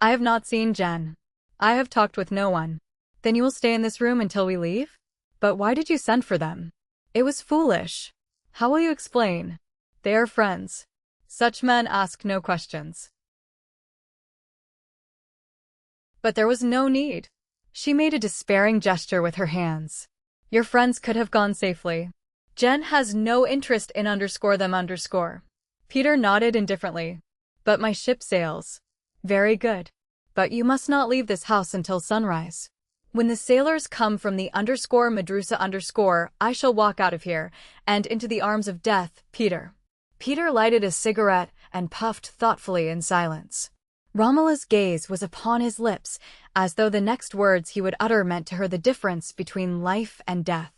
I have not seen Jen. I have talked with no one. Then you will stay in this room until we leave? But why did you send for them? It was foolish. How will you explain? They are friends. Such men ask no questions. But there was no need. She made a despairing gesture with her hands. Your friends could have gone safely. Jen has no interest in them. Peter nodded indifferently. But my ship sails. Very good. But you must not leave this house until sunrise. When the sailors come from the Medusa, I shall walk out of here, and into the arms of death, Peter. Peter lighted a cigarette and puffed thoughtfully in silence. Romola's gaze was upon his lips, as though the next words he would utter meant to her the difference between life and death.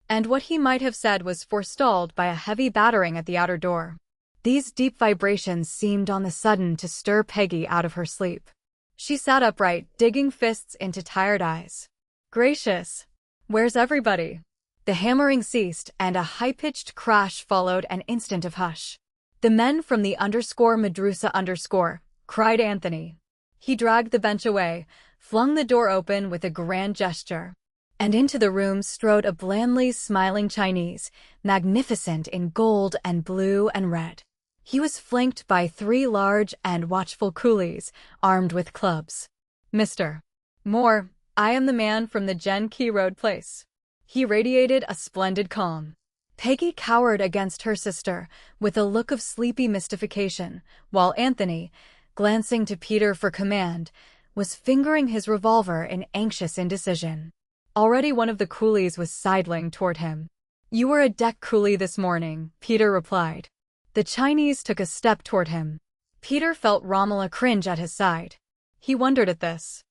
And what he might have said was forestalled by a heavy battering at the outer door. These deep vibrations seemed on the sudden to stir Peggy out of her sleep. She sat upright, digging fists into tired eyes. Gracious! Where's everybody? The hammering ceased, and a high-pitched crash followed an instant of hush. The men from the Medusa, cried Anthony. He dragged the bench away, flung the door open with a grand gesture. And into the room strode a blandly smiling Chinese, magnificent in gold and blue and red. He was flanked by 3 large and watchful coolies, armed with clubs. Mr. Moore, I am the man from the Gen-Key Road place. He radiated a splendid calm. Peggy cowered against her sister, with a look of sleepy mystification, while Anthony, glancing to Peter for command, was fingering his revolver in anxious indecision. Already one of the coolies was sidling toward him. You were a deck coolie this morning, Peter replied. The Chinese took a step toward him. Peter felt Romola cringe at his side. He wondered at this.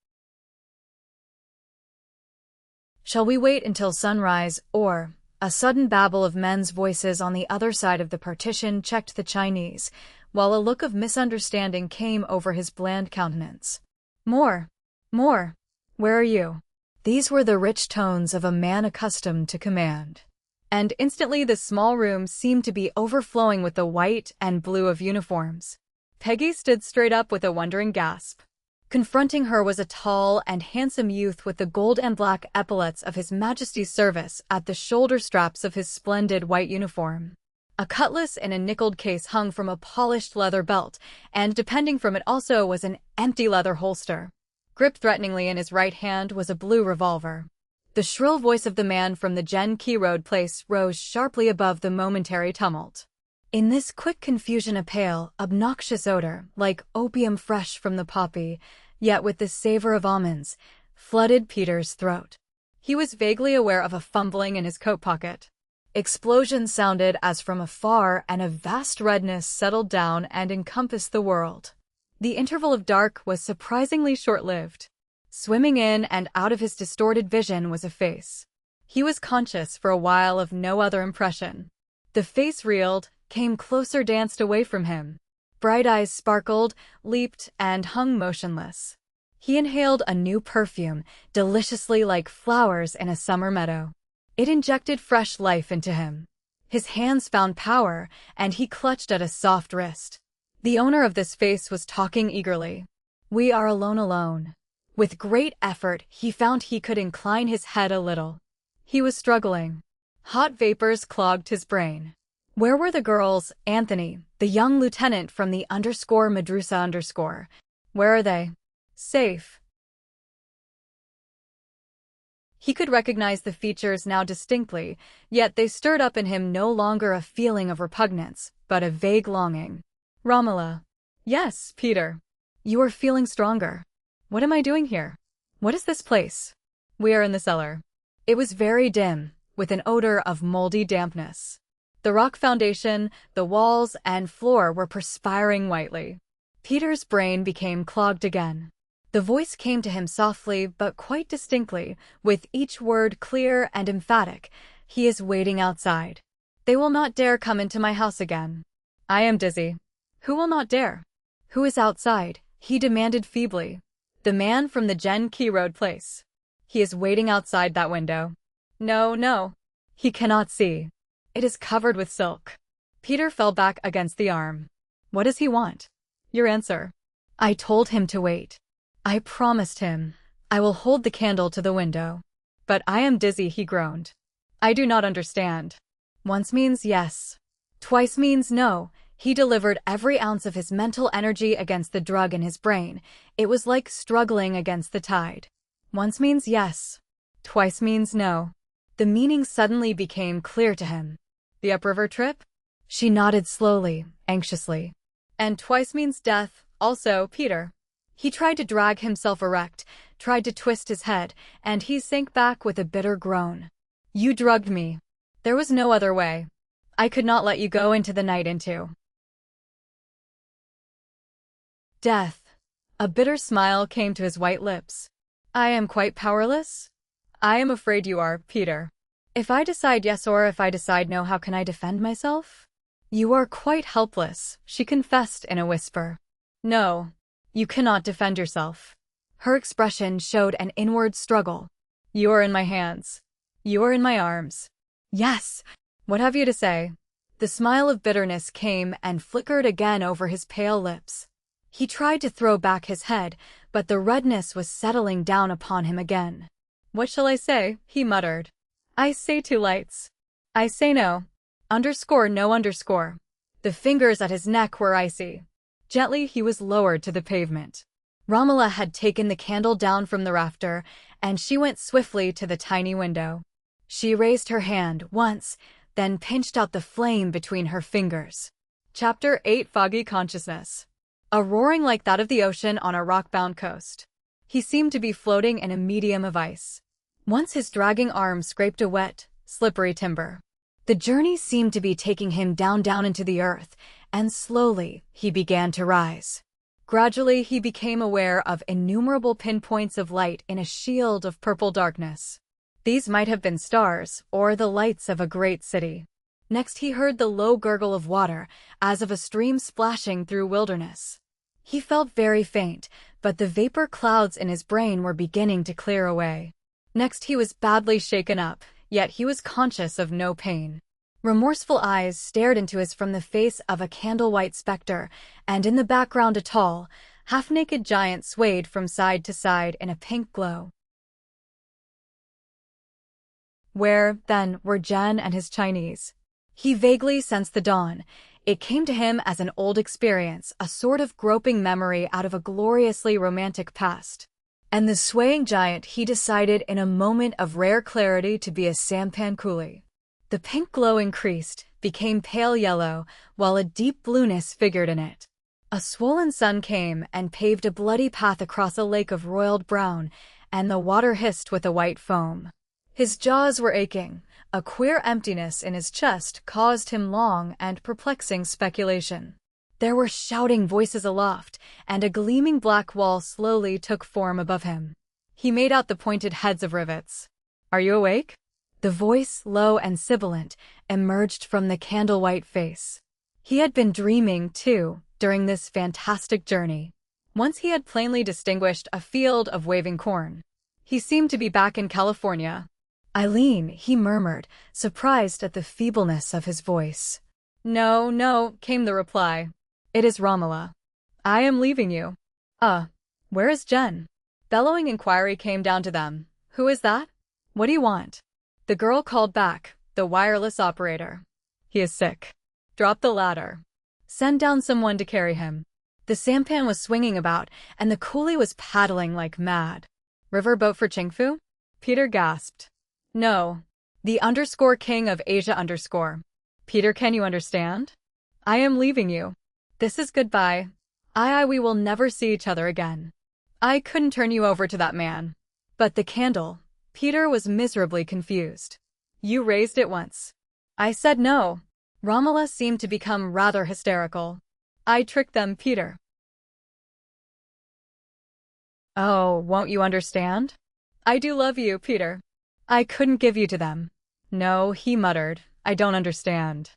Shall we wait until sunrise, or... A sudden babble of men's voices on the other side of the partition checked the Chinese, while a look of misunderstanding came over his bland countenance. More, where are you? These were the rich tones of a man accustomed to command. And instantly the small room seemed to be overflowing with the white and blue of uniforms. Peggy stood straight up with a wondering gasp. Confronting her was a tall and handsome youth with the gold and black epaulets of His Majesty's service at the shoulder straps of his splendid white uniform. A cutlass in a nickeled case hung from a polished leather belt, and depending from it also was an empty leather holster. Gripped threateningly in his right hand was a blue revolver. The shrill voice of the man from the Gen-Key Road place rose sharply above the momentary tumult. In this quick confusion a pale, obnoxious odor, like opium fresh from the poppy, yet with the savor of almonds, flooded Peter's throat. He was vaguely aware of a fumbling in his coat pocket. Explosions sounded as from afar, and a vast redness settled down and encompassed the world. The interval of dark was surprisingly short-lived. Swimming in and out of his distorted vision was a face. He was conscious for a while of no other impression. The face reeled, came closer, danced away from him. Bright eyes sparkled, leaped, and hung motionless. He inhaled a new perfume, deliciously like flowers in a summer meadow. It injected fresh life into him. His hands found power, and he clutched at a soft wrist. The owner of this face was talking eagerly. We are alone. With great effort, he found he could incline his head a little. He was struggling. Hot vapors clogged his brain. Where were the girls, Anthony, the young lieutenant from the Medusa? Where are they? Safe. He could recognize the features now distinctly, yet they stirred up in him no longer a feeling of repugnance, but a vague longing. Romola. Yes, Peter. You are feeling stronger. What am I doing here? What is this place? We are in the cellar. It was very dim, with an odor of moldy dampness. The rock foundation, the walls, and floor were perspiring whitely. Peter's brain became clogged again. The voice came to him softly but quite distinctly, with each word clear and emphatic. He is waiting outside. They will not dare come into my house again. I am dizzy. Who will not dare? Who is outside? He demanded feebly. The man from the Gen-Key Road place. He is waiting outside that window. No. He cannot see. It is covered with silk. Peter fell back against the arm. What does he want? Your answer. I told him to wait. I promised him. I will hold the candle to the window. But I am dizzy, he groaned. I do not understand. Once means yes. Twice means no. He delivered every ounce of his mental energy against the drug in his brain. It was like struggling against the tide. Once means yes. Twice means no. The meaning suddenly became clear to him. The upriver trip? She nodded slowly, anxiously. And twice means death, also, Peter. He tried to drag himself erect, tried to twist his head, and he sank back with a bitter groan. You drugged me. There was no other way. I could not let you go into the night into death. A bitter smile came to his white lips. I am quite powerless? I am afraid you are, Peter. If I decide yes or if I decide no, how can I defend myself? You are quite helpless, she confessed in a whisper. No, you cannot defend yourself. Her expression showed an inward struggle. You are in my hands. You are in my arms. Yes. What have you to say? The smile of bitterness came and flickered again over his pale lips. He tried to throw back his head, but the redness was settling down upon him again. What shall I say? He muttered. I say two lights. I say no. Underscore no underscore. The fingers at his neck were icy. Gently he was lowered to the pavement. Romola had taken the candle down from the rafter, and she went swiftly to the tiny window. She raised her hand once, then pinched out the flame between her fingers. Chapter 8 Foggy Consciousness. A roaring like that of the ocean on a rock-bound coast. He seemed to be floating in a medium of ice. Once his dragging arms scraped a wet, slippery timber. The journey seemed to be taking him down into the earth, and slowly he began to rise. Gradually he became aware of innumerable pinpoints of light in a shield of purple darkness. These might have been stars, or the lights of a great city. Next he heard the low gurgle of water, as of a stream splashing through wilderness. He felt very faint, but the vapor clouds in his brain were beginning to clear away. Next he was badly shaken up, yet he was conscious of no pain. Remorseful eyes stared into his from the face of a candle-white specter, and in the background a tall, half-naked giant swayed from side to side in a pink glow. Where, then, were Jen and his Chinese? He vaguely sensed the dawn. It came to him as an old experience, a sort of groping memory out of a gloriously romantic past. And the swaying giant he decided in a moment of rare clarity to be a sampan coolie. The pink glow increased, became pale yellow, while a deep blueness figured in it. A swollen sun came and paved a bloody path across a lake of roiled brown, and the water hissed with a white foam. His jaws were aching. A queer emptiness in his chest caused him long and perplexing speculation. There were shouting voices aloft, and a gleaming black wall slowly took form above him. He made out the pointed heads of rivets. Are you awake? The voice, low and sibilant, emerged from the candle-white face. He had been dreaming, too, during this fantastic journey. Once he had plainly distinguished a field of waving corn. He seemed to be back in California. Eileen, he murmured, surprised at the feebleness of his voice. No, no, came the reply. It is Romola. I am leaving you. Where is Jen? Bellowing inquiry came down to them. Who is that? What do you want? The girl called back, the wireless operator. He is sick. Drop the ladder. Send down someone to carry him. The sampan was swinging about, and the coolie was paddling like mad. River boat for Chingfu? Peter gasped. No. The underscore king of Asia underscore. Peter, can you understand? I am leaving you. This is goodbye. We will never see each other again. I couldn't turn you over to that man. But the candle. Peter was miserably confused. You raised it once. I said no. Romola seemed to become rather hysterical. I tricked them, Peter. Oh, won't you understand? I do love you, Peter. I couldn't give you to them. No, he muttered. I don't understand.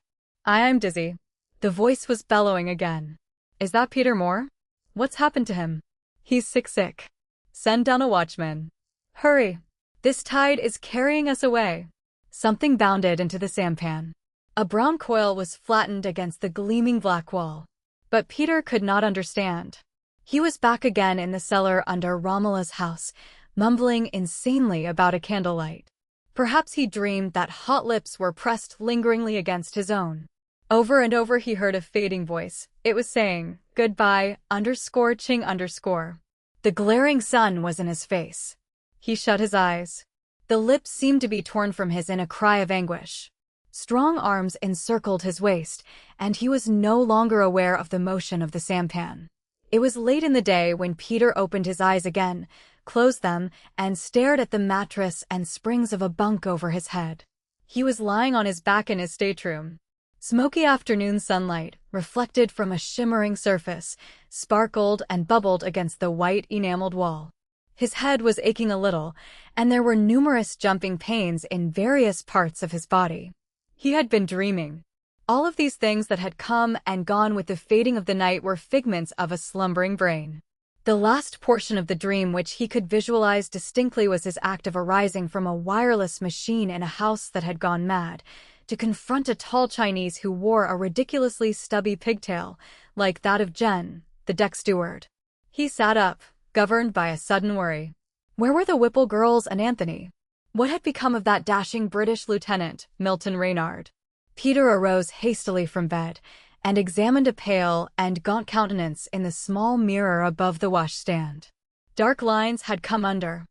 I'm dizzy. The voice was bellowing again. Is that Peter Moore? What's happened to him? He's sick. Send down a watchman. Hurry. This tide is carrying us away. Something bounded into the sampan. A brown coil was flattened against the gleaming black wall. But Peter could not understand. He was back again in the cellar under Romola's house, mumbling insanely about a candlelight. Perhaps he dreamed that hot lips were pressed lingeringly against his own. Over and over he heard a fading voice. It was saying, "Goodbye, Ching _." The glaring sun was in his face. He shut his eyes. The lips seemed to be torn from his in a cry of anguish. Strong arms encircled his waist, and he was no longer aware of the motion of the sampan. It was late in the day when Peter opened his eyes again, closed them, and stared at the mattress and springs of a bunk over his head. He was lying on his back in his stateroom. Smoky afternoon sunlight, reflected from a shimmering surface, sparkled and bubbled against the white enameled wall. His head was aching a little, and there were numerous jumping pains in various parts of his body. He had been dreaming. All of these things that had come and gone with the fading of the night were figments of a slumbering brain. The last portion of the dream which he could visualize distinctly was his act of arising from a wireless machine in a house that had gone mad, to confront a tall Chinese who wore a ridiculously stubby pigtail, like that of Jen, the deck steward. He sat up, governed by a sudden worry. Where were the Whipple girls and Anthony? What had become of that dashing British lieutenant, Milton Reynard? Peter arose hastily from bed, and examined a pale and gaunt countenance in the small mirror above the washstand. Dark lines had come under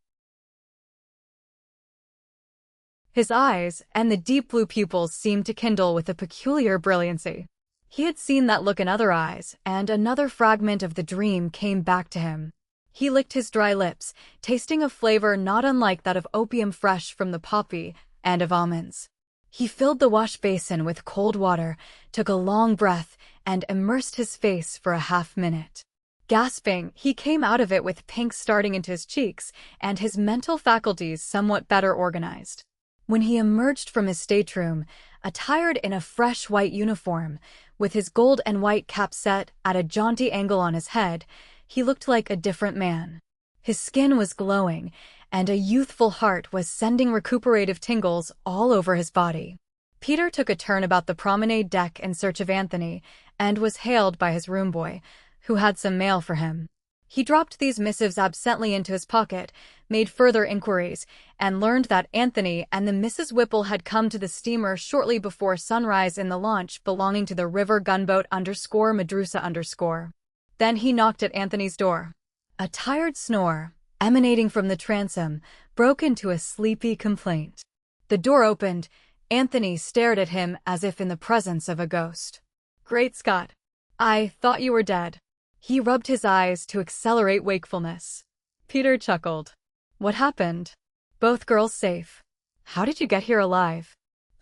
his eyes, and the deep blue pupils seemed to kindle with a peculiar brilliancy. He had seen that look in other eyes, and another fragment of the dream came back to him. He licked his dry lips, tasting a flavor not unlike that of opium fresh from the poppy and of almonds. He filled the wash basin with cold water, took a long breath, and immersed his face for a half-minute. Gasping, he came out of it with pink starting into his cheeks, and his mental faculties somewhat better organized. When he emerged from his stateroom, attired in a fresh white uniform, with his gold and white cap set at a jaunty angle on his head, he looked like a different man. His skin was glowing, and a youthful heart was sending recuperative tingles all over his body. Peter took a turn about the promenade deck in search of Anthony, and was hailed by his room boy, who had some mail for him. He dropped these missives absently into his pocket, made further inquiries, and learned that Anthony and the Mrs. Whipple had come to the steamer shortly before sunrise in the launch belonging to the river gunboat _Medusa_. Then he knocked at Anthony's door. A tired snore, emanating from the transom, broke into a sleepy complaint. The door opened. Anthony stared at him as if in the presence of a ghost. "Great Scott! I thought you were dead." He rubbed his eyes to accelerate wakefulness. Peter chuckled. "What happened? Both girls safe. How did you get here alive?"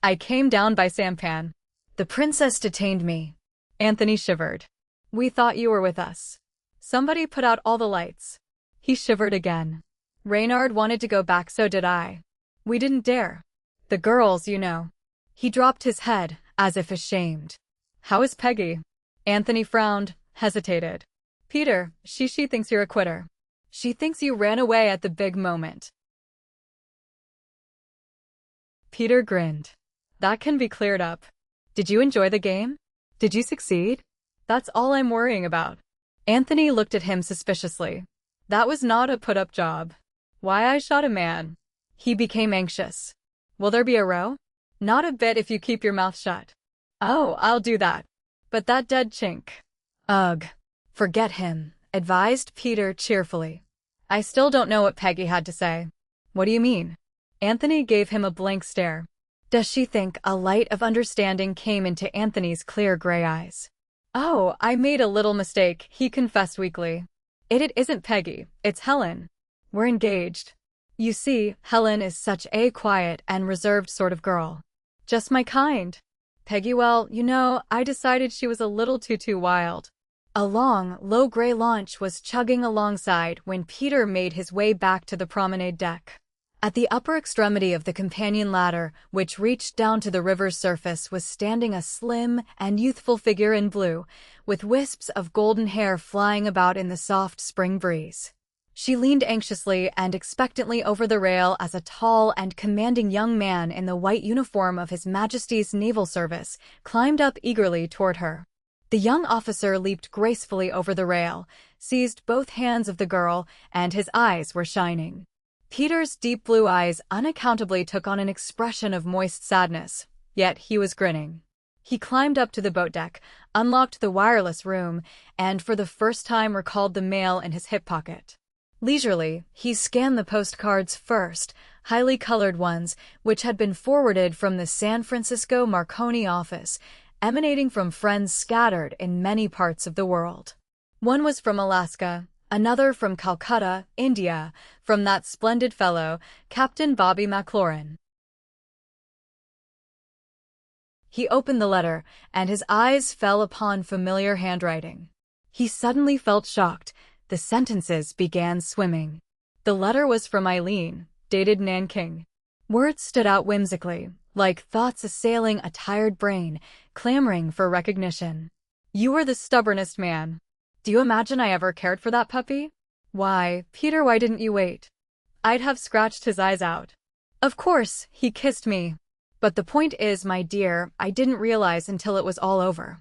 "I came down by sampan. The princess detained me." Anthony shivered. "We thought you were with us. Somebody put out all the lights." He shivered again. "Reynard wanted to go back, so did I. We didn't dare. The girls, you know." He dropped his head, as if ashamed. "How is Peggy?" Anthony frowned, hesitated. "Peter, she thinks you're a quitter. She thinks you ran away at the big moment." Peter grinned. "That can be cleared up. Did you enjoy the game? Did you succeed? That's all I'm worrying about." Anthony looked at him suspiciously. "That was not a put-up job. Why, I shot a man." He became anxious. "Will there be a row?" "Not a bit if you keep your mouth shut." "Oh, I'll do that. But that dead chink." "Ugh. Forget him," advised Peter cheerfully. "I still don't know what Peggy had to say." "What do you mean?" Anthony gave him a blank stare. "Does she think?" A light of understanding came into Anthony's clear gray eyes. "Oh, I made a little mistake," he confessed weakly. It isn't Peggy, it's Helen. We're engaged. You see, Helen is such a quiet and reserved sort of girl. Just my kind. Peggy, well, you know, I decided she was a little too wild." A long, low gray launch was chugging alongside when Peter made his way back to the promenade deck. At the upper extremity of the companion ladder, which reached down to the river's surface, was standing a slim and youthful figure in blue, with wisps of golden hair flying about in the soft spring breeze. She leaned anxiously and expectantly over the rail as a tall and commanding young man in the white uniform of His Majesty's Naval Service climbed up eagerly toward her. The young officer leaped gracefully over the rail, seized both hands of the girl, and his eyes were shining. Peter's deep blue eyes unaccountably took on an expression of moist sadness, yet he was grinning. He climbed up to the boat deck, unlocked the wireless room, and for the first time recalled the mail in his hip pocket. Leisurely, he scanned the postcards first, highly colored ones, which had been forwarded from the San Francisco Marconi office, emanating from friends scattered in many parts of the world. One was from Alaska, another from Calcutta, India, from that splendid fellow, Captain Bobby McLaurin. He opened the letter, and his eyes fell upon familiar handwriting. He suddenly felt shocked. The sentences began swimming. The letter was from Eileen, dated Nanking. Words stood out whimsically, like thoughts assailing a tired brain, clamoring for recognition. You were the stubbornest man. Do you imagine I ever cared for that puppy? Why, Peter, why didn't you wait? I'd have scratched his eyes out. Of course, he kissed me. But the point is, my dear, I didn't realize until it was all over.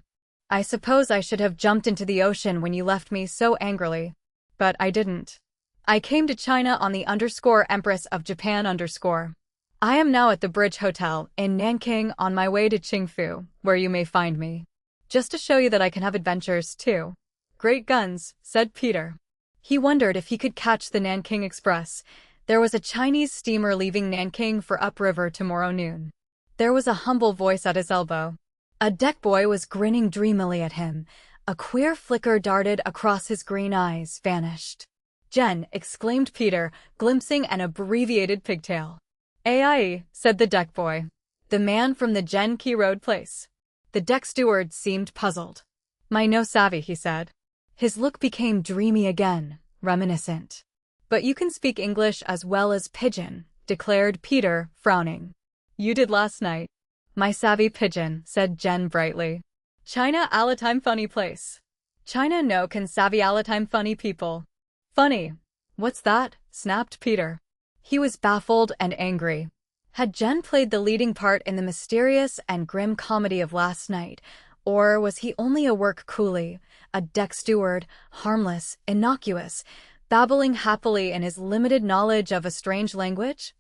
I suppose I should have jumped into the ocean when you left me so angrily. But I didn't. I came to China on the _Empress of Japan _. I am now at the Bridge Hotel in Nanking on my way to Qingfu, where you may find me. Just to show you that I can have adventures, too. Great guns, said Peter. He wondered if he could catch the Nanking Express. There was a Chinese steamer leaving Nanking for upriver tomorrow noon. There was a humble voice at his elbow. A deck boy was grinning dreamily at him. A queer flicker darted across his green eyes, vanished. Jen, exclaimed Peter, glimpsing an abbreviated pigtail. "AIE," said the deck boy. The man from the Jen Key Road place. The deck steward seemed puzzled. "My no savvy," he said. His look became dreamy again, reminiscent. "But you can speak English as well as Pidgin," declared Peter, frowning. "You did last night." "My savvy Pidgin," said Jen brightly. "China alla time funny place. China no can savvy alla time funny people." "Funny? What's that?" snapped Peter. He was baffled and angry. Had Jen played the leading part in the mysterious and grim comedy of last night, or was he only a work coolie, a deck steward, harmless, innocuous, babbling happily in his limited knowledge of a strange language?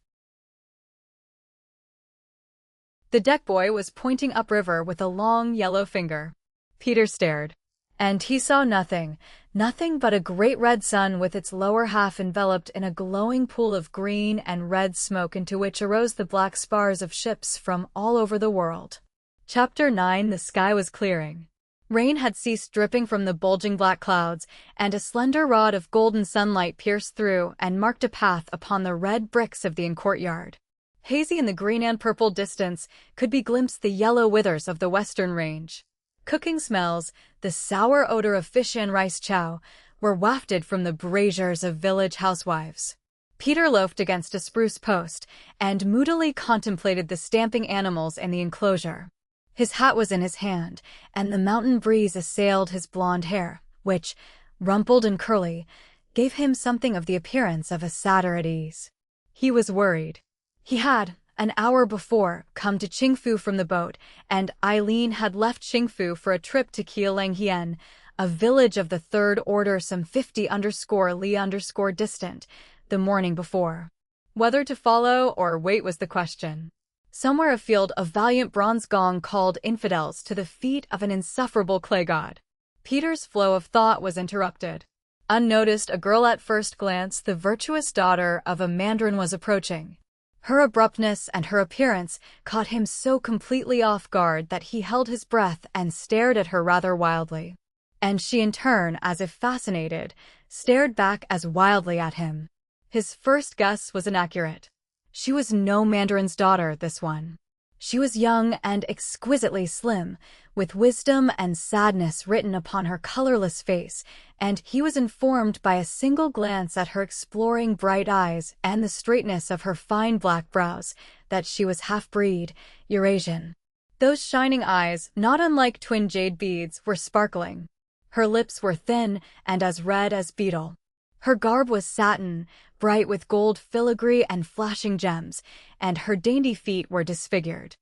The deck boy was pointing upriver with a long yellow finger. Peter stared. And he saw nothing, nothing but a great red sun with its lower half enveloped in a glowing pool of green and red smoke into which arose the black spars of ships from all over the world. Chapter 9. The sky was clearing. Rain had ceased dripping from the bulging black clouds, and a slender rod of golden sunlight pierced through and marked a path upon the red bricks of the courtyard. Hazy in the green and purple distance could be glimpsed the yellow withers of the western range. Cooking smells, the sour odor of fish and rice chow, were wafted from the braziers of village housewives. Peter loafed against a spruce post and moodily contemplated the stamping animals in the enclosure. His hat was in his hand, and the mountain breeze assailed his blonde hair, which, rumpled and curly, gave him something of the appearance of a satyr at ease. He was worried. He had, an hour before, come to Qingfu from the boat, and Eileen had left Qingfu for a trip to Keilanghian, a village of the third order some 50 _li distant, the morning before. Whether to follow or wait was the question. Somewhere afield a valiant bronze gong called infidels to the feet of an insufferable clay god. Peter's flow of thought was interrupted. Unnoticed, a girl at first glance, the virtuous daughter of a mandarin, was approaching. Her abruptness and her appearance caught him so completely off guard that he held his breath and stared at her rather wildly. And she in turn, as if fascinated, stared back as wildly at him. His first guess was inaccurate. She was no mandarin's daughter, this one. She was young and exquisitely slim, with wisdom and sadness written upon her colorless face, and he was informed by a single glance at her exploring bright eyes and the straightness of her fine black brows that she was half-breed, Eurasian. Those shining eyes, not unlike twin jade beads, were sparkling. Her lips were thin and as red as beetle. Her garb was satin, bright with gold filigree and flashing gems, and her dainty feet were disfigured,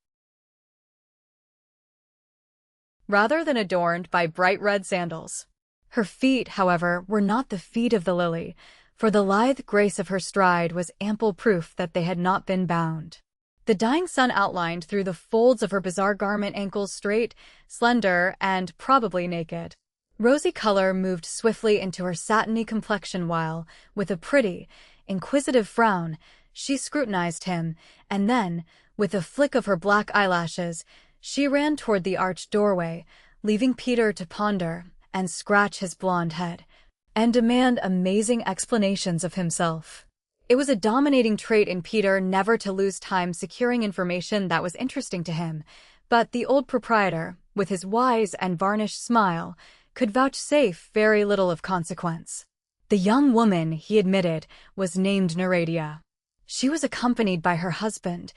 rather than adorned by bright red sandals. Her feet, however, were not the feet of the lily, for the lithe grace of her stride was ample proof that they had not been bound. The dying sun outlined through the folds of her bizarre garment, ankles straight, slender, and probably naked. Rosy color moved swiftly into her satiny complexion while, with a pretty, inquisitive frown, she scrutinized him, and then, with a flick of her black eyelashes, she ran toward the arched doorway, leaving Peter to ponder and scratch his blonde head and demand amazing explanations of himself. It was a dominating trait in Peter never to lose time securing information that was interesting to him, but the old proprietor, with his wise and varnished smile, could vouchsafe very little of consequence. The young woman, he admitted, was named Neradia. She was accompanied by her husband,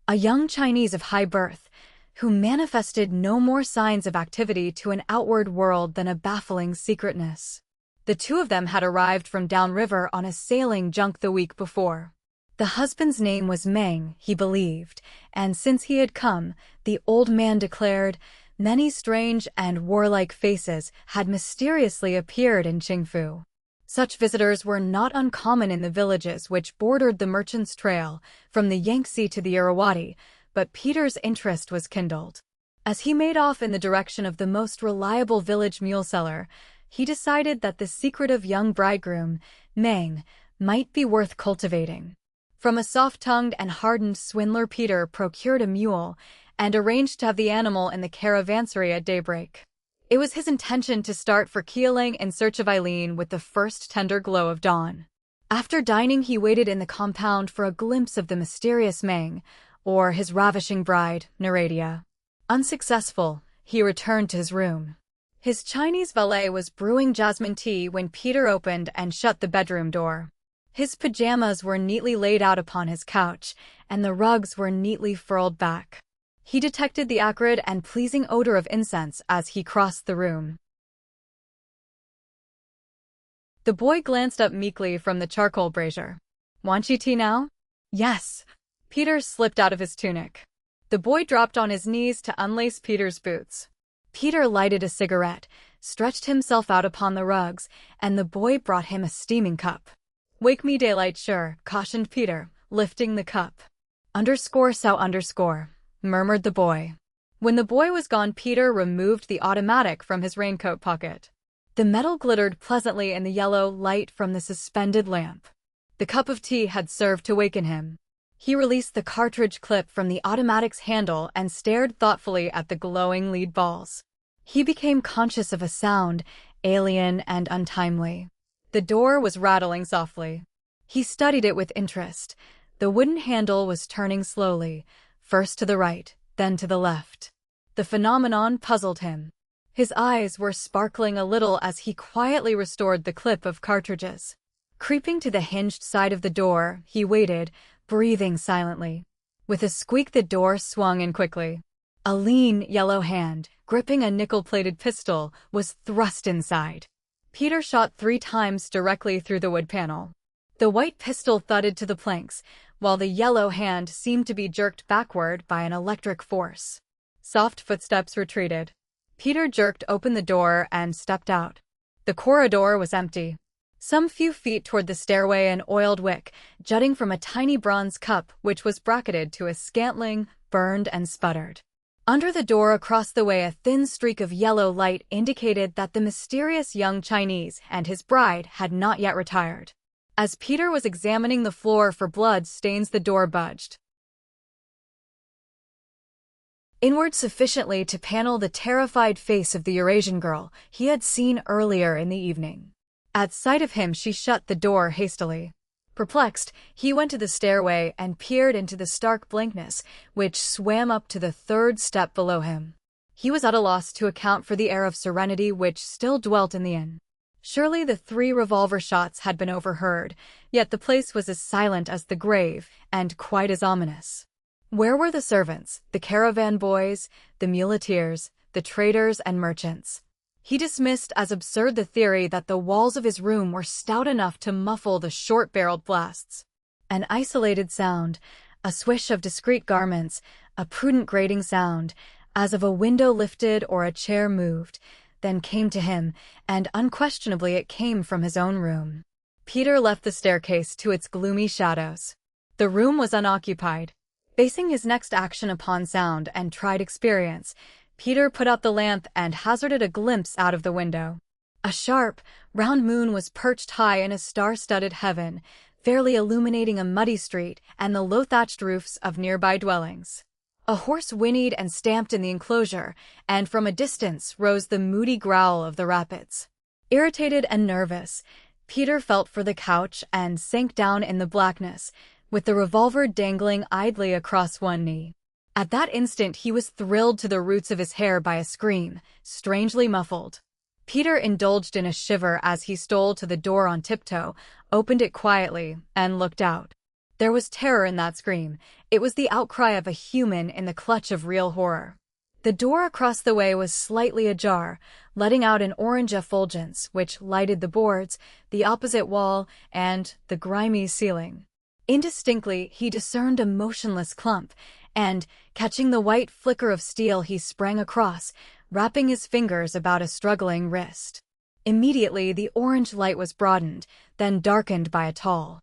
a young Chinese of high birth, who manifested no more signs of activity to an outward world than a baffling secretness. The two of them had arrived from downriver on a sailing junk the week before. The husband's name was Meng, he believed, and since he had come, the old man declared, many strange and warlike faces had mysteriously appeared in Qingfu. Such visitors were not uncommon in the villages which bordered the Merchant's Trail, from the Yangtze to the Irrawaddy, but Peter's interest was kindled. As he made off in the direction of the most reliable village mule seller, he decided that the secretive young bridegroom, Meng, might be worth cultivating. From a soft-tongued and hardened swindler, Peter procured a mule and arranged to have the animal in the caravansary at daybreak. It was his intention to start for Keeling in search of Eileen with the first tender glow of dawn. After dining, he waited in the compound for a glimpse of the mysterious Meng, or his ravishing bride, Neradia. Unsuccessful, he returned to his room. His Chinese valet was brewing jasmine tea when Peter opened and shut the bedroom door. His pajamas were neatly laid out upon his couch, and the rugs were neatly furled back. He detected the acrid and pleasing odor of incense as he crossed the room. The boy glanced up meekly from the charcoal brazier. "Want you tea now?" "Yes." Peter slipped out of his tunic. The boy dropped on his knees to unlace Peter's boots. Peter lighted a cigarette, stretched himself out upon the rugs, and the boy brought him a steaming cup. "Wake me daylight sure," cautioned Peter, lifting the cup. __, murmured the boy. When the boy was gone, Peter removed the automatic from his raincoat pocket. The metal glittered pleasantly in the yellow light from the suspended lamp. The cup of tea had served to waken him. He released the cartridge clip from the automatic's handle and stared thoughtfully at the glowing lead balls. He became conscious of a sound, alien and untimely. The door was rattling softly. He studied it with interest. The wooden handle was turning slowly, first to the right, then to the left. The phenomenon puzzled him. His eyes were sparkling a little as he quietly restored the clip of cartridges. Creeping to the hinged side of the door, he waited, breathing silently. With a squeak, the door swung in quickly. A lean, yellow hand, gripping a nickel-plated pistol, was thrust inside. Peter shot 3 times directly through the wood panel. The white pistol thudded to the planks, while the yellow hand seemed to be jerked backward by an electric force. Soft footsteps retreated. Peter jerked open the door and stepped out. The corridor was empty. Some few feet toward the stairway, an oiled wick, jutting from a tiny bronze cup which was bracketed to a scantling, burned and sputtered. Under the door across the way, a thin streak of yellow light indicated that the mysterious young Chinese and his bride had not yet retired. As Peter was examining the floor for blood stains, the door budged inward sufficiently to panel the terrified face of the Eurasian girl he had seen earlier in the evening. At sight of him, she shut the door hastily. Perplexed, he went to the stairway and peered into the stark blankness which swam up to the 3rd step below him. He was at a loss to account for the air of serenity which still dwelt in the inn. Surely the 3 revolver shots had been overheard, yet the place was as silent as the grave and quite as ominous. Where were the servants, the caravan boys, the muleteers, the traders and merchants? He dismissed as absurd the theory that the walls of his room were stout enough to muffle the short-barreled blasts. An isolated sound, a swish of discreet garments, a prudent grating sound, as of a window lifted or a chair moved, then came to him, and unquestionably it came from his own room. Peter left the staircase to its gloomy shadows. The room was unoccupied. Basing his next action upon sound and tried experience, Peter put out the lamp and hazarded a glimpse out of the window. A sharp, round moon was perched high in a star-studded heaven, fairly illuminating a muddy street and the low-thatched roofs of nearby dwellings. A horse whinnied and stamped in the enclosure, and from a distance rose the moody growl of the rapids. Irritated and nervous, Peter felt for the couch and sank down in the blackness, with the revolver dangling idly across one knee. At that instant he was thrilled to the roots of his hair by a scream, strangely muffled. Peter indulged in a shiver as he stole to the door on tiptoe, opened it quietly, and looked out. There was terror in that scream. It was the outcry of a human in the clutch of real horror. The door across the way was slightly ajar, letting out an orange effulgence which lighted the boards, the opposite wall, and the grimy ceiling. Indistinctly, he discerned a motionless clump, and, catching the white flicker of steel, he sprang across, wrapping his fingers about a struggling wrist. Immediately, the orange light was broadened, then darkened by a tall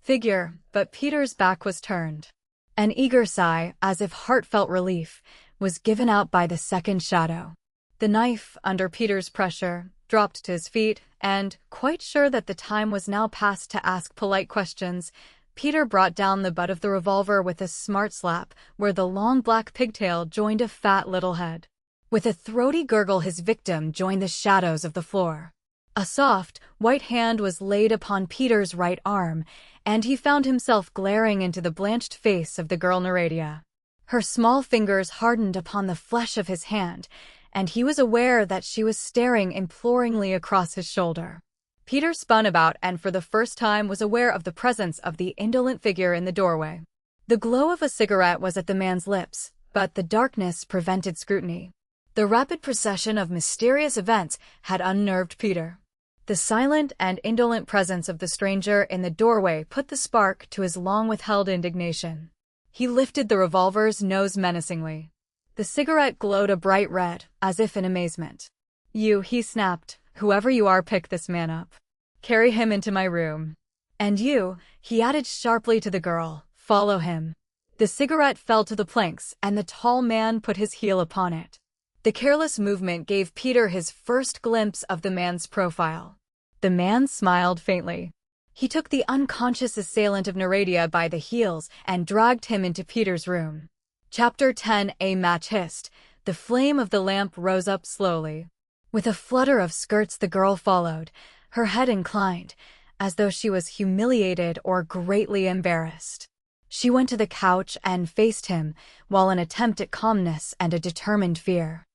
figure, but Peter's back was turned. An eager sigh, as if heartfelt relief, was given out by the second shadow. The knife, under Peter's pressure, dropped to his feet, and, quite sure that the time was now past to ask polite questions, Peter brought down the butt of the revolver with a smart slap where the long black pigtail joined a fat little head. With a throaty gurgle, his victim joined the shadows of the floor. A soft, white hand was laid upon Peter's right arm, and he found himself glaring into the blanched face of the girl Neradia. Her small fingers hardened upon the flesh of his hand, and he was aware that she was staring imploringly across his shoulder. Peter spun about and for the first time was aware of the presence of the indolent figure in the doorway. The glow of a cigarette was at the man's lips, but the darkness prevented scrutiny. The rapid procession of mysterious events had unnerved Peter. The silent and indolent presence of the stranger in the doorway put the spark to his long-withheld indignation. He lifted the revolver's nose menacingly. The cigarette glowed a bright red, as if in amazement. "You," he snapped, "whoever you are, pick this man up. Carry him into my room. And you," he added sharply to the girl, "follow him." The cigarette fell to the planks, and the tall man put his heel upon it. The careless movement gave Peter his first glimpse of the man's profile. The man smiled faintly. He took the unconscious assailant of Neradia by the heels and dragged him into Peter's room. Chapter 10. A match hissed. The flame of the lamp rose up slowly. With a flutter of skirts, the girl followed, her head inclined, as though she was humiliated or greatly embarrassed. She went to the couch and faced him, while an attempt at calmness and a determined fear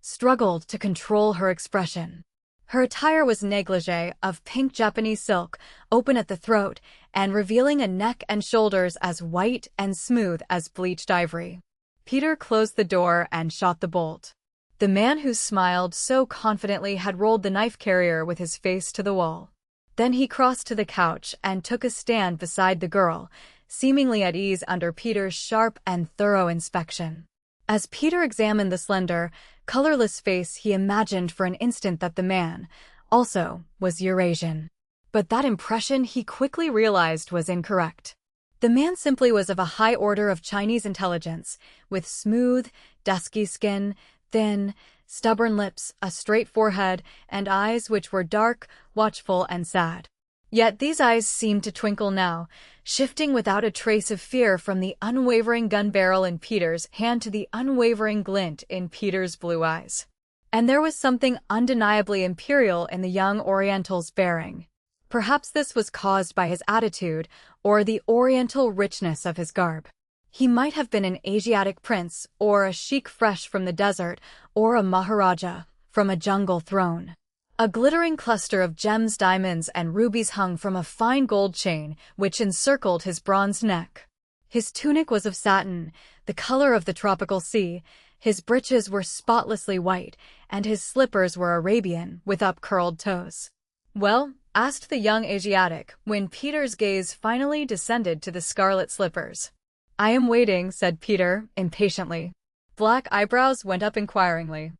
struggled to control her expression. Her attire was negligee of pink Japanese silk, open at the throat, and revealing a neck and shoulders as white and smooth as bleached ivory. Peter closed the door and shot the bolt. The man who smiled so confidently had rolled the knife carrier with his face to the wall. Then he crossed to the couch and took a stand beside the girl, seemingly at ease under Peter's sharp and thorough inspection. As Peter examined the slender, colorless face, he imagined for an instant that the man, also, was Eurasian. But that impression he quickly realized was incorrect. The man simply was of a high order of Chinese intelligence, with smooth, dusky skin, thin, stubborn lips, a straight forehead, and eyes which were dark, watchful, and sad. Yet these eyes seemed to twinkle now, shifting without a trace of fear from the unwavering gun barrel in Peter's hand to the unwavering glint in Peter's blue eyes. And there was something undeniably imperial in the young Oriental's bearing. Perhaps this was caused by his attitude or the Oriental richness of his garb. He might have been an Asiatic prince, or a sheik fresh from the desert, or a Maharaja from a jungle throne. A glittering cluster of gems, diamonds, and rubies hung from a fine gold chain which encircled his bronzed neck. His tunic was of satin, the color of the tropical sea, his breeches were spotlessly white, and his slippers were Arabian, with up-curled toes. "Well?" asked the young Asiatic, when Peter's gaze finally descended to the scarlet slippers. "I am waiting," said Peter, impatiently. Black eyebrows went up inquiringly.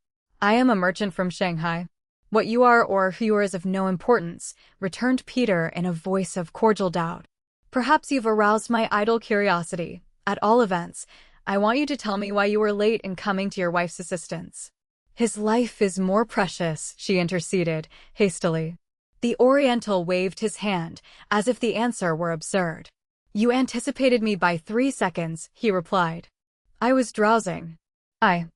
I am a merchant from Shanghai. What you are or who you are is of no importance, returned Peter in a voice of cordial doubt. Perhaps you've aroused my idle curiosity. At all events, I want you to tell me why you were late in coming to your wife's assistance. His life is more precious, she interceded, hastily. The Oriental waved his hand, as if the answer were absurd. You anticipated me by 3 seconds, he replied. I was drowsing. I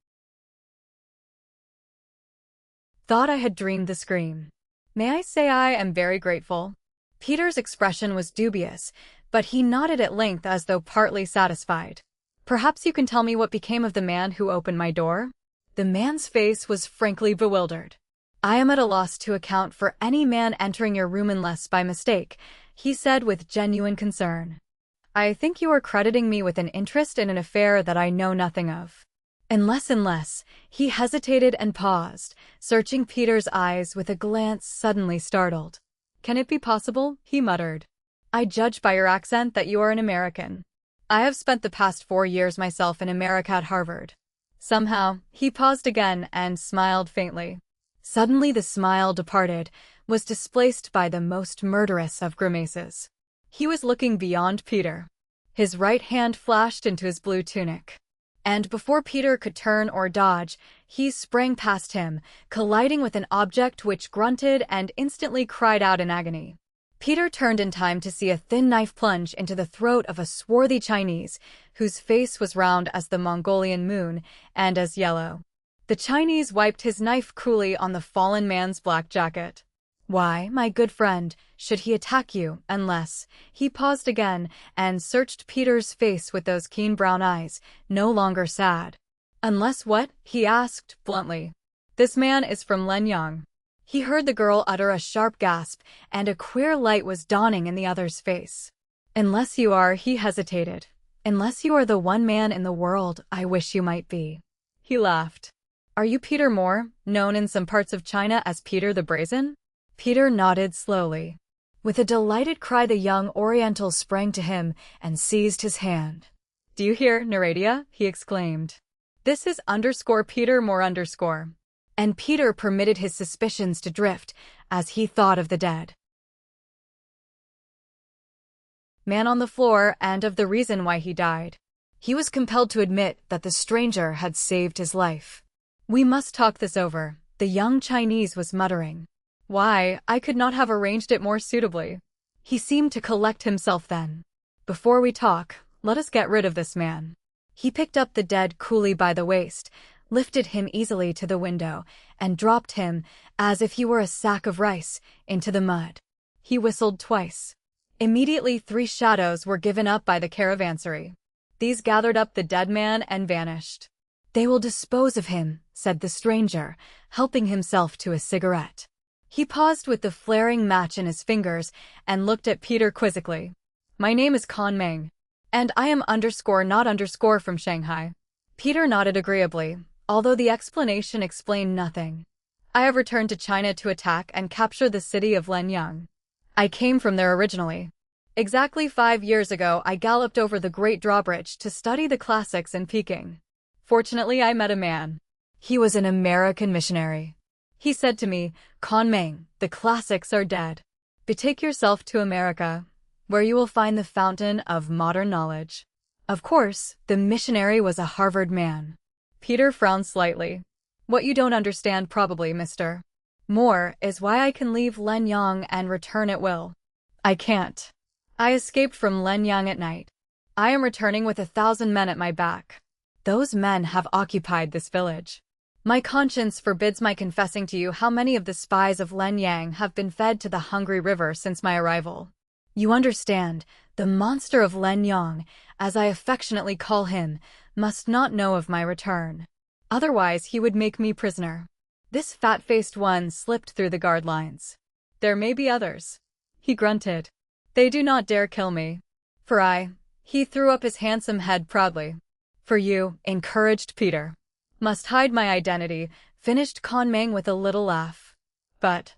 thought I had dreamed the scream. May I say I am very grateful? Peter's expression was dubious, but he nodded at length as though partly satisfied. Perhaps you can tell me what became of the man who opened my door? The man's face was frankly bewildered. I am at a loss to account for any man entering your room unless by mistake, he said with genuine concern. I think you are crediting me with an interest in an affair that I know nothing of. Unless, he hesitated and paused, searching Peter's eyes with a glance suddenly startled. Can it be possible? He muttered. I judge by your accent that you are an American. I have spent the past 4 years myself in America at Harvard. Somehow, he paused again and smiled faintly. Suddenly the smile departed, was displaced by the most murderous of grimaces. He was looking beyond Peter. His right hand flashed into his blue tunic. And before Peter could turn or dodge, he sprang past him, colliding with an object which grunted and instantly cried out in agony. Peter turned in time to see a thin knife plunge into the throat of a swarthy Chinese, whose face was round as the Mongolian moon and as yellow. The Chinese wiped his knife coolly on the fallen man's black jacket. Why, my good friend, should he attack you unless— He paused again and searched Peter's face with those keen brown eyes, no longer sad. Unless what? He asked, bluntly. This man is from Lenyang. He heard the girl utter a sharp gasp, and a queer light was dawning in the other's face. Unless you are, he hesitated. Unless you are the one man in the world I wish you might be. He laughed. Are you Peter Moore, known in some parts of China as Peter the Brazen? Peter nodded slowly. With a delighted cry the young Oriental sprang to him and seized his hand. Do you hear, Naradia? He exclaimed. This is _Peter Moore _. And Peter permitted his suspicions to drift as he thought of the dead man on the floor and of the reason why he died. He was compelled to admit that the stranger had saved his life. We must talk this over, the young Chinese was muttering. Why, I could not have arranged it more suitably. He seemed to collect himself then. Before we talk, let us get rid of this man. He picked up the dead coolly by the waist, lifted him easily to the window, and dropped him, as if he were a sack of rice, into the mud. He whistled twice. Immediately 3 shadows were given up by the caravansary. These gathered up the dead man and vanished. They will dispose of him, said the stranger, helping himself to a cigarette. He paused with the flaring match in his fingers and looked at Peter quizzically. My name is Con Meng, and I am _not_ from Shanghai. Peter nodded agreeably, although the explanation explained nothing. I have returned to China to attack and capture the city of Lenyang. I came from there originally. Exactly 5 years ago I galloped over the Great Drawbridge to study the classics in Peking. Fortunately I met a man. He was an American missionary. He said to me, Con Meng, the classics are dead. Betake yourself to America, where you will find the fountain of modern knowledge. Of course, the missionary was a Harvard man. Peter frowned slightly. What you don't understand probably, Mr. Moore, is why I can leave Lenyang and return at will. I can't. I escaped from Lenyang at night. I am returning with 1,000 men at my back. Those men have occupied this village. My conscience forbids my confessing to you how many of the spies of Lenyang have been fed to the hungry river since my arrival. You understand, the monster of Lenyang, as I affectionately call him, must not know of my return. Otherwise he would make me prisoner. This fat-faced one slipped through the guard lines. There may be others. He grunted. They do not dare kill me. For he threw up his handsome head proudly. For you, encouraged Peter. Must hide my identity, finished Con Meng with a little laugh. But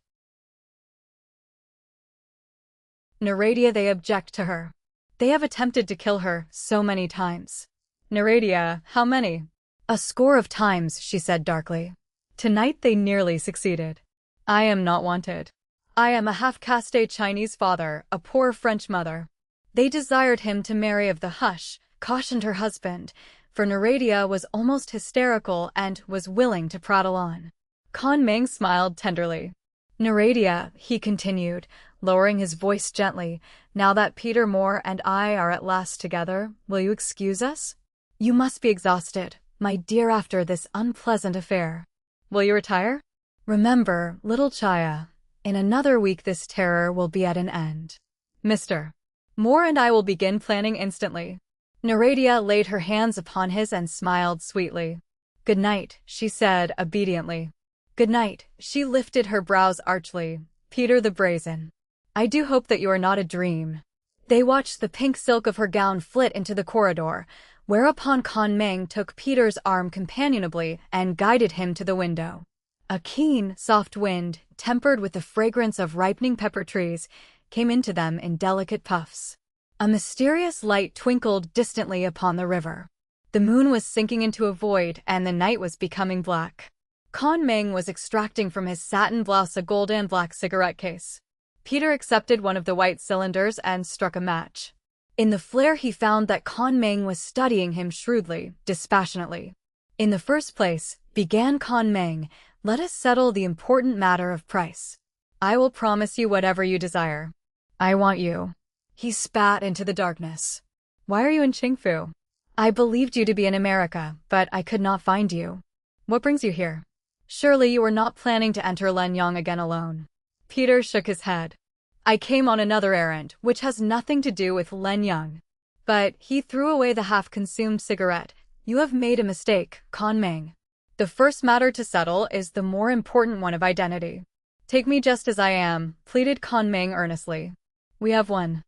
Naradia, they object to her. They have attempted to kill her so many times. Naradia, how many? 1 score of times, she said darkly. Tonight they nearly succeeded. I am not wanted. I am a half-caste Chinese father, a poor French mother. They desired him to marry of the hush, cautioned her husband, for Naradia was almost hysterical and was willing to prattle on. Kan Meng smiled tenderly. Naradia, he continued, lowering his voice gently, now that Peter Moore and I are at last together, will you excuse us? You must be exhausted, my dear, after this unpleasant affair. Will you retire? Remember, little Chaya, in another week this terror will be at an end. Mr. Moore and I will begin planning instantly. Naradia laid her hands upon his and smiled sweetly. Good night, she said obediently. Good night, she lifted her brows archly. Peter the Brazen. I do hope that you are not a dream. They watched the pink silk of her gown flit into the corridor, whereupon Kan Meng took Peter's arm companionably and guided him to the window. A keen, soft wind, tempered with the fragrance of ripening pepper trees, came into them in delicate puffs. A mysterious light twinkled distantly upon the river. The moon was sinking into a void, and the night was becoming black. Kan Meng was extracting from his satin blouse a gold and black cigarette case. Peter accepted one of the white cylinders and struck a match. In the flare he found that Kan Meng was studying him shrewdly, dispassionately. In the first place, began Kan Meng, let us settle the important matter of price. I will promise you whatever you desire. I want you. He spat into the darkness. Why are you in Qingfu? I believed you to be in America, but I could not find you. What brings you here? Surely you were not planning to enter Lenyang again alone. Peter shook his head. I came on another errand, which has nothing to do with Lenyang. But he threw away the half-consumed cigarette. You have made a mistake, Kan Meng. The first matter to settle is the more important one of identity. Take me just as I am, pleaded Kan Meng earnestly. We have one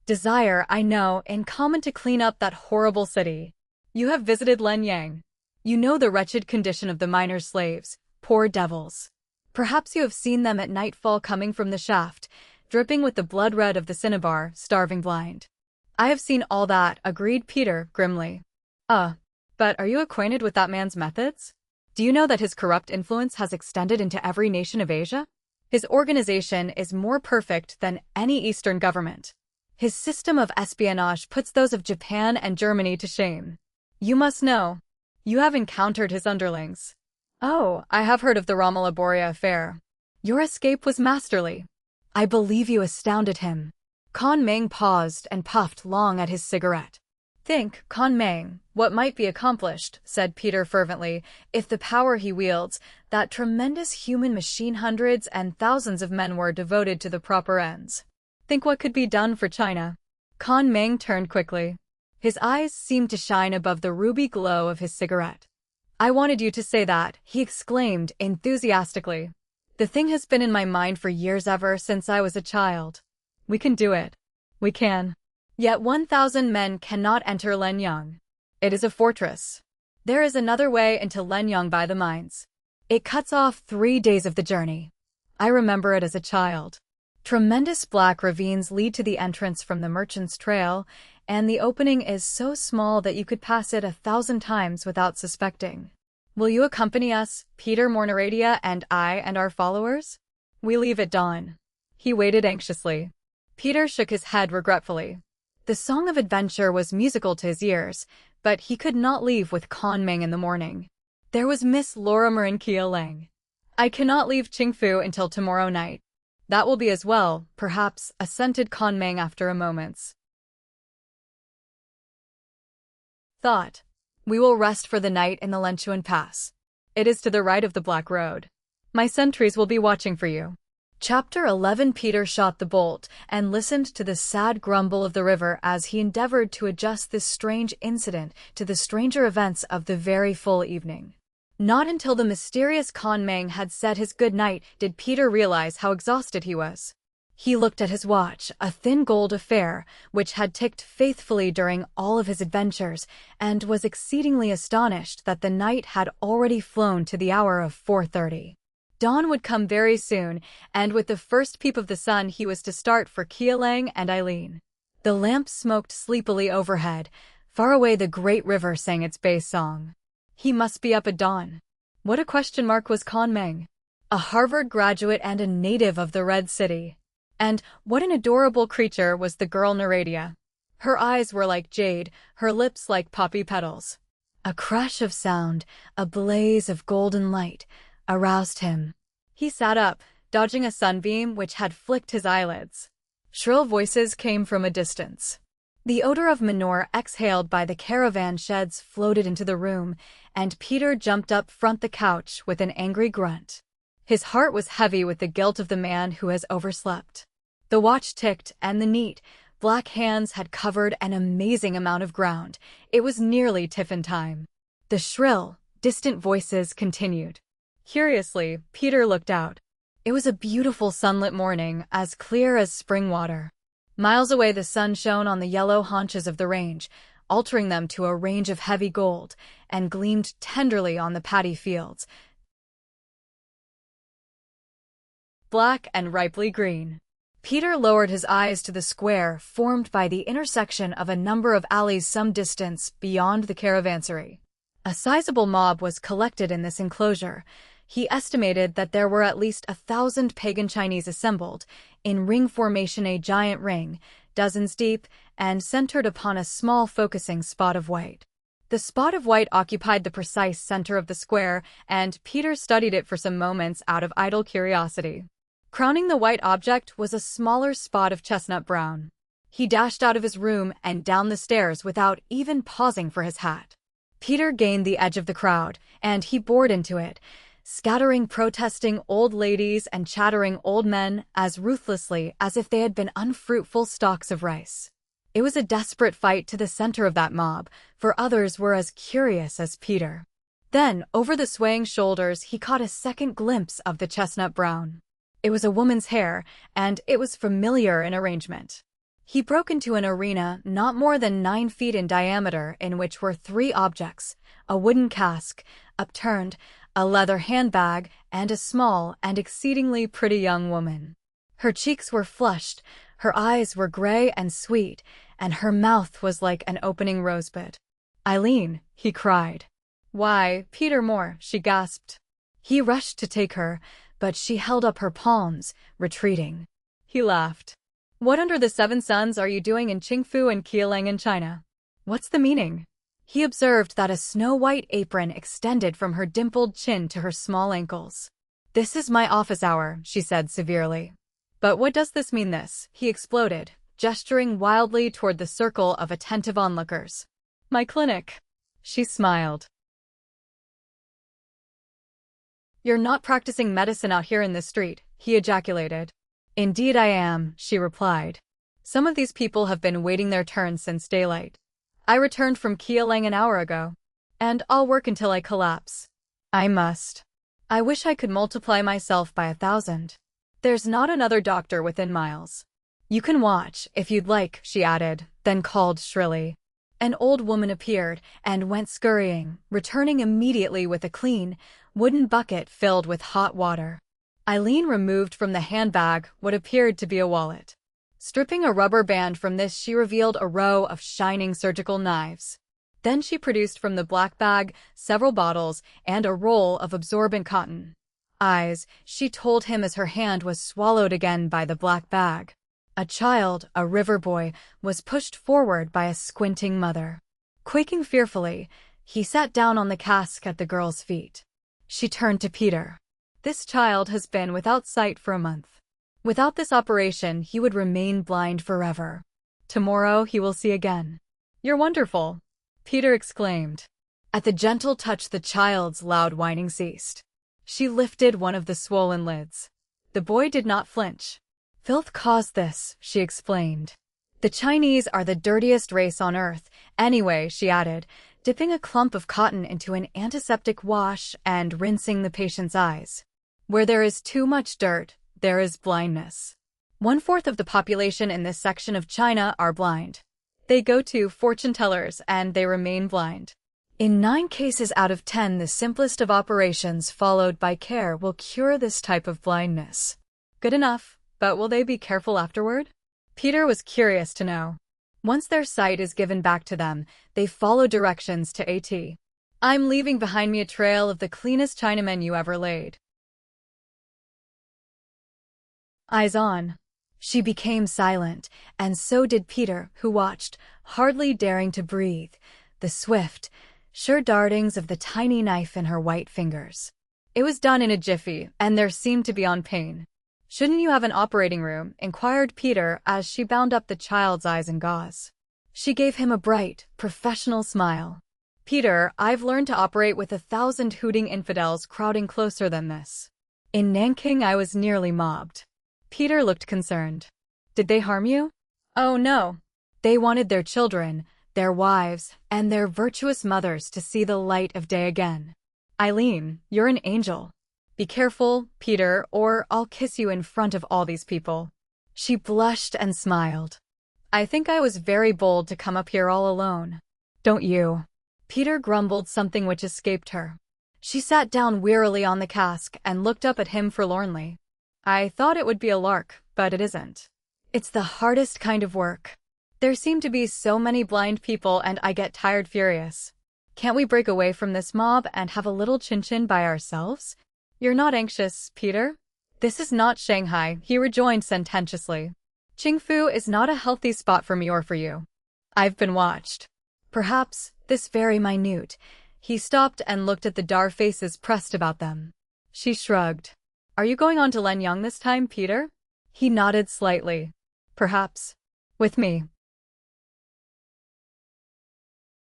desire, I know, in common, to clean up that horrible city. You have visited Lenyang. You know the wretched condition of the miners' slaves, poor devils. Perhaps you have seen them at nightfall coming from the shaft, dripping with the blood red of the cinnabar, starving blind. I have seen all that, agreed Peter, grimly. But are you acquainted with that man's methods? Do you know that his corrupt influence has extended into every nation of Asia? His organization is more perfect than any Eastern government. His system of espionage puts those of Japan and Germany to shame. You must know. You have encountered his underlings. Oh, I have heard of the Ramalaboria affair. Your escape was masterly. I believe you astounded him. Kan Meng paused and puffed long at his cigarette. Think, Kan Meng, what might be accomplished, said Peter fervently, if the power he wields, that tremendous human machine, hundreds and thousands of men were devoted to the proper ends. Think what could be done for China. Kan Meng turned quickly. His eyes seemed to shine above the ruby glow of his cigarette. I wanted you to say that, he exclaimed enthusiastically. The thing has been in my mind for years, ever since I was a child. We can do it. We can. Yet 1,000 men cannot enter Lenyang. It is a fortress. There is another way into Lenyang by the mines. It cuts off 3 days of the journey. I remember it as a child. Tremendous black ravines lead to the entrance from the Merchant's Trail, and the opening is so small that you could pass it 1,000 times without suspecting. Will you accompany us, Peter Mornaradia and I and our followers? We leave at dawn. He waited anxiously. Peter shook his head regretfully. The song of adventure was musical to his ears, but he could not leave with Kan Meng in the morning. There was Miss Lorimer in Kia Leng. I cannot leave Qingfu until tomorrow night. That will be as well, perhaps, assented Kan Meng after a moment's thought. We will rest for the night in the Lenchuan Pass. It is to the right of the Black Road. My sentries will be watching for you. Chapter 11. Peter shot the bolt and listened to the sad grumble of the river as he endeavored to adjust this strange incident to the stranger events of the very full evening. Not until the mysterious Kan Meng had said his good night did Peter realize how exhausted he was. He looked at his watch, a thin gold affair, which had ticked faithfully during all of his adventures, and was exceedingly astonished that the night had already flown to the hour of 4:30. Dawn would come very soon, and with the first peep of the sun he was to start for Kia Leng and Eileen. The lamp smoked sleepily overhead. Far away the great river sang its bass song. He must be up at dawn. What a question mark was Con Meng, a Harvard graduate and a native of the Red City. And what an adorable creature was the girl Naradia. Her eyes were like jade, her lips like poppy petals. A crash of sound, a blaze of golden light, aroused him. He sat up, dodging a sunbeam which had flicked his eyelids. Shrill voices came from a distance. The odor of manure exhaled by the caravan sheds floated into the room, and Peter jumped up from the couch with an angry grunt. His heart was heavy with the guilt of the man who has overslept. The watch ticked, and the neat, black hands had covered an amazing amount of ground. It was nearly tiffin time. The shrill, distant voices continued. Curiously, Peter looked out. It was a beautiful sunlit morning, as clear as spring water. Miles away the sun shone on the yellow haunches of the range, altering them to a range of heavy gold, and gleamed tenderly on the paddy fields, black and ripely green. Peter lowered his eyes to the square formed by the intersection of a number of alleys some distance beyond the caravansary. A sizable mob was collected in this enclosure. He estimated that there were at least 1,000 pagan Chinese assembled, in ring formation, a giant ring, dozens deep, and centered upon a small focusing spot of white. The spot of white occupied the precise center of the square, and Peter studied it for some moments out of idle curiosity. Crowning the white object was a smaller spot of chestnut brown. He dashed out of his room and down the stairs without even pausing for his hat. Peter gained the edge of the crowd, and he bored into it, scattering protesting old ladies and chattering old men as ruthlessly as if they had been unfruitful stalks of rice. It was a desperate fight to the center of that mob, for others were as curious as Peter. Then, over the swaying shoulders, he caught a second glimpse of the chestnut brown. It was a woman's hair, and it was familiar in arrangement. He broke into an arena not more than 9 feet in diameter in which were 3 objects, a wooden cask, upturned, a leather handbag, and a small and exceedingly pretty young woman. Her cheeks were flushed, her eyes were gray and sweet, and her mouth was like an opening rosebud. "Eileen," he cried. "Why, Peter Moore," she gasped. He rushed to take her, but she held up her palms, retreating. He laughed. "What under the 7 suns are you doing in Qingfu and Keeleng in China? What's the meaning?" He observed that a snow-white apron extended from her dimpled chin to her small ankles. "This is my office hour," she said severely. "But what does this mean, this?" he exploded, gesturing wildly toward the circle of attentive onlookers. "My clinic." She smiled. "You're not practicing medicine out here in the street," he ejaculated. "Indeed I am," she replied. "Some of these people have been waiting their turn since daylight. I returned from Keeleng an hour ago, and I'll work until I collapse. I must. I wish I could multiply myself by 1,000. There's not another doctor within miles. You can watch, if you'd like," she added, then called shrilly. An old woman appeared and went scurrying, returning immediately with a clean, wooden bucket filled with hot water. Eileen removed from the handbag what appeared to be a wallet. Stripping a rubber band from this, she revealed a row of shining surgical knives. Then she produced from the black bag several bottles and a roll of absorbent cotton. "Eyes," she told him as her hand was swallowed again by the black bag. A child, a river boy, was pushed forward by a squinting mother. Quaking fearfully, he sat down on the cask at the girl's feet. She turned to Peter. "This child has been without sight for a month. Without this operation, he would remain blind forever. Tomorrow he will see again." "You're wonderful," Peter exclaimed. At the gentle touch, the child's loud whining ceased. She lifted one of the swollen lids. The boy did not flinch. "Filth caused this," she explained. "The Chinese are the dirtiest race on earth. Anyway," she added, dipping a clump of cotton into an antiseptic wash and rinsing the patient's eyes. "Where there is too much dirt, there is blindness. 1/4 of the population in this section of China are blind. They go to fortune tellers and they remain blind. In 9 cases out of 10, the simplest of operations followed by care will cure this type of blindness." "Good enough, but will they be careful afterward?" Peter was curious to know. "Once their sight is given back to them, they follow directions to AT. I'm leaving behind me a trail of the cleanest Chinamen you ever laid. Eyes on. She became silent, and so did Peter, who watched, hardly daring to breathe, the swift, sure dartings of the tiny knife in her white fingers. It was done in a jiffy, and there seemed to be on pain. Shouldn't you have an operating room? Inquired Peter as she bound up the child's eyes in gauze. She gave him a bright, professional smile. Peter, I've learned to operate with 1,000 hooting infidels crowding closer than this. In Nanking I was nearly mobbed. Peter looked concerned. Did they harm you? Oh no. They wanted their children, their wives, and their virtuous mothers to see the light of day again. Eileen, you're an angel. Be careful, Peter, or I'll kiss you in front of all these people. She blushed and smiled. I think I was very bold to come up here all alone. Don't you? Peter grumbled something which escaped her. She sat down wearily on the cask and looked up at him forlornly. I thought it would be a lark, but it isn't. It's the hardest kind of work. There seem to be so many blind people and I get tired furious. Can't we break away from this mob and have a little chin-chin by ourselves? You're not anxious, Peter? This is not Shanghai, he rejoined sententiously. Qingfu is not a healthy spot for me or for you. I've been watched. Perhaps, this very minute. He stopped and looked at the dar faces pressed about them. She shrugged. Are you going on to Lenyang this time, Peter? He nodded slightly. Perhaps. With me.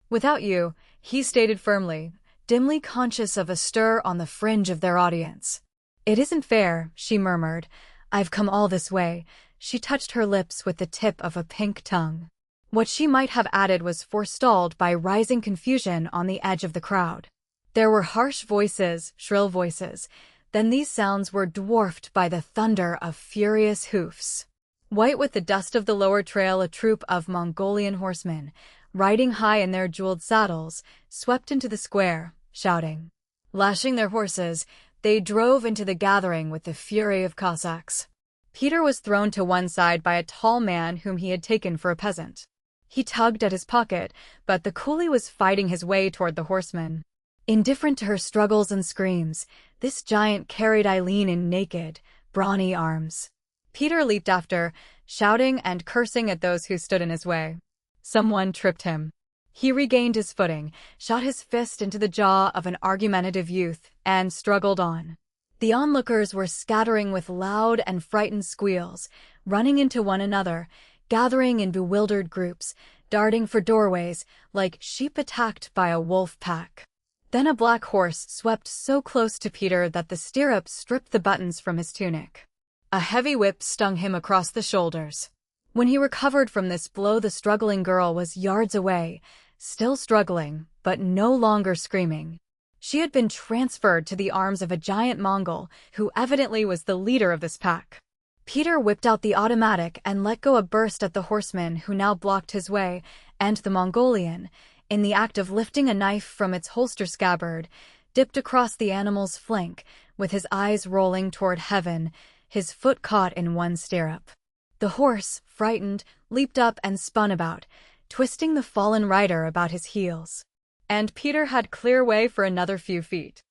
Without you, he stated firmly, dimly conscious of a stir on the fringe of their audience. It isn't fair, she murmured. I've come all this way. She touched her lips with the tip of a pink tongue. What she might have added was forestalled by rising confusion on the edge of the crowd. There were harsh voices, shrill voices. Then these sounds were dwarfed by the thunder of furious hoofs. White with the dust of the lower trail, a troop of Mongolian horsemen, riding high in their jeweled saddles, swept into the square, shouting. Lashing their horses, they drove into the gathering with the fury of Cossacks. Peter was thrown to one side by a tall man whom he had taken for a peasant. He tugged at his pocket, but the coolie was fighting his way toward the horseman. Indifferent to her struggles and screams, this giant carried Eileen in naked, brawny arms. Peter leaped after, shouting and cursing at those who stood in his way. Someone tripped him. He regained his footing, shot his fist into the jaw of an argumentative youth, and struggled on. The onlookers were scattering with loud and frightened squeals, running into one another, gathering in bewildered groups, darting for doorways, like sheep attacked by a wolf pack. Then a black horse swept so close to Peter that the stirrup stripped the buttons from his tunic. A heavy whip stung him across the shoulders. When he recovered from this blow, the struggling girl was yards away, still struggling, but no longer screaming. She had been transferred to the arms of a giant Mongol, who evidently was the leader of this pack. Peter whipped out the automatic and let go a burst at the horseman who now blocked his way, and the Mongolian, in the act of lifting a knife from its holster scabbard, dipped across the animal's flank, with his eyes rolling toward heaven, his foot caught in one stirrup. The horse, frightened, leaped up and spun about, twisting the fallen rider about his heels. And Peter had clear way for another few feet.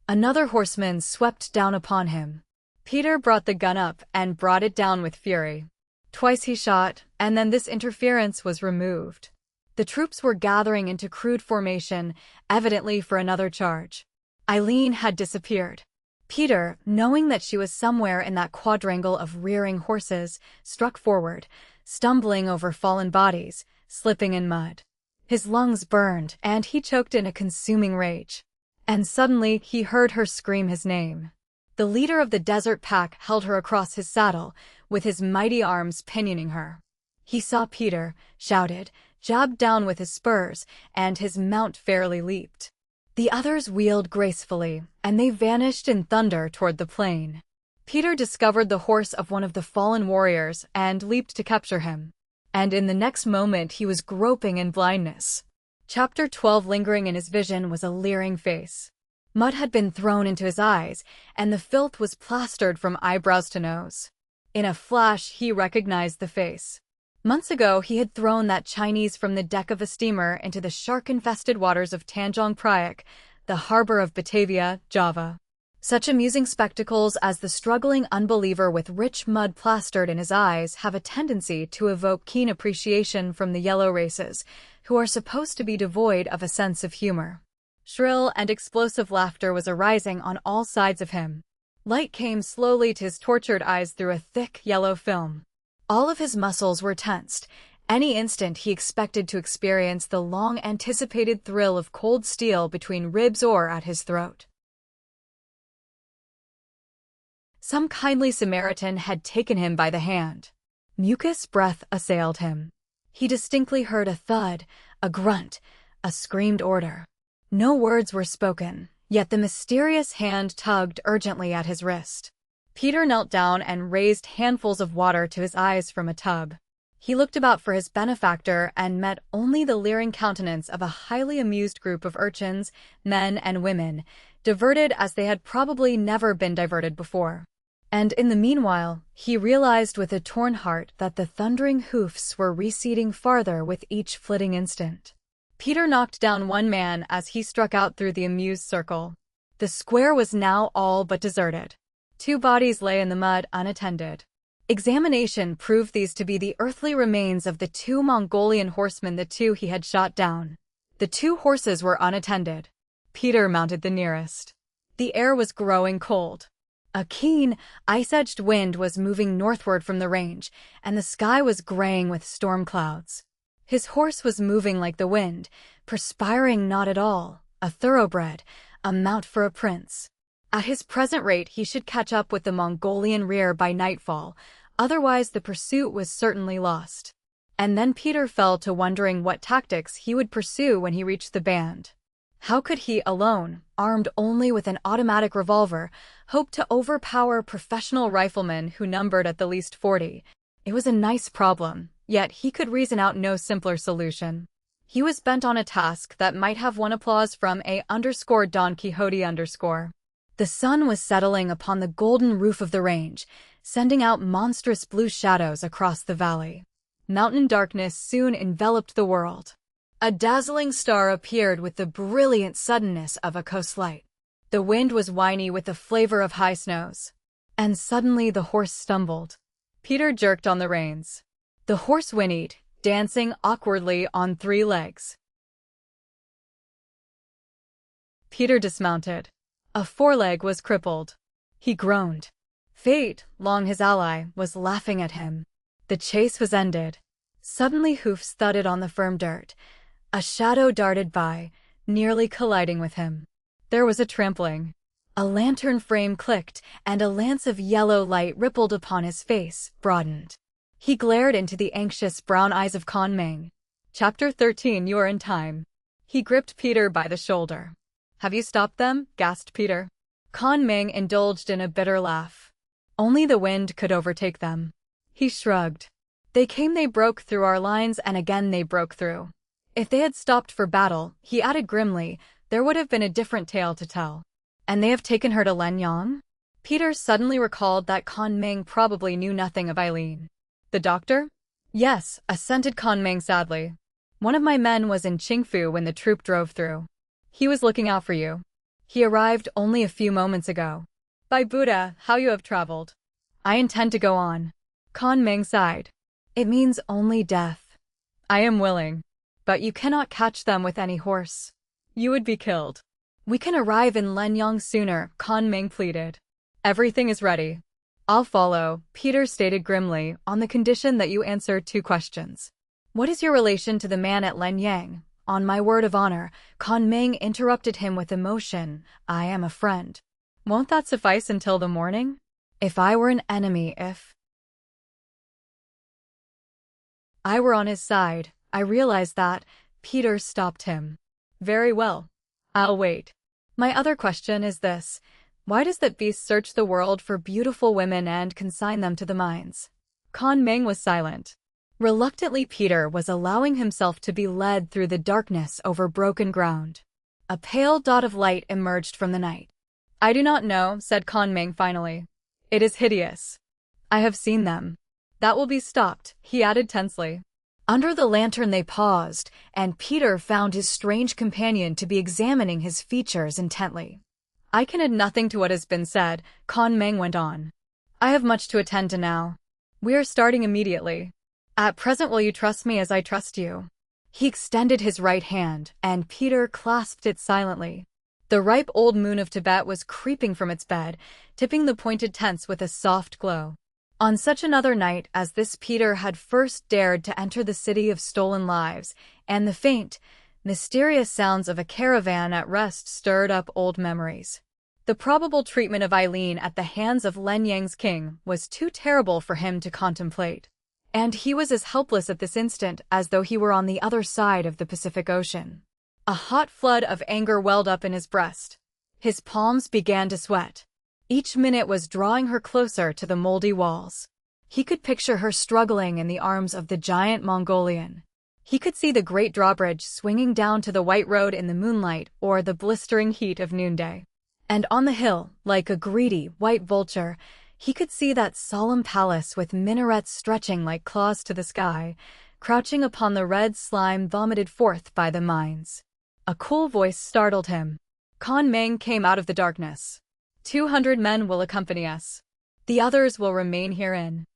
Another horseman swept down upon him. Peter brought the gun up and brought it down with fury. Twice he shot, and then this interference was removed. The troops were gathering into crude formation, evidently for another charge. Eileen had disappeared. Peter, knowing that she was somewhere in that quadrangle of rearing horses, struck forward, stumbling over fallen bodies, slipping in mud. His lungs burned, and he choked in a consuming rage. And suddenly he heard her scream his name. The leader of the desert pack held her across his saddle, with his mighty arms pinioning her. He saw Peter, shouted, jabbed down with his spurs, and his mount fairly leaped. The others wheeled gracefully, and they vanished in thunder toward the plain. Peter discovered the horse of one of the fallen warriors and leaped to capture him. And in the next moment he was groping in blindness. Chapter 12. Lingering in his vision was a leering face. Mud had been thrown into his eyes, and the filth was plastered from eyebrows to nose. In a flash he recognized the face. Months ago, he had thrown that Chinese from the deck of a steamer into the shark-infested waters of Tanjong Priok, the harbor of Batavia, Java. Such amusing spectacles as the struggling unbeliever with rich mud plastered in his eyes have a tendency to evoke keen appreciation from the yellow races, who are supposed to be devoid of a sense of humor. Shrill and explosive laughter was arising on all sides of him. Light came slowly to his tortured eyes through a thick yellow film. All of his muscles were tensed. Any instant he expected to experience the long-anticipated thrill of cold steel between ribs or at his throat. Some kindly Samaritan had taken him by the hand. Mucus breath assailed him. He distinctly heard a thud, a grunt, a screamed order. No words were spoken, yet the mysterious hand tugged urgently at his wrist. Peter knelt down and raised handfuls of water to his eyes from a tub. He looked about for his benefactor and met only the leering countenance of a highly amused group of urchins, men and women, diverted as they had probably never been diverted before. And in the meanwhile, he realized with a torn heart that the thundering hoofs were receding farther with each flitting instant. Peter knocked down one man as he struck out through the amused circle. The square was now all but deserted. 2 bodies lay in the mud unattended. Examination proved these to be the earthly remains of the 2 Mongolian horsemen, the 2 he had shot down. The 2 horses were unattended. Peter mounted the nearest. The air was growing cold. A keen, ice-edged wind was moving northward from the range, and the sky was graying with storm clouds. His horse was moving like the wind, perspiring not at all, a thoroughbred, a mount for a prince. At his present rate he should catch up with the Mongolian rear by nightfall, otherwise the pursuit was certainly lost. And then Peter fell to wondering what tactics he would pursue when he reached the band. How could he alone, armed only with an automatic revolver, hope to overpower professional riflemen who numbered at the least 40? It was a nice problem, yet he could reason out no simpler solution. He was bent on a task that might have won applause from _Don Quixote_. The sun was settling upon the golden roof of the range, sending out monstrous blue shadows across the valley. Mountain darkness soon enveloped the world. A dazzling star appeared with the brilliant suddenness of a coastlight. The wind was whiny with the flavor of high snows. And suddenly the horse stumbled. Peter jerked on the reins. The horse whinnied, dancing awkwardly on 3 legs. Peter dismounted. A foreleg was crippled. He groaned. Fate, long his ally, was laughing at him. The chase was ended. Suddenly hoofs thudded on the firm dirt. A shadow darted by, nearly colliding with him. There was a trampling. A lantern frame clicked, and a lance of yellow light rippled upon his face, broadened. He glared into the anxious brown eyes of Con Meng. Chapter 13. You're in time. He gripped Peter by the shoulder. Have you stopped them? Gasped Peter. Con Meng indulged in a bitter laugh. Only the wind could overtake them. He shrugged. They came, they broke through our lines, and again they broke through. If they had stopped for battle, he added grimly, there would have been a different tale to tell. And they have taken her to Lenyang? Peter suddenly recalled that Con Meng probably knew nothing of Eileen. The doctor? Yes, assented Con Meng sadly. One of my men was in Qingfu when the troop drove through. He was looking out for you. He arrived only a few moments ago. By Buddha, how you have traveled. I intend to go on. Con Meng sighed. It means only death. I am willing. But you cannot catch them with any horse. You would be killed. We can arrive in Lenyang sooner, Con Meng pleaded. Everything is ready. I'll follow, Peter stated grimly, on the condition that you answer 2 questions. What is your relation to the man at Lenyang? On my word of honor, Con Meng interrupted him with emotion. I am a friend. Won't that suffice until the morning? If I were an enemy, if I were on his side, I realized that. Peter stopped him. Very well. I'll wait. My other question is this. Why does that beast search the world for beautiful women and consign them to the mines? Con Meng was silent. Reluctantly, Peter was allowing himself to be led through the darkness over broken ground. A pale dot of light emerged from the night. I do not know, said Con Meng finally. It is hideous. I have seen them. That will be stopped, he added tensely. Under the lantern they paused, and Peter found his strange companion to be examining his features intently. I can add nothing to what has been said, Con Meng went on. I have much to attend to now. We are starting immediately. At present, will you trust me as I trust you? He extended his right hand, and Peter clasped it silently. The ripe old moon of Tibet was creeping from its bed, tipping the pointed tents with a soft glow. On such another night as this, Peter had first dared to enter the city of stolen lives, and the faint, mysterious sounds of a caravan at rest stirred up old memories. The probable treatment of Eileen at the hands of Len Yang's king was too terrible for him to contemplate. And he was as helpless at this instant as though he were on the other side of the Pacific Ocean. A hot flood of anger welled up in his breast. His palms began to sweat. Each minute was drawing her closer to the moldy walls. He could picture her struggling in the arms of the giant Mongolian. He could see the great drawbridge swinging down to the white road in the moonlight or the blistering heat of noonday. And on the hill, like a greedy, white vulture, he could see that solemn palace with minarets stretching like claws to the sky, crouching upon the red slime vomited forth by the mines. A cool voice startled him. Con Meng came out of the darkness. 200 men will accompany us. The others will remain herein.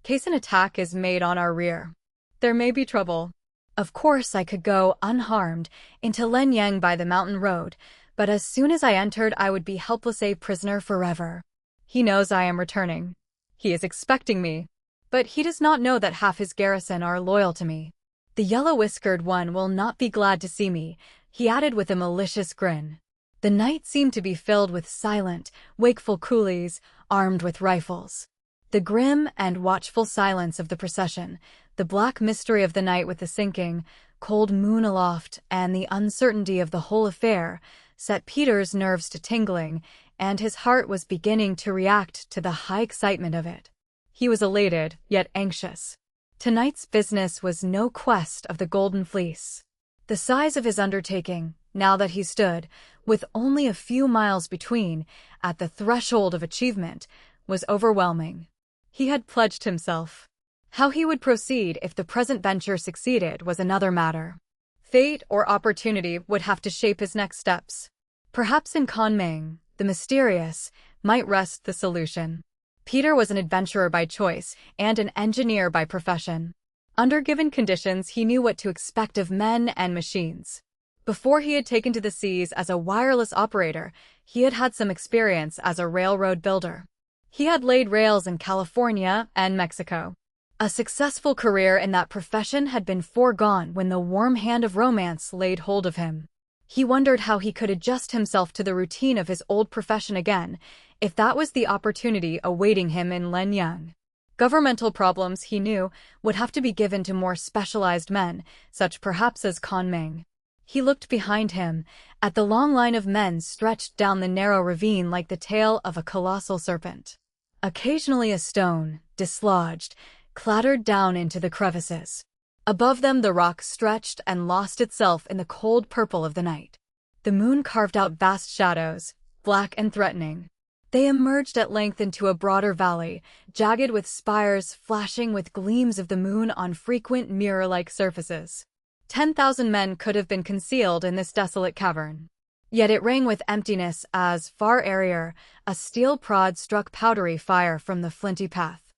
Case an attack is made on our rear. There may be trouble. Of course I could go unharmed into Lenyang by the mountain road, but as soon as I entered I would be helpless, a prisoner forever. He knows I am returning. He is expecting me. But he does not know that half his garrison are loyal to me. The yellow-whiskered one will not be glad to see me, he added with a malicious grin. The night seemed to be filled with silent, wakeful coolies, armed with rifles. The grim and watchful silence of the procession, the black mystery of the night with the sinking, cold moon aloft, and the uncertainty of the whole affair, set Peter's nerves to tingling, and his heart was beginning to react to the high excitement of it. He was elated, yet anxious. Tonight's business was no quest of the Golden Fleece. The size of his undertaking, now that he stood, with only a few miles between, at the threshold of achievement, was overwhelming. He had pledged himself. How he would proceed if the present venture succeeded was another matter. Fate or opportunity would have to shape his next steps. Perhaps in Con Meng, the mysterious, might rest the solution. Peter was an adventurer by choice and an engineer by profession. Under given conditions, he knew what to expect of men and machines. Before he had taken to the seas as a wireless operator, he had had some experience as a railroad builder. He had laid rails in California and Mexico. A successful career in that profession had been foregone when the warm hand of romance laid hold of him. He wondered how he could adjust himself to the routine of his old profession again, if that was the opportunity awaiting him in Lenyang. Governmental problems, he knew, would have to be given to more specialized men, such perhaps as Con Meng. He looked behind him, at the long line of men stretched down the narrow ravine like the tail of a colossal serpent. Occasionally a stone, dislodged, clattered down into the crevices. Above them the rock stretched and lost itself in the cold purple of the night. The moon carved out vast shadows, black and threatening. They emerged at length into a broader valley, jagged with spires flashing with gleams of the moon on frequent mirror-like surfaces. 10,000 men could have been concealed in this desolate cavern. Yet it rang with emptiness as, far airier, a steel prod struck powdery fire from the flinty path.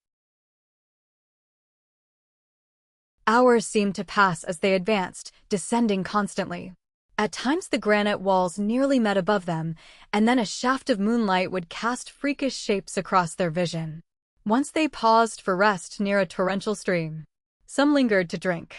Hours seemed to pass as they advanced, descending constantly. At times the granite walls nearly met above them, and then a shaft of moonlight would cast freakish shapes across their vision. Once they paused for rest near a torrential stream. Some lingered to drink.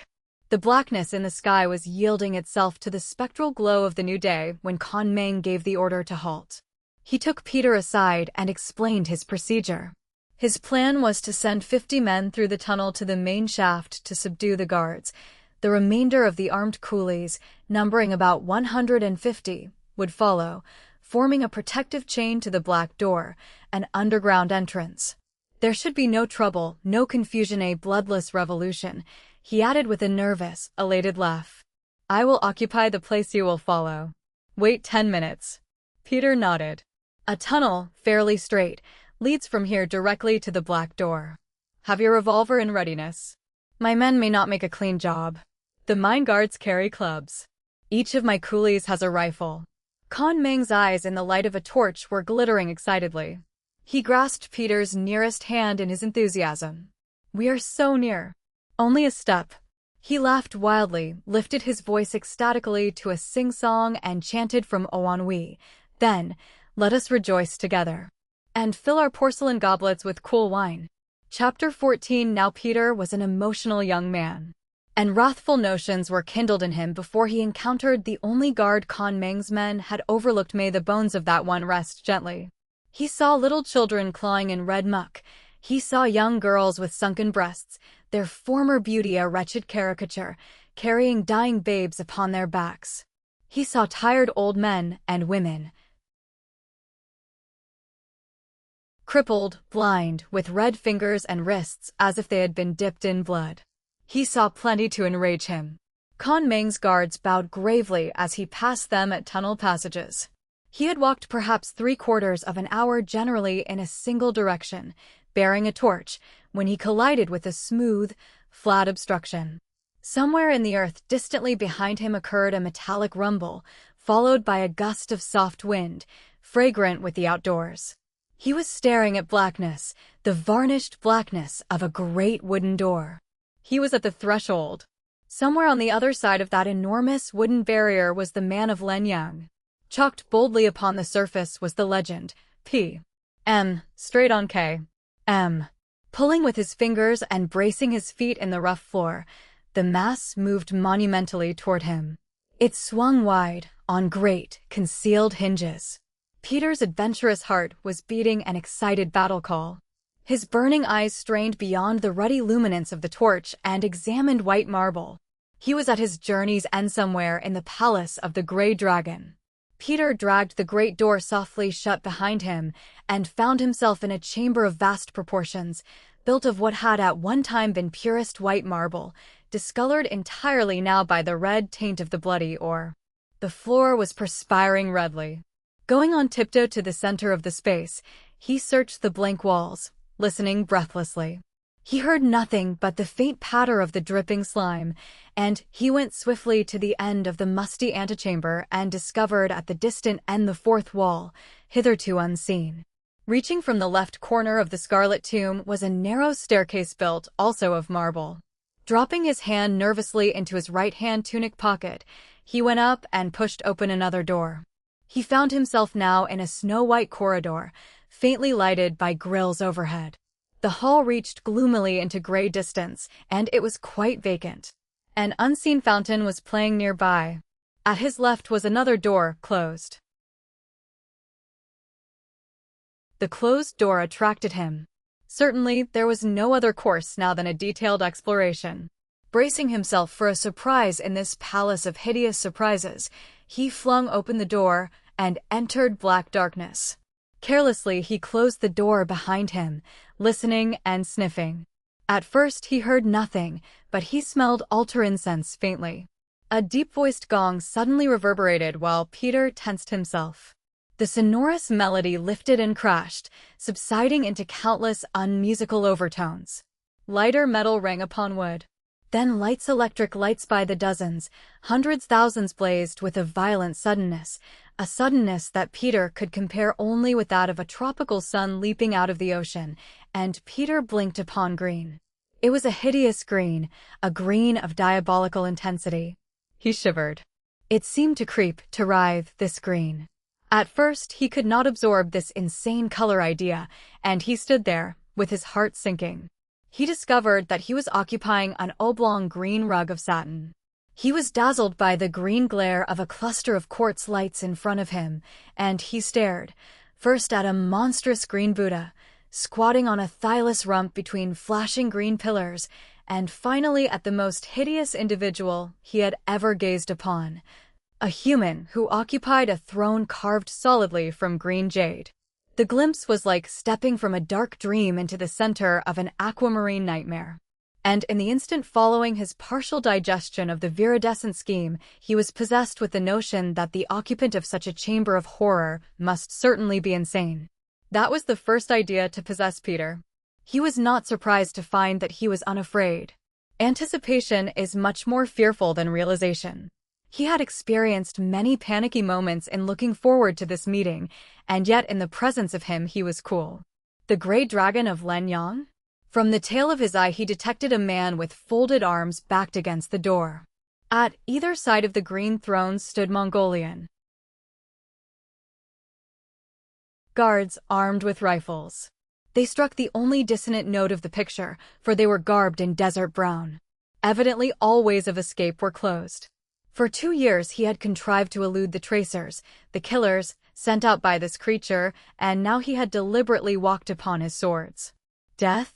The blackness in the sky was yielding itself to the spectral glow of the new day when Con Meng gave the order to halt. He took Peter aside and explained his procedure. His plan was to send 50 men through the tunnel to the main shaft to subdue the guards. The remainder of the armed coolies, numbering about 150, would follow, forming a protective chain to the black door, an underground entrance. There should be no trouble, no confusion, a bloodless revolution, he added with a nervous, elated laugh. I will occupy the place, you will follow. Wait 10 minutes. Peter nodded. A tunnel, fairly straight, leads from here directly to the black door. Have your revolver in readiness. My men may not make a clean job. The mine guards carry clubs. Each of my coolies has a rifle. Con Meng's eyes in the light of a torch were glittering excitedly. He grasped Peter's nearest hand in his enthusiasm. We are so near. Only a step. He laughed wildly, lifted his voice ecstatically to a sing-song and chanted from Oanwi. Then, let us rejoice together. And fill our porcelain goblets with cool wine. Chapter 14. Now Peter was an emotional young man, and wrathful notions were kindled in him before he encountered the only guard Con Meng's men had overlooked. May the bones of that one rest gently. He saw little children clawing in red muck. He saw young girls with sunken breasts, their former beauty a wretched caricature, carrying dying babes upon their backs. He saw tired old men and women, crippled, blind, with red fingers and wrists as if they had been dipped in blood. He saw plenty to enrage him. Con Meng's guards bowed gravely as he passed them at tunnel passages. He had walked perhaps 3/4 of an hour generally in a single direction, bearing a torch, when he collided with a smooth, flat obstruction. Somewhere in the earth distantly behind him occurred a metallic rumble, followed by a gust of soft wind, fragrant with the outdoors. He was staring at blackness, the varnished blackness of a great wooden door. He was at the threshold. Somewhere on the other side of that enormous wooden barrier was the man of Lenyang. Chalked boldly upon the surface was the legend, P.M. straight on K.M. Pulling with his fingers and bracing his feet in the rough floor, the mass moved monumentally toward him. It swung wide, on great, concealed hinges. Peter's adventurous heart was beating an excited battle call. His burning eyes strained beyond the ruddy luminance of the torch and examined white marble. He was at his journey's end somewhere in the palace of the Grey Dragon. Peter dragged the great door softly shut behind him and found himself in a chamber of vast proportions, built of what had at one time been purest white marble, discolored entirely now by the red taint of the bloody ore. The floor was perspiring redly. Going on tiptoe to the center of the space, he searched the blank walls, listening breathlessly. He heard nothing but the faint patter of the dripping slime, and he went swiftly to the end of the musty antechamber and discovered at the distant end the fourth wall, hitherto unseen. Reaching from the left corner of the Scarlet Tomb was a narrow staircase built also of marble. Dropping his hand nervously into his right-hand tunic pocket, he went up and pushed open another door. He found himself now in a snow-white corridor, faintly lighted by grills overhead. The hall reached gloomily into gray distance, and it was quite vacant. An unseen fountain was playing nearby. At his left was another door, closed. The closed door attracted him. Certainly, there was no other course now than a detailed exploration. Bracing himself for a surprise in this palace of hideous surprises, he flung open the door and entered black darkness. Carelessly, he closed the door behind him, listening and sniffing. At first, he heard nothing, but he smelled altar incense faintly. A deep-voiced gong suddenly reverberated while Peter tensed himself. The sonorous melody lifted and crashed, subsiding into countless unmusical overtones. Lighter metal rang upon wood. Then electric lights by the dozens, hundreds thousands blazed with a violent suddenness, a suddenness that Peter could compare only with that of a tropical sun leaping out of the ocean, and Peter blinked upon green. It was a hideous green, a green of diabolical intensity. He shivered. It seemed to creep, to writhe, this green. At first, he could not absorb this insane color idea, and he stood there, with his heart sinking. He discovered that he was occupying an oblong green rug of satin. He was dazzled by the green glare of a cluster of quartz lights in front of him, and he stared, first at a monstrous green Buddha, squatting on a thylus rump between flashing green pillars, and finally at the most hideous individual he had ever gazed upon, a human who occupied a throne carved solidly from green jade. The glimpse was like stepping from a dark dream into the center of an aquamarine nightmare. And in the instant following his partial digestion of the viridescent scheme, he was possessed with the notion that the occupant of such a chamber of horror must certainly be insane. That was the first idea to possess Peter. He was not surprised to find that he was unafraid. Anticipation is much more fearful than realization. He had experienced many panicky moments in looking forward to this meeting, and yet in the presence of him he was cool. The Grey Dragon of Lenyang? From the tail of his eye he detected a man with folded arms backed against the door. At either side of the green throne stood Mongolian guards armed with rifles. They struck the only dissonant note of the picture, for they were garbed in desert brown. Evidently all ways of escape were closed. For 2 years he had contrived to elude the tracers, the killers, sent out by this creature, and now he had deliberately walked upon his swords. Death?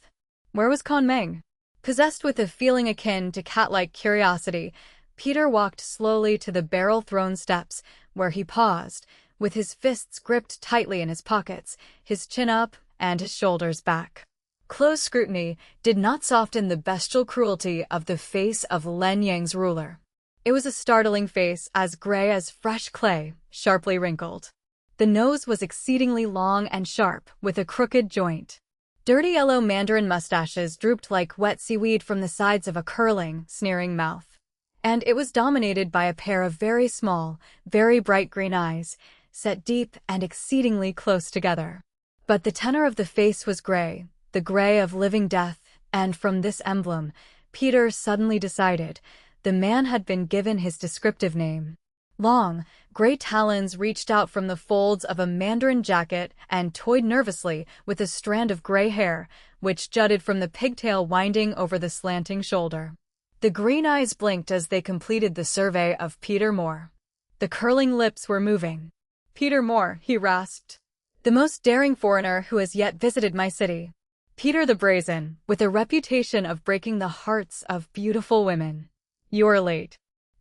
Where was Con Meng? Possessed with a feeling akin to cat-like curiosity, Peter walked slowly to the barrel throne steps, where he paused, with his fists gripped tightly in his pockets, his chin up, and his shoulders back. Close scrutiny did not soften the bestial cruelty of the face of Lenyang's ruler. It was a startling face, as gray as fresh clay, sharply wrinkled. The nose was exceedingly long and sharp, with a crooked joint. Dirty yellow mandarin mustaches drooped like wet seaweed from the sides of a curling, sneering mouth. And it was dominated by a pair of very small, very bright green eyes, set deep and exceedingly close together. But the tenor of the face was gray, the gray of living death, and from this emblem, Peter suddenly decided, the man had been given his descriptive name. Long, gray talons reached out from the folds of a mandarin jacket and toyed nervously with a strand of gray hair, which jutted from the pigtail winding over the slanting shoulder. The green eyes blinked as they completed the survey of Peter Moore. The curling lips were moving. "Peter Moore," he rasped. "The most daring foreigner who has yet visited my city. Peter the Brazen, with a reputation of breaking the hearts of beautiful women. You are late.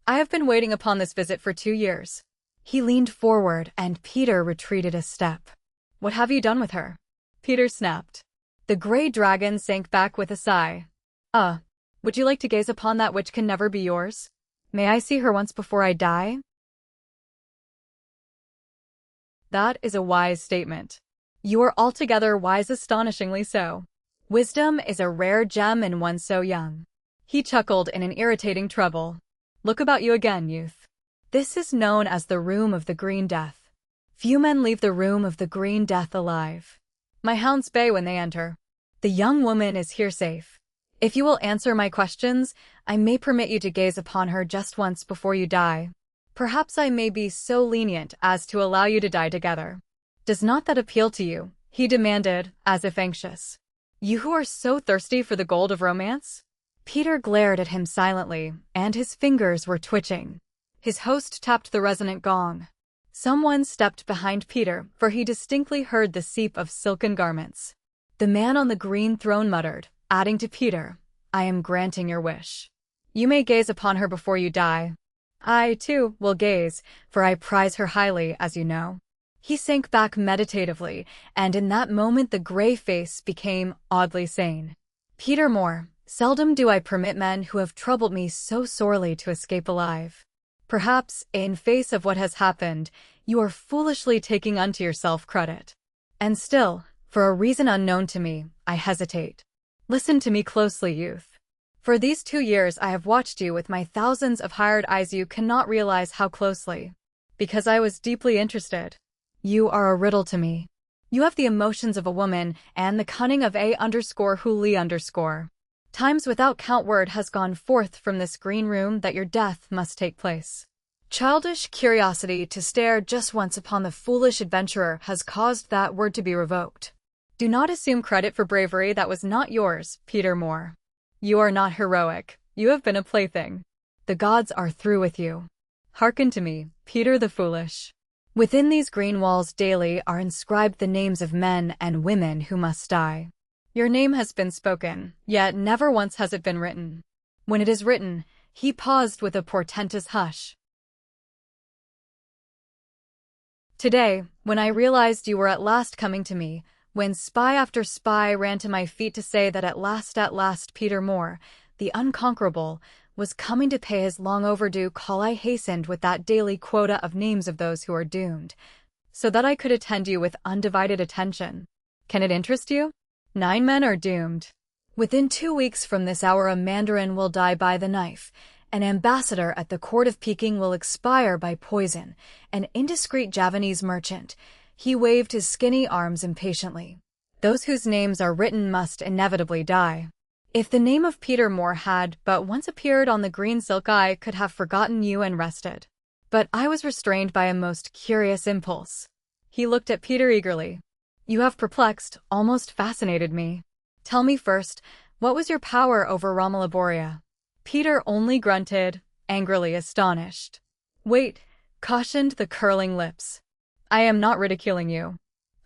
I have been waiting upon this visit for 2 years." He leaned forward and Peter retreated a step. "What have you done with her?" Peter snapped. The Grey Dragon sank back with a sigh. Would you like to gaze upon that which can never be yours? May I see her once before I die?" That is a wise statement. You are altogether wise, astonishingly so. Wisdom is a rare gem in one so young. He chuckled in an irritating treble. "Look about you again, youth. This is known as the Room of the Green Death. Few men leave the Room of the Green Death alive. My hounds bay when they enter. The young woman is here safe. If you will answer my questions, I may permit you to gaze upon her just once before you die. Perhaps I may be so lenient as to allow you to die together. Does not that appeal to you?" he demanded, as if anxious. "You who are so thirsty for the gold of romance?" Peter glared at him silently, and his fingers were twitching. His host tapped the resonant gong. Someone stepped behind Peter, for he distinctly heard the seep of silken garments. The man on the green throne muttered, adding to Peter, "I am granting your wish. You may gaze upon her before you die. I, too, will gaze, for I prize her highly, as you know." He sank back meditatively, and in that moment the gray face became oddly sane. "Peter Moore, seldom do I permit men who have troubled me so sorely to escape alive. Perhaps, in face of what has happened, you are foolishly taking unto yourself credit. And still, for a reason unknown to me, I hesitate. Listen to me closely, youth. For these 2 years I have watched you with my thousands of hired eyes. You cannot realize how closely. Because I was deeply interested. You are a riddle to me. You have the emotions of a woman and the cunning of A_Huli_. Times without count word has gone forth from this green room that your death must take place. Childish curiosity to stare just once upon the foolish adventurer has caused that word to be revoked. Do not assume credit for bravery that was not yours, Peter Moore. You are not heroic. You have been a plaything. The gods are through with you. Hearken to me, Peter the Foolish. Within these green walls daily are inscribed the names of men and women who must die. Your name has been spoken, yet never once has it been written. When it is written," he paused with a portentous hush. "Today, when I realized you were at last coming to me, when spy after spy ran to my feet to say that at last Peter Moore, the unconquerable, was coming to pay his long overdue call, I hastened with that daily quota of names of those who are doomed. so that I could attend you with undivided attention. Can it interest you? 9 men are doomed. Within 2 weeks from this hour, a mandarin will die by the knife. An ambassador at the court of Peking will expire by poison. An indiscreet Javanese merchant. He waved his skinny arms impatiently. Those whose names are written must inevitably die. If the name of Peter Moore had but once appeared on the green silk, I could have forgotten you and rested. But I was restrained by a most curious impulse. He looked at Peter eagerly. You have perplexed, almost fascinated me. Tell me first, what was your power over Ramalaboria? Peter only grunted, angrily astonished. Wait, cautioned the curling lips. I am not ridiculing you.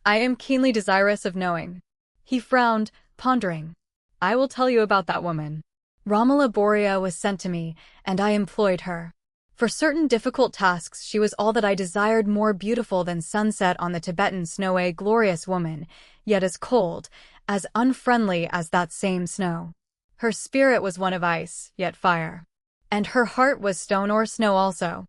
I am keenly desirous of knowing. He frowned, pondering. I will tell you about that woman. Ramalaboria was sent to me, and I employed her. For certain difficult tasks she was all that I desired, more beautiful than sunset on the Tibetan snow, a glorious woman, yet as cold, as unfriendly as that same snow. Her spirit was one of ice, yet fire. And her heart was stone or snow also.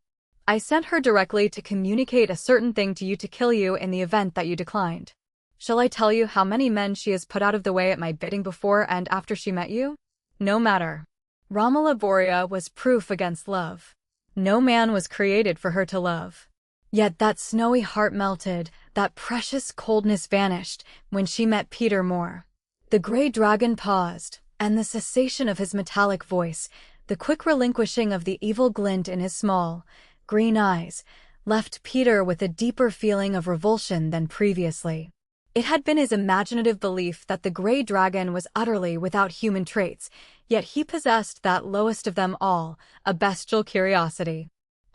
I sent her directly to communicate a certain thing to you, to kill you in the event that you declined. Shall I tell you how many men she has put out of the way at my bidding before and after she met you? No matter. Ramalaboria was proof against love. No man was created for her to love. Yet that snowy heart melted, that precious coldness vanished, when she met Peter Moore. The gray dragon paused, and the cessation of his metallic voice, the quick relinquishing of the evil glint in his small, green eyes, left Peter with a deeper feeling of revulsion than previously. It had been his imaginative belief that the gray dragon was utterly without human traits, yet he possessed that lowest of them all, a bestial curiosity.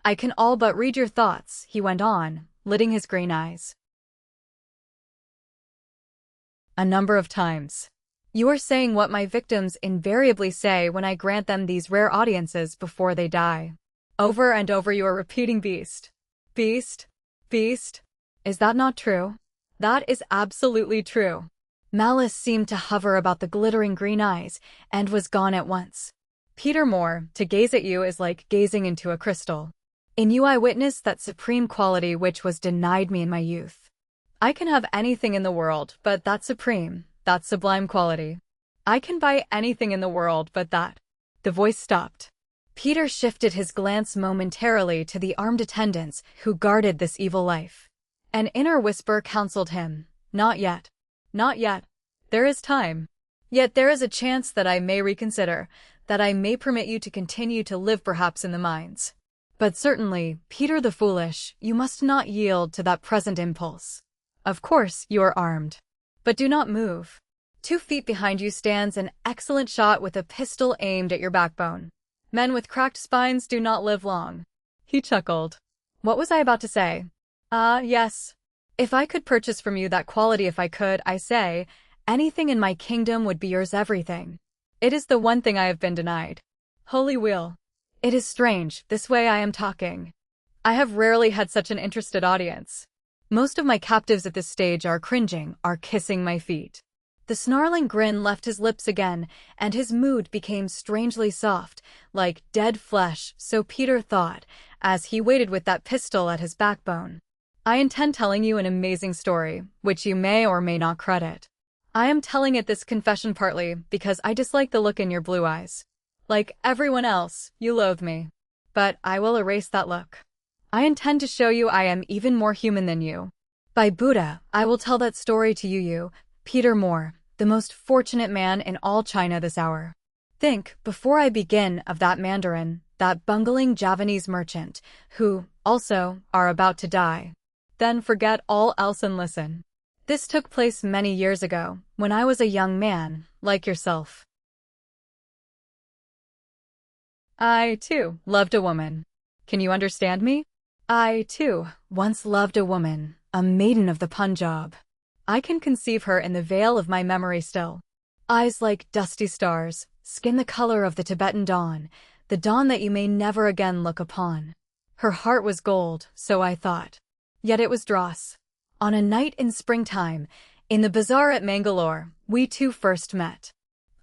I can all but read your thoughts, he went on, lidding his green eyes. A number of times. You are saying what my victims invariably say when I grant them these rare audiences before they die. Over and over you are repeating beast. Beast. Beast. Is that not true? That is absolutely true. Malice seemed to hover about the glittering green eyes, and was gone at once. Peter Moore, to gaze at you is like gazing into a crystal. In you I witnessed that supreme quality which was denied me in my youth. I can have anything in the world but that supreme, that sublime quality. I can buy anything in the world but that. The voice stopped. Peter shifted his glance momentarily to the armed attendants who guarded this evil life. An inner whisper counseled him, not yet. Not yet. There is time. Yet there is a chance that I may reconsider, that I may permit you to continue to live perhaps in the mines. But certainly, Peter the Foolish, you must not yield to that present impulse. Of course, you are armed. But do not move. 2 feet behind you stands an excellent shot with a pistol aimed at your backbone. Men with cracked spines do not live long. He chuckled. What was I about to say? Yes. If I could purchase from you that quality, if I could, I say, anything in my kingdom would be yours, everything. It is the one thing I have been denied. Holy wheel. It is strange, this way I am talking. I have rarely had such an interested audience. Most of my captives at this stage are cringing, are kissing my feet. The snarling grin left his lips again, and his mood became strangely soft, like dead flesh, so Peter thought, as he waited with that pistol at his backbone. I intend telling you an amazing story, which you may or may not credit. I am telling it this confession partly because I dislike the look in your blue eyes. Like everyone else, you loathe me. But I will erase that look. I intend to show you I am even more human than you. By Buddha, I will tell that story to you, Peter Moore, the most fortunate man in all China this hour. Think, before I begin, of that mandarin, that bungling Javanese merchant, who, also, are about to die. Then forget all else and listen. This took place many years ago, when I was a young man, like yourself. I, too, loved a woman. Can you understand me? I, too, once loved a woman, a maiden of the Punjab. I can conceive her in the veil of my memory still. Eyes like dusty stars, skin the color of the Tibetan dawn, the dawn that you may never again look upon. Her heart was gold, so I thought. Yet it was dross. On a night in springtime, in the bazaar at Mangalore, we two first met.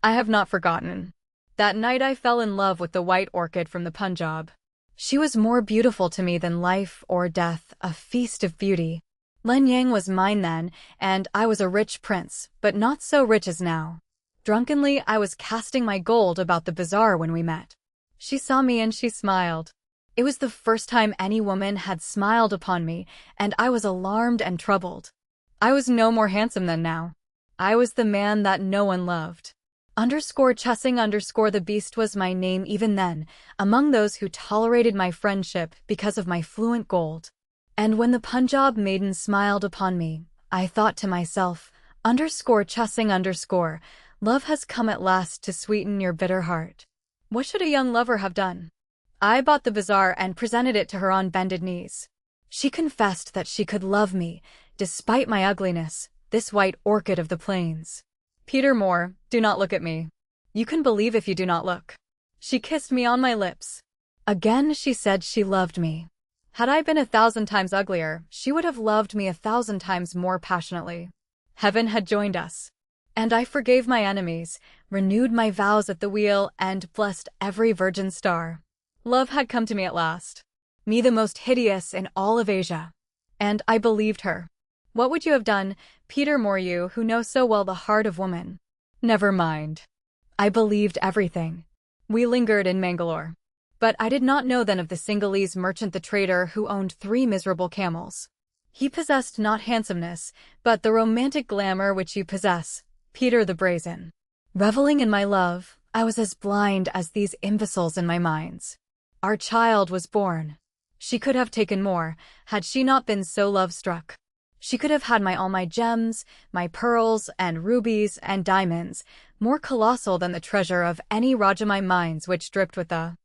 I have not forgotten. That night I fell in love with the white orchid from the Punjab. She was more beautiful to me than life or death, a feast of beauty. Len Yang was mine then, and I was a rich prince, but not so rich as now. Drunkenly, I was casting my gold about the bazaar when we met. She saw me and she smiled. It was the first time any woman had smiled upon me, and I was alarmed and troubled. I was no more handsome than now. I was the man that no one loved. _Chessing_ the beast was my name even then, among those who tolerated my friendship because of my fluent gold. And when the Punjab maiden smiled upon me, I thought to myself, _Chessing_, love has come at last to sweeten your bitter heart. What should a young lover have done? I bought the bazaar and presented it to her on bended knees. She confessed that she could love me, despite my ugliness, this white orchid of the plains. Peter Moore, do not look at me. You can believe if you do not look. She kissed me on my lips. Again she said she loved me. Had I been 1,000 times uglier, she would have loved me 1,000 times more passionately. Heaven had joined us. And I forgave my enemies, renewed my vows at the wheel, and blessed every virgin star. Love had come to me at last. Me, the most hideous in all of Asia. And I believed her. What would you have done, Peter Moore, you who know so well the heart of woman? Never mind. I believed everything. We lingered in Mangalore. But I did not know then of the Sinhalese merchant, the trader who owned 3 miserable camels. He possessed not handsomeness, but the romantic glamour which you possess, Peter the Brazen. Reveling in my love, I was as blind as these imbeciles in my minds. Our child was born. She could have taken more, had she not been so love-struck. She could have had all my gems, my pearls and rubies and diamonds, more colossal than the treasure of any Rajamai mines which dripped with the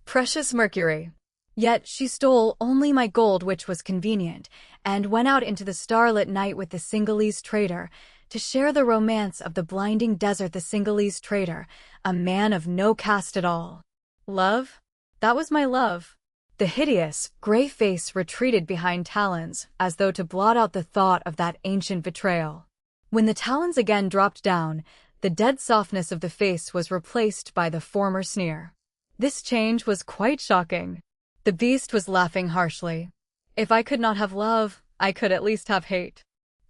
precious mercury. Yet she stole only my gold, which was convenient, and went out into the starlit night with the Sinhalese trader, to share the romance of the blinding desert. The Sinhalese trader, a man of no caste at all. Love? That was my love. The hideous, gray face retreated behind talons, as though to blot out the thought of that ancient betrayal. When the talons again dropped down, the dead softness of the face was replaced by the former sneer. This change was quite shocking. The beast was laughing harshly. If I could not have love, I could at least have hate.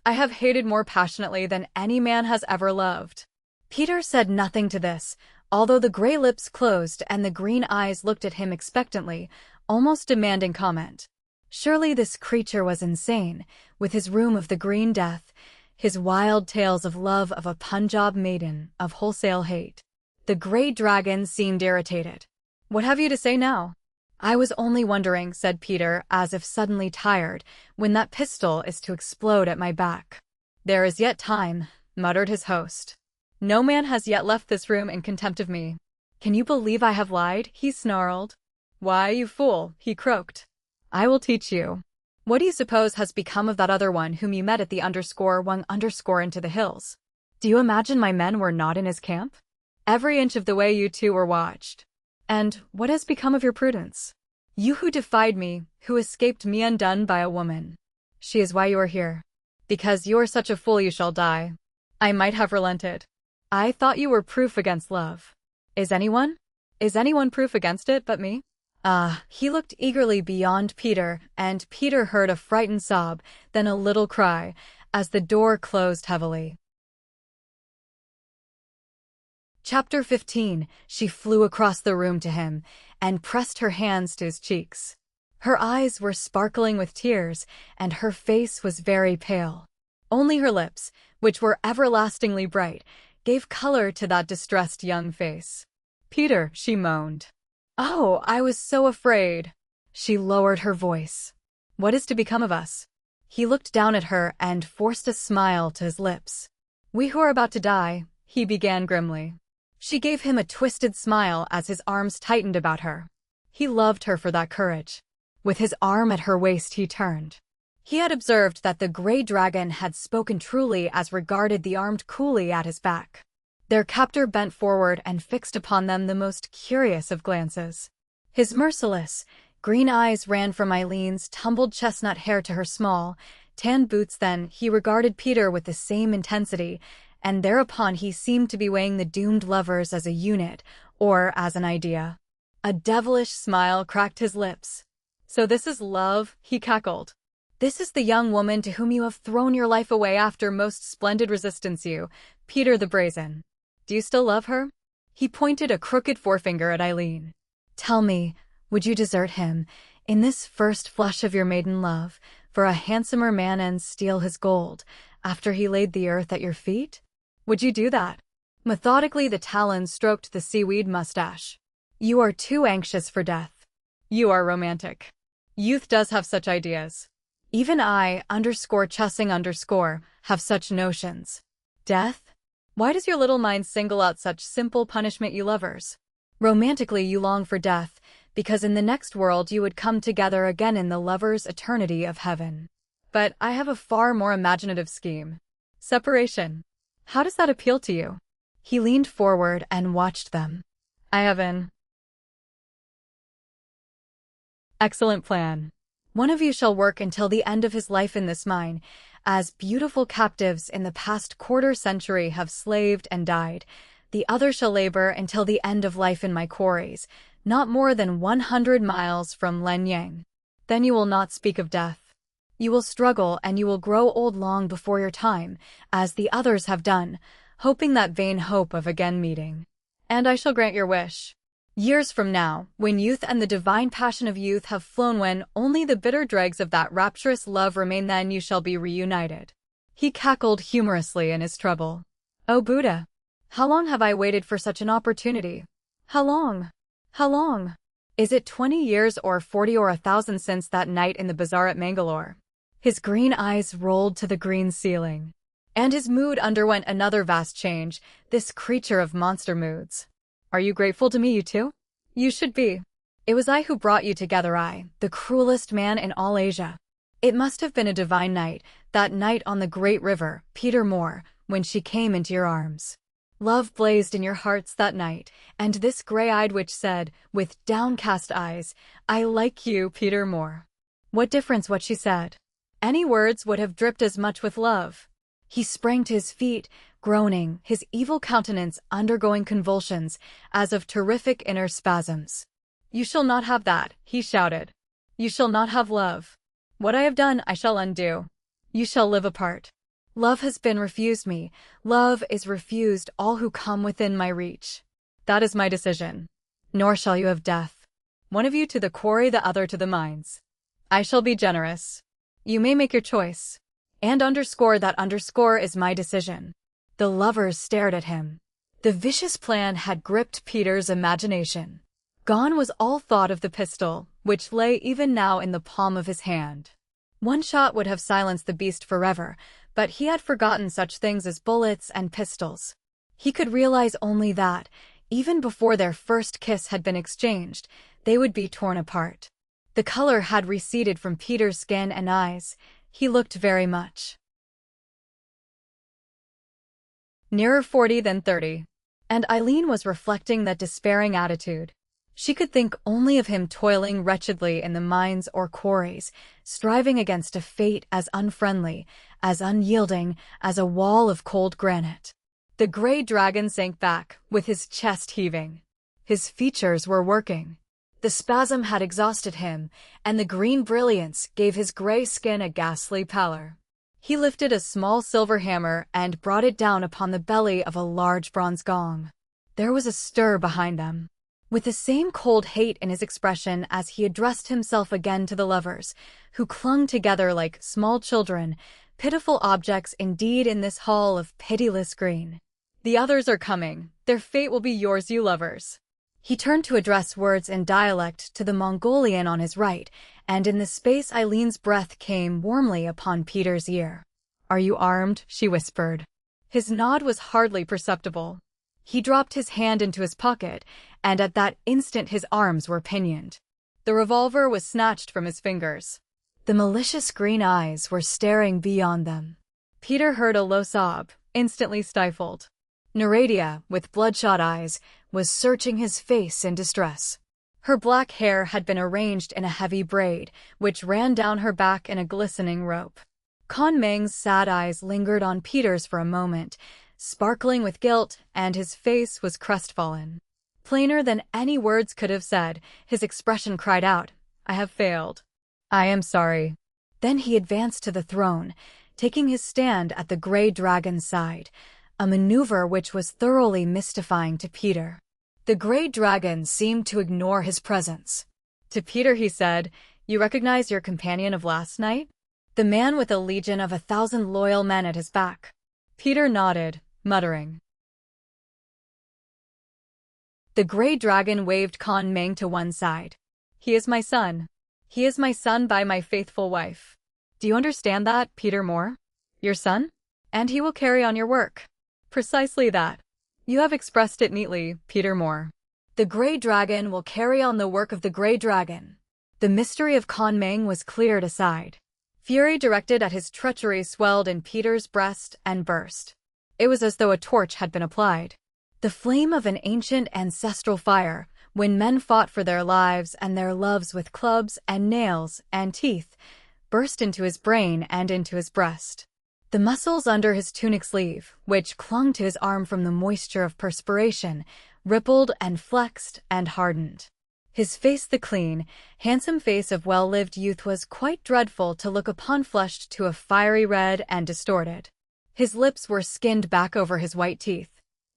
I have hated more passionately than any man has ever loved. Peter said nothing to this, although the gray lips closed and the green eyes looked at him expectantly, almost demanding comment. Surely this creature was insane, with his room of the green death, his wild tales of love of a Punjab maiden, of wholesale hate. The gray dragon seemed irritated. What have you to say now? I was only wondering, said Peter, as if suddenly tired, when that pistol is to explode at my back. There is yet time, muttered his host. No man has yet left this room in contempt of me. Can you believe I have lied? He snarled. Why, you fool, he croaked. I will teach you. What do you suppose has become of that other one whom you met at the _1_ into the hills? Do you imagine my men were not in his camp? Every inch of the way you two were watched. And what has become of your prudence? You who defied me, who escaped me undone by a woman. She is why you are here. Because you are such a fool you shall die. I might have relented. I thought you were proof against love. Is anyone proof against it but me? He looked eagerly beyond Peter, and Peter heard a frightened sob, then a little cry, as the door closed heavily. Chapter 15. She flew across the room to him, and pressed her hands to his cheeks. Her eyes were sparkling with tears, and her face was very pale. Only her lips, which were everlastingly bright, gave color to that distressed young face. Peter, she moaned. Oh, I was so afraid. She lowered her voice. What is to become of us? He looked down at her and forced a smile to his lips. We who are about to die, he began grimly. She gave him a twisted smile as his arms tightened about her. He loved her for that courage. With his arm at her waist he turned. He had observed that the gray dragon had spoken truly as regarded the armed coolie at his back. Their captor bent forward and fixed upon them the most curious of glances. His merciless, green eyes ran from Eileen's tumbled chestnut hair to her small, tan boots. Then he regarded Peter with the same intensity, and thereupon he seemed to be weighing the doomed lovers as a unit, or as an idea. A devilish smile cracked his lips. So this is love, he cackled. This is the young woman to whom you have thrown your life away after most splendid resistance you, Peter the Brazen. Do you still love her? He pointed a crooked forefinger at Eileen. Tell me, would you desert him, in this first flush of your maiden love, for a handsomer man and steal his gold, after he laid the earth at your feet? Would you do that? Methodically the talons stroked the seaweed mustache. You are too anxious for death. You are romantic. Youth does have such ideas. Even I, _Chussing_, have such notions. Death? Why does your little mind single out such simple punishment, you lovers? Romantically you long for death, because in the next world you would come together again in the lovers' eternity of heaven. But I have a far more imaginative scheme. Separation. How does that appeal to you? He leaned forward and watched them. I have an excellent plan. One of you shall work until the end of his life in this mine, as beautiful captives in the past quarter-century have slaved and died. The other shall labor until the end of life in my quarries, not more than 100 miles from Lenyang. Then you will not speak of death. You will struggle and you will grow old long before your time, as the others have done, hoping that vain hope of again meeting. And I shall grant your wish. Years from now, when youth and the divine passion of youth have flown, when only the bitter dregs of that rapturous love remain, then you shall be reunited. He cackled humorously in his trouble. Oh Buddha! How long have I waited for such an opportunity? How long? How long? Is it 20 years or 40 or 1,000 since that night in the bazaar at Mangalore? His green eyes rolled to the green ceiling. And his mood underwent another vast change, this creature of monster moods. Are you grateful to me, you two? You should be. It was I who brought you together, I, the cruelest man in all Asia. It must have been a divine night, that night on the great river, Peter Moore, when she came into your arms. Love blazed in your hearts that night, and this gray-eyed witch said, with downcast eyes, I like you, Peter Moore. What difference what she said? Any words would have dripped as much with love. He sprang to his feet, groaning, his evil countenance undergoing convulsions, as of terrific inner spasms. You shall not have that, he shouted. You shall not have love. What I have done I shall undo. You shall live apart. Love has been refused me. Love is refused all who come within my reach. That is my decision. Nor shall you have death. One of you to the quarry, the other to the mines. I shall be generous. You may make your choice. And that is my decision. The lovers stared at him. The vicious plan had gripped Peter's imagination. Gone was all thought of the pistol, which lay even now in the palm of his hand. One shot would have silenced the beast forever, but he had forgotten such things as bullets and pistols. He could realize only that, even before their first kiss had been exchanged, they would be torn apart. The color had receded from Peter's skin and eyes. He looked very much nearer 40 than 30. And Eileen was reflecting that despairing attitude. She could think only of him toiling wretchedly in the mines or quarries, striving against a fate as unfriendly, as unyielding, as a wall of cold granite. The gray dragon sank back, with his chest heaving. His features were working. The spasm had exhausted him, and the green brilliance gave his gray skin a ghastly pallor. He lifted a small silver hammer and brought it down upon the belly of a large bronze gong. There was a stir behind them. With the same cold hate in his expression as he addressed himself again to the lovers, who clung together like small children, pitiful objects indeed in this hall of pitiless green. The others are coming. Their fate will be yours, you lovers. He turned to address words in dialect to the Mongolian on his right, and in the space Eileen's breath came warmly upon Peter's ear. Are you armed? She whispered. His nod was hardly perceptible. He dropped his hand into his pocket, and at that instant his arms were pinioned. The revolver was snatched from his fingers. The malicious green eyes were staring beyond them. Peter heard a low sob, instantly stifled. Neradia, with bloodshot eyes, was searching his face in distress. Her black hair had been arranged in a heavy braid, which ran down her back in a glistening rope. Con Meng's sad eyes lingered on Peter's for a moment, sparkling with guilt, and his face was crestfallen. Plainer than any words could have said, his expression cried out, I have failed. I am sorry. Then he advanced to the throne, taking his stand at the gray dragon's side, a maneuver which was thoroughly mystifying to Peter. The gray dragon seemed to ignore his presence. To Peter he said, "You recognize your companion of last night? The man with a legion of 1,000 loyal men at his back." Peter nodded, muttering. The gray dragon waved Con Meng to one side. "He is my son. He is my son by my faithful wife. Do you understand that, Peter Moore? Your son? And he will carry on your work." "Precisely that. You have expressed it neatly, Peter Moore. The gray dragon will carry on the work of the gray dragon." The mystery of Con Meng was cleared aside. Fury directed at his treachery swelled in Peter's breast and burst. It was as though a torch had been applied. The flame of an ancient ancestral fire, when men fought for their lives and their loves with clubs and nails and teeth, burst into his brain and into his breast. The muscles under his tunic sleeve, which clung to his arm from the moisture of perspiration, rippled and flexed and hardened. His face, the clean, handsome face of well-lived youth, was quite dreadful to look upon, flushed to a fiery red and distorted. His lips were skinned back over his white teeth.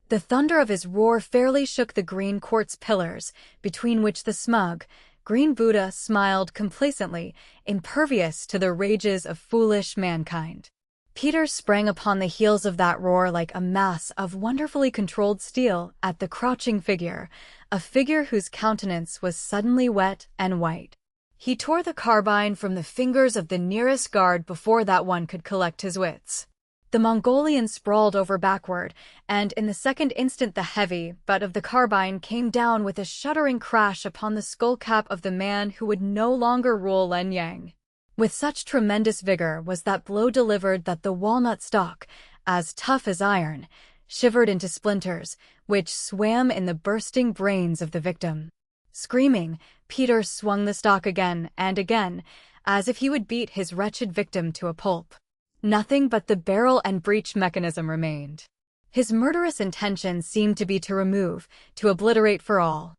The thunder of his roar fairly shook the green quartz pillars, between which the smug, green Buddha smiled complacently, impervious to the rages of foolish mankind. Peter sprang upon the heels of that roar like a mass of wonderfully controlled steel at the crouching figure, a figure whose countenance was suddenly wet and white. He tore the carbine from the fingers of the nearest guard before that one could collect his wits. The Mongolian sprawled over backward, and in the second instant the heavy butt of the carbine came down with a shuddering crash upon the skull-cap of the man who would no longer rule Lenyang. With such tremendous vigor was that blow delivered that the walnut stalk, as tough as iron, shivered into splinters, which swam in the bursting brains of the victim. Screaming, Peter swung the stalk again and again, as if he would beat his wretched victim to a pulp. Nothing but the barrel and breech mechanism remained. His murderous intention seemed to be to remove, to obliterate for all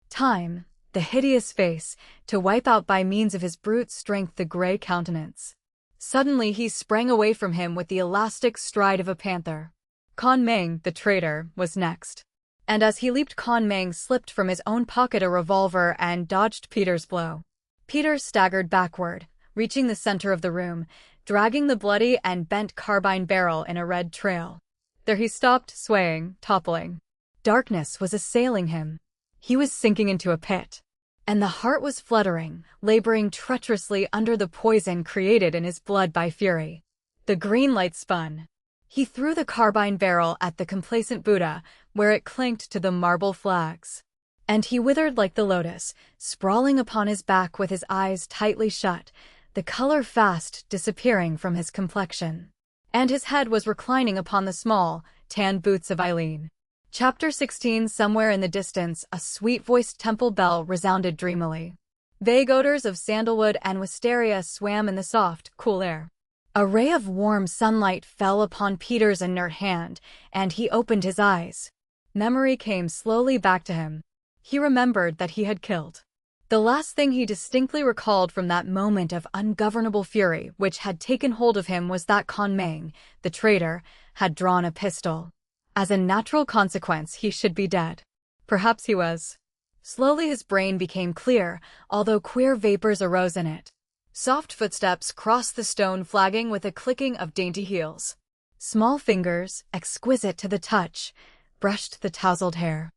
time, the hideous face, to wipe out by means of his brute strength the gray countenance. Suddenly he sprang away from him with the elastic stride of a panther. Con Meng, the traitor, was next. And as he leaped, Con Meng slipped from his own pocket a revolver and dodged Peter's blow. Peter staggered backward, reaching the center of the room, dragging the bloody and bent carbine barrel in a red trail. There he stopped, swaying, toppling. Darkness was assailing him. He was sinking into a pit. And the heart was fluttering, laboring treacherously under the poison created in his blood by fury. The green light spun. He threw the carbine barrel at the complacent Buddha, where it clanked to the marble flags. And he withered like the lotus, sprawling upon his back with his eyes tightly shut, the color fast disappearing from his complexion. And his head was reclining upon the small, tan boots of Eileen. Chapter 16. Somewhere in the distance, a sweet-voiced temple bell resounded dreamily. Vague odors of sandalwood and wisteria swam in the soft, cool air. A ray of warm sunlight fell upon Peter's inert hand, and he opened his eyes. Memory came slowly back to him. He remembered that he had killed. The last thing he distinctly recalled from that moment of ungovernable fury which had taken hold of him was that Con Meng, the traitor, had drawn a pistol. As a natural consequence, he should be dead. Perhaps he was. Slowly his brain became clear, although queer vapors arose in it. Soft footsteps crossed the stone flagging with a clicking of dainty heels. Small fingers, exquisite to the touch, brushed the tousled hair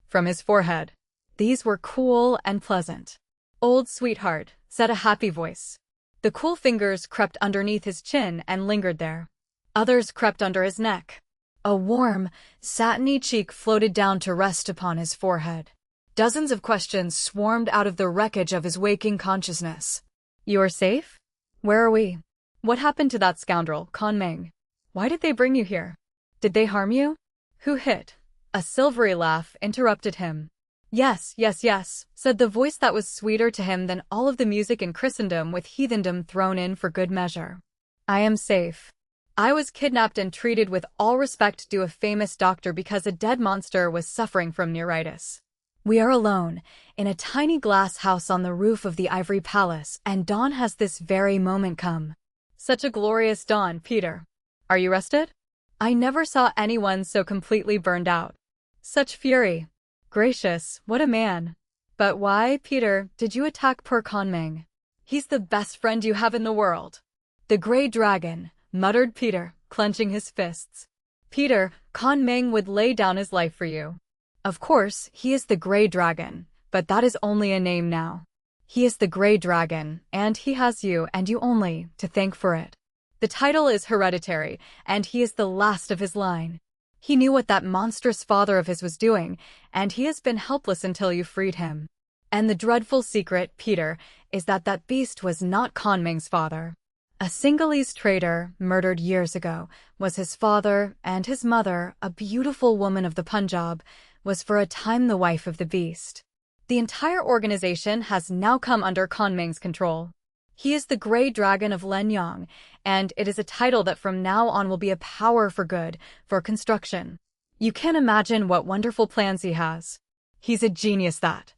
from his forehead. These were cool and pleasant. "Old sweetheart," said a happy voice. The cool fingers crept underneath his chin and lingered there. Others crept under his neck. A warm, satiny cheek floated down to rest upon his forehead. Dozens of questions swarmed out of the wreckage of his waking consciousness. "You are safe? Where are we? What happened to that scoundrel, Con Meng? Why did they bring you here? Did they harm you? Who hit?" A silvery laugh interrupted him. "Yes, yes, yes," said the voice that was sweeter to him than all of the music in Christendom, with heathendom thrown in for good measure. "I am safe. I was kidnapped and treated with all respect due a famous doctor because a dead monster was suffering from neuritis. We are alone, in a tiny glass house on the roof of the Ivory Palace, and dawn has this very moment come. Such a glorious dawn, Peter. Are you rested? I never saw anyone so completely burned out. Such fury. Gracious, what a man. But why, Peter, did you attack poor Conming? He's the best friend you have in the world. The Grey Dragon, muttered Peter, clenching his fists. Peter, Conming would lay down his life for you. Of course, he is the Grey Dragon, but that is only a name now. He is the Grey Dragon, and he has you, and you only, to thank for it. The title is hereditary, and he is the last of his line. He knew what that monstrous father of his was doing, and he has been helpless until you freed him. And the dreadful secret, Peter, is that that beast was not Conming's father. A Sinhalese trader, murdered years ago, was his father, and his mother, a beautiful woman of the Punjab, was for a time the wife of the beast. The entire organization has now come under Conming's control. He is the Grey Dragon of Lenyang, and it is a title that from now on will be a power for good, for construction. You can't imagine what wonderful plans he has. He's a genius, that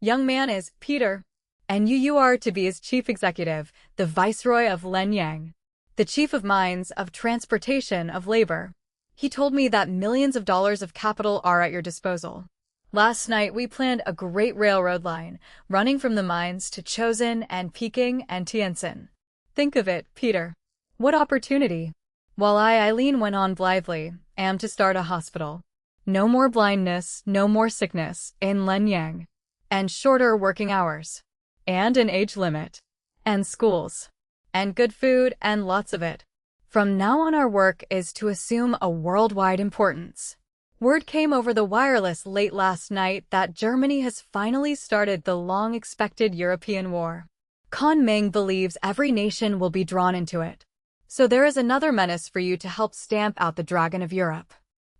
young man is, Peter. And you are to be his chief executive, the Viceroy of Lenyang, the chief of mines, of transportation, of labor. He told me that millions of dollars of capital are at your disposal. Last night we planned a great railroad line, running from the mines to Chosin and Peking and Tientsin. Think of it, Peter. What opportunity! While Eileen went on blithely, am to start a hospital. No more blindness, no more sickness, in Lenyang. And shorter working hours. And an age limit. And schools. And good food, and lots of it. From now on our work is to assume a worldwide importance. Word came over the wireless late last night that Germany has finally started the long-expected European war. Conming believes every nation will be drawn into it. So there is another menace for you to help stamp out the Dragon of Europe.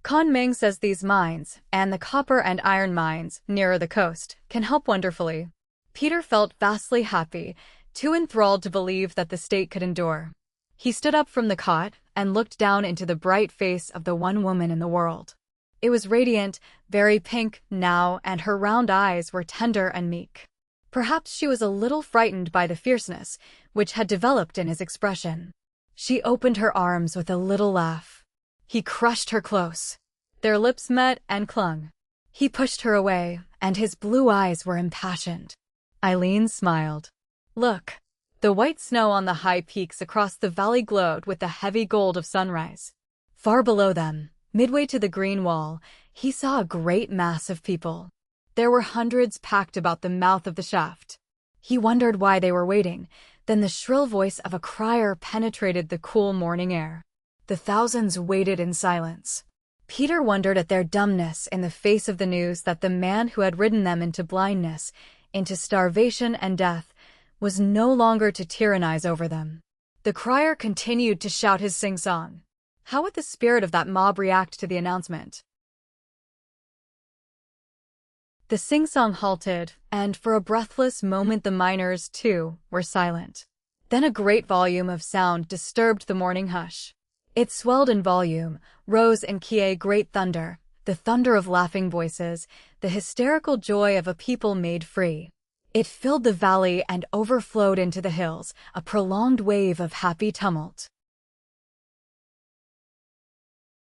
Conming says these mines, and the copper and iron mines, nearer the coast, can help wonderfully. Peter felt vastly happy, too enthralled to believe that the state could endure. He stood up from the cot and looked down into the bright face of the one woman in the world. It was radiant, very pink now, and her round eyes were tender and meek. Perhaps she was a little frightened by the fierceness which had developed in his expression. She opened her arms with a little laugh. He crushed her close. Their lips met and clung. He pushed her away, and his blue eyes were impassioned. Eileen smiled. Look. The white snow on the high peaks across the valley glowed with the heavy gold of sunrise. Far below them, midway to the green wall, he saw a great mass of people. There were hundreds packed about the mouth of the shaft. He wondered why they were waiting. Then the shrill voice of a crier penetrated the cool morning air. The thousands waited in silence. Peter wondered at their dumbness in the face of the news that the man who had ridden them into blindness, into starvation and death, was no longer to tyrannize over them. The crier continued to shout his sing-song. How would the spirit of that mob react to the announcement? The sing-song halted, and for a breathless moment the miners, too, were silent. Then a great volume of sound disturbed the morning hush. It swelled in volume, rose in key, a great thunder, the thunder of laughing voices, the hysterical joy of a people made free. It filled the valley and overflowed into the hills, a prolonged wave of happy tumult.